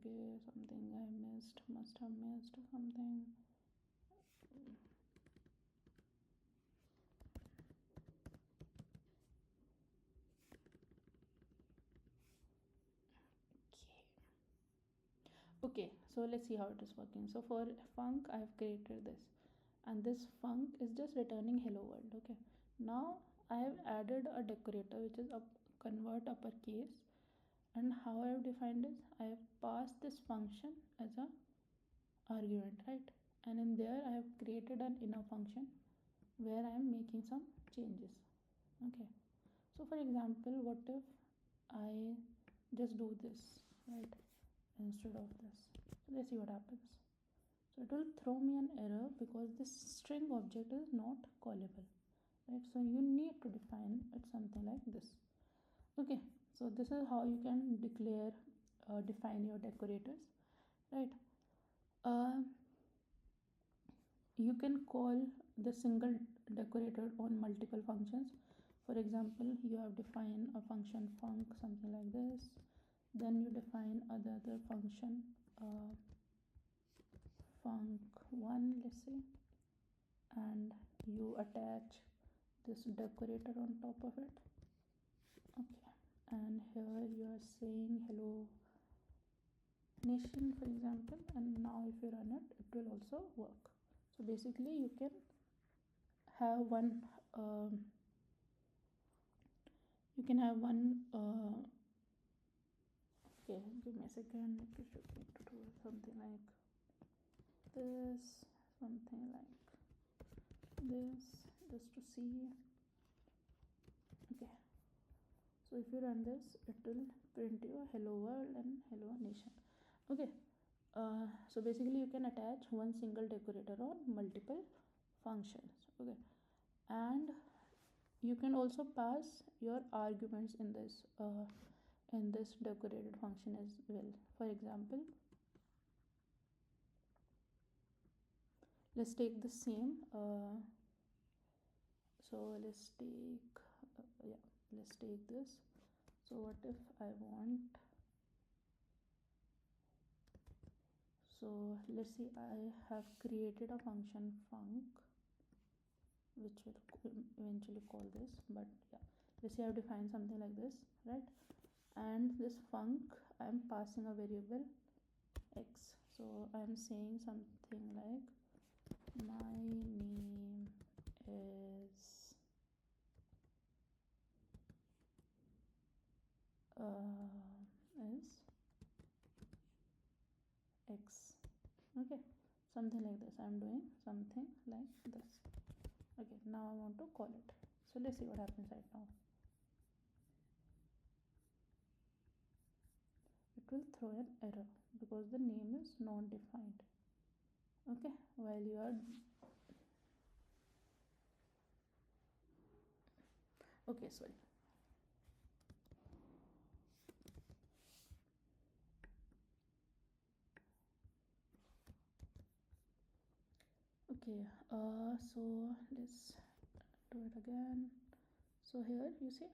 Okay, something I must have missed something. Okay, so let's see how it is working. So for func I have created this, and this func is just returning hello world. Okay, now I have added a decorator which is convert uppercase, and how I have defined is I have passed this function as a argument, right? And in there I have created an inner function where I am making some changes. Okay, so for example, what if I just do this, right, instead of this? So let's see what happens. So it will throw me an error because this string object is not callable, right? So you need to define it something like this. Okay, so this is how you can define your decorators, right? You can call the single decorator on multiple functions. For example, you have defined a function func something like this, then you define another function func1, let's say, and you attach this decorator on top of it. Okay, and here you are saying hello nation, for example, and now if you run it, it will also work. So basically you can have one okay, give me a second. It should need to do something like this, something like this, just to see. Okay, so if you run this, it will print you hello world and hello nation. Okay, so basically you can attach one single decorator on multiple functions. Okay, and you can also pass your arguments in this decorated function as well. For example, let's take the same So let's take let's take this. So what if I want, so let's see, I have created a function func which will eventually call this, but yeah, let's say I've defined something like this, right? And this func, I'm passing a variable x. So I'm saying something like my name is x. Okay, something like this. I'm doing something like this. Okay, now I want to call it. So let's see what happens right now. It will throw an error because the name is not defined. Okay, while you are okay, sorry. Okay, so let's do it again. So here you see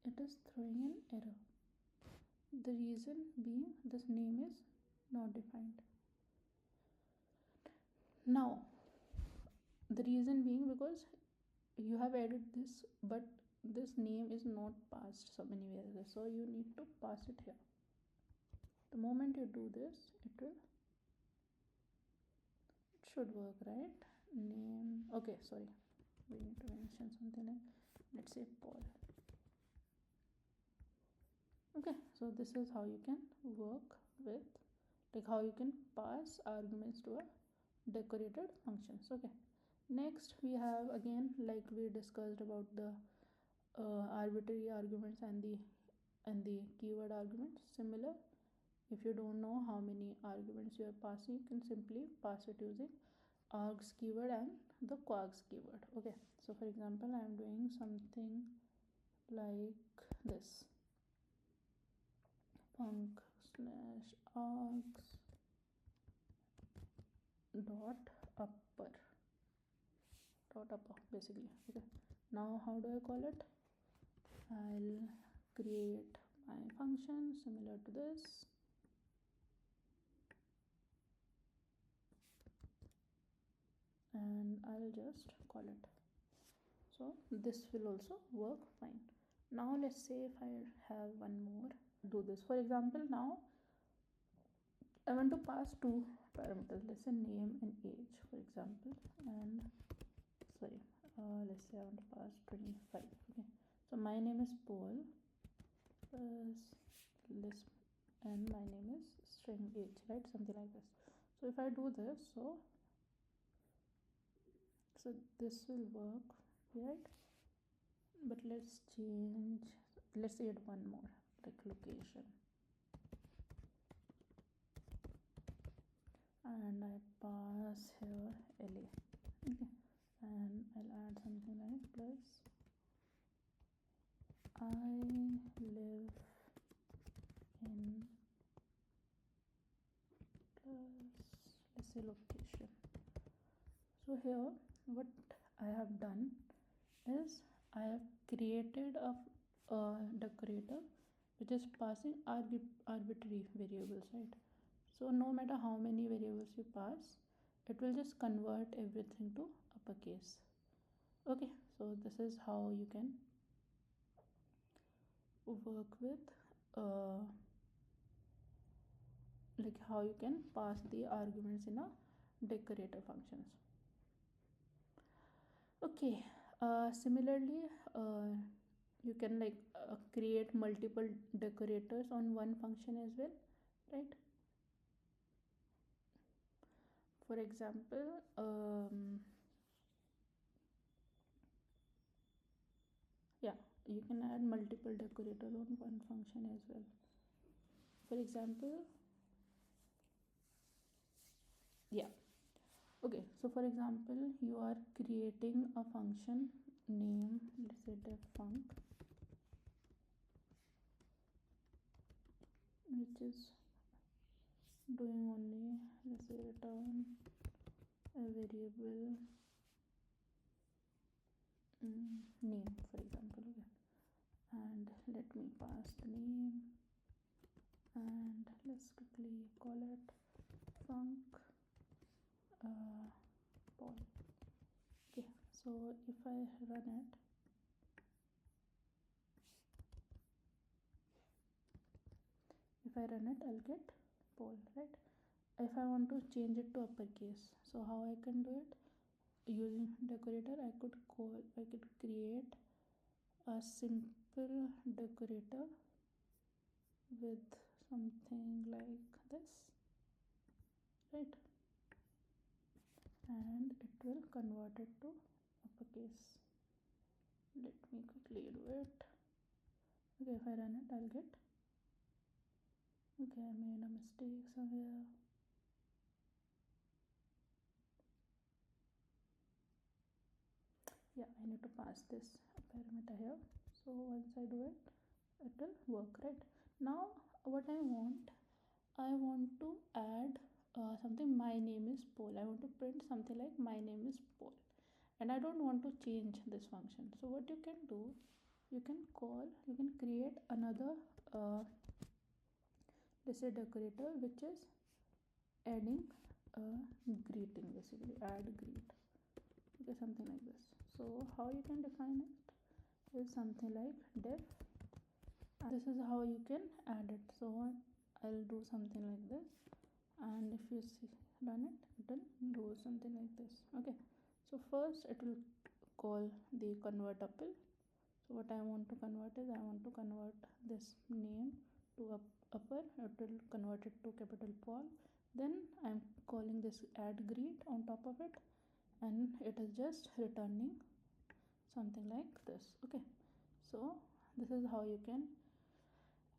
it is throwing an error. The reason being this name is not defined. Now the reason being because you have added this, but this name is not passed so many ways, so you need to pass it here. The moment you do this, it should work, right? Name, okay, sorry, we need to mention something like, let's say Paul. Okay, so this is how you can work with, like how you can pass arguments to a decorated functions. Okay, next we have, again, like we discussed about the arbitrary arguments and the keyword arguments. Similar, if you don't know how many arguments you are passing, you can simply pass it using args keyword and the quarks keyword. Okay, so for example, I am doing something like this: func slash args dot upper basically. Okay, now how do I call it? I'll create my function similar to this, and I'll just call it. So this will also work fine. Now let's say if I have one more, do this. For example, now I want to pass two parameters, let's say name and age, for example, and sorry, let's say I want to pass 25. Okay, so my name is Paul plus list, and my name is string age, right? Something like this. So if I do this, so this will work, right? But let's add one more, like location, and I pass here LA. Okay, and I'll add something like plus I live in plus, let's say location. So here what I have done is I have created a decorator which is passing arbitrary variables, right? So no matter how many variables you pass, it will just convert everything to uppercase. Okay, so this is how you can work with like how you can pass the arguments in a decorator functions. Okay, similarly, you can like create multiple decorators on one function as well, right? For example, yeah, you can add multiple decorators on one function as well. For example, yeah, okay, so for example, you are creating a function name, let's say def func, which is doing only, let's say, return a variable name, for example. Okay, and let me pass the name, and let's quickly call it func Paul. Okay, so if I run it, I'll get Paul, right? If I want to change it to uppercase, so how I can do it? Using decorator, I could create a simple decorator with something like this, right? And it will convert it to uppercase. Let me quickly do it. Okay, if I run it, I'll get, okay, I made a mistake somewhere. Yeah, I need to pass this parameter here. So once I do it, it will work, right? Now what I want to add something, my name is Paul. I want to print something like my name is Paul, and I don't want to change this function. So what you can do, you can create another let's say decorator, which is adding a greeting, basically add greet. Okay, something like this. So how you can define it is something like def, and this is how you can add it. So I'll do something like this, and if you see, run it, it will do something like this. Okay, so first it will call the convert tuple. So what I want to convert is, I want to convert this name to upper, it will convert it to capital Paul. Then I'm calling this add greet on top of it, and it is just returning something like this. Okay, so this is how you can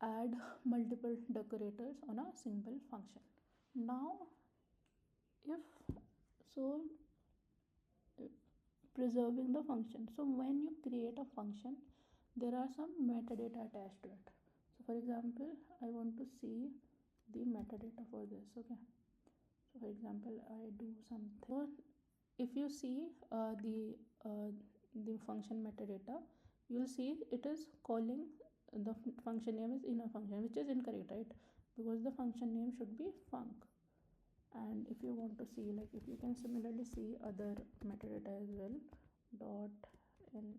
add multiple decorators on a simple function. Now if so, preserving the function, so when you create a function, there are some metadata attached to it. So for example, I want to see the metadata for this. Okay, so for example, I do something. So if you see the function metadata, you'll see it is calling the function name is inner function, which is incorrect, right? Because the function name should be func. And if you want to see, like, if you can similarly see other metadata as well, dot and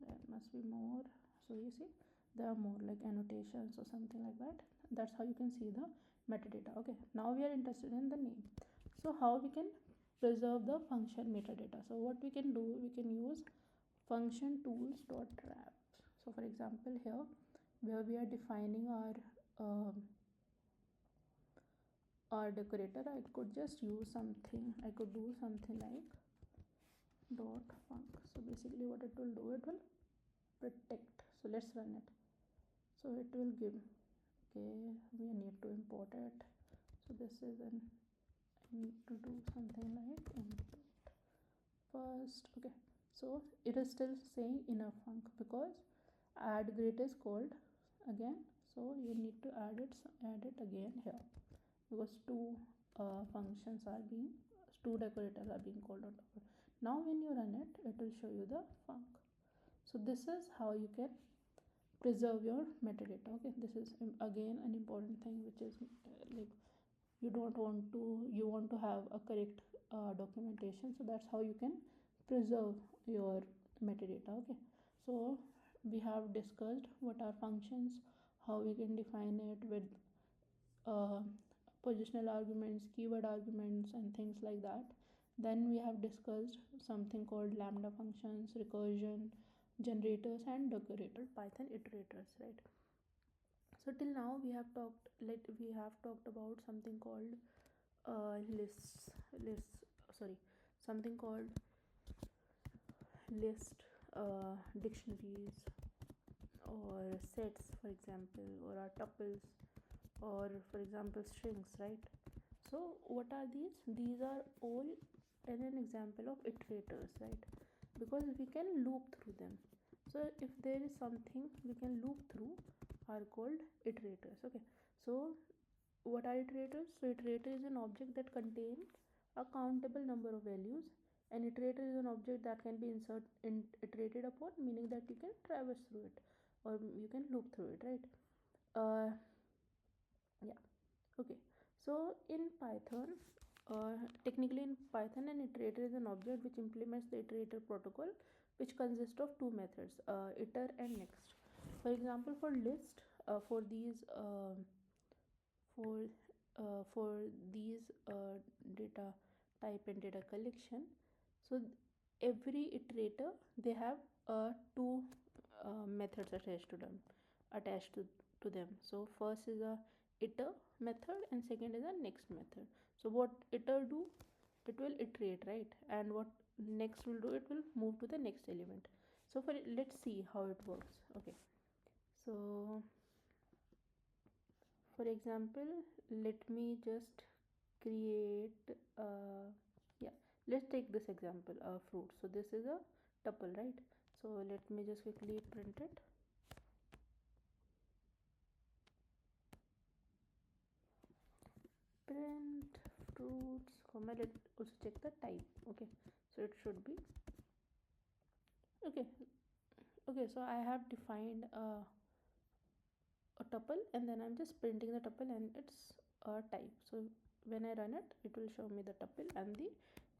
there must be more. So you see there are more, like annotations or something like that. That's how you can see the metadata. Okay, now we are interested in the name. So how we can preserve the function metadata? So what we can do, we can use function tools dot wraps. So for example, here where we are defining our decorator, I could just use something, I could do something like dot func. So basically what it will do, it will protect. So let's run it. So it will give, okay, we need to import it. So this is an, I need to do something like import first. Okay, so it is still saying inner func because add greet is called again, so you need to add it again here, because two functions are being, two decorators are being called on top of it. Now when you run it, it will show you the func. So this is how you can preserve your metadata. Okay, this is again an important thing, which is like you want to have a correct documentation. So that's how you can preserve your metadata. Okay, so we have discussed what are functions, how we can define it with uh, positional arguments, keyword arguments, and things like that. Then we have discussed something called lambda functions, recursion, generators, and decorator Python iterators, right? So till now we have talked about something called lists, sorry, something called list, dictionaries, or sets, for example, or our tuples, or for example strings, right? So what are these? These are all an example of iterators, right? Because we can loop through them. So if there is something we can loop through, are called iterators. Okay, so what are iterators? So iterator is an object that contains a countable number of values. An iterator is an object that can be iterated upon, meaning that you can traverse through it or you can loop through it, right? Yeah. Okay, so in Python, technically in Python, an iterator is an object which implements the iterator protocol, which consists of two methods, iter and next. For example, for list, for these for these data type and data collection, so every iterator, they have two methods attached to them. So first is a iter method and second is a next method. So what iter do, it will iterate, right? And what next will do, it will move to the next element. So for it, let's see how it works. Okay, so for example, let me just create yeah, let's take this example, fruit. So this is a tuple, right? So let me just quickly print it. Print fruits, comma, let's also check the type. Okay, so it should be okay. Okay, so I have defined a tuple and then I'm just printing the tuple and its type. So when I run it, it will show me the tuple and the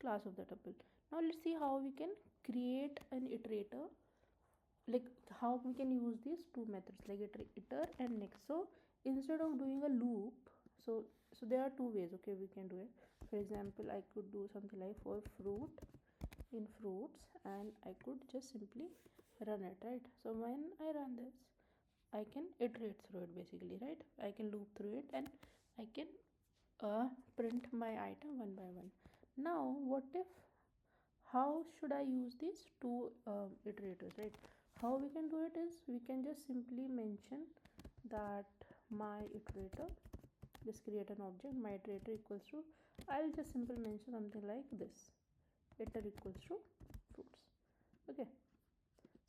class of the tuple. Now let's see how we can create an iterator, like how we can use these two methods like iter and next. So instead of doing a loop, so there are two ways, okay, we can do it. For example, I could do something like for fruit in fruits and I could just simply run it, right? So when I run this, I can iterate through it basically, right? I can loop through it and I can print my item one by one. Now what if, how should I use these two iterators, right? How we can do it is we can just simply mention that my iterator, just create an object, my iterator equals to, I'll just simply mention something like this, iter equals to fruits. Okay,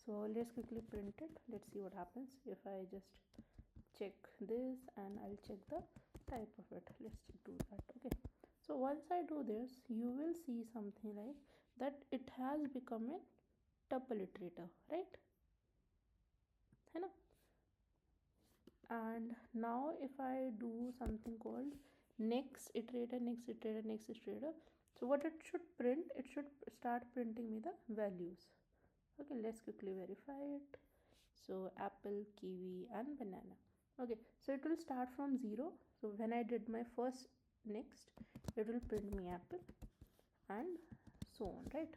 so let's quickly print it. Let's see what happens if I just check this and I'll check the type of it. Let's do that. Okay, so once I do this, you will see something like that it has become a tuple iterator, right? है and now if I do something called next iterator, next iterator, next iterator, so what it should print, it should start printing me the values. Okay, let's quickly verify it. So apple, kiwi and banana. Okay, so it will start from 0. So when I did my first next, it will print me apple and so on, right?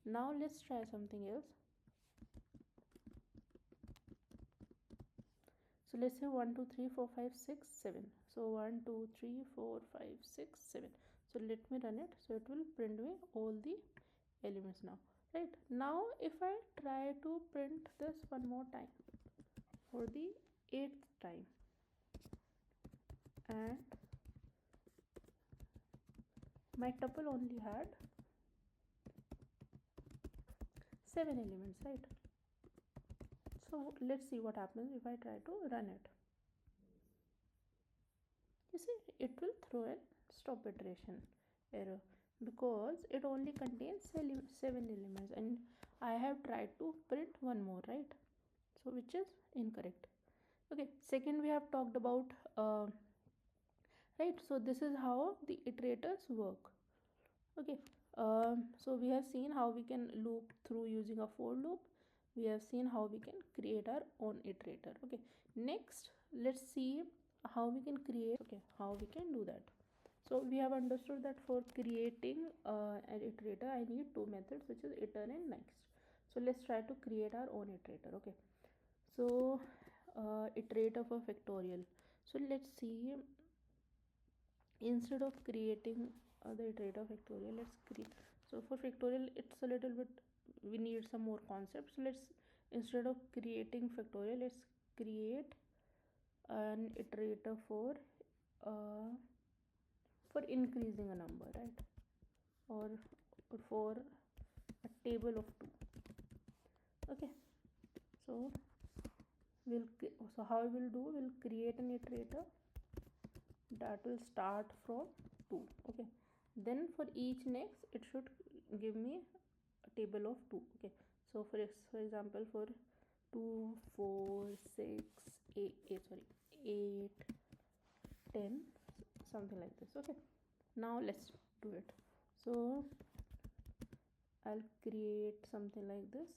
Now let's try something else. So let's say 1 2 3 4 5 6 7. So 1 2 3 4 5 6 7. So let me run it. So it will print me all the elements now, right? Now if I try to print this one more time for the 8th time, and my tuple only had 7 elements, right? So let's see what happens if I try to run it. You see, it will throw a stop iteration error because it only contains 7 elements and I have tried to print one more, right? So which is incorrect. Okay, second we have talked about right, so this is how the iterators work. Okay, so we have seen how we can loop through using a for loop. We have seen how we can create our own iterator. Okay, next let's see how we can create, okay, how we can do that. So we have understood that for creating an iterator I need two methods, which is iter and next. So let's try to create our own iterator. Okay, so iterator for factorial. So let's see, instead of creating the iterator factorial, let's create, so for factorial it's a little bit, we need some more concepts. So let's, instead of creating factorial, let's create an iterator for increasing a number, right? Or for a table of 2. Okay, so so how we will do, we'll create an iterator that will start from 2. Okay, then for each next it should give me a table of 2. Okay, so for example, for 2, 4, 6, 8, 10, something like this. Okay, now let's do it. So I'll create something like this,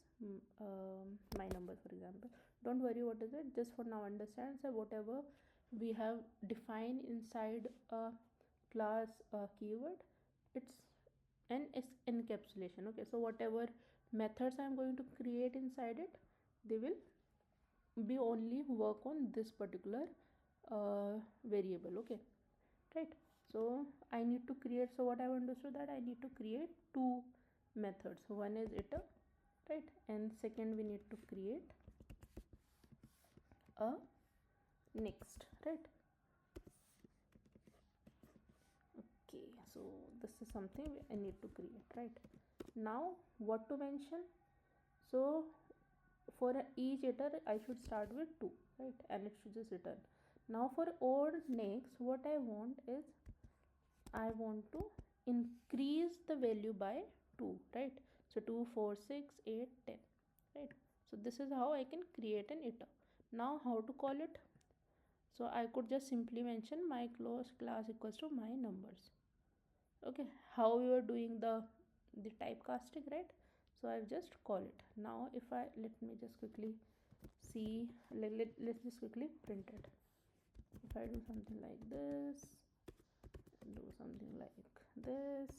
my number, for example. Don't worry what is it, just for now understand. So whatever we have defined inside a class keyword, it's an encapsulation. Okay, so whatever methods I'm going to create inside it, they will be only work on this particular variable. Okay, right? So I need to create, so what I understood, that I need to create two methods. One is iter, right, and second we need to create a next, right? Okay, so this is something I need to create, right? Now what to mention? So for each iter I should start with 2, right, and it should just return. Now for or next, what I want is, I want to increase the value by 2, right? So 2, 4, 6, 8, 10, right? So this is how I can create an iter. Now how to call it? So I could just simply mention my class equals to my numbers. Okay, how we were doing the typecasting, right? So I've just call it. Now if I, let me just quickly see, let's just quickly print it. If I do something like this, do something like this,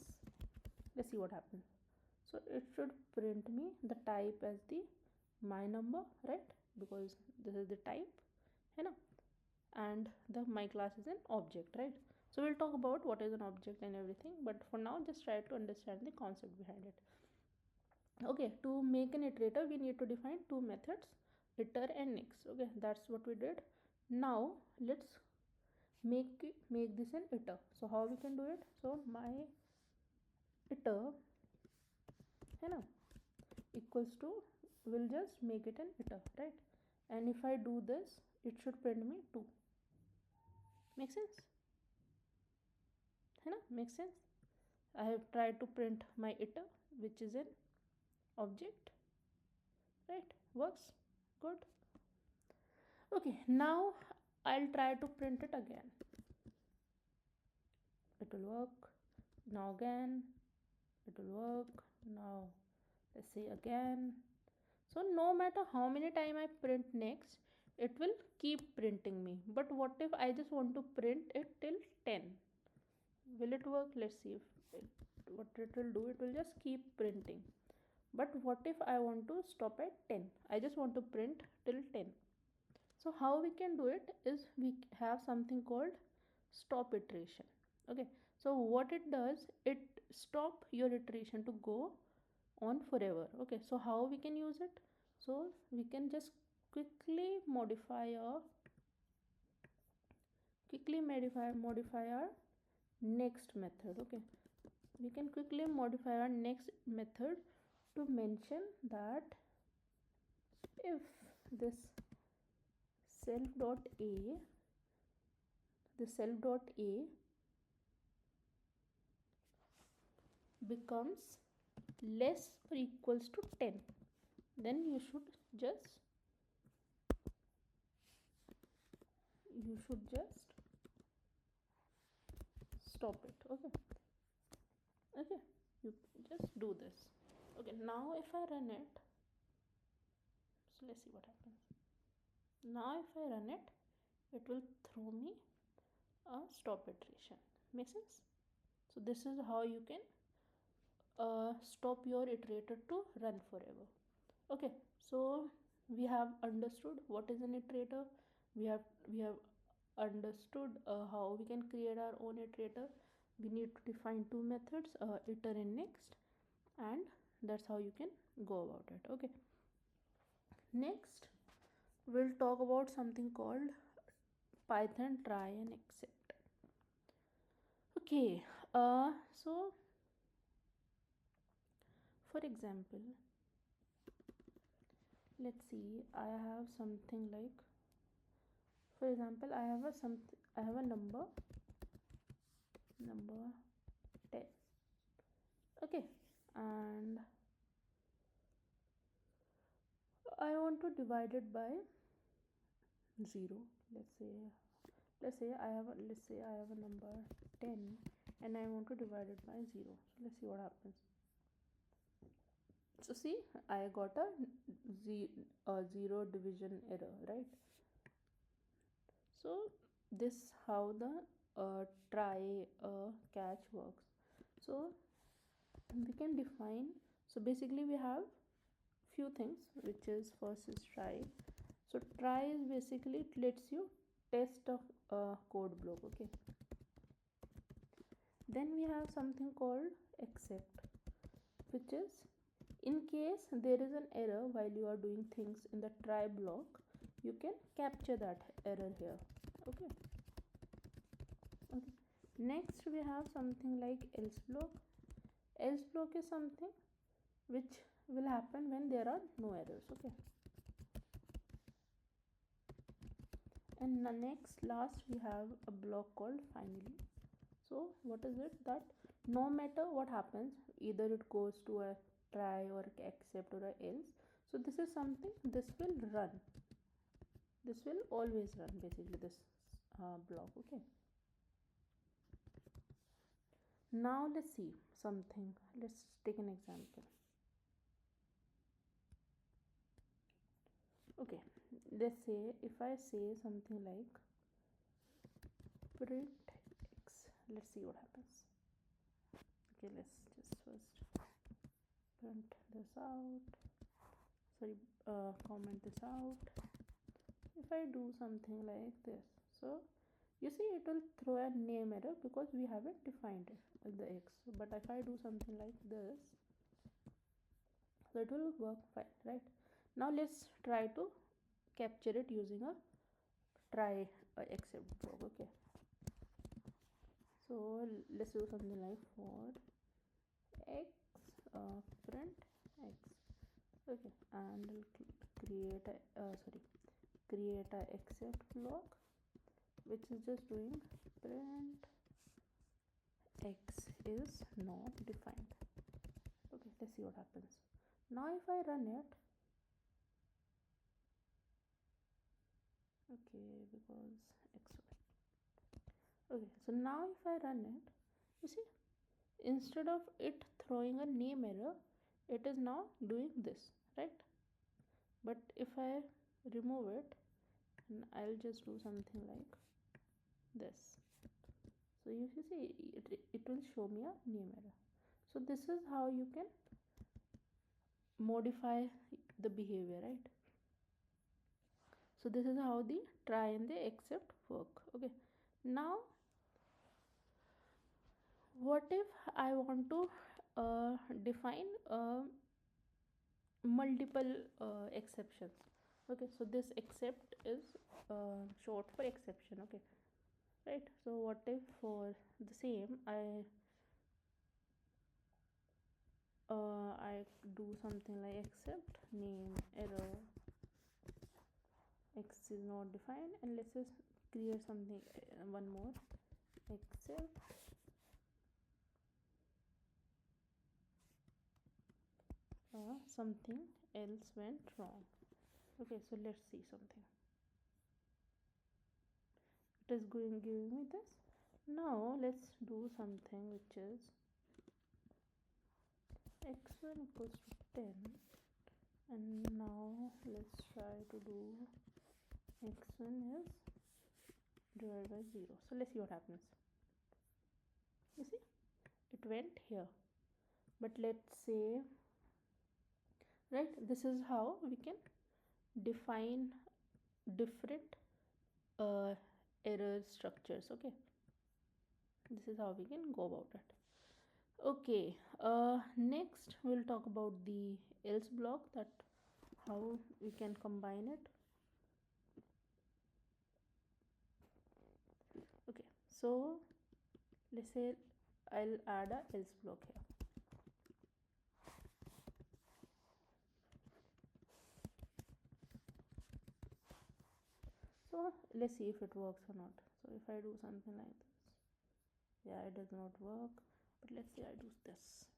let's see what happens. So it should print me the type as the my number, right, because this is the type, you know, and the my class is an object, right? So we'll talk about what is an object and everything, but for now just try to understand the concept behind it. Okay, to make an iterator we need to define two methods, iter and next. Okay, that's what we did. Now let's make this an iter. So how we can do it? So my iter, you know, equals to, we'll just make it an iter, right? And if I do this, it should print me 2. Make sense? You know, makes sense. I have tried to print my iter, which is an object, right? Works good. Okay, now I'll try to print it again. It will work. Now again, it will work. Now let's see again. So no matter how many time I print next, it will keep printing me. But what if I just want to print it till 10? Will it work? Let's see if what it will do. It will just keep printing. But what if I want to stop at 10? I just want to print till 10. So how we can do it is, we have something called stop iteration. Okay, so what it does, it stop your iteration to go on forever. Okay, so how we can use it? So we can just quickly modify our next method. Okay, we can quickly modify our next method to mention that if this self.a becomes less or equals to 10, then you should just stop it. Okay, you just do this. Okay, now if I run it, so let's see what happens. Now if I run it, it will throw me a stop iteration. Make sense? So this is how you can stop your iterator to run forever. Okay, so we have understood what is an iterator. We have understood how we can create our own iterator. We need to define two methods, iter and next, and that's how you can go about it. Okay, next we'll talk about something called Python try and except. Okay, so for example, let's see, I have something like, for example, I have a number 10. Okay, and I want to divide it by 0. Let's say I have a number 10 and I want to divide it by 0. So let's see what happens. So see, I got a 0 division error, right? So this how the try catch works. So we can define, so basically we have few things, which is first is try. So try is basically it lets you test a code block, okay. Then we have something called except, which is in case there is an error while you are doing things in the try block, you can capture that error here, okay. Next we have something like else block. Else block is something which will happen when there are no errors, okay. And last we have a block called finally. So what is it? That no matter what happens, either it goes to a try or accept or a else, so this is something, this will run, this will always run, basically this block, okay. Now let's see something, let's take an example. Okay, let's say if I say something like print x, let's see what happens. Okay, let's just first print this out, sorry, comment this out. If I do something like this, so you see it will throw a name error because we haven't defined it with the x. But if I do something like this, so it will work fine, right? Now let's try to capture it using a try except block, okay. So let's do something like for x print x, okay, and we'll create a except block which is just doing print x is not defined, okay. Let's see what happens. Now if I run it, okay, because x, okay, so now if I run it, you see, instead of it throwing a name error, it is now doing this, right? But if I remove it and I'll just do something like this, so you see it will show me a name error. So this is how you can modify the behavior, right? So this is how the try and the except work, okay. Now what if I want to define multiple exceptions, okay. So this except is short for exception, okay, right? So what if for the same I do something like except name error x is not defined, and let's just create something one more except something else went wrong, okay. So let's see something, it is giving me this. Now let's do something which is x1 equals to 10, and now let's try to do x1 is divided by 0. So let's see what happens. You see it went here, but let's say, right, this is how we can define different error structures, okay. This is how we can go about it, okay. Next we'll talk about the else block, that how we can combine it, okay. So let's say I'll add a else block here. So let's see if it works or not. So if I do something like this, yeah, it does not work, but let's say I do this.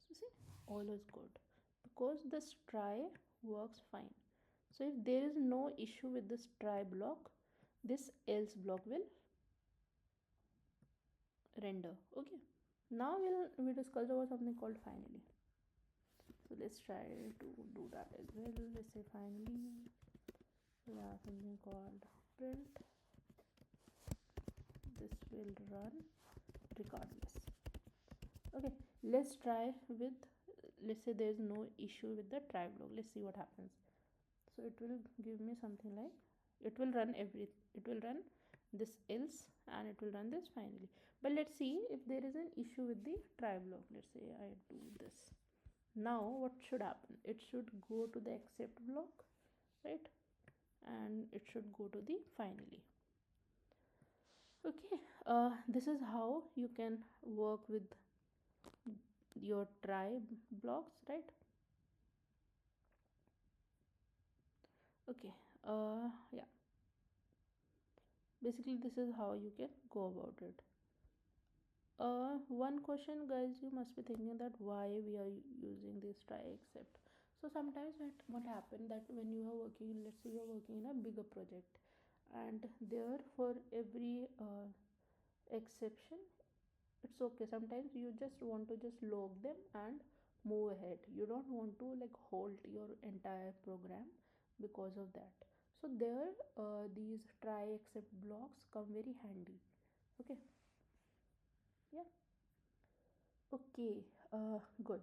So see, all is good because this try works fine. So if there is no issue with this try block, this else block will render. Okay. Now we discuss about something called finally. So let's try to do that as well. Let's say finally we have something called print. This will run regardless. Okay, let's try with, let's say there is no issue with the try block. Let's see what happens. So it will give me something like, it will run this else and it will run this finally. But let's see if there is an issue with the try block. Let's say I do this. Now what should happen? It should go to the except block, right? And it should go to the finally. Okay, this is how you can work with your try blocks, right? Okay, yeah, basically this is how you can go about it. One question, guys, you must be thinking that why we are using this try except. So sometimes what happened that when you are working, let's say you are working in a bigger project, and there for every exception, it's okay. Sometimes you just want to just log them and move ahead. You don't want to like halt your entire program because of that. So there, these try except blocks come very handy. Okay, yeah. Okay, good.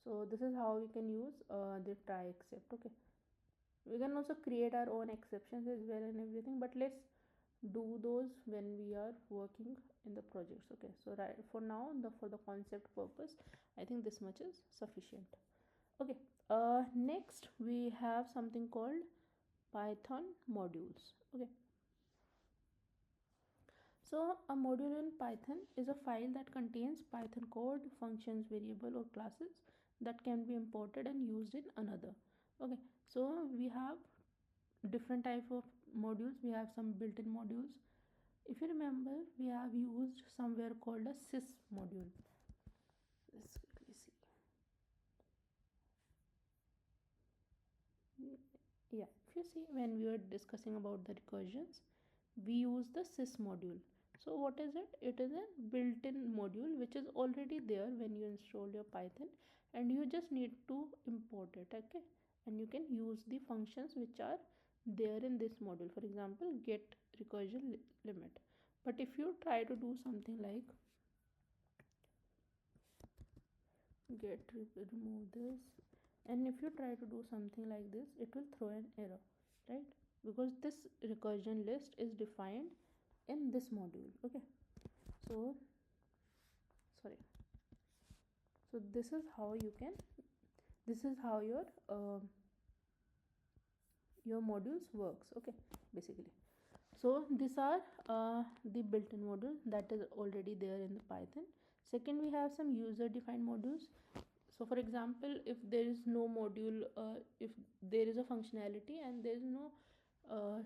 So this is how we can use the try except. Okay, we can also create our own exceptions as well and everything, but let's do those when we are working in the projects. Okay, so right for now, for the concept purpose, I think this much is sufficient. Okay, next we have something called Python modules. Okay, so a module in Python is a file that contains Python code, functions, variable or classes that can be imported and used in another. Okay, so we have different type of modules. We have some built-in modules. If you remember, we have used somewhere called a sys module. Let's quickly see. Yeah, if you see, when we were discussing about the recursions, we use the sys module. So what is it? It is a built-in module which is already there when you install your Python, and you just need to import it. Okay, and you can use the functions which are there in this module. For example, get recursion limit. But if you try to do something like remove this, and if you try to do something like this, it will throw an error, right? Because this recursion list is defined in this module. Okay, so sorry, so this is how you can, this is how your modules works. Okay, basically. So these are the built-in module that is already there in the Python. Second, we have some user defined modules. So for example, if there is no module, if there is a functionality and there is no uh,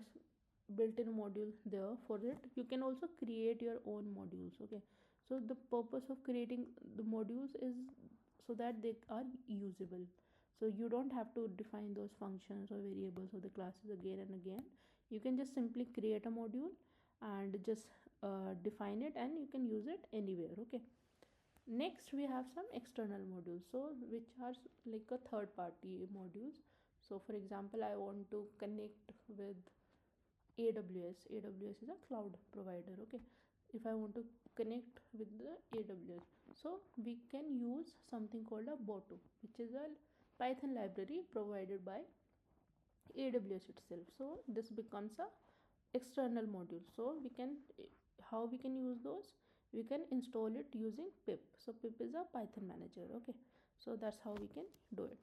built-in module there for it, you can also create your own modules. Okay, so the purpose of creating the modules is so that they are usable, so you don't have to define those functions or variables or the classes again and again. You can just simply create a module and just define it, and you can use it anywhere. Okay, next we have some external modules, so which are like a third party modules. So for example, I want to connect with aws is a cloud provider. Okay, if I want to connect with the aws, so we can use something called a boto, which is a Python library provided by aws itself. So this becomes a external module. So we can, how we can use those, we can install it using pip. So pip is a Python manager. Okay, so that's how we can do it.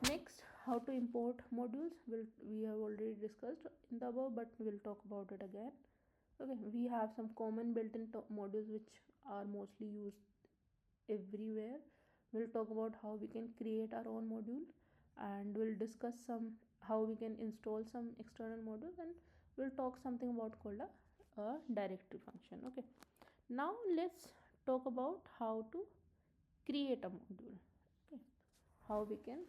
Next, how to import modules, we have already discussed in the above, but we'll talk about it again. Okay, we have some common built-in modules which are mostly used everywhere. We'll talk about how we can create our own module, and we'll discuss some how we can install some external modules, and we'll talk something about called a directory function. Okay, now let's talk about how to create a module. Okay, how we can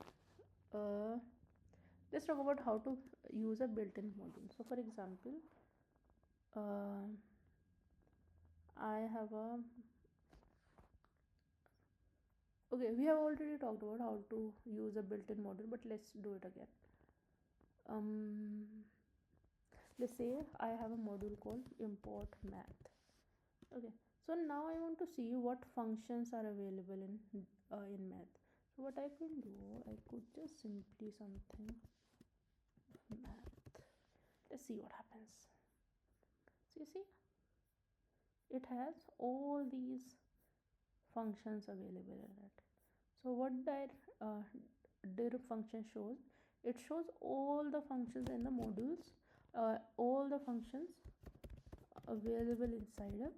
let's talk about how to use a built-in module. So for example, uh, I have a okay, we have already talked about how to use a built-in module, but let's do it again. Let's say I have a module called import math. Okay, so now I want to see what functions are available in math. So what I can do, I could just simply something math. Let's see what happens. So you see, it has all these functions available in it. So what that dir function shows, it shows all the functions in the modules, all the functions available inside a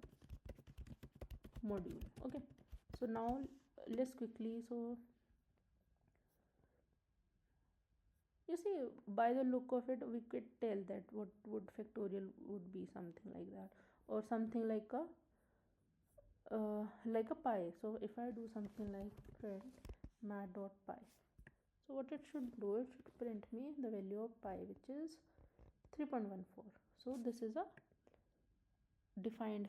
module. Okay, so now let's quickly, so you see, by the look of it we could tell that what would factorial would be something like that, or something like a pi. So if I do something like print mat.pi, so what it should do, it should print me the value of pi, which is 3.14. so this is a defined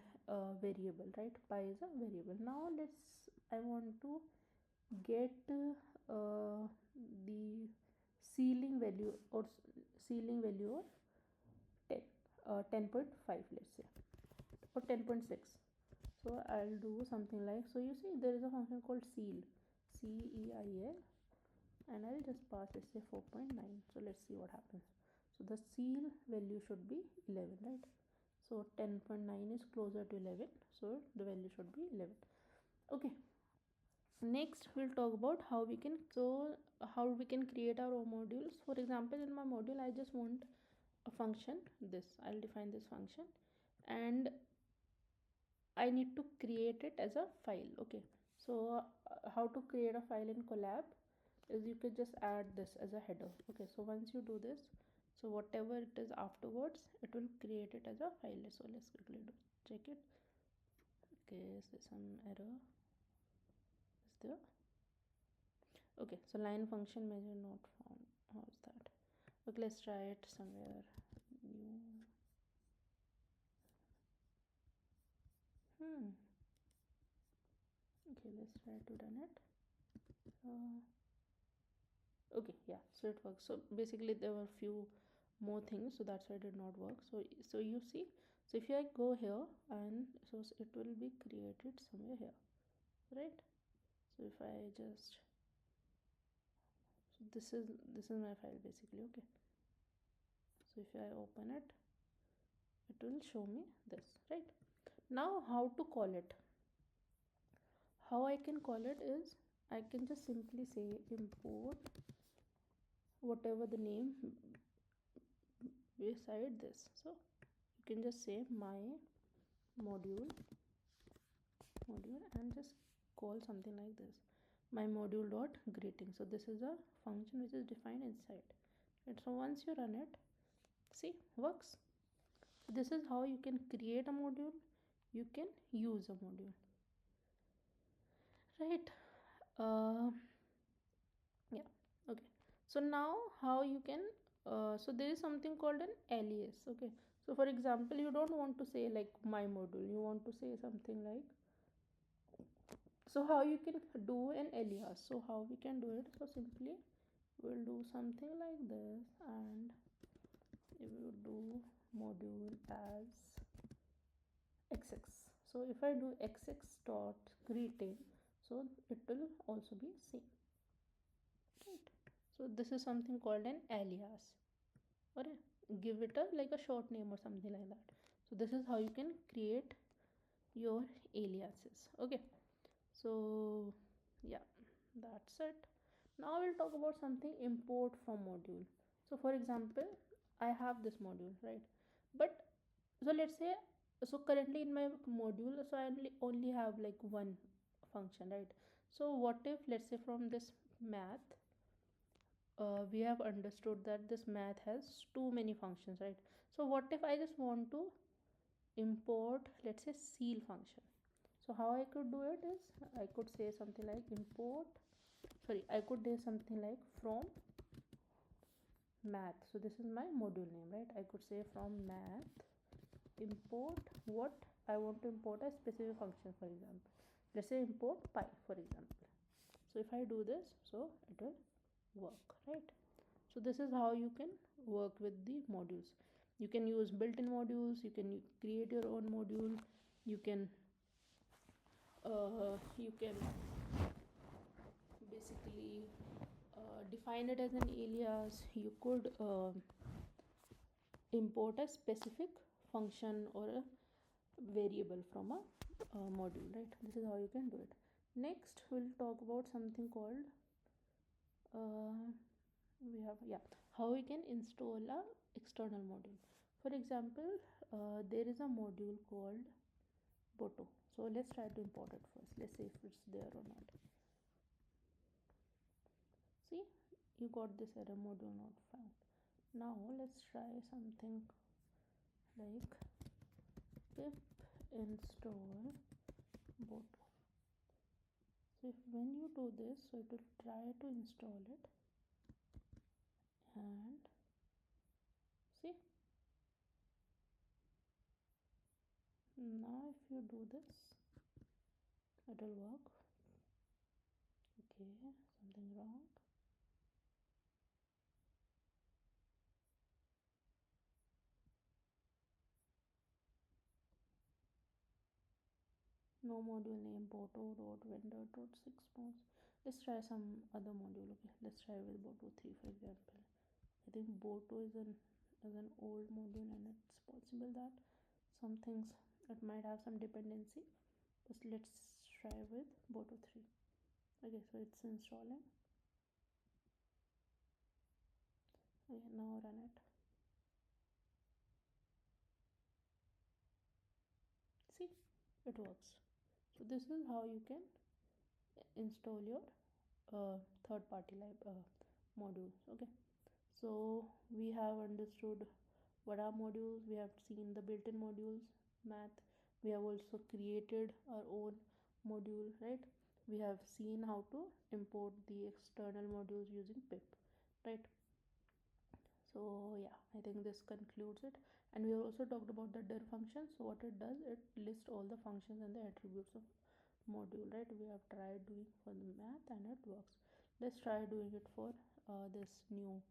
variable, right? Pi is a variable. Now I want to get the ceiling value or ceiling value of 10 10.5, let's say, or 10.6. so I'll do something like, so you see there is a function called ceil, ceil, and I'll just pass, let's say, 4.9. so let's see what happens. So the ceil value should be 11, right? So 10.9 is closer to 11, so the value should be 11. Okay, next we'll talk about how we can create our own modules. For example, in my module I just want a function, this I'll define this function, and I need to create it as a file. Okay, so how to create a file in Collab is you could just add this as a header. Okay, so once you do this, so whatever it is afterwards, it will create it as a file. So let's quickly check it. Okay, is there some error? Is there? Okay, so line function measure not found. How's that? Okay, let's try it somewhere new. Okay, let's try to run it. Okay, yeah, so it works. So basically there were few more things, so that's why it did not work. So you see, so if I go here, and so it will be created somewhere here, right? So if I just, so this is my file basically. Okay, so if I open it, it will show me this, right? Now how to call it, how I can call it is, I can just simply say import whatever the name beside this. So you can just say my module and just call something like this, my module dot greeting. So this is a function which is defined inside it. So once you run it, see, works. This is how you can create a module, you can use a module, right? Yeah, okay. So now how you can so there is something called an alias. Okay, so for example, you don't want to say like my module, you want to say something like, so how you can do an alias, so how we can do it, so simply we'll do something like this, and we will do module as xx. So if I do xx dot greeting, so it will also be same, right? So this is something called an alias, or give it a like a short name or something like that. So this is how you can create your aliases. Okay, so yeah, that's it. Now we'll talk about something import from module. So for example, I have this module, right? But so let's say, so currently in my module, so I only have like one function, right? So what if, let's say, from this math, we have understood that this math has too many functions, right? So what if I just want to import, let's say, ceil function? So how I could do it is I could say something like I could do something like from math. So this is my module name, right? I could say from math import what I want to import a specific function. For example, let's say import pi, for example. So if I do this, so it will work, right? So this is how you can work with the modules. You can use built-in modules, you can create your own module, you can basically define it as an alias. You could import a specific function or a variable from a module, right? This is how you can do it. Next we'll talk about something called how we can install a external module. For example, there is a module called Boto. So let's try to import it first. Let's see if it's there or not. See, you got this error, module not found. Now let's try something like pip install Boto. So if when you do this, so it will try to install it, and see, now if you do this, it will work. Okay, something wrong. No module name, Boto dot vendor dot 6 months. Let's try some other module. Okay, let's try with Boto 3, for example. I think Boto is an old module, and it's possible that some things it might have some dependency, but let's try with Boto 3. Okay, so it's installing. Okay, now run it. See, it works. So this is how you can install your third party modules. Okay, so we have understood what are modules. We have seen the built-in modules, math. We have also created our own module, right? We have seen how to import the external modules using pip, right? So yeah, I think this concludes it. And we have also talked about the dir function. So what it does, it lists all the functions and the attributes of module, right? We have tried doing for the math and it works. Let's try doing it for this new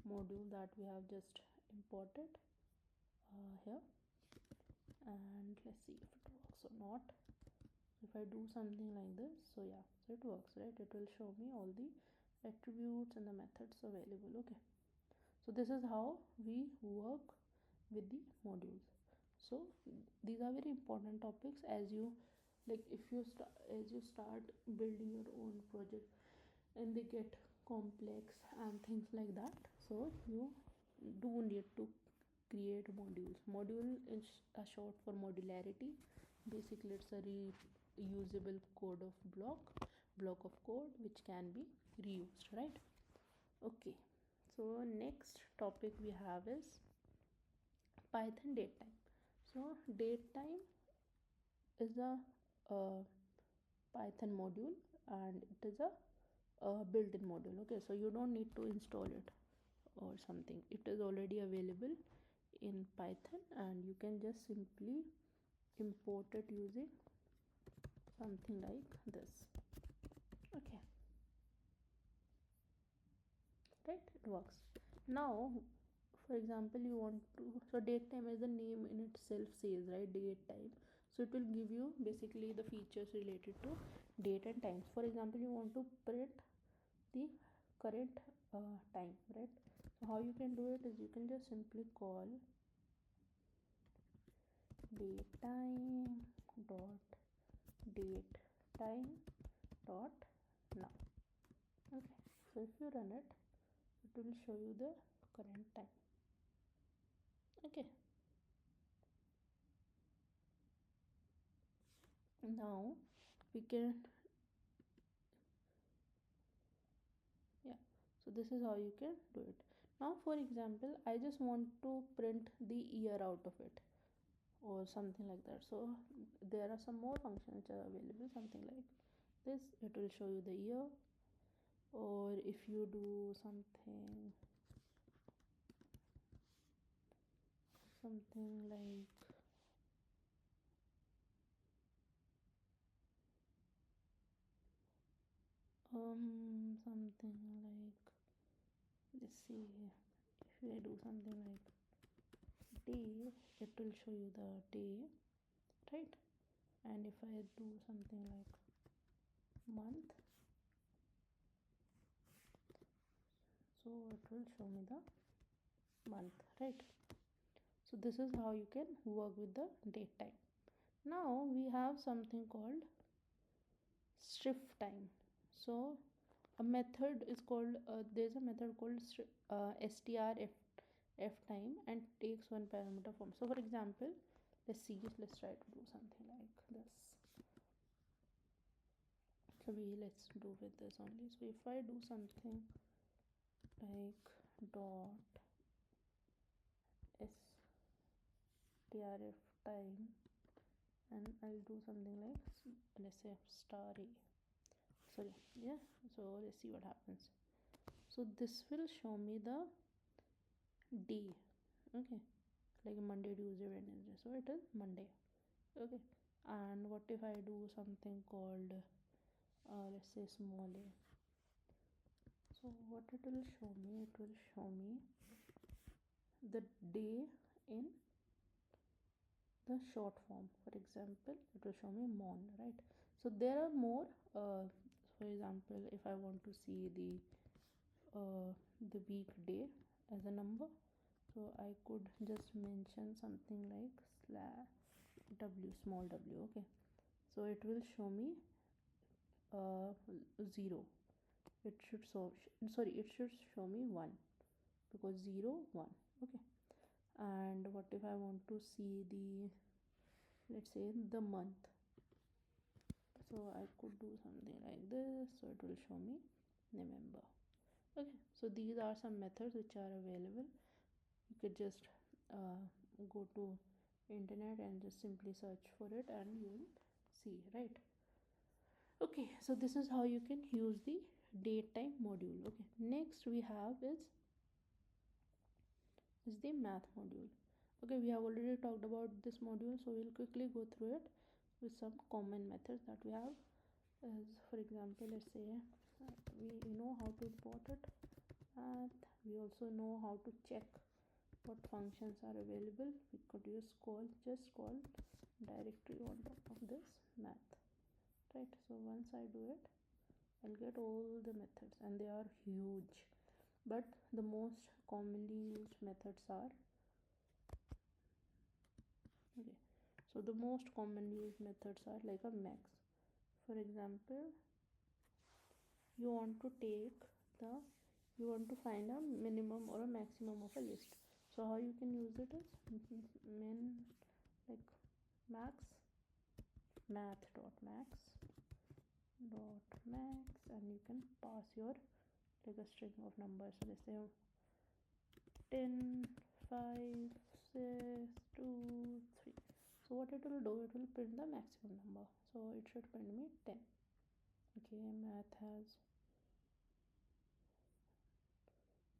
module that we have just imported here, and let's see if it works or not. If I do something like this, so yeah, so it works, right? It will show me all the attributes and the methods available. Okay, so this is how we work with the modules. So these are very important topics as you as you start building your own project and they get complex and things like that, so you do need to create modules. Module is a short for modularity. Basically it's a reusable block of code which can be reused, right? Okay, so next topic we have is Python datetime. So datetime is a Python module, and it is a built-in module. Okay, so you don't need to install it or something. It is already available in Python, and you can just simply import it using something like this. Okay, right, it works. Now for example, you want to, so date time, as the name in itself says, right, date time, so it will give you basically the features related to date and times. For example, you want to print the current time, right? So how you can do it is you can just simply call date time dot date time dot now. Okay, so if you run it, it will show you the current time. Okay, now we can, yeah, so this is how you can do it. Now for example, I just want to print the year out of it. or something like that. So there are some more functions which are available, something like this. It will show you the year, or if you do something like something like, let's see, if I do something like day, it will show you the day, right? And if I do something like month, so it will show me the month, right? So this is how you can work with the date time. Now we have something called shift time. So a method is called there's a method called strf time, and takes one parameter form. So for example, let's try to do something like this. So let's do with this only. So if I do something like dot strf time, and I'll do something like, let's say, star a, sorry, yeah. So let's see what happens. So this will show me the day, okay, like Monday, Tuesday, Wednesday. So it is Monday, okay. And what if I do something called let's say small a? So what it will show me, it will show me the day in the short form. For example, it will show me mon, right? So there are more for example, if I want to see the weekday as a number, so I could just mention something like slash w, small w, okay. So it will show me 0. It should it should show me 1, because 0 1, okay. And what if I want to see the, let's say, the month? So I could do something like this, so it will show me November, okay. So these are some methods which are available. You could just go to internet and just simply search for it, and you will see, right? Okay, so this is how you can use the datetime module. Okay, next we have is the math module. Okay, we have already talked about this module, so we'll quickly go through it with some common methods that we have. As for example, let's say we know how to import it, and we also know how to check what functions are available. We could use just call directory on top of this math, right? So once I do it, I'll get all the methods, and they are huge. But the most commonly used methods are, okay, so the most commonly used methods are like a max. For example, you want to find a minimum or a maximum of a list. So how you can use it is min, like max, math.max, and you can pass your like a string of numbers. So let's say 10, 5, 6, 2, 3. So what it will do, it will print the maximum number. So it should print me 10. Okay, math has,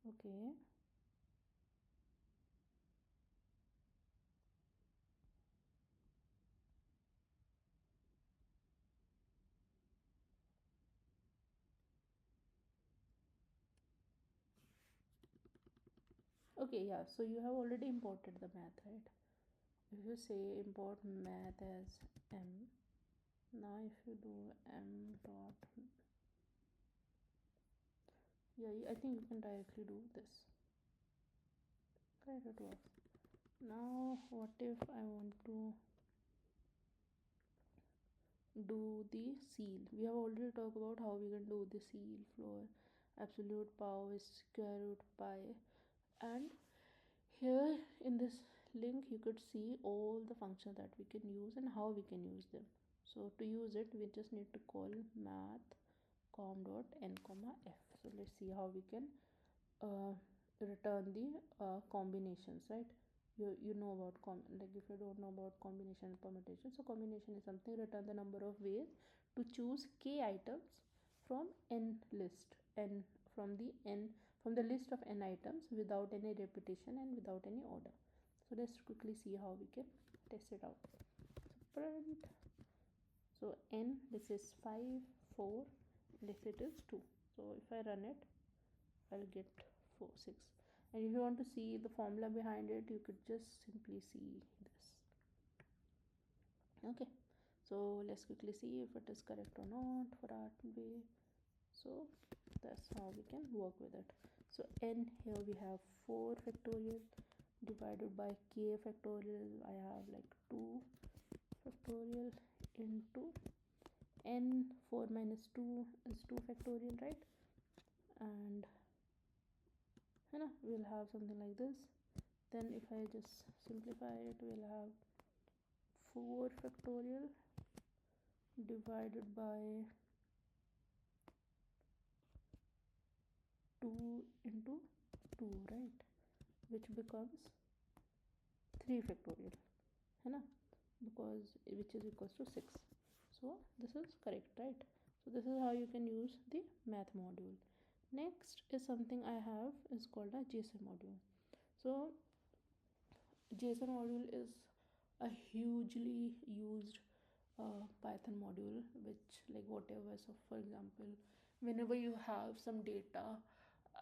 okay, okay, yeah. So you have already imported the math, right? If you say import math as m, now if you do m dot, yeah, I think you can directly do this, right? It works. Now what if I want to do the seal? We have already talked about how we can do the seal, floor, absolute power, square root pi, and here in this link you could see all the functions that we can use and how we can use them. So to use it, we just need to call math com.n, f. So let's see how we can return the combinations, right? you know about like if you don't know about combination and permutation. So combination is something return the number of ways to choose k items from n list, n from the list of n items without any repetition and without any order. So let's quickly see how we can test it out. So print, so n, this is 5, 4, this it is 2. So if I run it, I'll get 4, 6. And if you want to see the formula behind it, you could just simply see this. Okay, so let's quickly see if it is correct or not for our way. So that's how we can work with it. So n, here we have 4 factorial divided by k factorial. I have like 2 factorial into n. 4 minus 2 is 2 factorial, right? And we'll have something like this. Then if I just simplify it, we'll have 4 factorial divided by 2 into 2, right, which becomes 3 factorial, because which is equals to 6. So this is correct, right? So this is how you can use the math module. Next is something I have is called a json module. So json module is a hugely used Python module, which like whatever. So for example, whenever you have some data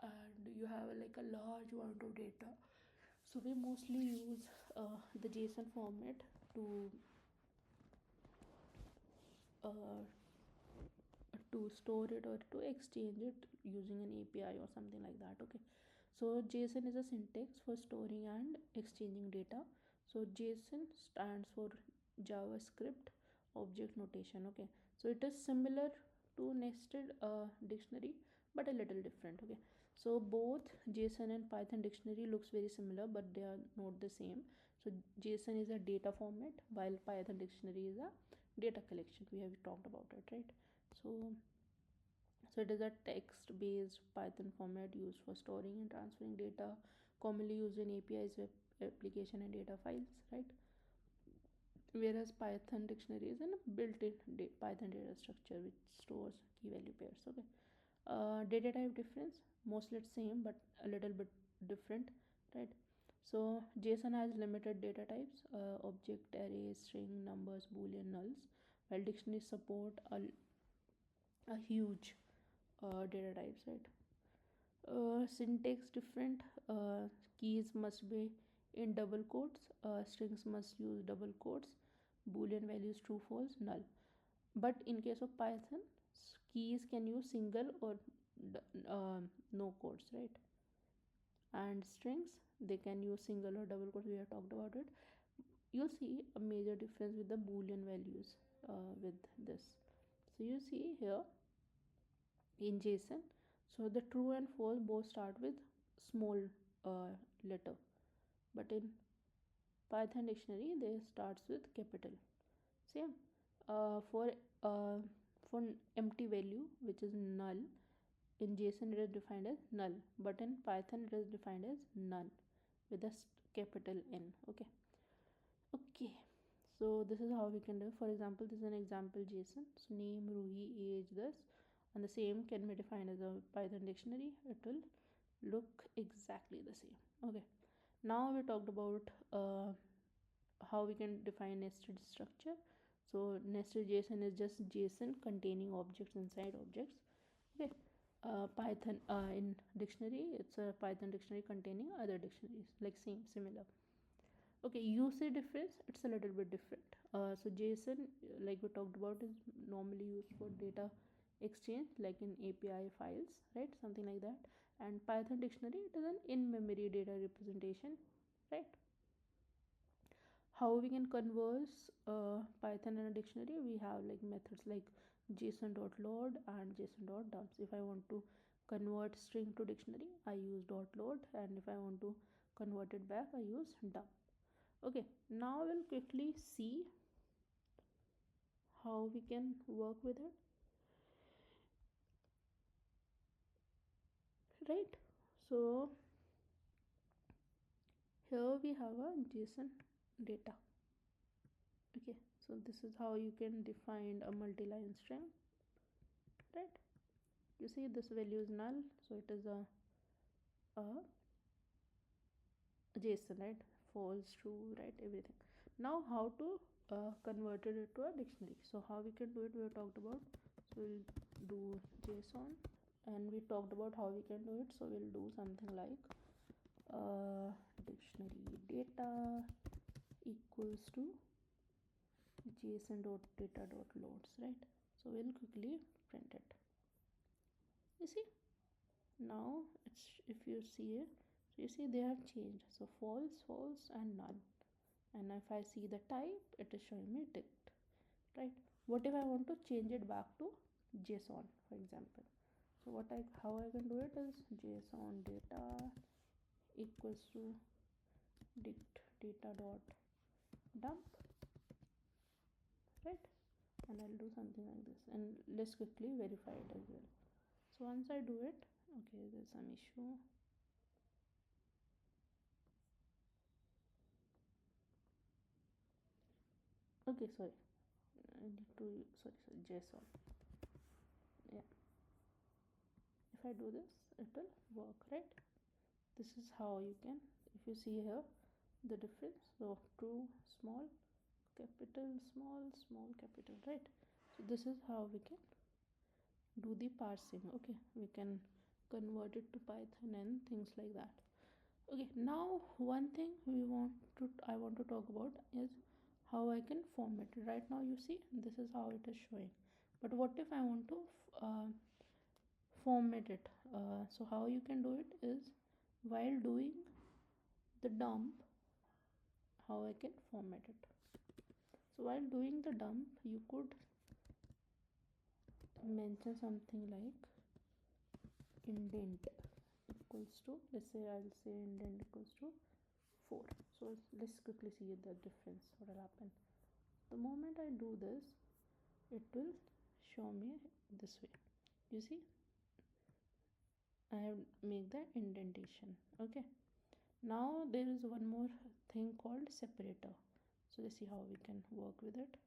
and you have like a large amount of data, so we mostly use the json format uh, to store it or to exchange it using an API or something like that. Okay, so JSON is a syntax for storing and exchanging data. So JSON stands for JavaScript object notation. Okay, so it is similar to nested dictionary but a little different. Okay, so both JSON and Python dictionary looks very similar, but they are not the same. So JSON is a data format while Python dictionary is a data collection. We have talked about it, right? So it is a text based Python format used for storing and transferring data, commonly used in APIs, web application and data files, right? Whereas Python dictionary is a built-in Python data structure which stores key value pairs. Okay, data type difference, mostly it's same but a little bit different, right? So JSON has limited data types, object, array, string, numbers, boolean, nulls, while dictionaries support a huge data types, right? Syntax different, keys must be in double quotes, strings must use double quotes, boolean values true, false, null. But in case of Python, keys can use single or no quotes, right? And strings, they can use single or double quotes. We have talked about it. You'll see a major difference with the boolean values with this. So you see here in JSON, so the true and false both start with small letter, but in Python dictionary they starts with capital. Same for empty value, which is null, in JSON it is defined as null, but in Python it is defined as none with a capital N. Okay, so this is how we can do. For example, this is an example JSON. So name, Ruhi, age, this, and the same can be defined as a Python dictionary. It will look exactly the same. Okay, now we talked about how we can define nested structure. So nested JSON is just JSON containing objects inside objects. Okay, Python in dictionary, it's a Python dictionary containing other dictionaries, like similar. Okay, usage difference, it's a little bit different. So JSON, like we talked about, is normally used for data exchange, like in API files, right? Something like that. And Python dictionary, it is an in-memory data representation, right? How we can converse Python in a dictionary? We have like methods like json.load and json.dumps. If I want to convert string to dictionary, I use .load, and if I want to convert it back, I use dump. Okay, now we'll quickly see how we can work with it, right? So here we have a JSON data. Okay, so this is how you can define a multi-line string, right? You see this value is null, so it is a JSON, right? False, true, right? Everything. Now how to convert it into a dictionary. So how we can do it, we have talked about. So we'll do JSON, and we talked about how we can do it. So we'll do something like dictionary data equals to json.data.loads, right? So we'll quickly print it. You see, now it's, if you see it, so you see they have changed, so false, false, and null. And if I see the type, it is showing me ticked, right? What if I want to change it back to JSON, for example? So how I can do it is JSON data equals to dict data dot dump, right? And I'll do something like this, and let's quickly verify it as well. So once I do it, okay, there's some issue. Okay, sorry, I need to sorry JSON. Yeah, if I do this, it will work, right? This is how you can, if you see here the difference, so true, small, capital, small, small, capital, right? So this is how we can do the parsing. Okay, we can convert it to Python and things like that. Okay, now one thing I want to talk about is how I can format it. Right now you see this is how it is showing, but what if I want to format it? So how you can do it is while doing the dump, how I can format it. So while doing the dump, you could mention something like indent equals to, let's say I'll say indent equals to 4. So let's quickly see the difference, what will happen. The moment I do this, it will show me this way. You see, I have made the indentation. Okay, now there is one more thing called separator. So let's see how we can work with it.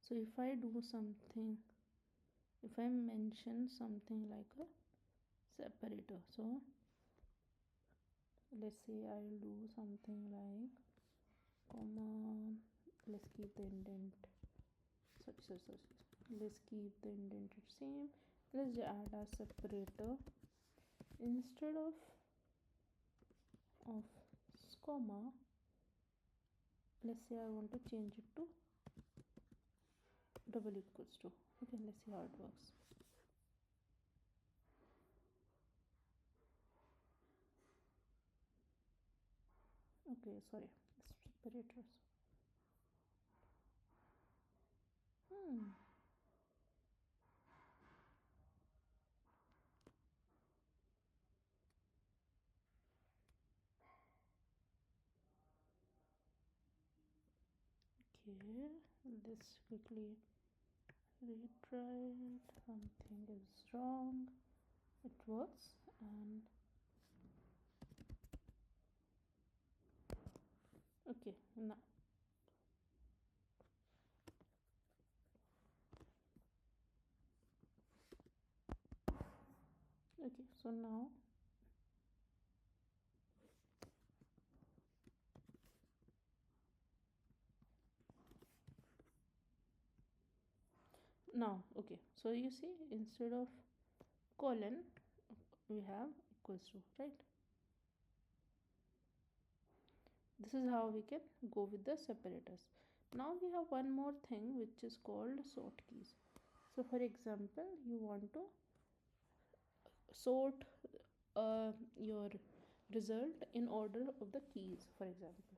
So if I do something, if I mention something like a separator, so let's say I'll do something like comma, let's keep the indent, sorry, let's keep the indented same. Let's add a separator instead of comma. Let's say I want to change it to double equals to. Okay, let's see how it works. Okay, sorry, separators. Okay, let's quickly retry it. Something is wrong. It works, and okay, now okay, so now okay, so you see instead of colon we have equals to, right? This is how we can go with the separators. Now we have one more thing which is called sort keys. So for example, you want to sort your result in order of the keys, for example.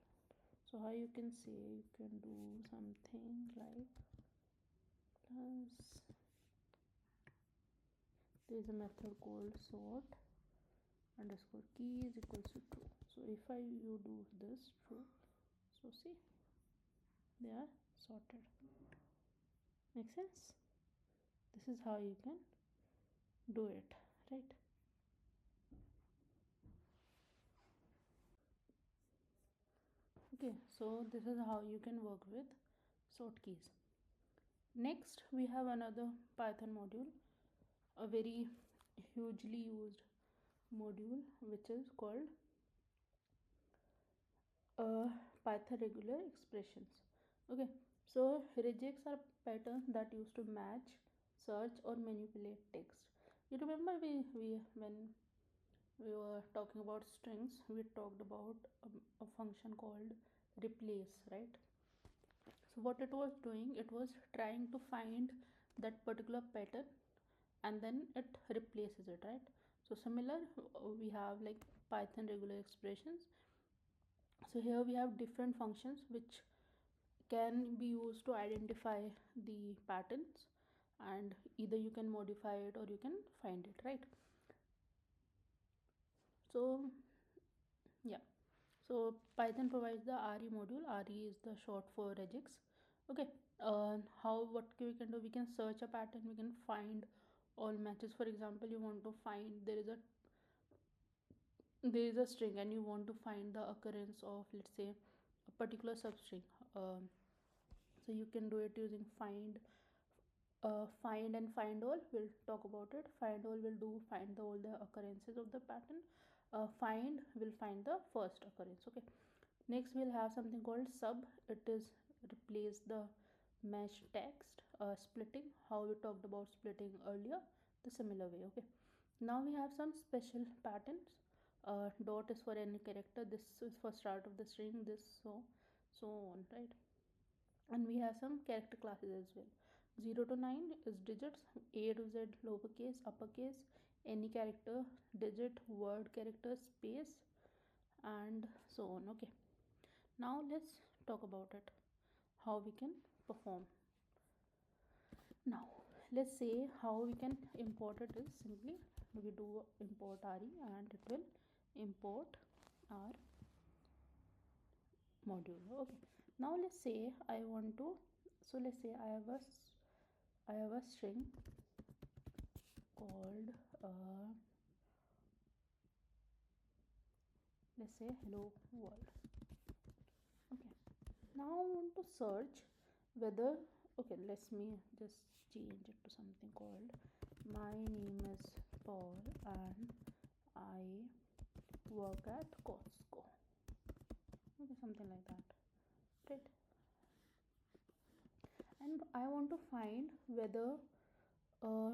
So how you can say, you can do something like plus, there is a method called sort underscore keys equals to true. So if you do this true, so see they are sorted. Make sense? This is how you can do it, right? Okay, so this is how you can work with sort keys. Next, we have another Python module, a very hugely used module, which is called Python regular expressions. Okay, so regex are patterns that used to match, search, or manipulate text. You remember we when we were talking about strings, we talked about a function called replace, right? So what it was doing, it was trying to find that particular pattern and then it replaces it, right? So similar, we have like Python regular expressions. So here we have different functions which can be used to identify the patterns, and either you can modify it or you can find it, right? So yeah, so Python provides the RE module. RE is the short for regex. Okay, what we can do, we can search a pattern, we can find all matches. For example, you want to find there is a string and you want to find the occurrence of, let's say, a particular substring. So you can do it using find and find all. We'll talk about it. Find all will do find all the occurrences of the pattern. Find will find the first occurrence. Okay, next we'll have something called sub. It is replace the mesh text. Splitting, how we talked about splitting earlier, the similar way. Okay, now we have some special patterns. Dot is for any character, this is for start of the string, this, so on, right? And we have some character classes as well. 0 to 9 is digits, A to Z lowercase, uppercase, any character, digit, word, character, space, and so on. Okay, now let's talk about it, how we can perform. Now let's say how we can import it is simply we do import RE and it will import our module. Okay, now let's say I want to, so let's say I have a string called let's say hello world. Okay, now I want to search whether, okay, let me just change it to something called my name is Paul and I work at Costco. Okay, something like that, right? And I want to find uh,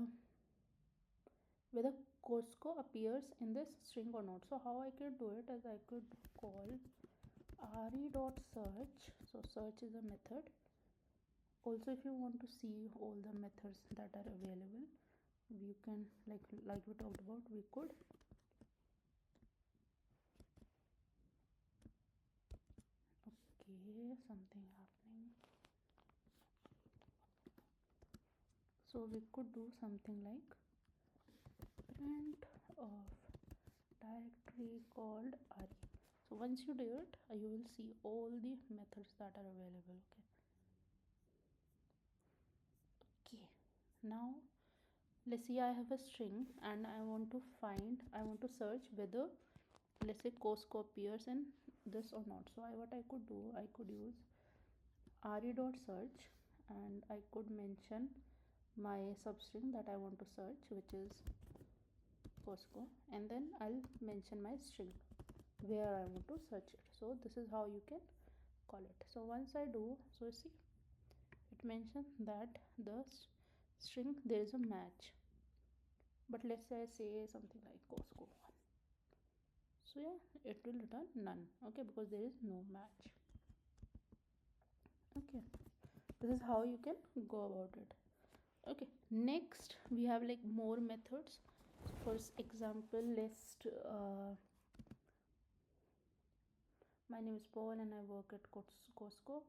whether Costco appears in this string or not. So how I could do it is I could call re.search. So search is a method. Also, if you want to see all the methods that are available, you can, like we talked about, we could okay, something happening. So we could do something like print of directory called re. So once you do it, you will see all the methods that are available. Okay, now let's say I have a string and I want to search whether, let's say, Costco appears in this or not. So what I could do, I could use re.search and I could mention my substring that I want to search, which is Costco, and then I'll mention my string where I want to search it. So this is how you can call it. So once I do, so see, it mentions that the string there is a match, but let's say I say something like Costco 1. So yeah, it will return none. Okay, because there is no match. Okay, this is how you can go about it. Okay, next we have like more methods. For example, let's my name is Paul and I work at Costco.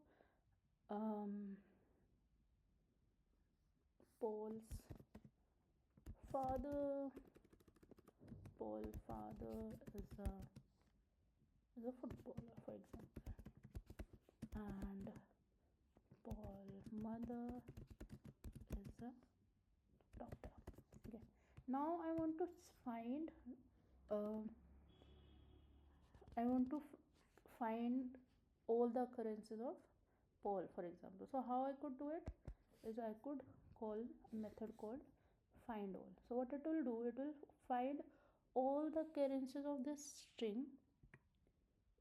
Paul's father is a footballer, for example, and Paul's mother is a doctor. Okay, now I want to find uh, I want to find all the occurrences of Paul, for example. So how I could do it is I could call a method called find all. So what it will do, it will find all the occurrences of this string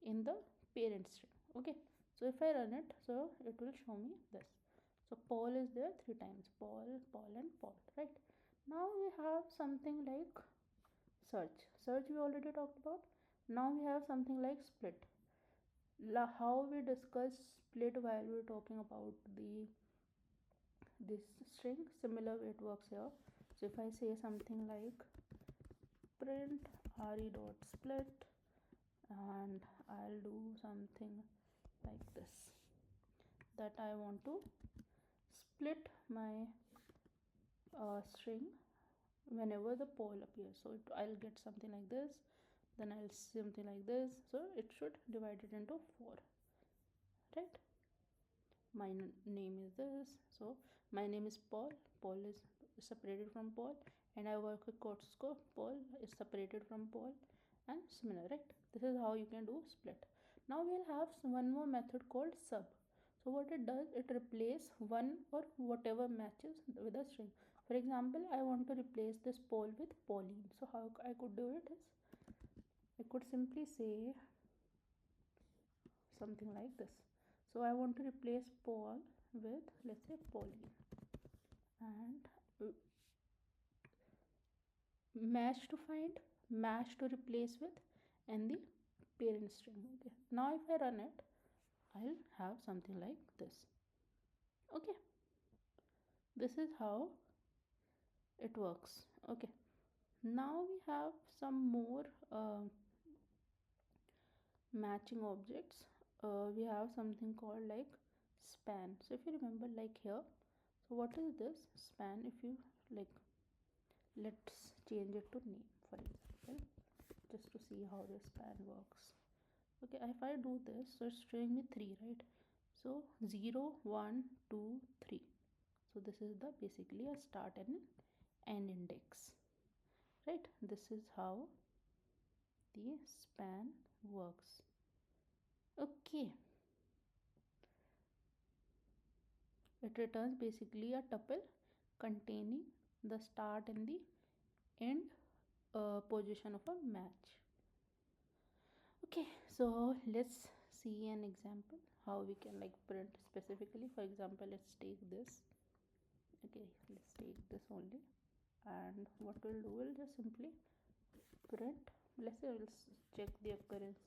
in the parent string. Okay, so if I run it, so it will show me this. So Paul is there 3 times, Paul, Paul and Paul, right? Now we have something like search we already talked about. Now we have something like split. How we discussed split while we were talking about this string, similar way it works here. So if I say something like print re dot split, and I'll do something like this, that I want to split my string whenever the Paul appears. So I'll get something like this, then I'll something like this. So it should divide it into 4, right? My name is this, so my name is Paul. Paul is separated from Paul, and I work with Kotsko. Paul is separated from Paul, and similar, right? This is how you can do split. Now we'll have one more method called sub. So what it does, it replaces one or whatever matches with a string. For example, I want to replace this Paul with Pauline. So how I could do it is, I could simply say something like this. So I want to replace Paul with, let's say, Pauline, and match to find, match to replace with, and the parent string. Okay, now if I run it, I'll have something like this. Okay, this is how it works. Okay, now we have some more matching objects. We have something called like span. So if you remember, like here, so what is this span? If you like, let's change it to name, for example, just to see how the span works. Okay, if I do this, so it's showing me 3, right? So 0, 1, 2, 3. So this is the basically a start and end index, right? This is how the span works. Okay, it returns basically a tuple containing the start and the end position of a match. Okay, so let's see an example how we can like print specifically. For example, let's take this. Okay, let's take this only, and what we'll do, we'll just simply print. Let's say we'll check the occurrence,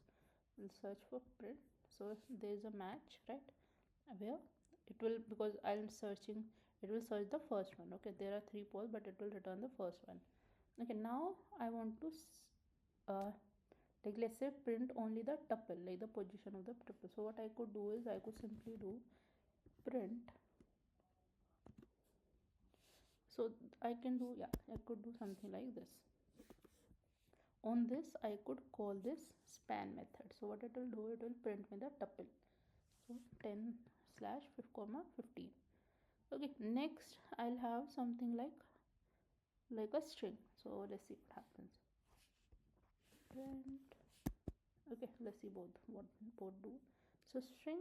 we'll search for print. So there's a match, right? Where it will, because I'm searching, it will search the first one. Okay, there are 3 polls, but it will return the first one. Okay, now I want to like, let's say print only the tuple, like the position of the tuple. So what I could do is I could simply do print. So I can do, yeah, I could do something like this. On this I could call this span method. So what it will do, it will print me the tuple. So 10/5, 15. Okay, next I'll have something like a string. So let's see what happens. Print. Okay, let's see what both do. So string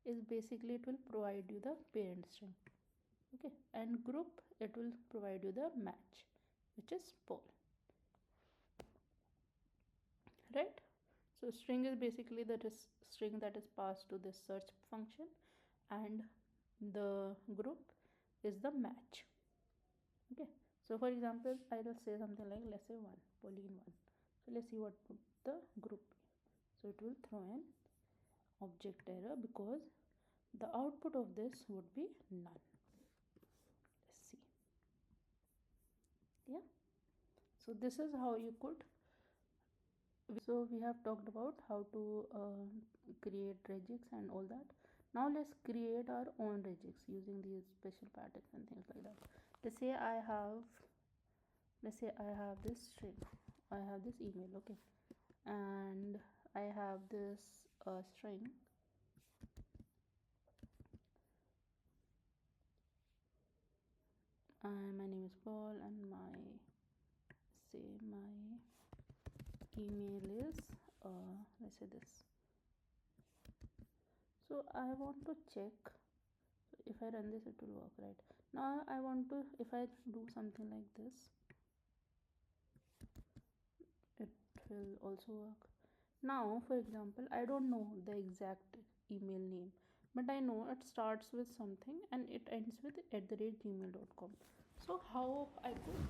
is basically, it will provide you the parent string. Okay, and group, it will provide you the match, which is Paul, right? So string is basically the string that is passed to this search function, and the group is the match. Okay, so for example, I will say something like, let's say 1, Pauline 1. So let's see what the group be. So it will throw an object error because the output of this would be none. Let's see. Yeah, so this is how you could. So we have talked about how to create regex and all that. Now let's create our own regex using these special patterns and things like that. Let's say I have this string, I have this email, okay, and I have this string, and my name is Paul, and my email is let's say this. So I want to check if I run this, it will work, right? Now I want to, if I do something like this, it will also work. Now for example, I don't know the exact email name, but I know it starts with something and it ends with @gmail.com. So how I could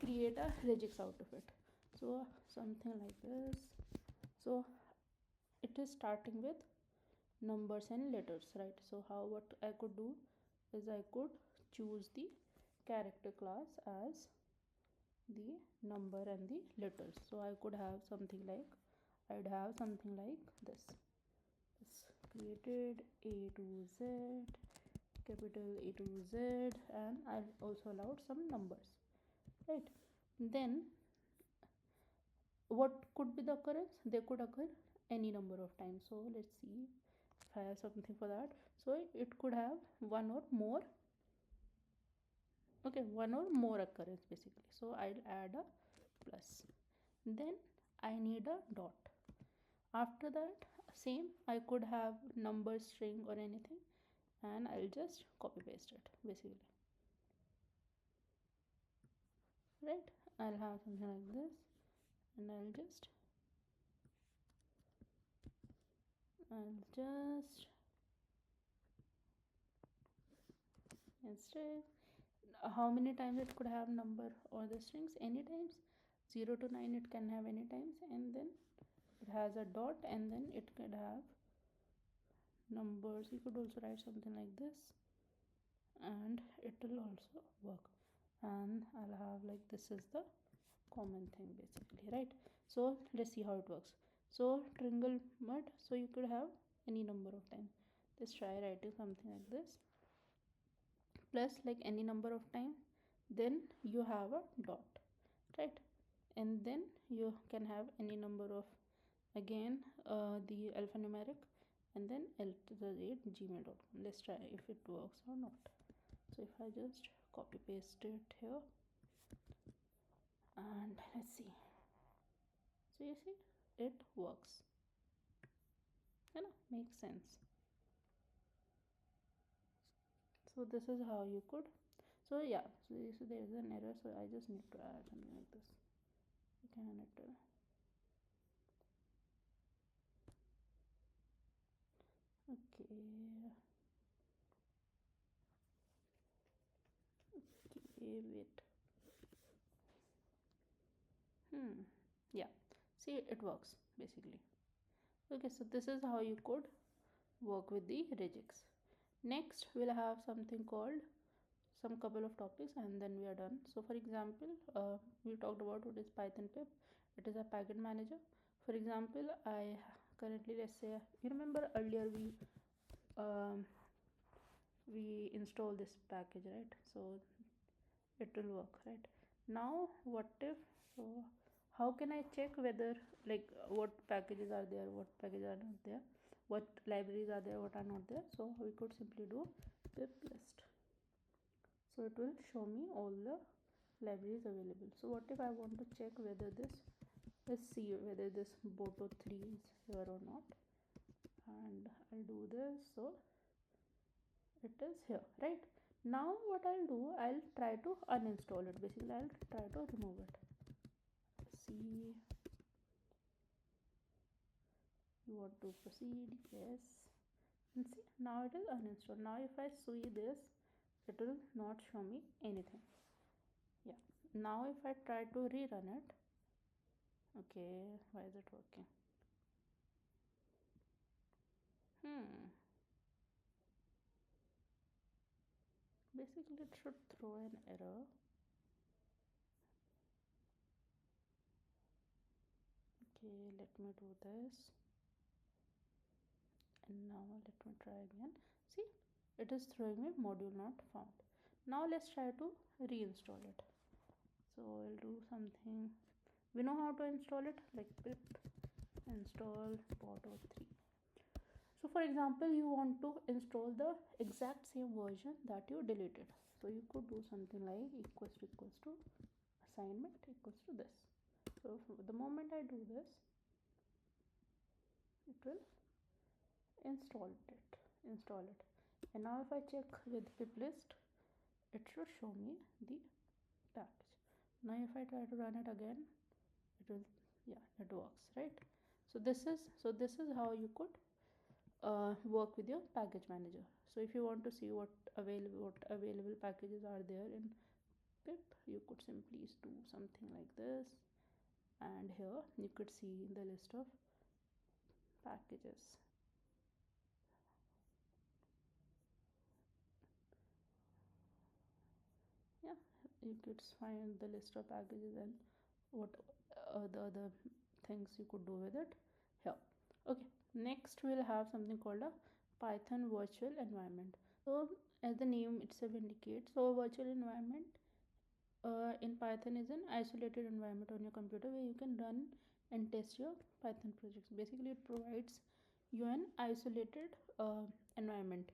create a regex out of it? So something like this. So it is starting with numbers and letters, right? So how, what I could do is I could choose the character class as the number and the letters. So I could have something like, I'd have something like this. It's created A to Z, capital A to Z, and I've also allowed some numbers, right? Then what could be the occurrence? They could occur any number of times. So let's see if I have something for that. So it could have one or more, okay, one or more occurrence basically. So I'll add a plus, then I need a dot. After that, same, I could have number, string, or anything, and I'll just copy paste it basically, right? I'll have something like this, and I'll just instead, how many times it could have number or the strings? Any times, 0 to 9 it can have any times, and then it has a dot, and then it could have numbers. You could also write something like this, and it will also work. And I'll have like, this is the common thing basically, right? So let's see how it works. So tringle mud, so you could have any number of times. Let's try writing something like this, plus like any number of time, then you have a dot, right? And then you can have any number of, again, the alphanumeric, and then l to the 8 gmail.com. Let's try if it works or not. So if I just copy paste it here, and let's see. So you see, it works, makes sense. So this is how you could, so yeah, so you see there is an error, so I just need to add something like this. Can it okay, wait, yeah, see, it works basically. Okay, so this is how you could work with the regex. Next we'll have something called some couple of topics, and then we are done. So for example, we talked about what is Python pip. It is a package manager. For example, I currently, let's say, you remember earlier um, we install this package, right? So it will work, right? Now what if, so how can I check whether, like, what packages are there, what packages are not there, what libraries are there, what are not there? So we could simply do pip list, so it will show me all the libraries available. So what if I want to check whether this, let's see whether this boto 3 is here or not, and I'll do this. So it is here, right? Now what I'll do, I'll try to uninstall it. Basically I'll try to remove it. See, you want to proceed? Yes. And see, now it is uninstalled. Now if I see this, it will not show me anything. Yeah, now if I try to rerun it, okay, why is it working? Basically it should throw an error. Okay, let me do this, and now let me try again. See, it is throwing me module not found. Now let's try to reinstall it. So I'll do something, we know how to install it, like pip install boto 3. So for example, you want to install the exact same version that you deleted, so you could do something like equals to assignment equals to this. So the moment I do this, it will install it. And now if I check with pip list, it should show me the package. Now if I try to run it again, it will, yeah, it works, right? So this is how you could work with your package manager. So if you want to see what available packages are there in pip, you could simply do something like this, and here you could see the list of packages. Yeah, you could find the list of packages and what the other things you could do with it here. Okay, next we'll have something called a Python virtual environment. So as the name itself indicates, so a virtual environment in Python is an isolated environment on your computer where you can run and test your Python projects. Basically it provides you an isolated environment.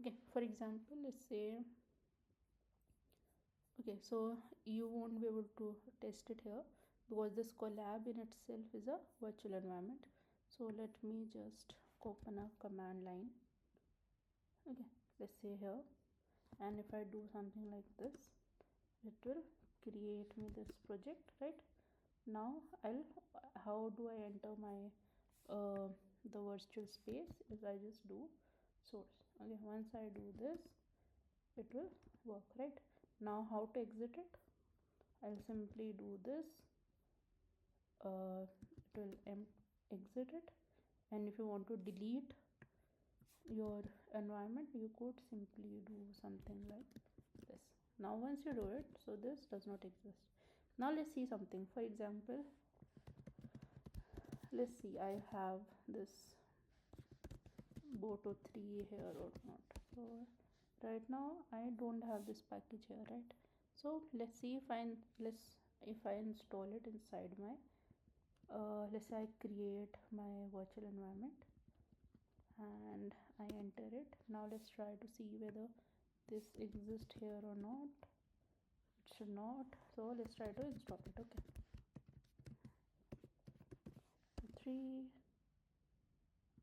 Okay, for example, let's say, okay, so you won't be able to test it here because this collab in itself is a virtual environment. So let me just open a command line. Okay, let's say here, and if I do something like this, it will create me this project, right? Now how do I enter my the virtual space is I just do source. Okay, once I do this, it will work, right? Now how to exit it? I'll simply do this, it will exit it. And if you want to delete your environment, you could simply do something like this. Now once you do it, so this does not exist. Now let's see something. For example, let's see, I have this boto3 here or not. So right now I don't have this package here, right? So let's see if I install it inside my let's say I create my virtual environment and I enter it. Now let's try to see whether this exists here or not. It should not, so let's try to install it. Okay, 3,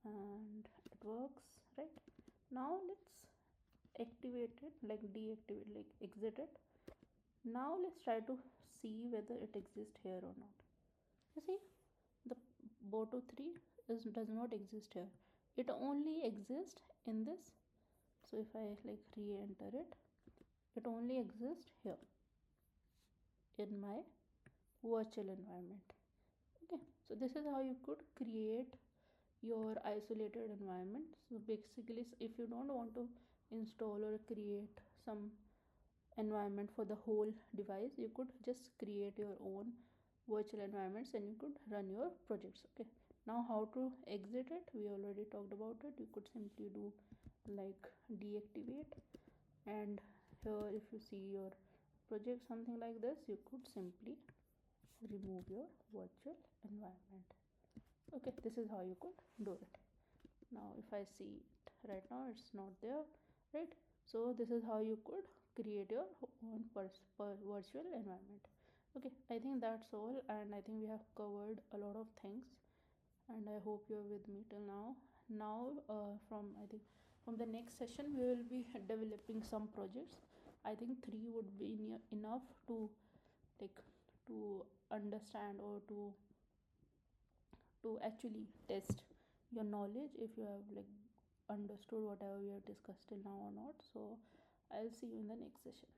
and it works, right? Now let's activate it, like deactivate, like exit it. Now let's try to see whether it exists here or not. You see, the boto3 does not exist here. It only exists in this. So if I like re-enter it, it only exists here in my virtual environment. Okay, so this is how you could create your isolated environment. So basically, if you don't want to install or create some environment for the whole device, you could just create your own virtual environments and you could run your projects. Okay, now how to exit it, we already talked about it. You could simply do like deactivate, and here if you see your project something like this, you could simply remove your virtual environment. Okay, this is how you could do it. Now if I see it right now, it's not there, right? So this is how you could create your own virtual environment. Okay, I think that's all, and I think we have covered a lot of things, and I hope you're with me till now. From I think from the next session we will be developing some projects. I think 3 would be enough to like to understand or to actually test your knowledge if you have like understood whatever we have discussed till now or not. So I'll see you in the next session.